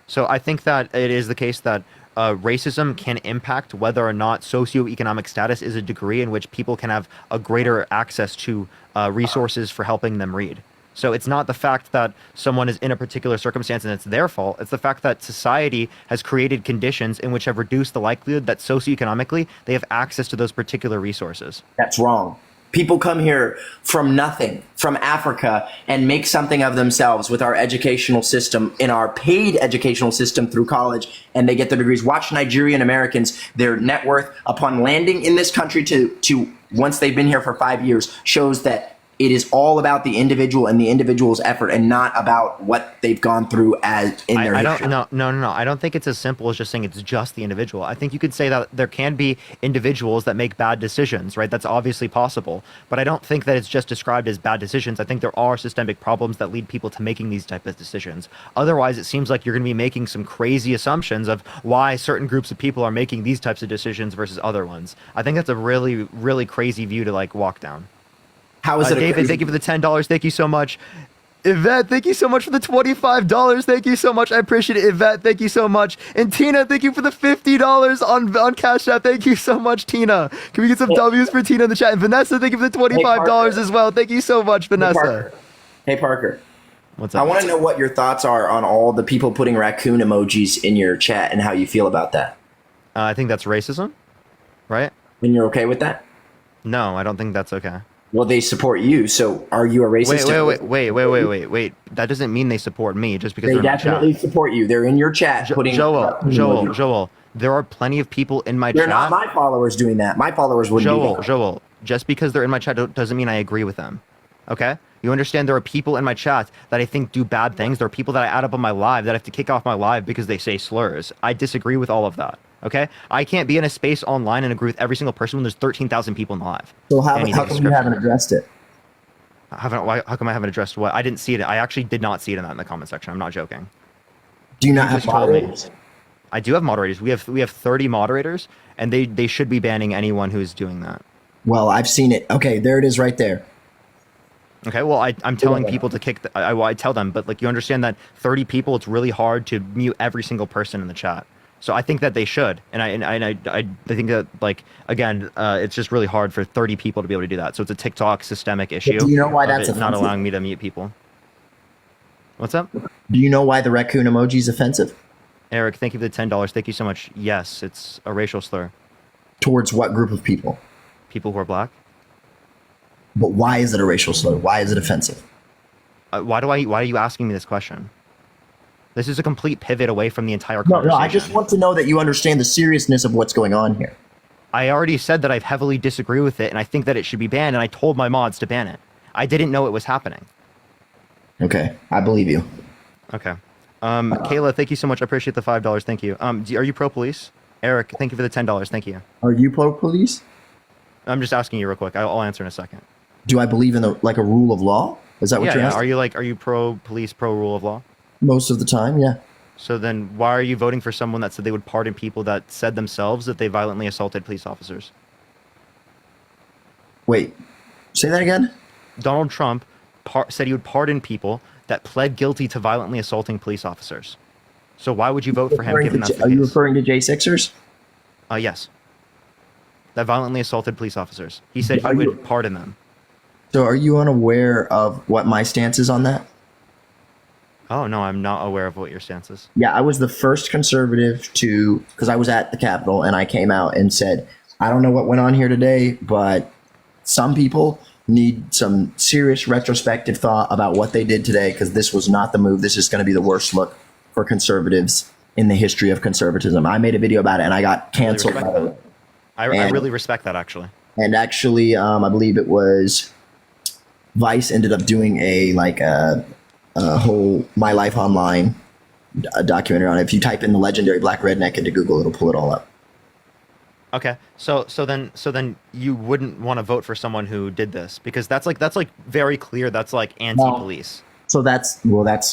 So I think that it is the case that racism can impact whether or not socioeconomic status is a degree in which people can have a greater access to resources for helping them read. So it's not the fact that someone is in a particular circumstance and it's their fault. It's the fact that society has created conditions in which have reduced the likelihood that socioeconomically they have access to those particular resources. That's wrong. People come here from nothing, from Africa, and make something of themselves with our educational system, in our paid educational system through college, and they get their degrees. Watch Nigerian Americans, their net worth upon landing in this country to once they've been here for 5 years, shows that it is all about the individual and the individual's effort, and not about what they've gone through in their history. No. I don't think it's as simple as just saying it's just the individual. I think you could say that there can be individuals that make bad decisions, right? That's obviously possible. But I don't think that it's just described as bad decisions. I think there are systemic problems that lead people to making these type of decisions. Otherwise, it seems like you're going to be making some crazy assumptions of why certain groups of people are making these types of decisions versus other ones. I think that's a really, really crazy view to walk down. How is it David, thank you for the $10. Thank you so much. Yvette, thank you so much for the $25. Thank you so much. I appreciate it. Yvette, thank you so much. And Tina, thank you for the $50 on Cash App. Thank you so much, Tina. Can we get some W's for Tina in the chat? And Vanessa, thank you for the $25 as well. Thank you so much, Vanessa. Hey, Parker. What's up? I want to know what your thoughts are on all the people putting raccoon emojis in your chat and how you feel about that. I think that's racism, right? And you're okay with that? No, I don't think that's okay. Well, they support you, so are you a racist? Wait. That doesn't mean they support me just because they they're in my definitely chat. support you. They're in your chat. Joel, there are plenty of people in my chat. They're not my followers doing that. My followers wouldn't do that. Joel, just because they're in my chat doesn't mean I agree with them. Okay? You understand there are people in my chat that I think do bad things. There are people that I add up on my live that I have to kick off my live because they say slurs. I disagree with all of that. Okay? I can't be in a space online and agree with every single person when there's 13,000 people in the live. So how come you haven't addressed it? How come I haven't addressed what? I didn't see it. I actually did not see it in the comment section. I'm not joking. Do you not have moderators? I do have moderators. We have 30 moderators, and they should be banning anyone who's doing that. Well, I've seen it. Okay, there it is right there. Okay, well, I'm telling people to kick. I tell them, but like you understand that 30 people, it's really hard to mute every single person in the chat. So I think that they should, and I think that like again, it's just really hard for 30 people to be able to do that. So it's a TikTok systemic issue. Do you know why that's not allowing me to mute people? What's up? Do you know why the raccoon emoji is offensive? Eric, thank you for the $10. Thank you so much. Yes, it's a racial slur. Towards what group of people? People who are black. But why is it a racial slur? Why is it offensive? Why are you asking me this question? This is a complete pivot away from the entire conversation. No, I just want to know that you understand the seriousness of what's going on here. I already said that I heavily disagree with it, and I think that it should be banned, and I told my mods to ban it. I didn't know it was happening. Okay, I believe you. Okay. Kayla, thank you so much. I appreciate the $5. Thank you. Are you pro-police? Eric, thank you for the $10. Thank you. Are you pro-police? I'm just asking you real quick. I'll answer in a second. Do I believe in a rule of law? Is that what you're asking? Are you pro-police, pro-rule of law? Most of the time, yeah. So then why are you voting for someone that said they would pardon people that said themselves that they violently assaulted police officers? Wait, say that again? Donald Trump said he would pardon people that pled guilty to violently assaulting police officers. So why would you vote for him given that's the case? Are you referring to J6ers? Yes. That violently assaulted police officers. He said he would pardon them. So are you unaware of what my stance is on that? Oh, no, I'm not aware of what your stance is. Yeah, I was the first conservative because I was at the Capitol and I came out and said, I don't know what went on here today, but some people need some serious retrospective thought about what they did today because this was not the move. This is going to be the worst look for conservatives in the history of conservatism. I made a video about it and I got canceled. I really respect that, actually. And actually, I believe it was Vice ended up doing a whole My Life Online documentary on it. If you type in the legendary Black Redneck into Google, it'll pull it all up. Okay, so then you wouldn't want to vote for someone who did this because that's very clear. That's like anti-police. So that's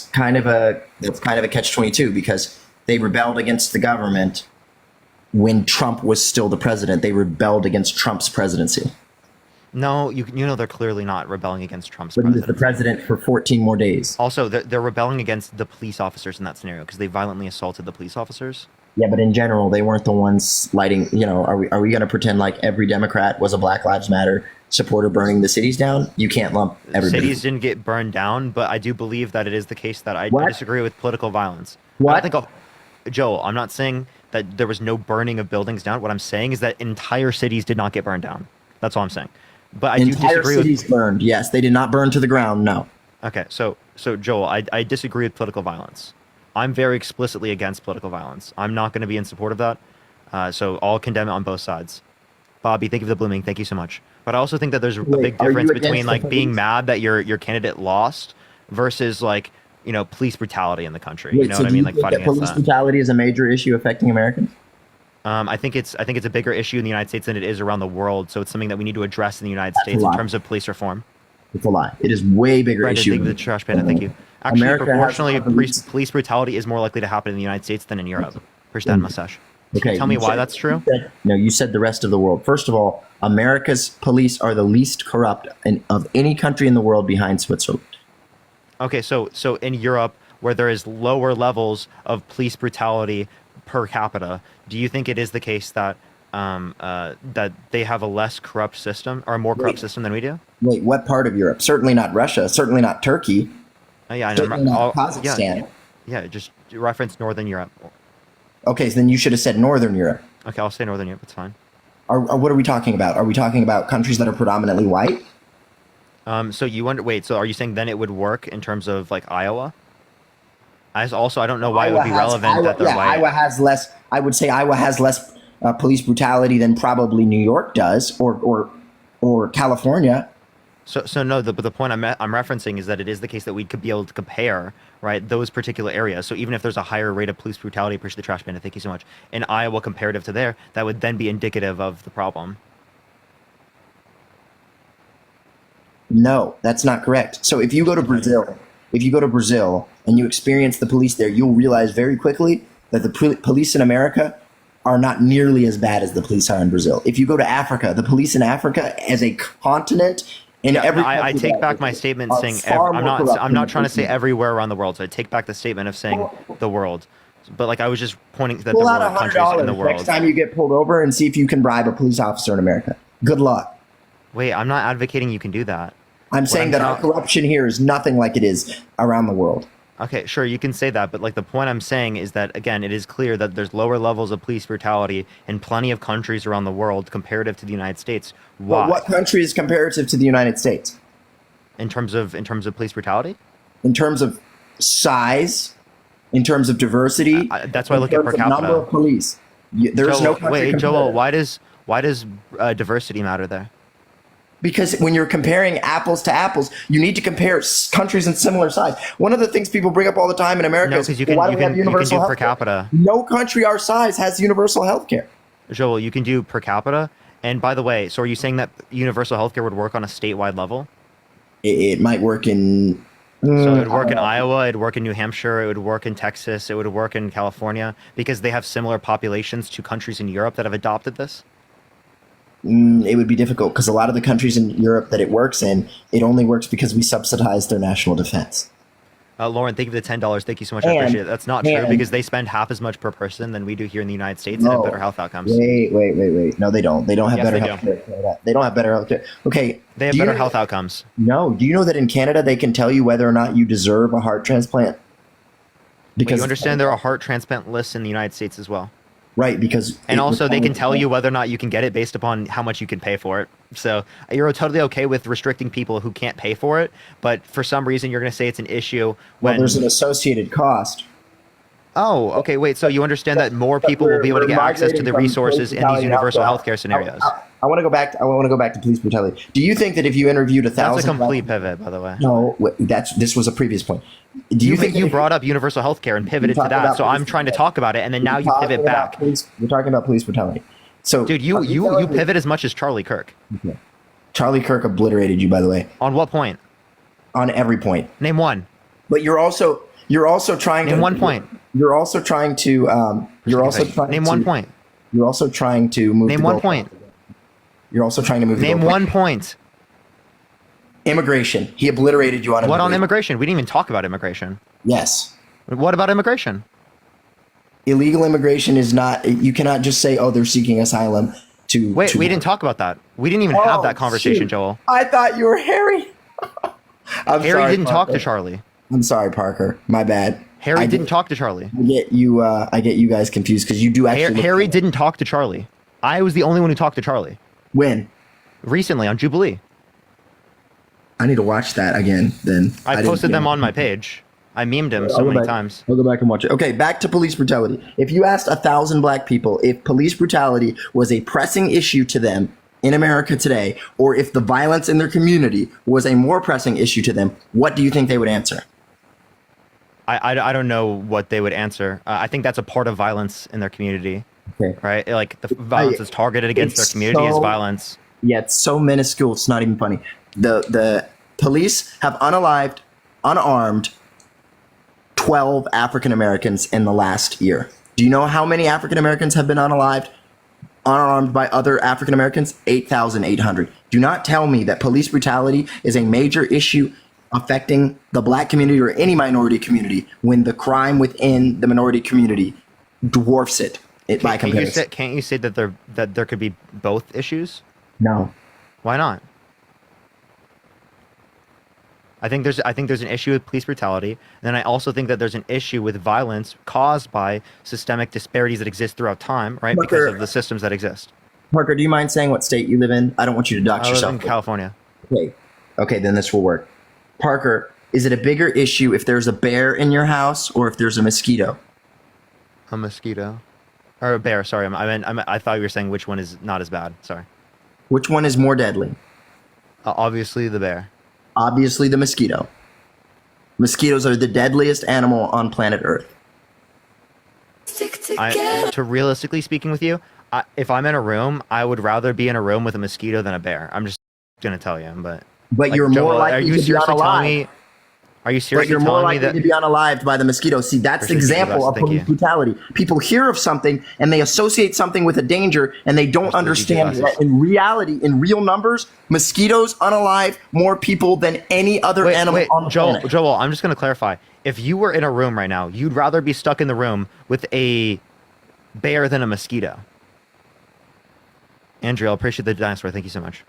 kind of a catch-22 because they rebelled against the government when Trump was still the president. They rebelled against Trump's presidency. No, you know they're clearly not rebelling against Trump's but president. He was the president for 14 more days. Also, they're rebelling against the police officers in that scenario because they violently assaulted the police officers. Yeah, but in general, they weren't the ones lighting. Are we going to pretend like every Democrat was a Black Lives Matter supporter burning the cities down? You can't lump everybody. Cities didn't get burned down, but I do believe that it is the case that I disagree with political violence. What? Joel, I'm not saying that there was no burning of buildings down. What I'm saying is that entire cities did not get burned down. That's all I'm saying. But I do disagree with... Entire cities burned. Yes, they did not burn to the ground. No. Okay, so Joel, I disagree with political violence. I'm very explicitly against political violence. I'm not going to be in support of that. So I'll condemn it on both sides. Bobby, thank you for the blooming. Thank you so much. But I also think that there's a big difference between like being mad that your candidate lost versus like, police brutality in the country. You know what I mean? Like fighting against that. Police brutality is a major issue affecting Americans? I think it's a bigger issue in the United States than it is around the world. So it's something that we need to address in the United States in terms of police reform. It's a lie. It is way bigger issue. Thank you, the trash panda. Thank you. Actually, America proportionally, police brutality is more likely to happen in the United States than in Europe. Percent mustache. Okay, tell me why that's true. No, you said the rest of the world. First of all, America's police are the least corrupt of any country in the world behind Switzerland. Okay, so in Europe, where there is lower levels of police brutality per capita, do you think it is the case that that they have a less corrupt system or a more corrupt system than we do? Wait, what part of Europe? Certainly not Russia. Certainly not Turkey. Yeah, I know. Certainly not Kazakhstan. Yeah, just reference Northern Europe. Okay, so then you should have said Northern Europe. Okay, I'll say Northern Europe. It's fine. What are we talking about? Are we talking about countries that are predominantly white? So you wonder. Wait. So are you saying then it would work in terms of like Iowa? I don't know why it would be relevant that they're white. Iowa has less. I would say Iowa has less police brutality than probably New York does, or California. So no, but the point I'm referencing is that it is the case that we could be able to compare, right, those particular areas. So even if there's a higher rate of police brutality, appreciate the trash panda, thank you so much, in Iowa comparative to there, that would then be indicative of the problem. No, that's not correct. So if you go to Brazil and you experience the police there, you'll realize very quickly that the police in America are not nearly as bad as the police are in Brazil. If you go to Africa, the police in Africa as a continent In every I country take that back my exists statement are saying far more corrupt I'm than not trying to say Israel. everywhere around the world. So I take back the statement of saying the world. But like I was just pointing that Pull there out were countries in the $100 next world. time you get pulled over and see if you can bribe a police officer in America. Good luck. Wait, I'm not advocating you can do that. I'm saying that our corruption here is nothing like it is around the world. Okay, sure, you can say that, but like the point I'm saying is that again, it is clear that there's lower levels of police brutality in plenty of countries around the world comparative to the United States. Why? Well, what country is comparative to the United States? In terms of police brutality? In terms of size, in terms of diversity. That's why I look at per capita. Number of police. There's no country. Wait, Joel, comparative. why does diversity matter there? Because when you're comparing apples to apples, you need to compare countries in similar size. One of the things people bring up all the time in America is why do we have universal do health per care? capita. No country our size has universal health care. Joel, you can do per capita. And by the way, so are you saying that universal health care would work on a statewide level? It might work in... So it would work in Iowa, it would work in New Hampshire, it would work in Texas, it would work in California, because they have similar populations to countries in Europe that have adopted this? It would be difficult because a lot of the countries in Europe that it works in, it only works because we subsidize their national defense. Lauren, thank you for the $10. Thank you so much. I appreciate it. That's not true because they spend half as much per person than we do here in the United States and have better health outcomes. Wait. No, they don't. They don't have Yes, better they health care. They don't have better health care. Okay. They have better health outcomes. No. Do you know that in Canada they can tell you whether or not you deserve a heart transplant? Because you understand there are heart transplant lists in the United States as well. Right, because... And also they can tell you whether or not you can get it based upon how much you can pay for it. So you're totally okay with restricting people who can't pay for it, but for some reason you're going to say it's an issue when... Well, there's an associated cost. Oh, okay, wait, so you understand that more people will be able to get access to the resources in these universal healthcare scenarios? I want to go back. I want to go back to police brutality. Do you think that if you interviewed 1,000... That's a complete pivot, by the way. No, this was a previous point. Do you think you brought up universal healthcare and pivoted to that? So I'm trying to talk about it, and then now you pivot back. We're talking about police brutality. So, dude, you pivot as much as Charlie Kirk. Okay. Charlie Kirk obliterated you, by the way. On what point? On every point. Name one. But you're also trying to... Name one point. You're also trying to... Name one point. You're also trying to move... Name one point. You're also trying to move... Name one point. Immigration. He obliterated you on immigration. What on immigration? We didn't even talk about immigration. Yes. What about immigration? Illegal immigration is not... You cannot just say, oh, they're seeking asylum to... Wait, we didn't talk about that. We didn't even have that conversation, Joel. I thought you were Harry. Harry didn't talk to Charlie. I'm sorry, Parker. My bad. Harry didn't talk to Charlie. I get you guys confused because you do actually... Harry didn't talk to Charlie. I was the only one who talked to Charlie. When? Recently, on Jubilee. I need to watch that again, then. I posted them on my page. I memed him so many times. I'll go back and watch it. Okay, back to police brutality. If you asked 1,000 black people if police brutality was a pressing issue to them in America today, or if the violence in their community was a more pressing issue to them, what do you think they would answer? I don't know what they would answer. I think that's a part of violence in their community. Okay. Right? Like the violence is targeted against their community is violence. Yeah, it's so minuscule. It's not even funny. The police have unalived, unarmed 12 African Americans in the last year. Do you know how many African Americans have been unalived, unarmed by other African Americans? 8,800. Do not tell me that police brutality is a major issue affecting the black community or any minority community when the crime within the minority community dwarfs it by comparison. Can't you say that there could be both issues? No. Why not? I think there's an issue with police brutality, and then I also think that there's an issue with violence caused by systemic disparities that exist throughout time, right? Parker, because of the systems that exist. Parker, do you mind saying what state you live in? I don't want you to dox yourself. I live in California. Okay, then this will work. Parker, is it a bigger issue if there's a bear in your house or if there's a mosquito? A mosquito, or a bear? Sorry, I thought you were saying which one is not as bad. Sorry. Which one is more deadly? Obviously the bear. Obviously the mosquito. Mosquitoes are the deadliest animal on planet Earth. To realistically speaking with you, if I'm in a room, I would rather be in a room with a mosquito than a bear. I'm just gonna tell you, but you're more likely to be unalive. Are Are you But seriously you're more telling me likely that? to be unalived by the mosquito. See, that's the example of police brutality. People hear of something and they associate something with a danger, and they don't understand that in reality, in real numbers, mosquitoes unalive more people than any other animal on the planet. Joel, I'm just going to clarify. If you were in a room right now, you'd rather be stuck in the room with a bear than a mosquito. Andrea, I appreciate the dinosaur. Thank you so much.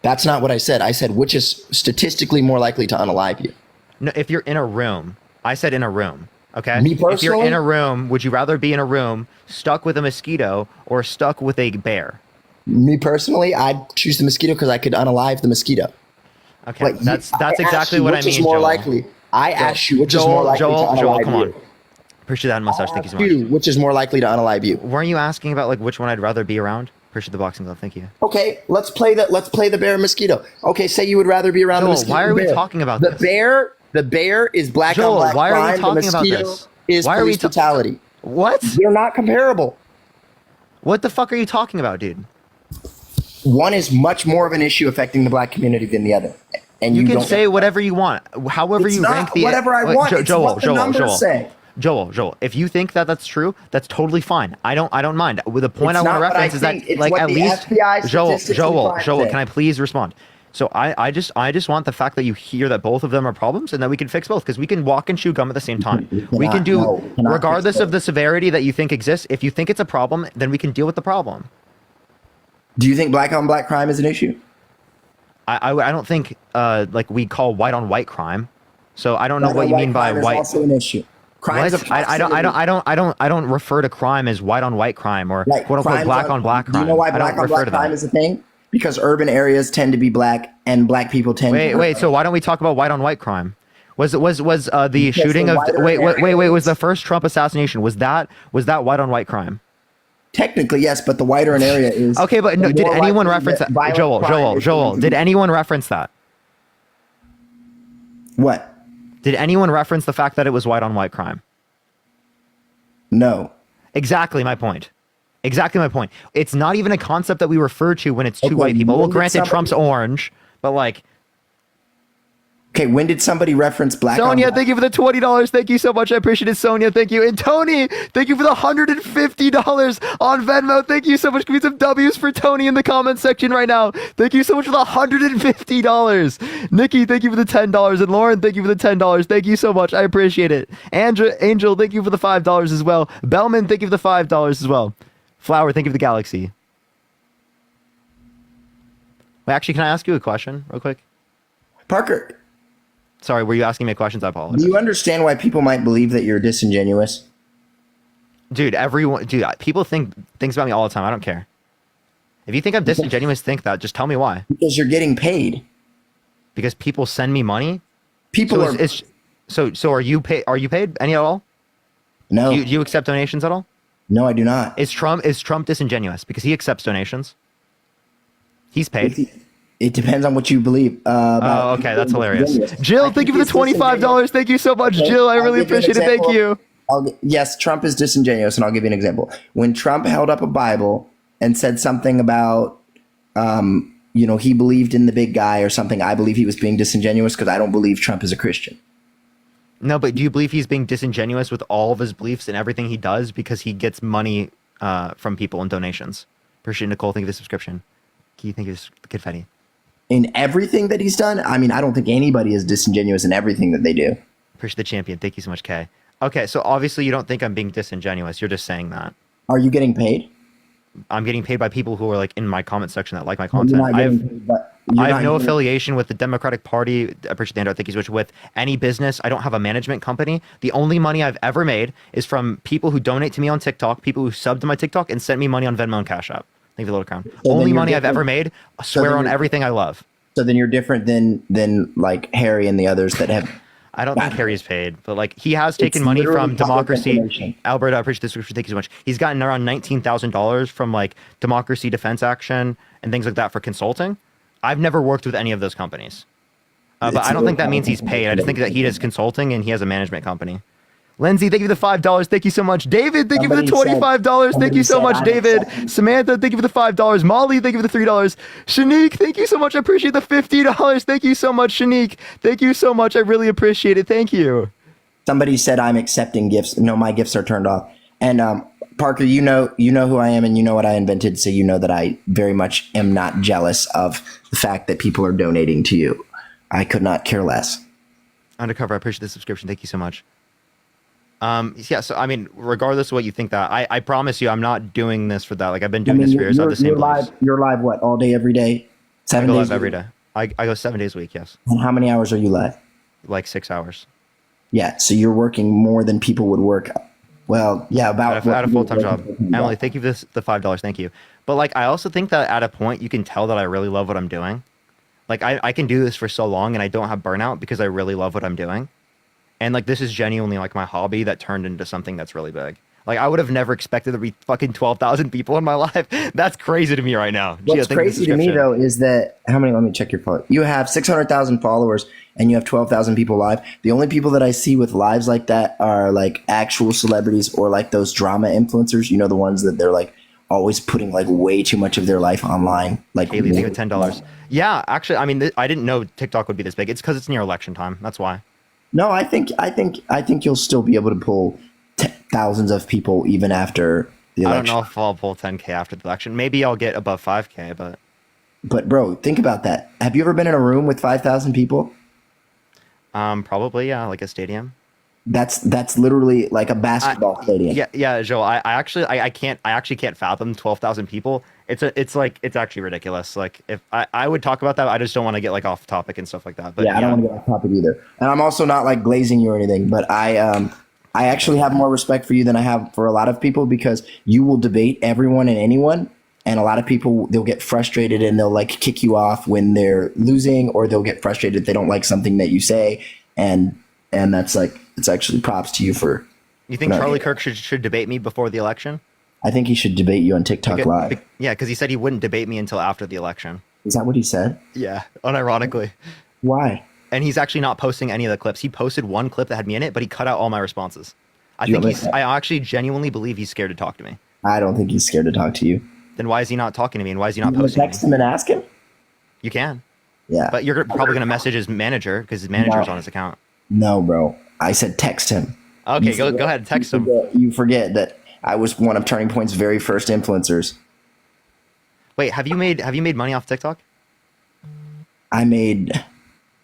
That's not what I said. I said which is statistically more likely to unalive you. No, if you're in a room, I said in a room. Okay. Me personally, if you're in a room, would you rather be in a room stuck with a mosquito or stuck with a bear? Me personally, I'd choose the mosquito because I could unalive the mosquito. Okay, But that's exactly what I mean. Which is more Joel. likely? I asked you which is Joel, more likely to unalive Joel, come on. you. Appreciate that mustache. Thank you so much. You, which is more likely to unalive you? Weren't you asking about like which one I'd rather be around? Appreciate the boxing glove. Thank you. Okay, let's play the bear and mosquito. Okay, say you would rather be around the mosquito. Why are we bear. talking about the this? bear? The bear is black Joel, on black why are we crime. talking the about mosquito this? is Why are police we brutality. What? They're not comparable. What the fuck are you talking about, dude? One is much more of an issue affecting the black community than the other. And you can don't say whatever you want. However It's you not rank the whatever I want. It's what the numbers say. Joel, if you think that that's true, that's totally fine. I don't mind. The point It's I want to not what I reference is that think. It's like what at the least FBI statistically Joel, say. can I please respond? So I just want the fact that you hear that both of them are problems and that we can fix both, because we can walk and chew gum at the same time. We can do regardless of the severity that you think exists. If you think it's a problem, then we can deal with the problem. Do you think black on black crime is an issue? I don't think like we call white on white crime. So I don't know what you mean by crime white. Is also an issue. Crime is a I don't refer to crime as white on white crime or quote unquote black on black crime. Do you know why black on black crime is a thing? Because urban areas tend to be black and black people tend to wait, so why don't we talk about white on white crime? Was the shooting of was the first Trump assassination, was that white on white crime? Technically, yes, but the whiter an area is. Okay, but no, did anyone reference that? Joel, did anyone reference that? What? Did anyone reference the fact that it was white on white crime? No. Exactly my point. It's not even a concept that we refer to when it's two white people. Well, granted, Trump's orange, but like. Okay, when did somebody reference black? Sonia, thank you for the $20. Thank you so much. I appreciate it, Sonia. Thank you. And Tony, thank you for the $150 on Venmo. Thank you so much. Give me some W's for Tony in the comment section right now. Thank you so much for the $150. Nikki, thank you for the $10. And Lauren, thank you for the $10. Thank you so much. I appreciate it. Angel, thank you for the $5 as well. Bellman, thank you for the $5 as well. Flower, thank you for the galaxy. Wait, actually, can I ask you a question real quick? Parker. Sorry, were you asking me questions? I apologize. Do you understand why people might believe that you're disingenuous? Dude, people think things about me all the time. I don't care. If you think I'm disingenuous, think that. Just tell me why. Because you're getting paid. Because people send me money? People So are you paid? Are you paid any at all? No. Do you accept donations at all? No, I do not. Is Trump disingenuous because he accepts donations? He's paid. It depends on what you believe. Okay, that's hilarious. Jill, thank you for the $25. Thank you so much, Jill. I really appreciate it. Thank you. Yes, Trump is disingenuous, and I'll give you an example. When Trump held up a Bible and said something about, he believed in the big guy or something, I believe he was being disingenuous because I don't believe Trump is a Christian. No, but do you believe he's being disingenuous with all of his beliefs and everything he does because he gets money from people in donations? Appreciate Nicole. Thank you for the subscription. Key, thank you for the confetti. In everything that he's done? I mean, I don't think anybody is disingenuous in everything that they do. Appreciate the champion. Thank you so much, Kay. Okay, so obviously you don't think I'm being disingenuous. You're just saying that. Are you getting paid? I'm getting paid by people who are like in my comment section that like my content. I have no affiliation with the Democratic Party. I appreciate the handout. Thank you so much. With any business, I don't have a management company. The only money I've ever made is from people who donate to me on TikTok, people who sub to my TikTok and sent me money on Venmo and Cash App. Thank you, Little Crown. So only money I've ever made. I swear on everything I love. So then you're different than like Harry and the others that have. I don't think Harry's paid, but like he has taken money from Democracy. Albert, I appreciate the subscription. Thank you so much. He's gotten around $19,000 from like Democracy Defense Action and things like that for consulting. I've never worked with any of those companies, but I don't think that means he's paid. I just think that he does consulting and he has a management company. Lindsay, thank you for the $5. Thank you so much. David, thank you for the $25. Thank you so much, David. Samantha, thank you for the $5. Molly, thank you for the $3. Shanique, thank you so much. I appreciate the $50. Thank you so much, Shanique. Thank you so much. I really appreciate it. Thank you. Somebody said I'm accepting gifts. No, my gifts are turned off. And Parker, you know who I am, and you know what I invented, so you know that I very much am not jealous of the fact that people are donating to you. I could not care less. Undercover, I appreciate the subscription. Thank you so much. Yeah, so I mean, regardless of what you think, that I promise you, I'm not doing this for that. Like I've been doing this for years. I have the same beliefs. You're live what, all day, every day? 7 days? I go live every day. I go 7 days a week. Yes. And how many hours are you live? Like 6 hours. Yeah, so you're working more than people would work. Well, yeah, about at a full-time job. Emily, thank you for the $5. Thank you. But like, I also think that at a point you can tell that I really love what I'm doing. Like I can do this for so long and I don't have burnout because I really love what I'm doing. And like, this is genuinely like my hobby that turned into something that's really big. Like I would have never expected there to be fucking 12,000 people in my life. That's crazy to me right now. What's crazy to me though is that how many? Let me check your follow. You have 600,000 followers and you have 12,000 people live. The only people that I see with lives like that are like actual celebrities or like those drama influencers. You know, the ones that they're like always putting like way too much of their life online. Like Haley, think of $10. Yeah, actually, I mean, I didn't know TikTok would be this big. It's because it's near election time. That's why. No, I think you'll still be able to pull thousands of people even after the election. I don't know if I'll pull 10K after the election. Maybe I'll get above 5K, but. But bro, think about that. Have you ever been in a room with 5,000 people? Probably, yeah, like a stadium. That's literally like a basketball stadium. Yeah, Joel. I actually can't fathom 12,000 people. It's actually ridiculous. Like if I would talk about that, I just don't want to get like off topic and stuff like that. But yeah, I don't want to get off topic either. And I'm also not like glazing you or anything, but I actually have more respect for you than I have for a lot of people because you will debate everyone and anyone. And a lot of people, they'll get frustrated and they'll like kick you off when they're losing, or they'll get frustrated if they don't like something that you say. And that's like, it's actually props to you for. You think Charlie Kirk should debate me before the election? I think he should debate you on TikTok Live. Yeah, because he said he wouldn't debate me until after the election. Is that what he said? Yeah, unironically. Why? And he's actually not posting any of the clips. He posted one clip that had me in it, but he cut out all my responses. I actually genuinely believe he's scared to talk to me. I don't think he's scared to talk to you. Then why is he not talking to me, and why is he not posting? Text him and ask him. You can. Yeah. But you're probably gonna message his manager because his manager's on his account. No, bro. I said text him. Okay, go ahead, text him. You forget that I was one of Turning Point's very first influencers. Wait, have you made money off TikTok? I made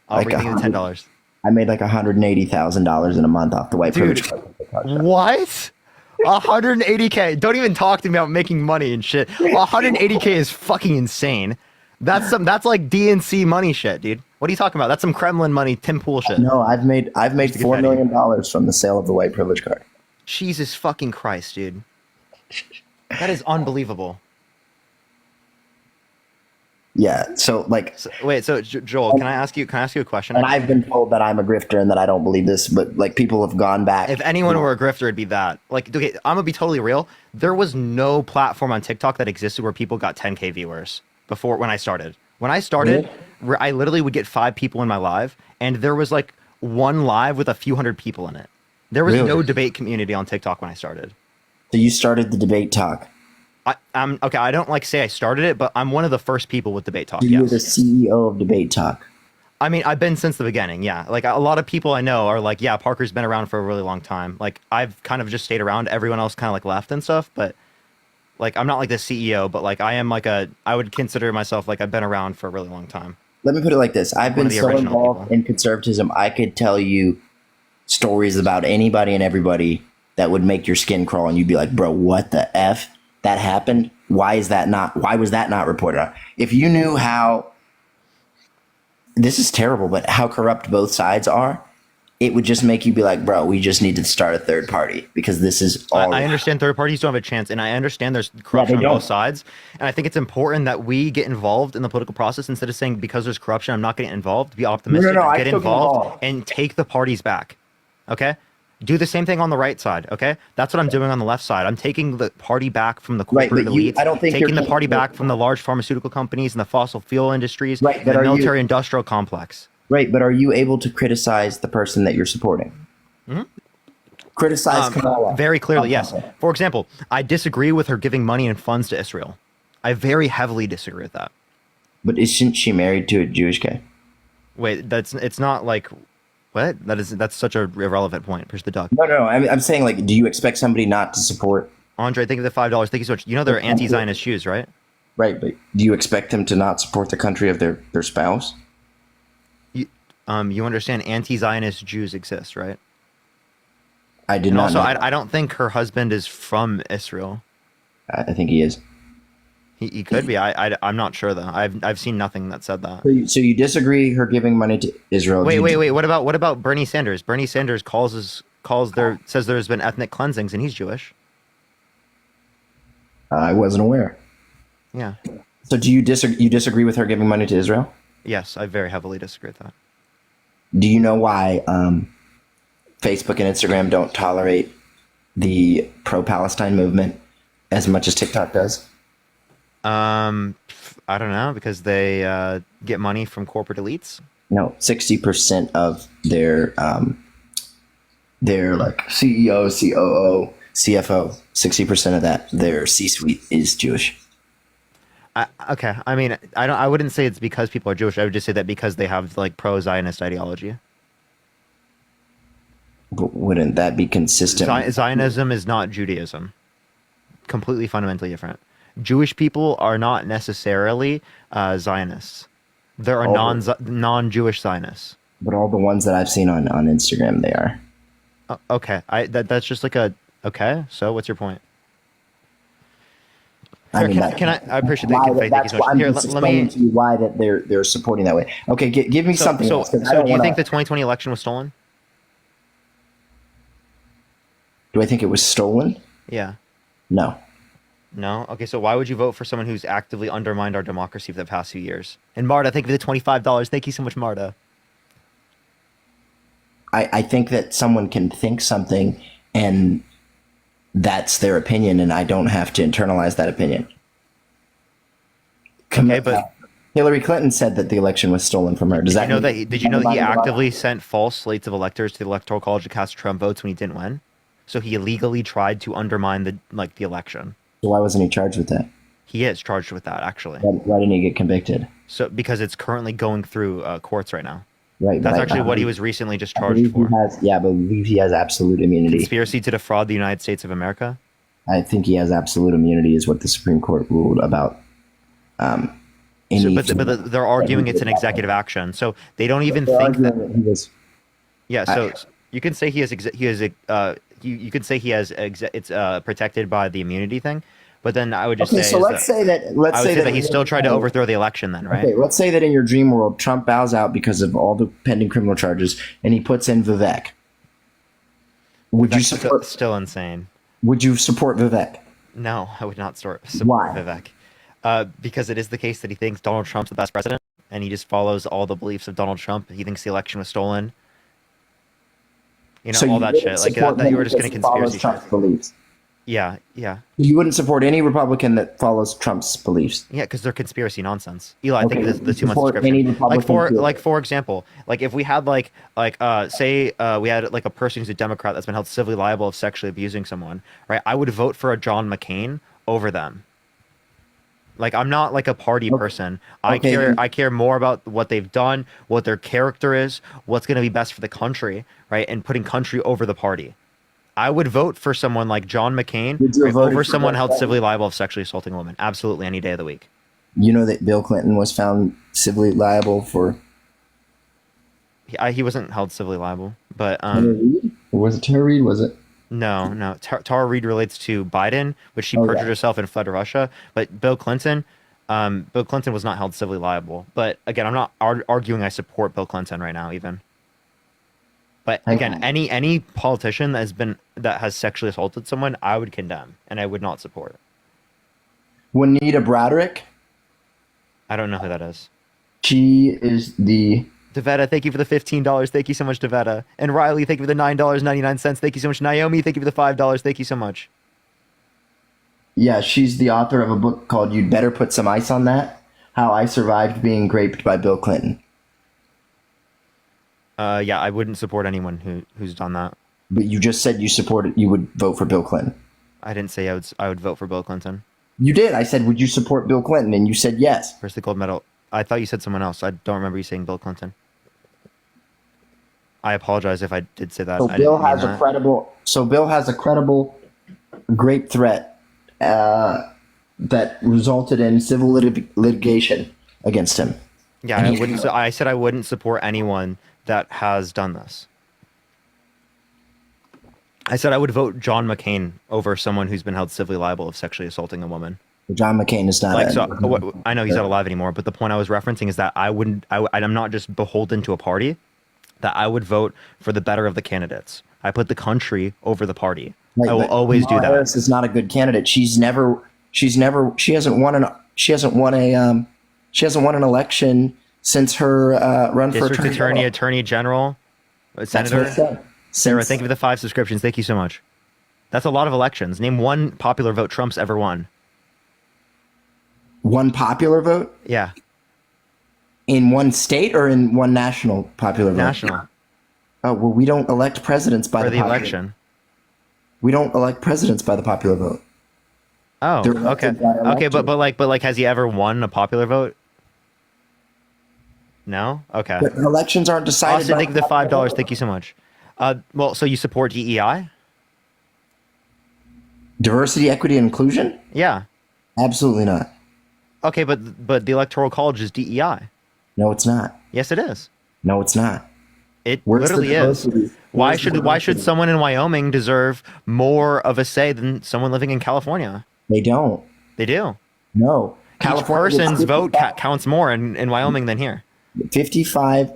like $10. I made like $180,000 in a month off the white privilege card. What? 180K. Don't even talk to me about making money and shit. 180K is fucking insane. That's like DNC money shit, dude. What are you talking about? That's some Kremlin money, Tim Pool shit. No, I've made $4 million from the sale of the white privilege card. Jesus fucking Christ, dude. That is unbelievable. Yeah. So like, so Joel, can I ask you a question? And I've been told that I'm a grifter and that I don't believe this, but like people have gone back. If anyone were a grifter, it'd be that. Like, okay, I'm gonna be totally real. There was no platform on TikTok that existed where people got 10K viewers before when I started. When I started, I literally would get 5 people in my live, and there was like one live with a few hundred people in it. There was no debate community on TikTok when I started. So you started the debate talk. I'm okay. I don't like say I started it, but I'm one of the first people with debate talk. So you're the CEO of debate talk. I mean, I've been since the beginning. Yeah, like a lot of people I know are like, yeah, Parker's been around for a really long time. Like I've kind of just stayed around. Everyone else kind of like left and stuff, but like I'm not like the CEO, but like I am like I would consider myself like I've been around for a really long time. Let me put it like this: I've been so involved in conservatism, I could tell you stories about anybody and everybody that would make your skin crawl, and you'd be like, bro, what the F? That happened? Why was that not reported on? If you knew how, this is terrible, but how corrupt both sides are, it would just make you be like, bro, we just need to start a third party because this is all. I understand third parties don't have a chance, and I understand there's corruption on both sides. And I think it's important that we get involved in the political process instead of saying because there's corruption, I'm not getting involved. Be optimistic, get involved, and take the parties back. Okay? Do the same thing on the right side, okay? That's what I'm doing on the left side. I'm taking the party back from the corporate elites, taking the party back from the large pharmaceutical companies and the fossil fuel industries, and the military-industrial complex. Right, but are you able to criticize the person that you're supporting? Mm-hmm. Criticize Kamala. Very clearly, yes. For example, I disagree with her giving money and funds to Israel. I very heavily disagree with that. But isn't she married to a Jewish guy? Wait, it's not like what? That's such a irrelevant point. Push the duck. No. I'm saying, like, do you expect somebody not to support? Andre, think of the $5. Thank you so much. You know they're anti-Zionist Jews, right? Right, but do you expect them to not support the country of their spouse? You understand anti-Zionist Jews exist, right? I did and not. Also, know I don't think her husband is from Israel. I think he is. He could be. I'm not sure though. I've seen nothing that said that. So you disagree her giving money to Israel? Wait. What about Bernie Sanders? Bernie Sanders says there's been ethnic cleansings and he's Jewish. I wasn't aware. Yeah. So do you disagree with her giving money to Israel? Yes, I very heavily disagree with that. Do you know why Facebook and Instagram don't tolerate the pro-Palestine movement as much as TikTok does? I don't know, because they get money from corporate elites. No, 60% of their like CEO, COO, CFO, 60% of that their C-suite is Jewish. Okay, I mean, I wouldn't say it's because people are Jewish. I would just say that because they have like pro-Zionist ideology. But wouldn't that be consistent? Zionism is not Judaism. Completely fundamentally different. Jewish people are not necessarily Zionists. There are non-Jewish Zionists. But all the ones that I've seen on Instagram, they are. Okay, that's just like a okay. So what's your point? I mean, I appreciate that. That's why I'm just explaining to you why that they're supporting that way. Okay, give me something else. So do you think the 2020 election was stolen? Do I think it was stolen? Yeah. No. No? Okay, so why would you vote for someone who's actively undermined our democracy for the past few years? And Marta, thank you for the $25. Thank you so much, Marta. I think that someone can think something and that's their opinion, and I don't have to internalize that opinion. Okay, but Hillary Clinton said that the election was stolen from her. Did you know that he actively sent false slates of electors to the Electoral College to cast Trump votes when he didn't win? So he illegally tried to undermine the election. So why wasn't he charged with that? He is charged with that, actually. Why didn't he get convicted? So because it's currently going through courts right now. Right. That's actually what he was recently just charged for. I believe he has absolute immunity. Conspiracy to defraud the United States of America? I think he has absolute immunity is what the Supreme Court ruled about. But they're arguing it's an executive action. So they don't even think that he was. Yeah, so you can say it's protected by the immunity thing, but then I would just say let's say that he still tried to overthrow the election then, right? Okay, let's say that in your dream world, Trump bows out because of all the pending criminal charges, and he puts in Vivek. Would you support? Still insane. Would you support Vivek? No, I would not support Vivek. Because it is the case that he thinks Donald Trump's the best president, and he just follows all the beliefs of Donald Trump. He thinks the election was stolen. You know, so all that shit. Like that you were just going to conspiracy Trump's beliefs. Yeah. You wouldn't support any Republican that follows Trump's beliefs. Yeah, because they're conspiracy nonsense. Eli, I think this is the 2 months description. Like for example, like if we had say we had like a person who's a Democrat that's been held civilly liable of sexually abusing someone, right? I would vote for a John McCain over them. Like I'm not like a party person. I care more about what they've done, what their character is, what's going to be best for the country, right? And putting country over the party. I would vote for someone like John McCain over someone held civilly liable of sexually assaulting a woman. Absolutely, any day of the week. You know that Bill Clinton was found civilly liable for. He wasn't held civilly liable, but was it Tara Reid? Was it? No. Tara Reid relates to Biden, which she perjured herself and fled to Russia. But Bill Clinton was not held civilly liable. But again, I'm not arguing I support Bill Clinton right now, even. But again, any politician that has sexually assaulted someone, I would condemn, and I would not support. Juanita Broderick? I don't know who that is. She is the... Devetta, thank you for the $15. Thank you so much, Devetta. And Riley, thank you for the $9.99. Thank you so much. Naomi, thank you for the $5. Thank you so much. Yeah, she's the author of a book called You'd Better Put Some Ice on That, How I Survived Being Raped by Bill Clinton. Yeah, I wouldn't support anyone who's done that. But you just said you would vote for Bill Clinton. I didn't say I would vote for Bill Clinton. You did. I said, would you support Bill Clinton? And you said yes. Where's the gold medal? I thought you said someone else. I don't remember you saying Bill Clinton. I apologize if I did say that. So Bill has a credible. So Bill has a credible grape threat that resulted in civil litigation against him. Yeah, I wouldn't. So I said I wouldn't support anyone that has done this. I said I would vote John McCain over someone who's been held civilly liable of sexually assaulting a woman. John McCain is not. I know he's not alive anymore, but the point I was referencing is that I'm not just beholden to a party. That I would vote for the better of the candidates. I put the country over the party. Right, I will always do that. Harris is not a good candidate. She hasn't won an election since her run for District Attorney, Attorney General, Senator. Sarah, thank you for the 5 subscriptions. Thank you so much. That's a lot of elections. Name one popular vote Trump's ever won. One popular vote? Yeah. In one state or in one national popular vote? National. Oh, well, we don't elect presidents by the election. We don't elect presidents by the popular vote. Oh, okay. Okay, but like, has he ever won a popular vote? No? Okay. But elections aren't decided. Austin, thank you for the $5. Thank you so much. Well, so you support DEI? Diversity, equity, and inclusion? Yeah. Absolutely not. Okay, but the Electoral College is DEI. No, it's not. Yes, it is. No, it's not. It literally is. Why should someone in Wyoming deserve more of a say than someone living in California? They don't. They do. No. Each person's vote counts more in Wyoming than here. 55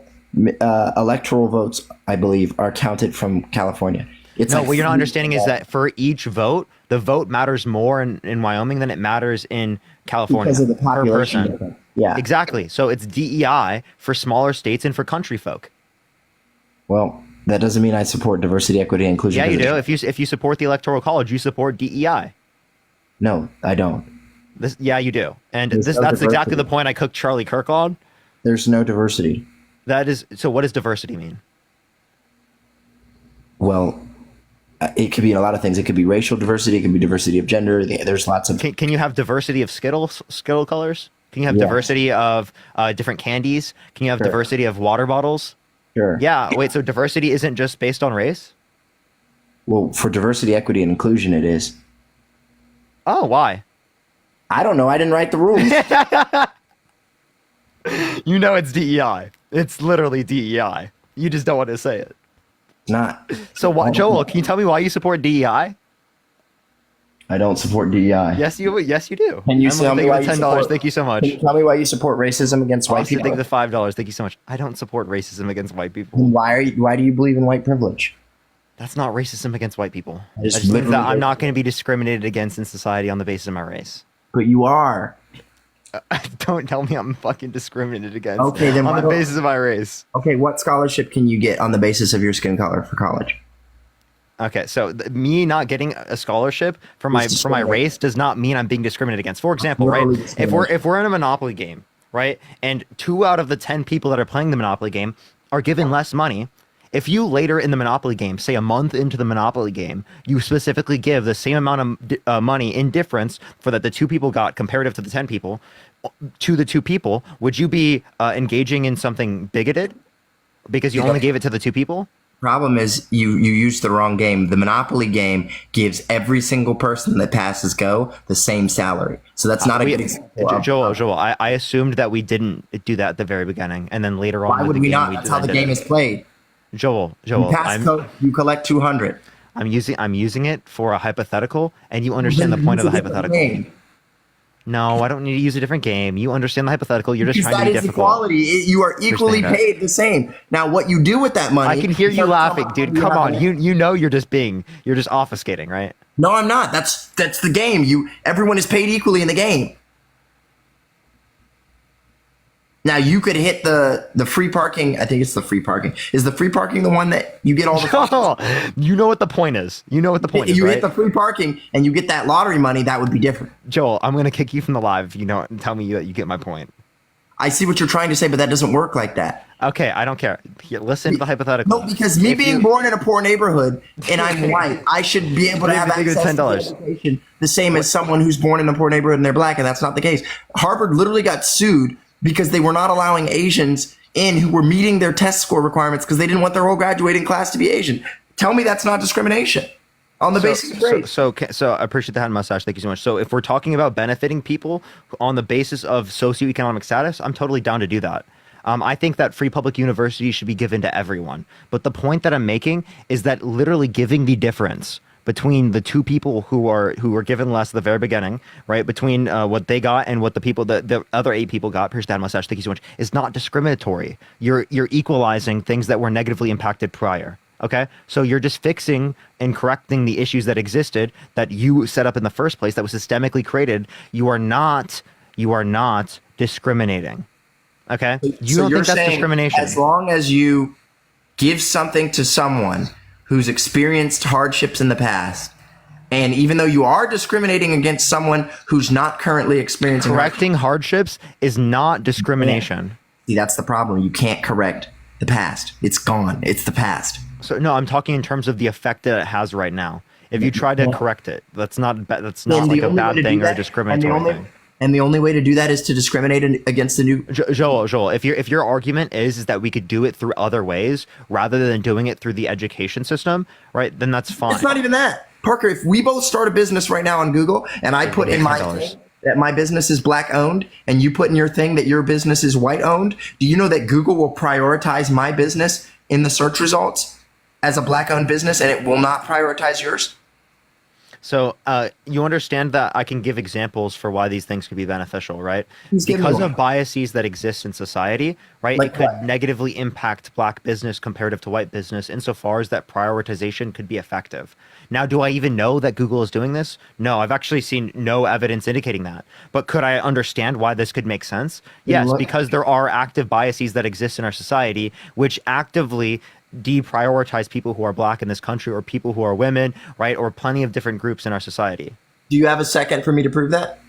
electoral votes, I believe, are counted from California. What you're not understanding is that for each vote, the vote matters more in Wyoming than it matters in California. Because of the population difference. Yeah. Exactly. So it's DEI for smaller states and for country folk. Well, that doesn't mean I support diversity, equity, and inclusion. Yeah, you do. If you support the Electoral College, you support DEI. No, I don't. Yeah, you do. And that's exactly the point I cooked Charlie Kirk on. There's no diversity. So what does diversity mean? Well, it could be a lot of things. It could be racial diversity. It could be diversity of gender. There's lots of. Can you have diversity of Skittle colors? Can you have diversity of different candies? Can you have diversity of water bottles? Sure. Yeah. Wait. So diversity isn't just based on race? Well, for diversity, equity, and inclusion, it is. Oh, why? I don't know. I didn't write the rules. You know it's DEI. It's literally DEI. You just don't want to say it. Not. So, Joel, can you tell me why you support DEI? I don't support DEI. Yes, you do. Can you tell me why you $10. Thank you so much. Can you tell me why you support racism against white people? Thank you for the $5. Thank you so much. I don't support racism against white people. Why do you believe in white privilege? That's not racism against white people. I just believe that I'm not going to be discriminated against in society on the basis of my race. But you are. Don't tell me I'm fucking discriminated against on the basis of my race. Okay, what scholarship can you get on the basis of your skin color for college? Okay, so me not getting a scholarship for my race does not mean I'm being discriminated against. For example, right? If we're in a Monopoly game, right, and 2 out of the 10 people that are playing the Monopoly game are given less money. If you later in the Monopoly game, say a month into the Monopoly game, you specifically give the same amount of money in difference for that the 2 people got comparative to the 10 people to the 2 people, would you be engaging in something bigoted because you only gave it to the 2 people? Problem is you used the wrong game. The Monopoly game gives every single person that passes go the same salary. So that's not a good example. Joel, I assumed that we didn't do that at the very beginning, and then later on. Why would we not? That's how the game is played. Joel, you pass code, you collect 200. I'm using it for a hypothetical, and you understand the point of the hypothetical. Game. No, I don't need to use a different game. You understand the hypothetical. You're just trying to be difficult. Equality. You are equally paid the same. Now, what you do with that money? I can hear you laughing, dude. Come on, you know you're just obfuscating, right? No, I'm not. That's the game. Everyone is paid equally in the game. Now you could hit the free parking. I think it's the free parking. Is the free parking the one that you get all the? You know what the point is. You know what the point is. You hit the free parking and you get that lottery money. That would be different. Joel, I'm gonna kick you from the live if you know and tell me that you get my point. I see what you're trying to say, but that doesn't work like that. Okay, I don't care. Here, listen to the hypothetical. No, because me being born in a poor neighborhood and I'm white, I should be able to have access to education the same as someone who's born in a poor neighborhood and they're black, and that's not the case. Harvard literally got sued because they were not allowing Asians in who were meeting their test score requirements because they didn't want their whole graduating class to be Asian. Tell me that's not discrimination on the basis of race. So I appreciate the hat and mustache. Thank you so much. So if we're talking about benefiting people on the basis of socioeconomic status, I'm totally down to do that. I think that free public universities should be given to everyone. But the point that I'm making is that literally giving the difference between the two people who were given less at the very beginning, right? Between what they got and what the other 8 people got, pierce down mustache, thank you so much, is not discriminatory. You're equalizing things that were negatively impacted prior. Okay, so you're just fixing and correcting the issues that existed that you set up in the first place that was systemically created. You are not discriminating. Okay, you don't think that's discrimination? As long as you give something to someone who's experienced hardships in the past, and even though you are discriminating against someone who's not currently experiencing correcting hardships is not discrimination. Yeah. See, that's the problem. You can't correct the past. It's gone. It's the past. So no, I'm talking in terms of the effect that it has if you try to correct it, that's not like a bad thing or a discriminatory thing. And the only way to do that is to discriminate against the new Joel. If your argument is that we could do it through other ways rather than doing it through the education system, right? Then that's fine. It's not even that, Parker. If we both start a business right now on Google, and I put in my thing that my business is black owned, and you put in your thing that your business is white owned, do you know that Google will prioritize my business in the search results as a black owned business, and it will not prioritize yours? So you understand that I can give examples for why these things could be beneficial, right? Because of biases that exist in society, right? It could negatively impact black business comparative to white business insofar as that prioritization could be effective. Now, do I even know that Google is doing this? No, I've actually seen no evidence indicating that. But could I understand why this could make sense? Yes, because there are active biases that exist in our society, which actively deprioritize people who are black in this country or people who are women, right? Or plenty of different groups in our society. Do you have a second for me to prove that?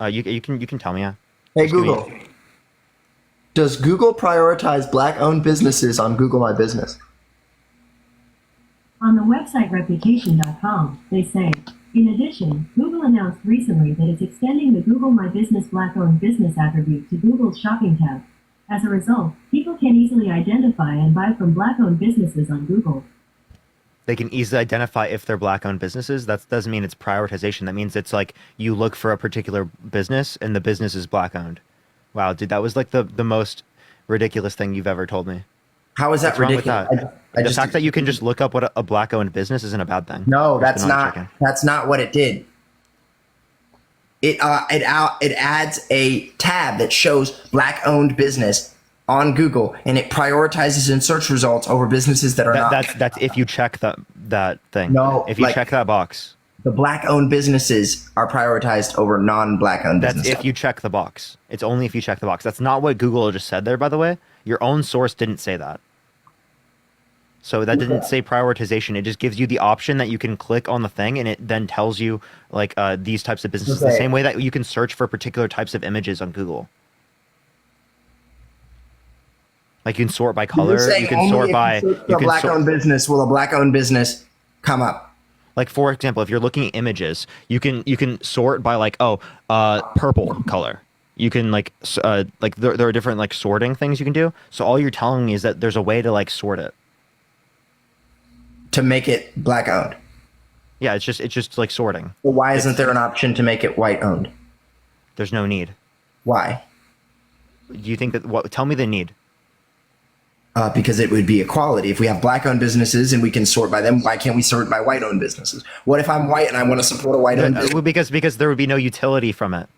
You can tell me, yeah. Hey, Google. Does Google prioritize black-owned businesses on Google My Business? On the website reputation.com, they say, in addition, Google announced recently that it's extending the Google My Business black-owned business attribute to Google's shopping tab. As a result, people can easily identify and buy from black-owned businesses on Google. They can easily identify if they're black-owned businesses. That doesn't mean it's prioritization. That means it's like you look for a particular business and the business is black-owned. Wow, dude, that was like the most ridiculous thing you've ever told me. How is that ridiculous? Wrong with that? The fact that you can just look up what a black-owned business isn't a bad thing. No, that's not what it did. It adds a tab that shows black-owned business on Google, and it prioritizes in search results over businesses that are not. That's if you check that thing. No, if you check that box. The black-owned businesses are prioritized over non-black-owned businesses. That's if you check the box. It's only if you check the box. That's not what Google just said there, by the way. Your own source didn't say that. So that didn't say prioritization. It just gives you the option that you can click on the thing and it then tells you like these types of businesses. The same way that you can search for particular types of images on Google. Like you can sort by color. You can sort by a black-owned business. Will a black-owned business come up? Like for example, if you're looking at images, you can sort by like purple color. You can there are different like sorting things you can do. So all you're telling me is that there's a way to like sort it. To make it black owned. Yeah, it's just like sorting. Well, why isn't there an option to make it white owned? There's no need. Why? Do you think that tell me the need? Because it would be equality. If we have black owned businesses and we can sort by them, why can't we sort by white owned businesses? What if I'm white and I want to support a white owned business? Because there would be no utility from it.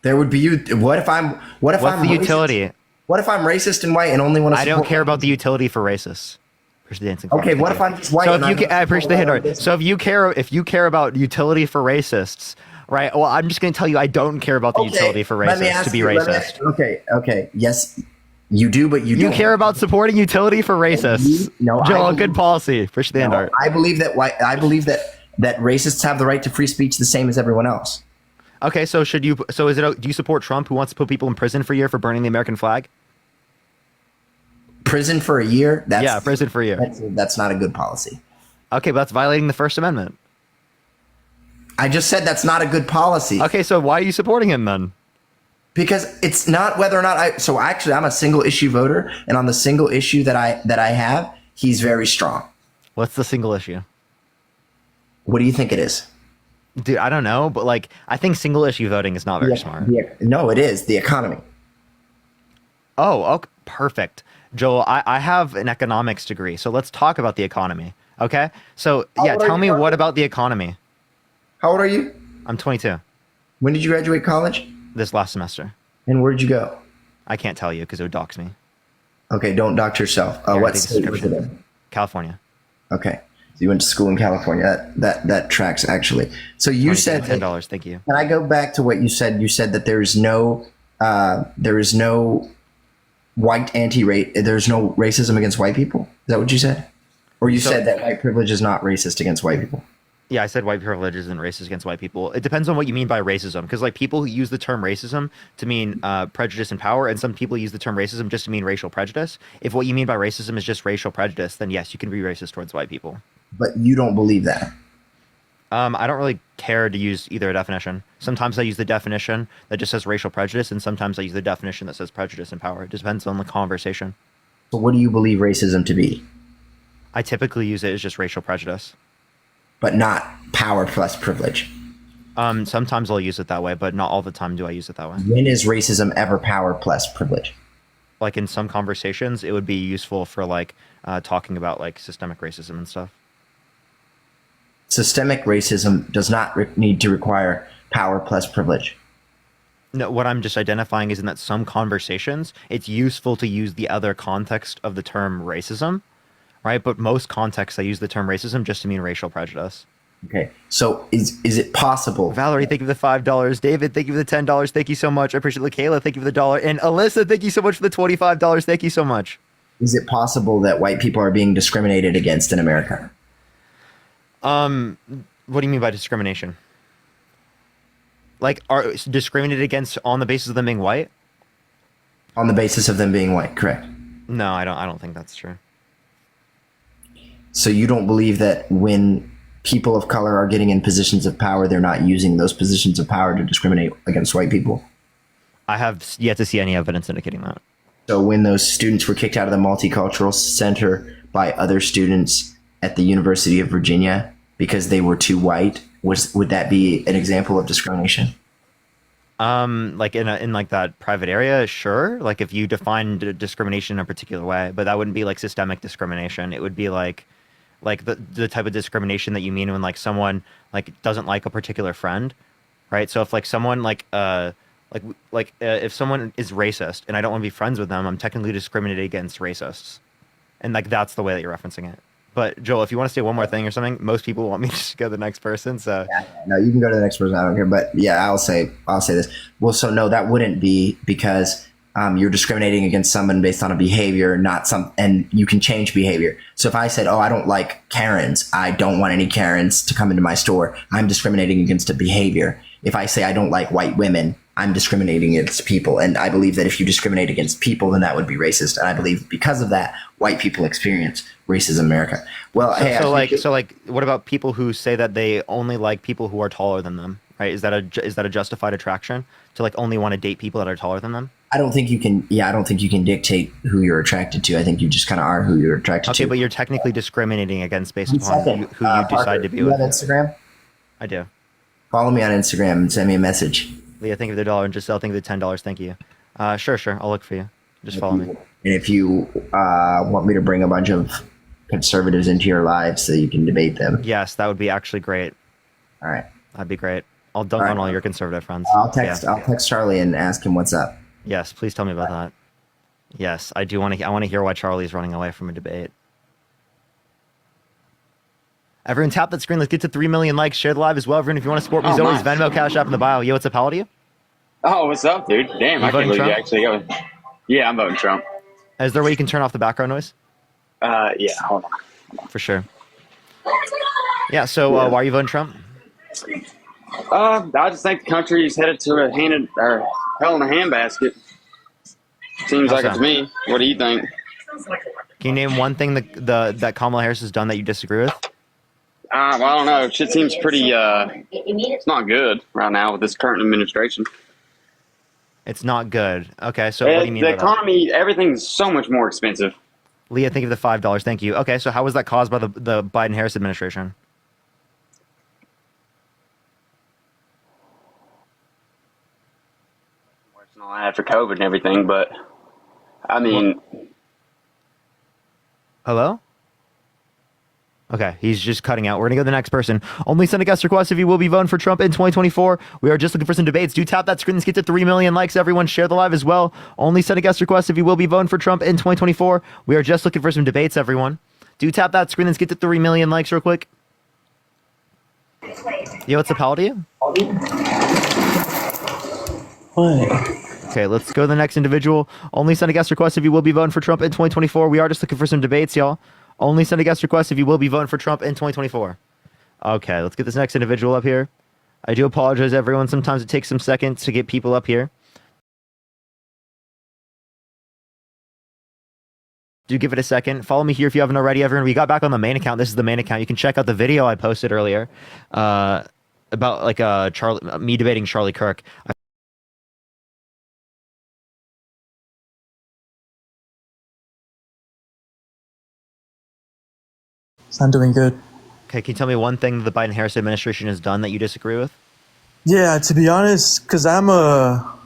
There would be what if I'm What's the utility? What if I'm racist and white and only want to support? I don't care about the utility for racists. Okay, what if I'm just white? So I appreciate the hit. So if you care about utility for racists, right? Well, I'm just going to tell you I don't care about the utility for racists to be racist. Okay, yes, you do, but you don't. You care about supporting utility for racists. No, Joel, good policy. Appreciate the hand. I believe that that racists have the right to free speech the same as everyone else. Okay, so do you support Trump who wants to put people in prison for a year for burning the American flag? Prison for a year? Yeah, prison for a year. That's not a good policy. Okay, but that's violating the First Amendment. I just said that's not a good policy. Okay, so why are you supporting him then? Because it's not whether or not so actually I'm a single issue voter, and on the single issue that I have, he's very strong. What's the single issue? What do you think it is? Dude, I don't know, but like I think single issue voting is not very smart. No, it is the economy. Oh, okay, perfect. Joel, I have an economics degree, so let's talk about the economy. Okay? So yeah, tell me what about the economy? How old are you? I'm 22. When did you graduate college? This last semester. And where'd you go? I can't tell you because it would dox me. Okay, don't dox yourself. What state was it in? California. Okay. So you went to school in California. That tracks actually. So you said $10. Thank you. Can I go back to what you said? You said that there is no white there's no racism against white people. Is that what you said? Or you said that white privilege is not racist against white people? Yeah, I said white privilege isn't racist against white people. It depends on what you mean by racism, because like people use the term racism to mean prejudice and power, and some people use the term racism just to mean racial prejudice. If what you mean by racism is just racial prejudice, then yes, you can be racist towards white people. But you don't believe that? I don't really care to use either definition. Sometimes I use the definition that just says racial prejudice, and sometimes I use the definition that says prejudice and power. It depends on the conversation. So what do you believe racism to be? I typically use it as just racial prejudice. But not power plus privilege. Sometimes I'll use it that way, but not all the time do I use it that way. When is racism ever power plus privilege? Like in some conversations, it would be useful for like talking about like systemic racism and stuff. Systemic racism does not need to require power plus privilege. No, what I'm just identifying is in that some conversations, it's useful to use the other context of the term racism, right? But most contexts, I use the term racism just to mean racial prejudice. Okay, so is it possible? Valerie, thank you for the $5. David, thank you for the $10. Thank you so much. I appreciate it. Kayla, thank you for the $1. And Alyssa, thank you so much for the $25. Thank you so much. Is it possible that white people are being discriminated against in America? What do you mean by discrimination? Like, are discriminated against on the basis of them being white? On the basis of them being white, correct. No, I don't think that's true. So you don't believe that when people of color are getting in positions of power, they're not using those positions of power to discriminate against white people? I have yet to see any evidence indicating that. So when those students were kicked out of the Multicultural Center by other students at the University of Virginia because they were too white, would that be an example of discrimination? Like in like that private area, sure. Like if you defined discrimination in a particular way, but that wouldn't be like systemic discrimination. It would be like the type of discrimination that you mean when like someone like doesn't like a particular friend, right? So if like someone if someone is racist and I don't want to be friends with them, I'm technically discriminated against racists, and like that's the way that you're referencing it. But Joel, if you want to say one more thing or something, most people want me to just go to the next person. So yeah, no, you can go to the next person. I don't care. But yeah, I'll say this. Well, so no, that wouldn't be because you're discriminating against someone based on a behavior, and you can change behavior. So if I said, oh, I don't like Karens, I don't want any Karens to come into my store, I'm discriminating against a behavior. If I say I don't like white women, I'm discriminating against people. And I believe that if you discriminate against people, then that would be racist. And I believe because of that, white people experience racism in America. Well, so what about people who say that they only like people who are taller than them, right? Is that a justified attraction to like only want to date people that are taller than them? I don't think you can dictate who you're attracted to. I think you just kind of are who you're attracted to. Okay, but you're technically discriminating against based upon who you decide to be with. You have Instagram? I do. Follow me on Instagram and send me a message. Leah, thank you for the $1, and Giselle, thank you for the $10. Thank you. Sure. I'll look for you. Just follow me. And if you want me to bring a bunch of conservatives into your lives so you can debate them. Yes, that would be actually great. All right. That'd be great. I'll dunk on all your conservative friends. I'll text Charlie and ask him what's up. Yes, please tell me about that. Yes, I do want to. I want to hear why Charlie's running away from a debate. Everyone tap that screen. Let's get to 3 million likes. Share the live as well. Everyone, if you want to support me, always Venmo, Cash App in the bio. Yo, what's up? How old are you? Oh, what's up, dude? Damn, I can't believe you actually go. Yeah, I'm voting Trump. Is there a way you can turn off the background noise? Yeah, hold on. For sure. Yeah, so why are you voting Trump? I just think the country's headed to a hell in a handbasket. Seems like it to me. What do you think? Can you name one thing that Kamala Harris has done that you disagree with? Well, I don't know. Shit seems pretty. It's not good right now with this current administration. It's not good. Okay, so what do you mean the by economy? Everything's so much more expensive. that? Leah, think of the $5. Thank you. Okay, so how was that caused by the Biden-Harris administration? Worse than all I had for COVID and everything, but I mean. Hello? Okay, he's just cutting out. We're going to go to the next person. Only send a guest request if you will be voting for Trump in 2024. We are just looking for some debates. Do tap that screen. Let's get to 3 million likes. Everyone share the live as well. Only send a guest request if you will be voting for Trump in 2024. We are just looking for some debates, everyone. Do tap that screen. Let's get to 3 million likes real quick. Yo, what's up? How old are you? What? Okay, let's go to the next individual. Only send a guest request if you will be voting for Trump in 2024. We are just looking for some debates, y'all. Only send a guest request if you will be voting for Trump in 2024. Okay, let's get this next individual up here. I do apologize, everyone. Sometimes it takes some seconds to get people up here. Do give it a second. Follow me here if you haven't already, everyone. We got back on the main account. This is the main account. You can check out the video I posted earlier about like me debating Charlie Kirk. It's not doing good. Okay, can you tell me one thing the Biden-Harris administration has done that you disagree with? Yeah, to be honest, because I'm a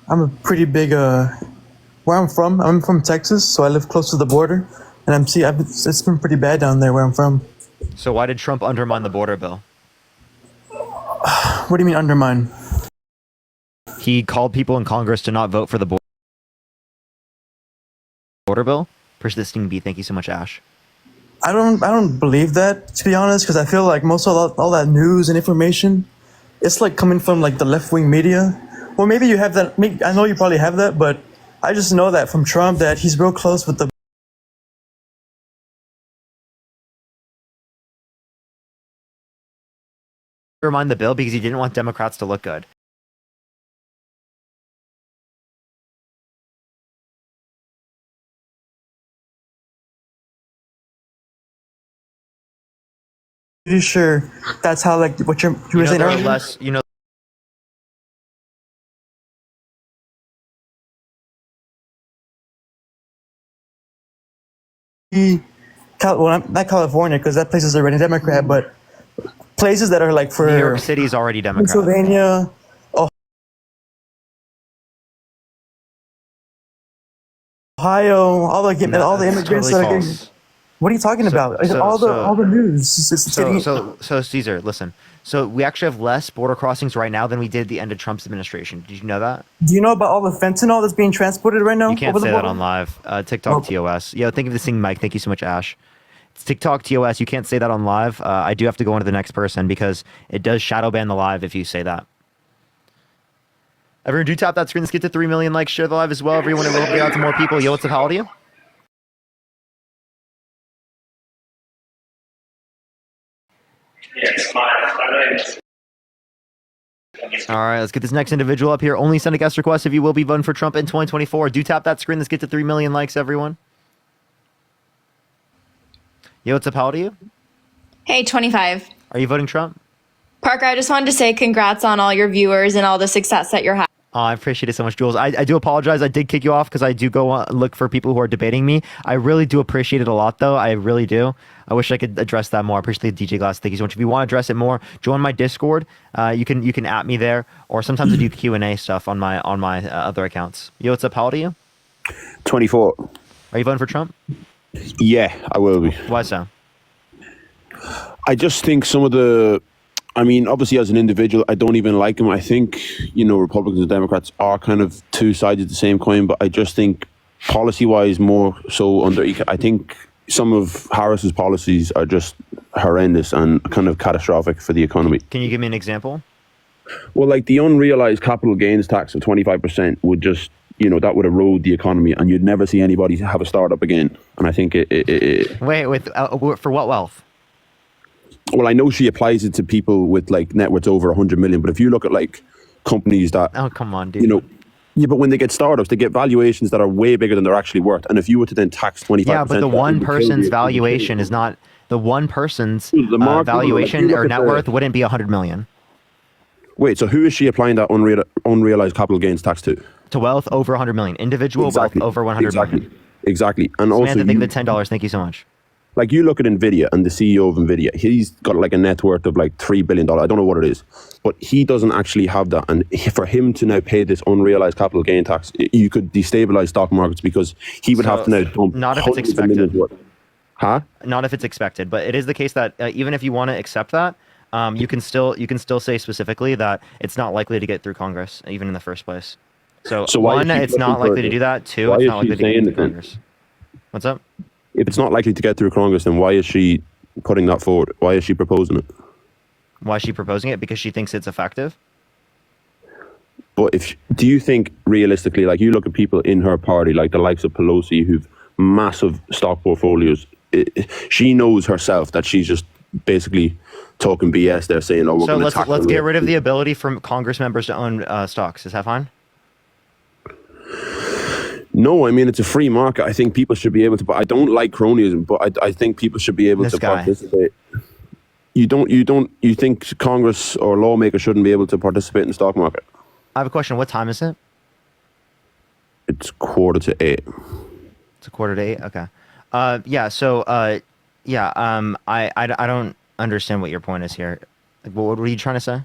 pretty big where I'm from Texas, so I live close to the border, and it's been pretty bad down there where I'm from. So why did Trump undermine the border bill? What do you mean undermine? He called people in Congress to not vote for the border bill. Persisting B, thank you so much, Ash. I don't believe that, to be honest, because I feel like most of all that news and information, it's like coming from like the left-wing media. Well, maybe you have that. I know you probably have that, but I just know that from Trump that he's real close with the. Remind the bill because he didn't want Democrats to look good. Pretty sure that's how like what you were saying earlier. Less, you know. Well, not California because that place is already Democrat, but places that are like for New York City is already Democrat. Pennsylvania, Ohio, all the immigrants that are getting. What are you talking about? All the news. So Caesar, listen. So we actually have less border crossings right now than we did at the end of Trump's administration. Did you know that? Do you know about all the fentanyl that's being transported right now? You can't say that on live. TikTok TOS. Yo, think of this thing, Mike. Thank you so much, Ash. It's TikTok TOS. You can't say that on live. I do have to go on to the next person because it does shadow ban the live if you say that. Everyone, do tap that screen. Let's get to 3 million likes. Share the live as well. Everyone, it will be out to more people. Yo, what's up? How old are you? All right, let's get this next individual up here. Only send a guest request if you will be voting for Trump in 2024. Do tap that screen. Let's get to 3 million likes, everyone. Yo, what's up? How old are you? Hey, 25. Are you voting Trump? Parker, I just wanted to say congrats on all your viewers and all the success that you're having. Oh, I appreciate it so much, Jules. I do apologize. I did kick you off because I do go look for people who are debating me. I really do appreciate it a lot, though. I really do. I wish I could address that more. I appreciate the DJ Glass. Thank you so much. If you want to address it more, join my Discord. You can at me there, or sometimes I do Q&A stuff on my other accounts. Yo, what's up? How old are you? 24. Are you voting for Trump? Yeah, I will be. Why so? I just think some of the... I mean, obviously, as an individual, I don't even like him. I think, Republicans and Democrats are kind of two sides of the same coin, but I just think policy-wise more so I think some of Harris's policies are just horrendous and kind of catastrophic for the economy. Can you give me an example? Well, like the unrealized capital gains tax of 25% would just, that would erode the economy and you'd never see anybody have a startup again. And I think Wait, for what wealth? Well, I know she applies it to people with like net worths over 100 million, but if you look at like companies that... Oh, come on, dude. Yeah, but when they get startups, they get valuations that are way bigger than they're actually worth. And if you were to then tax 25%, Yeah, but the one person's valuation is not the one person's valuation or net worth wouldn't be 100 million. Wait, so who is she applying that unrealized capital gains tax to? To wealth over 100 million. Individual wealth over 100 million. Exactly. And also, Samantha, think of the $10. Thank you so much. Like, you look at Nvidia and the CEO of Nvidia, he's got like a net worth of like $3 billion. I don't know what it is, but he doesn't actually have that. And for him to now pay this unrealized capital gain tax, you could destabilize stock markets because he would have to now dump not if it's hundreds of millions expected. worth. Huh? Not if it's expected, but it is the case that even if you want to accept that, you can still say specifically that it's not likely to get through Congress, even in the first place. So why one, is she it's not pushing likely for to do that. Two, why it's is not she likely to get saying through it then? Congress. What's up? If it's not likely to get through Congress, then why is she putting that forward? Why is she proposing it? Why is she proposing it? Because she thinks it's effective. But do you think realistically, like, you look at people in her party, like the likes of Pelosi, who've massive stock portfolios, she knows herself that she's just basically talking BS. They're saying, "Oh, we're So going to let's get rid of the ability for Congress members to own stocks. Is that fine? No, I mean, it's a free market. I think people should be able to. But I don't like cronyism. But I think people should be able to participate. You think Congress or lawmakers shouldn't be able to participate in the stock market? I have a question. What time is it? It's 7:45. It's 7:45. Okay. Yeah. So, I don't understand what your point is here. Like, what were you trying to say?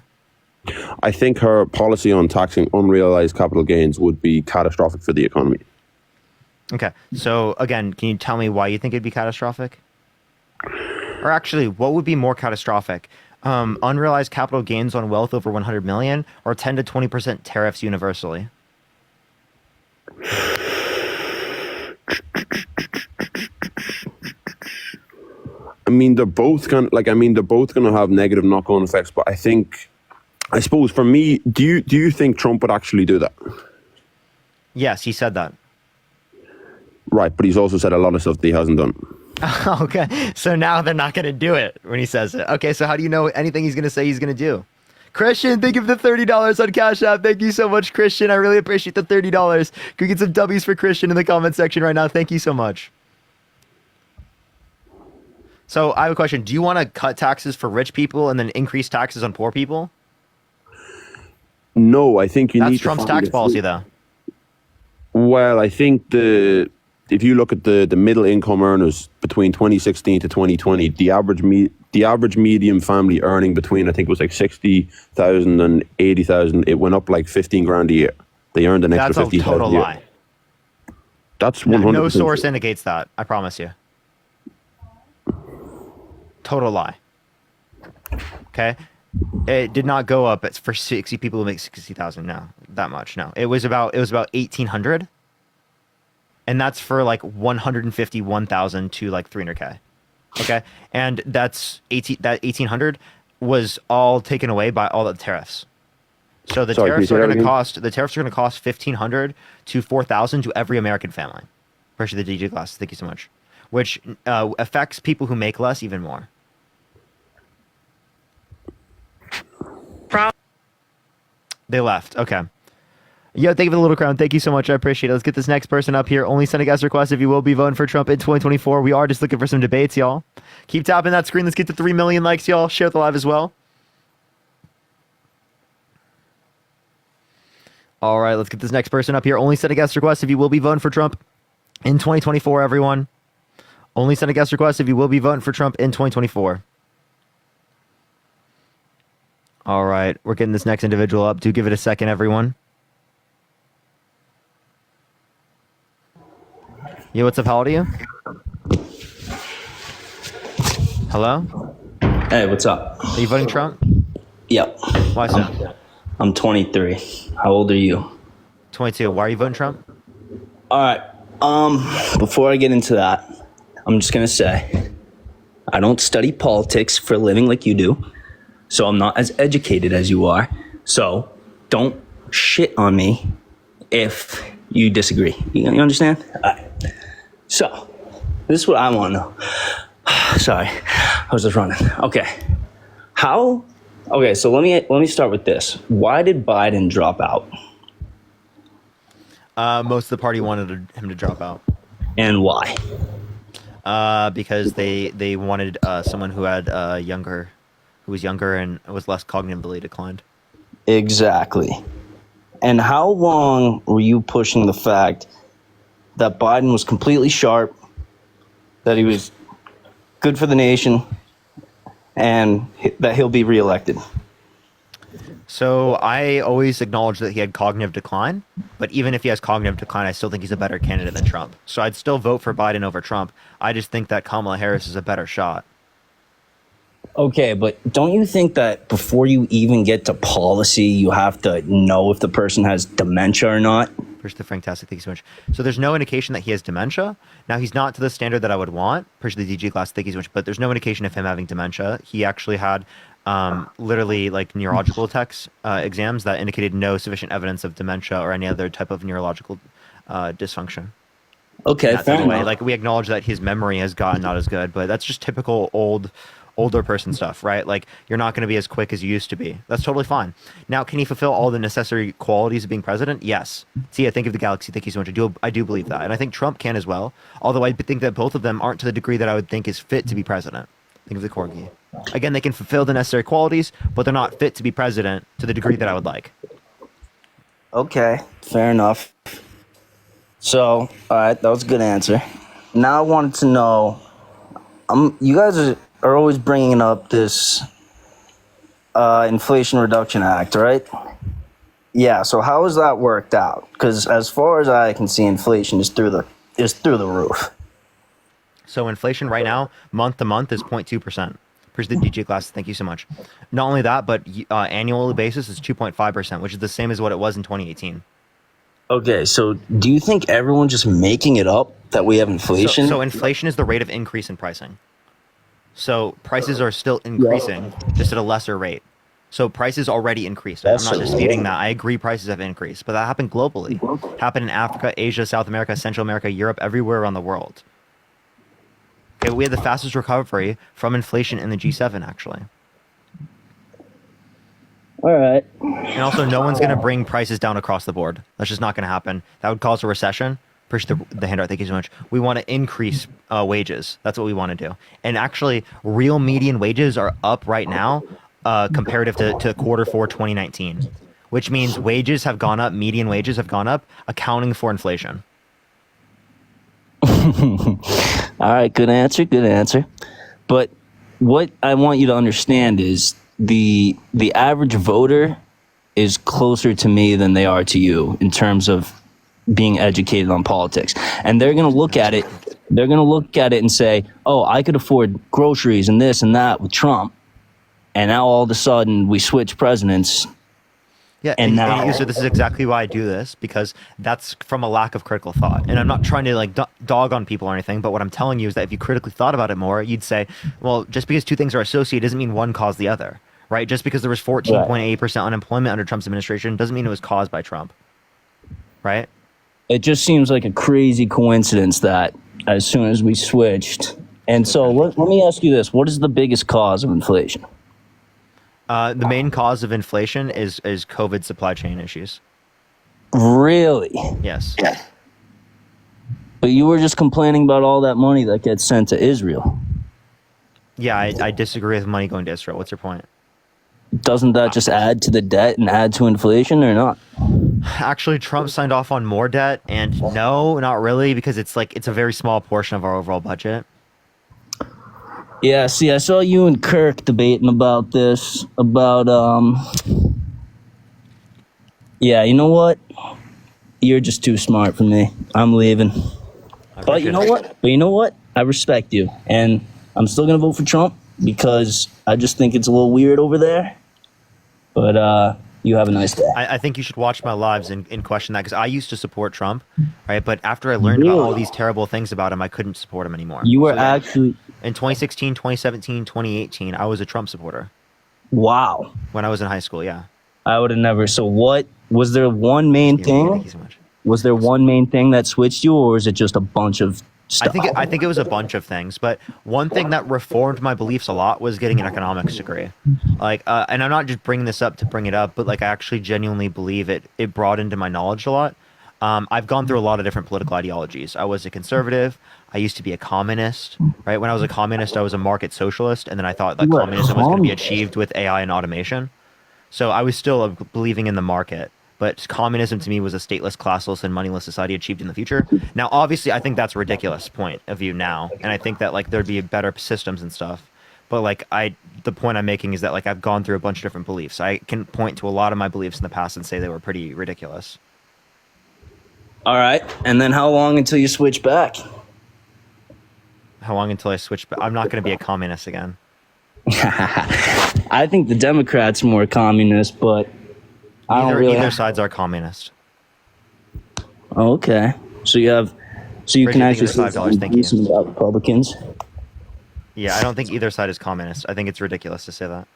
I think her policy on taxing unrealized capital gains would be catastrophic for the economy. Okay. So again, can you tell me why you think it'd be catastrophic? Or actually, what would be more catastrophic? Unrealized capital gains on wealth over 100 million or 10 to 20% tariffs universally? I mean, they're both going to have negative knock-on effects, but I suppose for me, do you think Trump would actually do that? Yes, he said that. Right, but he's also said a lot of stuff that he hasn't done. Okay, so now they're not going to do it when he says it. Okay, so how do you know anything he's going to say he's going to do? Christian, thank you for the $30 on Cash App. Thank you so much, Christian. I really appreciate the $30. Can we get some W's for Christian in the comment section right now? Thank you so much. So I have a question. Do you want to cut taxes for rich people and then increase taxes on poor people? No, I think That's Trump's tax policy, though. Well, I think if you look at the middle income earners between 2016 to 2020, the average medium family earning between, I think it was like 60,000 and 80,000, it went up like 15 grand a year. They earned an extra 50,000 a year. That's a total lie. That's 100%. No source indicates that. I promise you. Total lie. Okay. It did not go up. It's for 60 people who make 60,000. No, that much. No, it was about 1,800. And that's for like 151,000 to like 300K. Okay. And that 1,800 was all taken away by all the tariffs. So the tariffs are going to cost 1,500 to 4,000 to every American family. Appreciate the DJ glasses. Thank you so much. Which affects people who make less even more. They left. Okay. Yo, thank you for the little crown. Thank you so much. I appreciate it. Let's get this next person up here. Only send a guest request if you will be voting for Trump in 2024. We are just looking for some debates, y'all. Keep tapping that screen. Let's get to 3 million likes, y'all. Share the live as well. All right, let's get this next person up here. Only send a guest request if you will be voting for Trump in 2024, everyone. Only send a guest request if you will be voting for Trump in 2024. All right, we're getting this next individual up. Do give it a second, everyone. Yo, what's up? How old are you? Hello? Hey, what's up? Are you voting Trump? Yep. Why so? I'm 23. How old are you? 22. Why are you voting Trump? All right. Before I get into that, I'm just going to say I don't study politics for a living like you do. So I'm not as educated as you are. So don't shit on me if you disagree. You understand? All right. So this is what I want to know. Sorry, I was just running. Okay. Okay, so let me start with this. Why did Biden drop out? Most of the party wanted him to drop out. And why? Because they wanted someone who had who was younger and was less cognitively declined. Exactly. And how long were you pushing the fact that Biden was completely sharp, that he was good for the nation, and that he'll be reelected? So I always acknowledge that he had cognitive decline, but even if he has cognitive decline, I still think he's a better candidate than Trump. So I'd still vote for Biden over Trump. I just think that Kamala Harris is a better shot. Okay, but don't you think that before you even get to policy, you have to know if the person has dementia or not? Appreciate the fantastic, thank you so much. So there's no indication that he has dementia. Now, he's not to the standard that I would want. Appreciate the DG class, thank you so much. But there's no indication of him having dementia. He actually had literally like neurological exams that indicated no sufficient evidence of dementia or any other type of neurological dysfunction. Okay, fair enough. Like we acknowledge that his memory has gotten not as good, but that's just typical older person stuff, right? Like you're not going to be as quick as you used to be. That's totally fine. Now, can he fulfill all the necessary qualities of being president? Yes. See, I think of the galaxy. Thank you so much. I do believe that, and I think Trump can as well. Although I think that both of them aren't to the degree that I would think is fit to be president. Think of the corgi. Again, they can fulfill the necessary qualities, but they're not fit to be president to the degree that I would like. Okay, fair enough. So, all right, that was a good answer. Now I wanted to know, you guys are always bringing up this Inflation Reduction Act, right? Yeah, so how has that worked out? Because as far as I can see, inflation is through the roof. So inflation right now, month to month, is 0.2%. Appreciate the DJ class. Thank you so much. Not only that, but annual basis is 2.5%, which is the same as what it was in 2018. Okay, so do you think everyone's just making it up that we have inflation? So inflation is the rate of increase in pricing. So prices are still increasing, just at a lesser rate. So prices already increased. I'm not disputing that. I agree prices have increased, but that happened globally. Happened in Africa, Asia, South America, Central America, Europe, everywhere around the world. Okay, we had the fastest recovery from inflation in the G7, actually. All right. And also, no one's going to bring prices down across the board. That's just not going to happen. That would cause a recession. Appreciate the handout. Thank you so much. We want to increase wages. That's what we want to do. And actually, real median wages are up right now comparative to quarter 4 2019, which means wages have gone up, median wages have gone up, accounting for inflation. All right, good answer. But what I want you to understand is the average voter is closer to me than they are to you in terms of being educated on politics. And they're going to look at it. They're going to look at it and say, oh, I could afford groceries and this and that with Trump. And now all of a sudden we switch presidents. Yeah, and so this is exactly why I do this, because that's from a lack of critical thought. And I'm not trying to like dog on people or anything, but what I'm telling you is that if you critically thought about it more, you'd say, well, just because two things are associated doesn't mean one caused the other, right? Just because there was 14.8% unemployment under Trump's administration doesn't mean it was caused by Trump, right? It just seems like a crazy coincidence that as soon as we switched. And so let me ask you this. What is the biggest cause of inflation? The main cause of inflation is COVID supply chain issues. Really? Yes. But you were just complaining about all that money that gets sent to Israel. Yeah, I disagree with money going to Israel. What's your point? Doesn't that just add to the debt and add to inflation or not? Actually, Trump signed off on more debt, and no, not really, because it's a very small portion of our overall budget. Yeah, see, I saw you and Kirk debating about this, yeah, you know what? You're just too smart for me. I'm leaving. But you know what? I respect you. And I'm still going to vote for Trump because I just think it's a little weird over there. But you have a nice day. I think you should watch my lives and question that, because I used to support Trump, right? But after I learned about all these terrible things about him, I couldn't support him anymore. You were actually... In 2016, 2017, 2018, I was a Trump supporter. Wow. When I was in high school, yeah. I would have never... So what... Was there one main thing? Thank you so much. Was there one main thing that switched you, or was it just a bunch of stuff? I think it was a bunch of things, but one thing that reformed my beliefs a lot was getting an economics degree. And I'm not just bringing this up to bring it up, but like I actually genuinely believe it broadened my knowledge a lot. I've gone through a lot of different political ideologies. I was a conservative. I used to be a communist, right? When I was a communist, I was a market socialist, and then I thought that communism was going to be achieved with AI and automation. So I was still believing in the market, but communism to me was a stateless, classless, and moneyless society achieved in the future. Now, obviously, I think that's a ridiculous point of view now, and I think that like there'd be better systems and stuff. But like the point I'm making is that like I've gone through a bunch of different beliefs. I can point to a lot of my beliefs in the past and say they were pretty ridiculous. All right, and then how long until you switch back? How long until I switch back? I'm not going to be a communist again. I think the Democrats are more communist, but I don't really. Either sides are communist. Okay, so you can actually say something decent about Republicans. Yeah, I don't think either side is communist. I think it's ridiculous to say that.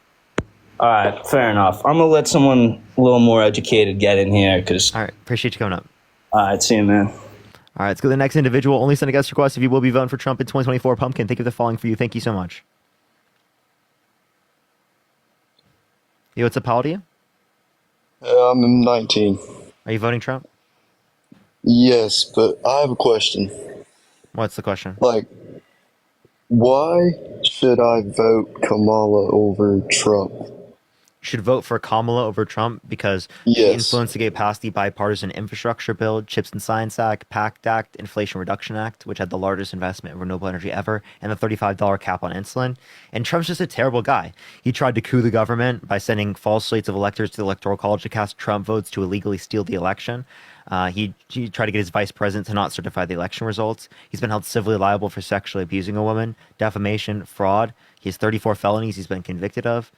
All right, fair enough. I'm gonna let someone a little more educated get in here, because. All right, appreciate you coming up. All right, see you, man. All right, let's go to the next individual. Only send a guest request if you will be voting for Trump in 2024. Pumpkin, thank you for following for you. Thank you so much. Yo, what's up, how old are you? I'm 19. Are you voting Trump? Yes, but I have a question. What's the question? Like, why should I vote Kamala over Trump? You should vote for Kamala over Trump because she influenced to get past the bipartisan infrastructure bill, CHIPS and Science Act, PACT Act, Inflation Reduction Act, which had the largest investment in renewable energy ever, and the $35 cap on insulin. And Trump's just a terrible guy. He tried to coup the government by sending false slates of electors to the Electoral College to cast Trump votes to illegally steal the election. He tried to get his vice president to not certify the election results. He's been held civilly liable for sexually abusing a woman, defamation, fraud. He has 34 felonies he's been convicted of.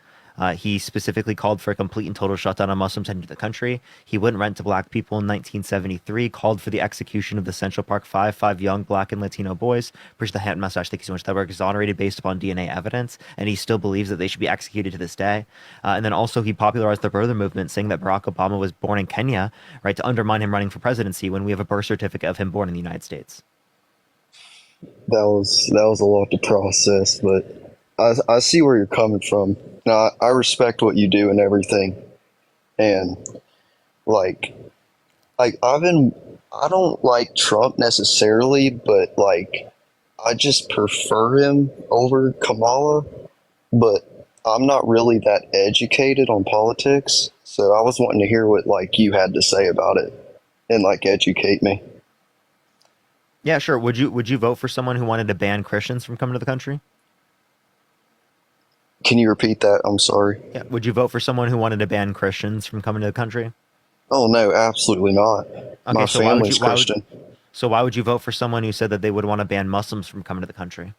He specifically called for a complete and total shutdown of Muslims entering the country. He wouldn't rent to black people in 1973, called for the execution of the Central Park five young black and Latino boys, pushed the hand mustache, thank you so much, that were exonerated based upon DNA evidence, and he still believes that they should be executed to this day. And then also he popularized the birther movement, saying that Barack Obama was born in Kenya, right, to undermine him running for presidency when we have a birth certificate of him born in the United States. That was a lot to process, but I see where you're coming from. Now, I respect what you do and everything, and like I don't like Trump necessarily, but like I just prefer him over Kamala, but I'm not really that educated on politics, so I was wanting to hear what like you had to say about it and like educate me. Yeah, sure. Would you vote for someone who wanted to ban Christians from coming to the country? Can you repeat that? I'm sorry. Yeah. Would you vote for someone who wanted to ban Christians from coming to the country? Oh, no, absolutely not. Okay, My so family's Christian. So why would you vote for someone who said that they would want to ban Muslims from coming to the country?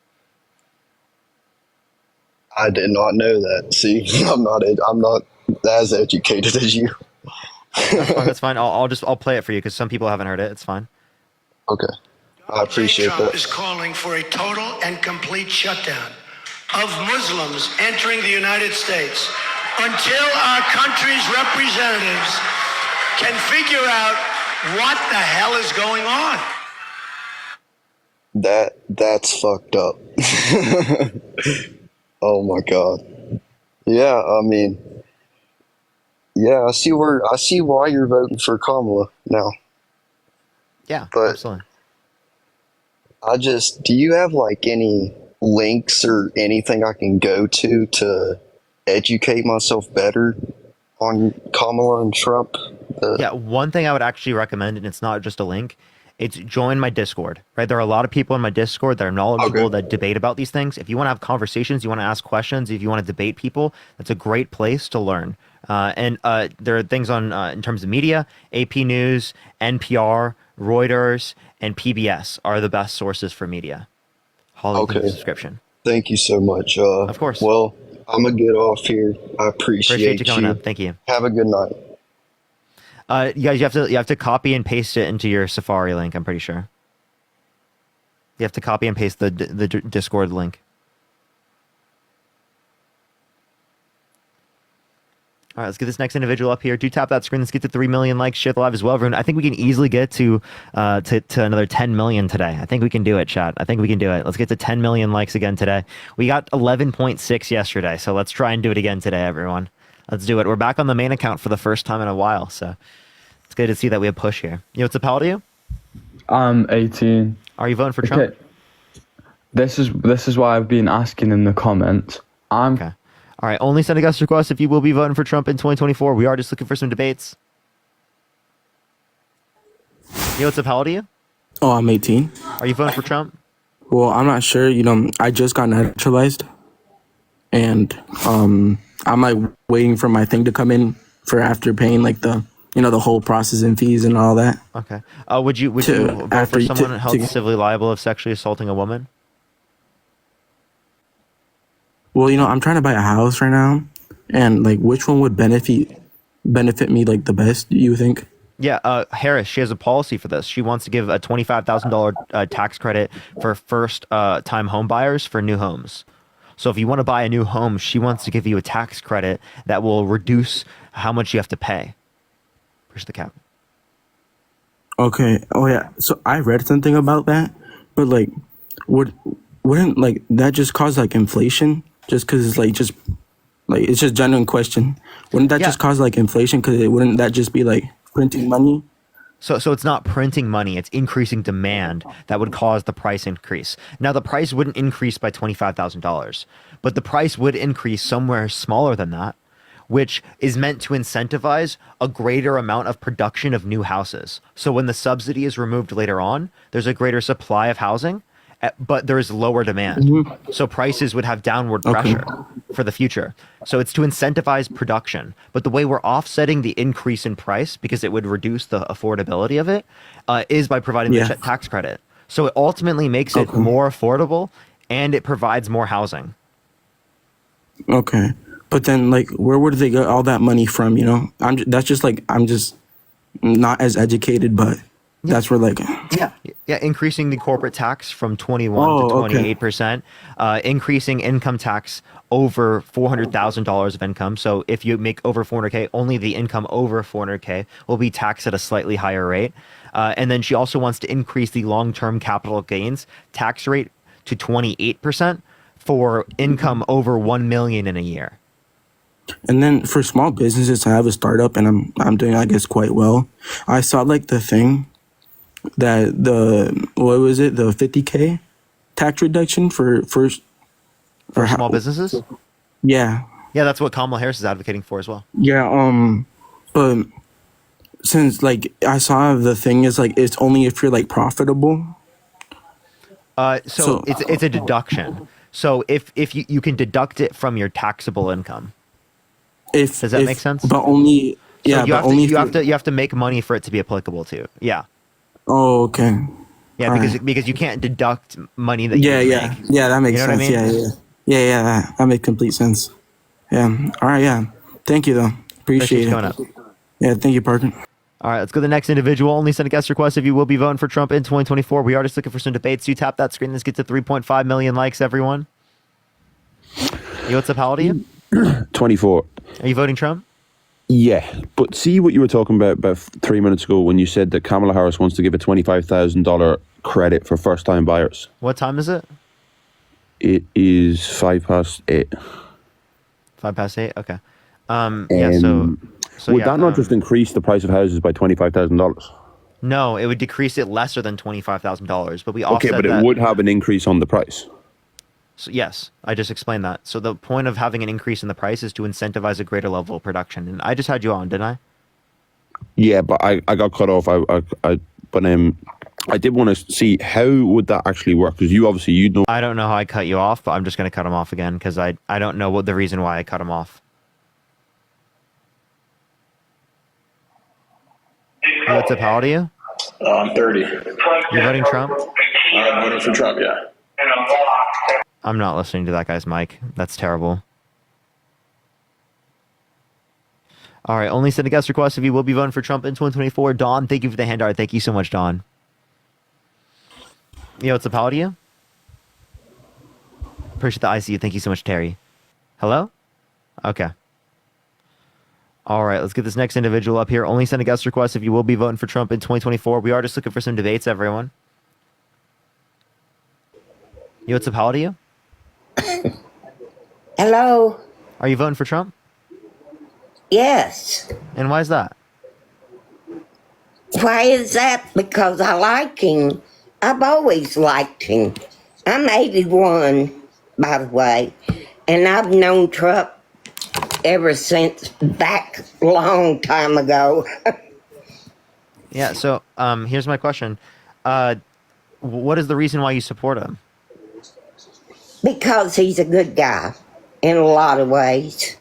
I did not know that. See, I'm not as educated as you. That's fine. I'll play it for you because some people haven't heard it. It's fine. Okay. I appreciate Trump that. is calling for a total and complete shutdown of Muslims entering the United States until our country's representatives can figure out what the hell is going on. That's fucked up. Oh my God. Yeah, I mean, yeah, I see why you're voting for Kamala now. Yeah, but absolutely. Do you have like any links or anything I can go to educate myself better on Kamala and Trump? Yeah, one thing I would actually recommend, and it's not just a link, it's join my Discord, right? There are a lot of people in my Discord that are knowledgeable, that debate about these things. If you want to have conversations, you want to ask questions, if you want to debate people, that's a great place to learn. And there are things on in terms of media, AP News, NPR, Reuters, and PBS are the best sources for media. Hollywood subscription. Thank you so much. Of course. Well, I'm going to get off here. I appreciate you coming up. Thank you. Have a good night. You guys, you have to copy and paste it into your Safari link. I'm pretty sure. You have to copy and paste the Discord link. All right, let's get this next individual up here. Do tap that screen. Let's get to 3 million likes. Share the live as well, everyone. I think we can easily get to another 10 million today. I think we can do it, chat. I think we can do it. Let's get to 10 million likes again today. We got 11.6 yesterday, so let's try and do it again today, everyone. Let's do it. We're back on the main account for the first time in a while, so It's good to see that we have push here. What's up, how old are you? I'm 18. Are you voting for Trump? Okay. This is why I've been asking in the comments. Okay. All right. Only send a guest request if you will be voting for Trump in 2024. We are just looking for some debates. What's up? How old are you? Oh, I'm 18. Are you voting for Trump? Well, I'm not sure. I just got naturalized, and I'm like waiting for my thing to come in for after paying like the whole processing fees and all that. Okay. Would you vote for someone held civilly liable of sexually assaulting a woman? Well, I'm trying to buy a house right now, and like, which one would benefit me like the best? Do you think? Yeah, Harris, she has a policy for this. She wants to give a $25,000 tax credit for first-time home buyers for new homes. So if you want to buy a new home, she wants to give you a tax credit that will reduce how much you have to pay. Push the cap. Okay. Oh yeah. So I read something about that, but like, wouldn't like that just cause like inflation? Just because it's just genuine question. Wouldn't that just cause like inflation? Because wouldn't that just be like printing money? So it's not printing money, it's increasing demand that would cause the price increase. Now the price wouldn't increase by $25,000, but the price would increase somewhere smaller than that, which is meant to incentivize a greater amount of production of new houses. So when the subsidy is removed later on, there's a greater supply of housing, but there is lower demand. Mm-hmm. So prices would have downward pressure for the future. So it's to incentivize production. But the way we're offsetting the increase in price, because it would reduce the affordability of it, is by providing the tax credit. So it ultimately makes it more affordable, and it provides more housing. Okay. But then, like, where would they get all that money from, I'm just not as educated, but that's where, like... Yeah, increasing the corporate tax from 21 to 28%, increasing income tax over $400,000 of income. So if you make over 400K, only the income over 400K will be taxed at a slightly higher rate. And then she also wants to increase the long-term capital gains tax rate to 28% for income over $1 million in a year. And then for small businesses, I have a startup and I'm doing, I guess, quite well. I saw like the thing that the 50K tax reduction for small businesses? Yeah. Yeah, that's what Kamala Harris is advocating for as well. Yeah, but since like I saw the thing is like it's only if you're like profitable. So it's a deduction. So if you can deduct it from your taxable income. Does that make sense? But only so you have to make money for it to be applicable to. Yeah. Oh, okay. Yeah, because you can't deduct money that you make. Yeah, that makes You know sense. what I mean? Yeah, that makes complete sense. Yeah. All right, yeah. Thank you though. Appreciate it. Coming up. Yeah, thank you, Parker. All right, let's go to the next individual. Only send a guest request if you will be voting for Trump in 2024. We are just looking for some debates. You tap that screen. Let's get to 3.5 million likes, everyone. What's up? How old are you? 24. Are you voting Trump? Yeah, but see what you were talking about 3 minutes ago when you said that Kamala Harris wants to give a $25,000 credit for first-time buyers. What time is it? It is 8:05. 8:05. Okay. Yeah. So would that not just increase the price of houses by $25,000? No, it would decrease it lesser than $25,000. But we offset Okay, but that. it would have an increase on the price. So yes, I just explained that. So the point of having an increase in the price is to incentivize a greater level of production. And I just had you on, didn't I? Yeah, but I got cut off. I did want to see how would that actually work, because you know. I don't know how I cut you off, but I'm just going to cut him off again because I don't know what the reason why I cut him off. What's up? How old are you? I'm 30. You voting Trump? I'm voting for Trump. Yeah. I'm not listening to that guy's mic. That's terrible. All right, only send a guest request if you will be voting for Trump in 2024. Dawn, thank you for the hand art. Thank you so much, Dawn. What's up? How old are you? Appreciate the ICU. Thank you so much, Terry. Hello? Okay. All right, let's get this next individual up here. Only send a guest request if you will be voting for Trump in 2024. We are just looking for some debates, everyone. What's up? How old are you? Hello. Are you voting for Trump? Yes. And why is that? Why is that? Because I like him. I've always liked him. I'm 81, by the way, and I've known Trump ever since back a long time ago. Yeah. So, here's my question. What is the reason why you support him? Because he's a good guy in a lot of ways.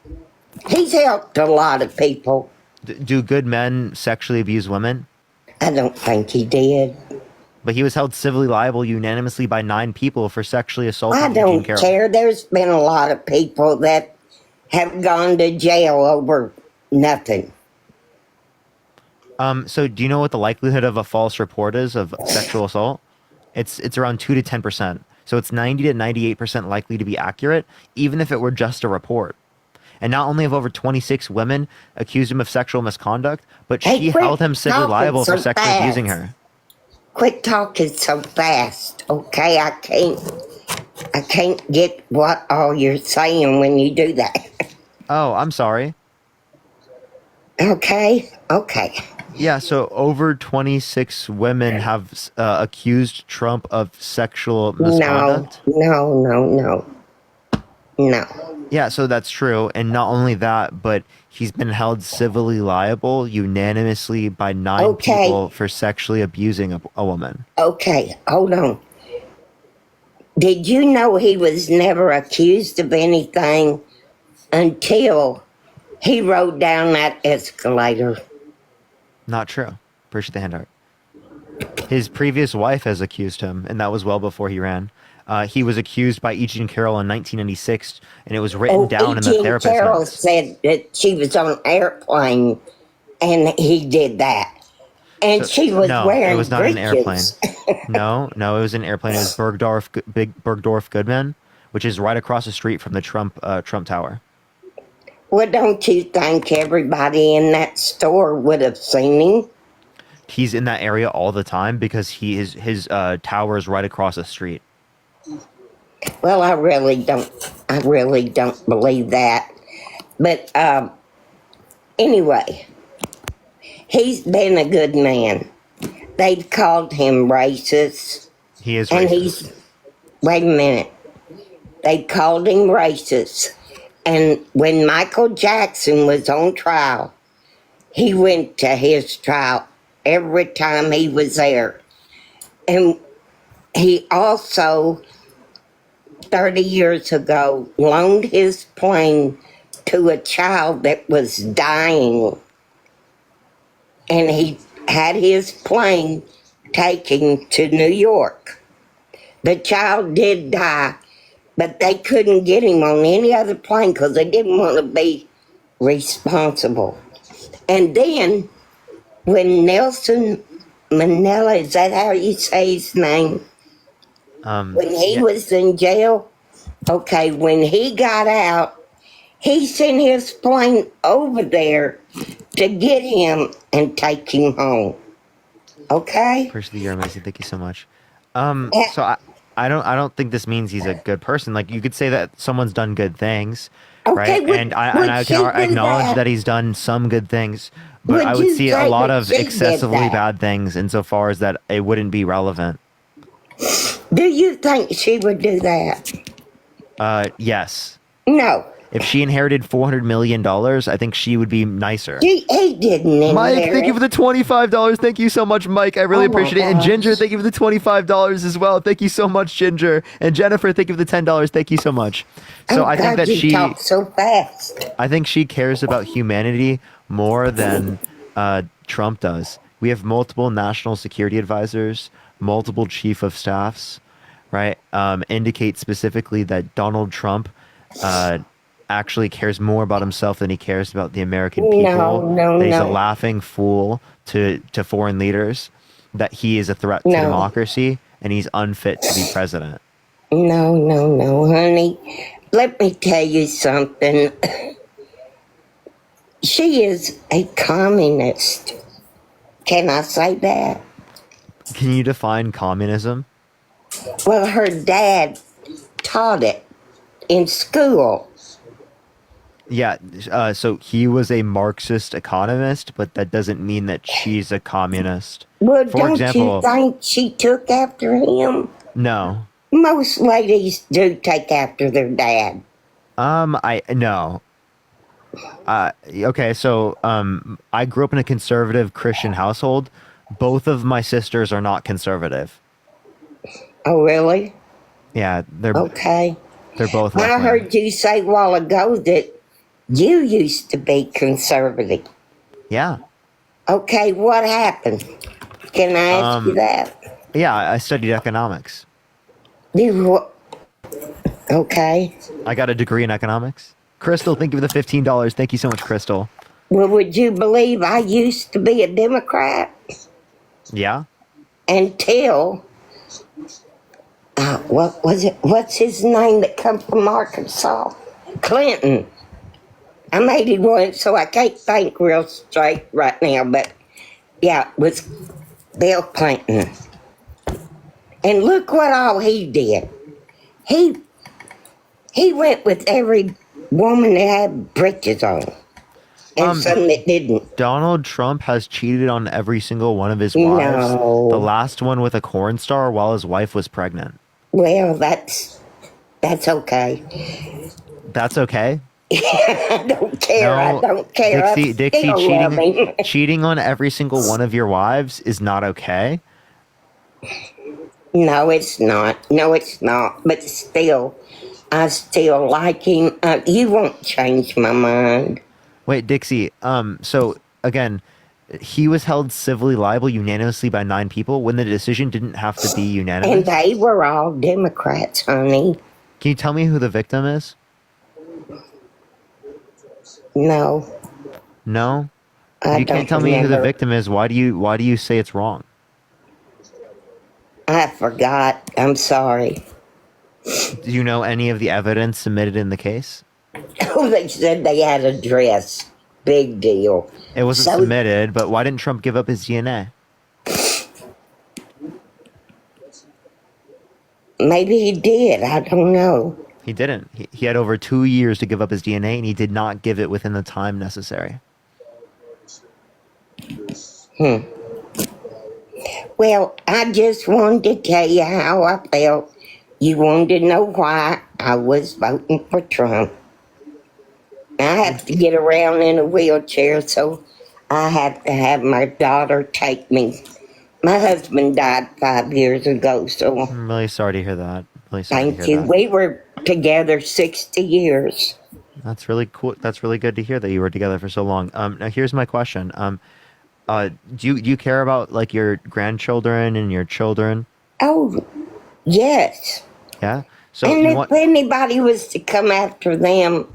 He's helped a lot of people. Do good men sexually abuse women? I don't think he did. But he was held civilly liable unanimously by 9 people for sexually assaulting I don't care. There's been a lot of people that have gone to jail over nothing. So do you know what the likelihood of a false report is of sexual assault? It's around 2 to 10%. So it's 90 to 98% likely to be accurate, even if it were just a report. And not only have over 26 women accused him of sexual misconduct, but she held him civilly liable for sexually abusing her. Quit talking so fast, okay? I can't get what all you're saying when you do that. Oh, I'm sorry. Okay. Yeah, so over 26 women have accused Trump of sexual misconduct. No. Yeah, so that's true. And not only that, but he's been held civilly liable unanimously by 9 people for sexually abusing a woman. Okay, hold on. Did you know he was never accused of anything until he rode down that escalator? Not true. Appreciate the hand art. His previous wife has accused him, and that was well before he ran. He was accused by E. Jean Carroll in 1996, and it was written down in the therapist notes. Carroll said that she was on an airplane, and he did that. And she was wearing it was not breeches. an airplane. No, it was an airplane. It was Bergdorf Goodman, which is right across the street from the Trump Tower. Well, don't you think everybody in that store would have seen him? He's in that area all the time because his tower is right across the street. Well, I really don't believe that. But anyway, he's been a good man. They've called him racist. He is racist. Wait a minute. They called him racist. And when Michael Jackson was on trial, he went to his trial every time he was there. And he also, 30 years ago, loaned his plane to a child that was dying. And he had his plane taken to New York. The child did die, but they couldn't get him on any other plane because they didn't want to be responsible. And then, when Nelson Mandela, is that how you say his name? When he was in jail, when he got out, he sent his plane over there to get him and take him home. Okay? Person of the year, amazing. Thank you so much. So I don't think this means he's a good person. Like, you could say that someone's done good things, right? And I can acknowledge that he's done some good things, but I would see a lot of excessively bad things insofar as that it wouldn't be relevant. Do you think she would do that? Yes. No. If she inherited $400 million, I think she would be nicer. He didn't inherit. Mike, thank you for the $25. Thank you so much, Mike. I really appreciate it. And Ginger, thank you for the $25 as well. Thank you so much, Ginger. And Jennifer, thank you for the $10. Thank you so much. So I think that she talk so fast. I think she cares about humanity more than Trump does. We have multiple national security advisors, multiple chief of staffs, right? Indicate specifically that Donald Trump actually cares more about himself than he cares about the American people. That he's a laughing fool to foreign leaders, that he is a threat to democracy, and he's unfit to be president. No, honey. Let me tell you something. She is a communist. Can I say that? Can you define communism? Well, her dad taught it in school. Yeah, so he was a Marxist economist, but that doesn't mean that she's a communist. Well, For don't example, you think she took after him? no. Most ladies do take after their dad. I no. Okay, so I grew up in a conservative Christian household. Both of my sisters are not conservative. Oh, really? Yeah, they're okay. They're both. I heard you say a while ago that you used to be conservative. Yeah. Okay, what happened? Can I ask you that? Yeah, I studied economics. Okay. I got a degree in economics. Crystal, thank you for the $15. Thank you so much, Crystal. Well, would you believe I used to be a Democrat? Yeah? Until, what was it? What's his name that come from Arkansas? Clinton. I'm 81, so I can't think real straight right now, but yeah, it was Bill Clinton. And look what all he did. He went with every woman that had breeches on. And some that didn't. Donald Trump has cheated on every single one of his wives. No. The last one with a porn star while his wife was pregnant. Well, that's okay. That's okay? I don't care. No, I don't care. Dixie, cheating on every single one of your wives is not okay? No, it's not. No, it's not. But still, I still like him. You won't change my mind. Wait, Dixie, so again, he was held civilly liable unanimously by 9 people when the decision didn't have to be unanimous? And they were all Democrats, honey. Can you tell me who the victim is? No. No? I You can't tell me who the victim is. Why do you say it's wrong? I forgot. I'm sorry. Do you know any of the evidence submitted in the case? Oh, they said they had a dress. Big deal. It wasn't submitted, but why didn't Trump give up his DNA? Maybe he did. I don't know. He didn't. He had over 2 years to give up his DNA, and he did not give it within the time necessary. Well, I just wanted to tell you how I felt. You wanted to know why I was voting for Trump. I have to get around in a wheelchair, so I have to have my daughter take me. My husband died 5 years ago, so... I'm really sorry to hear that. Really sorry Thank to hear you. that. We were together 60 years. That's really cool. That's really good to hear that you were together for so long. Now here's my question. Do you care about like your grandchildren and your children? Oh, yes. Yeah. So And you if want, anybody was to come after them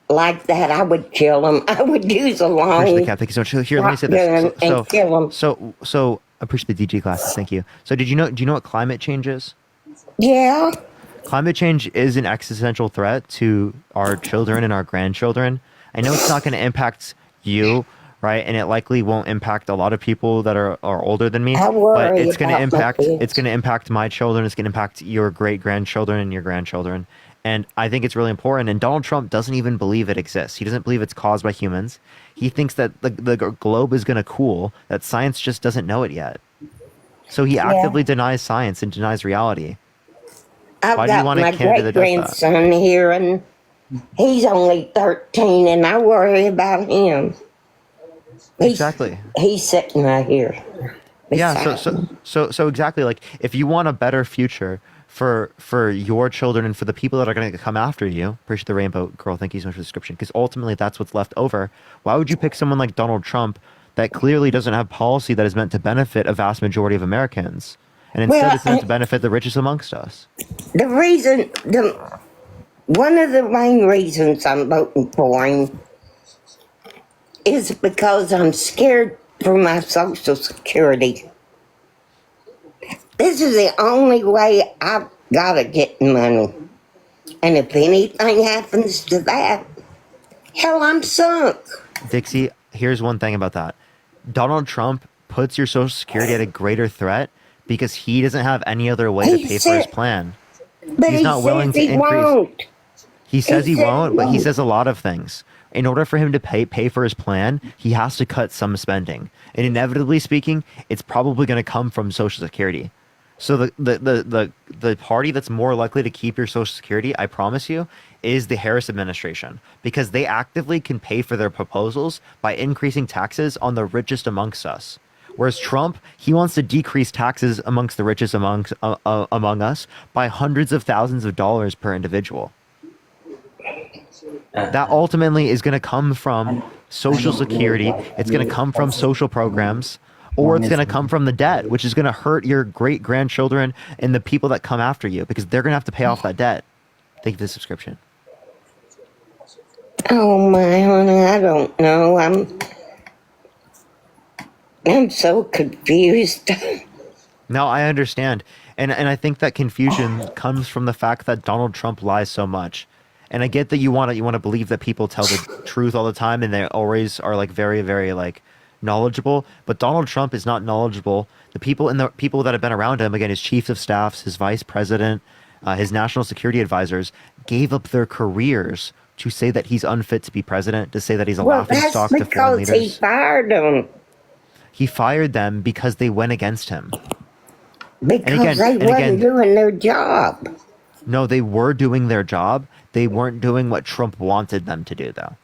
like that, I would kill them. I would use a long appreciate the cap. Thank you so much. Here, let me say this. and kill them. So I appreciate the DG classes. Thank you. So do you know what climate change is? Yeah. Climate change is an existential threat to our children and our grandchildren. I know it's not going to impact you, right? And it likely won't impact a lot of people that are older than me. But it's going to impact my children. It's going to impact your great grandchildren and your grandchildren. And I think it's really important. And Donald Trump doesn't even believe it exists. He doesn't believe it's caused by humans. He thinks that the globe is going to cool, that science just doesn't know it yet. So he actively denies science and denies reality. I've got my great-grandson here, and he's only 13, and I worry about him. Exactly. He's sitting right here. Yeah, so exactly, like, if you want a better future for your children and for the people that are going to come after you, appreciate the rainbow girl, thank you so much for the description, because ultimately that's what's left over. Why would you pick someone like Donald Trump that clearly doesn't have policy that is meant to benefit a vast majority of Americans? And instead it's meant to benefit the richest amongst us. One of the main reasons I'm voting for him is because I'm scared for my Social Security. This is the only way I've got to get money. And if anything happens to that, hell, I'm sunk. Dixie, here's one thing about that. Donald Trump puts your Social Security at a greater threat because he doesn't have any other way to pay for his plan. But he's not willing to increase. He says he said won't, but he won't. says a lot of things. In order for him to pay for his plan, he has to cut some spending. And inevitably speaking, it's probably going to come from Social Security. So the party that's more likely to keep your Social Security, I promise you, is the Harris administration, because they actively can pay for their proposals by increasing taxes on the richest amongst us. Whereas Trump, he wants to decrease taxes amongst the richest among us by hundreds of thousands of dollars per individual. That ultimately is going to come from Social Security. It's going to come from social programs, or it's going to come from the debt, which is going to hurt your great grandchildren and the people that come after you, because they're going to have to pay off that debt. Thank you for the subscription. Oh my honey, I don't know. I'm so confused. No, I understand. And I think that confusion comes from the fact that Donald Trump lies so much. And I get that you want to believe that people tell the truth all the time, and they always are like very, very like knowledgeable. But Donald Trump is not knowledgeable. The people that have been around him, again, his chiefs of staffs, his vice president, his national security advisors, gave up their careers to say that he's unfit to be president, to say that he's a laughingstock to foreign leaders. He fired them. He fired them because they went against him. Because they weren't doing their job. No, they were doing their job. They weren't doing what Trump wanted them to do, though.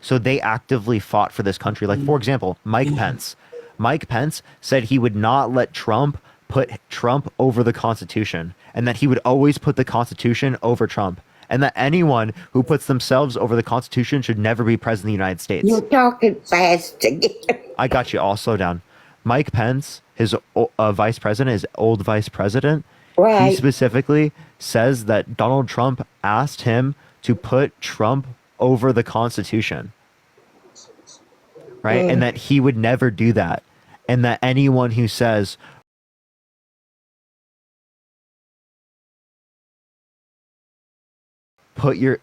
So they actively fought for this country. Like, for example, Mike Pence. Mike Pence said he would not let Trump put Trump over the Constitution, and that he would always put the Constitution over Trump, and that anyone who puts themselves over the Constitution should never be president of the United States. You're talking fast again. I got you. All slow down. Mike Pence, his vice president, his old vice president, right. He specifically says that Donald Trump asked him to put Trump over the Constitution, right? And that he would never do that. And that anyone who says, who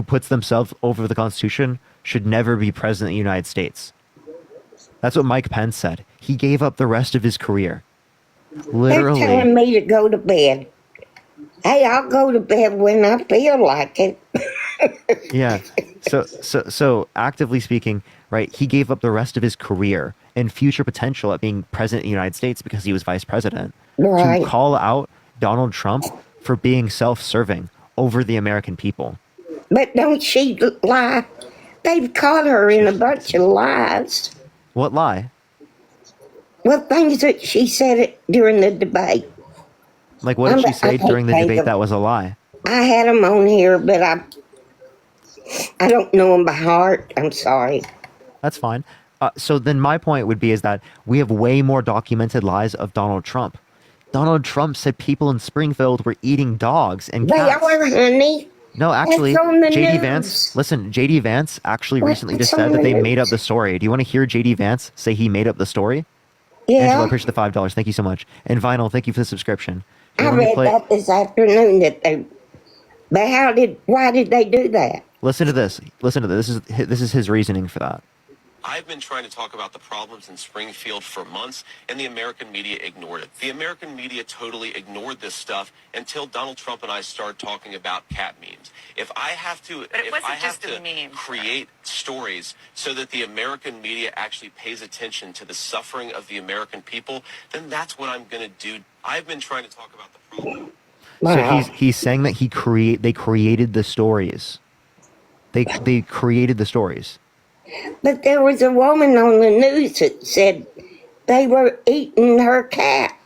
puts themselves over the Constitution should never be president of the United States. That's what Mike Pence said. He gave up the rest of his career. Literally. They're telling me to go to bed. Hey, I'll go to bed when I feel like it. Yeah. So actively speaking, right, he gave up the rest of his career and future potential at being president of the United States because he was vice president. Right. To call out Donald Trump for being self-serving over the American people. But don't she lie? They've caught her in a bunch of lies. What lie? Well, things that she said during the debate. Like, what did she say during the debate that was a lie? I had them on here, but I don't know them by heart. I'm sorry. That's fine. So then my point would be is that we have way more documented lies of Donald Trump. Donald Trump said people in Springfield were eating dogs and cats. They are, honey. No, actually, That's on the JD news. Vance, listen, JD Vance actually recently just said that they made up the story. Do you want to hear JD Vance say he made up the story? Yeah. Angela, I appreciate the $5. Thank you so much. And Vinyl, thank you for the subscription. I read that this afternoon but why did they do that? Listen to this. This is his reasoning for that. I've been trying to talk about the problems in Springfield for months, and the American media ignored it. The American media totally ignored this stuff until Donald Trump and I started talking about cat memes. If I have to, create stories so that the American media actually pays attention to the suffering of the American people, then that's what I'm going to do. I've been trying to talk about the problem. So he's saying that they created the stories. They created the stories. But there was a woman on the news that said they were eating her cat.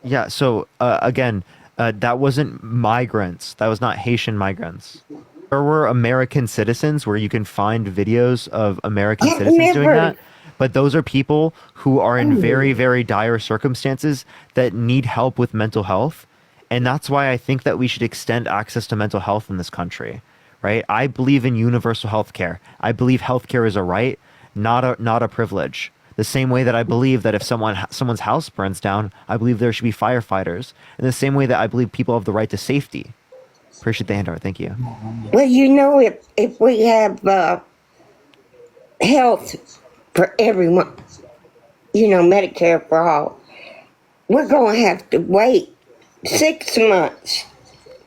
Yeah, so again, that wasn't migrants. That was not Haitian migrants. There were American citizens where you can find videos of American citizens doing that. But those are people who are in very, very dire circumstances that need help with mental health. And that's why I think that we should extend access to mental health in this country. Right? I believe in universal health care. I believe health care is a right, not a privilege. The same way that I believe that if someone's house burns down, I believe there should be firefighters. In the same way that I believe people have the right to safety. Appreciate the handout. Thank you. Well, you know, if we have health for everyone, you know, Medicare for all, we're going to have to wait 6 months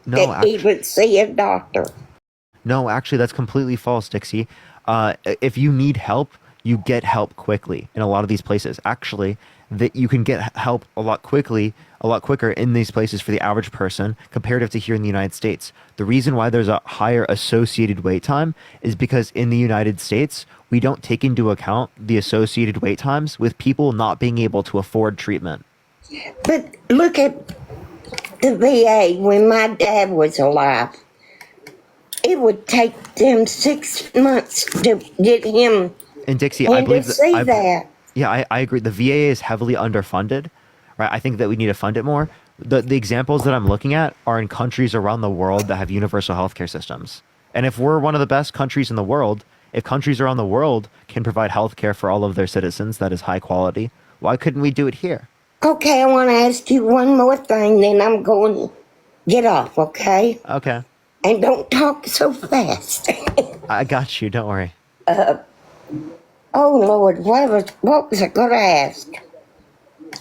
No, that he would see a doctor. No, actually, that's completely false, Dixie. If you need help, you get help quickly in a lot of these places. Actually, that you can get help a lot quicker in these places for the average person comparative to here in the United States. The reason why there's a higher associated wait time is because in the United States, we don't take into account the associated wait times with people not being able to afford treatment. But look at the VA when my dad was alive. It would take them 6 months to get him. And Dixie, and I believe to see that. Yeah, I agree. The VA is heavily underfunded, right? I think that we need to fund it more. The examples that I'm looking at are in countries around the world that have universal healthcare systems. And if we're one of the best countries in the world, if countries around the world can provide healthcare for all of their citizens that is high quality, why couldn't we do it here? Okay, I want to ask you one more thing, then I'm going to get off, okay? Okay. And don't talk so fast. I got you. Don't worry. Oh, Lord, what was I going to ask?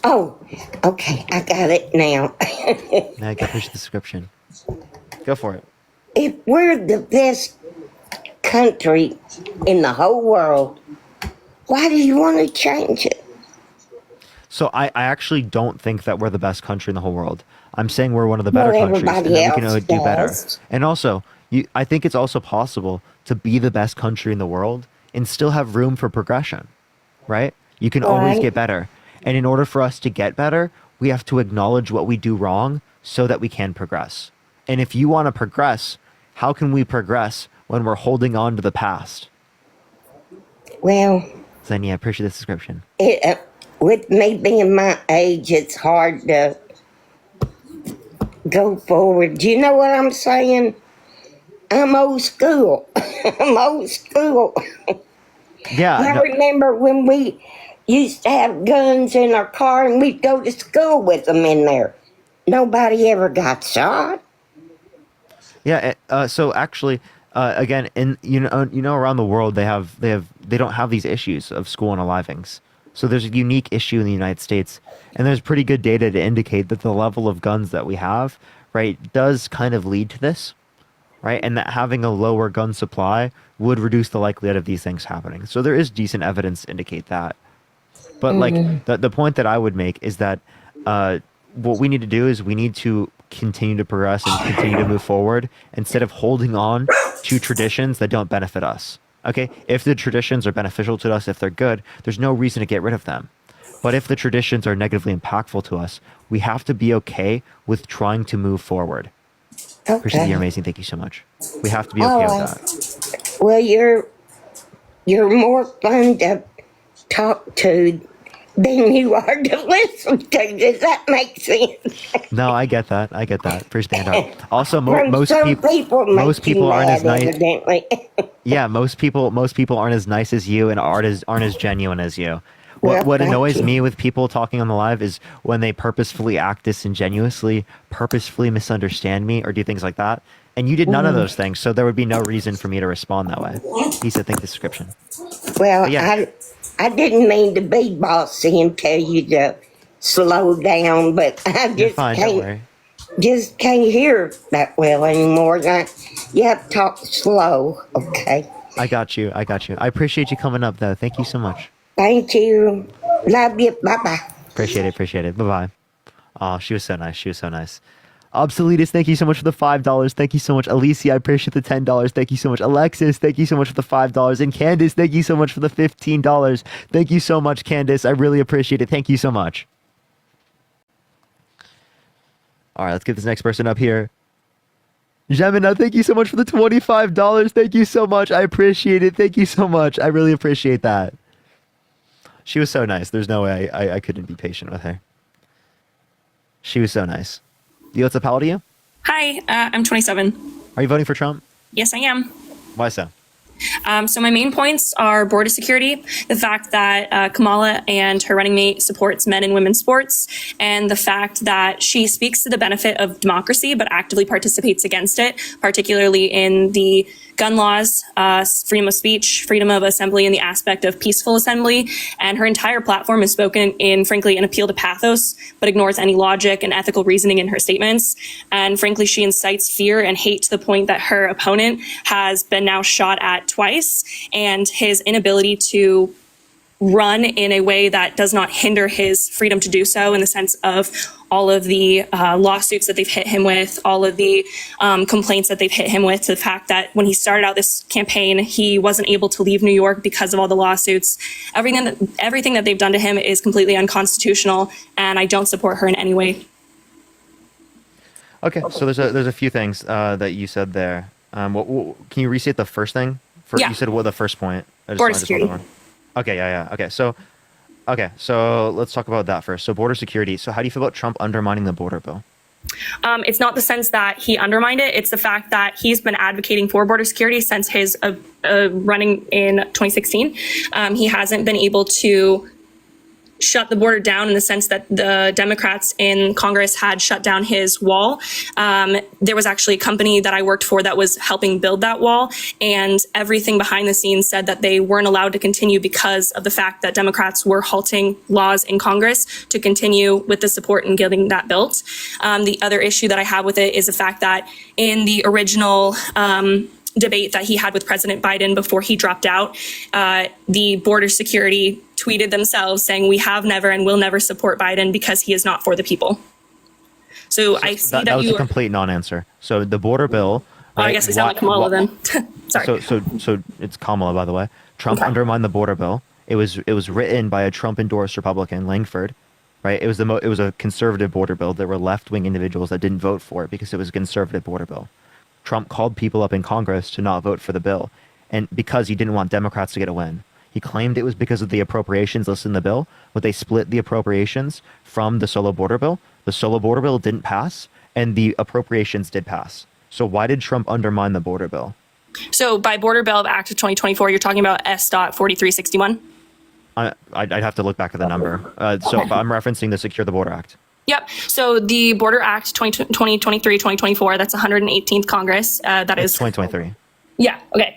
Oh, okay, I got it now. Now I can push the description. Go for it. If we're the best country in the whole world, why do you want to change it? So I actually don't think that we're the best country in the whole world. I'm saying we're one of the better countries and that we can do better. And also, I think it's also possible to be the best country in the world and still have room for progression, right? You can always get better. And in order for us to get better, we have to acknowledge what we do wrong so that we can progress. And if you want to progress, how can we progress when we're holding on to the past? Well, Zenny, I appreciate this description. With me being my age, it's hard to go forward. Do you know what I'm saying? I'm old school. I'm old school. Yeah. I remember when we used to have guns in our car and we'd go to school with them in there. Nobody ever got shot. Yeah. So actually, again, in around the world, they don't have these issues of school unalivings. So there's a unique issue in the United States, and there's pretty good data to indicate that the level of guns that we have, right, does kind of lead to this, right? And that having a lower gun supply would reduce the likelihood of these things happening. So there is decent evidence to indicate that. But like the point that I would make is that what we need to do is we need to continue to progress and continue to move forward instead of holding on to traditions that don't benefit us. Okay, if the traditions are beneficial to us, if they're good, there's no reason to get rid of them. But if the traditions are negatively impactful to us, we have to be okay with trying to move forward. Okay. Christian, you're amazing. Thank you so much. We have to be okay with that. Well, you're more fun to talk to than you are to listen to. Does that make sense? No, I get that. Please stand up. Also, most people aren't as nice. Evidently. Yeah, most people aren't as nice as you and aren't as genuine as you. What annoys me with people talking on the live is when they purposefully act disingenuously, purposefully misunderstand me, or do things like that. And you did none of those things, so there would be no reason for me to respond that way. He said, "Think description." Well, yeah. I didn't mean to be bossy and tell you to slow down, but I just can't hear that well anymore. You have to talk slow, okay? I got you. I appreciate you coming up, though. Thank you so much. Thank you. Love you. Bye-bye. Appreciate it. Bye-bye. Oh, she was so nice. Obsoletus, thank you so much for the $5. Thank you so much. Alicia, I appreciate the $10. Thank you so much. Alexis, thank you so much for the $5. And Candace, thank you so much for the $15. Thank you so much, Candace. I really appreciate it. Thank you so much. All right, let's get this next person up here. Gemina, thank you so much for the $25. Thank you so much. I appreciate it. Thank you so much. I really appreciate that. She was so nice. There's no way I couldn't be patient with her. She was so nice. What's up, how old are you? Hi, I'm 27. Are you voting for Trump? Yes, I am. Why so? So my main points are border security, the fact that Kamala and her running mate supports men and women's sports, and the fact that she speaks to the benefit of democracy but actively participates against it, particularly in the gun laws, freedom of speech, freedom of assembly, and the aspect of peaceful assembly. And her entire platform is spoken in, frankly, an appeal to pathos, but ignores any logic and ethical reasoning in her statements. And frankly, she incites fear and hate to the point that her opponent has been now shot at twice, and his inability to run in a way that does not hinder his freedom to do so, in the sense of all of the lawsuits that they've hit him with, all of the complaints that they've hit him with, to the fact that when he started out this campaign, he wasn't able to leave New York because of all the lawsuits. Everything that they've done to him is completely unconstitutional, and I don't support her in any way. Okay, so there's a few things that you said there. Can you restate the first thing? Yeah. You said what the first point? Border security. Okay, yeah. Okay, so let's talk about that first. So border security. So how do you feel about Trump undermining the border bill? It's not the sense that he undermined it. It's the fact that he's been advocating for border security since his running in 2016. He hasn't been able to shut the border down in the sense that the Democrats in Congress had shut down his wall. There was actually a company that I worked for that was helping build that wall, and everything behind the scenes said that they weren't allowed to continue because of the fact that Democrats were halting laws in Congress to continue with the support in getting that built. The other issue that I have with it is the fact that in the original debate that he had with President Biden before he dropped out, the border security tweeted themselves saying, "We have never and will never support Biden because he is not for the people." So I see that was a complete non-answer. So the border bill. I guess I sound like Kamala then. Sorry. So it's Kamala, by the way. Trump undermined the border bill. It was written by a Trump-endorsed Republican, Langford, right? It was a conservative border bill. There were left-wing individuals that didn't vote for it because it was a conservative border bill. Trump called people up in Congress to not vote for the bill, and because he didn't want Democrats to get a win. He claimed it was because of the appropriations listed in the bill, but they split the appropriations from the solo border bill. The solo border bill didn't pass, and the appropriations did pass. So why did Trump undermine the border bill? So by Border Bill of Act of 2024, you're talking about S.4361? I'd have to look back at the number. So I'm referencing the Secure the Border Act. Yep. So the Border Act 2023-2024, that's 118th Congress. That is 2023. Yeah. Okay.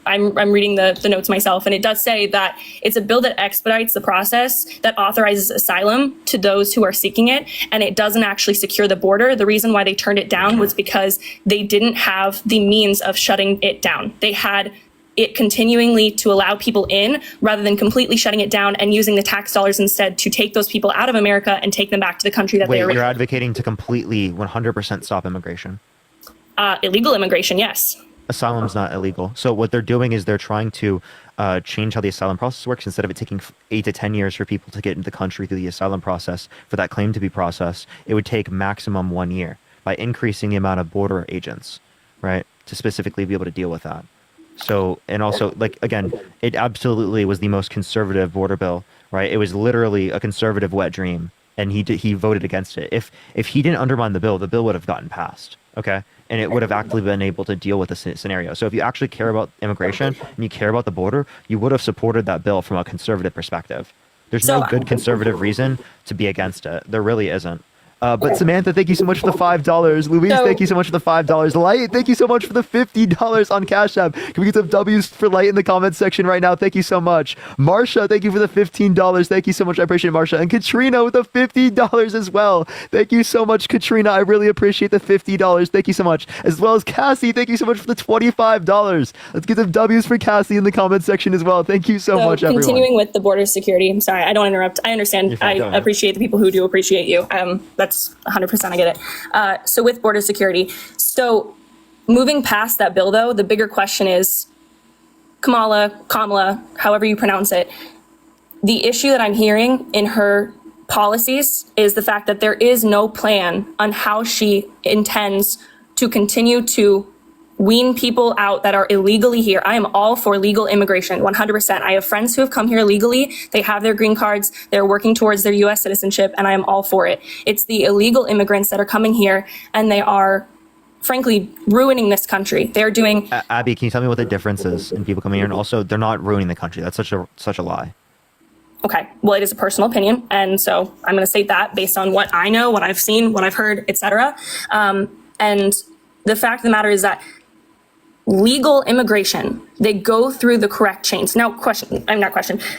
I'm reading the notes myself, and it does say that it's a bill that expedites the process, that authorizes asylum to those who are seeking it, and it doesn't actually secure the border. The reason why they turned it down was because they didn't have the means of shutting it down. They had it continuingly to allow people in rather than completely shutting it down and using the tax dollars instead to take those people out of America and take them back to the country that they are. You're advocating to completely 100% stop immigration? Illegal immigration, yes. Asylum's not illegal. So what they're doing is they're trying to change how the asylum process works. Instead of it taking 8 to 10 years for people to get into the country through the asylum process for that claim to be processed, it would take maximum 1 year by increasing the amount of border agents, right, to specifically be able to deal with that. So, and also, like, again, it absolutely was the most conservative border bill, right? It was literally a conservative wet dream, and he voted against it. If he didn't undermine the bill would have gotten passed, okay? And it would have actually been able to deal with the scenario. So if you actually care about immigration and you care about the border, you would have supported that bill from a conservative perspective. There's no good conservative reason to be against it. There really isn't. But Samantha, thank you so much for the $5. Louise, thank you so much for the $5. Light, thank you so much for the $50 on Cash App. Can we get some W's for Light in the comments section right now? Thank you so much. Marsha, thank you for the $15. Thank you so much. I appreciate it, Marsha. And Katrina with the $50 as well. Thank you so much, Katrina. I really appreciate the $50. Thank you so much. As well as Cassie, thank you so much for the $25. Let's get some W's for Cassie in the comments section as well. Thank you so much, everyone. Continuing with the border security, I'm sorry, I don't interrupt. I understand. I appreciate the people who do appreciate you. That's 100%, I get it. So with border security, so moving past that bill, though, the bigger question is, Kamala, however you pronounce it, the issue that I'm hearing in her policies is the fact that there is no plan on how she intends to continue to wean people out that are illegally here. I am all for legal immigration, 100%. I have friends who have come here legally. They have their green cards. They're working towards their U.S. citizenship, and I am all for it. It's the illegal immigrants that are coming here, and they are frankly ruining this country. They're doing. Abby, can you tell me what the difference is in people coming here? And also, they're not ruining the country. That's such a lie. Okay, well, it is a personal opinion, and so I'm going to state that based on what I know, what I've seen, what I've heard, etc. And the fact of the matter is that legal immigration, they go through the correct chains. Now,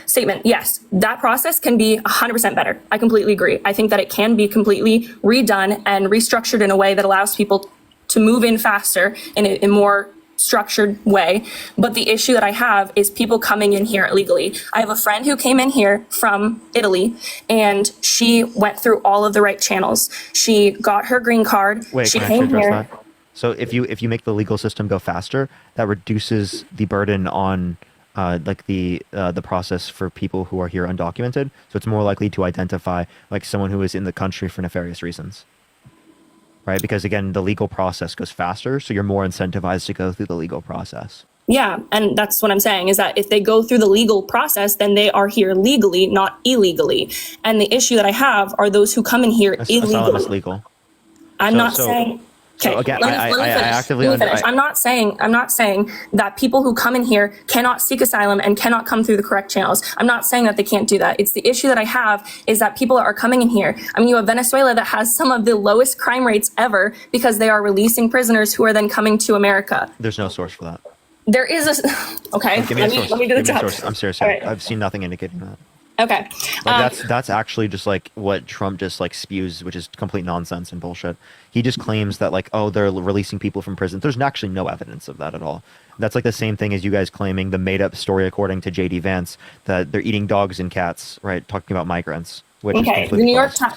statement, yes, that process can be 100% better. I completely agree. I think that it can be completely redone and restructured in a way that allows people to move in faster in a more structured way. But the issue that I have is people coming in here illegally. I have a friend who came in here from Italy, and she went through all of the right channels. She got her green card. Wait, she can I came address here. that? So if you make the legal system go faster, that reduces the burden on like the process for people who are here undocumented. So it's more likely to identify like someone who is in the country for nefarious reasons. Right? Because again, the legal process goes faster, so you're more incentivized to go through the legal process. Yeah, and that's what I'm saying, is that if they go through the legal process, then they are here legally, not illegally. And the issue that I have are those who come in here illegally. Asylum is legal. I'm not saying. Okay, So again, let me finish. I'm not saying that people who come in here cannot seek asylum and cannot come through the correct channels. I'm not saying that they can't do that. It's the issue that I have is that people are coming in here. I mean, you have Venezuela that has some of the lowest crime rates ever because they are releasing prisoners who are then coming to America. There's no source for that. There is a, okay, Give me a source. let me do the Give me a job. source. I'm serious. All right. I've seen nothing indicating that. Okay. Like that's actually just like what Trump just like spews, which is complete nonsense and bullshit. He just claims that like, oh, they're releasing people from prison. There's actually no evidence of that at all. That's like the same thing as you guys claiming the made up story according to JD Vance that they're eating dogs and cats, right? Talking about migrants. Which Okay. is The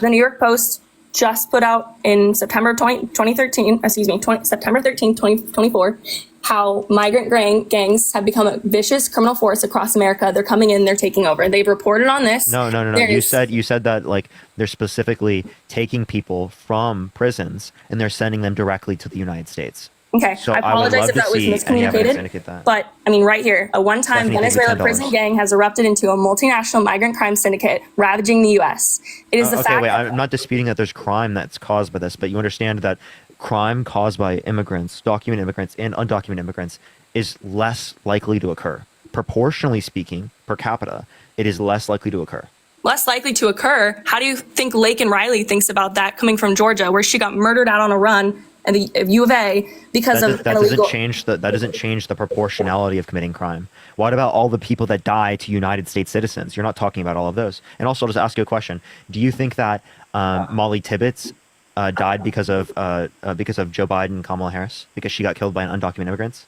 New York Post just put out in September 2013, September 13th, 2024, how migrant gangs have become a vicious criminal force across America. They're coming in, they're taking over. They've reported on this. No. You said that like they're specifically taking people from prisons and they're sending them directly to the United States. Okay, So I apologize if that was miscommunicated. But I mean, right here, a one-time Definitely Venezuela $10. prison gang has erupted into a multinational migrant crime syndicate, ravaging the U.S. It is the okay, fact. wait, I'm not disputing that there's crime that's caused by this, but you understand that crime caused by immigrants, documented immigrants, and undocumented immigrants is less likely to occur. Proportionally speaking, per capita, it is less likely to occur. Less likely to occur. How do you think Laken Riley thinks about that coming from Georgia, where she got murdered out on a run at the U of A because that of that an illegal... doesn't change the proportionality of committing crime. What about all the people that die to United States citizens? You're not talking about all of those. And also, I'll just ask you a question: do you think that Molly Tibbetts died because of Joe Biden and Kamala Harris because she got killed by undocumented immigrants?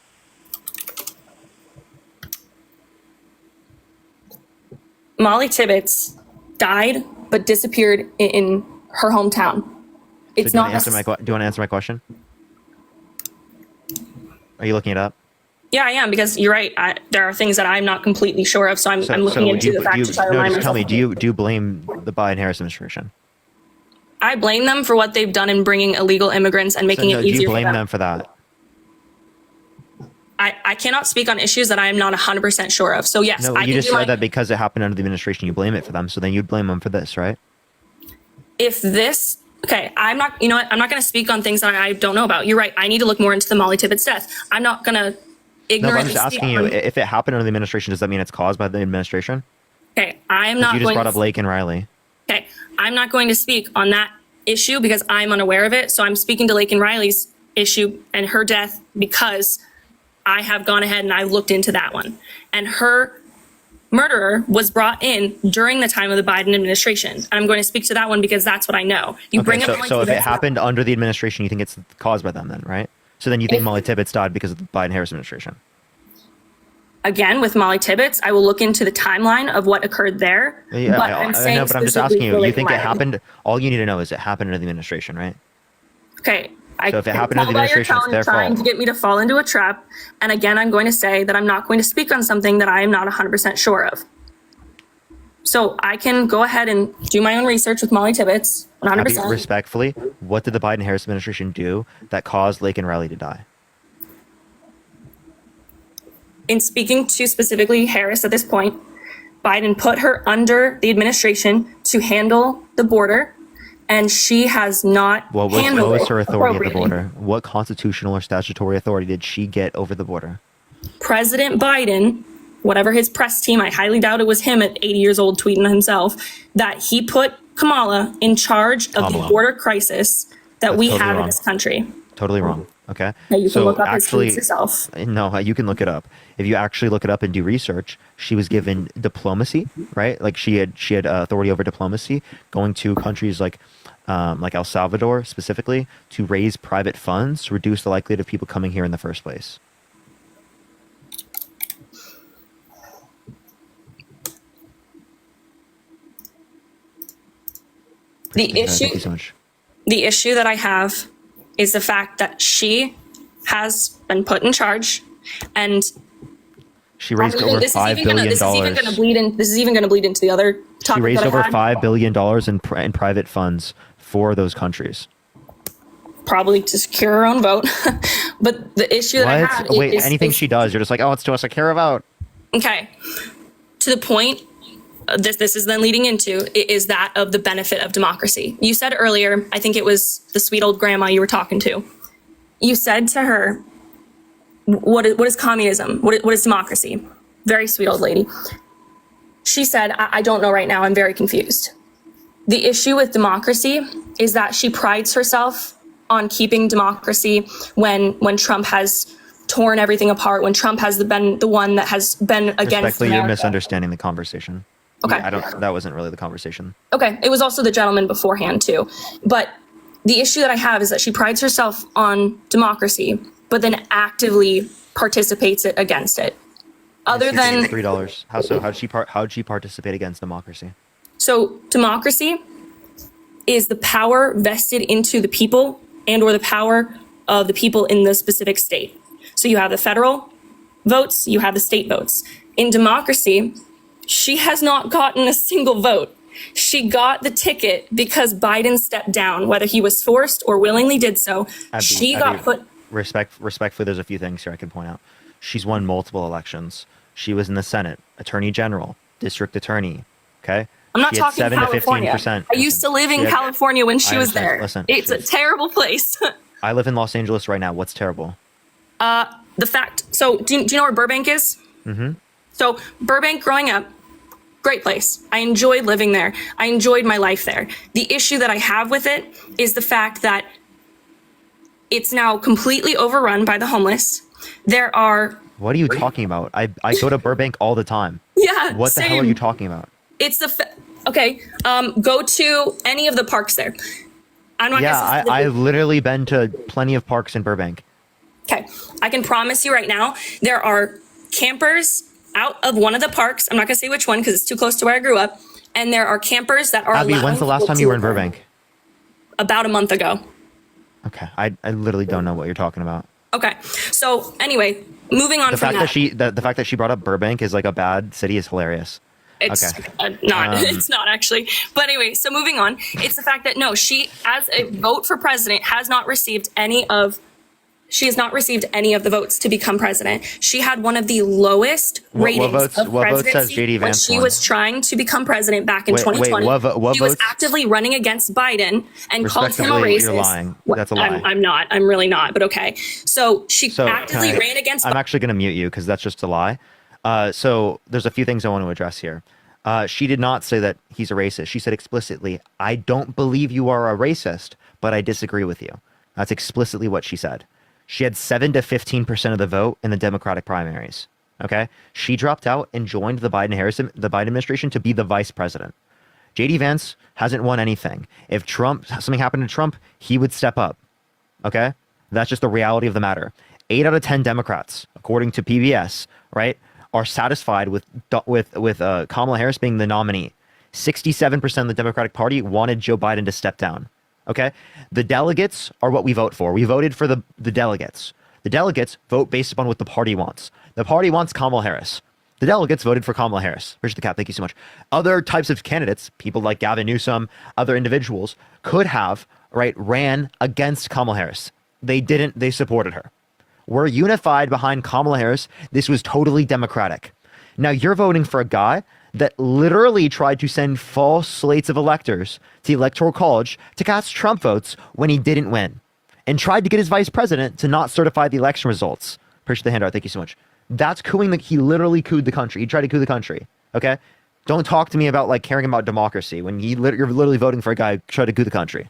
Molly Tibbetts died but disappeared in her hometown. It's Do you not. want to answer my question? Are you looking it up? Yeah, I am, because you're right. There are things that I'm not completely sure of, so I'm looking into the fact to try to remind myself. Tell me, do you blame the Biden-Harris administration? I blame them for what they've done in bringing illegal immigrants and making it easier. Do you blame for them for that? I cannot speak on issues that I am not 100% sure of. So yes, No, you just said that because it happened under the administration, you blame it for them. So then you'd blame them for this, right? If this, okay, I'm not, you know what? I'm not going to speak on things that I don't know about. You're right. I need to look more into the Molly Tibbetts death. I'm not going to ignorantly I'm just asking you, if it happened under the administration, does that mean it's caused by the administration? Okay, I am not. You just brought up Laken Riley. Okay, I'm not going to speak on that issue because I'm unaware of it. So I'm speaking to Laken Riley's issue and her death because I have gone ahead and I've looked into that one. And her murderer was brought in during the time of the Biden administration. And I'm going to speak to that one because that's what I know. You bring up. So if it happened under the administration, you think it's caused by them then, right? So then you think Molly Tibbetts died because of the Biden-Harris administration? Again, with Molly Tibbetts, I will look into the timeline of what occurred there. Yeah, but I know, but I'm just asking you. You think it happened? All you need to know is it happened under the administration, right? Okay. So if it happened under the administration, it's their fault. Trying to get me to fall into a trap. And again, I'm going to say that I'm not going to speak on something that I am not 100% sure of. So I can go ahead and do my own research with Molly Tibbetts, 100%. Respectfully, what did the Biden-Harris administration do that caused Laken Riley to die? In speaking to specifically Harris at this point, Biden put her under the administration to handle the border and she has not handled what was it her authority at the appropriately. border? What constitutional or statutory authority did she get over the border? President Biden, whatever his press team, I highly doubt it was him at 80 years old tweeting himself, that he put Kamala in charge of the border crisis that we have in this country. Totally wrong. Okay. Now you can look up his tweets yourself. No, you can look it up. If you actually look it up and do research, she was given diplomacy, right? Like she had authority over diplomacy, going to countries like El Salvador specifically to raise private funds to reduce the likelihood of people coming here in the first place. The issue, Thank you so much. the issue that I have is the fact that she has been put in charge, and she raised over $5 billion. This is even going to bleed in. This is even going to bleed into the other topic. She raised that over I had. $5 billion in private funds for those countries. Probably to secure her own vote. But the issue that I have is anything she does, you're just like, oh, it's to secure a vote. Okay. To the point, this is then leading into, is that of the benefit of democracy. You said earlier, I think it was the sweet old grandma you were talking to. You said to her, what is communism? What is democracy? Very sweet old lady. She said, I don't know right now. I'm very confused. The issue with democracy is that she prides herself on keeping democracy when Trump has torn everything apart, when Trump has been the one that has been against Respectfully, America. you're misunderstanding the conversation. Okay. That wasn't really the conversation. Okay, it was also the gentleman beforehand too. But the issue that I have is that she prides herself on democracy, but then actively participates against it. Other than $3. How so? How'd she participate against democracy? So democracy is the power vested into the people and or the power of the people in the specific state. So you have the federal votes, you have the state votes. In democracy, she has not gotten a single vote. She got the ticket because Biden stepped down, whether he was forced or willingly did so. Respectfully, there's a few things here I can point out. She's won multiple elections. She was in the Senate, Attorney General, District Attorney. Okay. I'm not She had talking 7 to California. 15%. I used to live in California when she was there. Listen, it's a terrible place. I live in Los Angeles right now. What's terrible? The fact. So do you know where Burbank is? Mm-hmm. So Burbank, growing up, great place. I enjoyed living there. I enjoyed my life there. The issue that I have with it is the fact that it's now completely overrun by the homeless. There are. What are you talking about? I go to Burbank all the time. Yeah. What the hell are you talking about? It's okay. Go to any of the parks there. I'm not. Yeah, I've literally been to plenty of parks in Burbank. Okay, I can promise you right now, there are campers out of one of the parks. I'm not gonna say which one because it's too close to where I grew up. And there are campers that are. Abby, when's the last time you were in Burbank? About a month ago. Okay, I literally don't know what you're talking about. Okay, so anyway, moving on The from fact that. that the fact that she brought up Burbank is like a bad city is hilarious. It's Okay. not. It's not actually. But anyway, so moving on. It's the fact that no, she, as a vote for president, has not received any of. She has not received any of the votes to become president. She had one of the lowest ratings of what vote says presidency JD when Vance she won? was trying to become president back in Wait, 2020. what she was votes? actively running against Biden and called him a Respectfully, racist. you're lying. That's a lie. I'm not. I'm really not. But okay. So she actively ran against. I'm actually going to mute you because that's just a lie. So there's a few things I want to address here. She did not say that he's a racist. She said explicitly, I don't believe you are a racist, but I disagree with you. That's explicitly what she said. She had 7 to 15% of the vote in the Democratic primaries. Okay. She dropped out and joined the Biden administration to be the vice president. JD Vance hasn't won anything. If something happened to Trump, he would step up. Okay. That's just the reality of the matter. 8 out of 10 Democrats, according to PBS, right, are satisfied with Kamala Harris being the nominee. 67% of the Democratic Party wanted Joe Biden to step down. Okay? The delegates are what we vote for. We voted for the delegates. The delegates vote based upon what the party wants. The party wants Kamala Harris. The delegates voted for Kamala Harris. Richard the Cat, thank you so much. Other types of candidates, people like Gavin Newsom, other individuals, could have, ran against Kamala Harris. They didn't. They supported her. We're unified behind Kamala Harris. This was totally democratic. Now you're voting for a guy that literally tried to send false slates of electors to the Electoral College to cast Trump votes when he didn't win, and tried to get his vice president to not certify the election results. Appreciate the handout. Thank you so much. That's cooing. He literally cooed the country. He tried to coup the country. Okay? Don't talk to me about like caring about democracy when you're literally voting for a guy who tried to coup the country.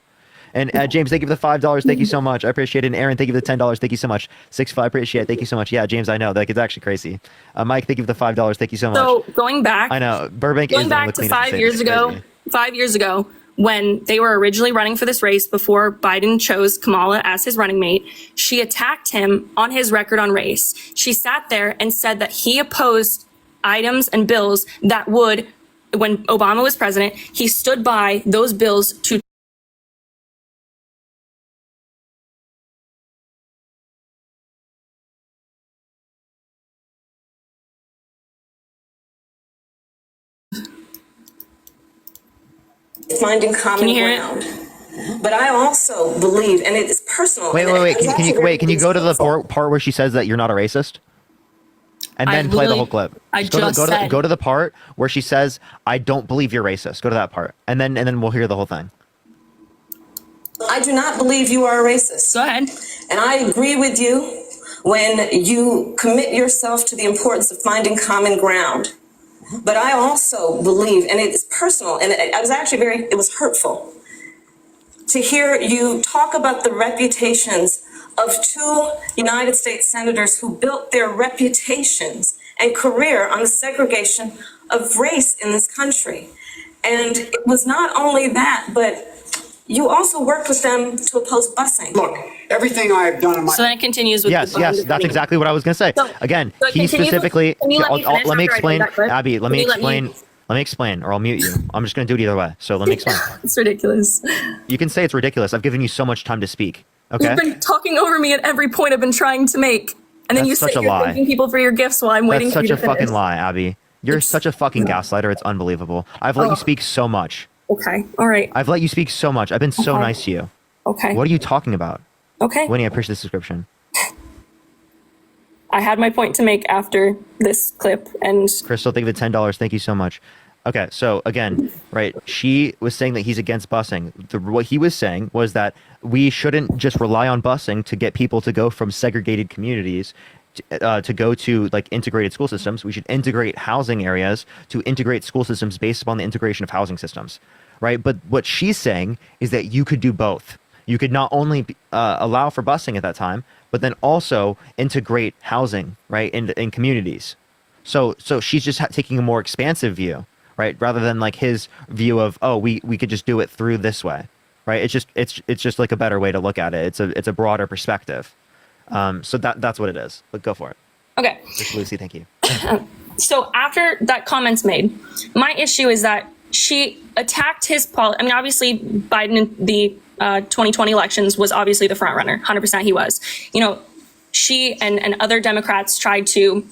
And James, thank you for the $5. Thank you so much. I appreciate it. And Aaron, thank you for the $10. Thank you so much. 6-5, appreciate it. Thank you so much. Yeah, James, I know. Like, it's actually crazy. Mike, thank you for the $5. Thank you so much. So going back, I know Burbank going is back to 5 years ago. 5 years ago, when they were originally running for this race before Biden chose Kamala as his running mate, she attacked him on his record on race. She sat there and said that he opposed items and bills that would, when Obama was president, he stood by those bills to finding common ground. But I also believe, and it is personal. Wait. Can you go to the part where she says that you're not a racist? And then play the whole clip. Go to the part where she says, "I don't believe you're racist." Go to that part, and then we'll hear the whole thing. I do not believe you are a racist. Go ahead. And I agree with you when you commit yourself to the importance of finding common ground. But I also believe, and it is personal, and I was actually it was hurtful to hear you talk about the reputations of two United States senators who built their reputations and career on the segregation of race in this country. And it was not only that, but you also worked with them to oppose busing. Look, everything I have done in my... So then it continues with... Yes, that's exactly what I was going to say. Again, he specifically... Let me explain, Abby, let me explain, or I'll mute you. I'm just going to do it either way, so let me explain. It's ridiculous. You can say it's ridiculous. I've given you so much time to speak, okay? You've been talking over me at every point I've been trying to make. And then you say you're thanking people for your gifts while I'm waiting for you to That's such a fucking lie, Abby. You're such a fucking gaslighter. It's unbelievable. I've let you speak so much. Okay, all right. I've let you speak so much. I've been so nice to you. Okay. What are you talking about? Okay. Winnie, I appreciate the subscription. I had my point to make after this clip, and... Crystal, thank you for the $10. Thank you so much. Okay, so again, right, she was saying that he's against busing. What he was saying was that we shouldn't just rely on busing to get people to go from segregated communities to go to like integrated school systems. We should integrate housing areas to integrate school systems based upon the integration of housing systems, right? But what she's saying is that you could do both. You could not only allow for busing at that time, but then also integrate housing, right, in communities. So she's just taking a more expansive view, right, rather than like his view of, oh, we could just do it through this way, right? It's just like a better way to look at it. It's a broader perspective. So that's what it is. But go for it. Okay. Lucy, thank you. So after that comment's made, my issue is that she attacked his I mean, obviously, Biden in the 2020 elections was obviously the front runner. 100% he was. You know, she and other Democrats tried to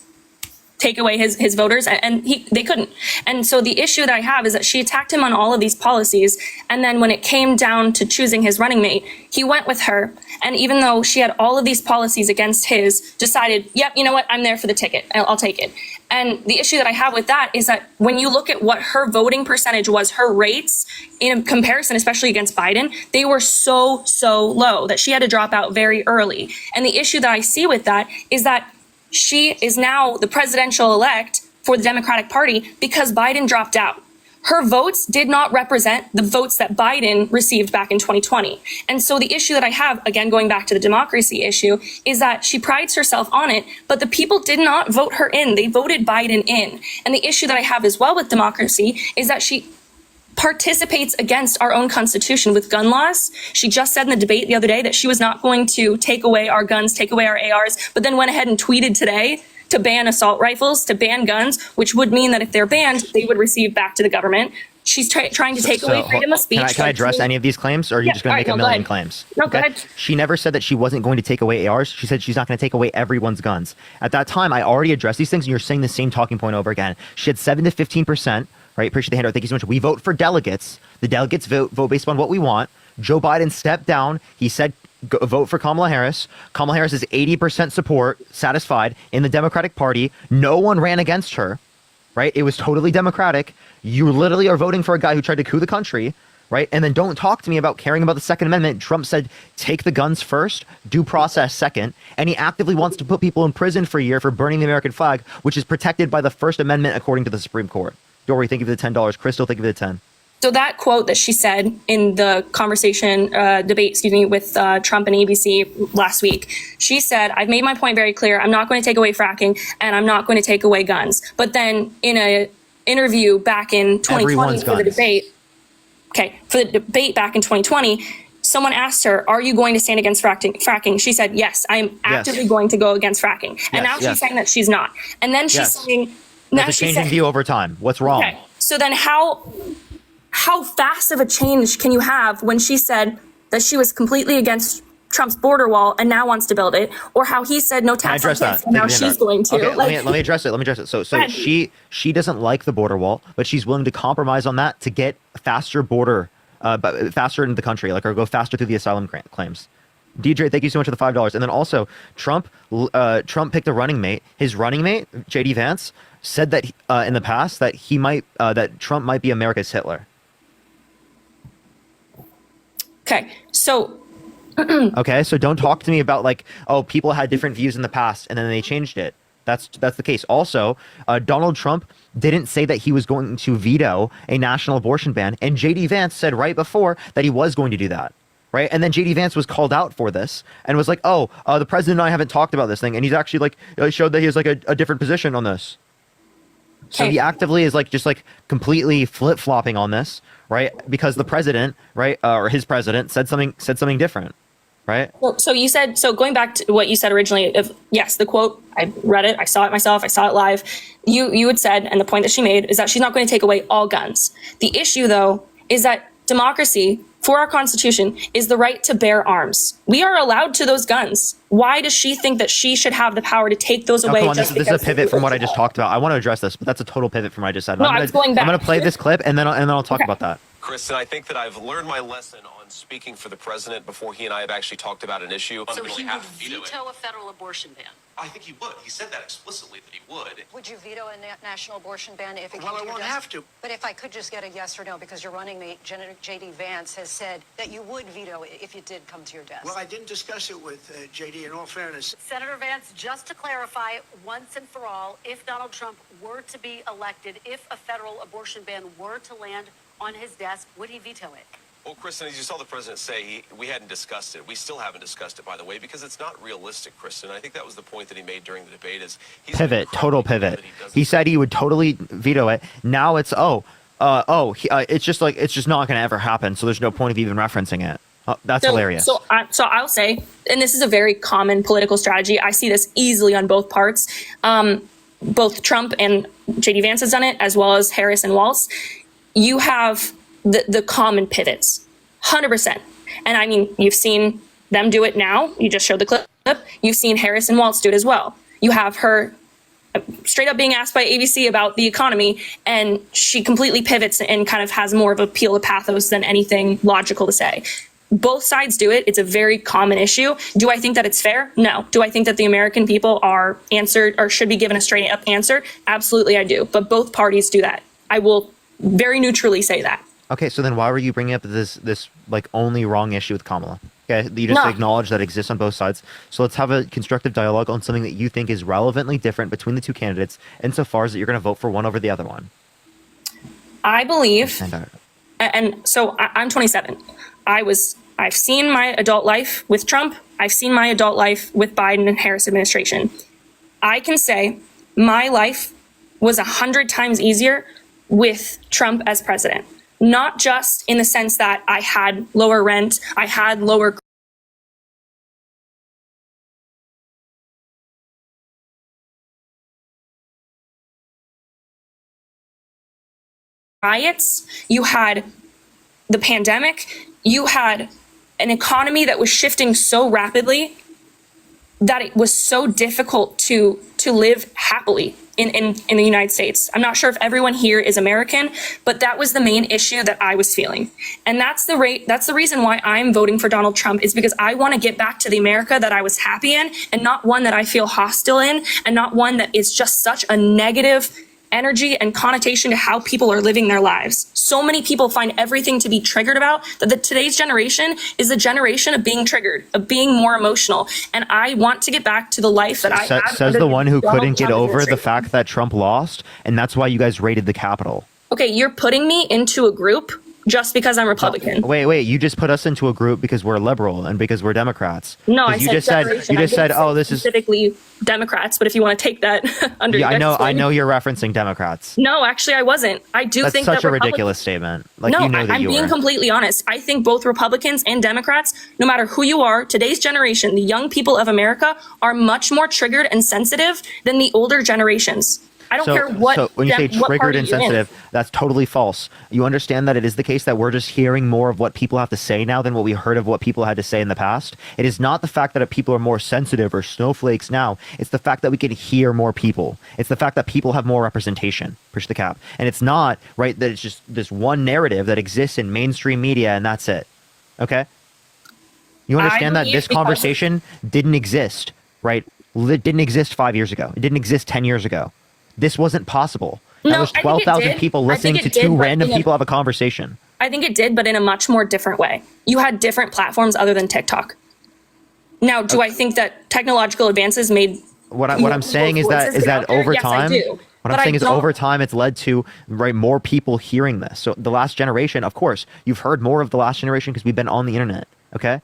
take away his voters, and they couldn't. And so the issue that I have is that she attacked him on all of these policies, and then when it came down to choosing his running mate, he went with her, and even though she had all of these policies against his, decided, yep, you know what, I'm there for the ticket, I'll take it. And the issue that I have with that is that when you look at what her voting percentage was, her rates in comparison, especially against Biden, they were so low that she had to drop out very early. And the issue that I see with that is that she is now the presidential elect for the Democratic Party because Biden dropped out. Her votes did not represent the votes that Biden received back in 2020. And so the issue that I have, again, going back to the democracy issue, is that she prides herself on it, but the people did not vote her in. They voted Biden in. And the issue that I have as well with democracy is that she participates against our own constitution with gun laws. She just said in the debate the other day that she was not going to take away our guns, take away our ARs, but then went ahead and tweeted today to ban assault rifles, to ban guns, which would mean that if they're banned, they would receive back to the government. She's trying to take away freedom of speech. Can I address any of these claims, or are you just going to make a million claims? No, go ahead. She never said that she wasn't going to take away ARs. She said she's not going to take away everyone's guns. At that time, I already addressed these things, and you're saying the same talking point over again. She had 7 to 15%. Right, appreciate the handout. Thank you so much. We vote for delegates. The delegates vote based on what we want. Joe Biden stepped down. He said, vote for Kamala Harris. Kamala Harris is 80% support, satisfied in the Democratic Party. No one ran against her. right? It was totally democratic. You literally are voting for a guy who tried to coup the country, right? And then don't talk to me about caring about the Second Amendment. Trump said, take the guns first, due process second. And he actively wants to put people in prison for a year for burning the American flag, which is protected by the First Amendment according to the Supreme Court. Dory, think of the $10. Crystal, think of the 10. So that quote that she said in the debate, with Trump and ABC last week, she said, I've made my point very clear. I'm not going to take away fracking and I'm not going to take away guns. But then in an interview back in 2020 for the debate back in 2020, someone asked her, are you going to stand against fracking? She said, yes, I'm actively going to go against fracking. And now she's saying that she's not. And then she's saying, now she's changing view over time. What's wrong? Okay. So then how fast of a change can you have when she said that she was completely against Trump's border wall and now wants to build it, or how he said no tax on kids and now she's going to? Okay, let me address it. So she doesn't like the border wall, but she's willing to compromise on that to get faster border, faster into the country, or go faster through the asylum claims. DJ, thank you so much for the $5. And then also, Trump picked a running mate. His running mate, JD Vance, said that in the past that that Trump might be America's Hitler. Okay, so okay, so don't talk to me about people had different views in the past and then they changed it. That's the case. Also, Donald Trump didn't say that he was going to veto a national abortion ban, and JD Vance said right before that he was going to do that. Right, and then JD Vance was called out for this and was like, the president and I haven't talked about this thing, and he's actually showed that he has a different position on this. So he actively is just completely flip-flopping on this, right? Because the president, right, or his president said something different, right? Well, so going back to what you said originally, yes, the quote, I read it, I saw it myself, I saw it live. You had said, and the point that she made is that she's not going to take away all guns. The issue, though, is that democracy, for our Constitution, is the right to bear arms. We are allowed to those guns. Why does she think that she should have the power to take those away? Come on, this is a pivot from what I just talked about. I want to address this, but that's a total pivot from what I just said. No, I was going back. I'm going to play this clip and then I'll talk about that. Kristen, I think that I've learned my lesson on speaking for the president before he and I have actually talked about an issue. So he would veto a federal abortion ban? I think he would. He said that explicitly that he would. Would you veto a national abortion ban if it came to Well, I your won't desk? have to. But if I could just get a yes or no, because your running mate, J.D. Vance, has said that you would veto it if it did come to your desk. Well, I didn't discuss it with J.D. in all fairness. Senator Vance, just to clarify once and for all, if Donald Trump were to be elected, if a federal abortion ban were to land on his desk, would he veto it? Well, Kristen, as you saw the president say, we hadn't discussed it. We still haven't discussed it, by the way, because it's not realistic, Kristen. I think that was the point that he made during the debate is he's Total pivot. He said he would totally veto it. Now it's it's just not going to ever happen. So there's no point of even referencing it. That's hilarious. So I'll say, and this is a very common political strategy. I see this easily on both parts. Both Trump and JD Vance has done it, as well as Harris and Walz. You have the common pivots, 100%. And I mean, you've seen them do it now. You just showed the clip. You've seen Harris and Walz do it as well. You have her straight up being asked by ABC about the economy, and she completely pivots and kind of has more of a appeal to pathos than anything logical to say. Both sides do it. It's a very common issue. Do I think that it's fair? No. Do I think that the American people are answered or should be given a straight up answer? Absolutely, I do. But both parties do that. I will very neutrally say that. Okay, so then why were you bringing up this only wrong issue with Kamala? Okay, you just acknowledge that it exists on both sides. So let's have a constructive dialogue on something that you think is relevantly different between the two candidates, insofar as that you're going to vote for one over the other one. I believe, and so I'm 27. I've seen my adult life with Trump. I've seen my adult life with Biden and Harris administration. I can say my life was 100 times easier with Trump as president. Not just in the sense that I had lower rent, I had lower riots, you had the pandemic, you had an economy that was shifting so rapidly that it was so difficult to live happily in the United States. I'm not sure if everyone here is American, but that was the main issue that I was feeling. And that's the reason why I'm voting for Donald Trump, is because I want to get back to the America that I was happy in, and not one that I feel hostile in, and not one that is just such a negative energy and connotation to how people are living their lives. So many people find everything to be triggered about that today's generation is a generation of being triggered, of being more emotional. And I want to get back to the life that I had. Says the one who couldn't get over the fact that Trump lost, and that's why you guys raided the Capitol. Okay, you're putting me into a group just because I'm Republican. Wait, you just put us into a group because we're liberal and because we're Democrats. No, I you said just generation. you just said, oh, this is specifically Democrats, but if you want to take that under yeah, your I know you're referencing Democrats. No, actually I wasn't. I do That's think such that a ridiculous statement. Like, no, you know that I'm you being were. completely honest. I think both Republicans and Democrats, no matter who you are, today's generation, the young people of America, are much more triggered and sensitive than the older generations. I don't care what. So when you say what triggered party and you're in. sensitive, that's totally false. You understand that it is the case that we're just hearing more of what people have to say now than what we heard of what people had to say in the past. It is not the fact that people are more sensitive or snowflakes now. It's the fact that we can hear more people. It's the fact that people have more representation. Push the cap. And it's not, right, that it's just this one narrative that exists in mainstream media and that's it. Okay? You understand that this conversation didn't exist, right? It didn't exist 5 years ago. It didn't exist 10 years ago. This wasn't possible. That was 12,000 people listening to two random people have a conversation. I think it did, but in a much more different way. You had different platforms other than TikTok. Now, do I think that technological advances made what I'm saying is that over time, what I'm saying is over time, it's led to more people hearing this. So the last generation, of course, you've heard more of the last generation because we've been on the internet. Okay.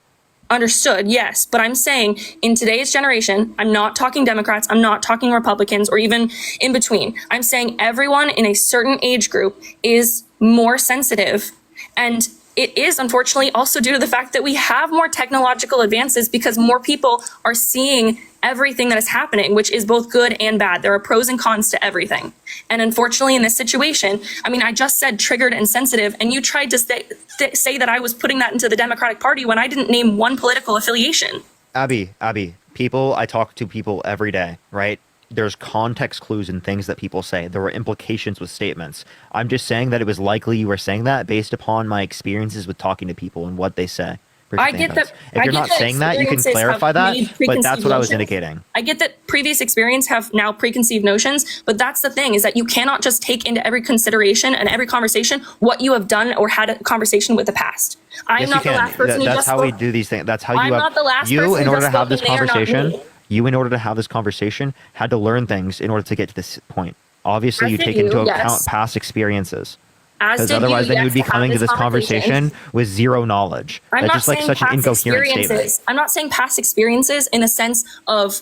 Understood, yes. But I'm saying in today's generation, I'm not talking Democrats, I'm not talking Republicans, or even in between. I'm saying everyone in a certain age group is more sensitive. And it is unfortunately also due to the fact that we have more technological advances because more people are seeing everything that is happening, which is both good and bad. There are pros and cons to everything. And unfortunately in this situation, I mean, I just said triggered and sensitive, and you tried to say that I was putting that into the Democratic Party when I didn't name one political affiliation. Abby, I talk to people every day, right? There's context clues in things that people say. There were implications with statements. I'm just saying that it was likely you were saying that based upon my experiences with talking to people and what they say. I get that. If you're not saying that, you can clarify that, but that's what I was indicating. I get that previous experience have now preconceived notions, but that's the thing, is that you cannot just take into every consideration and every conversation what you have done or had a conversation with the past. I'm not the last person who just That's how we do these things. That's how I'm not the last you, person in order who to have this spoke, and they are not conversation, me. you, in order to have this conversation, had to learn things in order to get to this point. Obviously, As you did take you, into yes. account past experiences. As Because did otherwise, you, then you would be yes, to have coming to this conversation. conversation with zero knowledge. I'm That's not just like saying such an past incoherent experiences. statement. I'm not saying past experiences in the sense of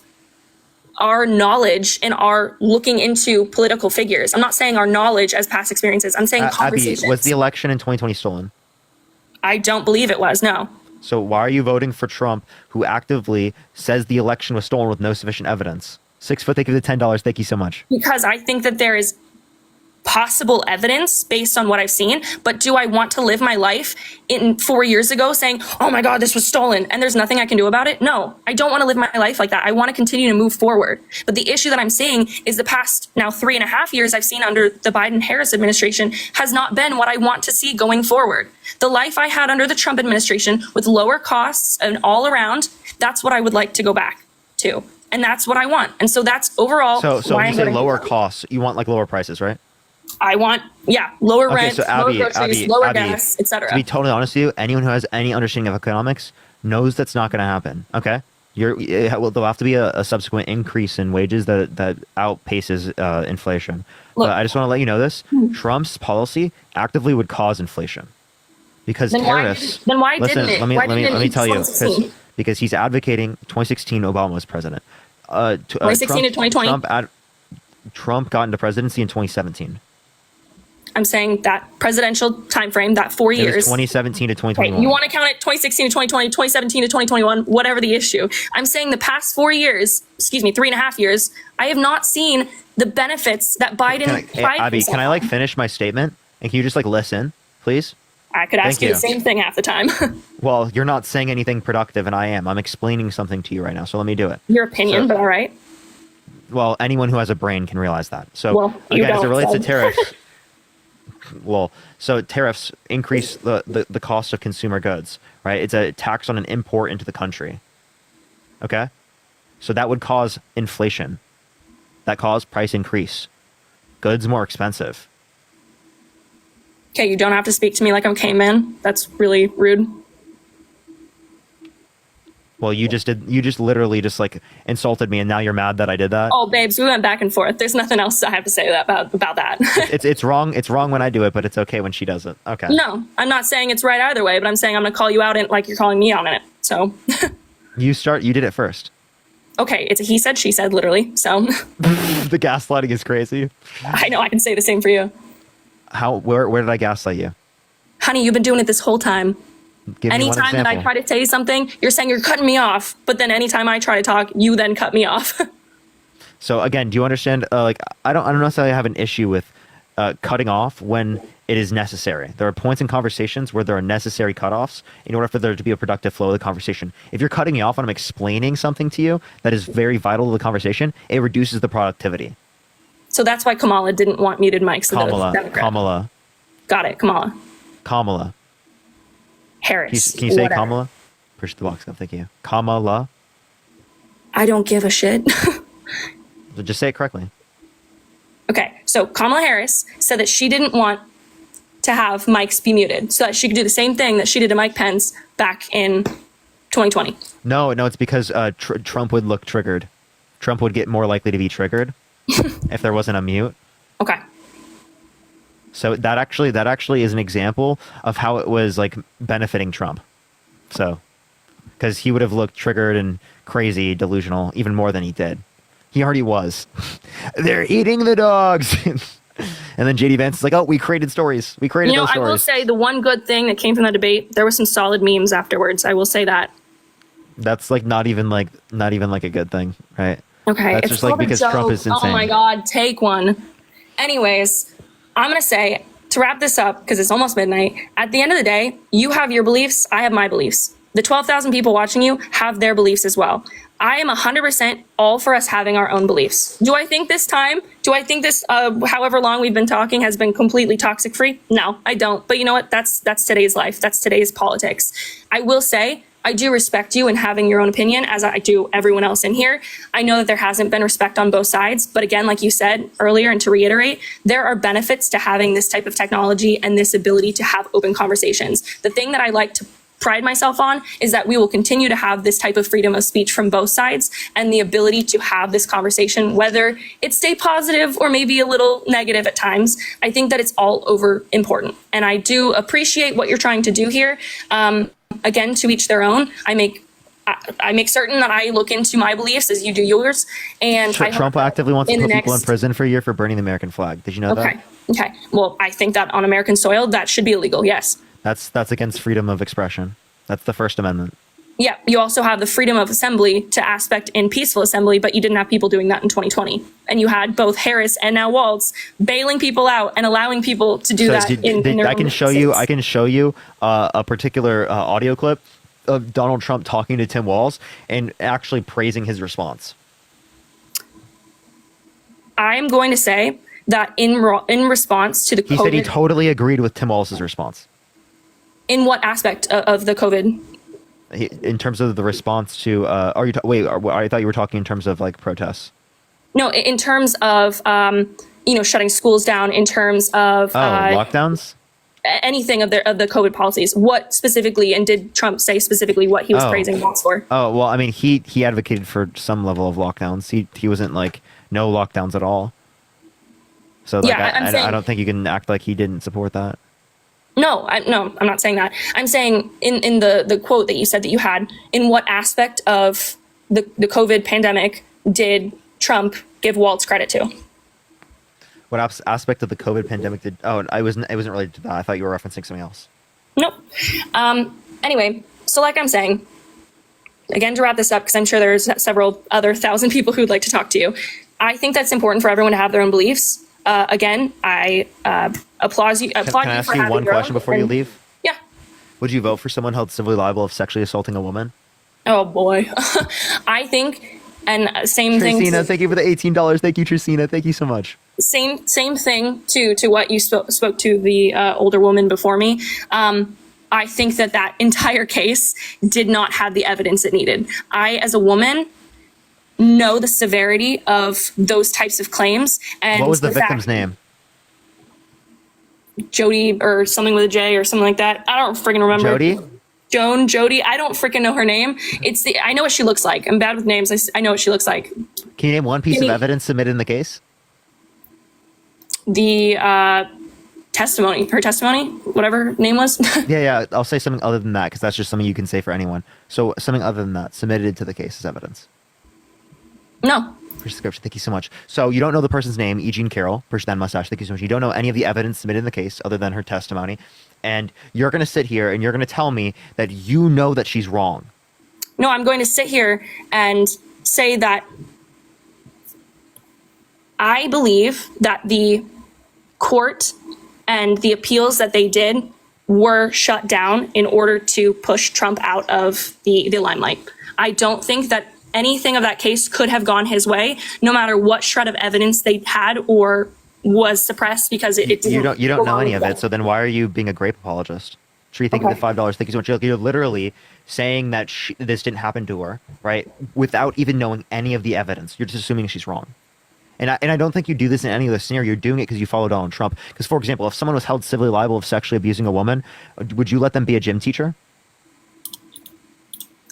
our knowledge and our looking into political figures. I'm not saying our knowledge as past experiences. I'm saying Abby, conversations. was the election in 2020 stolen? I don't believe it was, no. So why are you voting for Trump, who actively says the election was stolen with no sufficient evidence? 6 foot, thank you for the $10. Thank you so much. Because I think that there is possible evidence based on what I've seen, but do I want to live my life in 4 years ago saying, oh my God, this was stolen and there's nothing I can do about it? No, I don't want to live my life like that. I want to continue to move forward. But the issue that I'm seeing is the past now 3.5 years I've seen under the Biden-Harris administration has not been what I want to see going forward. The life I had under the Trump administration with lower costs and all around, that's what I would like to go back to. And that's what I want. And so that's overall So why when I'm you say voting lower for it. costs, you want like lower prices, right? I want, lower rent, so lower groceries, lower gas, etc. To be totally honest with you, anyone who has any understanding of economics knows that's not going to happen. Okay, there'll have to be a subsequent increase in wages that outpaces inflation. Look, but I just want to let you know this: Trump's policy actively would cause inflation because Then why tariffs. didn't- then why listen, didn't it? let me Why let me didn't let it me in tell you 2016? because he's advocating 2016 Obama was president. 2016 to 2020? Trump got into presidency in 2017. I'm saying that presidential time frame, that 4 It was years. 2017 to 2021. Right, you want to count it 2016 to 2020, 2017 to 2021, whatever the issue. I'm saying the past 4 years, 3.5 years, I have not seen the benefits that Biden. Abby, can I finish my statement? And can you just listen, please? I could ask Thank you the same thing half the time. Well, you're not saying anything productive, and I am. I'm explaining something to you right now, so let me do it. Your opinion, but all right. Well, anyone who has a brain can realize that. So, Well, you again, as it don't, relates so. to tariffs, so tariffs increase the cost of consumer goods, right? It's a tax on an import into the country. Okay? So that would cause inflation. That cause price increase. goods more expensive. Okay, you don't have to speak to me like I'm caveman. That's really rude. Well, you just literally just like insulted me, and now you're mad that I did that. Oh, babes, we went back and forth. There's nothing else I have to say about that. It's wrong. It's wrong when I do it, but it's okay when she does it. Okay. No, I'm not saying it's right either way, but I'm saying I'm going to call you out like you're calling me out on it. So. You did it first. Okay, it's a he said, she said, literally. So. The gaslighting is crazy. I know, I can say the same for you. Where did I gaslight you? Honey, you've been doing it this whole time. Give me one anytime that I example. try to say something, you're saying you're cutting me off. But then anytime I try to talk, you then cut me off. So again, do you understand? Like, I don't necessarily have an issue with cutting off when it is necessary. There are points in conversations where there are necessary cutoffs in order for there to be a productive flow of the conversation. If you're cutting me off when I'm explaining something to you that is very vital to the conversation, it reduces the productivity. So that's why Kamala didn't want muted mics. Kamala. Got it, Kamala. Harris. Can you say whatever. Kamala? Push the box up, thank you. Kamala. I don't give a shit. So just say it correctly. Okay, so Kamala Harris said that she didn't want to have mics be muted so that she could do the same thing that she did to Mike Pence back in 2020. No, it's because Trump would look triggered. Trump would get more likely to be triggered if there wasn't a mute. Okay. So that actually is an example of how it was like benefiting Trump. So, because he would have looked triggered and crazy, delusional, even more than he did. He already was. They're eating the dogs. And then JD Vance is like, oh, we created stories. We created those stories. I will say the one good thing that came from the debate, there were some solid memes afterwards. I will say that. That's like not even like a good thing, right? Okay. That's just like because Trump is insane. Oh my God, take one. Anyways, I'm going to say, to wrap this up, because it's almost midnight, at the end of the day, you have your beliefs, I have my beliefs. The 12,000 people watching you have their beliefs as well. I am 100% all for us having our own beliefs. Do I think this however long we've been talking has been completely toxic free? No, I don't. But you know what? That's today's life. That's today's politics. I will say, I do respect you in having your own opinion, as I do everyone else in here. I know that there hasn't been respect on both sides, but again, like you said earlier, and to reiterate, there are benefits to having this type of technology and this ability to have open conversations. The thing that I like to pride myself on is that we will continue to have this type of freedom of speech from both sides and the ability to have this conversation, whether it stay positive or maybe a little negative at times. I think that it's all over important. And I do appreciate what you're trying to do here. Again, to each their own. I make certain that I look into my beliefs as you do yours. And Trump actively wants to put people in prison for a year for burning the American flag. Did you know that? Okay. Well, I think that on American soil, that should be illegal. Yes. That's against freedom of expression. That's the First Amendment. Yeah. You also have the freedom of assembly to aspect in peaceful assembly, but you didn't have people doing that in 2020. And you had both Harris and now Waltz bailing people out and allowing people to do that in their I can show you a particular audio clip of Donald Trump talking to Tim Walz and actually praising his response. I'm going to say that in response to the COVID... He said he totally agreed with Tim Walz's response. In what aspect of the COVID? In terms of the response to... I thought you were talking in terms of like protests. No, in terms of, shutting schools down, in terms of... lockdowns? Anything of the COVID policies. What specifically, and did Trump say specifically what he was praising Waltz for? Oh, well, I mean, he advocated for some level of lockdowns. He wasn't like, no lockdowns at all. So like, I don't think you can act like he didn't support that. No, I'm not saying that. I'm saying in the quote that you said that you had, in what aspect of the COVID pandemic did Trump give Waltz credit to? What aspect of the COVID pandemic did? Oh, it wasn't related to that. I thought you were referencing something else. Nope. Anyway, so like I'm saying, again, to wrap this up, because I'm sure there's several other 1,000 people who'd like to talk to you. I think that's important for everyone to have their own beliefs. Again, I applaud you. Can I ask you one question before you leave? Yeah. Would you vote for someone held civilly liable of sexually assaulting a woman? Oh boy, I think, and same thing. Trisina, thank you for the $18. Thank you, Trisina. Thank you so much. Same thing to what you spoke to the older woman before me. I think that entire case did not have the evidence it needed. I, as a woman, know the severity of those types of claims. And what was the victim's name? Jody or something with a J or something like that. I don't freaking remember. Jody? Jody. I don't freaking know her name. I know what she looks like. I'm bad with names. I know what she looks like. Can you name one piece of evidence submitted in the case? The testimony, her testimony, whatever her name was. Yeah. I'll say something other than that because that's just something you can say for anyone. So something other than that submitted to the case as evidence. No. Prescription. Thank you so much. So you don't know the person's name, E. Jean Carroll, person and mustache. Thank you so much. You don't know any of the evidence submitted in the case other than her testimony. And you're going to sit here and you're going to tell me that you know that she's wrong. No, I'm going to sit here and say that I believe that the court and the appeals that they did were shut down in order to push Trump out of the limelight. I don't think that anything of that case could have gone his way, no matter what shred of evidence they had or was suppressed, because it didn't. You don't know any of it, so then why are you being a grape apologist? Should you think of the $5? Thank you so much. You're literally saying that this didn't happen to her, right? Without even knowing any of the evidence. You're just assuming she's wrong. And I don't think you do this in any other scenario. You're doing it because you follow Donald Trump. Because, for example, if someone was held civilly liable of sexually abusing a woman, would you let them be a gym teacher?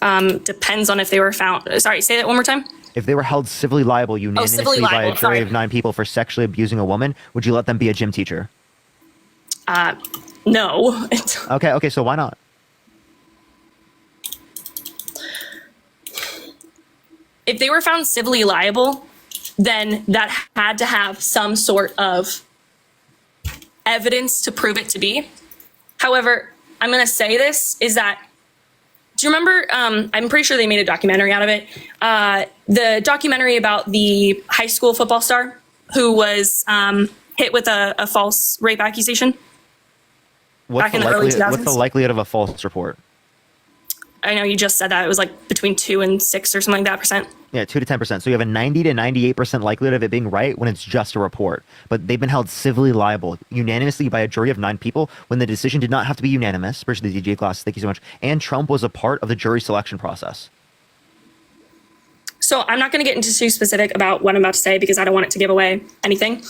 Depends on if they were found. Sorry, say that one more time. If they were held civilly liable unanimously by a jury of 9 people for sexually abusing a woman, would you let them be a gym teacher? No. Okay, so why not? If they were found civilly liable, then that had to have some sort of evidence to prove it to be. However, I'm going to say this is that, do you remember, I'm pretty sure they made a documentary out of it, the documentary about the high school football star who was hit with a false rape accusation back in the early 2000s? What's the likelihood of a false report? I know you just said that. It was like between 2 and 6 or something like that percent. Yeah, 2 to 10%. So you have a 90 to 98% likelihood of it being right when it's just a report. But they've been held civilly liable unanimously by a jury of 9 people when the decision did not have to be unanimous. Especially the DJ class. Thank you so much. And Trump was a part of the jury selection process. So I'm not going to get into too specific about what I'm about to say because I don't want it to give away anything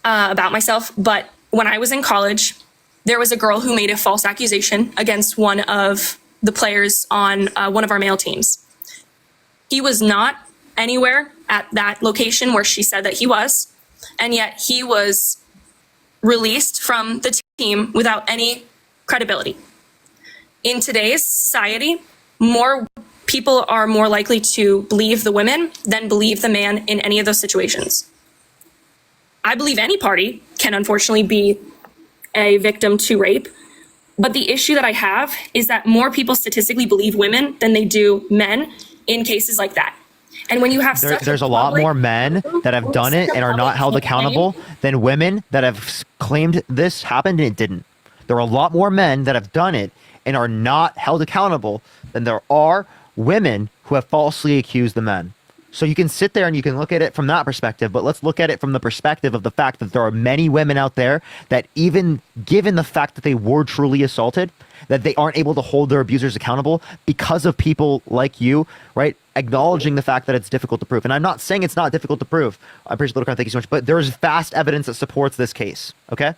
about myself. But when I was in college, there was a girl who made a false accusation against one of the players on one of our male teams. He was not anywhere at that location where she said that he was, and yet he was released from the team without any credibility. In today's society, more people are more likely to believe the women than believe the man in any of those situations. I believe any party can unfortunately be a victim to rape, but the issue that I have is that more people statistically believe women than they do men in cases like that. And when you have there's a lot more men that have done it and are not held accountable than women that have claimed this happened and it didn't. There are a lot more men that have done it and are not held accountable than there are women who have falsely accused the men. So you can sit there and you can look at it from that perspective, but let's look at it from the perspective of the fact that there are many women out there that, even given the fact that they were truly assaulted, that they aren't able to hold their abusers accountable because of people like you, right? Acknowledging the fact that it's difficult to prove. And I'm not saying it's not difficult to prove. I appreciate the little thank you so much, but there's vast evidence that supports this case, okay?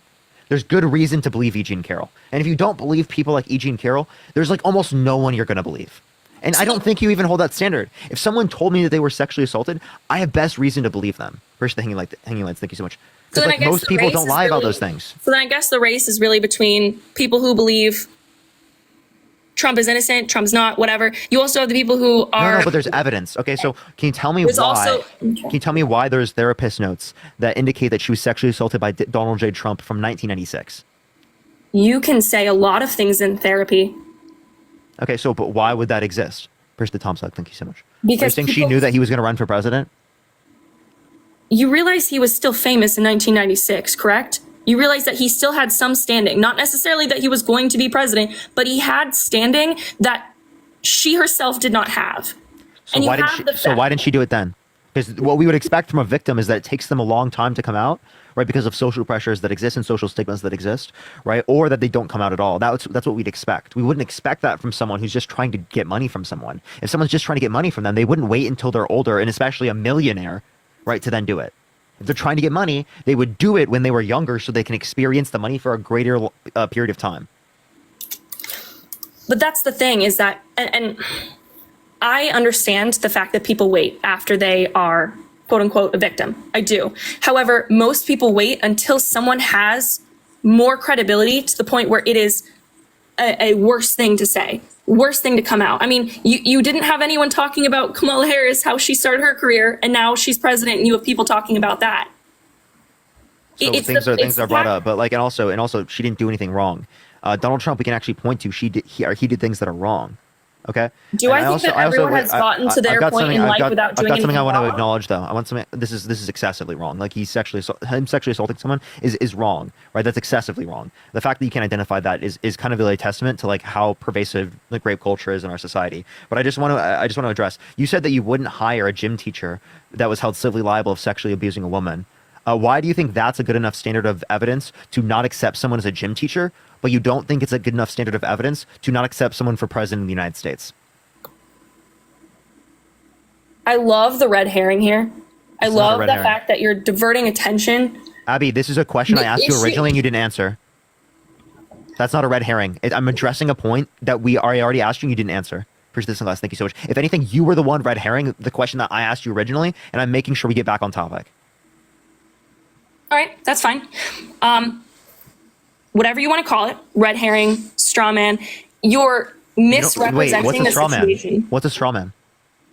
There's good reason to believe E. Jean Carroll. And if you don't believe people like E. Jean Carroll, there's like almost no one you're going to believe. And I don't think you even hold that standard. If someone told me that they were sexually assaulted, I have best reason to believe them. First, the hanging lights. Thank you so much. Because like most people don't lie about those things. So then I guess the race is really between people who believe Trump is innocent, Trump's not, whatever. You also have the people who are. No, but there's evidence. Okay, so can you tell me why? Can you tell me why there's therapist notes that indicate that she was sexually assaulted by Donald J. Trump from 1996? You can say a lot of things in therapy. Okay, so but why would that exist? First, the Tom Selleck, thank you so much. Because you're saying she knew that he was going to run for president? You realize he was still famous in 1996, correct? You realize that he still had some standing. Not necessarily that he was going to be president, but he had standing that she herself did not have. So why didn't she do it then? Because what we would expect from a victim is that it takes them a long time to come out, right? Because of social pressures that exist and social stigmas that exist, right? Or that they don't come out at all. That's what we'd expect. We wouldn't expect that from someone who's just trying to get money from someone. If someone's just trying to get money from them, they wouldn't wait until they're older, and especially a millionaire, right, to then do it. If they're trying to get money, they would do it when they were younger so they can experience the money for a greater period of time. But that's the thing is that, and I understand the fact that people wait after they are, quote unquote, a victim. I do. However, most people wait until someone has more credibility to the point where it is a worse thing to say, worst thing to come out. I mean, you didn't have anyone talking about Kamala Harris, how she started her career, and now she's president, and you have people talking about that. So things are brought up, but like, and also, she didn't do anything wrong. Donald Trump, we can actually point to he did things that are wrong. Okay. Do I think that everyone has gotten to their point in life without doing anything wrong? I've got something I want to acknowledge, though. I want something. This is excessively wrong. Like him sexually assaulting someone is wrong, right? That's excessively wrong. The fact that you can identify that is kind of a testament to like how pervasive the rape culture is in our society. But I just want to address. You said that you wouldn't hire a gym teacher that was held civilly liable of sexually abusing a woman. Why do you think that's a good enough standard of evidence to not accept someone as a gym teacher, but you don't think it's a good enough standard of evidence to not accept someone for president of the United States? I love the red herring here. I love the fact that you're diverting attention. Abby, this is a question I asked you originally and you didn't answer. That's not a red herring. I'm addressing a point that I already asked you and you didn't answer. Appreciate this, Celeste. Thank you so much. If anything, you were the one red herring the question that I asked you originally, and I'm making sure we get back on topic. All right, that's fine. Whatever you want to call it, red herring, straw man, you're misrepresenting the situation. What's a straw man?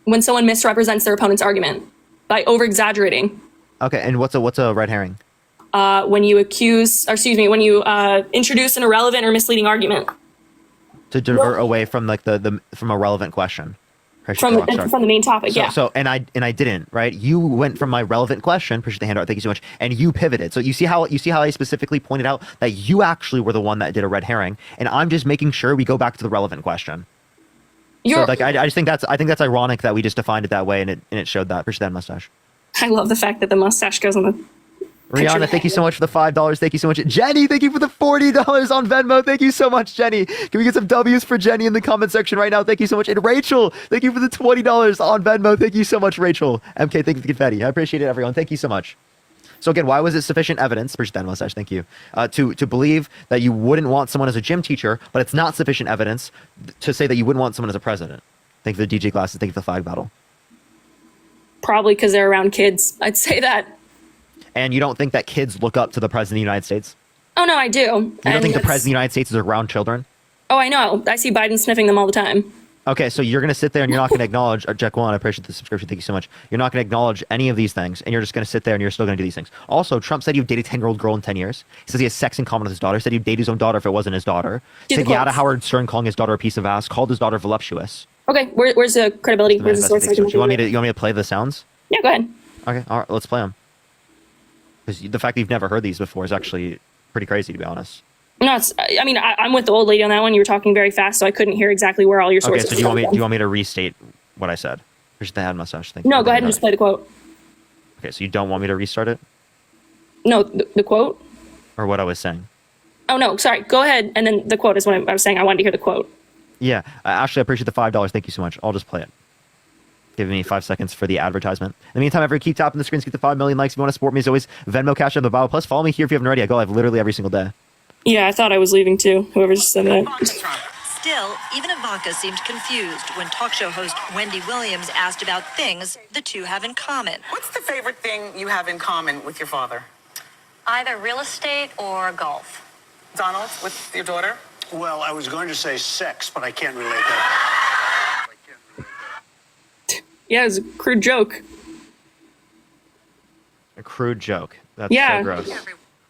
When someone misrepresents their opponent's argument by over-exaggerating. Okay, and what's a red herring? When you introduce an irrelevant or misleading argument. To divert away from like from a relevant question. From the main topic, yeah. So and I didn't, right? You went from my relevant question, appreciate the handout, thank you so much, and you pivoted. So you see how I specifically pointed out that you actually were the one that did a red herring, and I'm just making sure we go back to the relevant question. So like I just think that's ironic that we just defined it that way, and it showed that. Appreciate that mustache. I love the fact that the mustache goes on the. Rihanna, thank you so much for the $5. Thank you so much. Jenny, thank you for the $40 on Venmo. Thank you so much, Jenny. Can we get some W's for Jenny in the comment section right now? Thank you so much. And Rachel, thank you for the $20 on Venmo. Thank you so much, Rachel. MK, thank you for the confetti. I appreciate it, everyone. Thank you so much. So again, why was it sufficient evidence, appreciate that mustache, thank you, to believe that you wouldn't want someone as a gym teacher, but it's not sufficient evidence to say that you wouldn't want someone as a president? Thank you for the DJ glasses. Thank you for the flag battle. Probably because they're around kids. I'd say that. And you don't think that kids look up to the president of the United States? Oh, no, I do. You don't think the president of the United States is around children? Oh, I know. I see Biden sniffing them all the time. Okay, so you're going to sit there and you're not going to acknowledge, Jack One, I appreciate the subscription, thank you so much. You're not going to acknowledge any of these things, and you're just going to sit there and you're still going to do these things. Also, Trump said you've dated a 10-year-old girl in 10 years. He says he has sex in common with his daughter. Said he'd date his own daughter if it wasn't his daughter. Said he had a Howard Stern calling his daughter a piece of ass, called his daughter voluptuous. Okay, where's the credibility? Where's the source? You want me to play the sounds? Yeah, go ahead. Okay, all right, let's play them. Because the fact that you've never heard these before is actually pretty crazy, to be honest. No, I'm with the old lady on that one. You were talking very fast, so I couldn't hear exactly where all your sources. Okay, so do you want me to restate what I said? There's the head mustache thing. No, go ahead and just play the quote. Okay, so you don't want me to restart it? No, the quote? Or what I was saying? Oh, no, sorry. Go ahead, and then the quote is what I was saying. I wanted to hear the quote. Yeah, Ashley, I appreciate the $5. Thank you so much. I'll just play it. Give me 5 seconds for the advertisement. In the meantime, keep tapping the screens, get the 5 million likes. If you want to support me, as always, Venmo, Cash App, the bio. Plus, follow me here if you haven't already. I go live literally every single day. Yeah, I thought I was leaving too. Whoever just said that. Still, even Ivanka seemed confused when talk show host Wendy Williams asked about things the two have in common. What's the favorite thing you have in common with your father? Either real estate or golf. Donald, with your daughter? Well, I was going to say sex, but I can't relate that. Yeah, it was a crude joke. A crude joke. That's so gross.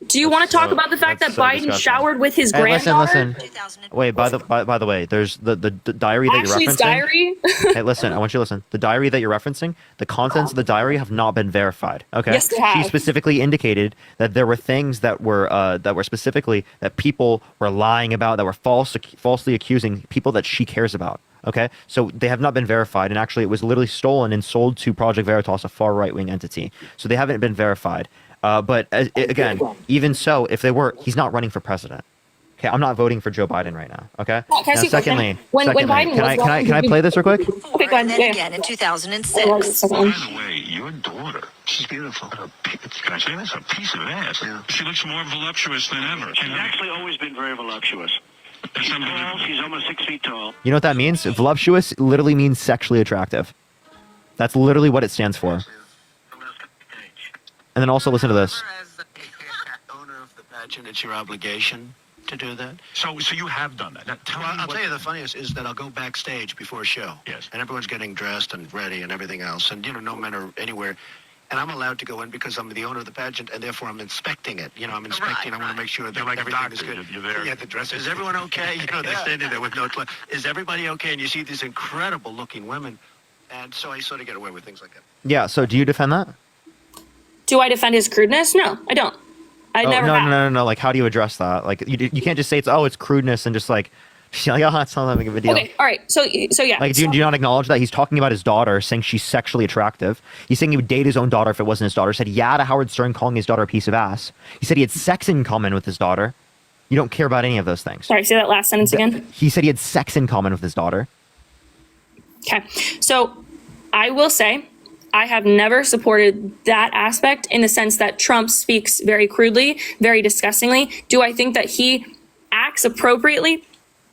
Do you want to talk about the fact that Biden disgusting. Showered with his granddaughter? Listen. Wait, by the way, there's the diary that you're referencing. Diary? Hey, listen, I want you to listen. The diary that you're referencing, the contents of the diary have not been verified. Okay. Yes, they have. She specifically indicated that there were things that were specifically that people were lying about, that were falsely accusing people that she cares about Okay, so they have not been verified, and actually, it was literally stolen and sold to Project Veritas, a far right-wing entity. So they haven't been verified. But again, even so, if they were, he's not running for president. Okay, I'm not voting for Joe Biden right now. Okay. Can I Now, see secondly, when Biden can I play this real quick? Okay, go ahead. Yeah. Again in 2006. By the way, your daughter, she's beautiful. Can I say this? A piece of ass. Yeah. She looks more voluptuous than ever. She's actually always been very voluptuous. She's tall. She's almost 6 feet tall. You know what that means? Voluptuous literally means sexually attractive. That's literally what it stands for. And then also listen to this. Owner of the pageant, it's your obligation to do that. So you have done that. Now, I'll tell you the funniest is that I'll go backstage before a show. Yes. And everyone's getting dressed and ready and everything else. And, no men are anywhere. And I'm allowed to go in because I'm the owner of the pageant, and therefore I'm inspecting it. I'm inspecting. I want to make sure that everything is good. You're there. Yeah, the dress. Is everyone okay? They're standing there with no clothes. Is everybody okay? And you see these incredible-looking women. And so I sort of get away with things like that. Yeah, so do you defend that? Do I defend his crudeness? No, I don't. I never have. No. Like, how do you address that? Like, you can't just say it's crudeness and just like, it's not that big of a deal. Okay, all right. So yeah. Like, do you not acknowledge that he's talking about his daughter, saying she's sexually attractive? He's saying he would date his own daughter if it wasn't his daughter. He said yeah to Howard Stern, calling his daughter a piece of ass. He said he had sex in common with his daughter. You don't care about any of those things. Sorry, say that last sentence again. He said he had sex in common with his daughter. Okay, so I will say I have never supported that aspect in the sense that Trump speaks very crudely, very disgustingly. Do I think that he acts appropriately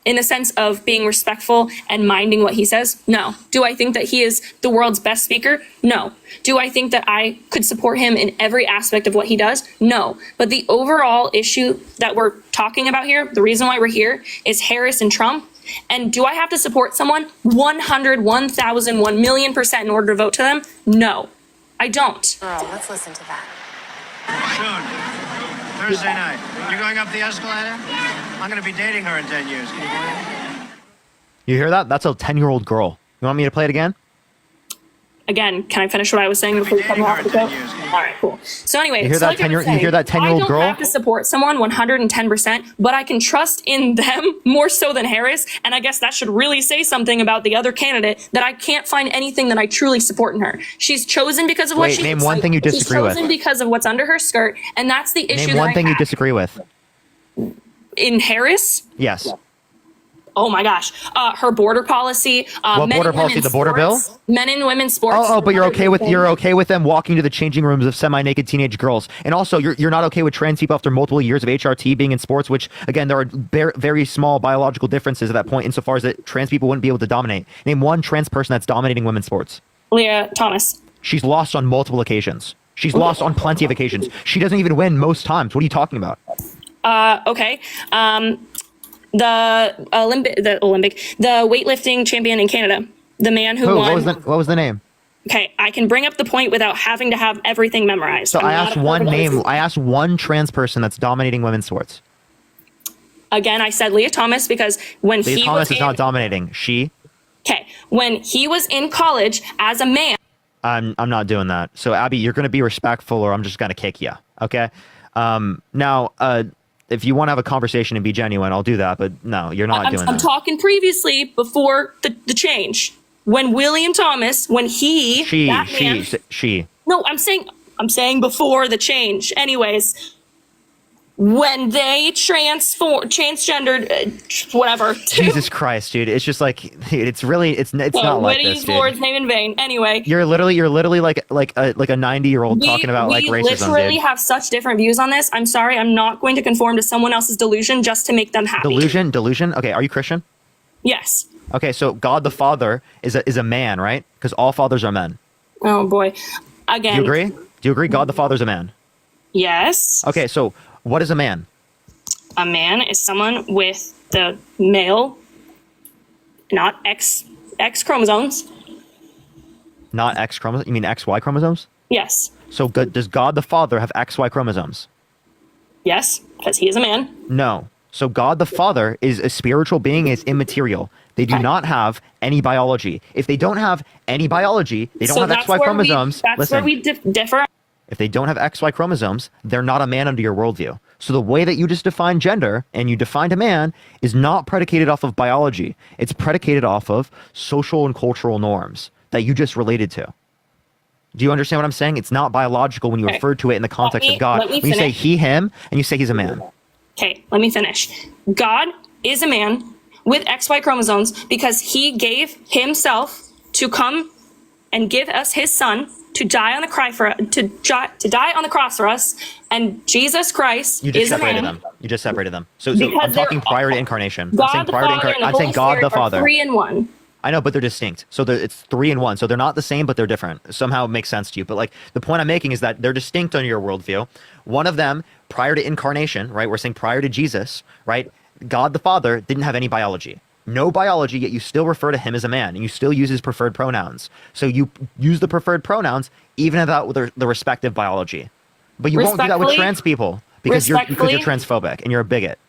in the sense of being respectful and minding what he says? No. Do I think that he is the world's best speaker? No. Do I think that I could support him in every aspect of what he does? No. But the overall issue that we're talking about here, the reason why we're here, is Harris and Trump. And do I have to support someone 100, 1,000, 1,000,000% in order to vote to them? No, I don't. Girl, let's listen to that. Soon. Thursday night. You going up the escalator? I'm going to be dating her in 10 years. Can you believe it? You hear that? That's a 10-year-old girl. You want me to play it again? Again, can I finish what I was saying before you cut me off? All right, cool. So anyway, you hear that 10-year-old girl? I don't have to support someone 110%, but I can trust in them more so than Harris. And I guess that should really say something about the other candidate, that I can't find anything that I truly support in her. She's chosen because of what she name one thing you disagree with. She's chosen because of what's under her skirt, and that's the issue. Name one thing you disagree with. In Harris? Yes. Oh my gosh, her border policy. What border policy? The border bill? Men and women's sports. Oh, but you're okay with them walking to the changing rooms of semi-naked teenage girls, and also you're not okay with trans people after multiple years of HRT being in sports, which again there are very small biological differences at that point, insofar as that trans people wouldn't be able to dominate. Name one trans person that's dominating women's sports. Leah Thomas. She's lost on multiple occasions. She's lost on plenty of occasions. She doesn't even win most times. What are you talking about? Okay. The weightlifting champion in Canada, the man who won. What was the name? Okay, I can bring up the point without having to have everything memorized. So I asked one name. I asked one trans person that's dominating women's sports. Again, I said Leah Thomas because when Leah Thomas is not dominating. She. Okay, when he was in college as a man. I'm not doing that. So Abby, you're going to be respectful, or I'm just going to kick you. Okay. Now, if you want to have a conversation and be genuine, I'll do that. But no, you're not doing that. I'm talking previously before the change. When William Thomas, when he. She. No, I'm saying before the change. Anyways, when they transgendered, whatever. Jesus Christ, dude! It's just like it's not like this, dude. Lord's name in vain. Anyway, you're literally like a 90-year-old talking about like racism. We literally have such different views on this. I'm sorry, I'm not going to conform to someone else's delusion just to make them happy. Delusion. Okay, are you Christian? Yes. Okay, so God the Father is a man, right? Because all fathers are men. Oh boy. Again. Do you agree? Do you agree? God the Father's a man. Yes. Okay, so. What is a man? A man is someone with the male, not X chromosomes. Not X chromosomes? You mean XY chromosomes? Yes. So does God the Father have XY chromosomes? Yes, because he is a man. No. So God the Father is a spiritual being, is immaterial. They do not have any biology. If they don't have any biology, they don't have XY chromosomes. That's where we differ. If they don't have XY chromosomes, they're not a man under your worldview. So the way that you just define gender and you defined a man is not predicated off of biology. It's predicated off of social and cultural norms that you just related to. Do you understand what I'm saying? It's not biological when you refer to it in the context of God. When you say he, him, and you say he's a man. Okay, let me finish. God is a man with XY chromosomes because he gave himself to come and give us his son to die on the die on the cross for us, and Jesus Christ You just is a separated man. them. You just separated them. So Because I'm talking they're- prior to incarnation. God I'm saying the prior to Father and the I'm saying Holy God Spirit the are Father. 3 in 1. I know, but they're distinct. So it's 3 in 1. So they're not the same, but they're different. Somehow it makes sense to you. But like the point I'm making is that they're distinct under your worldview. One of them, prior to incarnation, right? We're saying prior to Jesus, right? God the Father didn't have any biology. No biology, yet you still refer to him as a man, and you still use his preferred pronouns. So you use the preferred pronouns even without the respective biology. But you won't do that with trans people because you're transphobic and you're a bigot.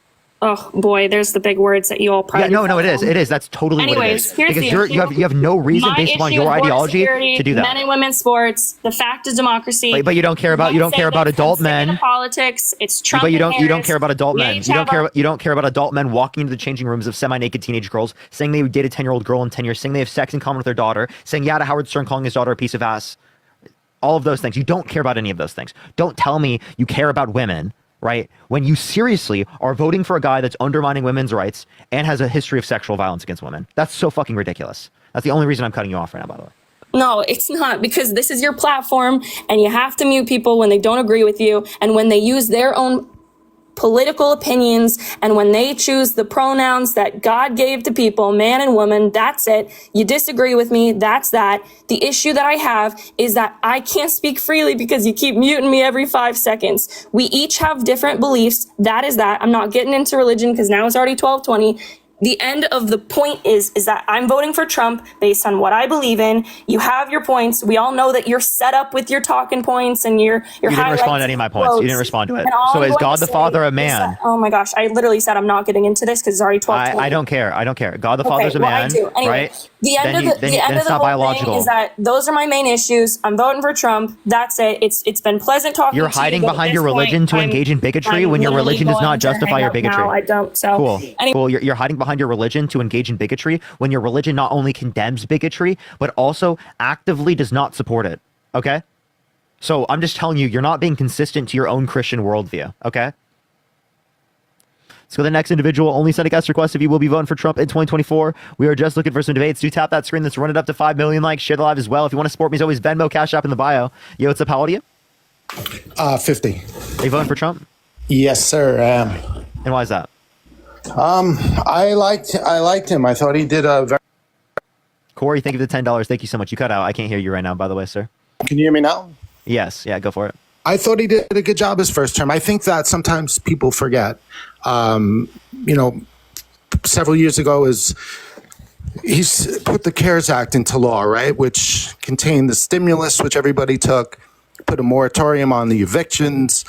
Oh boy, there's the big words that you all probably. Yeah, no, it is. It is. That's totally what it Anyways, is. here's Because the you have no reason My based upon issue your with border ideology security, to do that. Men and women's sports, the fact is democracy. But you don't care about adult men. Politics. It's Trump. But you and don't Harris. care about adult We men. each You have don't care about adult men walking into the changing rooms of semi-naked teenage girls, saying they dated a 10-year-old girl in 10 years, saying they have sex in common with their daughter, saying yeah to Howard Stern, calling his daughter a piece of ass. All of those things. You don't care about any of those things. Don't tell me you care about women, right? When you seriously are voting for a guy that's undermining women's rights and has a history of sexual violence against women. That's so fucking ridiculous. That's the only reason I'm cutting you off right now, by the way. No, it's not, because this is your platform and you have to mute people when they don't agree with you and when they use their own political opinions and when they choose the pronouns that God gave to people, man and woman. That's it. You disagree with me. That's that. The issue that I have is that I can't speak freely because you keep muting me every 5 seconds. We each have different beliefs. That is that. I'm not getting into religion because now it's already 12:20. The end of the point is that I'm voting for Trump based on what I believe in. You have your points. We all know that you're set up with your talking points and your You didn't respond to any of my points. You didn't respond to it. So is God the Father a man? Oh my gosh, I literally said I'm not getting into this because it's already 12:20. I don't care. I don't care. God the Father's a man, I do. Anyway, right? The end of the whole biological. thing is that those are my main issues. I'm voting for Trump. That's it. It's been pleasant talking. You're hiding behind your religion to engage in bigotry when your religion does not justify your bigotry. No, I don't. So cool. Cool. You're hiding behind your religion to engage in bigotry when your religion not only condemns bigotry but also actively does not support it. Okay. So I'm just telling you, you're not being consistent to your own Christian worldview. Okay. Let's go to the next individual. Only send a guest request if you will be voting for Trump in 2024. We are just looking for some debates. Do tap that screen. Let's run it up to 5 million likes. Share the live as well. If you want to support me, as always, Venmo, Cash App in the bio. Yo, what's up? How old are you? 50. Are you voting for Trump? Yes, sir. And why is that? I liked him. I thought he did a very. Corey, thank you for the $10. Thank you so much. You cut out. I can't hear you right now, by the way, sir. Can you hear me now? Yes. Yeah, go for it. I thought he did a good job his first term. I think that sometimes people forget. Several years ago, he's put the CARES Act into law, right, which contained the stimulus, which everybody took, put a moratorium on the evictions,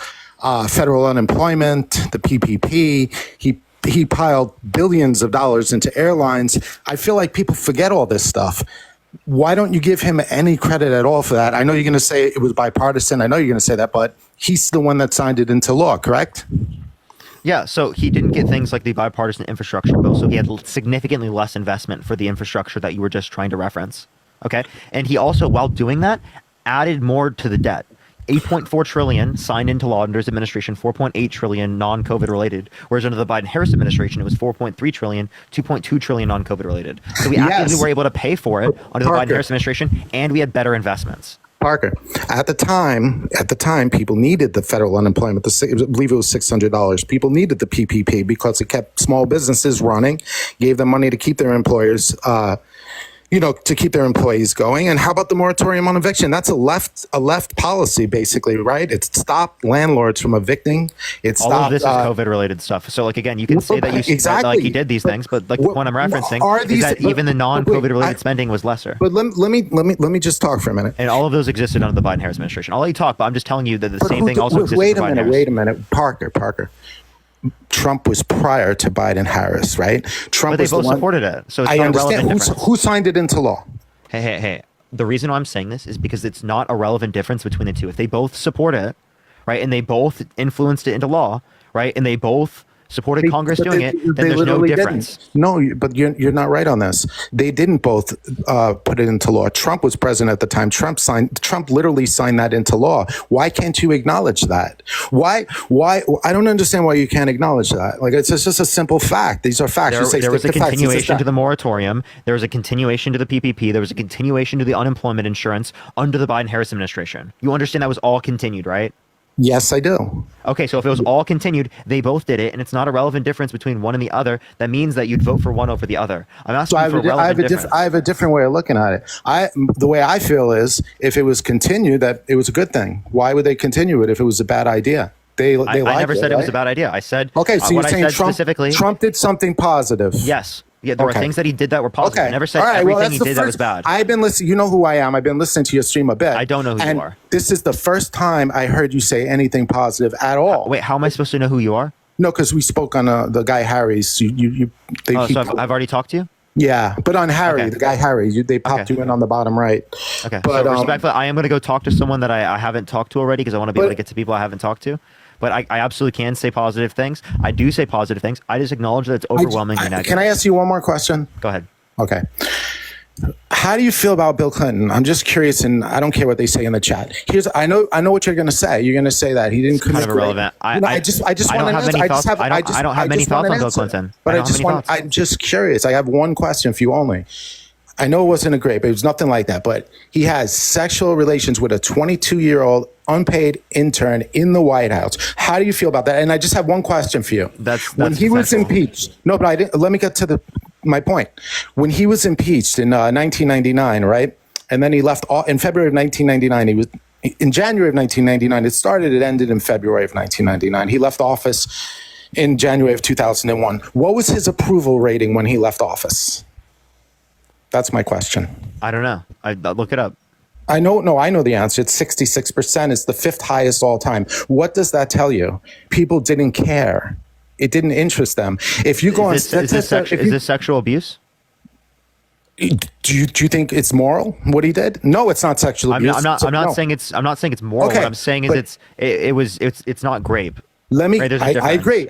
federal unemployment, the PPP. He piled billions of dollars into airlines. I feel like people forget all this stuff. Why don't you give him any credit at all for that? I know you're going to say it was bipartisan. I know you're going to say that, but he's the one that signed it into law, correct? Yeah, so he didn't get things like the bipartisan infrastructure bill, so he had significantly less investment for the infrastructure that you were just trying to reference. Okay? And he also, while doing that, added more to the debt. 8.4 trillion signed into law under his administration, 4.8 trillion non-COVID related, whereas under the Biden-Harris administration, it was 4.3 trillion, 2.2 trillion non-COVID related. So we actively were able to pay for it under the Biden-Harris administration, and we had better investments. Parker, at the time, people needed the federal unemployment. I believe it was $600. People needed the PPP because it kept small businesses running, gave them money to keep their employers, to keep their employees going. And how about the moratorium on eviction? That's a left policy, basically, right? It stopped landlords from evicting. It stopped. All of this is COVID-related stuff. So, again, you can say that he did these things, but the point I'm referencing is that even the non-COVID-related spending was lesser. But let me just talk for a minute. And all of those existed under the Biden-Harris administration. I'll let you talk, but I'm just telling you that the same thing also existed under Biden-Harris. Wait a minute, Parker. Trump was prior to Biden-Harris, right? But they both supported it, so it's not a relevant difference. Who signed it into law? Hey. The reason why I'm saying this is because it's not a relevant difference between the two. If they both support it, right, and they both influenced it into law, right? And they both supported Congress doing it, then They there's no literally difference. didn't. No, but you're not right on this. They didn't both put it into law. Trump was president at the time. Trump literally signed that into law. Why can't you acknowledge that? Why? I don't understand why you can't acknowledge that. Like, it's just a simple fact. These are facts. There was a continuation to the moratorium. There was a continuation to the PPP. There was a continuation to the unemployment insurance under the Biden-Harris administration. You understand that was all continued, right? Yes, I do. Okay, so if it was all continued, they both did it, and it's not a relevant difference between one and the other. That means that you'd vote for one over the other. I'm asking So for a relevant difference. I have a different way of looking at it. The way I feel is, if it was continued, that it was a good thing. Why would they continue it if it was a bad idea? I never said it was a bad idea. I said, okay. So you're saying Trump did something positive? Yes. Yeah, there were things that he did that were positive. I never said everything he did that was bad. I've been listening. You know who I am. I've been listening to your stream a bit. I don't know who you are. This is the first time I heard you say anything positive at all. Wait, how am I supposed to know who you are? No, because we spoke on the guy Harry's. So I've already talked to you? Yeah, but on Harry, the guy Harry, they popped you in on the bottom right. Okay, but so respectfully, I am going to go talk to someone that I haven't talked to already, because I want to be able to get to people I haven't talked to. But I absolutely can say positive things. I do say positive things. I just acknowledge that it's overwhelmingly negative. Can I ask you one more question? Go ahead. Okay. How do you feel about Bill Clinton? I'm just curious, and I don't care what they say in the chat. I know what you're going to say. You're going to say that he didn't commit. Kind of irrelevant. I just want to have many thoughts. I don't have many thoughts on Bill Clinton. But I'm just curious. I have one question for you only. I know it wasn't a great, but it was nothing like that. But he has sexual relations with a 22-year-old unpaid intern in the White House. How do you feel about that? And I just have one question for you. When he was impeached. No, but let me get to my point. When he was impeached in 1999, right? And then he left in February of 1999. In January of 1999. It started. It ended in February of 1999. He left office in January of 2001. What was his approval rating when he left office? That's my question. I don't know. I'll look it up. I know the answer. It's 66%. It's the 5th highest all time. What does that tell you? People didn't care. It didn't interest them. If you go is this sexual abuse? Do you think it's moral what he did? No, it's not sexual abuse. I'm not saying it's moral. Okay, what I'm saying is it's not grape. Let me. Right,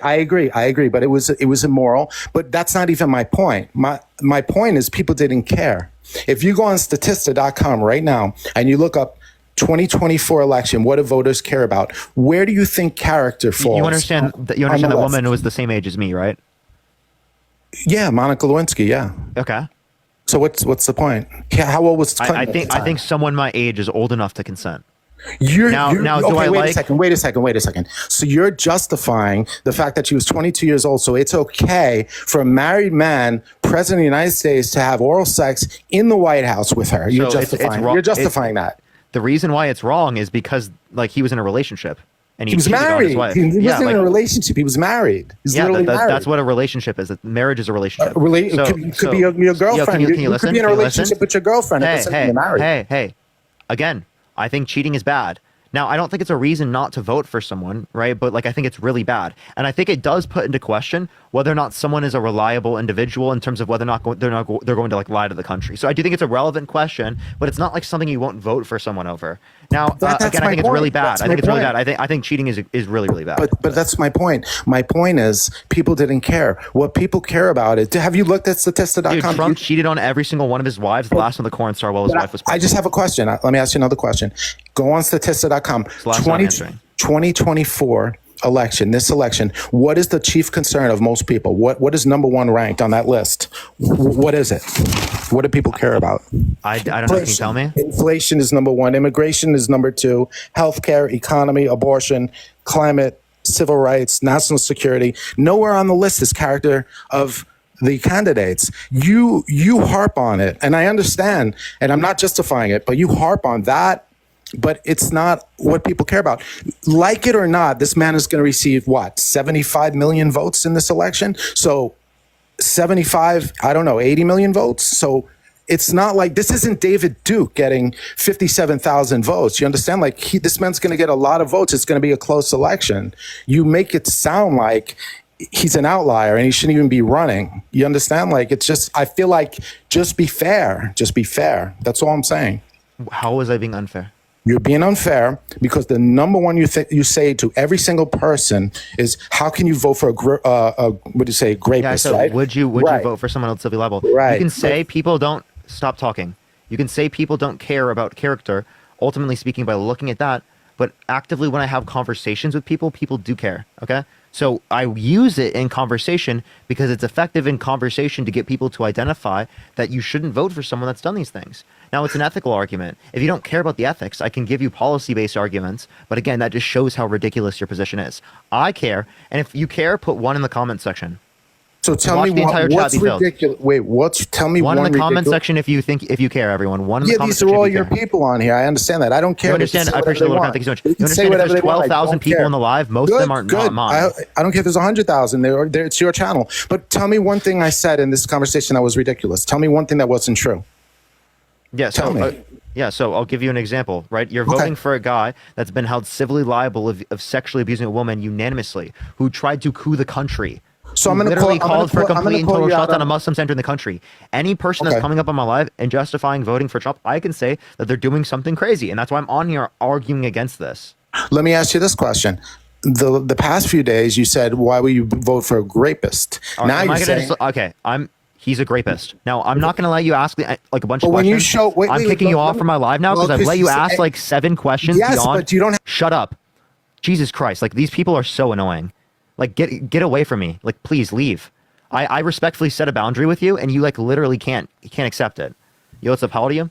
I agree. But it was immoral. But that's not even my point. My point is people didn't care. If you go on Statista.com right now and you look up 2024 election, what do voters care about? Where do you think character falls? You understand that woman was the same age as me, right? Yeah, Monica Lewinsky. Yeah. Okay. So what's the point? How old was Clinton? I think someone my age is old enough to consent. Wait a second. So you're justifying the fact that she was 22 years old, so it's okay for a married man, president of the United States, to have oral sex in the White House with her. You're justifying that. The reason why it's wrong is because he was in a relationship. And he was married. He wasn't in a relationship. He was married. Married. That's what a relationship is. Marriage is a relationship. Could be your girlfriend. You could be in a relationship with your girlfriend. Hey. Again, I think cheating is bad. Now, I don't think it's a reason not to vote for someone, right? But I think it's really bad. And I think it does put into question whether or not someone is a reliable individual in terms of whether or not they're going to lie to the country. So I do think it's a relevant question, but it's not something you won't vote for someone over. Now, again, I think it's really bad. I think cheating is really, really bad. But that's my point. My point is people didn't care. What people care about is, have you looked at Statista.com? Dude, Trump cheated on every single one of his wives. The last one, the corn star, while his wife was pregnant. I just have a question. Let me ask you another question. Go on Statista.com. 2024 election, this election, what is the chief concern of most people? What is number one ranked on that list? What is it? What do people care about? I don't know. Can you tell me? Inflation is number one. Immigration is number two. Healthcare, economy, abortion, climate, civil rights, national security. Nowhere on the list is character of the candidates. You harp on it, and I understand, and I'm not justifying it, but you harp on that. But it's not what people care about. Like it or not, this man is going to receive 75 million votes in this election. So 80 million votes. So it's not like this isn't David Duke getting 57,000 votes. You understand? This man's going to get a lot of votes. It's going to be a close election. You make it sound like he's an outlier and he shouldn't even be running. You understand? I feel like just be fair. Just be fair. That's all I'm saying. How was I being unfair? You're being unfair because the number one you say to every single person is, "How can you vote for what do you say, grapist?" Yeah, so right? would you vote for someone else to be liable? Right. You can say people don't stop talking. You can say people don't care about character, ultimately speaking, by looking at that. But actively, when I have conversations with people, people do care. Okay. So I use it in conversation because it's effective in conversation to get people to identify that you shouldn't vote for someone that's done these things. Now, it's an ethical argument. If you don't care about the ethics, I can give you policy-based arguments. But again, that just shows how ridiculous your position is. I care. And if you care, put one in the comment section. So tell Watch me the entire chat what's be filled. ridiculous. Wait, tell me one in the comment ridiculous- section if you care, everyone. One in the Yeah, comment these section are all if you your care. people on here. I understand that. I don't care. You They can understand? say I appreciate whatever the they Thank you so much. want. You They can say understand if whatever there's they want. I 12,000 don't people care. on the live, most of them are not mine. I don't care if there's 100,000. It's your channel. But tell me one thing I said in this conversation that was ridiculous. Tell me one thing that wasn't true. Yeah, Tell me. So I'll give you an example, right? You're voting for a guy that's been held civilly liable of sexually abusing a woman unanimously, who tried to coup the country. So I'm going to literally called for a I'm gonna complete and call total you out shutdown on- of Muslims entering the country. Any person that's coming up on my live and justifying voting for Trump, I can say that they're doing something crazy, and that's why I'm on here arguing against this. Let me ask you this question. The past few days, you said, "Why will you vote for a rapist?" All right, Now am you're I gonna saying, he's a rapist. Now, I'm not going to let you ask like a bunch But of when you questions. show- wait, I'm wait, kicking wait, you let off me- from my live now Well, because I've 'cause let you you say- ask like 7 questions Yes, beyond. but you don't have- Shut up. Jesus Christ. Like, these people are so annoying. Like, get away from me. Like, please leave. I respectfully set a boundary with you, and you like literally can't accept it. Yo, what's up? How old are you?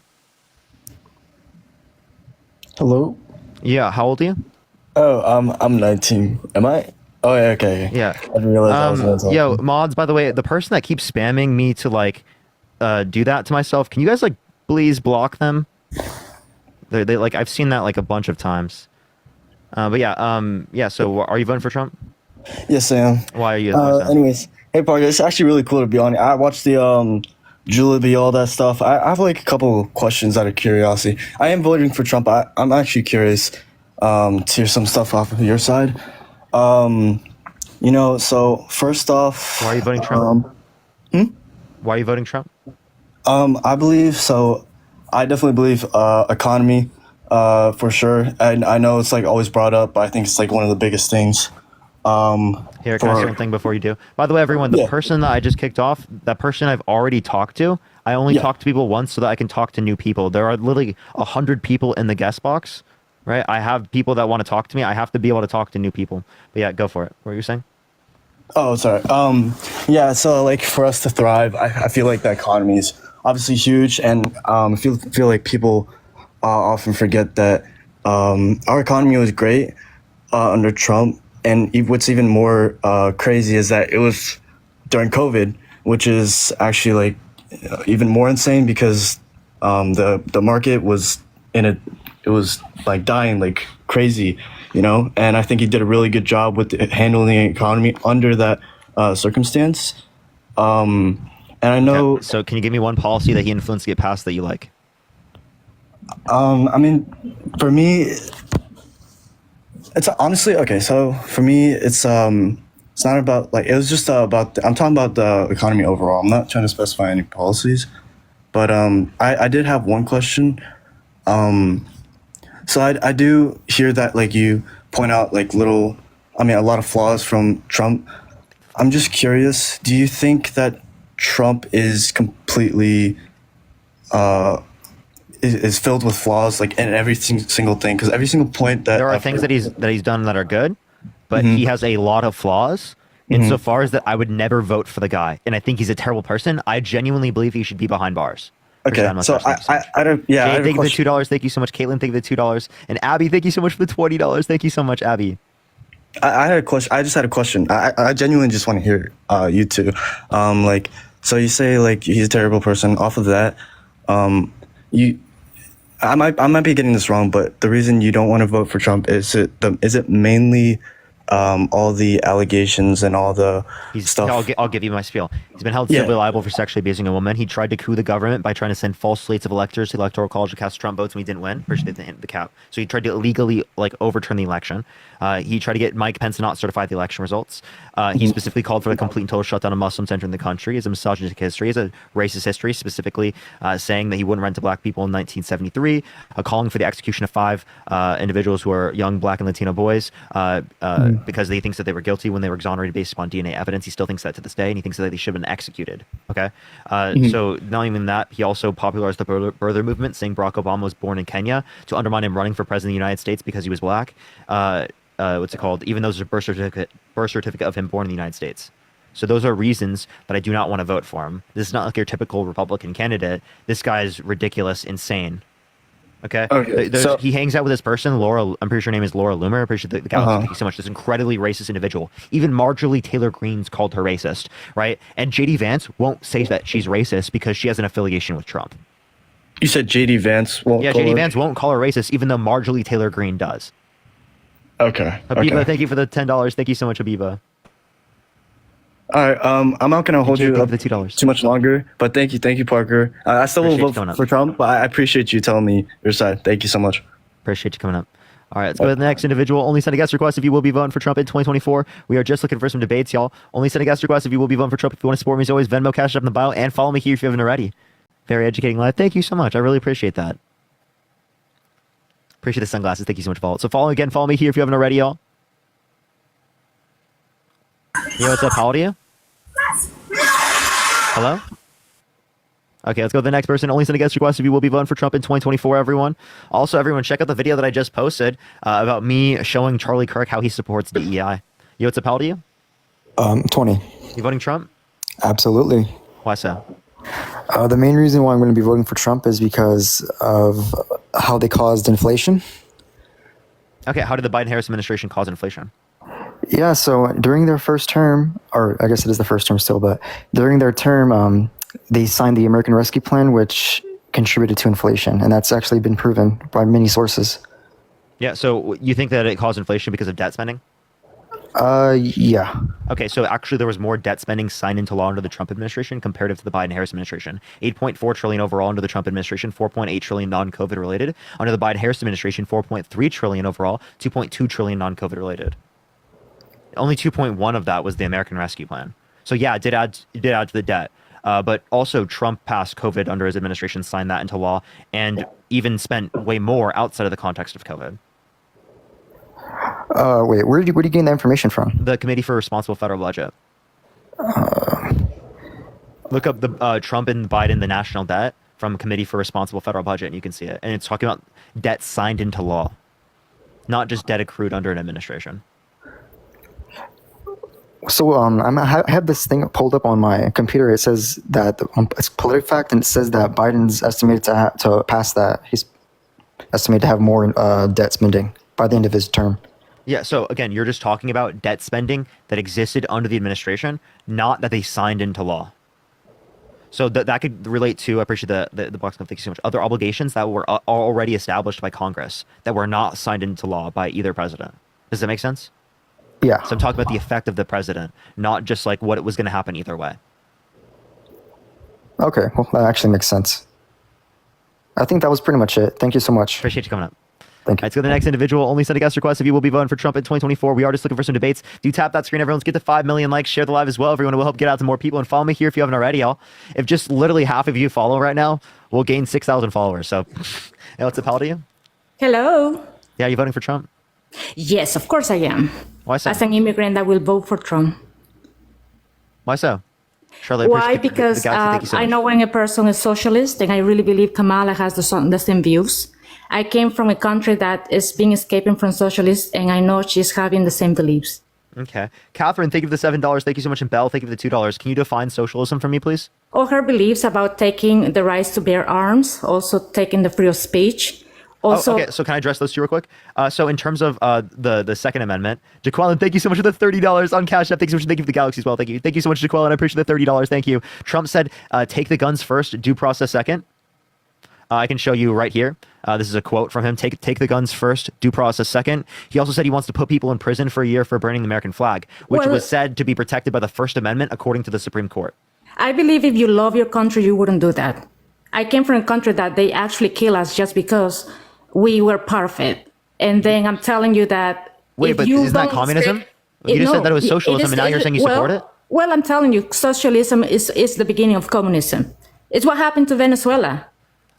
Hello? Yeah, how old are you? Oh, I'm 19. Am I? Oh, yeah, okay. Yeah. I didn't realize I was gonna talk. Yo, mods, by the way, the person that keeps spamming me to like do that to myself, can you guys like please block them? They like, I've seen that like a bunch of times. But yeah, so are you voting for Trump? Yes, I am. Why are you? Anyways, hey, Parker, it's actually really cool to be on. I watched the Julie, all that stuff. I have like a couple questions out of curiosity. I am voting for Trump. I'm actually curious to hear some stuff off of your side. So first off, why are you voting Trump? Why are you voting Trump? I believe so. I definitely believe economy, for sure. And I know it's like always brought up, but I think it's like one of the biggest things. Here, can I say one thing before you do? By the way, everyone, the person that I just kicked off, that person I've already talked to, I only talk to people once so that I can talk to new people. There are literally 100 people in the guest box, right? I have people that want to talk to me. I have to be able to talk to new people. But yeah, go for it. What were you saying? Oh, sorry. Yeah, so like for us to thrive, I feel like the economy is obviously huge, and I feel like people often forget that our economy was great under Trump, and what's even more crazy is that it was during COVID, which is actually like even more insane because the market was it was like dying like crazy, and I think he did a really good job with handling the economy under that circumstance. And I know. Okay, so can you give me one policy that he influenced to get passed that you like? I mean, for me, it's honestly okay. So for me, it's not about like, it was just about I'm talking about the economy overall. I'm not trying to specify any policies, but I did have one question. So I do hear that like you point out like a lot of flaws from Trump. I'm just curious, do you think that Trump is completely is filled with flaws like in every single thing? Because every single point that there are things that he's done that are good, but he has a lot of flaws. Insofar as that, I would never vote for the guy, and I think he's a terrible person. I genuinely believe he should be behind bars. Okay, so I don't. Yeah, Jay, I have a thank you for question. $2. Thank you so much, Caitlin. Thank you for the $2, and Abby, thank you so much for the $20. Thank you so much, Abby. I had a question. I just had a question. I genuinely just want to hear you two. So you say like he's a terrible person. Off of that, I might be getting this wrong, but the reason you don't want to vote for Trump is it mainly all the allegations and all the stuff. I'll give you my spiel. He's been held Yeah. civilly liable for sexually abusing a woman. He tried to coup the government by trying to send false slates of electors to the electoral college to cast Trump votes when he didn't win. First, he didn't hit the cap. So he tried to illegally overturn the election. He tried to get Mike Pence to not certify the election results. He specifically called for the complete and total shutdown of Muslims entering the country. He has a misogynistic history. He has a racist history, specifically saying that he wouldn't rent to black people in 1973, calling for the execution of 5 individuals who are young black and Latino boys because he thinks that they were guilty when they were exonerated based upon DNA evidence. He still thinks that to this day, and he thinks that they should have been executed. Okay, so not even that, he also popularized the birther movement, saying Barack Obama was born in Kenya to undermine him running for president of the United States because he was black. What's it called? Even though there's a birth certificate of him born in the United States. So those are reasons that I do not want to vote for him. This is not like your typical Republican candidate. This guy is ridiculous, insane. Okay. So he hangs out with this person, Laura. I'm pretty sure her name is Laura Loomer. I'm pretty sure the guy thank you so much. This incredibly racist individual. Even Marjorie Taylor Greene's called her racist, right? And JD Vance won't say that she's racist because she has an affiliation with Trump. You said JD Vance won't. Yeah, JD Vance won't call her racist, even though Marjorie Taylor Greene does. Okay. Habiba, thank you for the $10. Thank you so much, Habiba. All right. I'm not gonna hold you up the $2 too much longer, but thank you, Parker. I still will vote for Trump, but I appreciate you telling me your side. Thank you so much. Appreciate you coming up. All right, let's go to the next individual. Only send a guest request if you will be voting for Trump in 2024. We are just looking for some debates, y'all. Only send a guest request if you will be voting for Trump. If you want to support me, as always, Venmo, Cash App in the bio, and follow me here if you haven't already. Very educating live. Thank you so much. I really appreciate that. Appreciate the sunglasses. Thank you so much, Vault. So follow me here if you haven't already, y'all. Yo, what's up? How old are you? Hello? Okay, let's go to the next person. Only send a guest request if you will be voting for Trump in 2024, everyone. Also, everyone, check out the video that I just posted about me showing Charlie Kirk how he supports DEI. Yo, what's up? How old are you? 20. You voting Trump? Absolutely. Why so? The main reason why I'm going to be voting for Trump is because of how they caused inflation. Okay, how did the Biden-Harris administration cause inflation? Yeah, so during their first term, or I guess it is the first term still, but during their term, they signed the American Rescue Plan, which contributed to inflation, and that's actually been proven by many sources. Yeah, so you think that it caused inflation because of debt spending? Yeah. Okay, so actually there was more debt spending signed into law under the Trump administration comparative to the Biden-Harris administration. $8.4 trillion overall under the Trump administration, $4.8 trillion non-COVID related. Under the Biden-Harris administration, $4.3 trillion overall, $2.2 trillion non-COVID related. Only 2.1 of that was the American Rescue Plan. So yeah, it did add to the debt. But also Trump passed COVID under his administration, signed that into law, and even spent way more outside of the context of COVID. Wait, where did you gain that information from? The Committee for Responsible Federal Budget. Look up the Trump and Biden, the national debt from Committee for Responsible Federal Budget, and you can see it. And it's talking about debt signed into law, not just debt accrued under an administration. So I have this thing pulled up on my computer. It says that it's PolitiFact, and it says that Biden's estimated to pass that. He's estimated to have more debt spending by the end of his term. Yeah, so again, you're just talking about debt spending that existed under the administration, not that they signed into law. So that could relate to, I appreciate the box, thank you so much, other obligations that were already established by Congress that were not signed into law by either president. Does that make sense? Yeah. So I'm talking about the effect of the president, not just like what it was going to happen either way. Okay, well, that actually makes sense. I think that was pretty much it. Thank you so much. Appreciate you coming up. Thank you. Let's go to the next individual. Only send a guest request if you will be voting for Trump in 2024. We are just looking for some debates. Do tap that screen, everyone. Let's get to 5 million likes. Share the live as well. Everyone will help get out to more people. And follow me here if you haven't already, y'all. If just literally half of you follow right now, we'll gain 6,000 followers. So, hey, what's up, how old are you? Hello. Yeah, you voting for Trump? Yes, of course I am. Why so? As an immigrant, I will vote for Trump. Why so? Shirley, Why? Because I know when a person is socialist, and I really believe Kamala has the same views. I came from a country that is being escaping from socialists, and I know she's having the same beliefs. Okay. Catherine, thank you for the $7. Thank you so much. And Belle, thank you for the $2. Can you define socialism for me, please? All her beliefs about taking the rights to bear arms, also taking the freedom of speech. Also, okay, so can I address those two real quick? So in terms of the Second Amendment, Jaqueline, thank you so much for the $30 on Cash App. Thank you so much. Thank you for the Galaxy as well. Thank you. Thank you so much, Jaqueline. I appreciate the $30. Thank you. Trump said, take the guns first, due process second. I can show you right here. This is a quote from him. Take the guns first, due process second. He also said he wants to put people in prison for a year for burning the American flag, which was said to be protected by the First Amendment, according to the Supreme Court. I believe if you love your country, you wouldn't do that. I came from a country that they actually kill us just because we were part of it. And then I'm telling you that. Wait, but isn't that communism? You just said that it was socialism, and now you're saying you support it? Well, I'm telling you, socialism is the beginning of communism. It's what happened to Venezuela.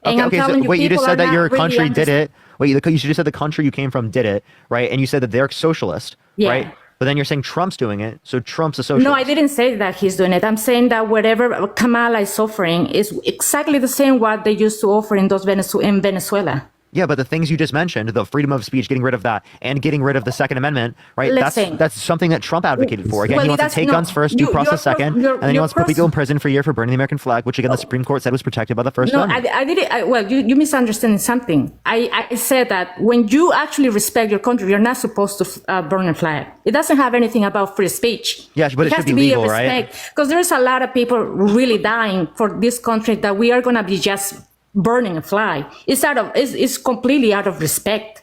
And I'm telling you, you just said that your country did it. Wait, you just said the country you came from did it, right? And you said that they're socialist, right? But then you're saying Trump's doing it, so Trump's a socialist. No, I didn't say that he's doing it. I'm saying that whatever Kamala is offering is exactly the same what they used to offer in Venezuela. Yeah, but the things you just mentioned, the freedom of speech, getting rid of that, and getting rid of the Second Amendment, right? That's something that Trump advocated for. Again, he wants to take guns first, due process second, and then he wants to put people in prison for a year for burning the American flag, which again the Supreme Court said was protected by the First Amendment. No, I didn't. Well, you misunderstand something. I said that when you actually respect your country, you're not supposed to burn a flag. It doesn't have anything about free speech. Yeah, but it should be legal, right? Because there's a lot of people really dying for this country that we are going to be just burning a flag. It's completely out of respect.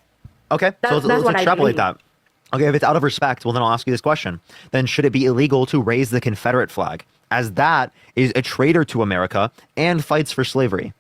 Okay, so let's extrapolate that. Okay, if it's out of respect, well then I'll ask you this question. Then should it be illegal to raise the Confederate flag, as that is a traitor to America and fights for slavery?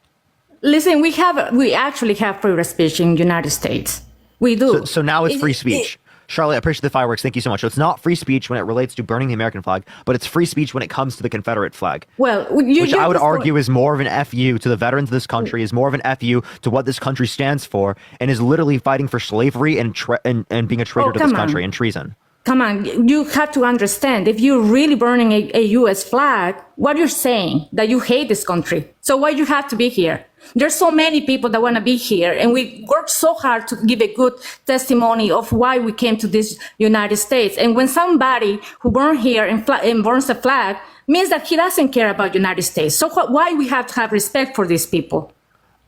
Listen, we actually have free speech in the United States. We do. So now it's free speech. Charlotte, I appreciate the fireworks. Thank you so much. So it's not free speech when it relates to burning the American flag, but it's free speech when it comes to the Confederate flag. Well, which I would argue is more of an FU to the veterans of this country, is more of an FU to what this country stands for, and is literally fighting for slavery and being a traitor to this country and treason. Come on, you have to understand, if you're really burning a U.S. flag, what you're saying, that you hate this country. So why you have to be here? There's so many people that want to be here, and we work so hard to give a good testimony of why we came to this United States. And when somebody who born here and burns a flag, means that he doesn't care about United States. So why we have to have respect for these people?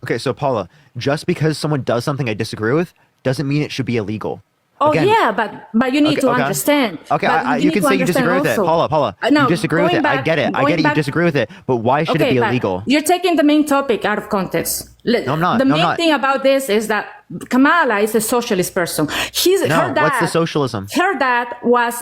Okay, so Paula, just because someone does something I disagree with doesn't mean it should be illegal. Oh, again, yeah, but you need to understand. Okay, you can say you disagree with it. Paula, no, you disagree with it. I get it. You disagree with it. But why should it be illegal? You're taking the main topic out of context. No, I'm not. The main thing about this is that Kamala is a socialist person. Her dad, what's the socialism? Her dad was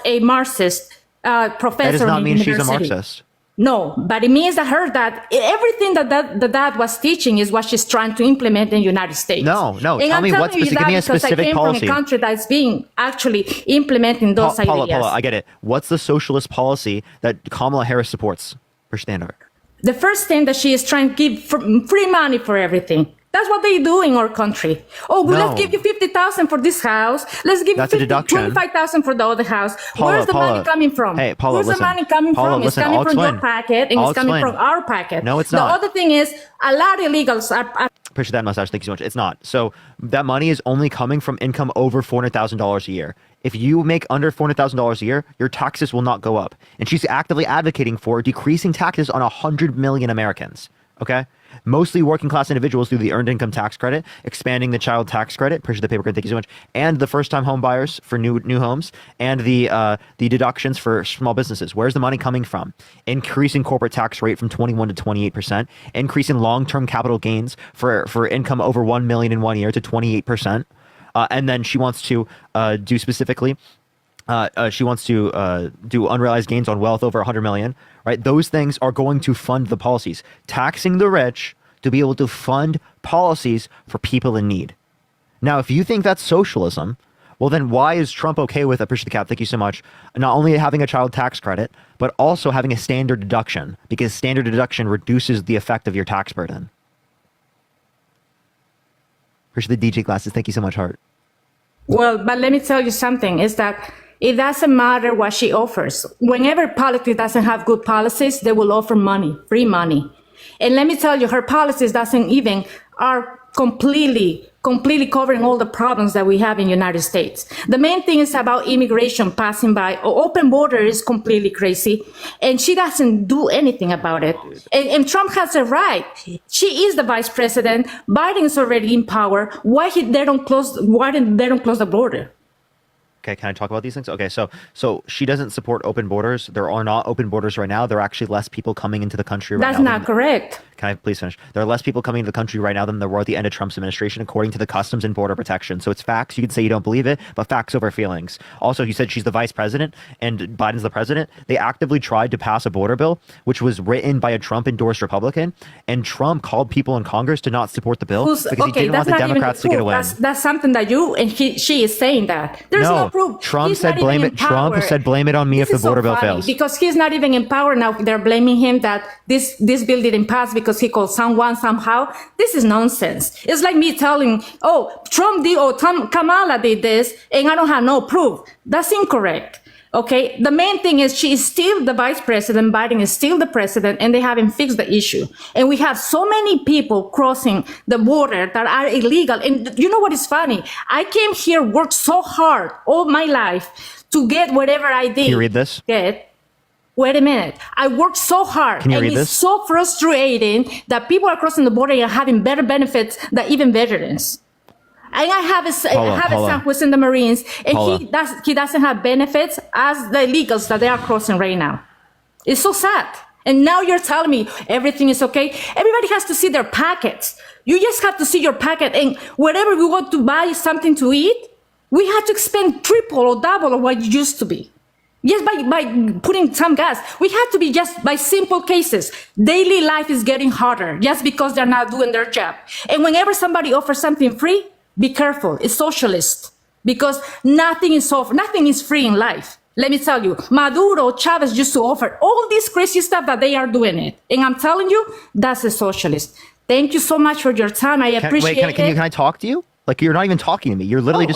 a Marxist professor. That does not mean she's a Marxist. No, but it means that her dad, everything that the dad was teaching is what she's trying to implement in the United States. No. And Tell me what specific. Give me a specific policy. I came from a country that's being actually implementing those ideas. Paula, I get it. What's the socialist policy that Kamala Harris supports for standard? The first thing that she is trying to give free money for everything. That's what they do in our country. Oh, let's give you $50,000 for this house. Let's give you $25,000 for the other house. Where's the money coming from? Hey, Paula, Where's the money coming from? It's coming from your pocket, and it's coming from our pocket. No, it's not. The other thing is, a lot of illegals are appreciate that mustache. Thank you so much. It's not. So that money is only coming from income over $400,000 a year. If you make under $400,000 a year, your taxes will not go up. And she's actively advocating for decreasing taxes on 100 million Americans. Okay? Mostly working class individuals through the earned income tax credit, expanding the child tax credit, appreciate the paper credit, thank you so much, and the first time home buyers for new homes, and the deductions for small businesses. Where's the money coming from? Increasing corporate tax rate from 21 to 28%, increasing long-term capital gains for income over 1 million in 1 year to 28%. And then she wants to do specifically she wants to do unrealized gains on wealth over 100 million, right? Those things are going to fund the policies, taxing the rich to be able to fund policies for people in need. Now, if you think that's socialism, well, then why is Trump okay with, appreciate the cap, thank you so much, not only having a child tax credit, but also having a standard deduction, because standard deduction reduces the effect of your tax burden. Appreciate the DJ glasses. Thank you so much, Hart. Well, but let me tell you something, is that it doesn't matter what she offers. Whenever politics doesn't have good policies, they will offer money, free money. And let me tell you, her policies doesn't even are completely covering all the problems that we have in the United States. The main thing is about immigration passing by. Open border is completely crazy, and she doesn't do anything about it. And Trump has a right. She is the vice president. Biden is already in power. Why they don't close the border? Okay, can I talk about these things? Okay, so she doesn't support open borders. There are not open borders right now. There are actually less people coming into the country right now. That's not correct. Can I please finish? There are less people coming to the country right now than there were at the end of Trump's administration, according to the Customs and Border Protection. So it's facts. You can say you don't believe it, but facts over feelings. Also, you said she's the vice president and Biden's the president. They actively tried to pass a border bill, which was written by a Trump-endorsed Republican, and Trump called people in Congress to not support the bill because he didn't want the Democrats to get a win. That's something that you and she is saying that. There's no proof. Trump said blame it. Trump said blame it on me if the border bill fails. Because he's not even in power now. They're blaming him that this bill didn't pass because he called someone somehow. This is nonsense. It's like me telling, Trump did or Kamala did this and I don't have no proof. That's incorrect. Okay, the main thing is she is still the vice president, Biden is still the president, and they haven't fixed the issue. And we have so many people crossing the border that are illegal. And you know what is funny? I came here, worked so hard all my life to get whatever I did. Can you read this? Wait a minute. I worked so hard. Can you read this? It's so frustrating that people are crossing the border and having better benefits than even veterans. And I have a son who's in the Marines, and he doesn't have benefits as the illegals that they are crossing right now. It's so sad. And now you're telling me everything is okay. Everybody has to see their packets. You just have to see your packet. And whenever we want to buy something to eat, we have to spend triple or double of what it used to be. Just by putting some gas. We have to be just by simple cases. Daily life is getting harder just because they're not doing their job. And whenever somebody offers something free, be careful. It's socialist because nothing is free in life. Let me tell you, Maduro, Chavez used to offer all this crazy stuff that they are doing it. And I'm telling you, that's a socialist. Thank you so much for your time. I appreciate it. Can I talk to you? Like, you're not even talking to me. You're literally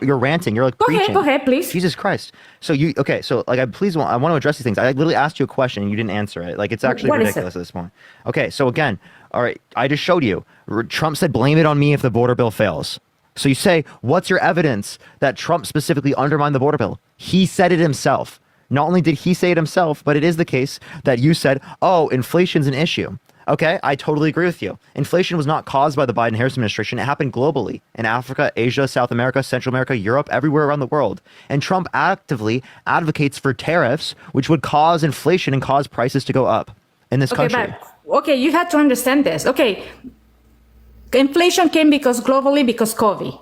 you're ranting. You're like preaching. Go ahead, please. Jesus Christ. So I want to address these things. I literally asked you a question and you didn't answer it. Like, it's actually ridiculous at this point. Okay, so again, all right, I just showed you. Trump said, blame it on me if the border bill fails. So you say, what's your evidence that Trump specifically undermined the border bill? He said it himself. Not only did he say it himself, but it is the case that you said, inflation's an issue. Okay, I totally agree with you. Inflation was not caused by the Biden-Harris administration. It happened globally in Africa, Asia, South America, Central America, Europe, everywhere around the world. And Trump actively advocates for tariffs, which would cause inflation and cause prices to go up in this country. You have to understand this. Okay, inflation came because COVID.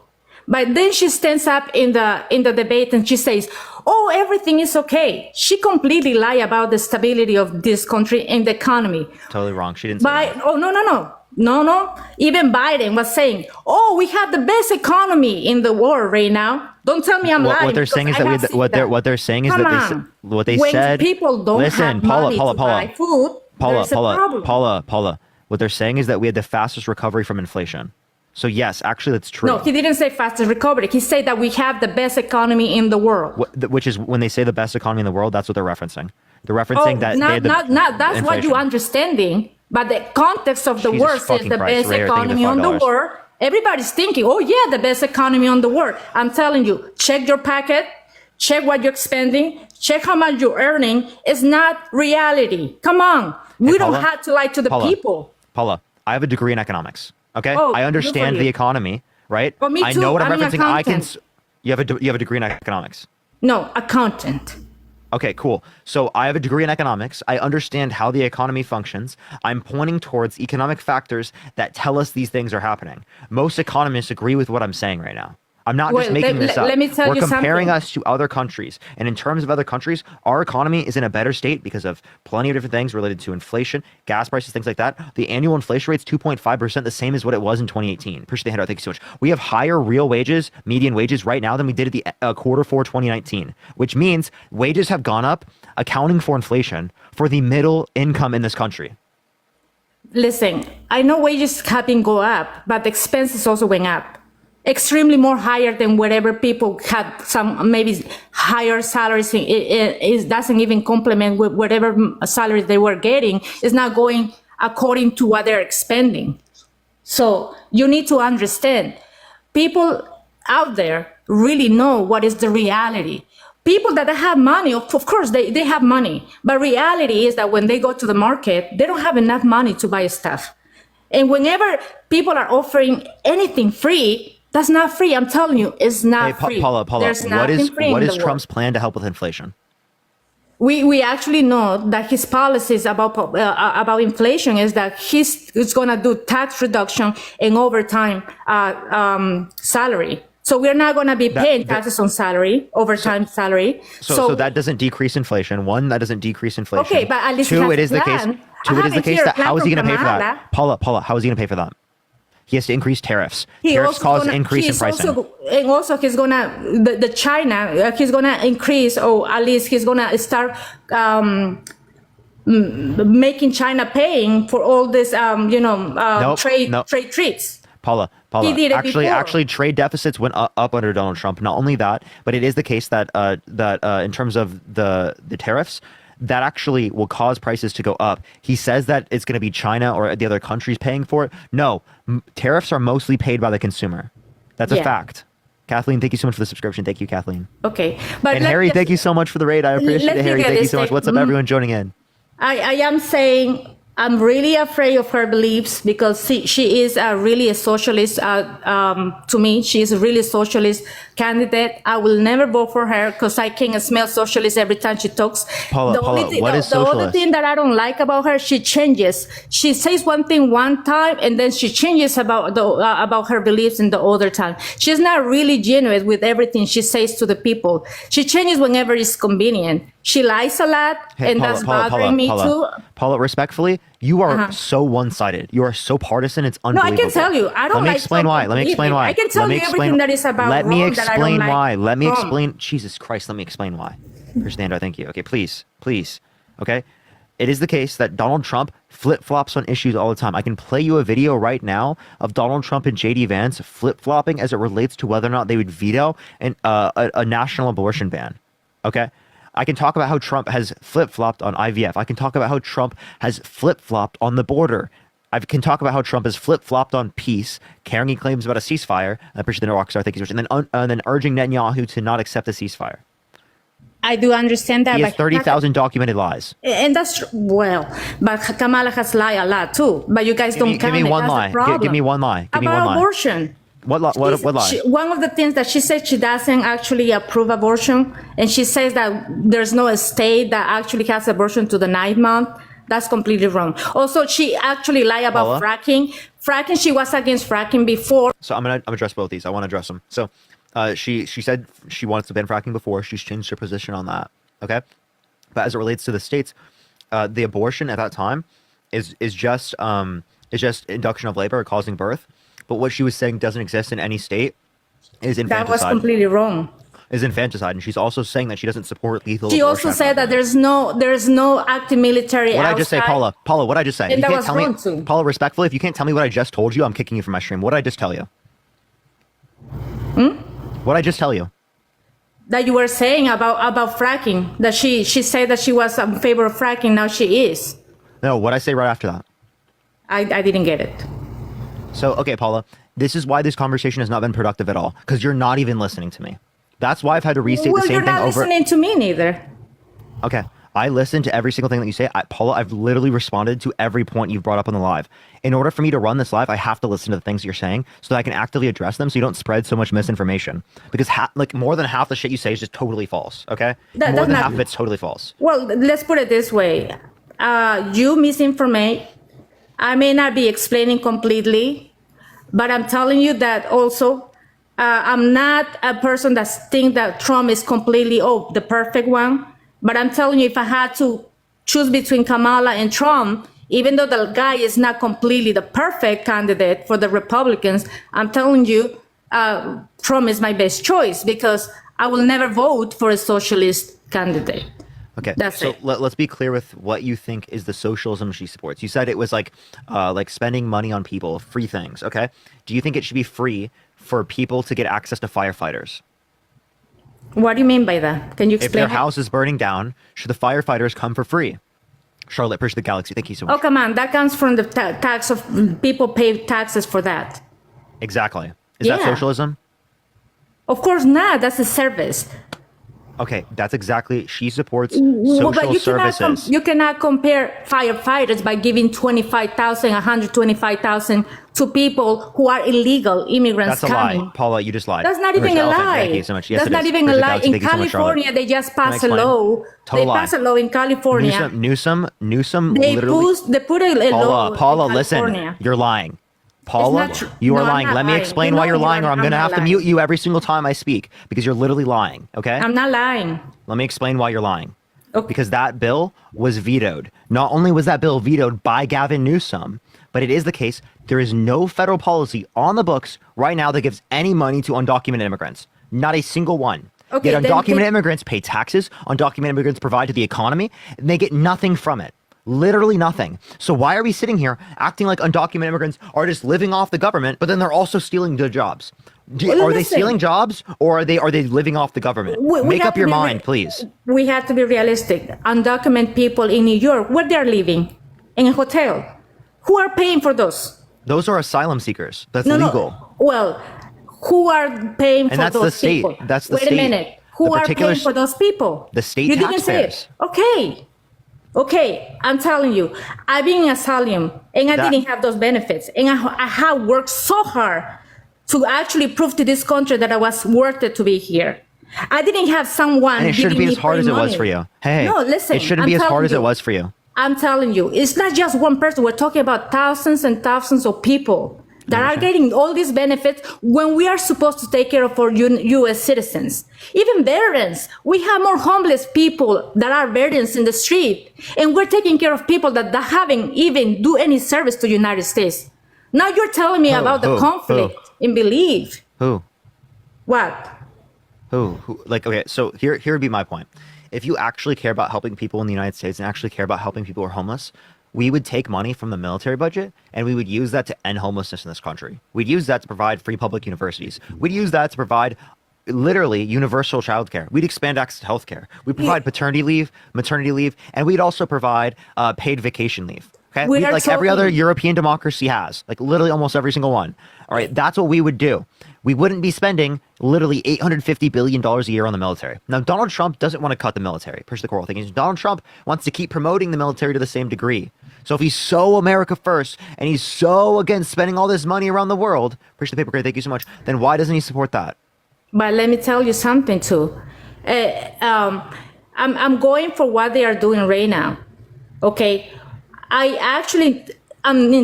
But then she stands up in the debate and she says, everything is okay. She completely lied about the stability of this country and the economy. Totally wrong. She didn't say that. No. Even Biden was saying, we have the best economy in the world right now. Don't tell me I'm lying. What they're saying is that what they're saying is that when people don't have money to buy food, there's a problem. Paula, what they're saying is that we had the fastest recovery from inflation. So yes, actually that's true. No, he didn't say fastest recovery. He said that we have the best economy in the world. Which is when they say the best economy in the world, that's what they're referencing. They're referencing that. That's inflation. what you're understanding. But the context of the word says the best economy on the world. Everybody's thinking, the best economy on the world. I'm telling you, check your packet, check what you're spending, check how much you're earning. It's not reality. Come on. We don't have to lie to the people. Paula, I have a degree in economics. Okay, I understand the economy, right? Well, me too. I know what I'm referencing. You have a degree in economics. No, accountant. Okay, cool. So I have a degree in economics. I understand how the economy functions. I'm pointing towards economic factors that tell us these things are happening. Most economists agree with what I'm saying right now. I'm not just making this up. Let me tell you something. We're comparing us to other countries. And in terms of other countries, our economy is in a better state because of plenty of different things related to inflation, gas prices, things like that. The annual inflation rate's 2.5%, the same as what it was in 2018. Appreciate the handout. Thank you so much. We have higher real wages, median wages right now than we did at the quarter four 2019, which means wages have gone up, accounting for inflation for the middle income in this country. Listen, I know wages have been go up, but the expenses also went up. Extremely more higher than whatever people had some maybe higher salaries. It doesn't even complement with whatever salaries they were getting. It's not going according to what they're expending. So you need to understand, people out there really know what is the reality. People that have money, of course, they have money. But reality is that when they go to the market, they don't have enough money to buy stuff. And whenever people are offering anything free, that's not free. I'm telling you, it's not free. Paula, There's nothing free what in is the Trump's world. plan to help with inflation? we actually know that his policies about inflation is that he's going to do tax reduction and overtime salary. So we're not going to be paying taxes on salary, overtime salary. So that doesn't decrease inflation. One, that doesn't decrease inflation. Okay, but at least two, he it is has the a case. plan. Two, it is the case that how is he going to pay for that? Kamala. Paula, how is he going to pay for that? He has to increase tariffs. He Tariffs also cause gonna- increase in he's pricing. Also he's gonna the China he's gonna increase, or at least he's gonna start making China paying for all this trade treats. Paula, He did it actually, before. trade deficits went up under Donald Trump. Not only that, but it is the case that in terms of the tariffs, that actually will cause prices to go up. He says that it's going to be China or the other countries paying for it. No, tariffs are mostly paid by the consumer. That's a fact. Kathleen, thank you so much for the subscription. Thank you, Kathleen. Okay, but And Harry, thank you so much for the raid. I appreciate let's it, Harry. look at Thank you this so much. thing. What's up, everyone joining in? I am saying I'm really afraid of her beliefs because she is really a socialist. To me, she is a really socialist candidate. I will never vote for her because I can smell socialist every time she talks. Paula, what is the other socialist? thing that I don't like about her, she changes. She says one thing one time and then she changes about her beliefs in the other time. She's not really genuine with everything she says to the people. She changes whenever it's convenient. She lies a lot, and Paula, that's bothering me too. Paula, respectfully, you are so one-sided. You are so partisan. It's No, unbelievable. I can tell you. I don't Let me like explain why. Let me explain why. I can tell Let me you explain- everything that is about Let me wrong that I don't explain like why. Let me wrong. explain. Jesus Christ, let me explain why. Fernando, thank you. Okay, please. Okay? It is the case that Donald Trump flip-flops on issues all the time. I can play you a video right now of Donald Trump and J.D. Vance flip-flopping as it relates to whether or not they would veto a national abortion ban. Okay? I can talk about how Trump has flip-flopped on IVF. I can talk about how Trump has flip-flopped on the border. I can talk about how Trump has flip-flopped on peace, carrying claims about a ceasefire. I appreciate the Rockstar, thank you so much. And then urging Netanyahu to not accept a ceasefire. I do understand that. He has but 30,000 documented lies. And that's true. Well, but Kamala has lied a lot too. But you guys don't Give count me it. one That's lie. the problem. Give me one lie. Give me one About lie. abortion. What lie? One of the things that she said, she doesn't actually approve abortion, and she says that there's no state that actually has abortion to the 9th month. That's completely wrong. Also, she actually lied about Paula? fracking. Fracking, she was against fracking before. So I'm gonna address both these. I want to address them. So she said she wants to ban fracking before. She's changed her position on that. Okay, but as it relates to the states, the abortion at that time is just induction of labor causing birth. But what she was saying doesn't exist in any state is infanticide. That was completely wrong. Is infanticide, and she's also saying that she doesn't support lethal. She abortion also at said that there's no active military What outside. I just say, Paula? What I just say? And You that can't was tell me, wrong too. Paula. Respectfully, if you can't tell me what I just told you, I'm kicking you from my stream. What did I just tell you? What did I just tell you? That you were saying about fracking, that she said that she was in favor of fracking, now she is. No, what I say right after that. I didn't get it. So, okay, Paula, this is why this conversation has not been productive at all, because you're not even listening to me. That's why I've had to restate the same you're thing not over. listening to me neither. Okay, I listen to every single thing that you say. Paula, I've literally responded to every point you've brought up on the live. In order for me to run this live, I have to listen to the things that you're saying so that I can actively address them so you don't spread so much misinformation. Because more than half the shit you say is just totally false, okay? More than half of it's totally false. Well, let's put it this way. You misinformate. I may not be explaining completely, but I'm telling you that also I'm not a person that thinks that Trump is completely, the perfect one. But I'm telling you, if I had to choose between Kamala and Trump, even though the guy is not completely the perfect candidate for the Republicans, I'm telling you, Trump is my best choice because I will never vote for a socialist candidate. Okay, That's so it. let's be clear with what you think is the socialism she supports. You said it was like spending money on people, free things, okay? Do you think it should be free for people to get access to firefighters? What do you mean by that? Can you If explain their house is burning down, should the firefighters come for free? Charlotte, push the galaxy. Thank you so much. Oh, come on. That comes from the tax of people pay taxes for that. Exactly. Is that Yeah. socialism? Of course not. That's a service. Okay, that's exactly. She supports Well, social services. You cannot compare firefighters by giving 25,000, 125,000 to people who are illegal immigrants That's a coming. lie, Paula. You just lied. That's not even a lie. Thank you so much. Yes, That's it not is. even a Bridget lie. Galaxy, In thank you so much, Charlotte. California, they just Can I passed a explain? law. Total They lie. passed a law in California. Newsom They literally. put a law Paula, in listen. California. You're lying. Paula, not true. you are No, I'm lying. not Let me lying. explain You why know you're you lying, are. or I'm I'm going to not have to lying. mute you every single time I speak because you're literally lying. Okay? I'm not lying. Let me explain why you're lying. Because that bill was vetoed. Not only was that bill vetoed by Gavin Newsom, but it is the case there is no federal policy on the books right now that gives any money to undocumented immigrants. Not a single one. Okay, Yet then undocumented immigrants pay taxes, undocumented immigrants provide to the economy, and they get nothing from it. Literally nothing. So why are we sitting here acting like undocumented immigrants are just living off the government, but then they're also stealing the jobs? Well, Are they listen. stealing jobs, or are they living off the government? We Make have up to your be mind, please. We have to be realistic. Undocumented people in New York, where they're living? In a hotel. Who are paying for those? Those are asylum seekers. That's No, legal. no. Well, who are paying And for that's the those state. people? That's the Wait state. a minute. Who The are particular paying for those people? the state You didn't say taxpayers. it. Okay. Okay, I'm telling you, I've been in asylum and I didn't have those benefits. And I have worked so hard to actually prove to this country that I was worth it to be here. I didn't have someone And it shouldn't giving be me as hard free as it was money. for you. Hey, No, listen. it shouldn't I'm be as hard telling as it you. was for you. I'm telling you, it's not just one person. We're talking about thousands and thousands of people that are getting all these benefits when we are supposed to take care of our U.S. citizens. Even veterans. We have more homeless people that are veterans in the street. And we're taking care of people that haven't even do any service to the United States. Now you're telling me about the conflict in belief. Who? What? Who? Like, okay, so here would be my point. If you actually care about helping people in the United States and actually care about helping people who are homeless, we would take money from the military budget and we would use that to end homelessness in this country. We'd use that to provide free public universities. We'd use that to provide literally universal childcare. We'd expand access to healthcare. We'd provide paternity leave, maternity leave, and we'd also provide paid vacation leave. Okay, like every other European democracy has, like literally almost every single one. All right, that's what we would do. We wouldn't be spending literally $850 billion a year on the military. Now, Donald Trump doesn't want to cut the military. Push the coral thing is Donald Trump wants to keep promoting the military to the same degree. So if he's so America first and he's so against spending all this money around the world, push the paper crate, thank you so much, then why doesn't he support that? But let me tell you something too. I'm going for what they are doing right now. Okay, I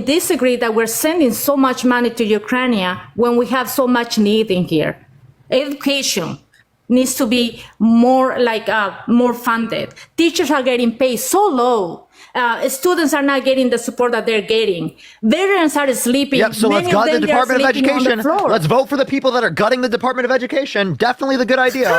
disagree that we're sending so much money to Ukraine when we have so much need in here. Education needs to be more funded. Teachers are getting paid so low. Students are not getting the support that they're getting. Veterans are sleeping. Yep, so let's Many gut of the them, they are Department of sleeping on the Education. floor. Let's vote for the people that are gutting the Department of Education. Definitely the good idea.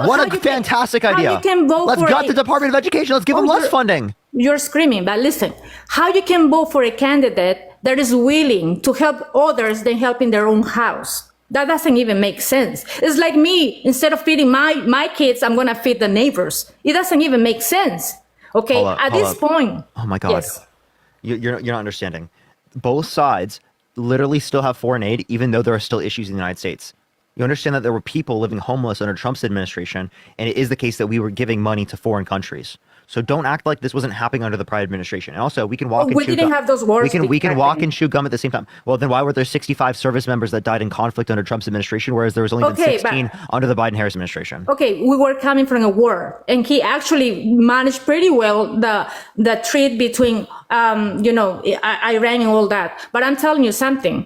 What a fantastic idea. You can vote let's for gut the Department of Education. Let's give them less funding. You're screaming, but listen, how you can vote for a candidate that is willing to help others than helping their own house? That doesn't even make sense. It's like me, instead of feeding my kids, I'm going to feed the neighbors. It doesn't even make sense. Okay, at this point. Oh my God. Yes. You're not understanding. Both sides literally still have foreign aid, even though there are still issues in the United States. You understand that there were people living homeless under Trump's administration, and it is the case that we were giving money to foreign countries. So don't act like this wasn't happening under the prior administration. And also, we can walk and we chew didn't have those wars. we can walk and chew gum at the same time. Well, then why were there 65 service members that died in conflict under Trump's administration, whereas there was only been 16 under the Biden-Harris administration? Okay, we were coming from a war, and he actually managed pretty well the trade between Iran and all that. But I'm telling you something.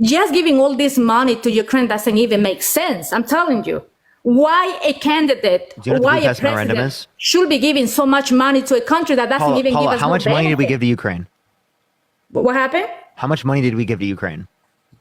Just giving all this money to Ukraine doesn't even make sense. I'm telling you. Why a candidate or why a president should be giving so much money to a country that doesn't even give us how much money did we give to Ukraine? What happened? How much money did we give to Ukraine?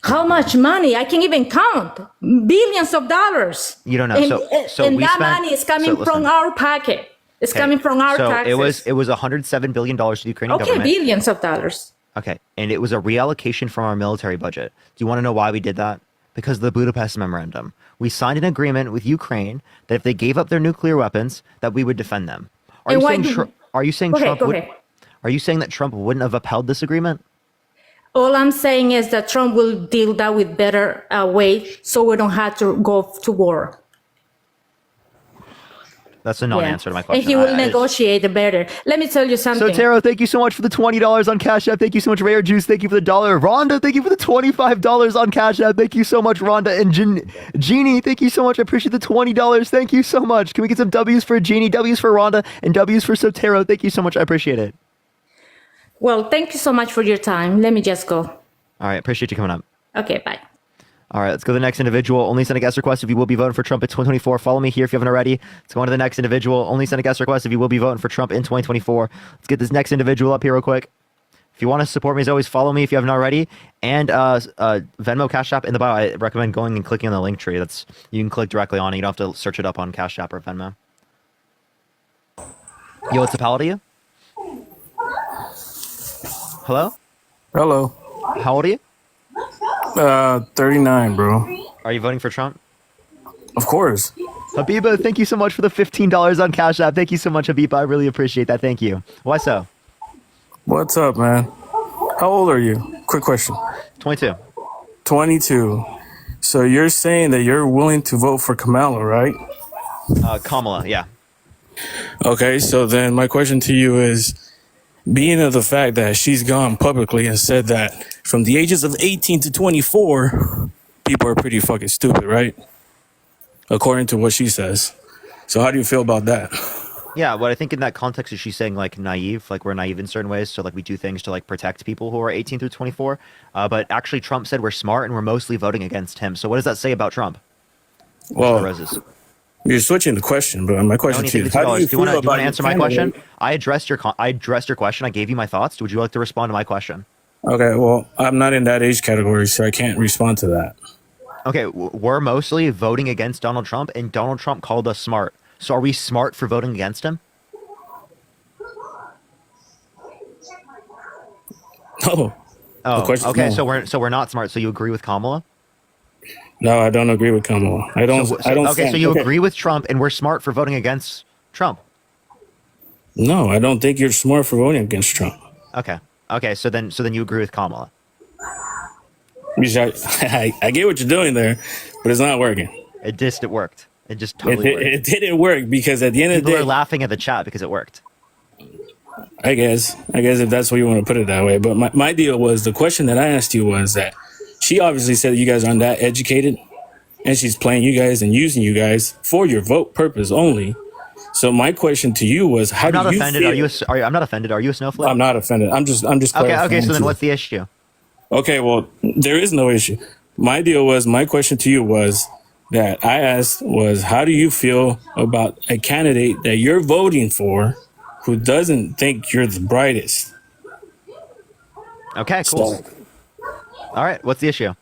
How much money? I can't even count. Billions of dollars. You don't know. And that money is coming from our pocket. It's coming from our taxes. It was $107 billion to the Ukrainian government. Okay, billions of dollars. Okay, and it was a reallocation from our military budget. Do you want to know why we did that? Because of the Budapest Memorandum. We signed an agreement with Ukraine that if they gave up their nuclear weapons, that we would defend them. Are you saying that Trump wouldn't have upheld this agreement? All I'm saying is that Trump will deal that with better way, so we don't have to go to war. That's a non-answer to my question. And he will negotiate better. Let me tell you something. Sotero, thank you so much for the $20 on Cash App. Thank you so much, Rare Juice. Thank you for the $1. Rhonda, thank you for the $25 on Cash App. Thank you so much, Rhonda. And Jeannie, thank you so much. I appreciate the $20. Thank you so much. Can we get some W's for Jeannie, W's for Rhonda, and W's for Sotero? Thank you so much. I appreciate it. Well, thank you so much for your time. Let me just go. All right. Appreciate you coming up. Okay, bye. All right, let's go to the next individual. Only send a guest request if you will be voting for Trump in 2024. Follow me here if you haven't already. Let's go on to the next individual. Only send a guest request if you will be voting for Trump in 2024. Let's get this next individual up here real quick. If you want to support me, as always, follow me if you haven't already. And Venmo, Cash App in the bio. I recommend going and clicking on the link tree. You can click directly on it. You don't have to search it up on Cash App or Venmo. Yo, what's up? How old are you? Hello? Hello. How old are you? 39, bro. Are you voting for Trump? Of course. Habiba, thank you so much for the $15 on Cash App. Thank you so much, Habiba. I really appreciate that. Thank you. Why so? What's up, man? How old are you? Quick question. 22. 22. So you're saying that you're willing to vote for Kamala, right? Kamala, yeah. Okay, so then my question to you is, being of the fact that she's gone publicly and said that from the ages of 18 to 24, people are pretty fucking stupid, right? According to what she says. So how do you feel about that? Yeah, what I think in that context is she's saying like naive, like we're naive in certain ways. So like we do things to like protect people who are 18 through 24. But actually Trump said we're smart and we're mostly voting against him. So what does that say about Trump? Well, you're switching the question, but my question to you is, how do you feel about do you want to answer my question? candidate? I addressed your question. I gave you my thoughts. Would you like to respond to my question? Okay, well, I'm not in that age category, so I can't respond to that. Okay, we're mostly voting against Donald Trump, and Donald Trump called us smart. So are we smart for voting against him? No. Oh, okay. No. So we're not smart. So you agree with Kamala? No, I don't agree with Kamala. I don't. Okay, so you agree with Trump, and we're smart for voting against Trump. No, I don't think you're smart for voting against Trump. Okay. So then you agree with Kamala. I get what you're doing there, but it's not working. It worked. It just totally worked. It didn't work because at the end of the day, people are laughing at the chat because it worked. I guess if that's what you want to put it that way. But my deal was, the question that I asked you was that she obviously said you guys aren't that educated, and she's playing you guys and using you guys for your vote purpose only. So my question to you was, how do you feel? I'm not offended. Are you a snowflake? I'm not offended. I'm just okay. So then what's the issue? Okay, well, there is no issue. My question to you was that I asked was, how do you feel about a candidate that you're voting for who doesn't think you're the brightest? Okay, cool. So, all right, what's the issue?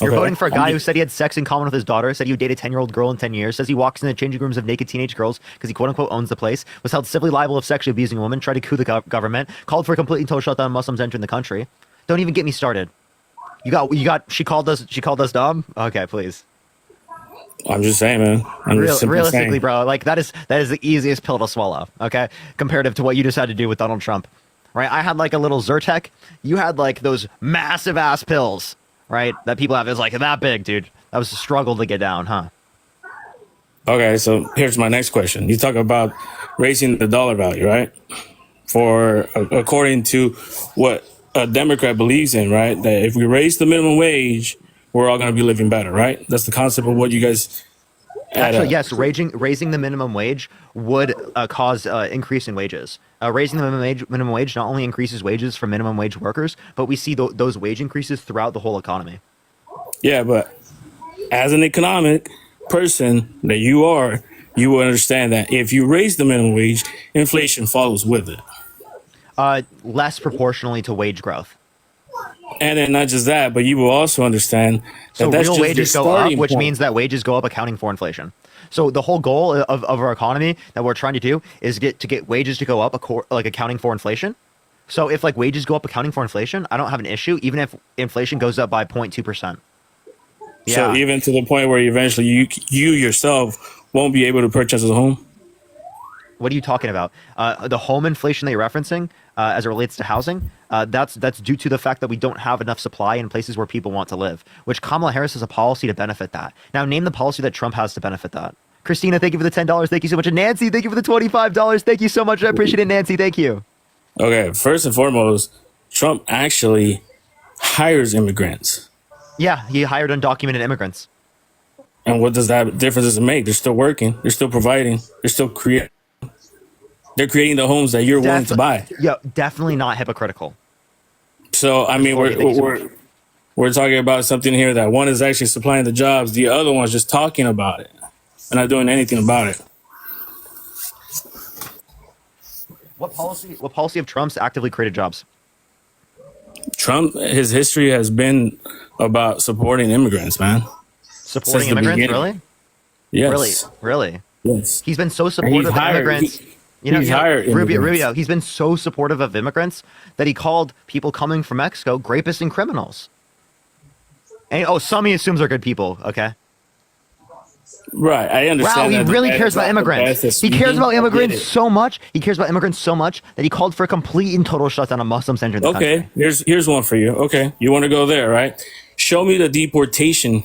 You're voting for a guy who said he had sex in common with his daughter, said he would date a 10-year-old girl in 10 years, says he walks in the changing rooms of naked teenage girls because he quote-unquote owns the place, was held civilly liable of sexually abusing a woman, tried to coup the government, called for a complete and total shutdown of Muslims entering the country. Don't even get me started. She called us dumb? Okay, please. I'm just saying, man. Realistically, bro, like that is the easiest pill to swallow, okay? Comparative to what you just had to do with Donald Trump. Right? I had like a little Zyrtec. You had like those massive ass pills, right? That people have is like that big, dude. That was a struggle to get down, huh? Okay, so here's my next question. You talk about raising the dollar value, right? According to what a Democrat believes in, right? That if we raise the minimum wage, we're all going to be living better, right? That's the concept of what you guys... Actually, yes, raising the minimum wage would cause increase in wages. Raising the minimum wage not only increases wages for minimum wage workers, but we see those wage increases throughout the whole economy. Yeah, but as an economic person that you are, you will understand that if you raise the minimum wage, inflation follows with it. Less proportionally to wage growth. And then not just that, but you will also understand that that's real just wages the go up, starting which point. means that wages go up, accounting for inflation. So the whole goal of our economy that we're trying to do is get wages to go up, like accounting for inflation. So if like wages go up, accounting for inflation, I don't have an issue, even if inflation goes up by 0.2%. Yeah. So even to the point where eventually you yourself won't be able to purchase a home. What are you talking about? The home inflation that you're referencing, as it relates to housing, that's due to the fact that we don't have enough supply in places where people want to live, which Kamala Harris has a policy to benefit that. Now, name the policy that Trump has to benefit that. Christina, thank you for the $10. Thank you so much. And Nancy, thank you for the $25. Thank you so much. I appreciate it, Nancy. Thank you. Okay, first and foremost, Trump actually hires immigrants. Yeah, he hired undocumented immigrants. And what does that difference does it make? They're still working. They're still providing. They're still creating. They're creating the homes that you're willing to buy. Yeah, definitely not hypocritical. So I mean, we're talking about something here that one is actually supplying the jobs, the other one's just talking about it and not doing anything about it. What policy of Trump's actively created jobs? Trump, his history has been about supporting immigrants, man. Supporting immigrants, really? Yes. Really? Yes. He's been so supportive of immigrants. Rubio, he's been so supportive of immigrants that he called people coming from Mexico rapists and criminals. And some he assumes are good people, okay? Right, I understand. Wow, he really cares about immigrants. He cares about immigrants so much. He cares about immigrants so much that he called for a complete and total shutdown of Muslims entering the country. Okay, here's one for you. Okay, you want to go there, right? Show me the deportation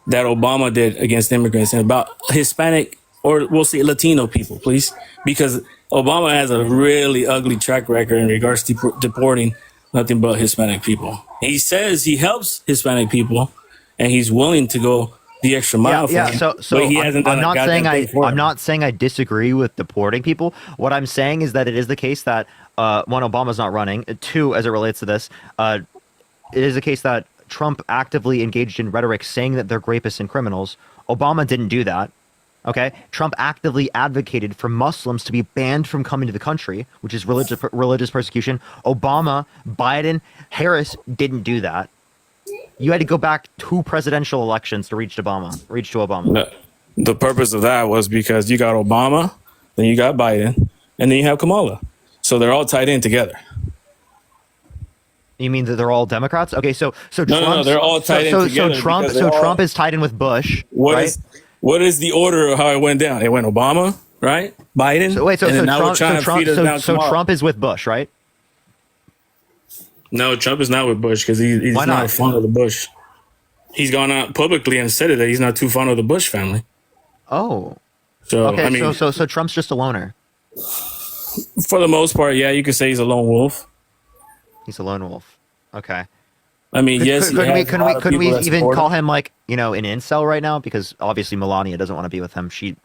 that Obama did against immigrants and about Hispanic, or we'll say Latino people, please, because Obama has a really ugly track record in regards to deporting nothing but Hispanic people. He says he helps Hispanic people, and he's willing to go the extra mile for him. So he hasn't done I'm not saying I disagree with deporting people. What I'm saying is that it is the case that one, Obama's not running. Two, as it relates to this, it is the case that Trump actively engaged in rhetoric saying that they're rapists and criminals. Obama didn't do that. Okay, Trump actively advocated for Muslims to be banned from coming to the country, which is religious persecution. Obama, Biden, Harris didn't do that. You had to go back 2 presidential elections to reach to Obama. The purpose of that was because you got Obama, then you got Biden, and then you have Kamala. So they're all tied in together. You mean that they're all Democrats? Okay, so no, they're all tied in together. Trump is tied in with Bush. What is the order of how it went down? It went Obama, right? Biden. Trump is with Bush, right? No, Trump is not with Bush because he's not fond of the Bush. He's gone out publicly and said that he's not too fond of the Bush family. Oh. So okay, I mean, so Trump's just a loner. For the most part, yeah, you could say he's a lone wolf. He's a lone wolf. Okay. I mean, yes. Could we even call him an incel right now? Because obviously Melania doesn't want to be with him. She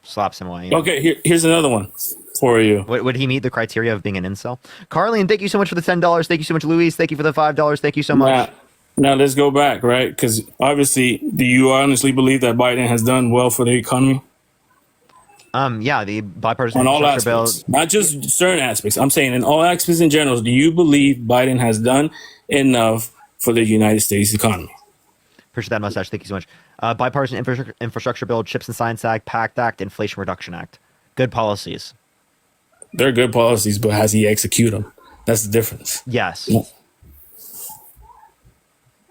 slaps him away. Okay, here's another one for you. Would he meet the criteria of being an incel? Carlene, thank you so much for the $10. Thank you so much, Luis. Thank you for the $5. Thank you so much. Now let's go back, right? Because obviously, do you honestly believe that Biden has done well for the economy? Yeah, the bipartisan on all aspects, bill, not just certain aspects. I'm saying in all aspects in general. Do you believe Biden has done enough for the United States economy? Appreciate that mustache. Thank you so much. Bipartisan infrastructure bill, CHIPS and Science Act, PACT Act, Inflation Reduction Act. Good policies. They're good policies, but has he executed them? That's the difference. Yes.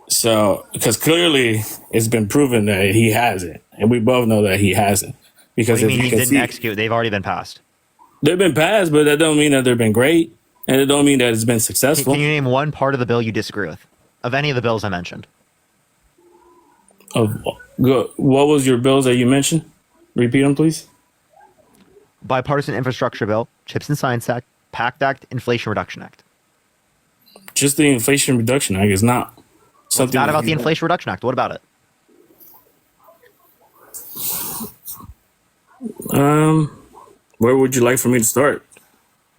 So, because clearly it's been proven that he hasn't, and we both know that he hasn't. Because if he didn't execute, they've already been passed. They've been passed, but that don't mean that they've been great, and it don't mean that it's been successful. Can you name one part of the bill you disagree with? Of any of the bills I mentioned? What was your bills that you mentioned? Repeat them, please. Bipartisan infrastructure bill, CHIPS and Science Act, PACT Act, Inflation Reduction Act. Just the Inflation Reduction Act is not something. It's not about the Inflation Reduction Act. What about it? Where would you like for me to start?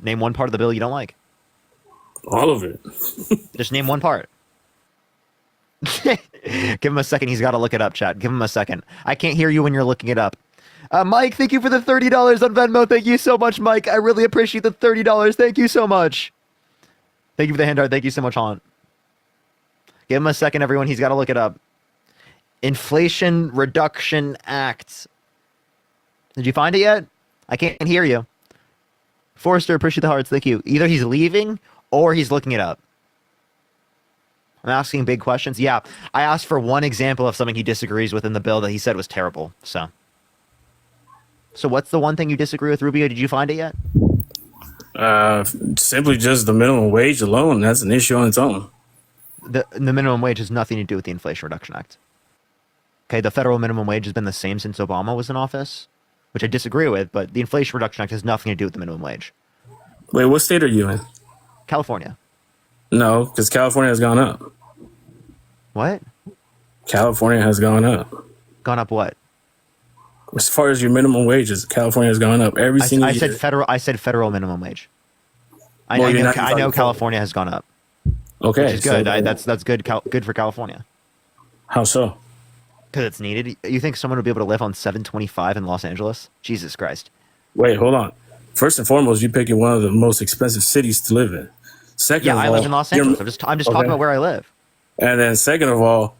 Name one part of the bill you don't like. All of it. Just name one part. Give him a second. He's got to look it up, chat. Give him a second. I can't hear you when you're looking it up. Mike, thank you for the $30 on Venmo. Thank you so much, Mike. I really appreciate the $30. Thank you so much. Thank you for the handout. Thank you so much, Haunt. Give him a second, everyone. He's got to look it up. Inflation Reduction Act. Did you find it yet? I can't hear you. Forrester, appreciate the hearts. Thank you. Either he's leaving or he's looking it up. I'm asking big questions. Yeah, I asked for one example of something he disagrees with in the bill that he said was terrible. So what's the one thing you disagree with, Rubio? Did you find it yet? Simply just the minimum wage alone. That's an issue on its own. The minimum wage has nothing to do with the Inflation Reduction Act. Okay, the federal minimum wage has been the same since Obama was in office, which I disagree with, but the Inflation Reduction Act has nothing to do with the minimum wage. Wait, what state are you in? California. No, because California has gone up. What? California has gone up. Gone up what? As far as your minimum wages, California has gone up every single year. I said federal minimum wage. I know California has gone up. Okay, which is good. That's good. Good for California. How so? Because it's needed. You think someone would be able to live on $7.25 in Los Angeles? Jesus Christ. Wait, hold on. First and foremost, you're picking one of the most expensive cities to live in. Second of all, I live in Los Angeles. I'm just talking about where I live. And then second of all,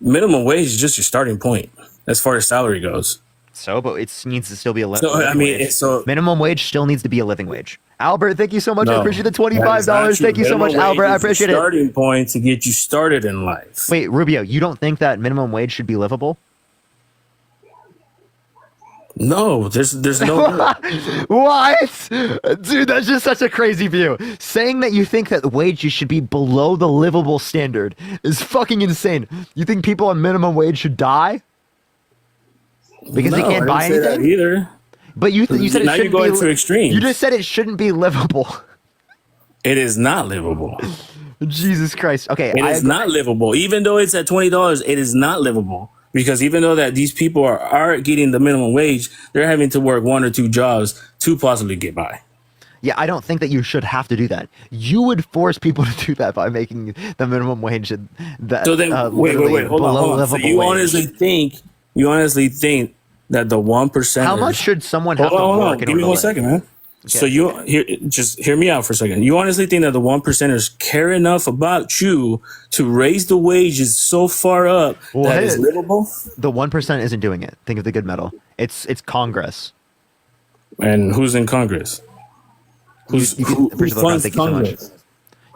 minimum wage is just your starting point as far as salary goes. So, but it needs to still be a living wage. So minimum wage still needs to be a living wage. Albert, thank you so much. No, I appreciate the $25. Thank you so much, Albert. I appreciate it. Starting point to get you started in life. Wait, Rubio, you don't think that minimum wage should be livable? No, there's no. What? Dude, that's just such a crazy view. Saying that you think that the wage should be below the livable standard is fucking insane. You think people on minimum wage should die? Because they can't buy anything? That either. But you said it shouldn't now you're going to extremes. You just said it shouldn't be livable. It is not livable. Jesus Christ. Okay, it is not livable. Even though it's at $20, it is not livable. Because even though that these people are getting the minimum wage, they're having to work one or two jobs to possibly get by. Yeah, I don't think that you should have to do that. You would force people to do that by making the minimum wage that. So then, wait, hold on. So you honestly think that the 1%? How much should someone have to work? Give me 1 second, man. Okay. So just hear me out for a second. You honestly think that the 1%ers care enough about you to raise the wages so far up that it's livable? The 1% isn't doing it. Think of the good metal. It's Congress. And who's in Congress? Who funds Congress?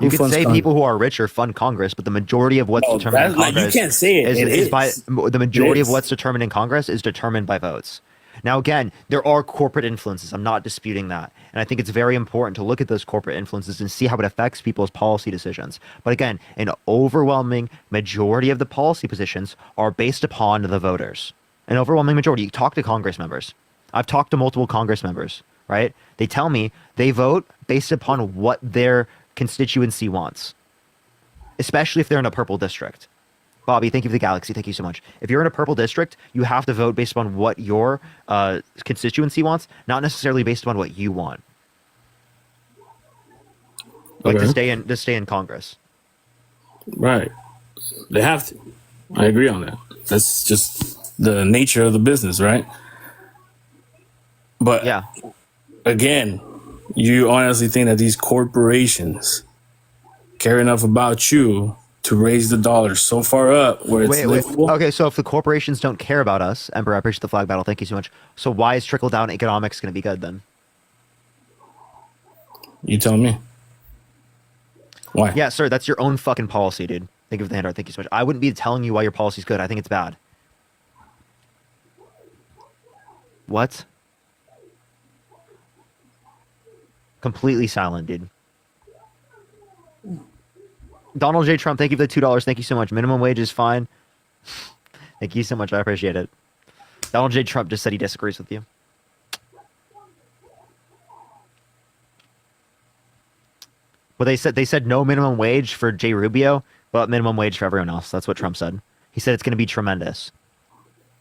You could say people who are richer fund Congress, but the majority of what's determined in Congress you can't say it. is by the majority of what's determined in Congress is determined by votes. Now, again, there are corporate influences. I'm not disputing that. And I think it's very important to look at those corporate influences and see how it affects people's policy decisions. But again, an overwhelming majority of the policy positions are based upon the voters. An overwhelming majority. You talk to Congress members. I've talked to multiple Congress members, right? They tell me they vote based upon what their constituency wants, especially if they're in a purple district. Bobby, thank you for the galaxy. Thank you so much. If you're in a purple district, you have to vote based upon what your constituency wants, not necessarily based upon what you want. Like to stay in Congress. Right. They have to. I agree on that. That's just the nature of the business, right? But yeah, again, you honestly think that these corporations care enough about you to raise the dollar so far up where it's livable? Okay, so if the corporations don't care about us, Emperor, I appreciate the flag battle. Thank you so much. So why is trickle-down economics going to be good then? You tell me. Why? Yeah, sir, that's your own fucking policy, dude. Thank you for the handout. Thank you so much. I wouldn't be telling you why your policy's good. I think it's bad. What? Completely silent, dude. Donald J. Trump, thank you for the $2. Thank you so much. Minimum wage is fine. Thank you so much. I appreciate it. Donald J. Trump just said he disagrees with you. Well, they said no minimum wage for Jay Rubio, but minimum wage for everyone else. That's what Trump said. He said it's going to be tremendous.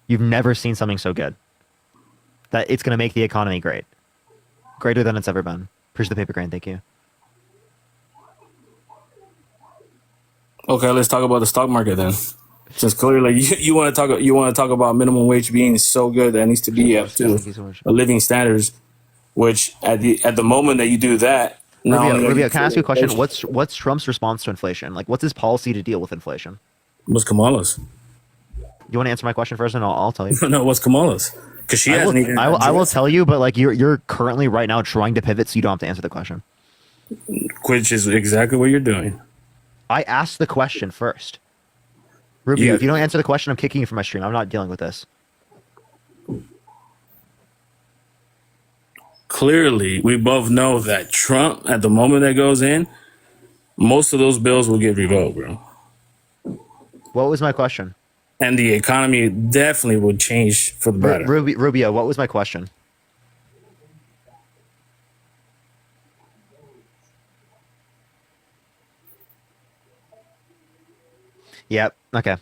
You've never seen something so good. That it's going to make the economy great. Greater than it's ever been. Appreciate the paper crane. Thank you. Okay, let's talk about the stock market then. Since clearly you want to talk about minimum wage being so good that it needs to be up to a living standards, which at the moment that you do that, Rubio, can I ask you a question? What's Trump's response to inflation? Like, what's his policy to deal with inflation? What's Kamala's? You want to answer my question first, and I'll tell you. No, what's Kamala's? Because she hasn't even. I will tell you, but like you're currently right now trying to pivot, so you don't have to answer the question. Which is exactly what you're doing. I asked the question first. Rubio, if you don't answer the question, I'm kicking you from my stream. I'm not dealing with this. Clearly, we both know that Trump, at the moment that goes in, most of those bills will get revoked, bro. What was my question? and the economy definitely would change for the better. Rubio, what was my question? Yep. Okay.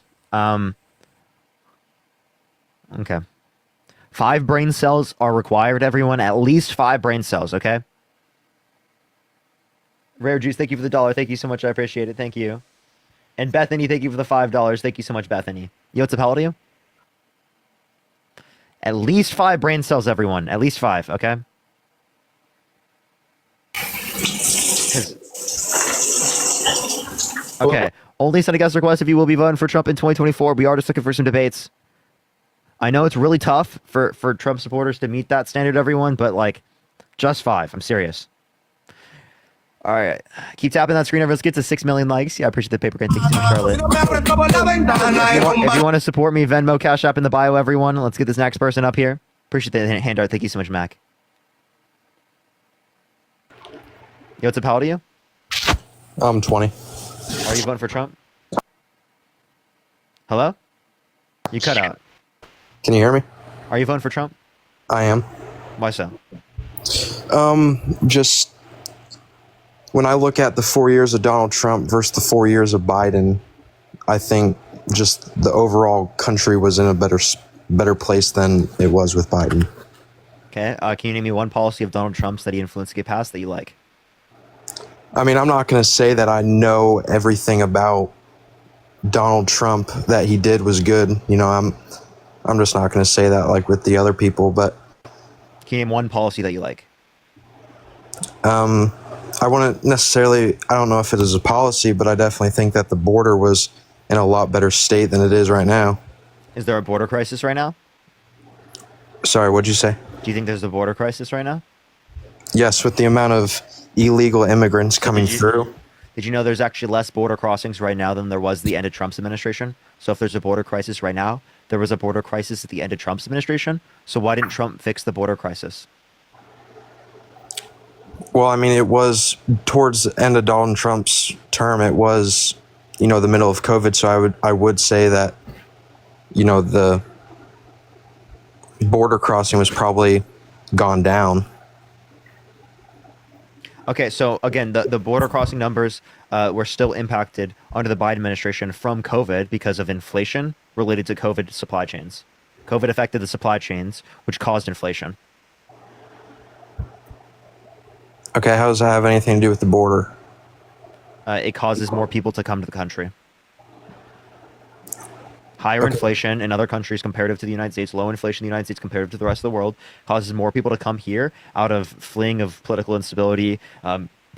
Okay. 5 brain cells are required, everyone. At least 5 brain cells, okay? Rare Juice, thank you for the $1. Thank you so much. I appreciate it. Thank you. And Bethany, thank you for the $5. Thank you so much, Bethany. You know what's a hell to you? At least 5 brain cells, everyone. At least 5, okay? Okay. Only send a guest request if you will be voting for Trump in 2024. We are just looking for some debates. I know it's really tough for Trump supporters to meet that standard, everyone, but, like, just 5. I'm serious. All right. Keep tapping that screen. Everyone, let's get to 6 million likes. Yeah, I appreciate the paper crane. Thank you so much, Charlotte. If you want to support me, Venmo, Cash App in the bio, everyone. Let's get this next person up here. Appreciate the hand art. Thank you so much, Mac. Yo, what's up? How old are you? I'm 20. Are you voting for Trump? Hello? You cut out. Can you hear me? Are you voting for Trump? I am. Why so? Just when I look at the 4 years of Donald Trump versus the 4 years of Biden, I think just the overall country was in a better place than it was with Biden. Okay. Can you name me one policy of Donald Trump's that he influenced to get passed that you like? I mean, I'm not going to say that I know everything about Donald Trump that he did was good. You know, I'm just not going to say that like with the other people, but can you name one policy that you like? I wouldn't necessarily, I don't know if it is a policy, but I definitely think that the border was in a lot better state than it is right now. Is there a border crisis right now? Sorry, what'd you say? Do you think there's a border crisis right now? Yes, with the amount of illegal immigrants coming through. Did you know there's actually less border crossings right now than there was the end of Trump's administration? So if there's a border crisis right now, there was a border crisis at the end of Trump's administration. So why didn't Trump fix the border crisis? Well, I mean, it was towards the end of Donald Trump's term. It was, you know, the middle of COVID. So I would say that, you know, the border crossing was probably gone down. Okay, so again, the border crossing numbers were still impacted under the Biden administration from COVID because of inflation related to COVID supply chains. COVID affected the supply chains, which caused inflation. Okay, how does that have anything to do with the border? It causes more people to come to the country. Higher inflation in other countries comparative to the United States, low inflation in the United States comparative to the rest of the world, causes more people to come here out of fleeing of political instability,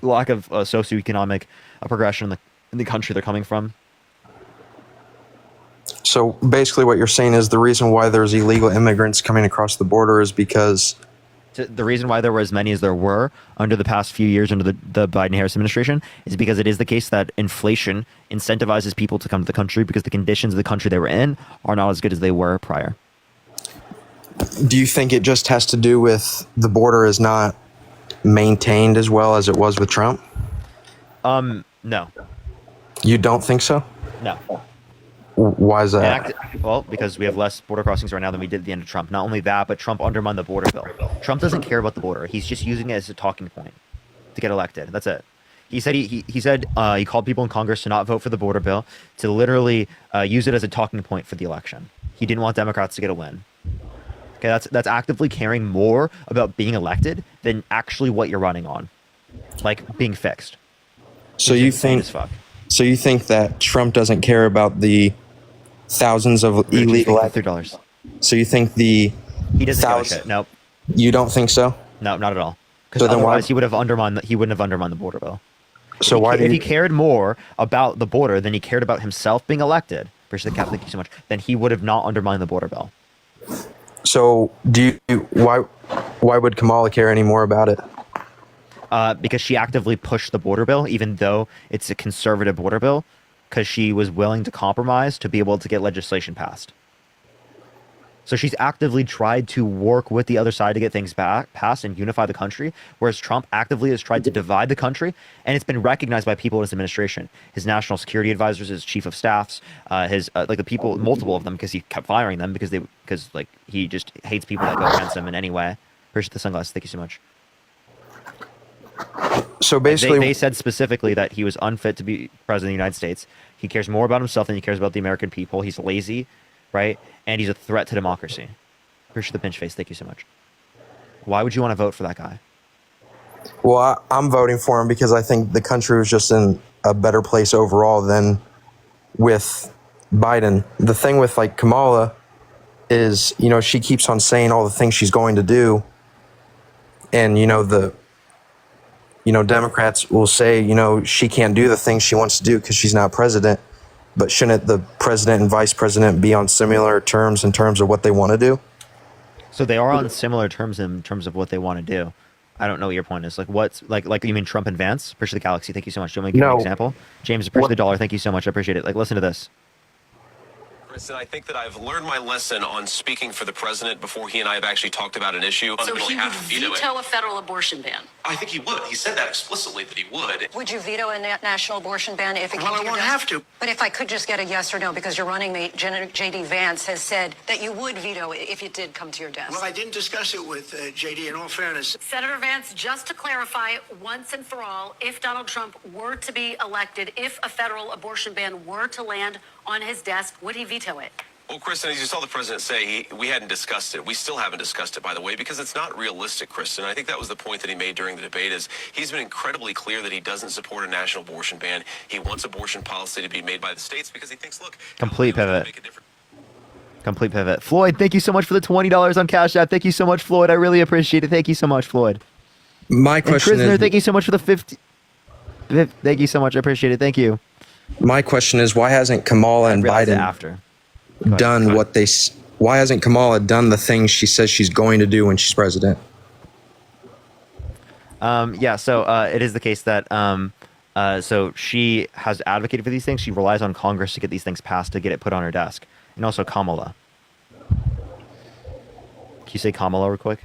lack of socioeconomic progression in the country they're coming from. So basically what you're saying is the reason why there's illegal immigrants coming across the border is because... The reason why there were as many as there were under the past few years under the Biden-Harris administration is because it is the case that inflation incentivizes people to come to the country because the conditions of the country they were in are not as good as they were prior. Do you think it just has to do with the border is not maintained as well as it was with Trump? No. You don't think so? No. Why is that? Well, because we have less border crossings right now than we did at the end of Trump. Not only that, but Trump undermined the border bill. Trump doesn't care about the border. He's just using it as a talking point to get elected. That's it. He said he called people in Congress to not vote for the border bill, to literally use it as a talking point for the election. He didn't want Democrats to get a win. Okay, that's actively caring more about being elected than actually what you're running on, like being fixed. So you think that Trump doesn't care about the thousands of illegal $3. So you think he doesn't give a shit? Nope. You don't think so? No, not at all. Because So then otherwise he wouldn't have undermined the border bill. So If he cared more about the border than he cared about himself being elected, appreciate the cap, thank you so much, then he would have not undermined the border bill. So why would Kamala care any more about it? Because she actively pushed the border bill, even though it's a conservative border bill, because she was willing to compromise to be able to get legislation passed. So she's actively tried to work with the other side to get things passed and unify the country, whereas Trump actively has tried to divide the country, and it's been recognized by people in his administration, his national security advisors, his chief of staffs, his the people, multiple of them, because he kept firing them because he just hates people that go against him in any way. Appreciate the sunglasses. Thank you so much. So basically, they said specifically that he was unfit to be president of the United States. He cares more about himself than he cares about the American people. He's lazy, right? And he's a threat to democracy. Appreciate the pinch face. Thank you so much. Why would you want to vote for that guy? Well, I'm voting for him because I think the country was just in a better place overall than with Biden. The thing with like Kamala is, you know, she keeps on saying all the things she's going to do. And, Democrats will say, she can't do the things she wants to do because she's not president. But shouldn't the president and vice president be on similar terms in terms of what they want to do? So they are on similar terms in terms of what they want to do. I don't know what your point is. Like what's like you mean Trump and Vance? Appreciate the galaxy. Thank you so much. Do you want me to give you an example? James, appreciate the dollar. Thank you so much. I appreciate it. Like listen to this. Kristen, I think that I've learned my lesson on speaking for the president before he and I have actually talked about an issue. So he would veto a federal abortion ban? I think he would. He said that explicitly that he would. Would you veto a national abortion ban if it came to your Well, I won't desk? have to. But if I could just get a yes or no, because your running mate, J.D. Vance, has said that you would veto it if it did come to your desk. Well, I didn't discuss it with J.D. in all fairness. Senator Vance, just to clarify once and for all, if Donald Trump were to be elected, if a federal abortion ban were to land on his desk, would he veto it? Well, Kristen, as you saw the president say, we hadn't discussed it. We still haven't discussed it, by the way, because it's not realistic, Kristen. I think that was the point that he made during the debate is he's been incredibly clear that he doesn't support a national abortion ban. He wants abortion policy to be made by the states because he thinks, look, Complete pivot. Complete pivot. Floyd, thank you so much for the $20 on Cash App. Thank you so much, Floyd. I really appreciate it. Thank you so much, Floyd. My question Prisoner, is, thank you so much for the 50. Thank you so much. I appreciate it. Thank you. my question is, why hasn't Kamala and Biden done what they? Why hasn't Kamala done the things she says she's going to do when she's president? So it is the case that so she has advocated for these things. She relies on Congress to get these things passed, to get it put on her desk. And also Kamala. Can you say Kamala real quick?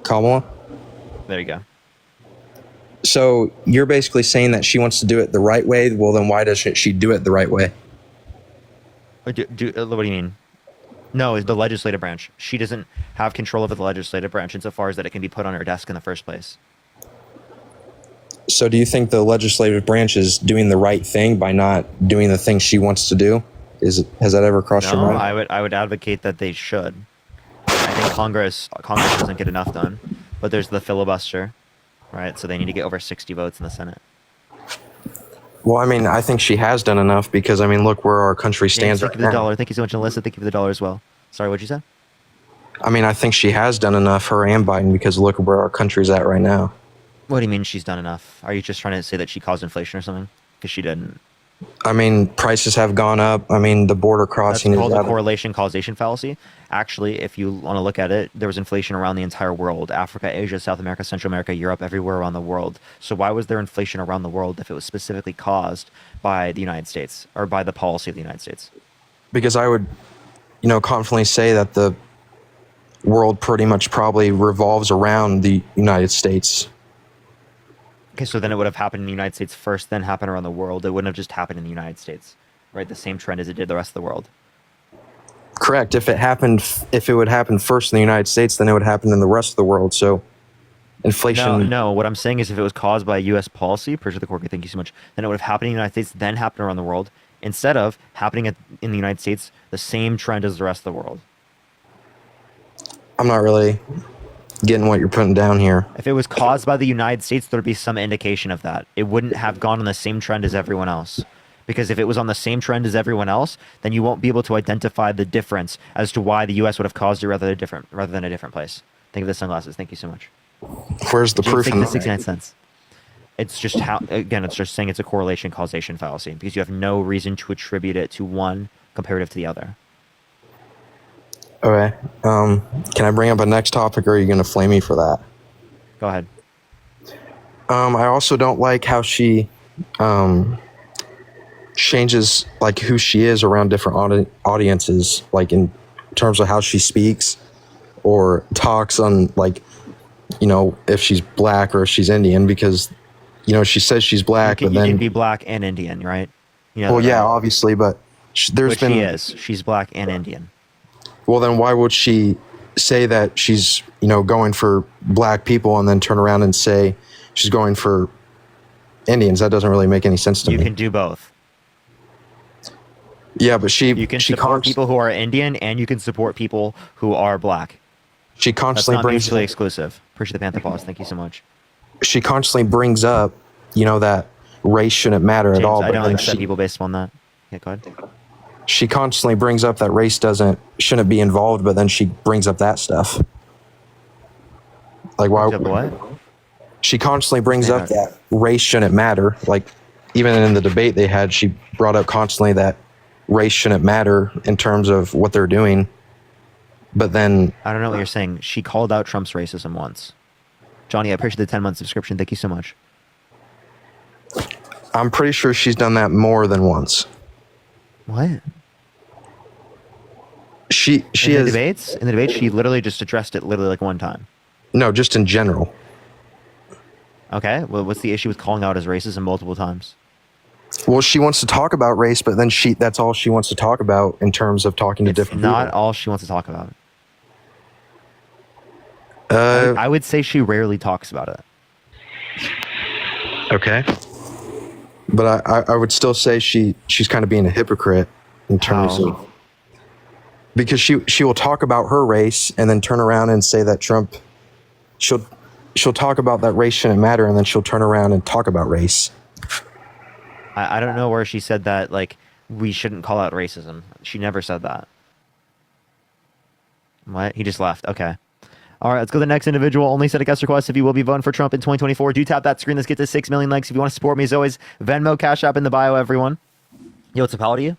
Kamala? There you go. So you're basically saying that she wants to do it the right way. Well, then why doesn't she do it the right way? What do you mean? No, it's the legislative branch. She doesn't have control over the legislative branch insofar as that it can be put on her desk in the first place. So do you think the legislative branch is doing the right thing by not doing the thing she wants to do? Has that ever crossed your mind? I would advocate that they should. I think Congress doesn't get enough done, but there's the filibuster, right? So they need to get over 60 votes in the Senate. Well, I mean, I think she has done enough because, I mean, look where our country stands Thank you right for the now. dollar. Thank you so much, Alyssa. Thank you for the dollar as well. Sorry, what'd you say? I mean, I think she has done enough, her and Biden, because look where our country's at right now. What do you mean she's done enough? Are you just trying to say that she caused inflation or something? Because she didn't. I mean, prices have gone up. I mean, the border crossing That's is called the out. correlation causation fallacy. Actually, if you want to look at it, there was inflation around the entire world. Africa, Asia, South America, Central America, Europe, everywhere around the world. So why was there inflation around the world if it was specifically caused by the United States or by the policy of the United States? Because I would, confidently say that the world pretty much probably revolves around the United States. Okay, so then it would have happened in the United States first, then happen around the world. It wouldn't have just happened in the United States, right? The same trend as it did the rest of the world. Correct. If it would happen first in the United States, then it would happen in the rest of the world. So inflation. No. What I'm saying is if it was caused by U.S. policy, appreciate the Corky, thank you so much, then it would have happened in the United States, then happen around the world, instead of happening in the United States, the same trend as the rest of the world. I'm not really getting what you're putting down here. If it was caused by the United States, there'd be some indication of that. It wouldn't have gone on the same trend as everyone else. Because if it was on the same trend as everyone else, then you won't be able to identify the difference as to why the U.S. would have caused it rather than a different place. Think of the sunglasses. Thank you so much. Where's the proof in the that? 69 cents. It's just it's just saying it's a correlation causation fallacy because you have no reason to attribute it to one comparative to the other. Okay. Can I bring up a next topic, or are you going to flame me for that? Go ahead. I also don't like how she changes like who she is around different audiences, like in terms of how she speaks or talks on, like, you know, if she's black or if she's Indian, because, you know, she says she's black, You but then can be black and Indian, right? You know well, that, yeah, right? obviously, but there's Which been. she is. She's black and Indian. Well, then why would she say that she's, you know, going for black people and then turn around and say she's going for Indians? That doesn't really make any sense to me. You can do both. Yeah, but you can support people who are Indian, and you can support people who are black. She constantly That's not brings mutually exclusive. Appreciate the Panther Paws. Thank you so much. She constantly brings up, you know, that race shouldn't matter James, at all. I But don't then accept people based on that. Yeah, go ahead. she constantly brings up that race shouldn't be involved, but then she brings up that stuff. Like why? What? She constantly brings up that race shouldn't matter. Like even in the debate they had, she brought up constantly that race shouldn't matter in terms of what they're doing. But then I don't know what you're saying. She called out Trump's racism once. Johnny, I appreciate the 10-month subscription. Thank you so much. I'm pretty sure she's done that more than once. What? She in the debates? In the debates, she literally just addressed it literally like one time. No, just in general. Okay. Well, what's the issue with calling out as racism multiple times? Well, she wants to talk about race, but then that's all she wants to talk about in terms of talking to different people. Not all she wants to talk about. I would say she rarely talks about it. Okay. But I would still say she's kind of being a hypocrite in terms of, because she will talk about her race and then turn around and say that Trump, she'll talk about that race shouldn't matter, and then she'll turn around and talk about race. I don't know where she said that, like, we shouldn't call out racism. She never said that. What? He just left. Okay. All right, let's go to the next individual. Only set a guest request if you will be voting for Trump in 2024. Do tap that screen. Let's get to 6 million likes. If you want to support me, as always, Venmo, Cash App in the bio, everyone. Yo, what's up, how old are you?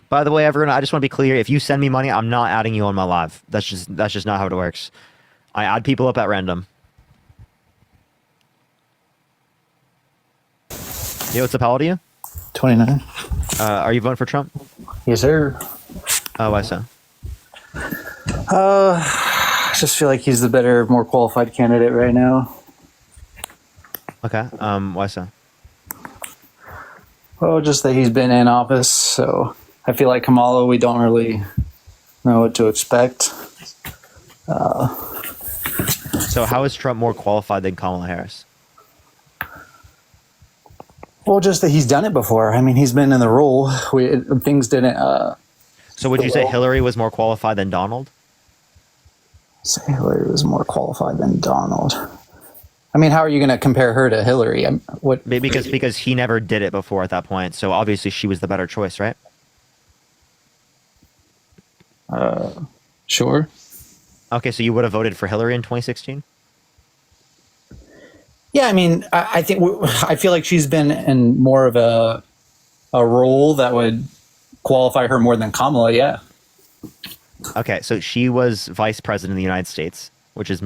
By the way, everyone, I just want to be clear. If you send me money, I'm not adding you on my live. That's just not how it works. I add people up at random. Yo, what's up, how old are you? 29. Are you voting for Trump? Yes, sir. Why so? I just feel like he's the better, more qualified candidate right now. Okay. Why so? Well, just that he's been in office, so I feel like Kamala, we don't really know what to expect. So how is Trump more qualified than Kamala Harris? Well, just that he's done it before. I mean, he's been in the role. Things didn't. So would you say Hillary was more qualified than Donald? Say Hillary was more qualified than Donald. I mean, how are you going to compare her to Hillary? What? Because he never did it before at that point. So obviously she was the better choice, right? Sure. Okay, so you would have voted for Hillary in 2016? Yeah, I mean, I think I feel like she's been in more of a role that would qualify her more than Kamala. Yeah. Okay, so she was vice president of the United States, which is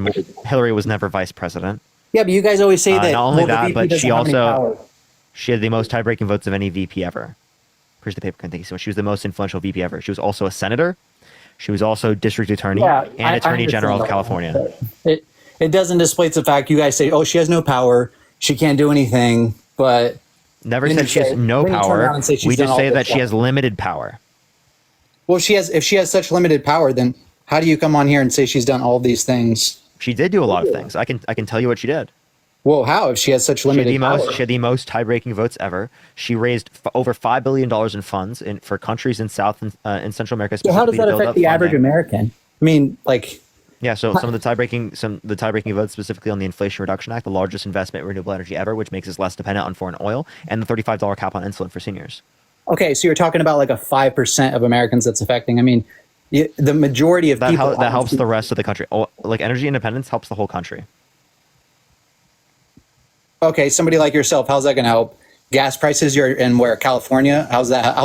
Hillary was never vice president. Yeah, but you guys always say that. Not only that, but she also had the most tie-breaking votes of any VP ever. Here's the paper. Thank you so much. She was the most influential VP ever. She was also a senator. She was also district attorney and attorney general of California. It doesn't displace the fact you guys say, "Oh, she has no power. She can't do anything." But never said she has no power. We just say that she has limited power. Well, if she has such limited power, then how do you come on here and say she's done all these things? She did do a lot of things. I can tell you what she did. Well, how? If she has such limited power? She had the most tie-breaking votes ever. She raised over $5 billion in funds for countries in South and Central America. So how does that affect the average American? I mean, like. Yeah, so some of the tie-breaking votes specifically on the Inflation Reduction Act, the largest investment in renewable energy ever, which makes us less dependent on foreign oil, and the $35 cap on insulin for seniors. Okay, so you're talking about like a 5% of Americans that's affecting. I mean, the majority of people that helps the rest of the country. Like energy independence helps the whole country. Okay, somebody like yourself, how's that going to help? Gas prices, you're in where? California? How's that?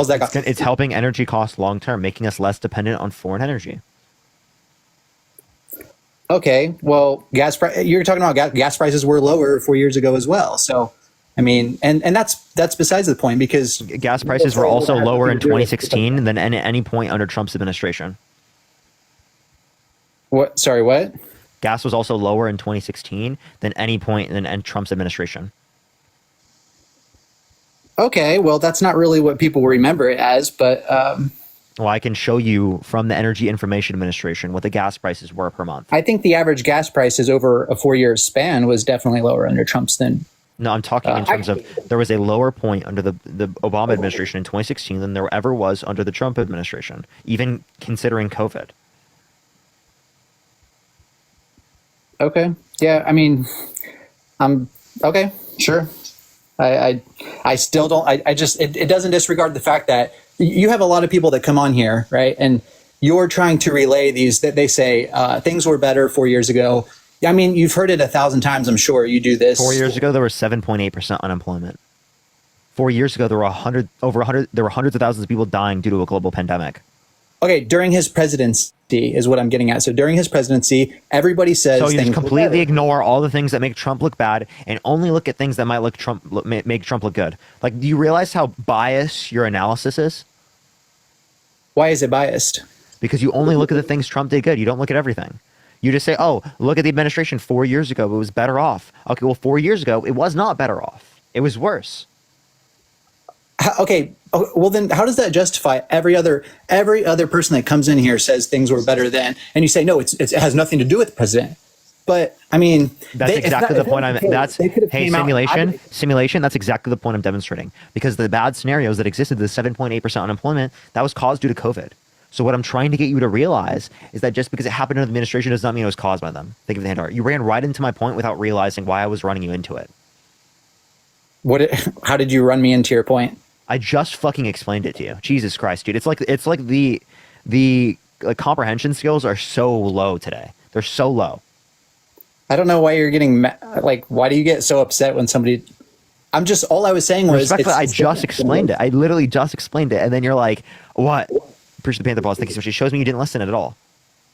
It's helping energy costs long term, making us less dependent on foreign energy. Okay, well, you're talking about gas prices were lower 4 years ago as well. So I mean, and that's besides the point, because gas prices were also lower in 2016 than any point under Trump's administration. What? Sorry, what? Gas was also lower in 2016 than any point in Trump's administration. Okay, well, that's not really what people remember it as, but well, I can show you from the Energy Information Administration what the gas prices were per month. I think the average gas prices over a 4-year span was definitely lower under Trump's than. No, I'm talking in terms of there was a lower point under the Obama administration in 2016 than there ever was under the Trump administration, even considering COVID. Okay. Yeah, I mean, okay, sure. I still don't, I just, it doesn't disregard the fact that you have a lot of people that come on here, right? And you're trying to relay these, that they say things were better 4 years ago. I mean, you've heard it 1,000 times, I'm sure. You do this. 4 years ago, there was 7.8% unemployment. 4 years ago, there were hundreds of thousands of people dying due to a global pandemic. Okay, during his presidency is what I'm getting at. So during his presidency, everybody says. So you just completely ignore all the things that make Trump look bad and only look at things that might make Trump look good. Like, do you realize how biased your analysis is? Why is it biased? Because you only look at the things Trump did good. You don't look at everything. You just say, oh, look at the administration 4 years ago. It was better off. Okay, well, 4 years ago, it was not better off. It was worse. Okay, well then how does that justify every other person that comes in here says things were better then, and you say no, it has nothing to do with the president? But I mean, that's exactly the point I'm. That's hey, simulation. That's exactly the point I'm demonstrating, because the bad scenarios that existed, the 7.8% unemployment, that was caused due to COVID. So what I'm trying to get you to realize is that just because it happened in the administration does not mean it was caused by them. Think of the hand art. You ran right into my point without realizing why I was running you into it. How did you run me into your point? I just fucking explained it to you. Jesus Christ, dude. It's like the comprehension skills are so low today. They're so low. I don't know why you're getting why do you get so upset when somebody? All I was saying was respectfully, I just explained it. I literally just explained it, and then you're like, what? Appreciate the Panther Balls. Thank you so much. It shows me you didn't listen at all.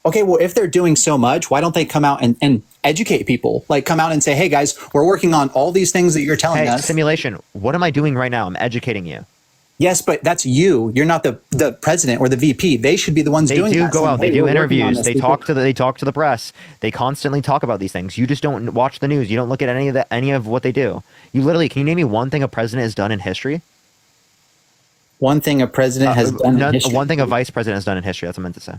Okay, well, if they're doing so much, why don't they come out and educate people? Like, come out and say, hey, guys, we're working on all these things that you're telling us. Simulation, what am I doing right now? I'm educating you. Yes, but that's you. You're not the president or the VP. They should be the ones doing that. They do go out. They do interviews. They talk to the press. They constantly talk about these things. You just don't watch the news. You don't look at any of what they do. You literally, can you name me one thing a president has done in history? One thing a president has done in history? One thing a vice president has done in history. That's what I meant to say.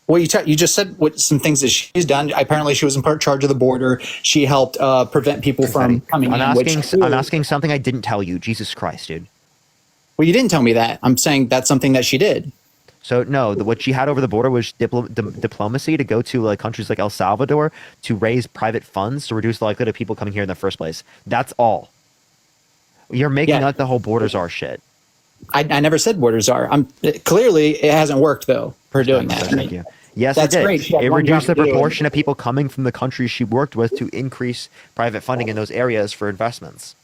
Well, you just said some things that she's done. Apparently, she was in charge of the border. She helped prevent people from coming in. I'm asking something I didn't tell you. Jesus Christ, dude. Well, you didn't tell me that. I'm saying that's something that she did. So no, what she had over the border was diplomacy to go to countries like El Salvador to raise private funds to reduce the likelihood of people coming here in the first place. That's all. You're making up the whole borders are shit. I never said borders are. Clearly it hasn't worked though for doing that. Thank you. Yes, that's it did. Great. It reduced the proportion of people coming from the countries she worked with to increase private funding in those areas for investments.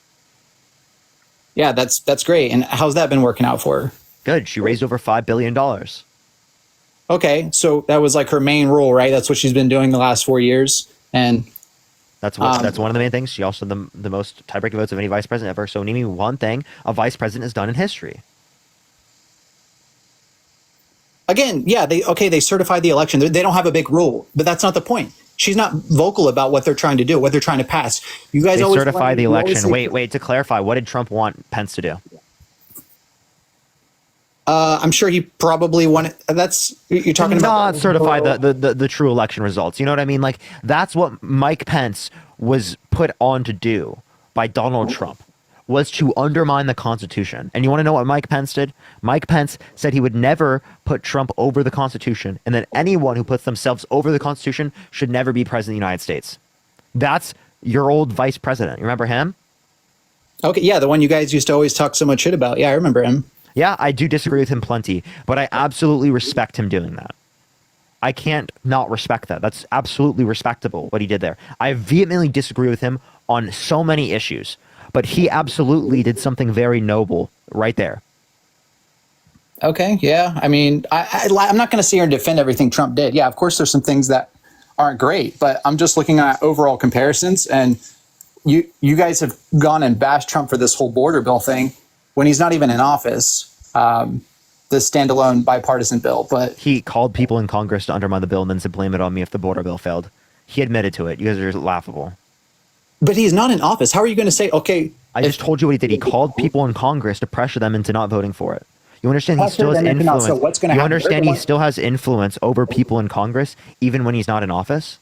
Yeah, that's great. And how's that been working out for her? Good. She raised over $5 billion. Okay, so that was like her main role, right? That's what she's been doing the last 4 years, and that's one of the main things. She also had the most tiebreaking votes of any vice president ever. So name me one thing a vice president has done in history. Again, yeah, they certified the election. They don't have a big rule, but that's not the point. She's not vocal about what they're trying to do, what they're trying to pass. You guys always certify the election. Wait, to clarify, what did Trump want Pence to do? I'm sure he probably wanted. You're talking about not certify the true election results. You know what I mean? Like, that's what Mike Pence was put on to do by Donald Trump, was to undermine the Constitution. And you want to know what Mike Pence did? Mike Pence said he would never put Trump over the Constitution, and that anyone who puts themselves over the Constitution should never be president of the United States. That's your old vice president. You remember him? Okay, yeah, the one you guys used to always talk so much shit about. Yeah, I remember him. Yeah, I do disagree with him plenty, but I absolutely respect him doing that. I can't not respect that. That's absolutely respectable, what he did there. I vehemently disagree with him on so many issues, but he absolutely did something very noble right there. Okay, yeah. I mean, I'm not going to sit here and defend everything Trump did. Yeah, of course there's some things that aren't great, but I'm just looking at overall comparisons, and you guys have gone and bashed Trump for this whole border bill thing when he's not even in office. The standalone bipartisan bill, but he called people in Congress to undermine the bill and then to blame it on me if the border bill failed. He admitted to it. You guys are laughable. But he's not in office. How are you going to say, okay? I just told you what he did. He called people in Congress to pressure them into not voting for it. You understand he still has influence. So what's going to you happen? understand he still has influence over people in Congress even when he's not in office?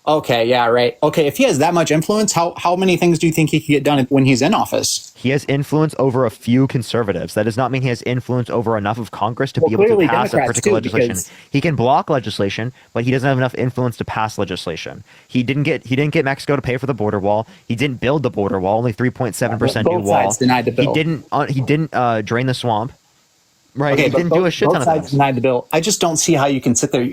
Okay, yeah, right. Okay, if he has that much influence, how many things do you think he can get done when he's in office? He has influence over a few conservatives. That does not mean he has influence over enough of Congress to be able to pass a particular legislation. He can block legislation, but he doesn't have enough influence to pass legislation. He didn't get Mexico to pay for the border wall. He didn't build the border wall, only 3.7% new wall. Sides denied the bill. He didn't drain the swamp. Right, okay, he didn't do a shit ton of things. Both sides denied the bill. I just don't see how you can sit there.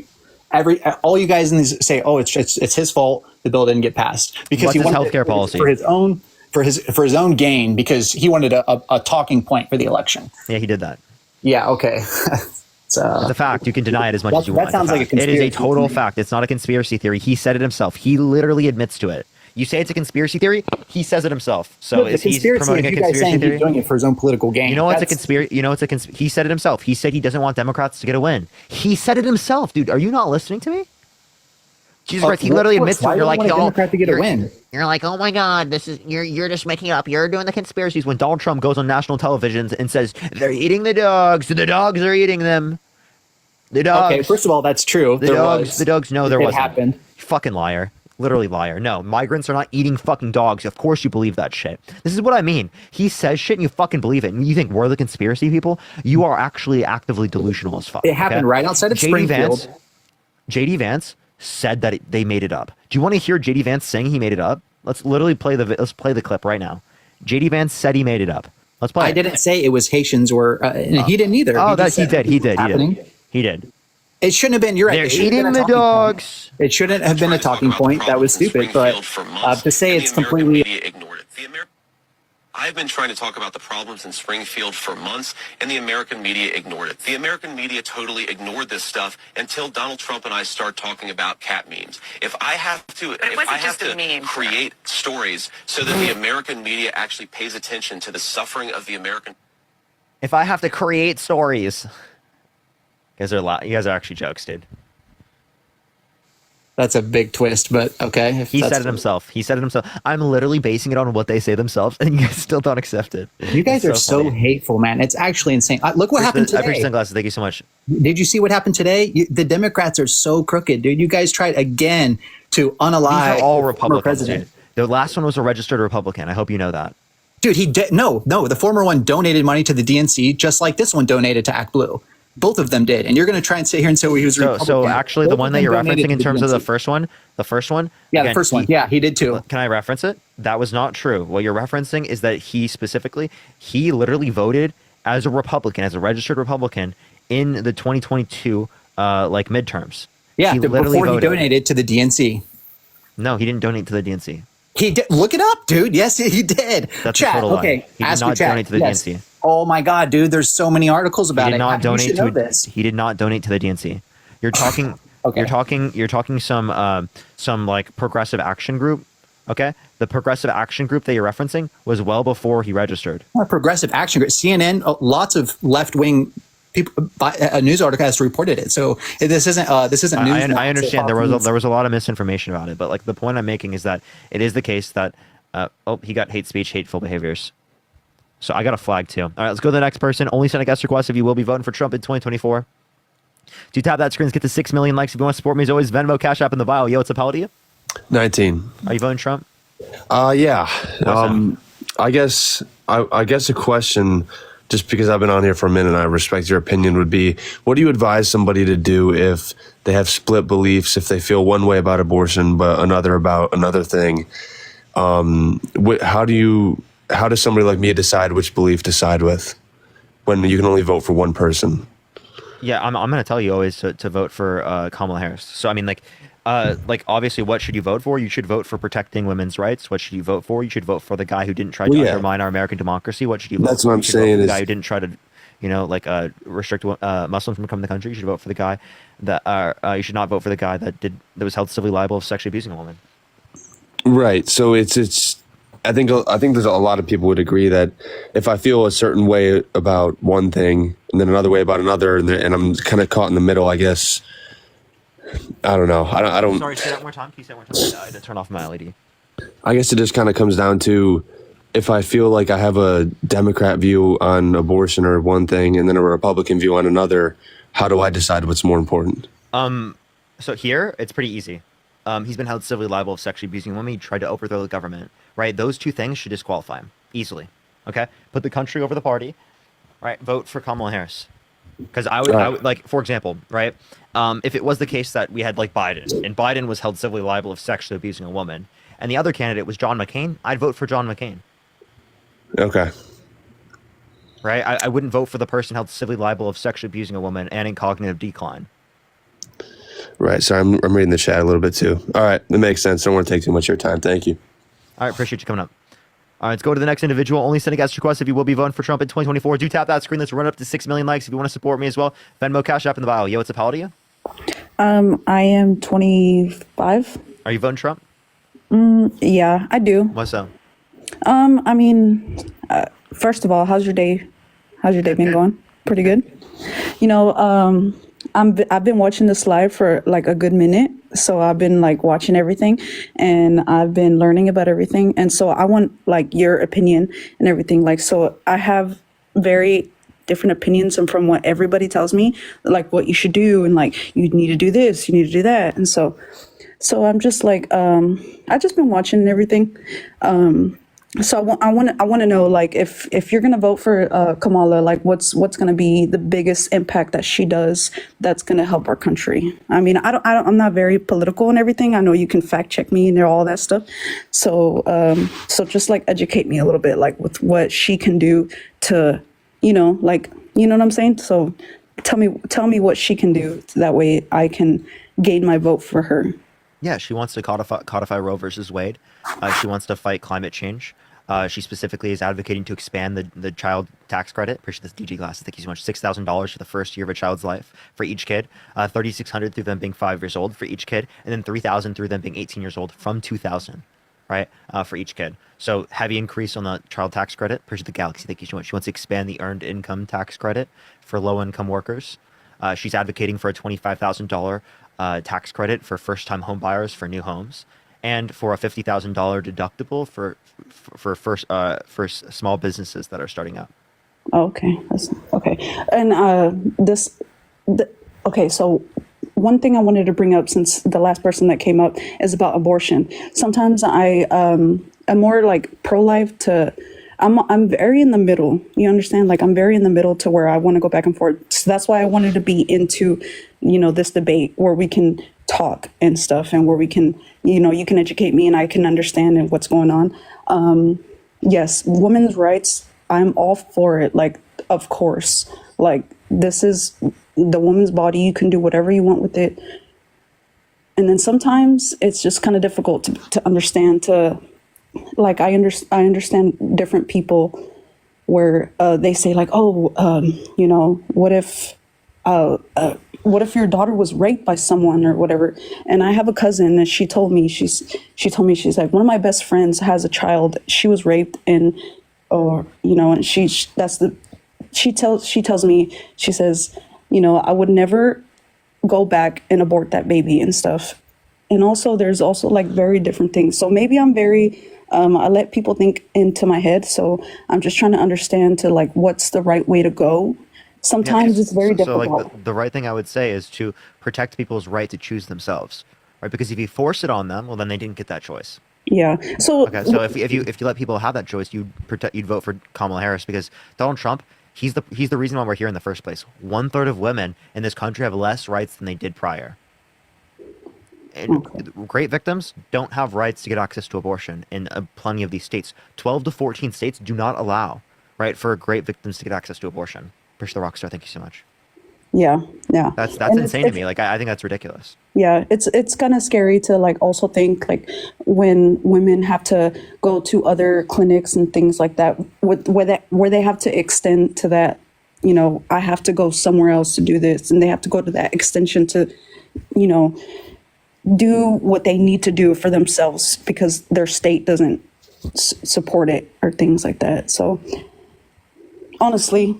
All you guys in these say, oh, it's his fault the bill didn't get passed because What's he his wanted healthcare policy for his own gain because he wanted a talking point for the election. Yeah, he did that. Yeah, okay. It's a fact. You can deny it as much as you want. That sounds like a conspiracy. It is a total fact. It's not a conspiracy theory. He said it himself. He literally admits to it. You say it's a conspiracy theory, he says it himself. So is he promoting a conspiracy theory? He's doing it for his own political gain. You know what's a conspiracy? He said it himself. He said he doesn't want Democrats to get a win. He said it himself, dude. Are you not listening to me? Jesus Christ, he literally admits to it. You're like, you're like, oh my God, you're just making it up. You're doing the conspiracies when Donald Trump goes on national television and says they're eating the dogs. The dogs are eating them. The dogs. Okay, first of all, that's true. The dogs. No, there wasn't. It happened. You fucking liar. Literally liar. No, migrants are not eating fucking dogs. Of course you believe that shit. This is what I mean. He says shit and you fucking believe it. And you think we're the conspiracy people? You are actually actively delusional as fuck. It happened right outside of Springfield. JD Vance said that they made it up. Do you want to hear JD Vance saying he made it up? Let's literally play the clip right now. JD Vance said he made it up. Let's play. I didn't say it was Haitians or he didn't either. Oh, he did. It shouldn't have been. You're right. They're eating the dogs. It shouldn't have been a talking point. That was stupid. But to say it's completely ignored it. I've been trying to talk about the problems in Springfield for months, and the American media ignored it. The American media totally ignored this stuff until Donald Trump and I start talking about cat memes. If I have to create stories so that the American media actually pays attention to the suffering of the American. If I have to create stories. You guys are actually jokes, dude. That's a big twist, but okay. He said it himself. I'm literally basing it on what they say themselves, and you guys still don't accept it. You guys are so hateful, man. It's actually insane. Look what happened today. I appreciate sunglasses. Thank you so much. Did you see what happened today? The Democrats are so crooked, dude. You guys tried again to unalive. These are all Republicans, dude. The last one was a registered Republican. I hope you know that. Dude, no. The former one donated money to the DNC, just like this one donated to Act Blue. Both of them did, and you're going to try and sit here and say he was Republican. So actually, the one that you're referencing in terms of the first one. Yeah, the first one. Yeah, he did too. Can I reference it? That was not true. What you're referencing is that he literally voted as a Republican, as a registered Republican in the 2022 midterms. Yeah, before he donated to the DNC. No, he didn't donate to the DNC. He did. Look it up, dude. Yes, he did. That's a total lie. He did not donate to the DNC. Oh my God, dude! There's so many articles about it. He did not donate to the DNC. You're talking. okay. You're talking some like progressive action group. Okay, the progressive action group that you're referencing was well before he registered. Progressive action group, CNN, lots of left wing people. A news article has reported it. So this isn't news. I understand there was a lot of misinformation about it, but like the point I'm making is that it is the case that he got hate speech, hateful behaviors. So I got a flag too. All right, let's go to the next person. Only send a guest request if you will be voting for Trump in 2024. To tap that screen, get to 6 million likes. If you want to support me, as always, Venmo, Cash App in the bio. Yo, what's up? How old are you? 19. Are you voting Trump? Yeah. I guess a question, just because I've been on here for a minute and I respect your opinion, would be, what do you advise somebody to do if they have split beliefs, if they feel one way about abortion but another about another thing? How does somebody like me decide which belief to side with when you can only vote for one person? Yeah, I'm going to tell you always to vote for Kamala Harris. So, I mean, like obviously, what should you vote for? You should vote for protecting women's rights. What should you vote for? You should vote for the guy who didn't try to undermine our American democracy. What should you vote for? That's what I'm saying. The guy who didn't try to, restrict Muslims from coming to the country. You should vote for the guy that you should not vote for the guy that was held civilly liable of sexually abusing a woman. Right. So it's. I think there's a lot of people would agree that if I feel a certain way about one thing and then another way about another, and I'm kind of caught in the middle, I guess. I don't know. I don't. Sorry, say that one more time. Can you say that one more time? I had to turn off my LED. I guess it just kind of comes down to if I feel like I have a Democrat view on abortion or one thing and then a Republican view on another, how do I decide what's more important? So here, it's pretty easy. He's been held civilly liable of sexually abusing women. He tried to overthrow the government, right? Those two things should disqualify him easily, okay? Put the country over the party, right? Vote for Kamala Harris. Because I would, like, for example, right? If it was the case that we had, like, Biden, and Biden was held civilly liable of sexually abusing a woman, and the other candidate was John McCain, I'd vote for John McCain. Okay. Right? I wouldn't vote for the person held civilly liable of sexually abusing a woman and in cognitive decline. Right. So I'm reading the chat a little bit too. All right. That makes sense. I don't want to take too much of your time. Thank you. All right. Appreciate you coming up. All right. Let's go to the next individual. Only sending guest requests if you will be voting for Trump in 2024. Do tap that screen. Let's run up to 6 million likes if you want to support me as well. Venmo, Cash App in the bio. Yo, what's up? How old are you? I am 25. Are you voting Trump? Yeah, I do. What's so? I mean, first of all, how's your day? How's your day been going? Pretty good. You know, I've been watching this live for like a good minute. So I've been like watching everything and I've been learning about everything. And so I want like your opinion and everything. Like, so I have very different opinions and from what everybody tells me, like what you should do. And like, you need to do this, you need to do that. And so I'm just like, I've just been watching everything. So I want to know, like, if you're gonna vote for Kamala, like, what's gonna be the biggest impact that she does that's gonna help our country? I mean, I'm not very political and everything. I know you can fact check me and all that stuff. So just like educate me a little bit, like with what she can do to, like, you know what I'm saying? So tell me what she can do so that way I can gain my vote for her. Yeah, she wants to codify Roe versus Wade. She wants to fight climate change. She specifically is advocating to expand the child tax credit. Appreciate this DG glasses. Thank you so much. $6,000 for the first year of a child's life for each kid. $3,600 through them being 5 years old for each kid, and then $3,000 through them being 18 years old from 2,000, right? For each kid. So heavy increase on the child tax credit. Appreciate the Galaxy. Thank you so much. She wants to expand the earned income tax credit for low-income workers. She's advocating for a $25,000 tax credit for first-time home buyers for new homes, and for a $50,000 deductible for small businesses that are starting up. Okay, okay. And okay. So one thing I wanted to bring up, since the last person that came up, is about abortion. Sometimes I am more like pro-life to. I'm very in the middle. You understand? Like, I'm very in the middle to where I want to go back and forth. So that's why I wanted to be into, this debate where we can talk and stuff, and where we can, you can educate me and I can understand and what's going on. Yes, women's rights, I'm all for it. Like, of course, like, this is the woman's body. You can do whatever you want with it. And then sometimes it's just kind of difficult to understand, like, I understand different people where they say like, what if your daughter was raped by someone or whatever? And I have a cousin, and she told me she's like, one of my best friends has a child. She was raped, and and she tells me, she says, I would never go back and abort that baby and stuff. And also, there's also like very different things. So maybe I'm very I let people think into my head. So I'm just trying to understand to like what's the right way to go. Sometimes it's very difficult. So like the right thing I would say is to protect people's right to choose themselves, right? Because if you force it on them, well, then they didn't get that choice. Yeah. So okay. So if you let people have that choice, you'd vote for Kamala Harris, because Donald Trump, he's the reason why we're here in the first place. 1/3 of women in this country have less rights than they did prior. And rape victims don't have rights to get access to abortion in plenty of these states. 12 to 14 states do not allow, right, for rape victims to get access to abortion. Push the Rockstar, thank you so much. Yeah. That's insane to me. Like, I think that's ridiculous. Yeah, it's kind of scary to like also think like when women have to go to other clinics and things like that, where they have to extend to that, I have to go somewhere else to do this, and they have to go to that extension to, do what they need to do for themselves because their state doesn't support it or things like that. So honestly,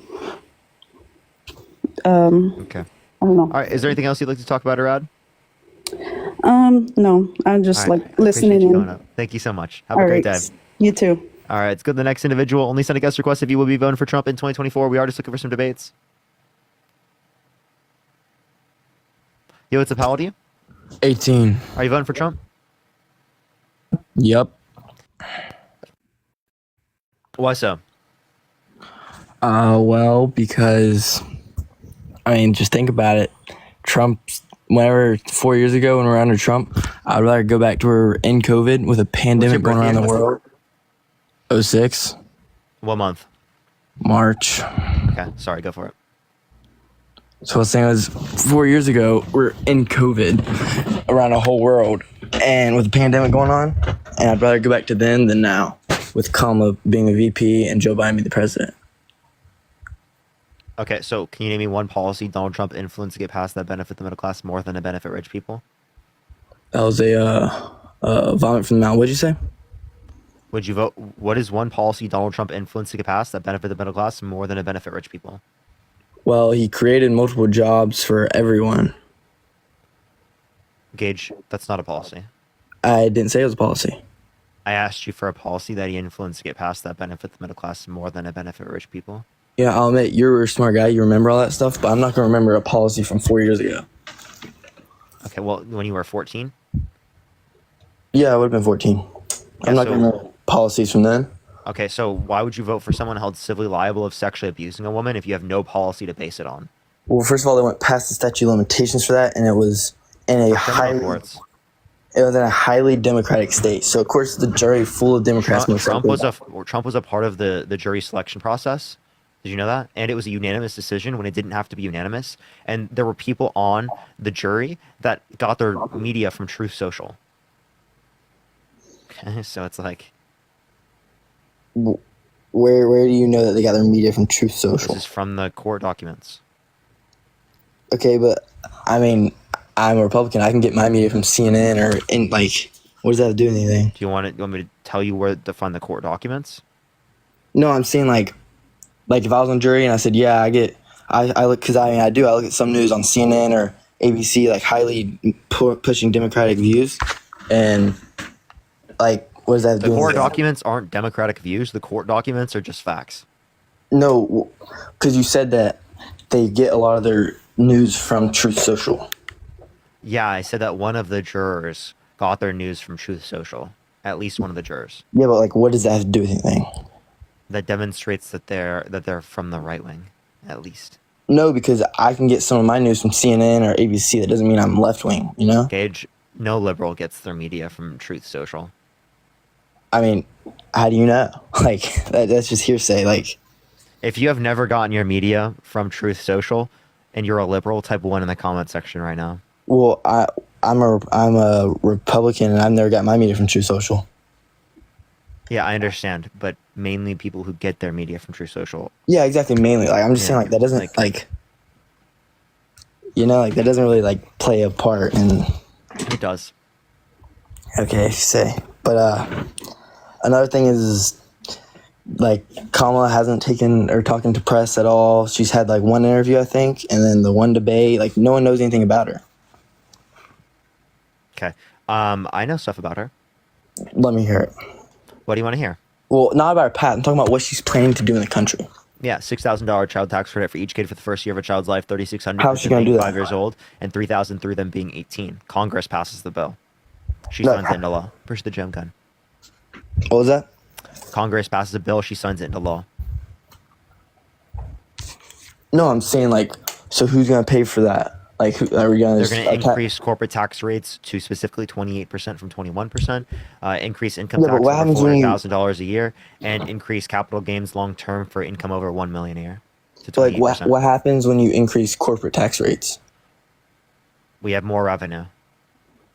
Okay. I don't know. All right. Is there anything else you'd like to talk about, Arad? No, I'm just All right. like listening Appreciate you in. going up. Thank you so much. Have All a great right. day. You too. All right. Let's go to the next individual. Only send a guest request if you will be voting for Trump in 2024. We are just looking for some debates. Yo, what's up? How old are you? 18. Are you voting for Trump? Yep. Why so? Well, because, I mean, just think about it. Whenever 4 years ago when we were under Trump, I'd rather go back to where we were in COVID with a pandemic going around the world. 06. What month? March. Okay. Sorry. Go for it. So I was saying was 4 years ago, we're in COVID around the whole world and with the pandemic going on. And I'd rather go back to then than now with Kamala being a VP and Joe Biden being the president. Okay. So can you name me one policy Donald Trump influenced to get passed that benefit the middle class more than to benefit rich people? That was a vomit from the mouth. What'd you say? Would you vote? What is one policy Donald Trump influenced to get passed that benefit the middle class more than to benefit rich people? Well, he created multiple jobs for everyone. Gage, that's not a policy. I didn't say it was a policy. I asked you for a policy that he influenced to get passed that benefit the middle class more than to benefit rich people. Yeah, I'll admit, you're a smart guy. You remember all that stuff, but I'm not going to remember a policy from 4 years ago. Okay, well, when you were 14? Yeah, I would have been 14. I'm not so- going to remember policies from then. Okay, so why would you vote for someone held civilly liable of sexually abusing a woman if you have no policy to base it on? Well, first of all, they went past the statute of limitations for that, and it was in a highly democratic state. So, of course, the jury full of Democrats. Trump was a part of the jury selection process. Did you know that? And it was a unanimous decision when it didn't have to be unanimous. And there were people on the jury that got their media from Truth Social. Okay, so it's like, Where do you know that they got their media from Truth Social? this is from the court documents. Okay, but I mean, I'm a Republican. I can get my media from CNN or what does that have to do with anything? Do you want me to tell you where to find the court documents? No, I'm saying like if I was on jury and I said, yeah, I look at some news on CNN or ABC, like highly pushing Democratic views, and like, what does that have to do The with court anything? documents aren't Democratic views. The court documents are just facts. No, because you said that they get a lot of their news from Truth Social. Yeah, I said that one of the jurors got their news from Truth Social. At least one of the jurors. Yeah, but like, what does that have to do with anything? That demonstrates that they're from the right wing, at least. No, because I can get some of my news from CNN or ABC. That doesn't mean I'm left wing, you know? Gage, no liberal gets their media from Truth Social. I mean, how do you know? Like, that's just hearsay. Like, if you have never gotten your media from Truth Social and you're a liberal, type 1 in the comment section right now. well, I'm a Republican and I've never got my media from Truth Social. Yeah, I understand, but mainly people who get their media from Truth Social. Yeah, exactly. Mainly, like, I'm just saying, like, that doesn't that doesn't really like play a part in. It does. Okay, if you say. But another thing is, like, Kamala hasn't taken or talking to press at all. She's had like one interview, I think, and then the one debate. Like, no one knows anything about her. Okay. I know stuff about her. Let me hear it. What do you want to hear? Well, not about her path. I'm talking about what she's planning to do in the country. Yeah, $6,000 child tax credit for each kid for the first year of a child's life, $3,600 How's for she them gonna being do that? 5 years old, and $3,000 through them being 18. Congress passes the bill. She No. signs it into law. Push the gem gun. What was that? Congress passes a bill, she signs it into law. No, I'm saying, like, so who's gonna pay for that? Like, who are we gonna? They're going to increase corporate tax rates to specifically 28% from 21%, increase income Yeah, but tax what over happens when you- $400,000 a year, and increase capital gains long term for income over $1 million a year to Like, 28%. what happens when you increase corporate tax rates? We have more revenue.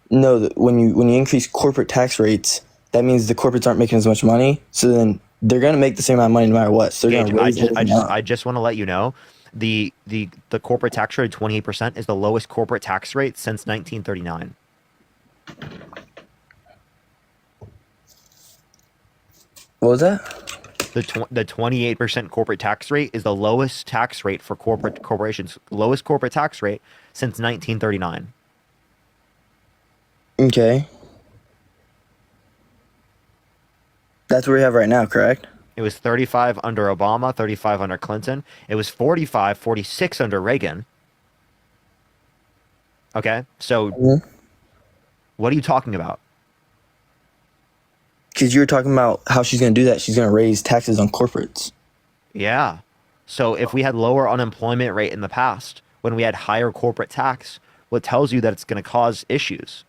No, when you increase corporate tax rates, that means the corporates aren't making as much money. So then they're gonna make the same amount of money no matter what. So they're Gage, gonna raise everything up. I just want to let you know the corporate tax rate of 28% is the lowest corporate tax rate since 1939. What was that? The 28% corporate tax rate is the lowest tax rate for corporations, lowest corporate tax rate since 1939. Okay. That's what we have right now, correct? It was 35 under Obama, 35 under Clinton. It was 45, 46 under Reagan. Okay, so what are you talking about? Because you were talking about how she's going to do that. She's going to raise taxes on corporates. Yeah. So if we had lower unemployment rate in the past, when we had higher corporate tax, what tells you that it's going to cause issues?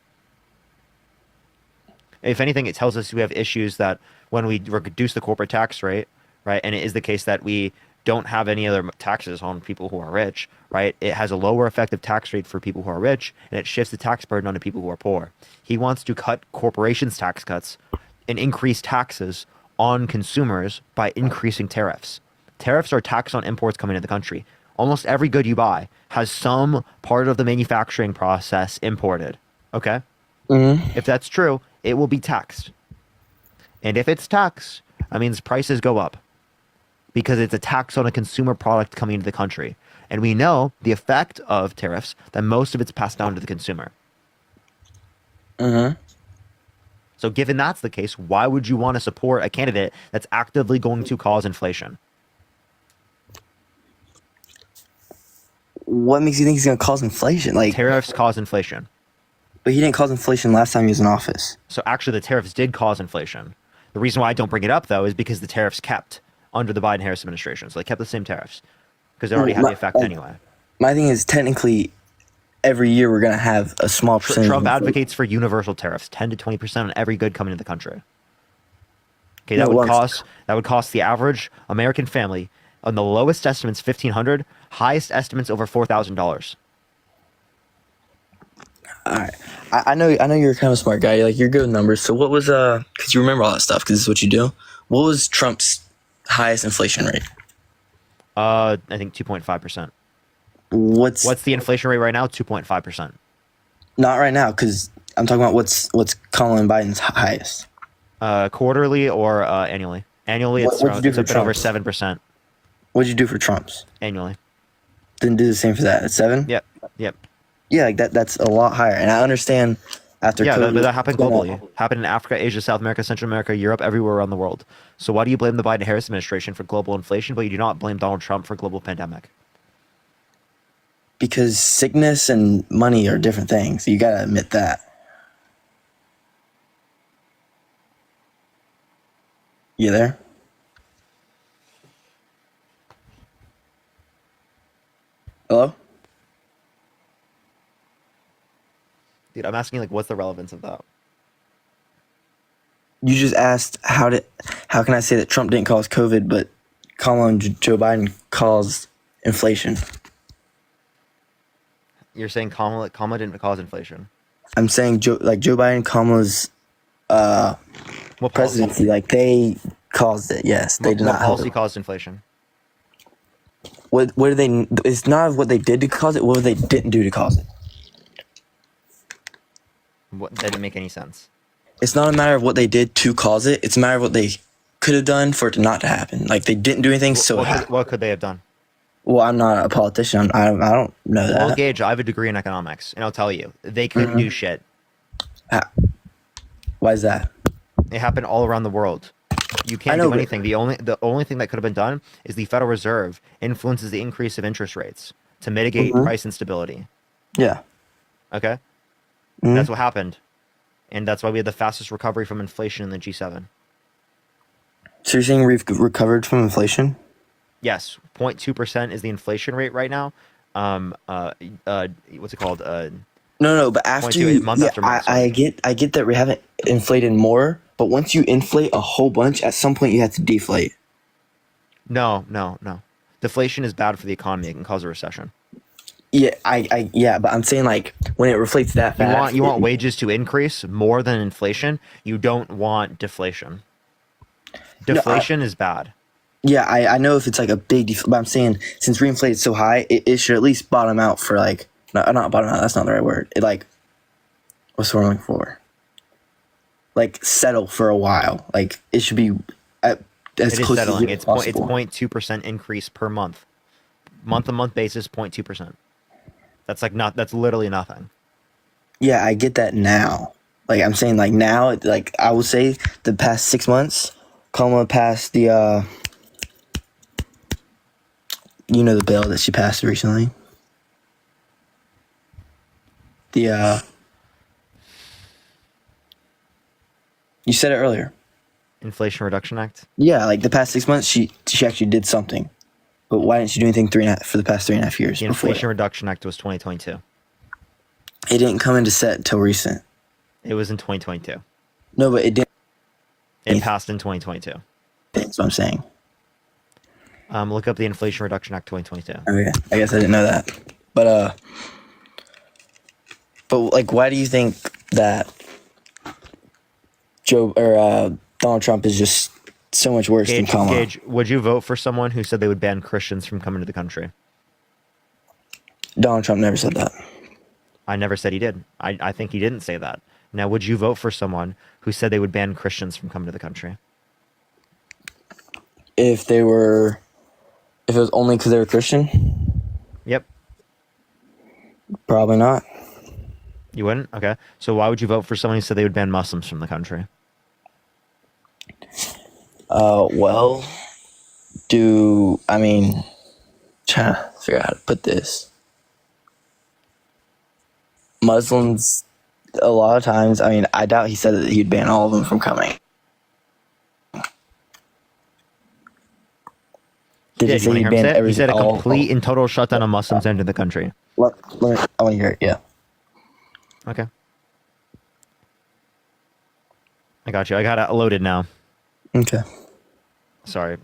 If anything, it tells us we have issues that when we reduce the corporate tax rate, right, and it is the case that we don't have any other taxes on people who are rich, right, it has a lower effective tax rate for people who are rich, and it shifts the tax burden onto people who are poor. He wants to cut corporations' tax cuts and increase taxes on consumers by increasing tariffs. Tariffs are tax on imports coming into the country. Almost every good you buy has some part of the manufacturing process imported. Okay? If that's true, it will be taxed. And if it's taxed, that means prices go up because it's a tax on a consumer product coming into the country. And we know the effect of tariffs, that most of it's passed down to the consumer. So given that's the case, why would you want to support a candidate that's actively going to cause inflation? What makes you think he's going to cause inflation? Like tariffs cause inflation. But he didn't cause inflation last time he was in office. So actually the tariffs did cause inflation. The reason why I don't bring it up, though, is because the tariffs kept under the Biden-Harris administration. So they kept the same tariffs because they already had the effect anyway. My thing is, technically, every year we're going to have a small percentage. Trump advocates for universal tariffs, 10 to 20% on every good coming into the country. Okay, that would cost the average American family, on the lowest estimates, $1,500, highest estimates over $4,000. All right, I know you're kind of a smart guy. You're good with numbers. So what was because you remember all that stuff because this is what you do. What was Trump's highest inflation rate? I think 2.5%. What's the inflation rate right now? 2.5%. Not right now, because I'm talking about what's Colin Biden's highest. Quarterly or annually? Annually, it's a bit over 7%. What'd you do for Trump's? Annually. Didn't do the same for that. At 7? Yep. Yeah, that's a lot higher, and I understand. After COVID, but that happened globally. Happened in Africa, Asia, South America, Central America, Europe, everywhere around the world. So why do you blame the Biden-Harris administration for global inflation, but you do not blame Donald Trump for global pandemic? Because sickness and money are different things. You gotta admit that. You there? Hello? Dude, I'm asking, what's the relevance of that? You just asked how can I say that Trump didn't cause COVID, but Kamala and Joe Biden caused inflation? You're saying Kamala didn't cause inflation. I'm saying Joe Biden, Kamala's presidency, they caused it. Yes, they did not. What policy caused inflation? What did they? It's not what they did to cause it. What they didn't do to cause it. That didn't make any sense. It's not a matter of what they did to cause it. It's a matter of what they could have done for it to not to happen. They didn't do anything, what could they have done? Well, I'm not a politician. I don't know that. Well, Gage, I have a degree in economics, and I'll tell you, they couldn't do shit. Why is that? It happened all around the world. You can't do anything. The only thing that could have been done is the Federal Reserve influences the increase of interest rates to mitigate price instability. Yeah. Okay? That's what happened. And that's why we had the fastest recovery from inflation in the G7. So you're saying we've recovered from inflation? Yes. 0.2% is the inflation rate right now. What's it called? No, but after after month, I get that we haven't inflated more, but once you inflate a whole bunch, at some point you have to deflate. No. Deflation is bad for the economy. It can cause a recession. Yeah, but I'm saying when it reflates that fast. You want wages to increase more than inflation. You don't want deflation. Deflation is bad. Yeah, I know if it's a big but I'm saying since we inflated so high, it should at least bottom out for not bottom out. That's not the right word. It what's the word I'm looking for? Settle for a while. It should be as It is close settling. as It's possible. 0.2% increase per month. Month-to-month basis, 0.2%. That's like not. That's literally nothing. Yeah, I get that now. Like I'm saying, like now, like I would say the past 6 months, Kamala passed the, the bill that she passed recently. The you said it earlier. Inflation Reduction Act. Yeah, like the past 6 months, she actually did something. But why didn't she do anything for the past 3.5 years? The before Inflation that? Reduction Act was 2022. It didn't come into set until recent. It was in 2022. No, but it didn't. It passed in 2022. That's what I'm saying. Look up the Inflation Reduction Act 2022. Okay, I guess I didn't know that. But like, why do you think that Donald Trump is just so much worse than Kamala? Gage, would you vote for someone who said they would ban Christians from coming to the country? Donald Trump never said that. I never said he did. I think he didn't say that. Now, would you vote for someone who said they would ban Christians from coming to the country? If it was only because they were Christian? Yep. Probably not. You wouldn't? Okay. So why would you vote for someone who said they would ban Muslims from the country? Well, trying to figure out how to put this. Muslims, a lot of times, I doubt he said that he'd ban all of them from coming. Did he say he'd ban everything? He said a complete and total shutdown of Muslims entering the country. I want to hear it, yeah. Okay. I got you. I got it loaded now. Okay. Sorry.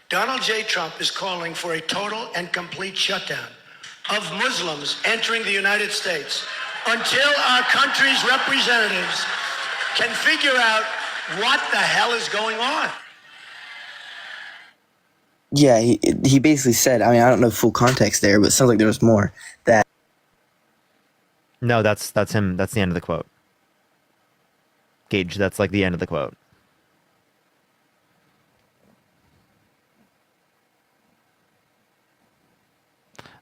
Donald J. Trump is calling for a total and complete shutdown of Muslims entering the United States until our country's representatives can figure out what the hell is going on. Yeah, he basically said, I don't know full context there, but it sounds like there was more. That No, that's him. That's the end of the quote. Gage, that's like the end of the quote.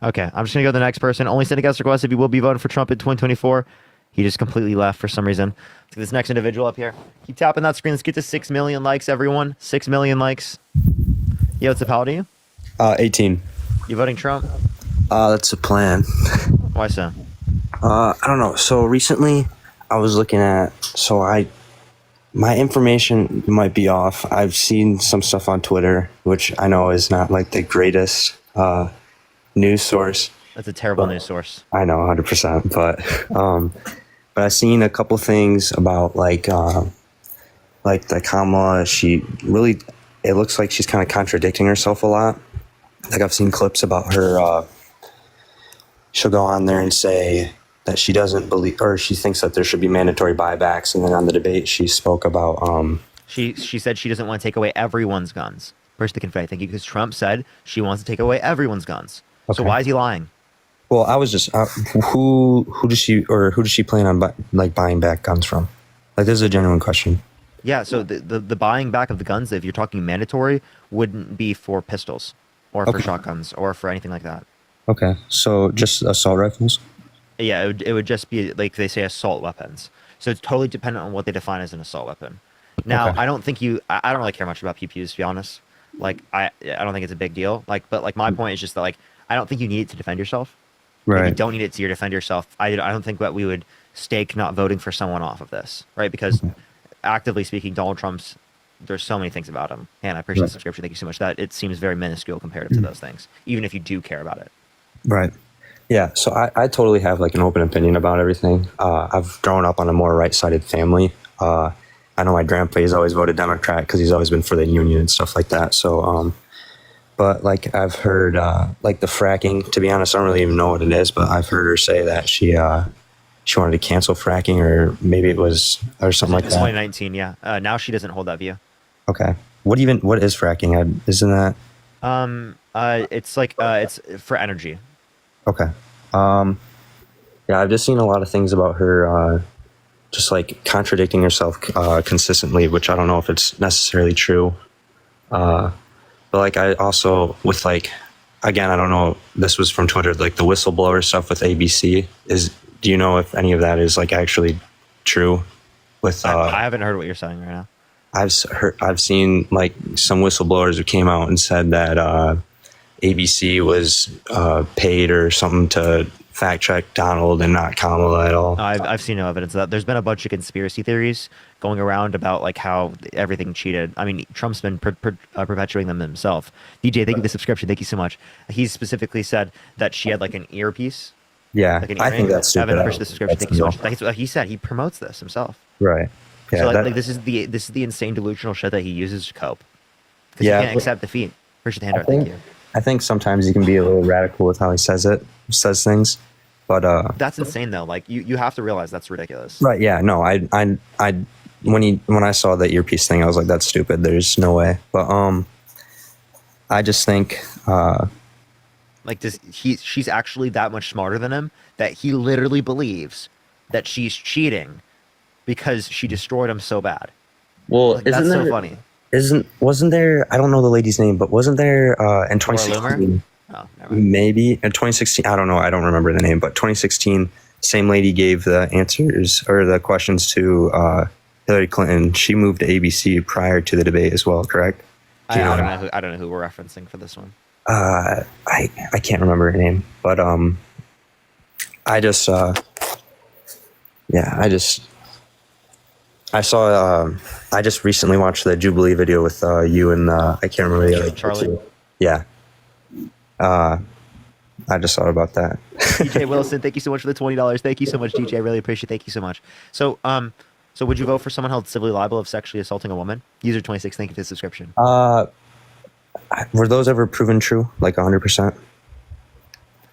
Okay, I'm just going to go to the next person. Only send a guest request if you will be voting for Trump in 2024. He just completely left for some reason. Let's get this next individual up here. Keep tapping that screen. Let's get to 6 million likes, everyone. 6 million likes. Yeah, what's up? How old are you? 18. You voting Trump? That's a plan. Why so? I don't know. So recently I was looking at, my information might be off. I've seen some stuff on Twitter, which I know is not like the greatest news source. That's a terrible news source. I know, 100%. But I've seen a couple things about like the Kamala. She really, it looks like she's kind of contradicting herself a lot. Like I've seen clips about her. She'll go on there and say that she doesn't believe, or she thinks that there should be mandatory buybacks. And then on the debate, she spoke about. She said she doesn't want to take away everyone's guns. First, the confetti. Thank you, because Trump said she wants to take away everyone's guns. Okay. So why is he lying? Well, I was just who does she plan on buying back guns from? Like, this is a genuine question. Yeah, so the buying back of the guns, if you're talking mandatory, wouldn't be for pistols or for shotguns or for anything like that. Okay, so just assault rifles? Yeah, it would just be, like they say, assault weapons. So it's totally dependent on what they define as an assault weapon. Now, Okay. I don't really care much about PPUs, to be honest. Like, I don't think it's a big deal. But my point is just that, I don't think you need it to defend yourself. Right. If you don't need it to defend yourself, I don't think that we would stake not voting for someone off of this, right? Because actively speaking, Donald Trump's, there's so many things about him. And I appreciate the subscription. Thank you so much. That it seems very minuscule comparative to those things, even if you do care about it. Right. Yeah, so I totally have an open opinion about everything. I've grown up on a more right-sided family. I know my grandpa, he's always voted Democrat because he's always been for the union and stuff like that. So, but I've heard the fracking, to be honest, I don't really even know what it is, but I've heard her say that she wanted to cancel fracking, or maybe it was, or something like that. 2019, yeah. Now she doesn't hold that view. Okay. What is fracking? Isn't that? It's for energy. Okay. Yeah, I've just seen a lot of things about her just like contradicting herself consistently, which I don't know if it's necessarily true. But like I also with like, again, I don't know, this was from Twitter, like the whistleblower stuff with ABC do you know if any of that is like actually true? With I haven't heard what you're saying right now. I've seen like some whistleblowers who came out and said that ABC was paid or something to fact check Donald and not Kamala at all. I've seen no evidence of that. There's been a bunch of conspiracy theories going around about like how everything cheated. I mean, Trump's been perpetuating them himself. DJ, thank you for the subscription. Thank you so much. He specifically said that she had like an earpiece. Yeah, like an I think that's stupid. Evan, appreciate the subscription. Thank you so much. That's what he said. He promotes this himself. Right. Yeah. So like this is the insane delusional shit that he uses to cope. Because he can't accept defeat. Appreciate the hand art. Thank you. I think sometimes he can be a little radical with how he says things, but that's insane though. Like you have to realize that's ridiculous. Right? Yeah. No. When I saw the earpiece thing, I was like, that's stupid. There's no way. But I just think like she's actually that much smarter than him that he literally believes that she's cheating because she destroyed him so bad. Well, like, that's so funny. Wasn't there, I don't know the lady's name, but wasn't there in 2016? Oh, maybe in 2016, I don't know, I don't remember the name, but 2016, same lady gave the answers or the questions to Hillary Clinton. She moved to ABC prior to the debate as well, correct? I don't know who we're referencing for this one. I can't remember her name, but I just I just recently watched the Jubilee video with you and I can't remember the other Charlie. Yeah. I just thought about that. DJ Wilson, thank you so much for the $20. Thank you so much, DJ. I really appreciate it. Thank you so much. So would you vote for someone held civilly liable of sexually assaulting a woman? User 26, thank you for the subscription. Were those ever proven true? Like 100%?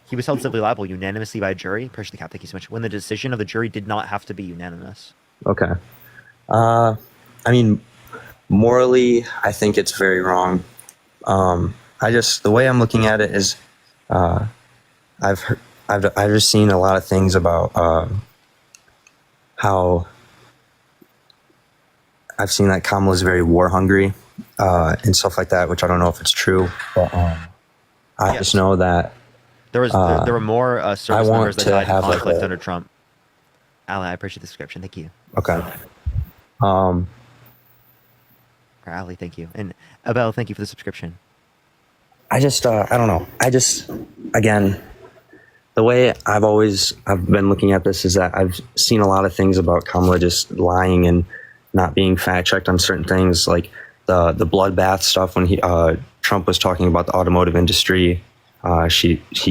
He was held civilly liable unanimously by a jury. Appreciate the cap. Thank you so much. When the decision of the jury did not have to be unanimous. Okay. I mean, morally, I think it's very wrong. The way I'm looking at it is, I've just seen a lot of things about how I've seen that Kamala's very war hungry and stuff like that, which I don't know if it's true, but I just know that there were more service members that died in conflict like under Trump. Ali, I appreciate the subscription. Thank you. Okay. Ali, thank you. And Abel, thank you for the subscription. I don't know. Again, the way I've been looking at this is that I've seen a lot of things about Kamala just lying and not being fact checked on certain things, like the bloodbath stuff when Trump was talking about the automotive industry. Because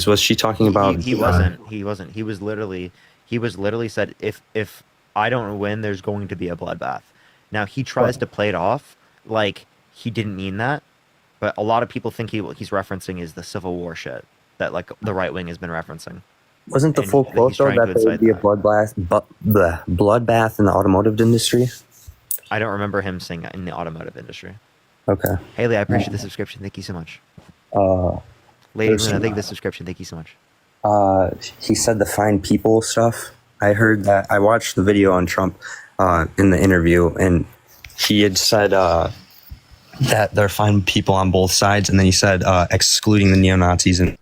was she talking about? He wasn't. He was literally said if I don't win, there's going to be a bloodbath. Now he tries to play it off like he didn't mean that, but a lot of people think what he's referencing is the Civil War shit that like the right wing has been referencing. Wasn't the full quote though that there would be a bloodbath in the automotive industry? I don't remember him saying that in the automotive industry. Okay. Haley, I appreciate the subscription. Thank you so much. Lady Luna, thank you for the subscription. Thank you so much. He said the fine people stuff. I heard that. I watched the video on Trump in the interview, and he had said that they're fine people on both sides, and then he said excluding the neo-Nazis and.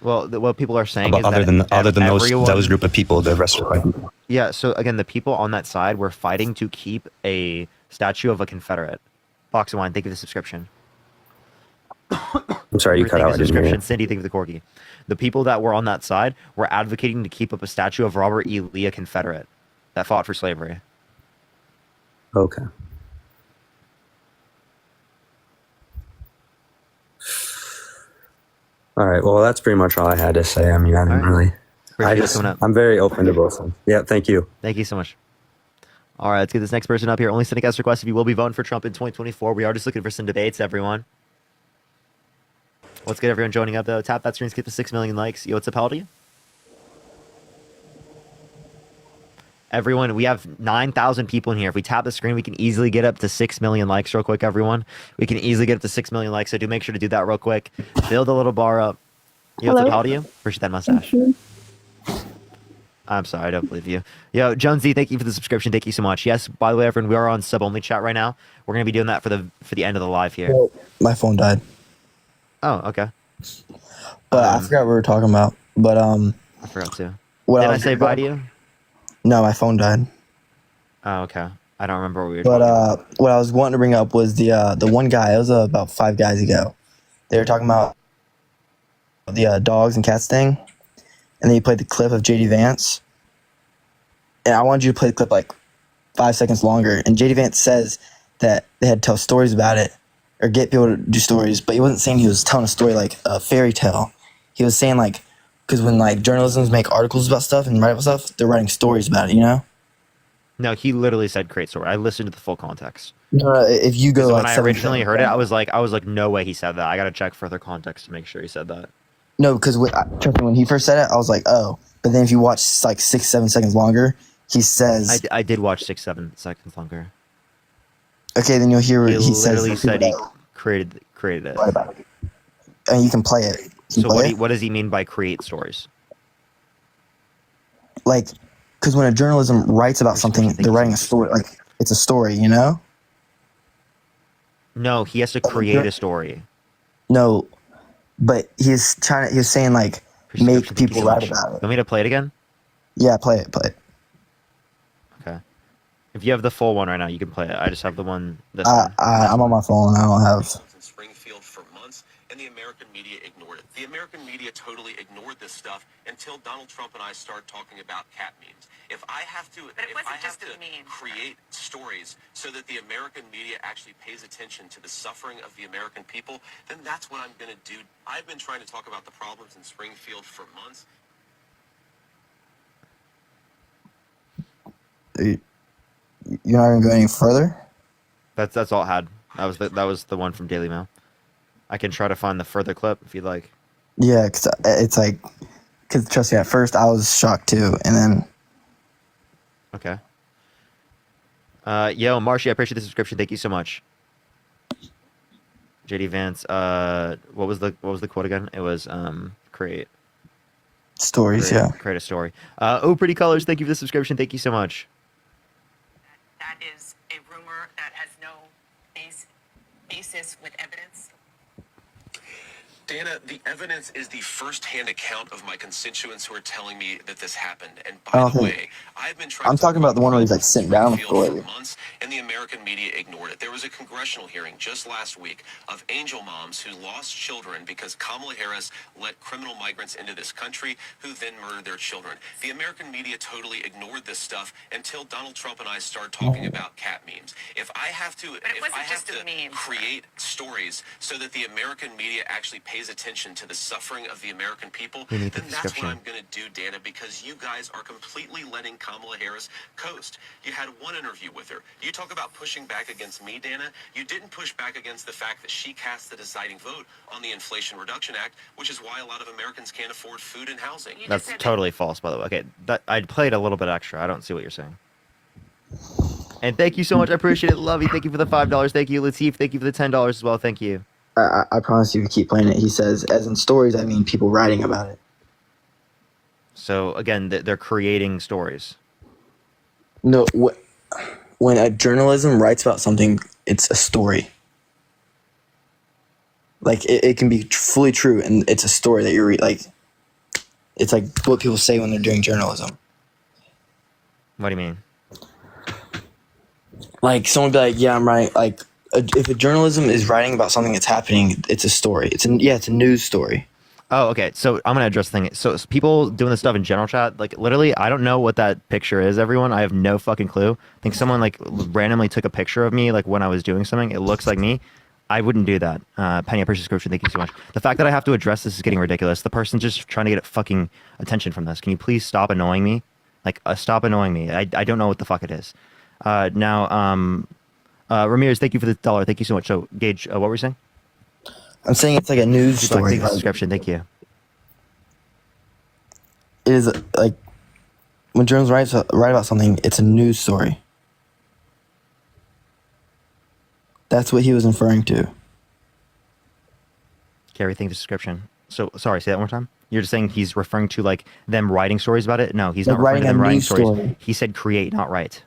Well, what people are saying is other than those group of people, the rest are white people. Yeah. So again, the people on that side were fighting to keep a statue of a Confederate. Box of wine. Thank you for the subscription. I'm sorry, you cut out. I didn't hear you. Cindy, thank you for the corgi. The people that were on that side were advocating to keep up a statue of Robert E. Lee, a Confederate that fought for slavery. Okay. All right. Well, that's pretty much all I had to say. I mean, I didn't really. I'm very open to both of them. Yeah. Thank you. Thank you so much. All right. Let's get this next person up here. Only sending guest requests if you will be voting for Trump in 2024. We are just looking for some debates, everyone. Let's get everyone joining up, though. Tap that screen to get to 6 million likes. Yo, what's up, how old are you? Everyone, we have 9,000 people in here. If we tap the screen, we can easily get up to 6 million likes real quick, everyone. We can easily get up to 6 million likes, so do make sure to do that real quick. Build a little bar up. Yo, what's up, how old are you? Appreciate that mustache. I'm sorry, I don't believe you. Yo, Jonesy, thank you for the subscription. Thank you so much. Yes, by the way, everyone, we are on sub only chat right now. We're gonna be doing that for the end of the live here. Well, my phone died, Oh, okay. but I forgot what we were talking about. But I forgot to. what Did I was say bye to you? No, my phone died. Oh, okay. I don't remember what we were But talking about. what I was wanting to bring up was the one guy. It was about 5 guys ago. They were talking about the dogs and cats thing, and then he played the clip of JD Vance. And I wanted you to play the clip like 5 seconds longer. And JD Vance says that they had to tell stories about it or get people to do stories, but he wasn't saying he was telling a story like a fairy tale. He was saying like, because when like journalisms make articles about stuff and write about stuff, they're writing stories about it, you know? No, he literally said create story. I listened to the full context. No, if you go like when I 7 originally seconds heard it, down- I was like, no way he said that. I gotta check further context to make sure he said that. No, because trust me, when he first said it, I was like, oh. But then if you watch like 6, 7 seconds longer, he says, I did watch 6, 7 seconds longer. okay, then you'll hear He he says, literally said he created it. and you can play it. So what does he mean by create stories? Like, because when a journalism writes about something, they're writing a story. Like, it's a story, you know? No, he has to create a story. No, but he's saying like make people write about it. Want me to play it again? Yeah, play it. Okay. If you have the full one right now, you can play it. I just have the one. This I'm on my phone. I don't have. In Springfield for months, and the American media ignored it. The American media totally ignored this stuff until Donald Trump and I started talking about cat memes. If I have to, create stories so that the American media actually pays attention to the suffering of the American people, then that's what I'm going to do. I've been trying to talk about the problems in Springfield for months. You're not gonna go any further. That's all it had. That was the one from Daily Mail. I can try to find the further clip if you'd like. Yeah, because it's like, because trust me, at first I was shocked too, and then. Okay. Yo, Marshy, I appreciate the subscription. Thank you so much. JD Vance, what was the quote again? It was create Stories, create a story. Oh, Pretty Colors, thank you for the subscription. Thank you so much. That is a rumor that has no basis with evidence. Dana, the evidence is the first-hand account of my constituents who are telling me that this happened. And I by don't the think- way, I've been trying I'm talking about the one where he's like sitting down for for it. months, and the American media ignored it. There was a congressional hearing just last week of angel moms who lost children because Kamala Harris let criminal migrants into this country who then murdered their children. The American media totally ignored this stuff until Donald Trump and I started talking about cat memes. If I have to, create stories so that the American media actually pays attention to the suffering of the American people, We then need the that's what description. I'm going to do, Dana, because you guys are completely letting Kamala Harris coast. You had one interview with her. You talk about pushing back against me, Dana. You didn't push back against the fact that she cast the deciding vote on the Inflation Reduction Act, which is why a lot of Americans can't afford food and housing. That's totally false, by the way. Okay, I played a little bit extra. I don't see what you're saying. And thank you so much. I appreciate it. Love you. Thank you for the $5. Thank you, Latif. Thank you for the $10 as well. Thank you. I promise you, keep playing it. He says, as in stories, I mean people writing about it. So again, they're creating stories. No, when a journalism writes about something, it's a story. Like it can be fully true, and it's a story that you like. It's like what people say when they're doing journalism. What do you mean? Like someone be like, "Yeah, I'm right." Like if a journalism is writing about something that's happening, it's a story. It's a news story. Oh, okay. So I'm gonna address the thing. So people doing this stuff in general chat, like literally, I don't know what that picture is. Everyone, I have no fucking clue. I think someone like randomly took a picture of me, like when I was doing something. It looks like me. I wouldn't do that. Penny, I appreciate the subscription. Thank you so much. The fact that I have to address this is getting ridiculous. The person's just trying to get fucking attention from this. Can you please stop annoying me? Like, stop annoying me. I don't know what the fuck it is. Now, Ramirez, thank you for the $1. Thank you so much. So, Gage, what were you saying? I'm saying it's like a news story. Thank you for the subscription. Thank you. It is like when journalists write about something, it's a news story. That's what he was referring to. Gary, thank you for the subscription. So sorry, say that one more time. You're just saying he's referring to like them writing stories about it? No, he's Like not referring to writing them a writing news stories. story. He said create, not write.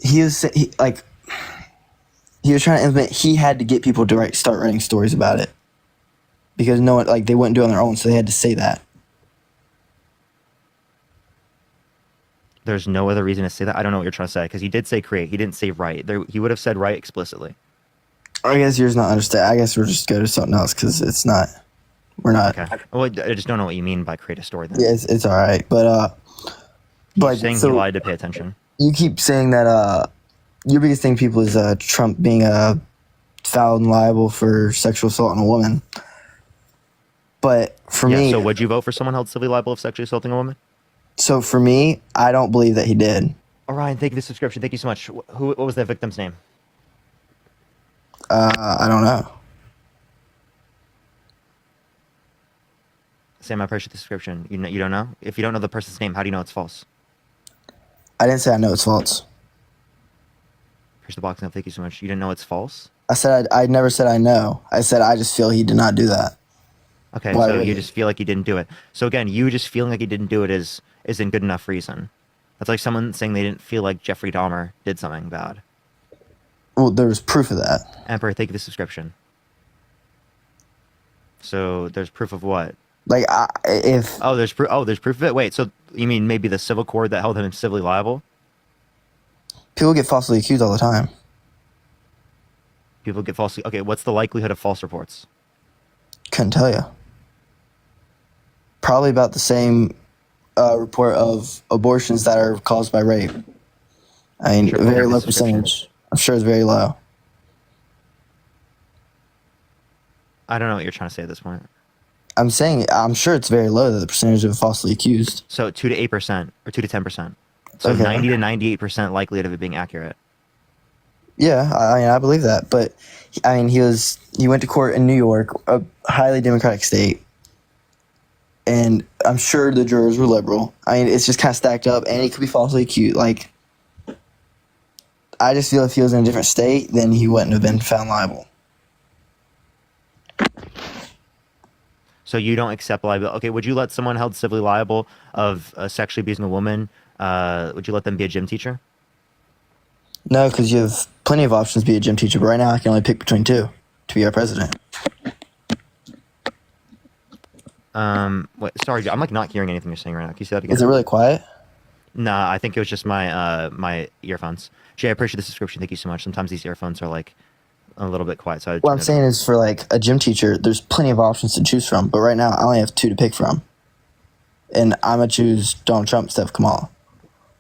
He was trying to implement. He had to get people to start writing stories about it because no one they wouldn't do it on their own, so they had to say that. There's no other reason to say that. I don't know what you're trying to say because he did say create. He didn't say write. He would have said write explicitly. I guess yours not understand. I guess we'll just go to something else because it's not. We're not. Okay. Well, I just don't know what you mean by create a story. Then. Yeah, it's all right, but You're saying he lied to pay attention. You keep saying that your biggest thing, people, is Trump being found and liable for sexual assault on a woman. But for me, so would you vote for someone held civilly liable of sexually assaulting a woman? So for me, I don't believe that he did. Oh, Ryan, thank you for the subscription. Thank you so much. What was that victim's name? I don't know. Sam, I appreciate the subscription. You don't know? If you don't know the person's name, how do you know it's false? I didn't say I know it's false. Push the box now. Thank you so much. You didn't know it's false? I said I never said I know. I said I just feel he did not do that. Okay, so you just feel like he didn't do it. So again, you just feeling like he didn't do it isn't good enough reason. That's like someone saying they didn't feel like Jeffrey Dahmer did something bad. Well, there's proof of that. Emperor, thank you for the subscription. So there's proof of what? Like if there's proof. Oh, there's proof of it. Wait, so you mean maybe the civil court that held him civilly liable? People get falsely accused all the time. People get falsely. Okay, what's the likelihood of false reports? Couldn't tell you. Probably about the same report of abortions that are caused by rape. I mean, a very low percentage. I'm sure it's very low. I don't know what you're trying to say at this point. I'm saying I'm sure it's very low, the percentage of falsely accused. So 2 to 8% or 2 to 10%. So Okay. 90 to 98% likelihood of it being accurate. Yeah, I believe that. But I mean, he went to court in New York, a highly Democratic state, and I'm sure the jurors were liberal. I mean, it's just kind of stacked up, and he could be falsely accused. Like, I just feel if he was in a different state, then he wouldn't have been found liable. So you don't accept liability. Okay, would you let someone held civilly liable of sexually abusing a woman, would you let them be a gym teacher? No, because you have plenty of options to be a gym teacher, but right now I can only pick between two to be our president. Wait, sorry, I'm like not hearing anything you're saying right now. Can you say that again? Is it really quiet? Nah, I think it was just my my earphones. Jay, I appreciate the subscription. Thank you so much. Sometimes these earphones are like a little bit quiet. So What I'm saying is for like a gym teacher, there's plenty of options to choose from, but right now I only have two to pick from. And I'm going to choose Donald Trump instead of Kamala.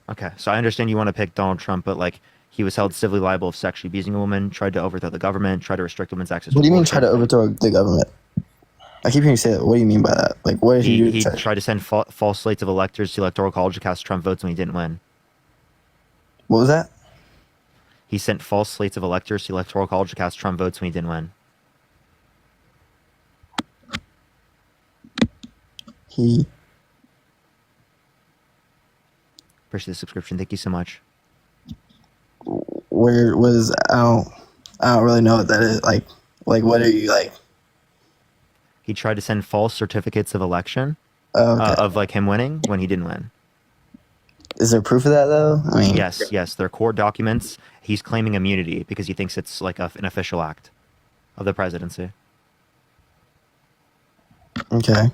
Okay, so I understand you want to pick Donald Trump, but like he was held civilly liable of sexually abusing a woman, tried to overthrow the government, tried to restrict women's access. What do you mean abortion. try to overthrow the government? I keep hearing you say that. What do you mean by that? Like, what did he do? He tried to send false slates of electors to electoral college to cast Trump votes when he didn't win. What was that? He sent false slates of electors to electoral college to cast Trump votes when he didn't win. He Appreciate the subscription. Thank you so much. where was I don't really know what that is. Like what are you like? He tried to send false certificates of election Okay. of like him winning when he didn't win. Is there proof of that though? I mean, Yes, they're court documents. He's claiming immunity because he thinks it's like an official act of the presidency. Okay.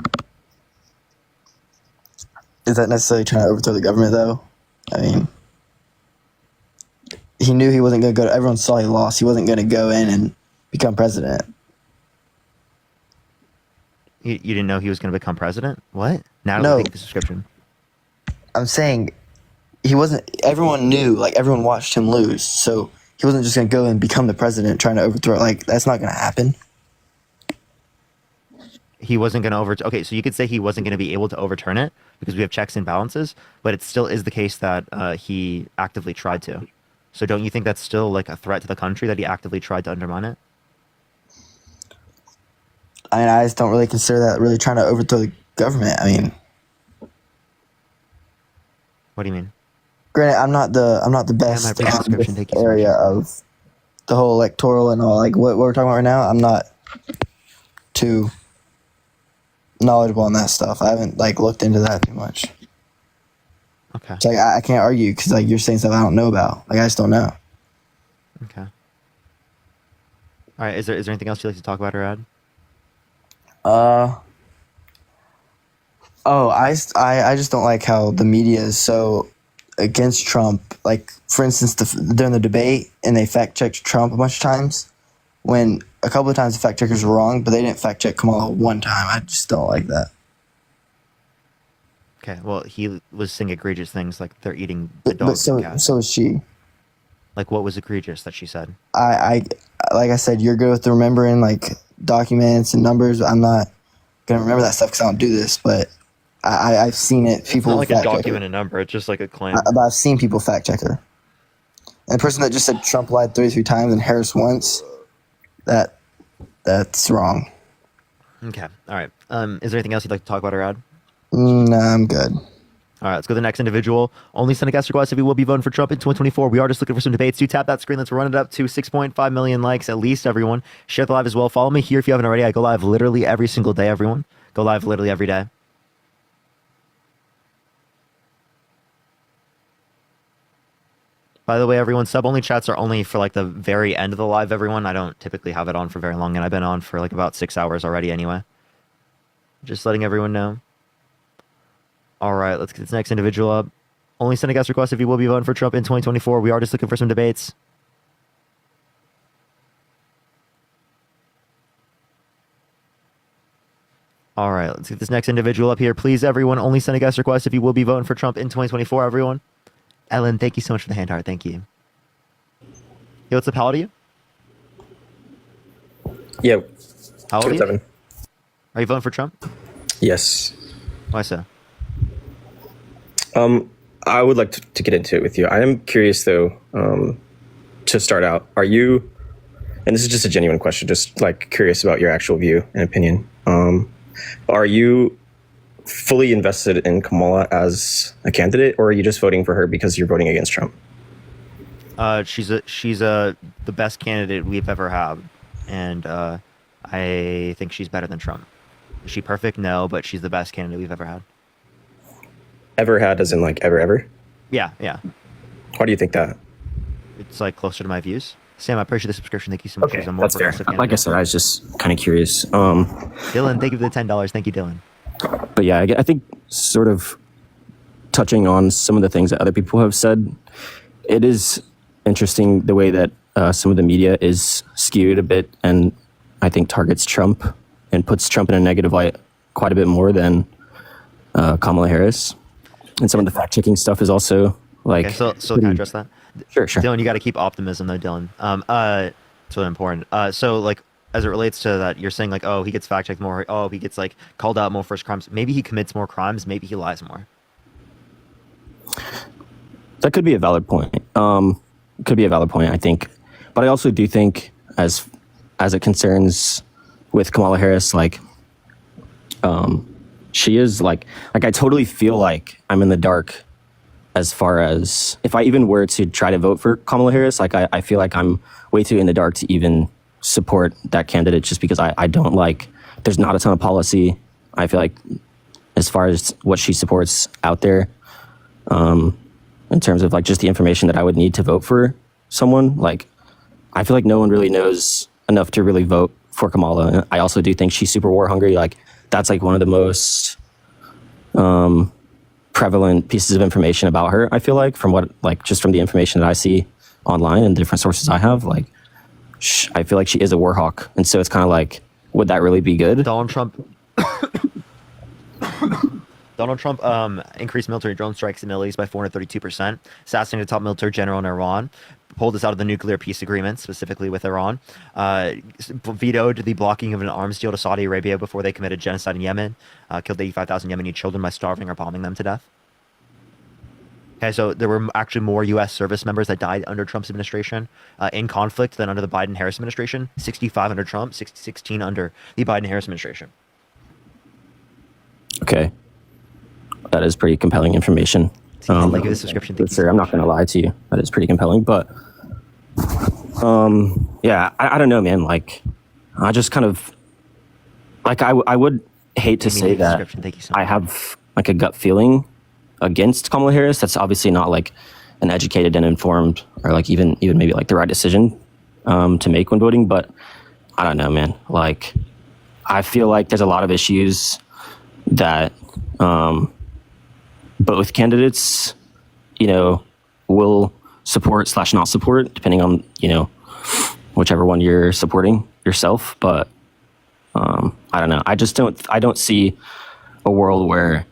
Is that necessarily trying to overthrow the government though? I mean, he knew he wasn't going to go. Everyone saw he lost. He wasn't going to go in and become president. You didn't know he was going to become president? What? Now No. take the subscription. I'm saying he wasn't. Everyone knew. Like everyone watched him lose. So he wasn't just going to go and become the president trying to overthrow it. Like that's not going to happen. He wasn't going to Okay, so you could say he wasn't going to be able to overturn it because we have checks and balances, but it still is the case that he actively tried to. So don't you think that's still like a threat to the country that he actively tried to undermine it? I mean, I just don't really consider that really trying to overthrow the government. I mean, What do you mean? granted, I'm not the best appreciate the subscription. Thank you so area of the whole electoral and all. Like what we're talking about right now, I'm not too knowledgeable on that stuff. I haven't like looked into that too much. Okay. So like, I can't argue because like you're saying stuff I don't know about. Like I just don't know. Okay. All right. Is there anything else you'd like to talk about or add? I just don't like how the media is so against Trump. Like for instance, during the debate, and they fact checked Trump a bunch of times. When a couple of times the fact checkers were wrong, but they didn't fact check Kamala one time. I just don't like that. Okay. Well, he was saying egregious things like they're eating the dogs. So is she. Like, what was egregious that she said? I like I said, you're good with remembering like documents and numbers. I'm not gonna remember that stuff because I don't do this. But I've seen it. People It's not like a fact check her. document and number. It's just like a claim. But I've seen people fact check her. And the person that just said Trump lied 33 times and Harris once, that's wrong. Okay. All right. Is there anything else you'd like to talk about or add? No, I'm good. All right, let's go to the next individual. Only send a guest request if you will be voting for Trump in 2024. We are just looking for some debates. Do tap that screen. Let's run it up to 6.5 million likes at least, everyone. Share the live as well. Follow me here if you haven't already. I go live literally every single day, everyone. Go live literally every day. By the way, everyone, sub-only chats are only for like the very end of the live, everyone. I don't typically have it on for very long, and I've been on for like about 6 hours already anyway. Just letting everyone know. All right, let's get this next individual up. Only send a guest request if you will be voting for Trump in 2024. We are just looking for some debates. All right, let's get this next individual up here. Please, everyone, only send a guest request if you will be voting for Trump in 2024, everyone. Ellen, thank you so much for the hand heart. Thank you. Yo, what's up? How old are you? Yeah. How old are you? 27. Are you voting for Trump? Yes. Why so? I would like to get into it with you. I am curious, though, to start out. Are you, and this is just a genuine question, just like curious about your actual view and opinion. Are you fully invested in Kamala as a candidate, or are you just voting for her because you're voting against Trump? She's the best candidate we've ever had, and I think she's better than Trump. Is she perfect? No, but she's the best candidate we've ever had. Ever had, as in like ever? Yeah, yeah. Why do you think that? It's like closer to my views. Sam, I appreciate the subscription. Thank you so much. Okay, She's a more that's fair. progressive candidate. Like I said, I was just kind of curious. Dylan, thank you for the $10. Thank you, Dylan. But yeah, I think sort of touching on some of the things that other people have said, it is interesting the way that some of the media is skewed a bit, and I think targets Trump and puts Trump in a negative light quite a bit more than Kamala Harris. And some of the fact-checking stuff is also like... Okay, so can I address that? Sure. Dylan, you got to keep optimism though, Dylan. It's really important. So like, as it relates to that, you're saying like, oh, he gets fact-checked more. Oh, he gets like called out more for his crimes. Maybe he commits more crimes. Maybe he lies more. That could be a valid point. I think. But I also do think as it concerns with Kamala Harris, like, she is like I totally feel like I'm in the dark as far as if I even were to try to vote for Kamala Harris. Like, I feel like I'm way too in the dark to even support that candidate just because I don't like, there's not a ton of policy. I feel like as far as what she supports out there, in terms of like just the information that I would need to vote for someone, like, I feel like no one really knows enough to really vote for Kamala. And I also do think she's super war hungry. Like, that's like one of the most prevalent pieces of information about her, I feel like, from what, like, just from the information that I see online and different sources I have, like, I feel like she is a war hawk. And so it's kind of like, would that really be good? Donald Trump increased military drone strikes in the Middle East by 432%, assassinated a top military general in Iran, pulled us out of the nuclear peace agreement, specifically with Iran, vetoed the blocking of an arms deal to Saudi Arabia before they committed genocide in Yemen, killed 85,000 Yemeni children by starving or bombing them to death. Okay, so there were actually more U.S. service members that died under Trump's administration in conflict than under the Biden-Harris administration. 65 under Trump, 16 under the Biden-Harris administration. Okay. That is pretty compelling information. Thank you for the subscription. Sir, I'm not going to lie to you. That is pretty compelling. But, yeah, I don't know, man. Like, I just kind of, like, I would hate to say that Thank you so I have like a gut feeling against Kamala Harris. That's obviously not like an educated and informed, or like even maybe like the right decision to make when voting. But I don't know, man. Like, I feel like there's a lot of issues that both candidates, will support / not support, depending on, whichever one you're supporting yourself. But I don't know. I don't see a world where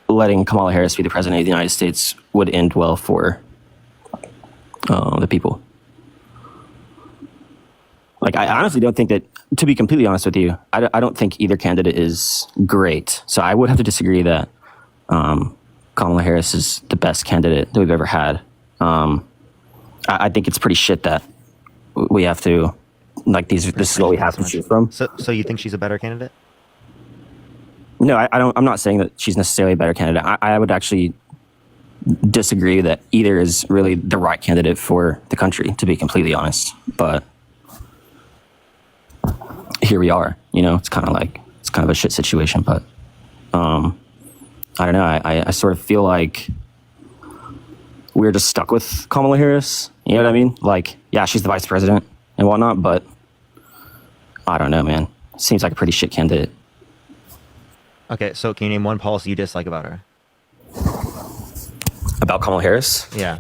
letting Kamala Harris be the president of the United States would end well for the people. Like, I honestly don't think that, to be completely honest with you, I don't think either candidate is great. So I would have to disagree that Kamala Harris is the best candidate that we've ever had. I think it's pretty shit that we have to, like, this is what we have to choose from. So you think she's a better candidate? No, I'm not saying that she's necessarily a better candidate. I would actually disagree that either is really the right candidate for the country, to be completely honest. But here we are, it's kind of a shit situation. But I don't know. I sort of feel like we're just stuck with Kamala Harris. You know what I mean? Like, yeah, she's the vice president and whatnot, but I don't know, man. Seems like a pretty shit candidate. Okay, so can you name one policy you dislike about her? About Kamala Harris? Yeah.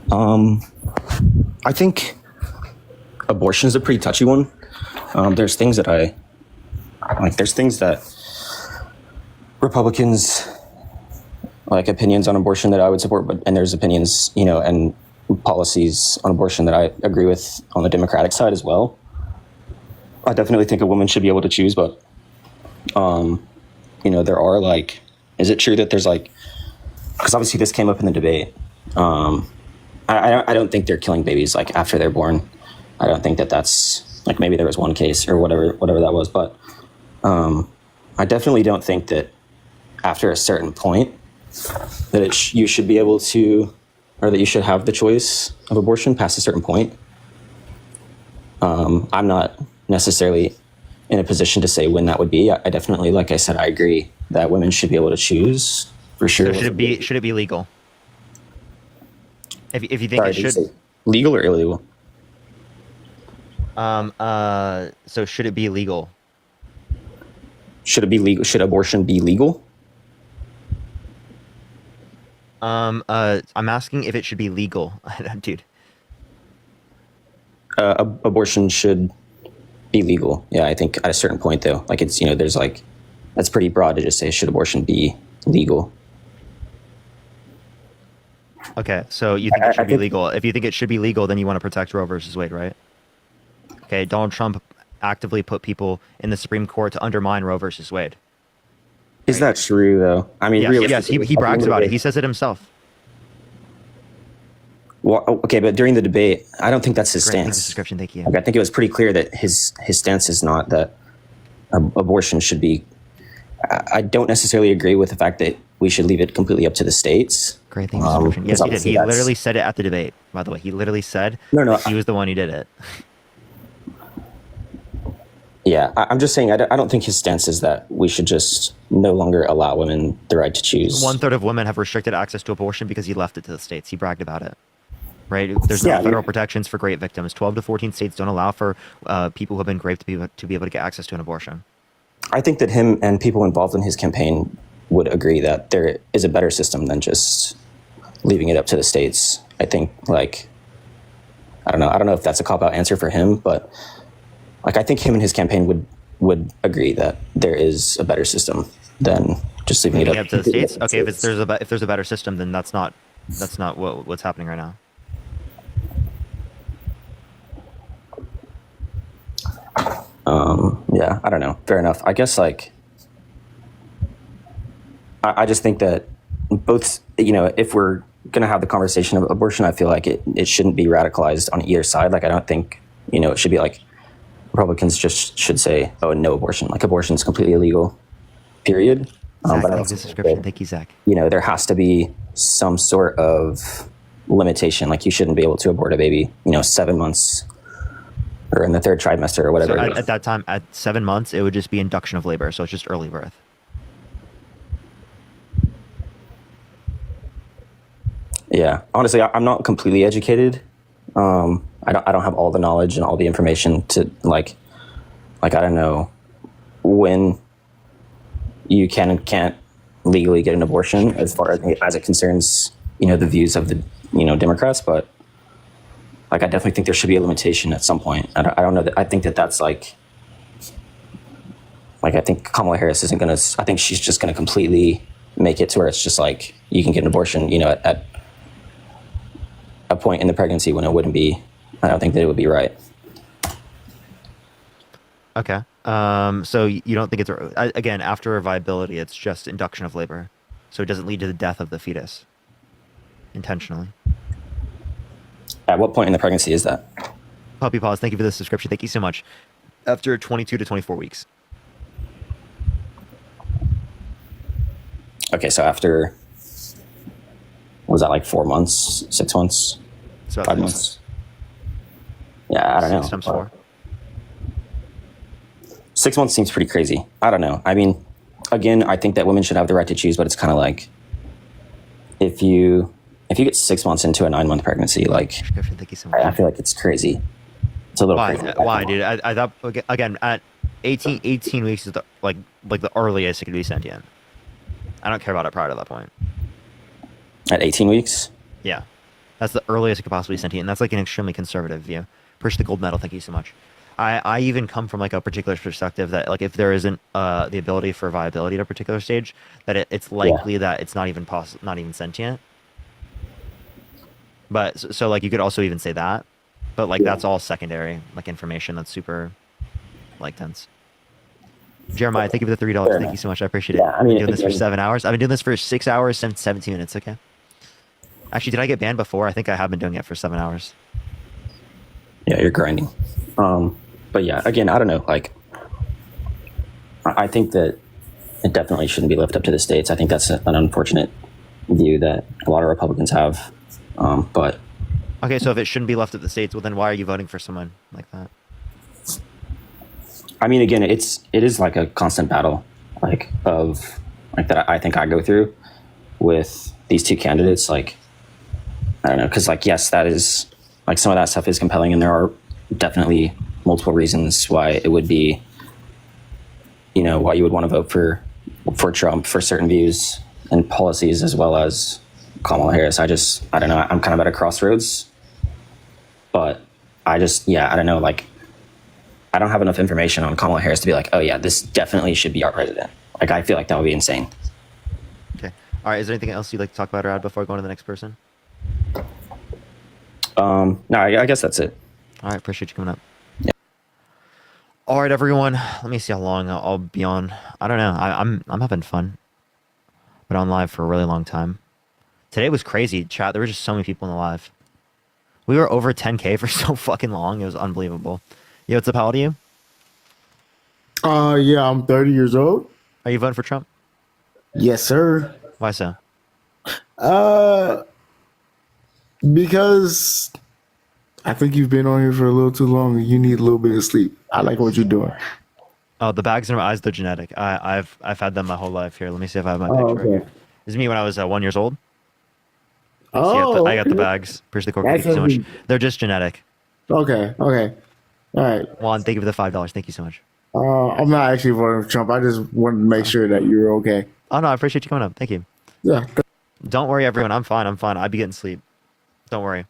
I think abortion is a pretty touchy one. There's things that there's things that Republicans, like, opinions on abortion that I would support, and there's opinions, and policies on abortion that I agree with on the Democratic side as well. I definitely think a woman should be able to choose, but there are, is it true that there's, because obviously this came up in the debate. I don't think they're killing babies after they're born. I don't think that's maybe there was one case or whatever that was, but I definitely don't think that after a certain point that you should be able to, or that you should have the choice of abortion past a certain point. I'm not necessarily in a position to say when that would be. I definitely, like I said, I agree that women should be able to choose for sure. So should it be legal? If you think it should, legal or illegal? So should it be legal? Should it be legal? Should abortion be legal? I'm asking if it should be legal, dude. Abortion should be legal. Yeah, I think at a certain point, though, it's, there's that's pretty broad to just say, should abortion be legal? Okay, so you think it should be legal. If you think it should be legal, then you want to protect Roe versus Wade, right? Okay, Donald Trump actively put people in the Supreme Court to undermine Roe versus Wade. Is that true, though? I mean, yes, he brags about it. He says it himself. Well, okay, but during the debate, I don't think that's his stance. Description, thank you. I think it was pretty clear that his stance is not that abortion should be. I don't necessarily agree with the fact that we should leave it completely up to the states. Great, thank you. Yes, he did. He literally said it at the debate. By the way, he literally said he was the one who did it. Yeah, I'm just saying, I don't think his stance is that we should just no longer allow women the right to choose. 1/3 of women have restricted access to abortion because he left it to the states. He bragged about it. Right? There's no federal protections for rape victims. 12 to 14 states don't allow for people who have been raped to be able to get access to an abortion. I think that him and people involved in his campaign would agree that there is a better system than just leaving it up to the states. I think, I don't know if that's a cop-out answer for him, but I think him and his campaign would agree that there is a better system than just leaving it up to the states. Okay, if there's a better system, then that's not what's happening right now. Yeah, I don't know. Fair enough. I guess I just think that both, if we're going to have the conversation of abortion, I feel like it shouldn't be radicalized on either side. I don't think, it should be Republicans just should say, oh, no abortion. Abortion is completely illegal, period. Zach, but thank you, Zach. There has to be some sort of limitation. You shouldn't be able to abort a baby, 7 months or in the third trimester or whatever. So at that time, at 7 months, it would just be induction of labor. So it's just early birth. Yeah, honestly, I'm not completely educated. I don't have all the knowledge and all the information to like I don't know when you can and can't legally get an abortion as far as it concerns, the views of the, Democrats, but like, I definitely think there should be a limitation at some point. I don't know that. I think that's like I think Kamala Harris isn't going to, I think she's just going to completely make it to where it's just like, you can get an abortion, at a point in the pregnancy when it wouldn't be, I don't think that it would be right. Okay. So you don't think it's, again, after viability, it's just induction of labor. So it doesn't lead to the death of the fetus intentionally. At what point in the pregnancy is that? Puppy Paws, thank you for the subscription. Thank you so much. After 22 to 24 weeks. Okay, so after, was that like 4 months, 6 months, 5 months? Yeah, I don't know. 6 times 4. 6 months seems pretty crazy. I don't know. I mean, again, I think that women should have the right to choose, but it's kind of like, if you get 6 months into a 9-month pregnancy, like, Thank you so much. I feel like it's crazy. It's a little crazy. Why, dude? I thought, again, at 18 weeks is like the earliest it could be sentient. I don't care about it prior to that point. At 18 weeks? Yeah. That's the earliest it could possibly be sentient, and that's like an extremely conservative view. Push the gold medal, thank you so much. I even come from like a particular perspective that like if there isn't the ability for viability at a particular stage, that it's likely that it's not even not even sentient. But so like you could also even say that, but like that's all secondary like information that's super like dense. Jeremiah, thank you for the $3. Thank you so much. I appreciate it. Yeah, I mean, I've been doing this for 7 hours. I've been doing this for 6 hours and 17 minutes. Okay. Actually, did I get banned before? I think I have been doing it for 7 hours. Yeah, you're grinding. But yeah, again, I don't know. Like, I think that it definitely shouldn't be left up to the states. I think that's an unfortunate view that a lot of Republicans have. But okay, so if it shouldn't be left at the states, well, then why are you voting for someone like that? I mean, again, it is like a constant battle, like that I think I go through with these two candidates. Like, I don't know, because like, yes, that is like some of that stuff is compelling, and there are definitely multiple reasons why it would be, why you would want to vote for Trump for certain views and policies, as well as Kamala Harris. I don't know. I'm kind of at a crossroads, but I don't know. Like, I don't have enough information on Kamala Harris to be like, oh yeah, this definitely should be our president. Like, I feel like that would be insane. Okay. All right. Is there anything else you'd like to talk about or add before going to the next person? No, I guess that's it. All right. Appreciate you coming up. Yeah. All right, everyone. Let me see how long I'll be on. I don't know. I'm having fun. Been on live for a really long time. Today was crazy, chat. There were just so many people in the live. We were over 10K for so fucking long. It was unbelievable. Yo, what's up? How old are you? Yeah, I'm 30 years old. Are you voting for Trump? Yes, sir. Why so? Because I think you've been on here for a little too long and you need a little bit of sleep. I like what you're doing. Oh, the bags in my eyes, they're genetic. I've had them my whole life. Here, let me see if I have my picture. Okay. Here. This is me when I was 1 year old. Oh, I got the bags. Appreciate the corporate. Thank you so much. They're just genetic. Okay. All right. Juan, thank you for the $5. Thank you so much. I'm not actually voting for Trump. I just wanted to make sure that you're okay. Oh, no, I appreciate you coming up. Thank you. Yeah. Don't worry, everyone. I'm fine. I'll be getting sleep. Don't worry.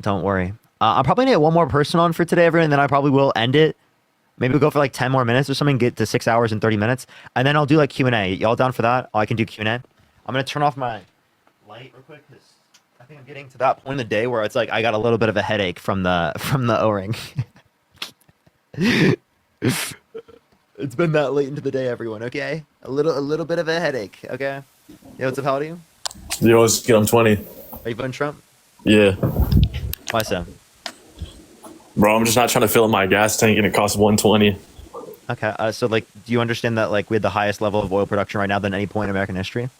I'm probably going to get one more person on for today, everyone, and then I probably will end it. Maybe we'll go for like 10 more minutes or something, get to 6 hours and 30 minutes, and then I'll do like Q&A. Y'all down for that? I can do Q&A. I'm going to turn off my light real quick because I think I'm getting to that point in the day where it's like I got a little bit of a headache from the O-ring. It's been that late into the day, everyone, okay? A little bit of a headache, okay? Yo, what's up? How old are you? Yo, what's good? I'm 20. Are you voting Trump? Yeah. Why so? Bro, I'm just not trying to fill up my gas tank and it costs $120. Okay, so like, do you understand that like we had the highest level of oil production right now than any point in American history?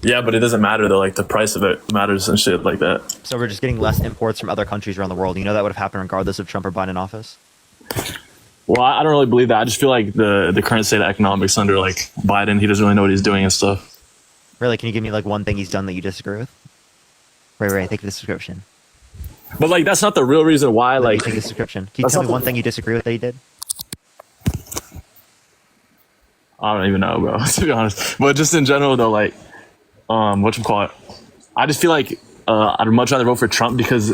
Yeah, but it doesn't matter though. Like the price of it matters and shit like that. So we're just getting less imports from other countries around the world. You know that would have happened regardless of Trump or Biden in office. Well, I don't really believe that. I just feel like the current state of economics under like Biden, he doesn't really know what he's doing and stuff. Really, can you give me like one thing he's done that you disagree with? Ray, thank you for the subscription. But like that's not the real reason why. Like, take the subscription. Can you tell me one thing you disagree with that he did? I don't even know, bro. To be honest, but just in general though, like, whatchamacallit, I just feel like I'd much rather vote for Trump because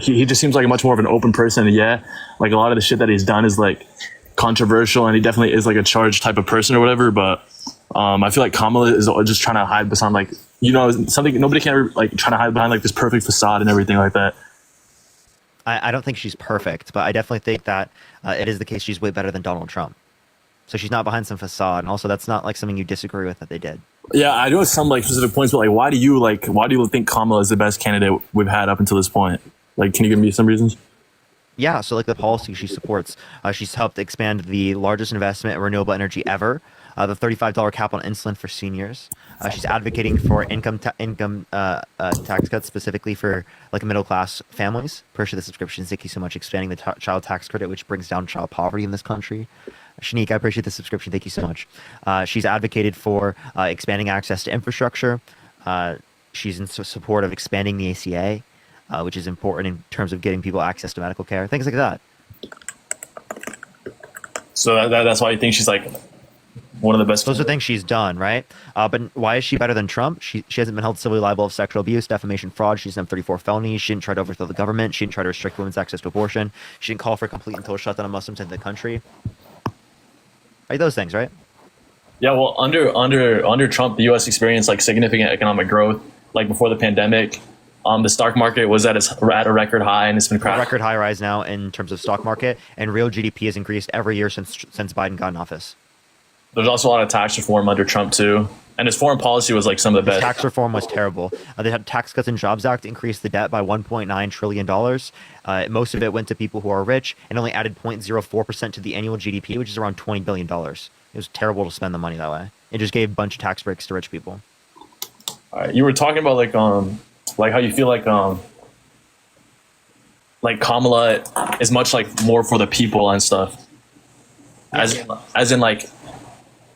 he just seems like a much more of an open person. And yeah, like a lot of the shit that he's done is like controversial, and he definitely is like a charged type of person or whatever. But I feel like Kamala is just trying to hide behind like, you know, something nobody can ever, like, trying to hide behind like this perfect facade and everything like that. I don't think she's perfect, but I definitely think that it is the case she's way better than Donald Trump. So she's not behind some facade, and also that's not like something you disagree with that they did. Yeah, I know some like specific points, but like, why do you think Kamala is the best candidate we've had up until this point? Like, can you give me some reasons? Yeah, so like the policy she supports, she's helped expand the largest investment in renewable energy ever, the $35 cap on insulin for seniors. She's advocating for income tax cuts specifically for like middle class families. Appreciate the subscriptions. Thank you so much. Expanding the child tax credit, which brings down child poverty in this country. Shanique, I appreciate the subscription. Thank you so much. She's advocated for expanding access to infrastructure. She's in support of expanding the ACA, which is important in terms of getting people access to medical care, things like that. So that's why you think she's like one of the best. Those are things she's done, right? But why is she better than Trump? She hasn't been held civilly liable of sexual abuse, defamation, fraud. She's done 34 felonies. She didn't try to overthrow the government. She didn't try to restrict women's access to abortion. She didn't call for a complete and total shutdown of Muslims in the country. Right, those things, right? Yeah, well, under Trump, the U.S. experienced like significant economic growth. Like before the pandemic, the stock market was at a record high, and it's been crashing. Record high rise now in terms of stock market, and real GDP has increased every year since Biden got in office. There's also a lot of tax reform under Trump too, and his foreign policy was like some of the best. Tax reform was terrible. They had Tax Cuts and Jobs Act increased the debt by $1.9 trillion. Most of it went to people who are rich, and only added 0.04% to the annual GDP, which is around $20 billion. It was terrible to spend the money that way. It just gave a bunch of tax breaks to rich people. All right, you were talking about like how you feel like Kamala is much like more for the people and stuff. As in like.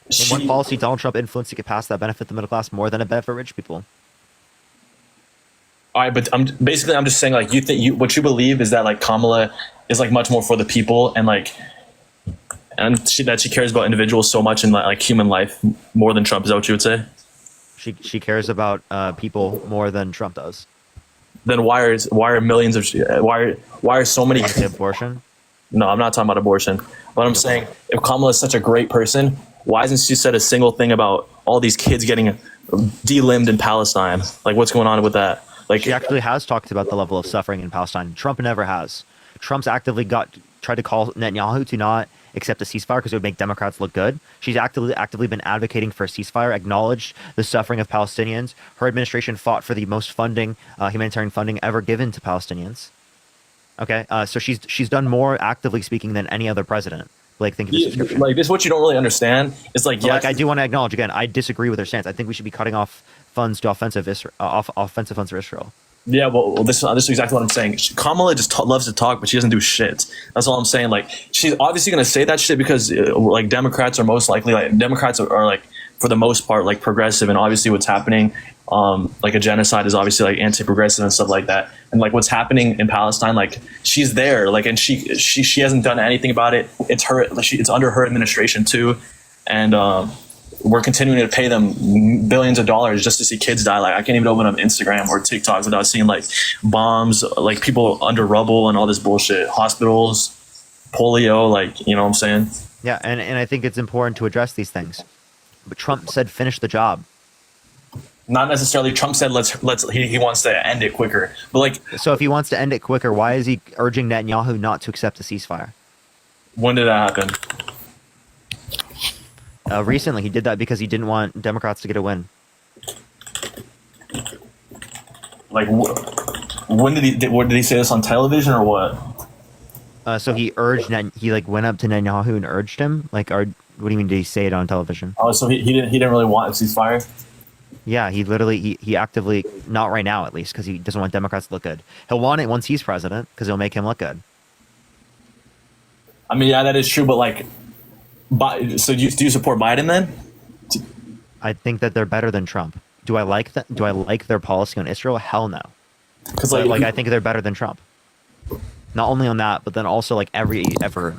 In one policy Donald Trump influenced to get past that benefit the middle class more than it benefit rich people. All right, but I'm just saying like what you believe is that like Kamala is like much more for the people and she cares about individuals so much in like human life more than Trump. Is that what you would say? She cares about people more than Trump does. Then why are millions of why are so many abortion? No, I'm not talking about abortion. But I'm saying if Kamala is such a great person, why hasn't she said a single thing about all these kids getting delimbed in Palestine? Like, what's going on with that? Like, she actually has talked about the level of suffering in Palestine. Trump never has. Trump's actively tried to call Netanyahu to not accept a ceasefire because it would make Democrats look good. She's actively been advocating for a ceasefire, acknowledged the suffering of Palestinians. Her administration fought for the most humanitarian funding ever given to Palestinians. Okay, so she's done more actively speaking than any other president. Like, think of the subscription. Like, this is what you don't really understand. It's like, yeah, like, I do want to acknowledge again, I disagree with her stance. I think we should be cutting off funds to offensive funds for Israel. Yeah, well, this is exactly what I'm saying. Kamala just loves to talk, but she doesn't do shit. That's all I'm saying. Like, she's obviously going to say that shit because like Democrats are most likely Democrats are like for the most part like progressive, and obviously what's happening like a genocide is obviously like anti-progressive and stuff like that. And like what's happening in Palestine, like she's there, like, and she hasn't done anything about it. It's it's under her administration too, and we're continuing to pay them billions of dollars just to see kids die. Like, I can't even open up Instagram or TikTok without seeing like bombs, like people under rubble and all this bullshit, hospitals, polio, like, you know what I'm saying? Yeah, and I think it's important to address these things. But Trump said finish the job. Not necessarily. Trump said he wants to end it quicker. But like, so if he wants to end it quicker, why is he urging Netanyahu not to accept a ceasefire? When did that happen? Recently, he did that because he didn't want Democrats to get a win. Like, when did he say this on television or what? So he went up to Netanyahu and urged him. Like, what do you mean? Did he say it on television? Oh, so he didn't really want a ceasefire? Yeah, he actively, not right now at least, because he doesn't want Democrats to look good. He'll want it once he's president because it'll make him look good. I mean, yeah, that is true, but like, so do you support Biden then? I think that they're better than Trump. Do I like that? Do I like their policy on Israel? Hell no. Because like I think they're better than Trump. Not only on that, but then also like every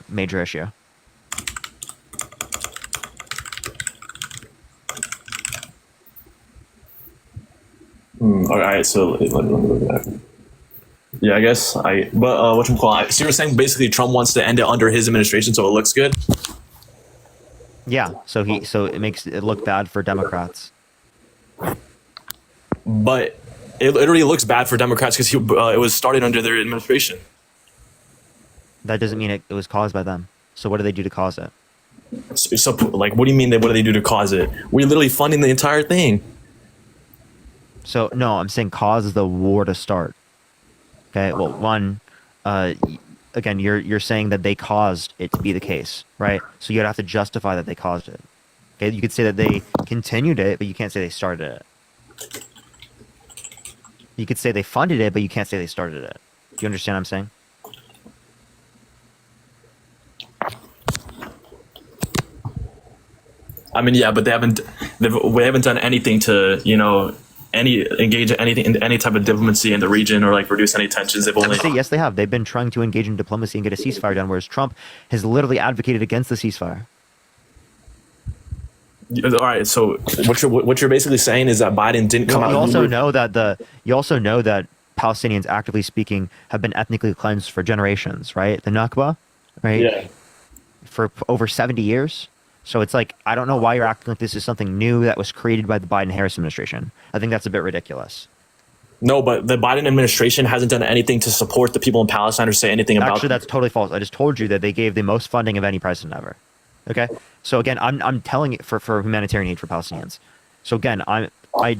major issue. All right, so let me look at that. Yeah, I guess but what you call it? So you're saying basically Trump wants to end it under his administration, so it looks good. Yeah, so it makes it look bad for Democrats. But it literally looks bad for Democrats because it was started under their administration. That doesn't mean it was caused by them. So what do they do to cause it? So like, what do you mean? What do they do to cause it? We're literally funding the entire thing. So no, I'm saying cause the war to start. Okay, well, one, again, you're saying that they caused it to be the case, right? So you'd have to justify that they caused it. Okay, you could say that they continued it, but you can't say they started it. You could say they funded it, but you can't say they started it. Do you understand what I'm saying? I mean, yeah, but they haven't done anything to, engage anything in any type of diplomacy in the region or like reduce any tensions. They've only yes, they have. They've been trying to engage in diplomacy and get a ceasefire done, whereas Trump has literally advocated against the ceasefire. All right, so what you're basically saying is that Biden didn't come out. You also know that Palestinians, actively speaking, have been ethnically cleansed for generations, right? The Nakba, right? Yeah. For over 70 years. So it's like, I don't know why you're acting like this is something new that was created by the Biden-Harris administration. I think that's a bit ridiculous. No, but the Biden administration hasn't done anything to support the people in Palestine or say anything about. Actually, that's totally false. I just told you that they gave the most funding of any president ever. Okay, so again, I'm telling it for humanitarian aid for Palestinians. So again, I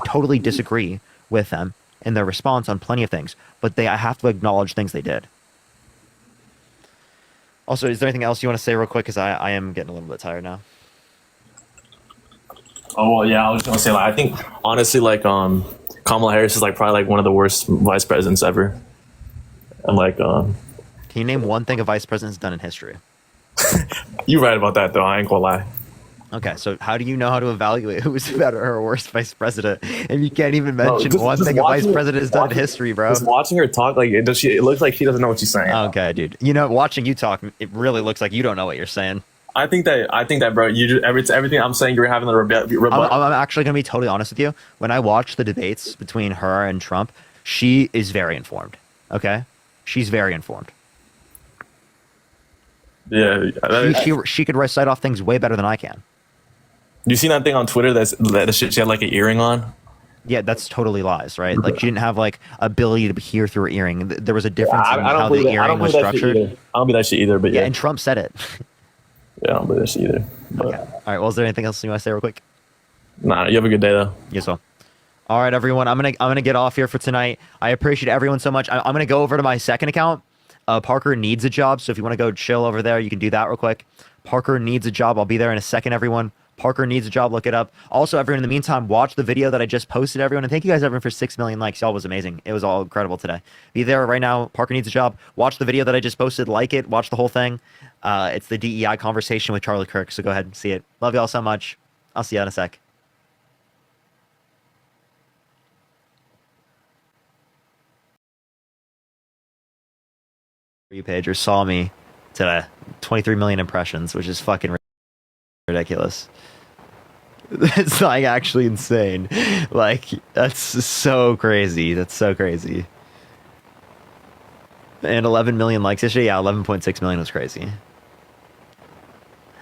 totally disagree with them in their response on plenty of things, but I have to acknowledge things they did. Also, is there anything else you want to say real quick? Because I am getting a little bit tired now. Oh well, yeah, I was just gonna say, like, I think honestly, like, Kamala Harris is like probably like one of the worst vice presidents ever. And like, can you name one thing a vice president's done in history? You're right about that, though. I ain't gonna lie. Okay, so how do you know how to evaluate who's better or worse vice president if you can't even mention one thing a vice president has done in history, bro? Just watching her talk, like, it looks like she doesn't know what she's saying. Okay, dude. Watching you talk, it really looks like you don't know what you're saying. I think that, bro. You just everything I'm saying, you're having a rebut. I'm actually gonna be totally honest with you. When I watch the debates between her and Trump, she is very informed. Okay, she's very informed. Yeah, she could recite off things way better than I can. You seen that thing on Twitter that she had like an earring on? Yeah, that's totally lies, right? Like, she didn't have like ability to hear through her earring. There was a difference in how the earring was structured. I don't believe that shit either. But yeah, and Trump said it. Yeah, I don't believe that shit either. But. Okay. All right. Well, is there anything else you want to say real quick? Nah, you have a good day though. Yes, well. All right, everyone. I'm gonna get off here for tonight. I appreciate everyone so much. I'm gonna go over to my second account. Parker needs a job, so if you want to go chill over there, you can do that real quick. Parker needs a job. I'll be there in a second, everyone. Parker needs a job. Look it up. Also, everyone, in the meantime, watch the video that I just posted, everyone. And thank you guys, everyone, for 6 million likes. Y'all was amazing. It was all incredible today. Be there right now. Parker needs a job. Watch the video that I just posted. Like it. Watch the whole thing. It's the DEI conversation with Charlie Kirk. So go ahead and see it. Love y'all so much. I'll see you in a sec. You page or saw me today. 23 million impressions, which is fucking ridiculous. It's like actually insane. Like, that's so crazy. That's so crazy. And 11 million likes yesterday. Yeah, 11.6 million was crazy.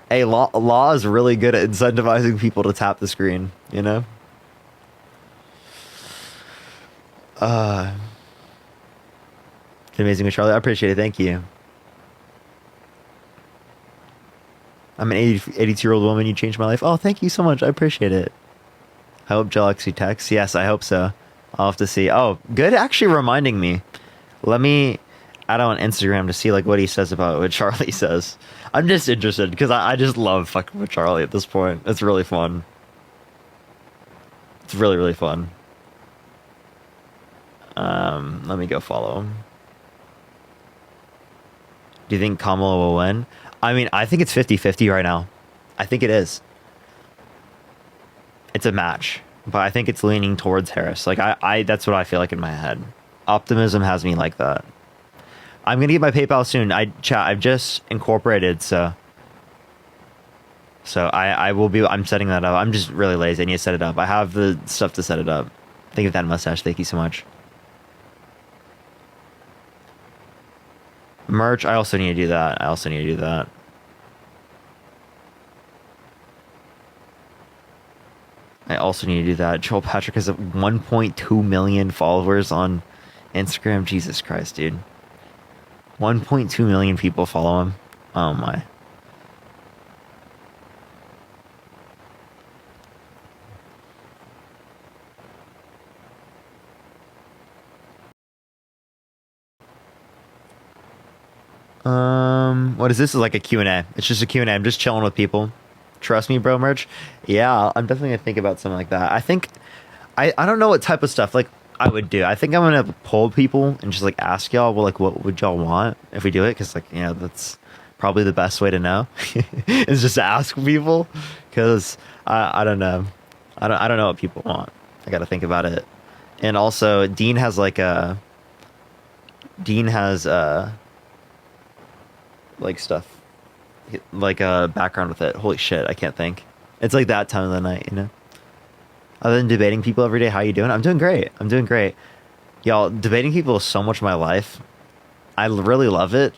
Hey, law is really good at incentivizing people to tap the screen, you know? Amazing with Charlie. I appreciate it. Thank you. I'm an 82-year-old woman. You changed my life. Oh, thank you so much. I appreciate it. I hope Joel actually texts. Yes, I hope so. I'll have to see. Oh, good. Actually reminding me. Let me add on Instagram to see like what he says about what Charlie says. I'm just interested because I just love fucking with Charlie at this point. It's really fun. It's really, really fun. Let me go follow him. Do you think Kamala will win? I mean, I think it's 50-50 right now. I think it is. It's a match, but I think it's leaning towards Harris. Like, I that's what I feel like in my head. Optimism has me like that. I'm gonna get my PayPal soon. I've just incorporated, so I will be. I'm setting that up. I'm just really lazy. I need to set it up. I have the stuff to set it up. Think of that mustache. Thank you so much. Merch. I also need to do that. Joel Patrick has 1.2 million followers on Instagram. Jesus Christ, dude. 1.2 million people follow him. Oh my. What is this? Is like a Q&A. It's just a Q&A. I'm just chilling with people. Trust me, bro, merch. Yeah, I'm definitely gonna think about something like that. I think I don't know what type of stuff like I would do. I think I'm gonna poll people and just like ask y'all, well, like, what would y'all want if we do it? Because, like, you know, that's probably the best way to know is just to ask people. Because I don't know. I don't know what people want. I got to think about it. And also, Dean has like stuff, like a background with it. Holy shit, I can't think. It's like that time of the night, you know. Other than debating people every day, how you doing? I'm doing great. Y'all, debating people is so much of my life. I really love it.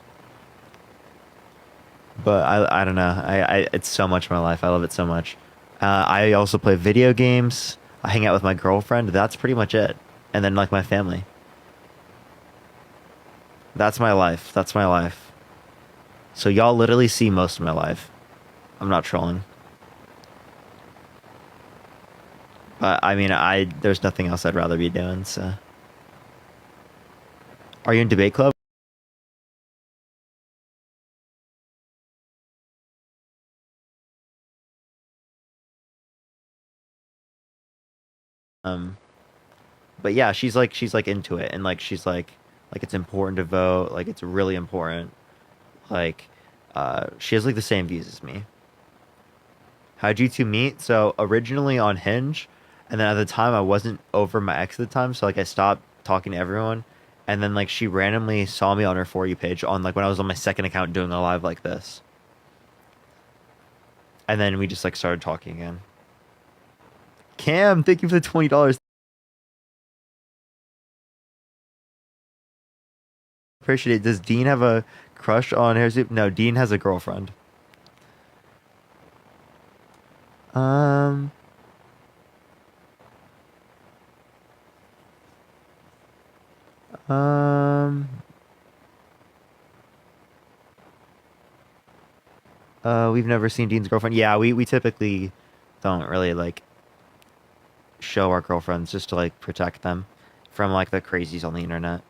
But I don't know. It's so much of my life. I love it so much. I also play video games. I hang out with my girlfriend. That's pretty much it. And then, like, my family. That's my life. So y'all literally see most of my life. I'm not trolling. But I mean, there's nothing else I'd rather be doing, so. Are you in debate club? But yeah, she's like into it, and like she's like it's important to vote, like it's really important. Like she has like the same views as me. How'd you two meet? So originally on Hinge, and then at the time I wasn't over my ex at the time, so like I stopped talking to everyone, and then like she randomly saw me on her For You page on like when I was on my second account doing a live like this. And then we just like started talking again. Cam, thank you for the $20. Appreciate it. Does Dean have a crush on Hair Soup? No, Dean has a girlfriend. We've never seen Dean's girlfriend. Yeah, we typically don't really like show our girlfriends just to like protect them from like the crazies on the internet.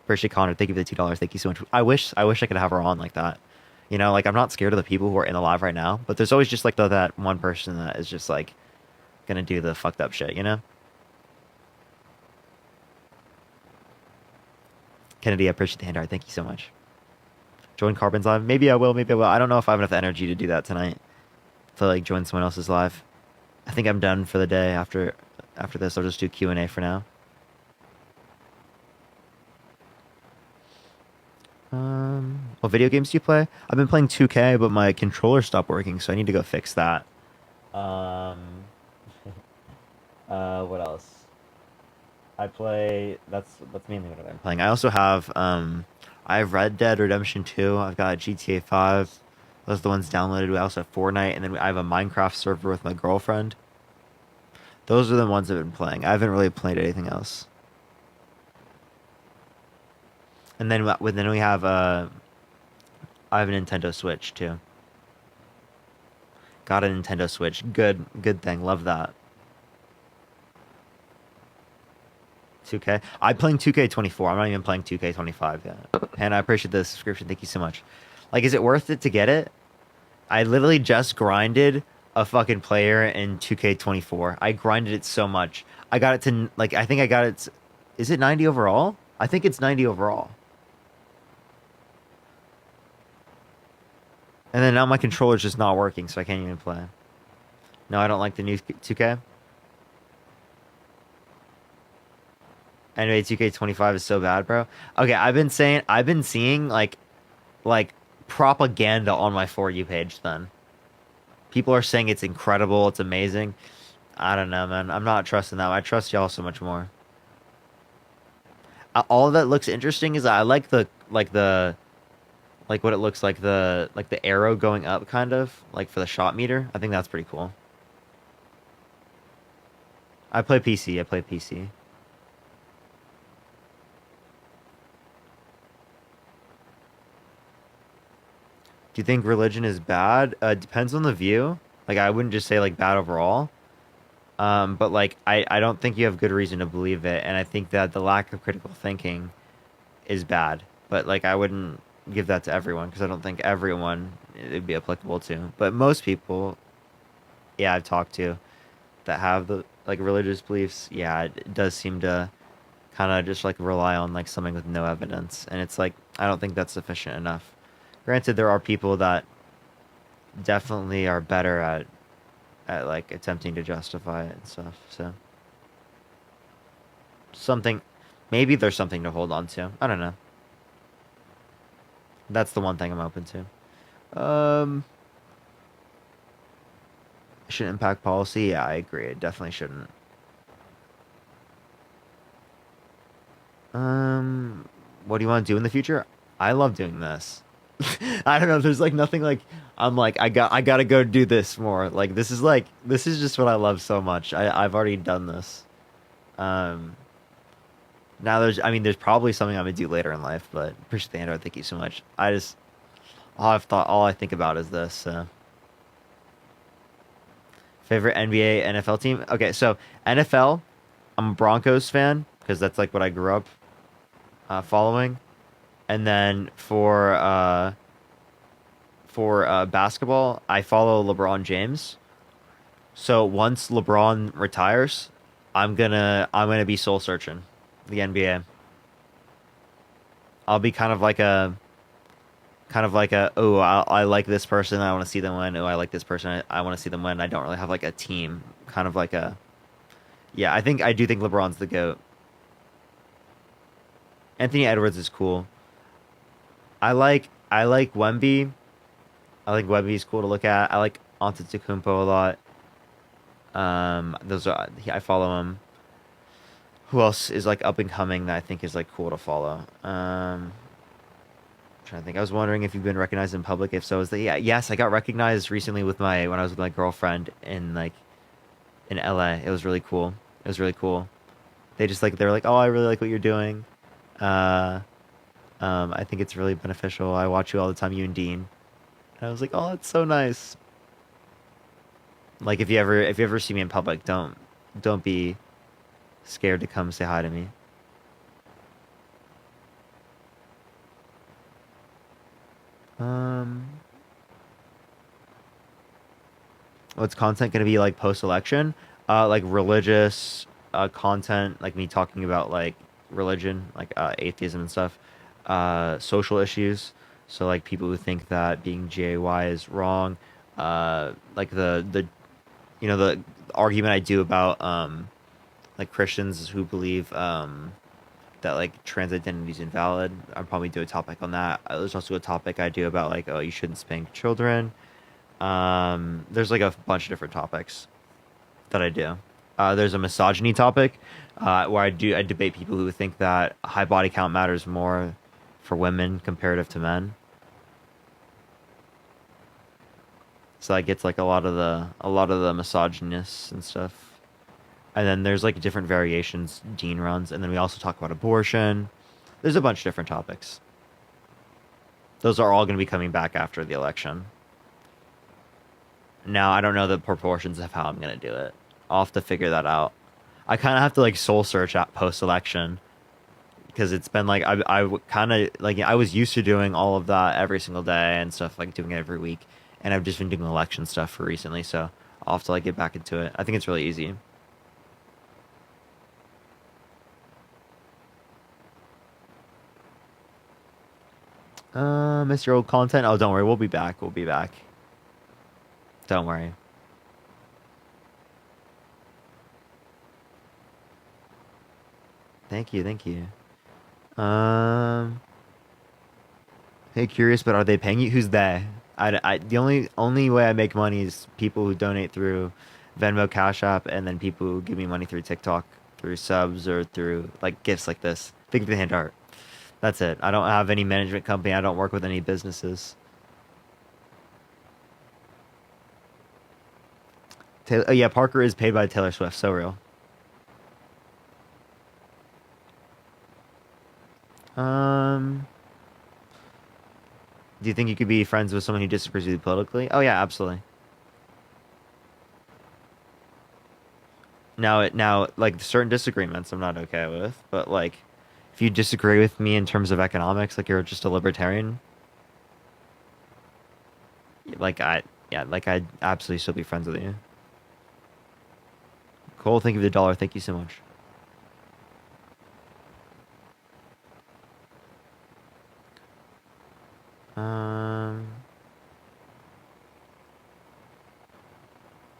Appreciate Connor. Thank you for the $2. Thank you so much. I wish I could have her on like that. You know, like I'm not scared of the people who are in the live right now, but there's always just like that one person that is just like gonna do the fucked up shit, you know? Kennedy, I appreciate the hand art. Thank you so much. Join Carbon's live. Maybe I will. I don't know if I have enough energy to do that tonight. To like join someone else's live. I think I'm done for the day. After this, I'll just do Q&A for now. What video games do you play? I've been playing 2K, but my controller stopped working, so I need to go fix that. What else? I play. That's mainly what I'm playing. I also have I have Red Dead Redemption 2. I've got GTA 5. Those are the ones downloaded. We also have Fortnite, and then I have a Minecraft server with my girlfriend. Those are the ones I've been playing. I haven't really played anything else. And then we have I have a Nintendo Switch too. Got a Nintendo Switch. Good thing. Love that. 2K. I'm playing 2K24. I'm not even playing 2K25 yet. And I appreciate the subscription. Thank you so much. Like, is it worth it to get it? I literally just grinded a fucking player in 2K24. I grinded it so much. I got it to like I think I got it. Is it 90 overall? I think it's 90 overall. And then now my controller's just not working, so I can't even play. No, I don't like the new 2K. Anyway, 2K25 is so bad, bro. Okay, I've been seeing like propaganda on my For You page then. People are saying it's incredible, it's amazing. I don't know, man. I'm not trusting that. I trust y'all so much more. All that looks interesting is I like what it looks like the arrow going up kind of like for the shot meter. I think that's pretty cool. I play PC. Do you think religion is bad? Depends on the view. Like, I wouldn't just say, like, bad overall. But, like, I don't think you have good reason to believe it. And I think that the lack of critical thinking is bad. But, like, I wouldn't give that to everyone because I don't think everyone it would be applicable to. But most people, yeah, I've talked to that have the, like, religious beliefs, yeah, it does seem to kind of just, like, rely on, like, something with no evidence. And it's, like, I don't think that's sufficient enough. Granted, there are people that definitely are better at like attempting to justify it and stuff. So maybe there's something to hold on to. I don't know. That's the one thing I'm open to. Shouldn't impact policy. Yeah, I agree. It definitely shouldn't. What do you want to do in the future? I love doing this. I don't know. There's like nothing like I'm like I gotta go do this more. Like this is just what I love so much. I've already done this. Now there's probably something I'm gonna do later in life, but appreciate the Android. Thank you so much. All I think about is this. Favorite NBA NFL team? Okay, so NFL, I'm a Broncos fan because that's like what I grew up following. And then for basketball, I follow LeBron James. So once LeBron retires, I'm gonna be soul searching the NBA. I'll be kind of like I like this person, I want to see them win. Oh, I like this person, I want to see them win. I don't really have like a team. Kind of like I do think LeBron's the GOAT. Anthony Edwards is cool. I like Wemby. I think Wemby's cool to look at. I like Antetokounmpo a lot. I follow him. Who else is like up and coming that I think is like cool to follow? Trying to think. I was wondering if you've been recognized in public. If so, yes, I got recognized recently when I was with my girlfriend in LA. It was really cool. They were like, oh, I really like what you're doing. I think it's really beneficial. I watch you all the time, you and Dean. And I was like, oh, that's so nice. Like if you ever see me in public, don't be scared to come say hi to me. What's content gonna be like post-election? Like religious content, like me talking about like religion, like atheism and stuff. Social issues, so like people who think that being gay is wrong, like the argument I do about like Christians who believe that like trans identity is invalid. I'll probably do a topic on that. There's also a topic I do about like, oh, you shouldn't spank children. There's like a bunch of different topics that I do. There's a misogyny topic where I debate people who think that high body count matters more for women comparative to men. So that gets like a lot of the misogynists and stuff. And then there's like different variations Dean runs, and then we also talk about abortion. There's a bunch of different topics. Those are all going to be coming back after the election. Now, I don't know the proportions of how I'm going to do it. I'll have to figure that out. I kind of have to like soul search at post-election because it's been like I kind of like I was used to doing all of that every single day and stuff, like doing it every week, and I've just been doing election stuff for recently. So I'll have to like get back into it. I think it's really easy. Miss your old content. Oh, don't worry. We'll be back. We'll be back. Don't worry. Thank you. Thank you. Hey, curious, but are they paying you? Who's they? The only way I make money is people who donate through Venmo, Cash App, and then people who give me money through TikTok, through subs, or through like gifts like this. Think of the hand art. That's it. I don't have any management company. I don't work with any businesses. Oh yeah, Parker is paid by Taylor Swift. So real. Do you think you could be friends with someone who disagrees with you politically? Oh yeah, absolutely. Now, like certain disagreements, I'm not okay with, but like, if you disagree with me in terms of economics, like you're just a libertarian, I'd absolutely still be friends with you. Cole, thank you for the $1. Thank you so much.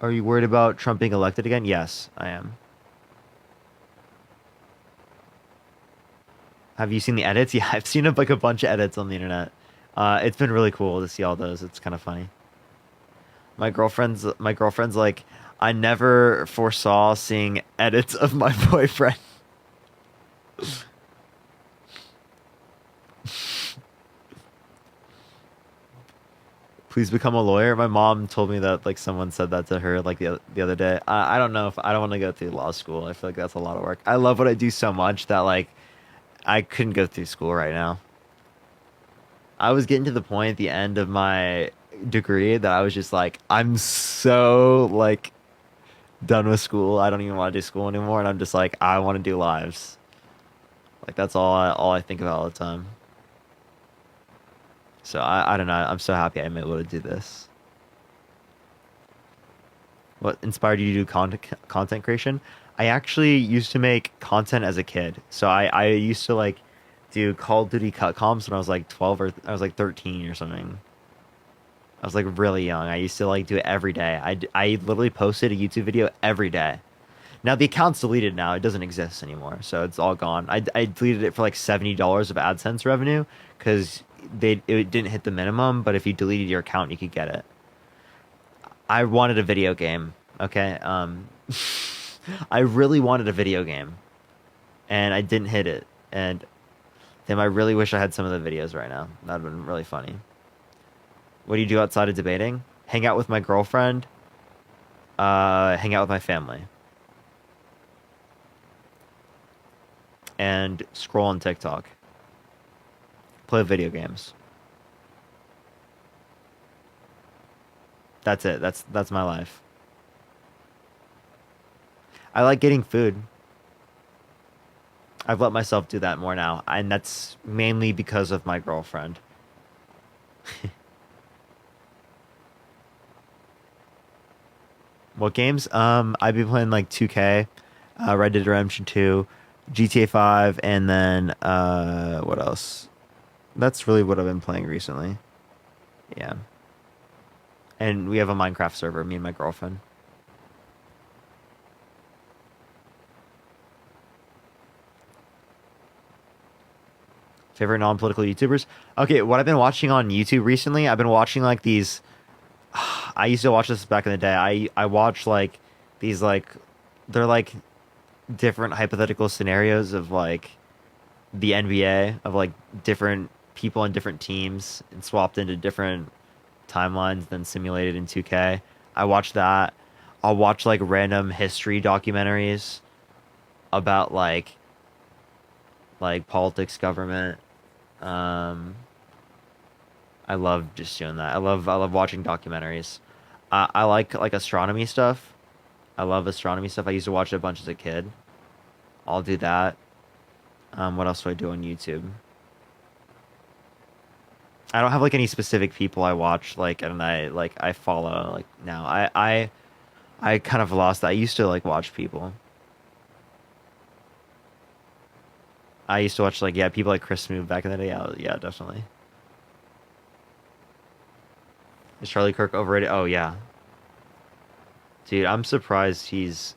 Are you worried about Trump being elected again? Yes, I am. Have you seen the edits? Yeah, I've seen like a bunch of edits on the internet. It's been really cool to see all those. It's kind of funny. My girlfriend's like, I never foresaw seeing edits of my boyfriend. Please become a lawyer. My mom told me that like someone said that to her like the other day. I don't know if I don't want to go through law school. I feel like that's a lot of work. I love what I do so much that like I couldn't go through school right now. I was getting to the point at the end of my degree that I was just like, I'm so like done with school. I don't even want to do school anymore, and I'm just like, I want to do lives. Like that's all I think about all the time. So I don't know. I'm so happy I'm able to do this. What inspired you to do content creation? I actually used to make content as a kid. So I used to like do Call of Duty cut comms when I was like 12 or I was like 13 or something. I was like really young. I used to like do it every day. I literally posted a YouTube video every day. Now the account's deleted now. It doesn't exist anymore. So it's all gone. I deleted it for like $70 of AdSense revenue because it didn't hit the minimum, but if you deleted your account, you could get it. I wanted a video game. Okay. I really wanted a video game and I didn't hit it. And damn, I really wish I had some of the videos right now. That'd been really funny. What do you do outside of debating? Hang out with my girlfriend. Hang out with my family. And scroll on TikTok. Play video games. That's it. That's my life. I like getting food. I've let myself do that more now, and that's mainly because of my girlfriend. What games? I've been playing like 2K, Red Dead Redemption 2, GTA 5, and then what else? That's really what I've been playing recently. Yeah. And we have a Minecraft server, me and my girlfriend. Favorite non-political YouTubers? Okay, what I've been watching on YouTube recently, I've been watching like these... I used to watch this back in the day. I watch like these like... They're like different hypothetical scenarios of like the NBA, of like different people on different teams and swapped into different timelines then simulated in 2K. I watch that. I'll watch like random history documentaries about like politics, government. I love just doing that. I love watching documentaries. I like astronomy stuff. I love astronomy stuff. I used to watch it a bunch as a kid. I'll do that. What else do I do on YouTube? I don't have like any specific people I watch and I follow like now. I kind of lost that. I used to like watch people. I used to watch like people like Chris Smoove back in the day. Yeah, definitely. Is Charlie Kirk overrated? Oh yeah, dude. I'm surprised he's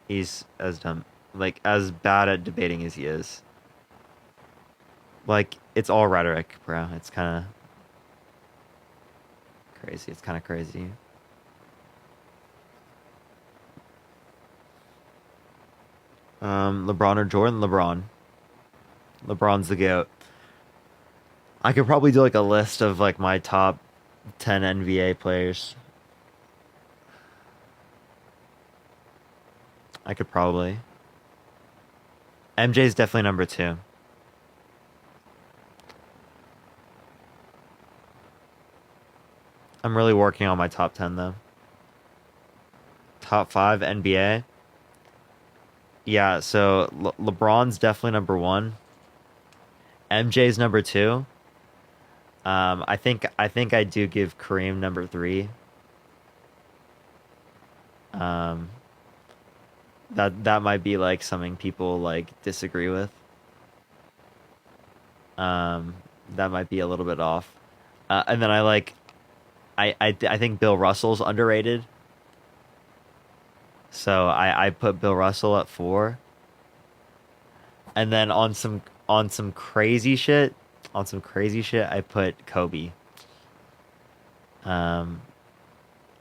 as dumb, like as bad at debating as he is. Like it's all rhetoric, bro. It's kind of crazy. It's kind of crazy. LeBron or Jordan? LeBron. LeBron's the GOAT. I could probably do like a list of like my top 10 NBA players. I could probably. MJ's definitely number 2. I'm really working on my top 10 though. Top 5 NBA. Yeah, so LeBron's definitely number 1. MJ's number 2. I think I do give Kareem number 3. That might be like something people like disagree with. That might be a little bit off. And then I think Bill Russell's underrated. So I put Bill Russell at 4. And then on some crazy shit, I put Kobe. I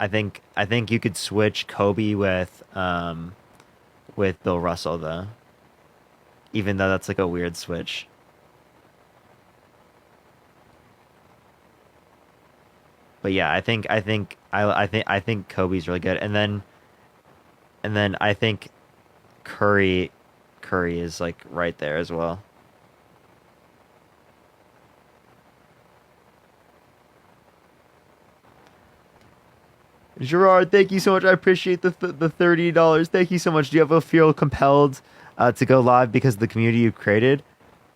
think you could switch Kobe with Bill Russell though. Even though that's like a weird switch. But yeah, I think Kobe's really good. And then I think Curry is like right there as well. Gerard, thank you so much. I appreciate the $30. Thank you so much. Do you ever feel compelled to go live because of the community you've created?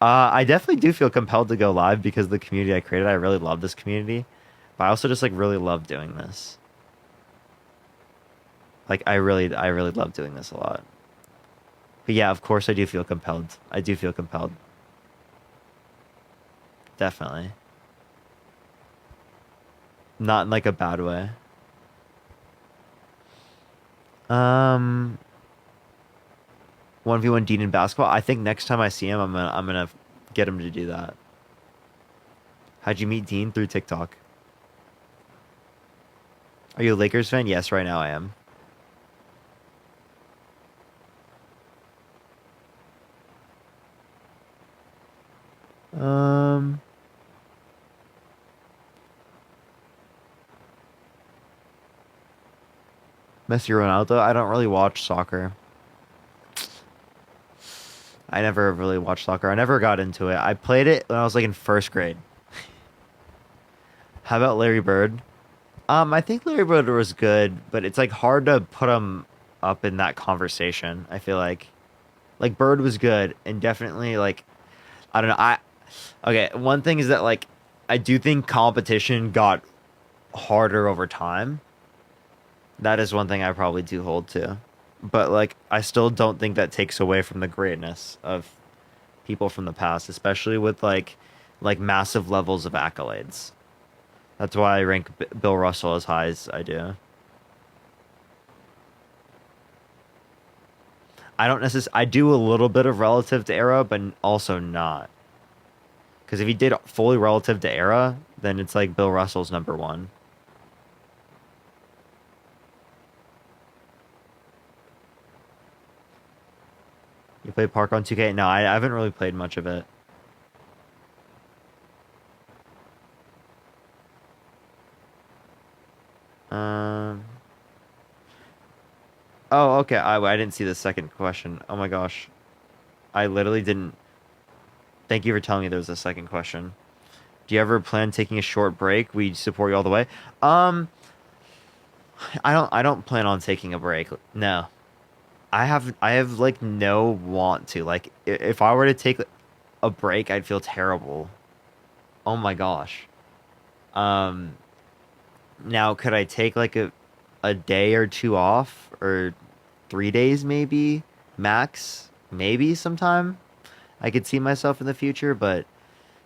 I definitely do feel compelled to go live because of the community I created. I really love this community, but I also just like really love doing this. Like I really love doing this a lot. But yeah, of course I do feel compelled. I do feel compelled. Definitely. Not in like a bad way. 1v1 Dean in basketball. I think next time I see him, I'm gonna get him to do that. How'd you meet Dean? Through TikTok. Are you a Lakers fan? Yes, right now I am. Messi or Ronaldo? I don't really watch soccer. I never really watched soccer. I never got into it. I played it when I was like in 1st grade. How about Larry Bird? I think Larry Bird was good, but it's like hard to put him up in that conversation. I feel like Bird was good and definitely like, I don't know. Okay. One thing is that like, I do think competition got harder over time. That is one thing I probably do hold to. But like I still don't think that takes away from the greatness of people from the past, especially with like massive levels of accolades. That's why I rank Bill Russell as high as I do. I do a little bit of relative to era, but also not. Because if he did fully relative to era, then it's like Bill Russell's number 1. You play Park on 2K? No, I haven't really played much of it. Oh, okay. I didn't see the second question. Oh my gosh. I literally didn't. Thank you for telling me there was a second question. Do you ever plan taking a short break? We support you all the way. I don't plan on taking a break. No. I have like no want to. Like if I were to take a break, I'd feel terrible. Oh my gosh. Now could I take like a a day or two off, or 3 days maybe, max, maybe sometime. I could see myself in the future, but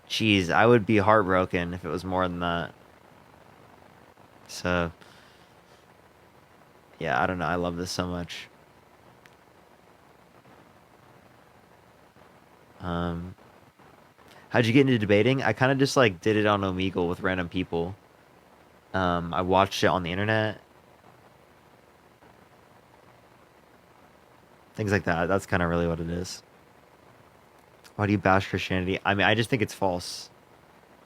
geez, I would be heartbroken if it was more than that. So, yeah, I don't know. I love this so much. How'd you get into debating? I kind of just like did it on Omegle with random people. I watched it on the internet. Things like that. That's kind of really what it is. Why do you bash Christianity? I mean, I just think it's false.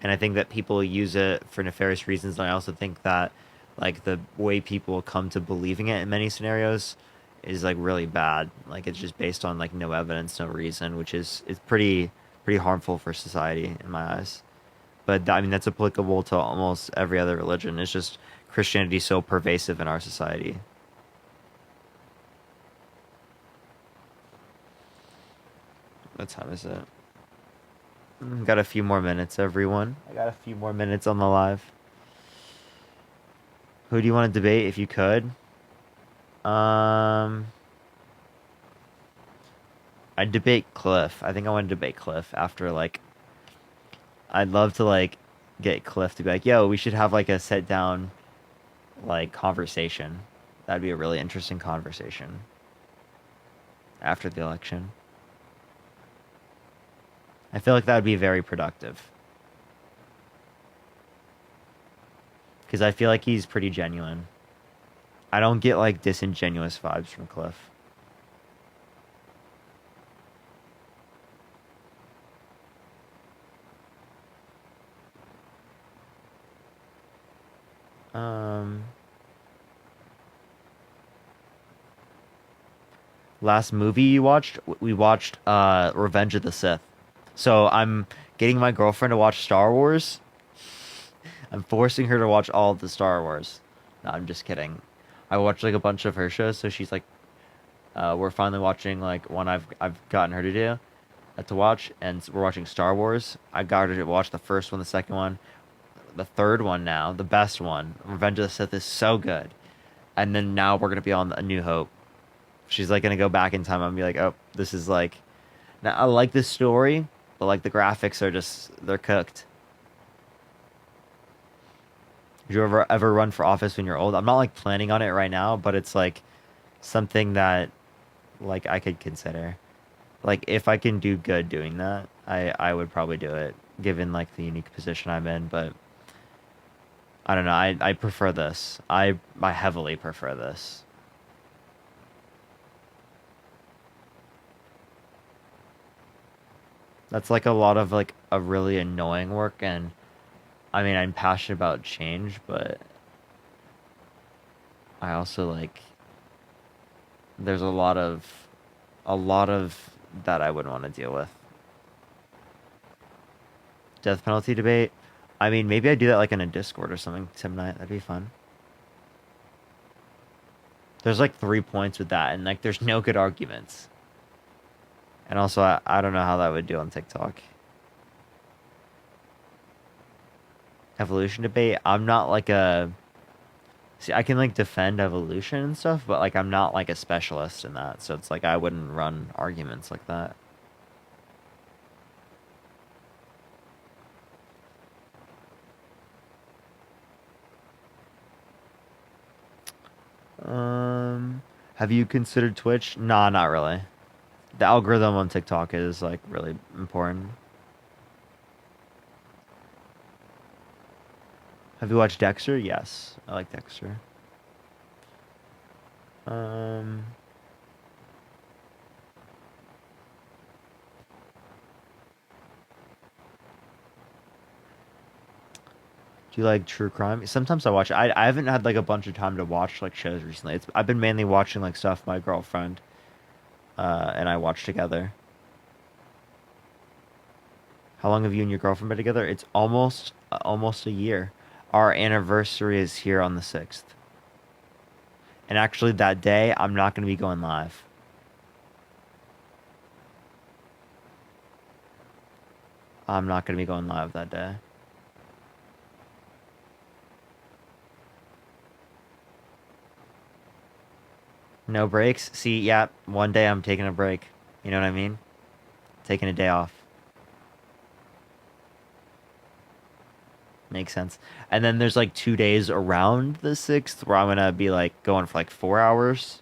And I think that people use it for nefarious reasons. And I also think that, like, the way people come to believing it in many scenarios is, like, really bad. Like, it's just based on, like, no evidence, no reason, which is pretty harmful for society in my eyes. But, I mean, that's applicable to almost every other religion. It's just Christianity is so pervasive in our society. What time is it? Got a few more minutes, everyone. I got a few more minutes on the live. Who do you want to debate if you could? I'd debate Cliff. I think I want to debate Cliff after, like, I'd love to, like, get Cliff to be like, yo, we should have, like, a sit down, like, conversation. That'd be a really interesting conversation after the election. I feel like that would be very productive. Because I feel like he's pretty genuine. I don't get, like, disingenuous vibes from Cliff. Last movie you watched? We watched Revenge of the Sith. So I'm getting my girlfriend to watch Star Wars. I'm forcing her to watch all of the Star Wars. No, I'm just kidding. I watched like a bunch of her shows, so she's like, we're finally watching like one I've gotten her to do, to watch, and we're watching Star Wars. I got her to watch the first one, the second one, the third one now, the best one. Revenge of the Sith is so good, and then now we're gonna be on A New Hope. She's like gonna go back in time and be like, oh, this is like, now I like this story, but like the graphics are just, they're cooked. Did you ever run for office when you're old? I'm not like planning on it right now, but it's like something that like I could consider. Like if I can do good doing that, I would probably do it, given like the unique position I'm in. But I don't know. I prefer this. I heavily prefer this. That's like a lot of like a really annoying work, and I mean I'm passionate about change, but I also like there's a lot of that I wouldn't want to deal with. Death penalty debate. I mean, maybe I do that like in a Discord or something, Tim Knight. That'd be fun. There's like 3 points with that, and like there's no good arguments. And also, I don't know how that would do on TikTok. Evolution debate. I'm not like a... See, I can like defend evolution and stuff, but like I'm not like a specialist in that. So it's like I wouldn't run arguments like that. Have you considered Twitch? Nah, not really. The algorithm on TikTok is like really important. Have you watched Dexter? Yes, I like Dexter. Do you like true crime? Sometimes I watch it. I haven't had like a bunch of time to watch like shows recently. I've been mainly watching like stuff my girlfriend and I watch together. How long have you and your girlfriend been together? It's almost a year. Our anniversary is here on the 6th. And actually that day I'm not going to be going live. I'm not going to be going live that day. . No breaks? See, yeah, one day I'm taking a break. You know what I mean? Taking a day off. Makes sense. And then there's like 2 days around the 6th where I'm gonna be like going for like 4 hours.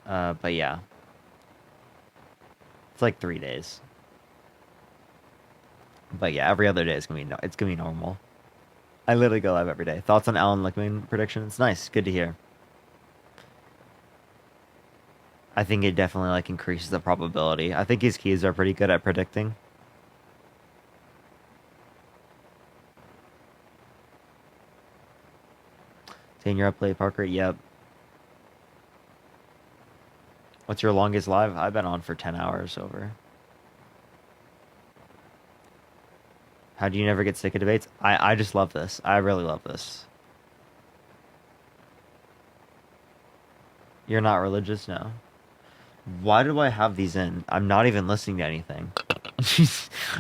But yeah. It's like 3 days. But yeah, every other day is gonna be it's gonna be normal. I literally go live every day. Thoughts on Alan Lichtman prediction? It's nice. Good to hear. I think it definitely like increases the probability. I think his keys are pretty good at predicting. Saying you're up late, Parker? Yep. What's your longest live? I've been on for 10 hours over. How do you never get sick of debates? I just love this. I really love this. You're not religious? No. Why do I have these in? I'm not even listening to anything.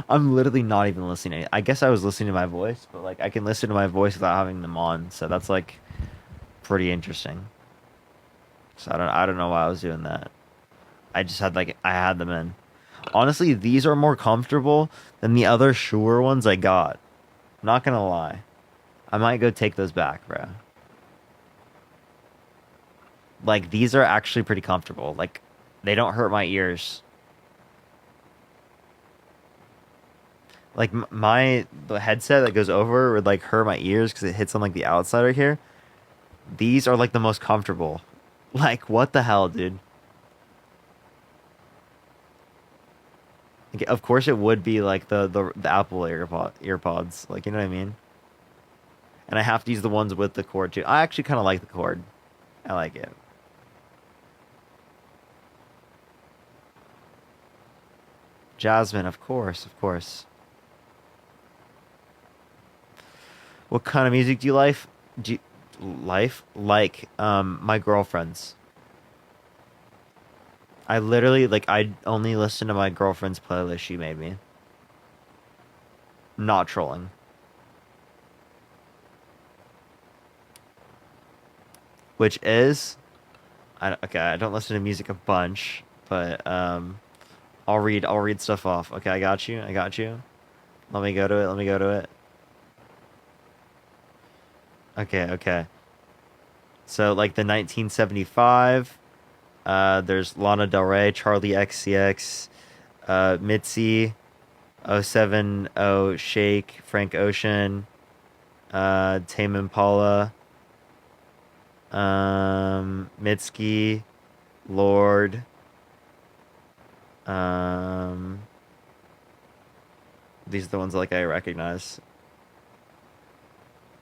I'm literally not even listening. I guess I was listening to my voice, but like I can listen to my voice without having them on, so that's like pretty interesting. So I don't know why I was doing that. I just had I had them in. Honestly, these are more comfortable than the other Shure ones I got. Not gonna lie. I might go take those back, bro. Like these are actually pretty comfortable. Like they don't hurt my ears. Like the headset that goes over would like hurt my ears because it hits on like the outside right here. These are like the most comfortable. Like what the hell, dude? Like, of course it would be like the Apple earpods. Like you know what I mean? And I have to use the ones with the cord too. I actually kind of like the cord. I like it. Jasmine, of course, of course. What kind of music do you like? Like my girlfriend's. I literally I only listen to my girlfriend's playlist she made me. Not trolling. Which is okay, I don't listen to music a bunch, but I'll read stuff off. Okay, I got you. Let me go to it. Okay. So like the 1975, there's Lana Del Rey, Charlie XCX, Mitzi, 070 Shake, Frank Ocean, Tame Impala, Mitski, Lord, these are the ones I recognize.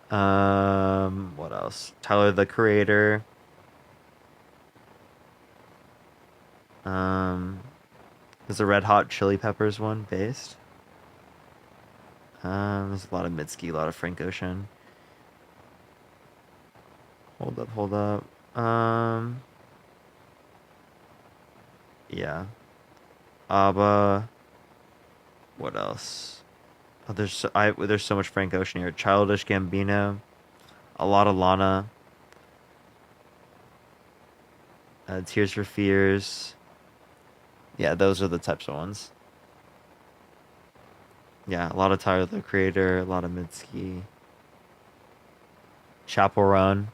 What else? Tyler the Creator. There's a Red Hot Chili Peppers one based. There's a lot of Mitski, a lot of Frank Ocean. Hold up. Yeah. ABBA. What else? Oh, there's so much Frank Ocean here. Childish Gambino. A lot of Lana. Tears for Fears. Yeah, those are the types of ones. Yeah, a lot of Tyler the Creator, a lot of Mitski. Chappell Roan.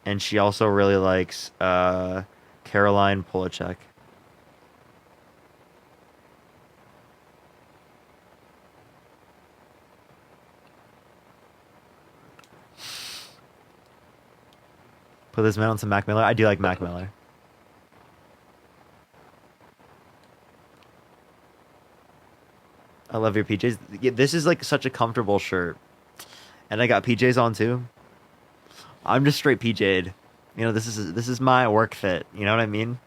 And she also really likes Caroline Polachek. Put this man on some Mac Miller. I do like Mac Miller. I love your PJs. Yeah, this is such a comfortable shirt. And I got PJs on too. I'm just straight PJ'd. You know, this is my work fit. You know what I mean?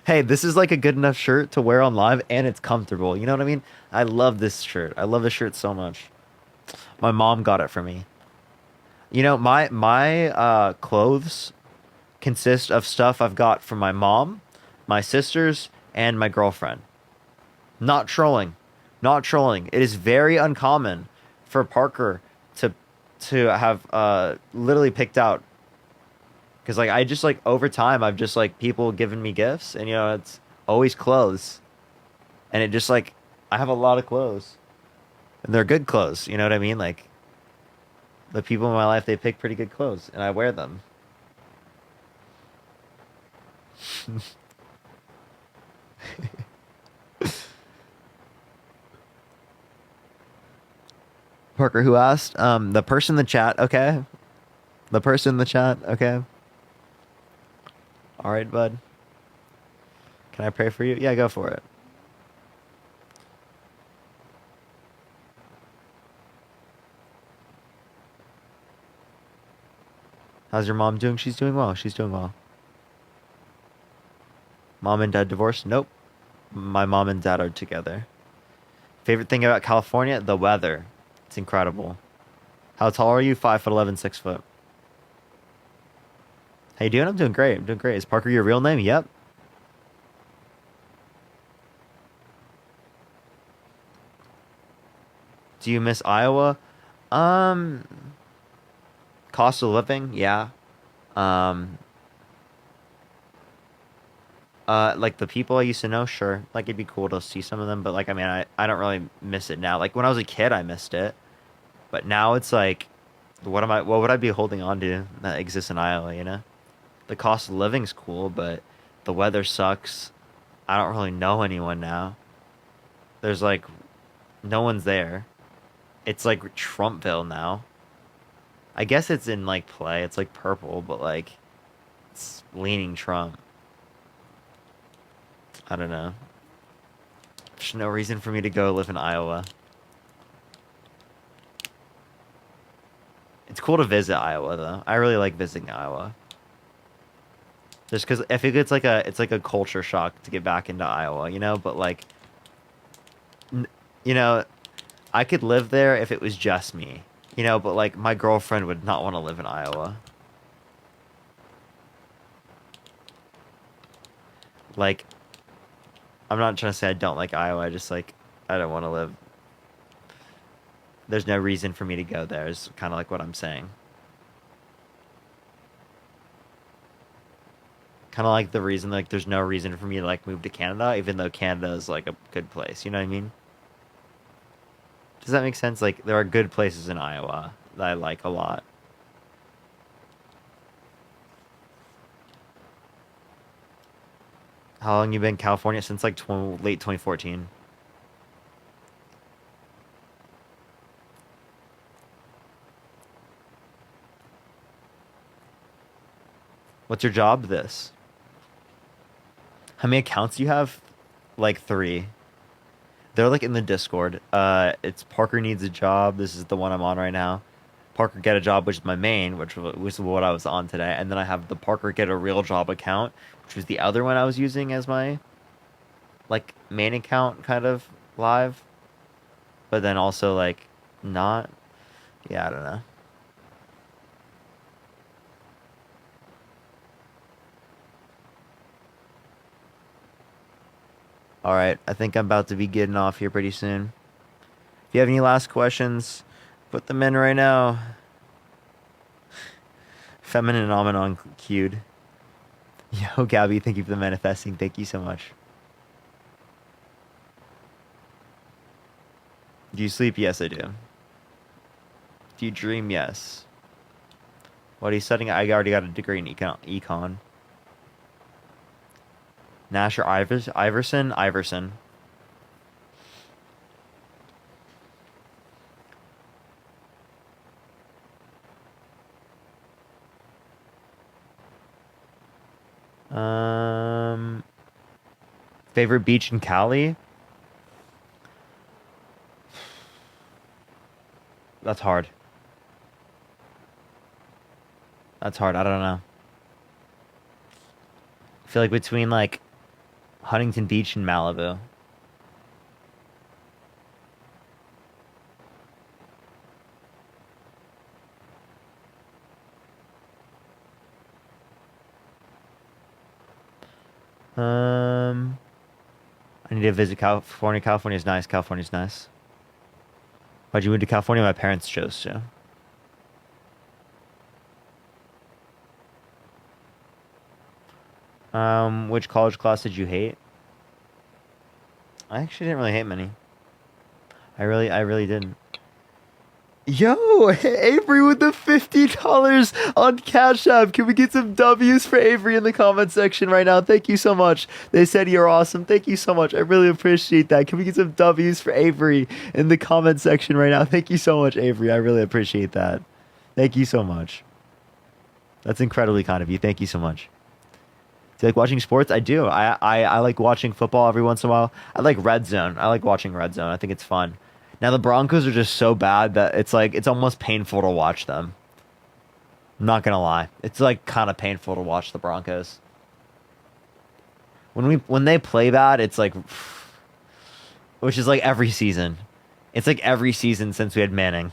Hey, this is a good enough shirt to wear on live and it's comfortable. You know what I mean? I love this shirt. I love this shirt so much. My mom got it for me. You know, my clothes consist of stuff I've got from my mom, my sisters, and my girlfriend. Not trolling. It is very uncommon for Parker to have literally picked out, because like I just like over time I've just like people giving me gifts, and you know it's always clothes, and it just like I have a lot of clothes, and they're good clothes. You know what I mean? Like the people in my life, they pick pretty good clothes, and I wear them. Parker, who asked? The person in the chat, okay? The person in the chat, okay? All right, bud. Can I pray for you? Yeah, go for it. How's your mom doing? She's doing well. She's doing well. Mom and dad divorced? Nope. My mom and dad are together. Favorite thing about California? The weather. It's incredible. How tall are you? 5'11", 6 foot. How you doing? I'm doing great. I'm doing great. Is Parker your real name? Yep. Do you miss Iowa? Cost of living? Yeah. Like the people I used to know, sure. Like it'd be cool to see some of them, but like I mean I don't really miss it now. Like when I was a kid I missed it. But now it's like what would I be holding on to that exists in Iowa, you know? The cost of living's cool, but the weather sucks. I don't really know anyone now. There's like no one's there. It's like Trumpville now. I guess it's in like play. It's like purple, but like it's leaning Trump. I don't know. There's no reason for me to go live in Iowa. It's cool to visit Iowa though. I really like visiting Iowa. Just because I think it's like a culture shock to get back into Iowa, you know. But like, you know, I could live there if it was just me, you know. But like, my girlfriend would not want to live in Iowa. Like, I'm not trying to say I don't like Iowa. I just like I don't want to live. There's no reason for me to go there. Is kind of like what I'm saying. Kind of like the reason, like, there's no reason for me to, like, move to Canada, even though Canada is, like, a good place. You know what I mean? Does that make sense? Like, there are good places in Iowa that I like a lot. How long you been in California? Since, like, late 2014. What's your job? This. How many accounts do you have? Like 3. They're like in the Discord. It's Parker needs a job. This is the one I'm on right now. Parker get a job, which is my main, which was what I was on today. And then I have the Parker get a real job account, which was the other one I was using as my like main account kind of live. But then also like not. Yeah, I don't know. All right, I think I'm about to be getting off here pretty soon. If you have any last questions, put them in right now. Feminine Omenon queued. Yo, Gabby, thank you for the manifesting. Thank you so much. Do you sleep? Yes, I do. Do you dream? Yes. What are you studying? I already got a degree in econ. Nash or Iverson? Iverson. Favorite beach in Cali? That's hard. That's hard. I don't know. I feel like between like Huntington Beach and Malibu. I need to visit California. California's nice. California's nice. Why'd you move to California? My parents chose to. Which college class did you hate? I actually didn't really hate many. I really didn't. Yo, Avery with the $50 on Cash App. Can we get some W's for Avery in the comment section right now? Thank you so much. They said you're awesome. Thank you so much. I really appreciate that. Can we get some W's for Avery in the comment section right now? Thank you so much, Avery. I really appreciate that. Thank you so much. That's incredibly kind of you. Thank you so much. Do you like watching sports? I do. I like watching football every once in a while. I like Red Zone. I like watching Red Zone. I think it's fun. Now the Broncos are just so bad that it's like it's almost painful to watch them. I'm not gonna lie. It's like kind of painful to watch the Broncos. When they play bad, it's like, which is like every season. It's like every season since we had Manning.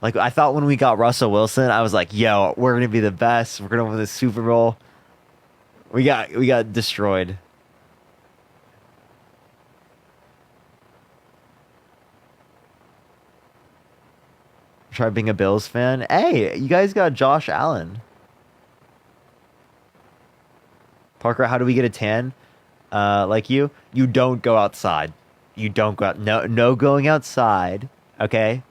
Like I thought when we got Russell Wilson, I was like, yo, we're gonna be the best. We're gonna win the Super Bowl. We got destroyed. Try being a Bills fan. Hey, you guys got Josh Allen. Parker, how do we get a tan? Like you don't go outside. You don't go out. No going outside. Okay.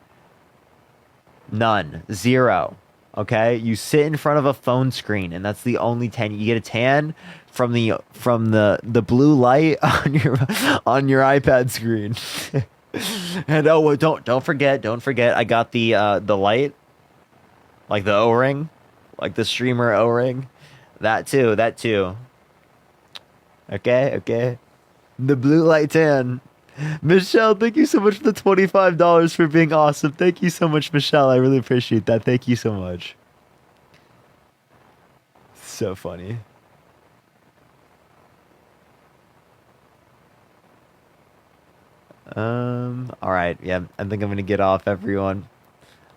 None. Zero. Okay. You sit in front of a phone screen, and that's the only tan. You get a tan from the blue light on your iPad screen. And don't forget, I got the light, like the O-ring, like the streamer O-ring, that too. Okay. The blue light tan. Michelle, thank you so much for the $25 for being awesome. Thank you so much, Michelle. I really appreciate that. Thank you so much. So funny. All right. Yeah, I think I'm gonna get off, everyone.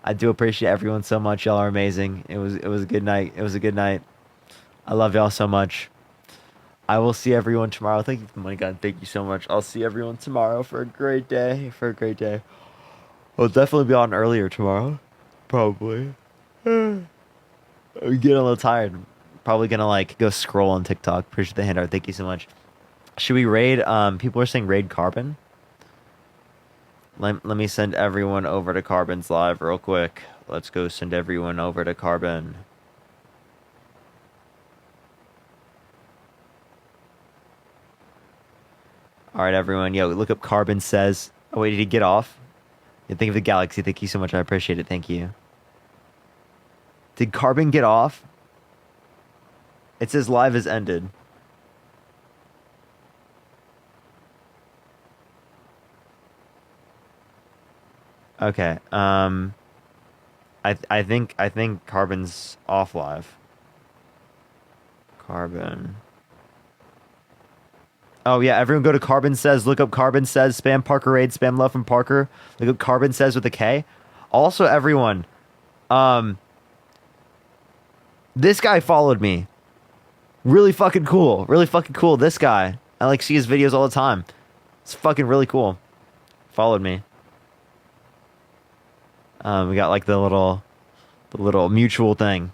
I do appreciate everyone so much. Y'all are amazing. It was a good night. It was a good night. I love y'all so much. I will see everyone tomorrow. Thank you for the money, God. Thank you so much. I'll see everyone tomorrow for a great day. We'll definitely be on earlier tomorrow. Probably. I'm getting a little tired. Probably gonna like go scroll on TikTok. Appreciate the handout. Thank you so much. Should we raid? People are saying raid Carbon. Let me send everyone over to Carbon's live real quick. Let's go send everyone over to Carbon. All right, everyone. Yo, look up Carbon says. Oh, wait, did he get off? Yeah, think of the galaxy. Thank you so much. I appreciate it. Thank you. Did Carbon get off? It says live has ended. Okay. I think Carbon's off live. Carbon. Oh yeah, everyone go to Carbon Says. Look up Carbon Says. Spam Parker Raid. Spam love from Parker. Look up Carbon Says with a K. Also, everyone, this guy followed me. Really fucking cool. Really fucking cool. This guy. I like see his videos all the time. It's fucking really cool. Followed me. We got like the little mutual thing.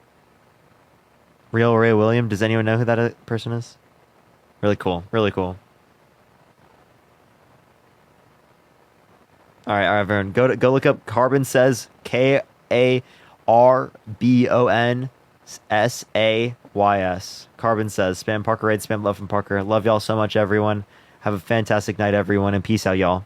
Real Ray William. Does anyone know who that person is? Really cool. Really cool. All right, everyone. Go look up Carbon Says. KARBONSAYS. Carbon Says. Spam Parker Raid. Spam love from Parker. Love y'all so much, everyone. Have a fantastic night, everyone, and peace out, y'all.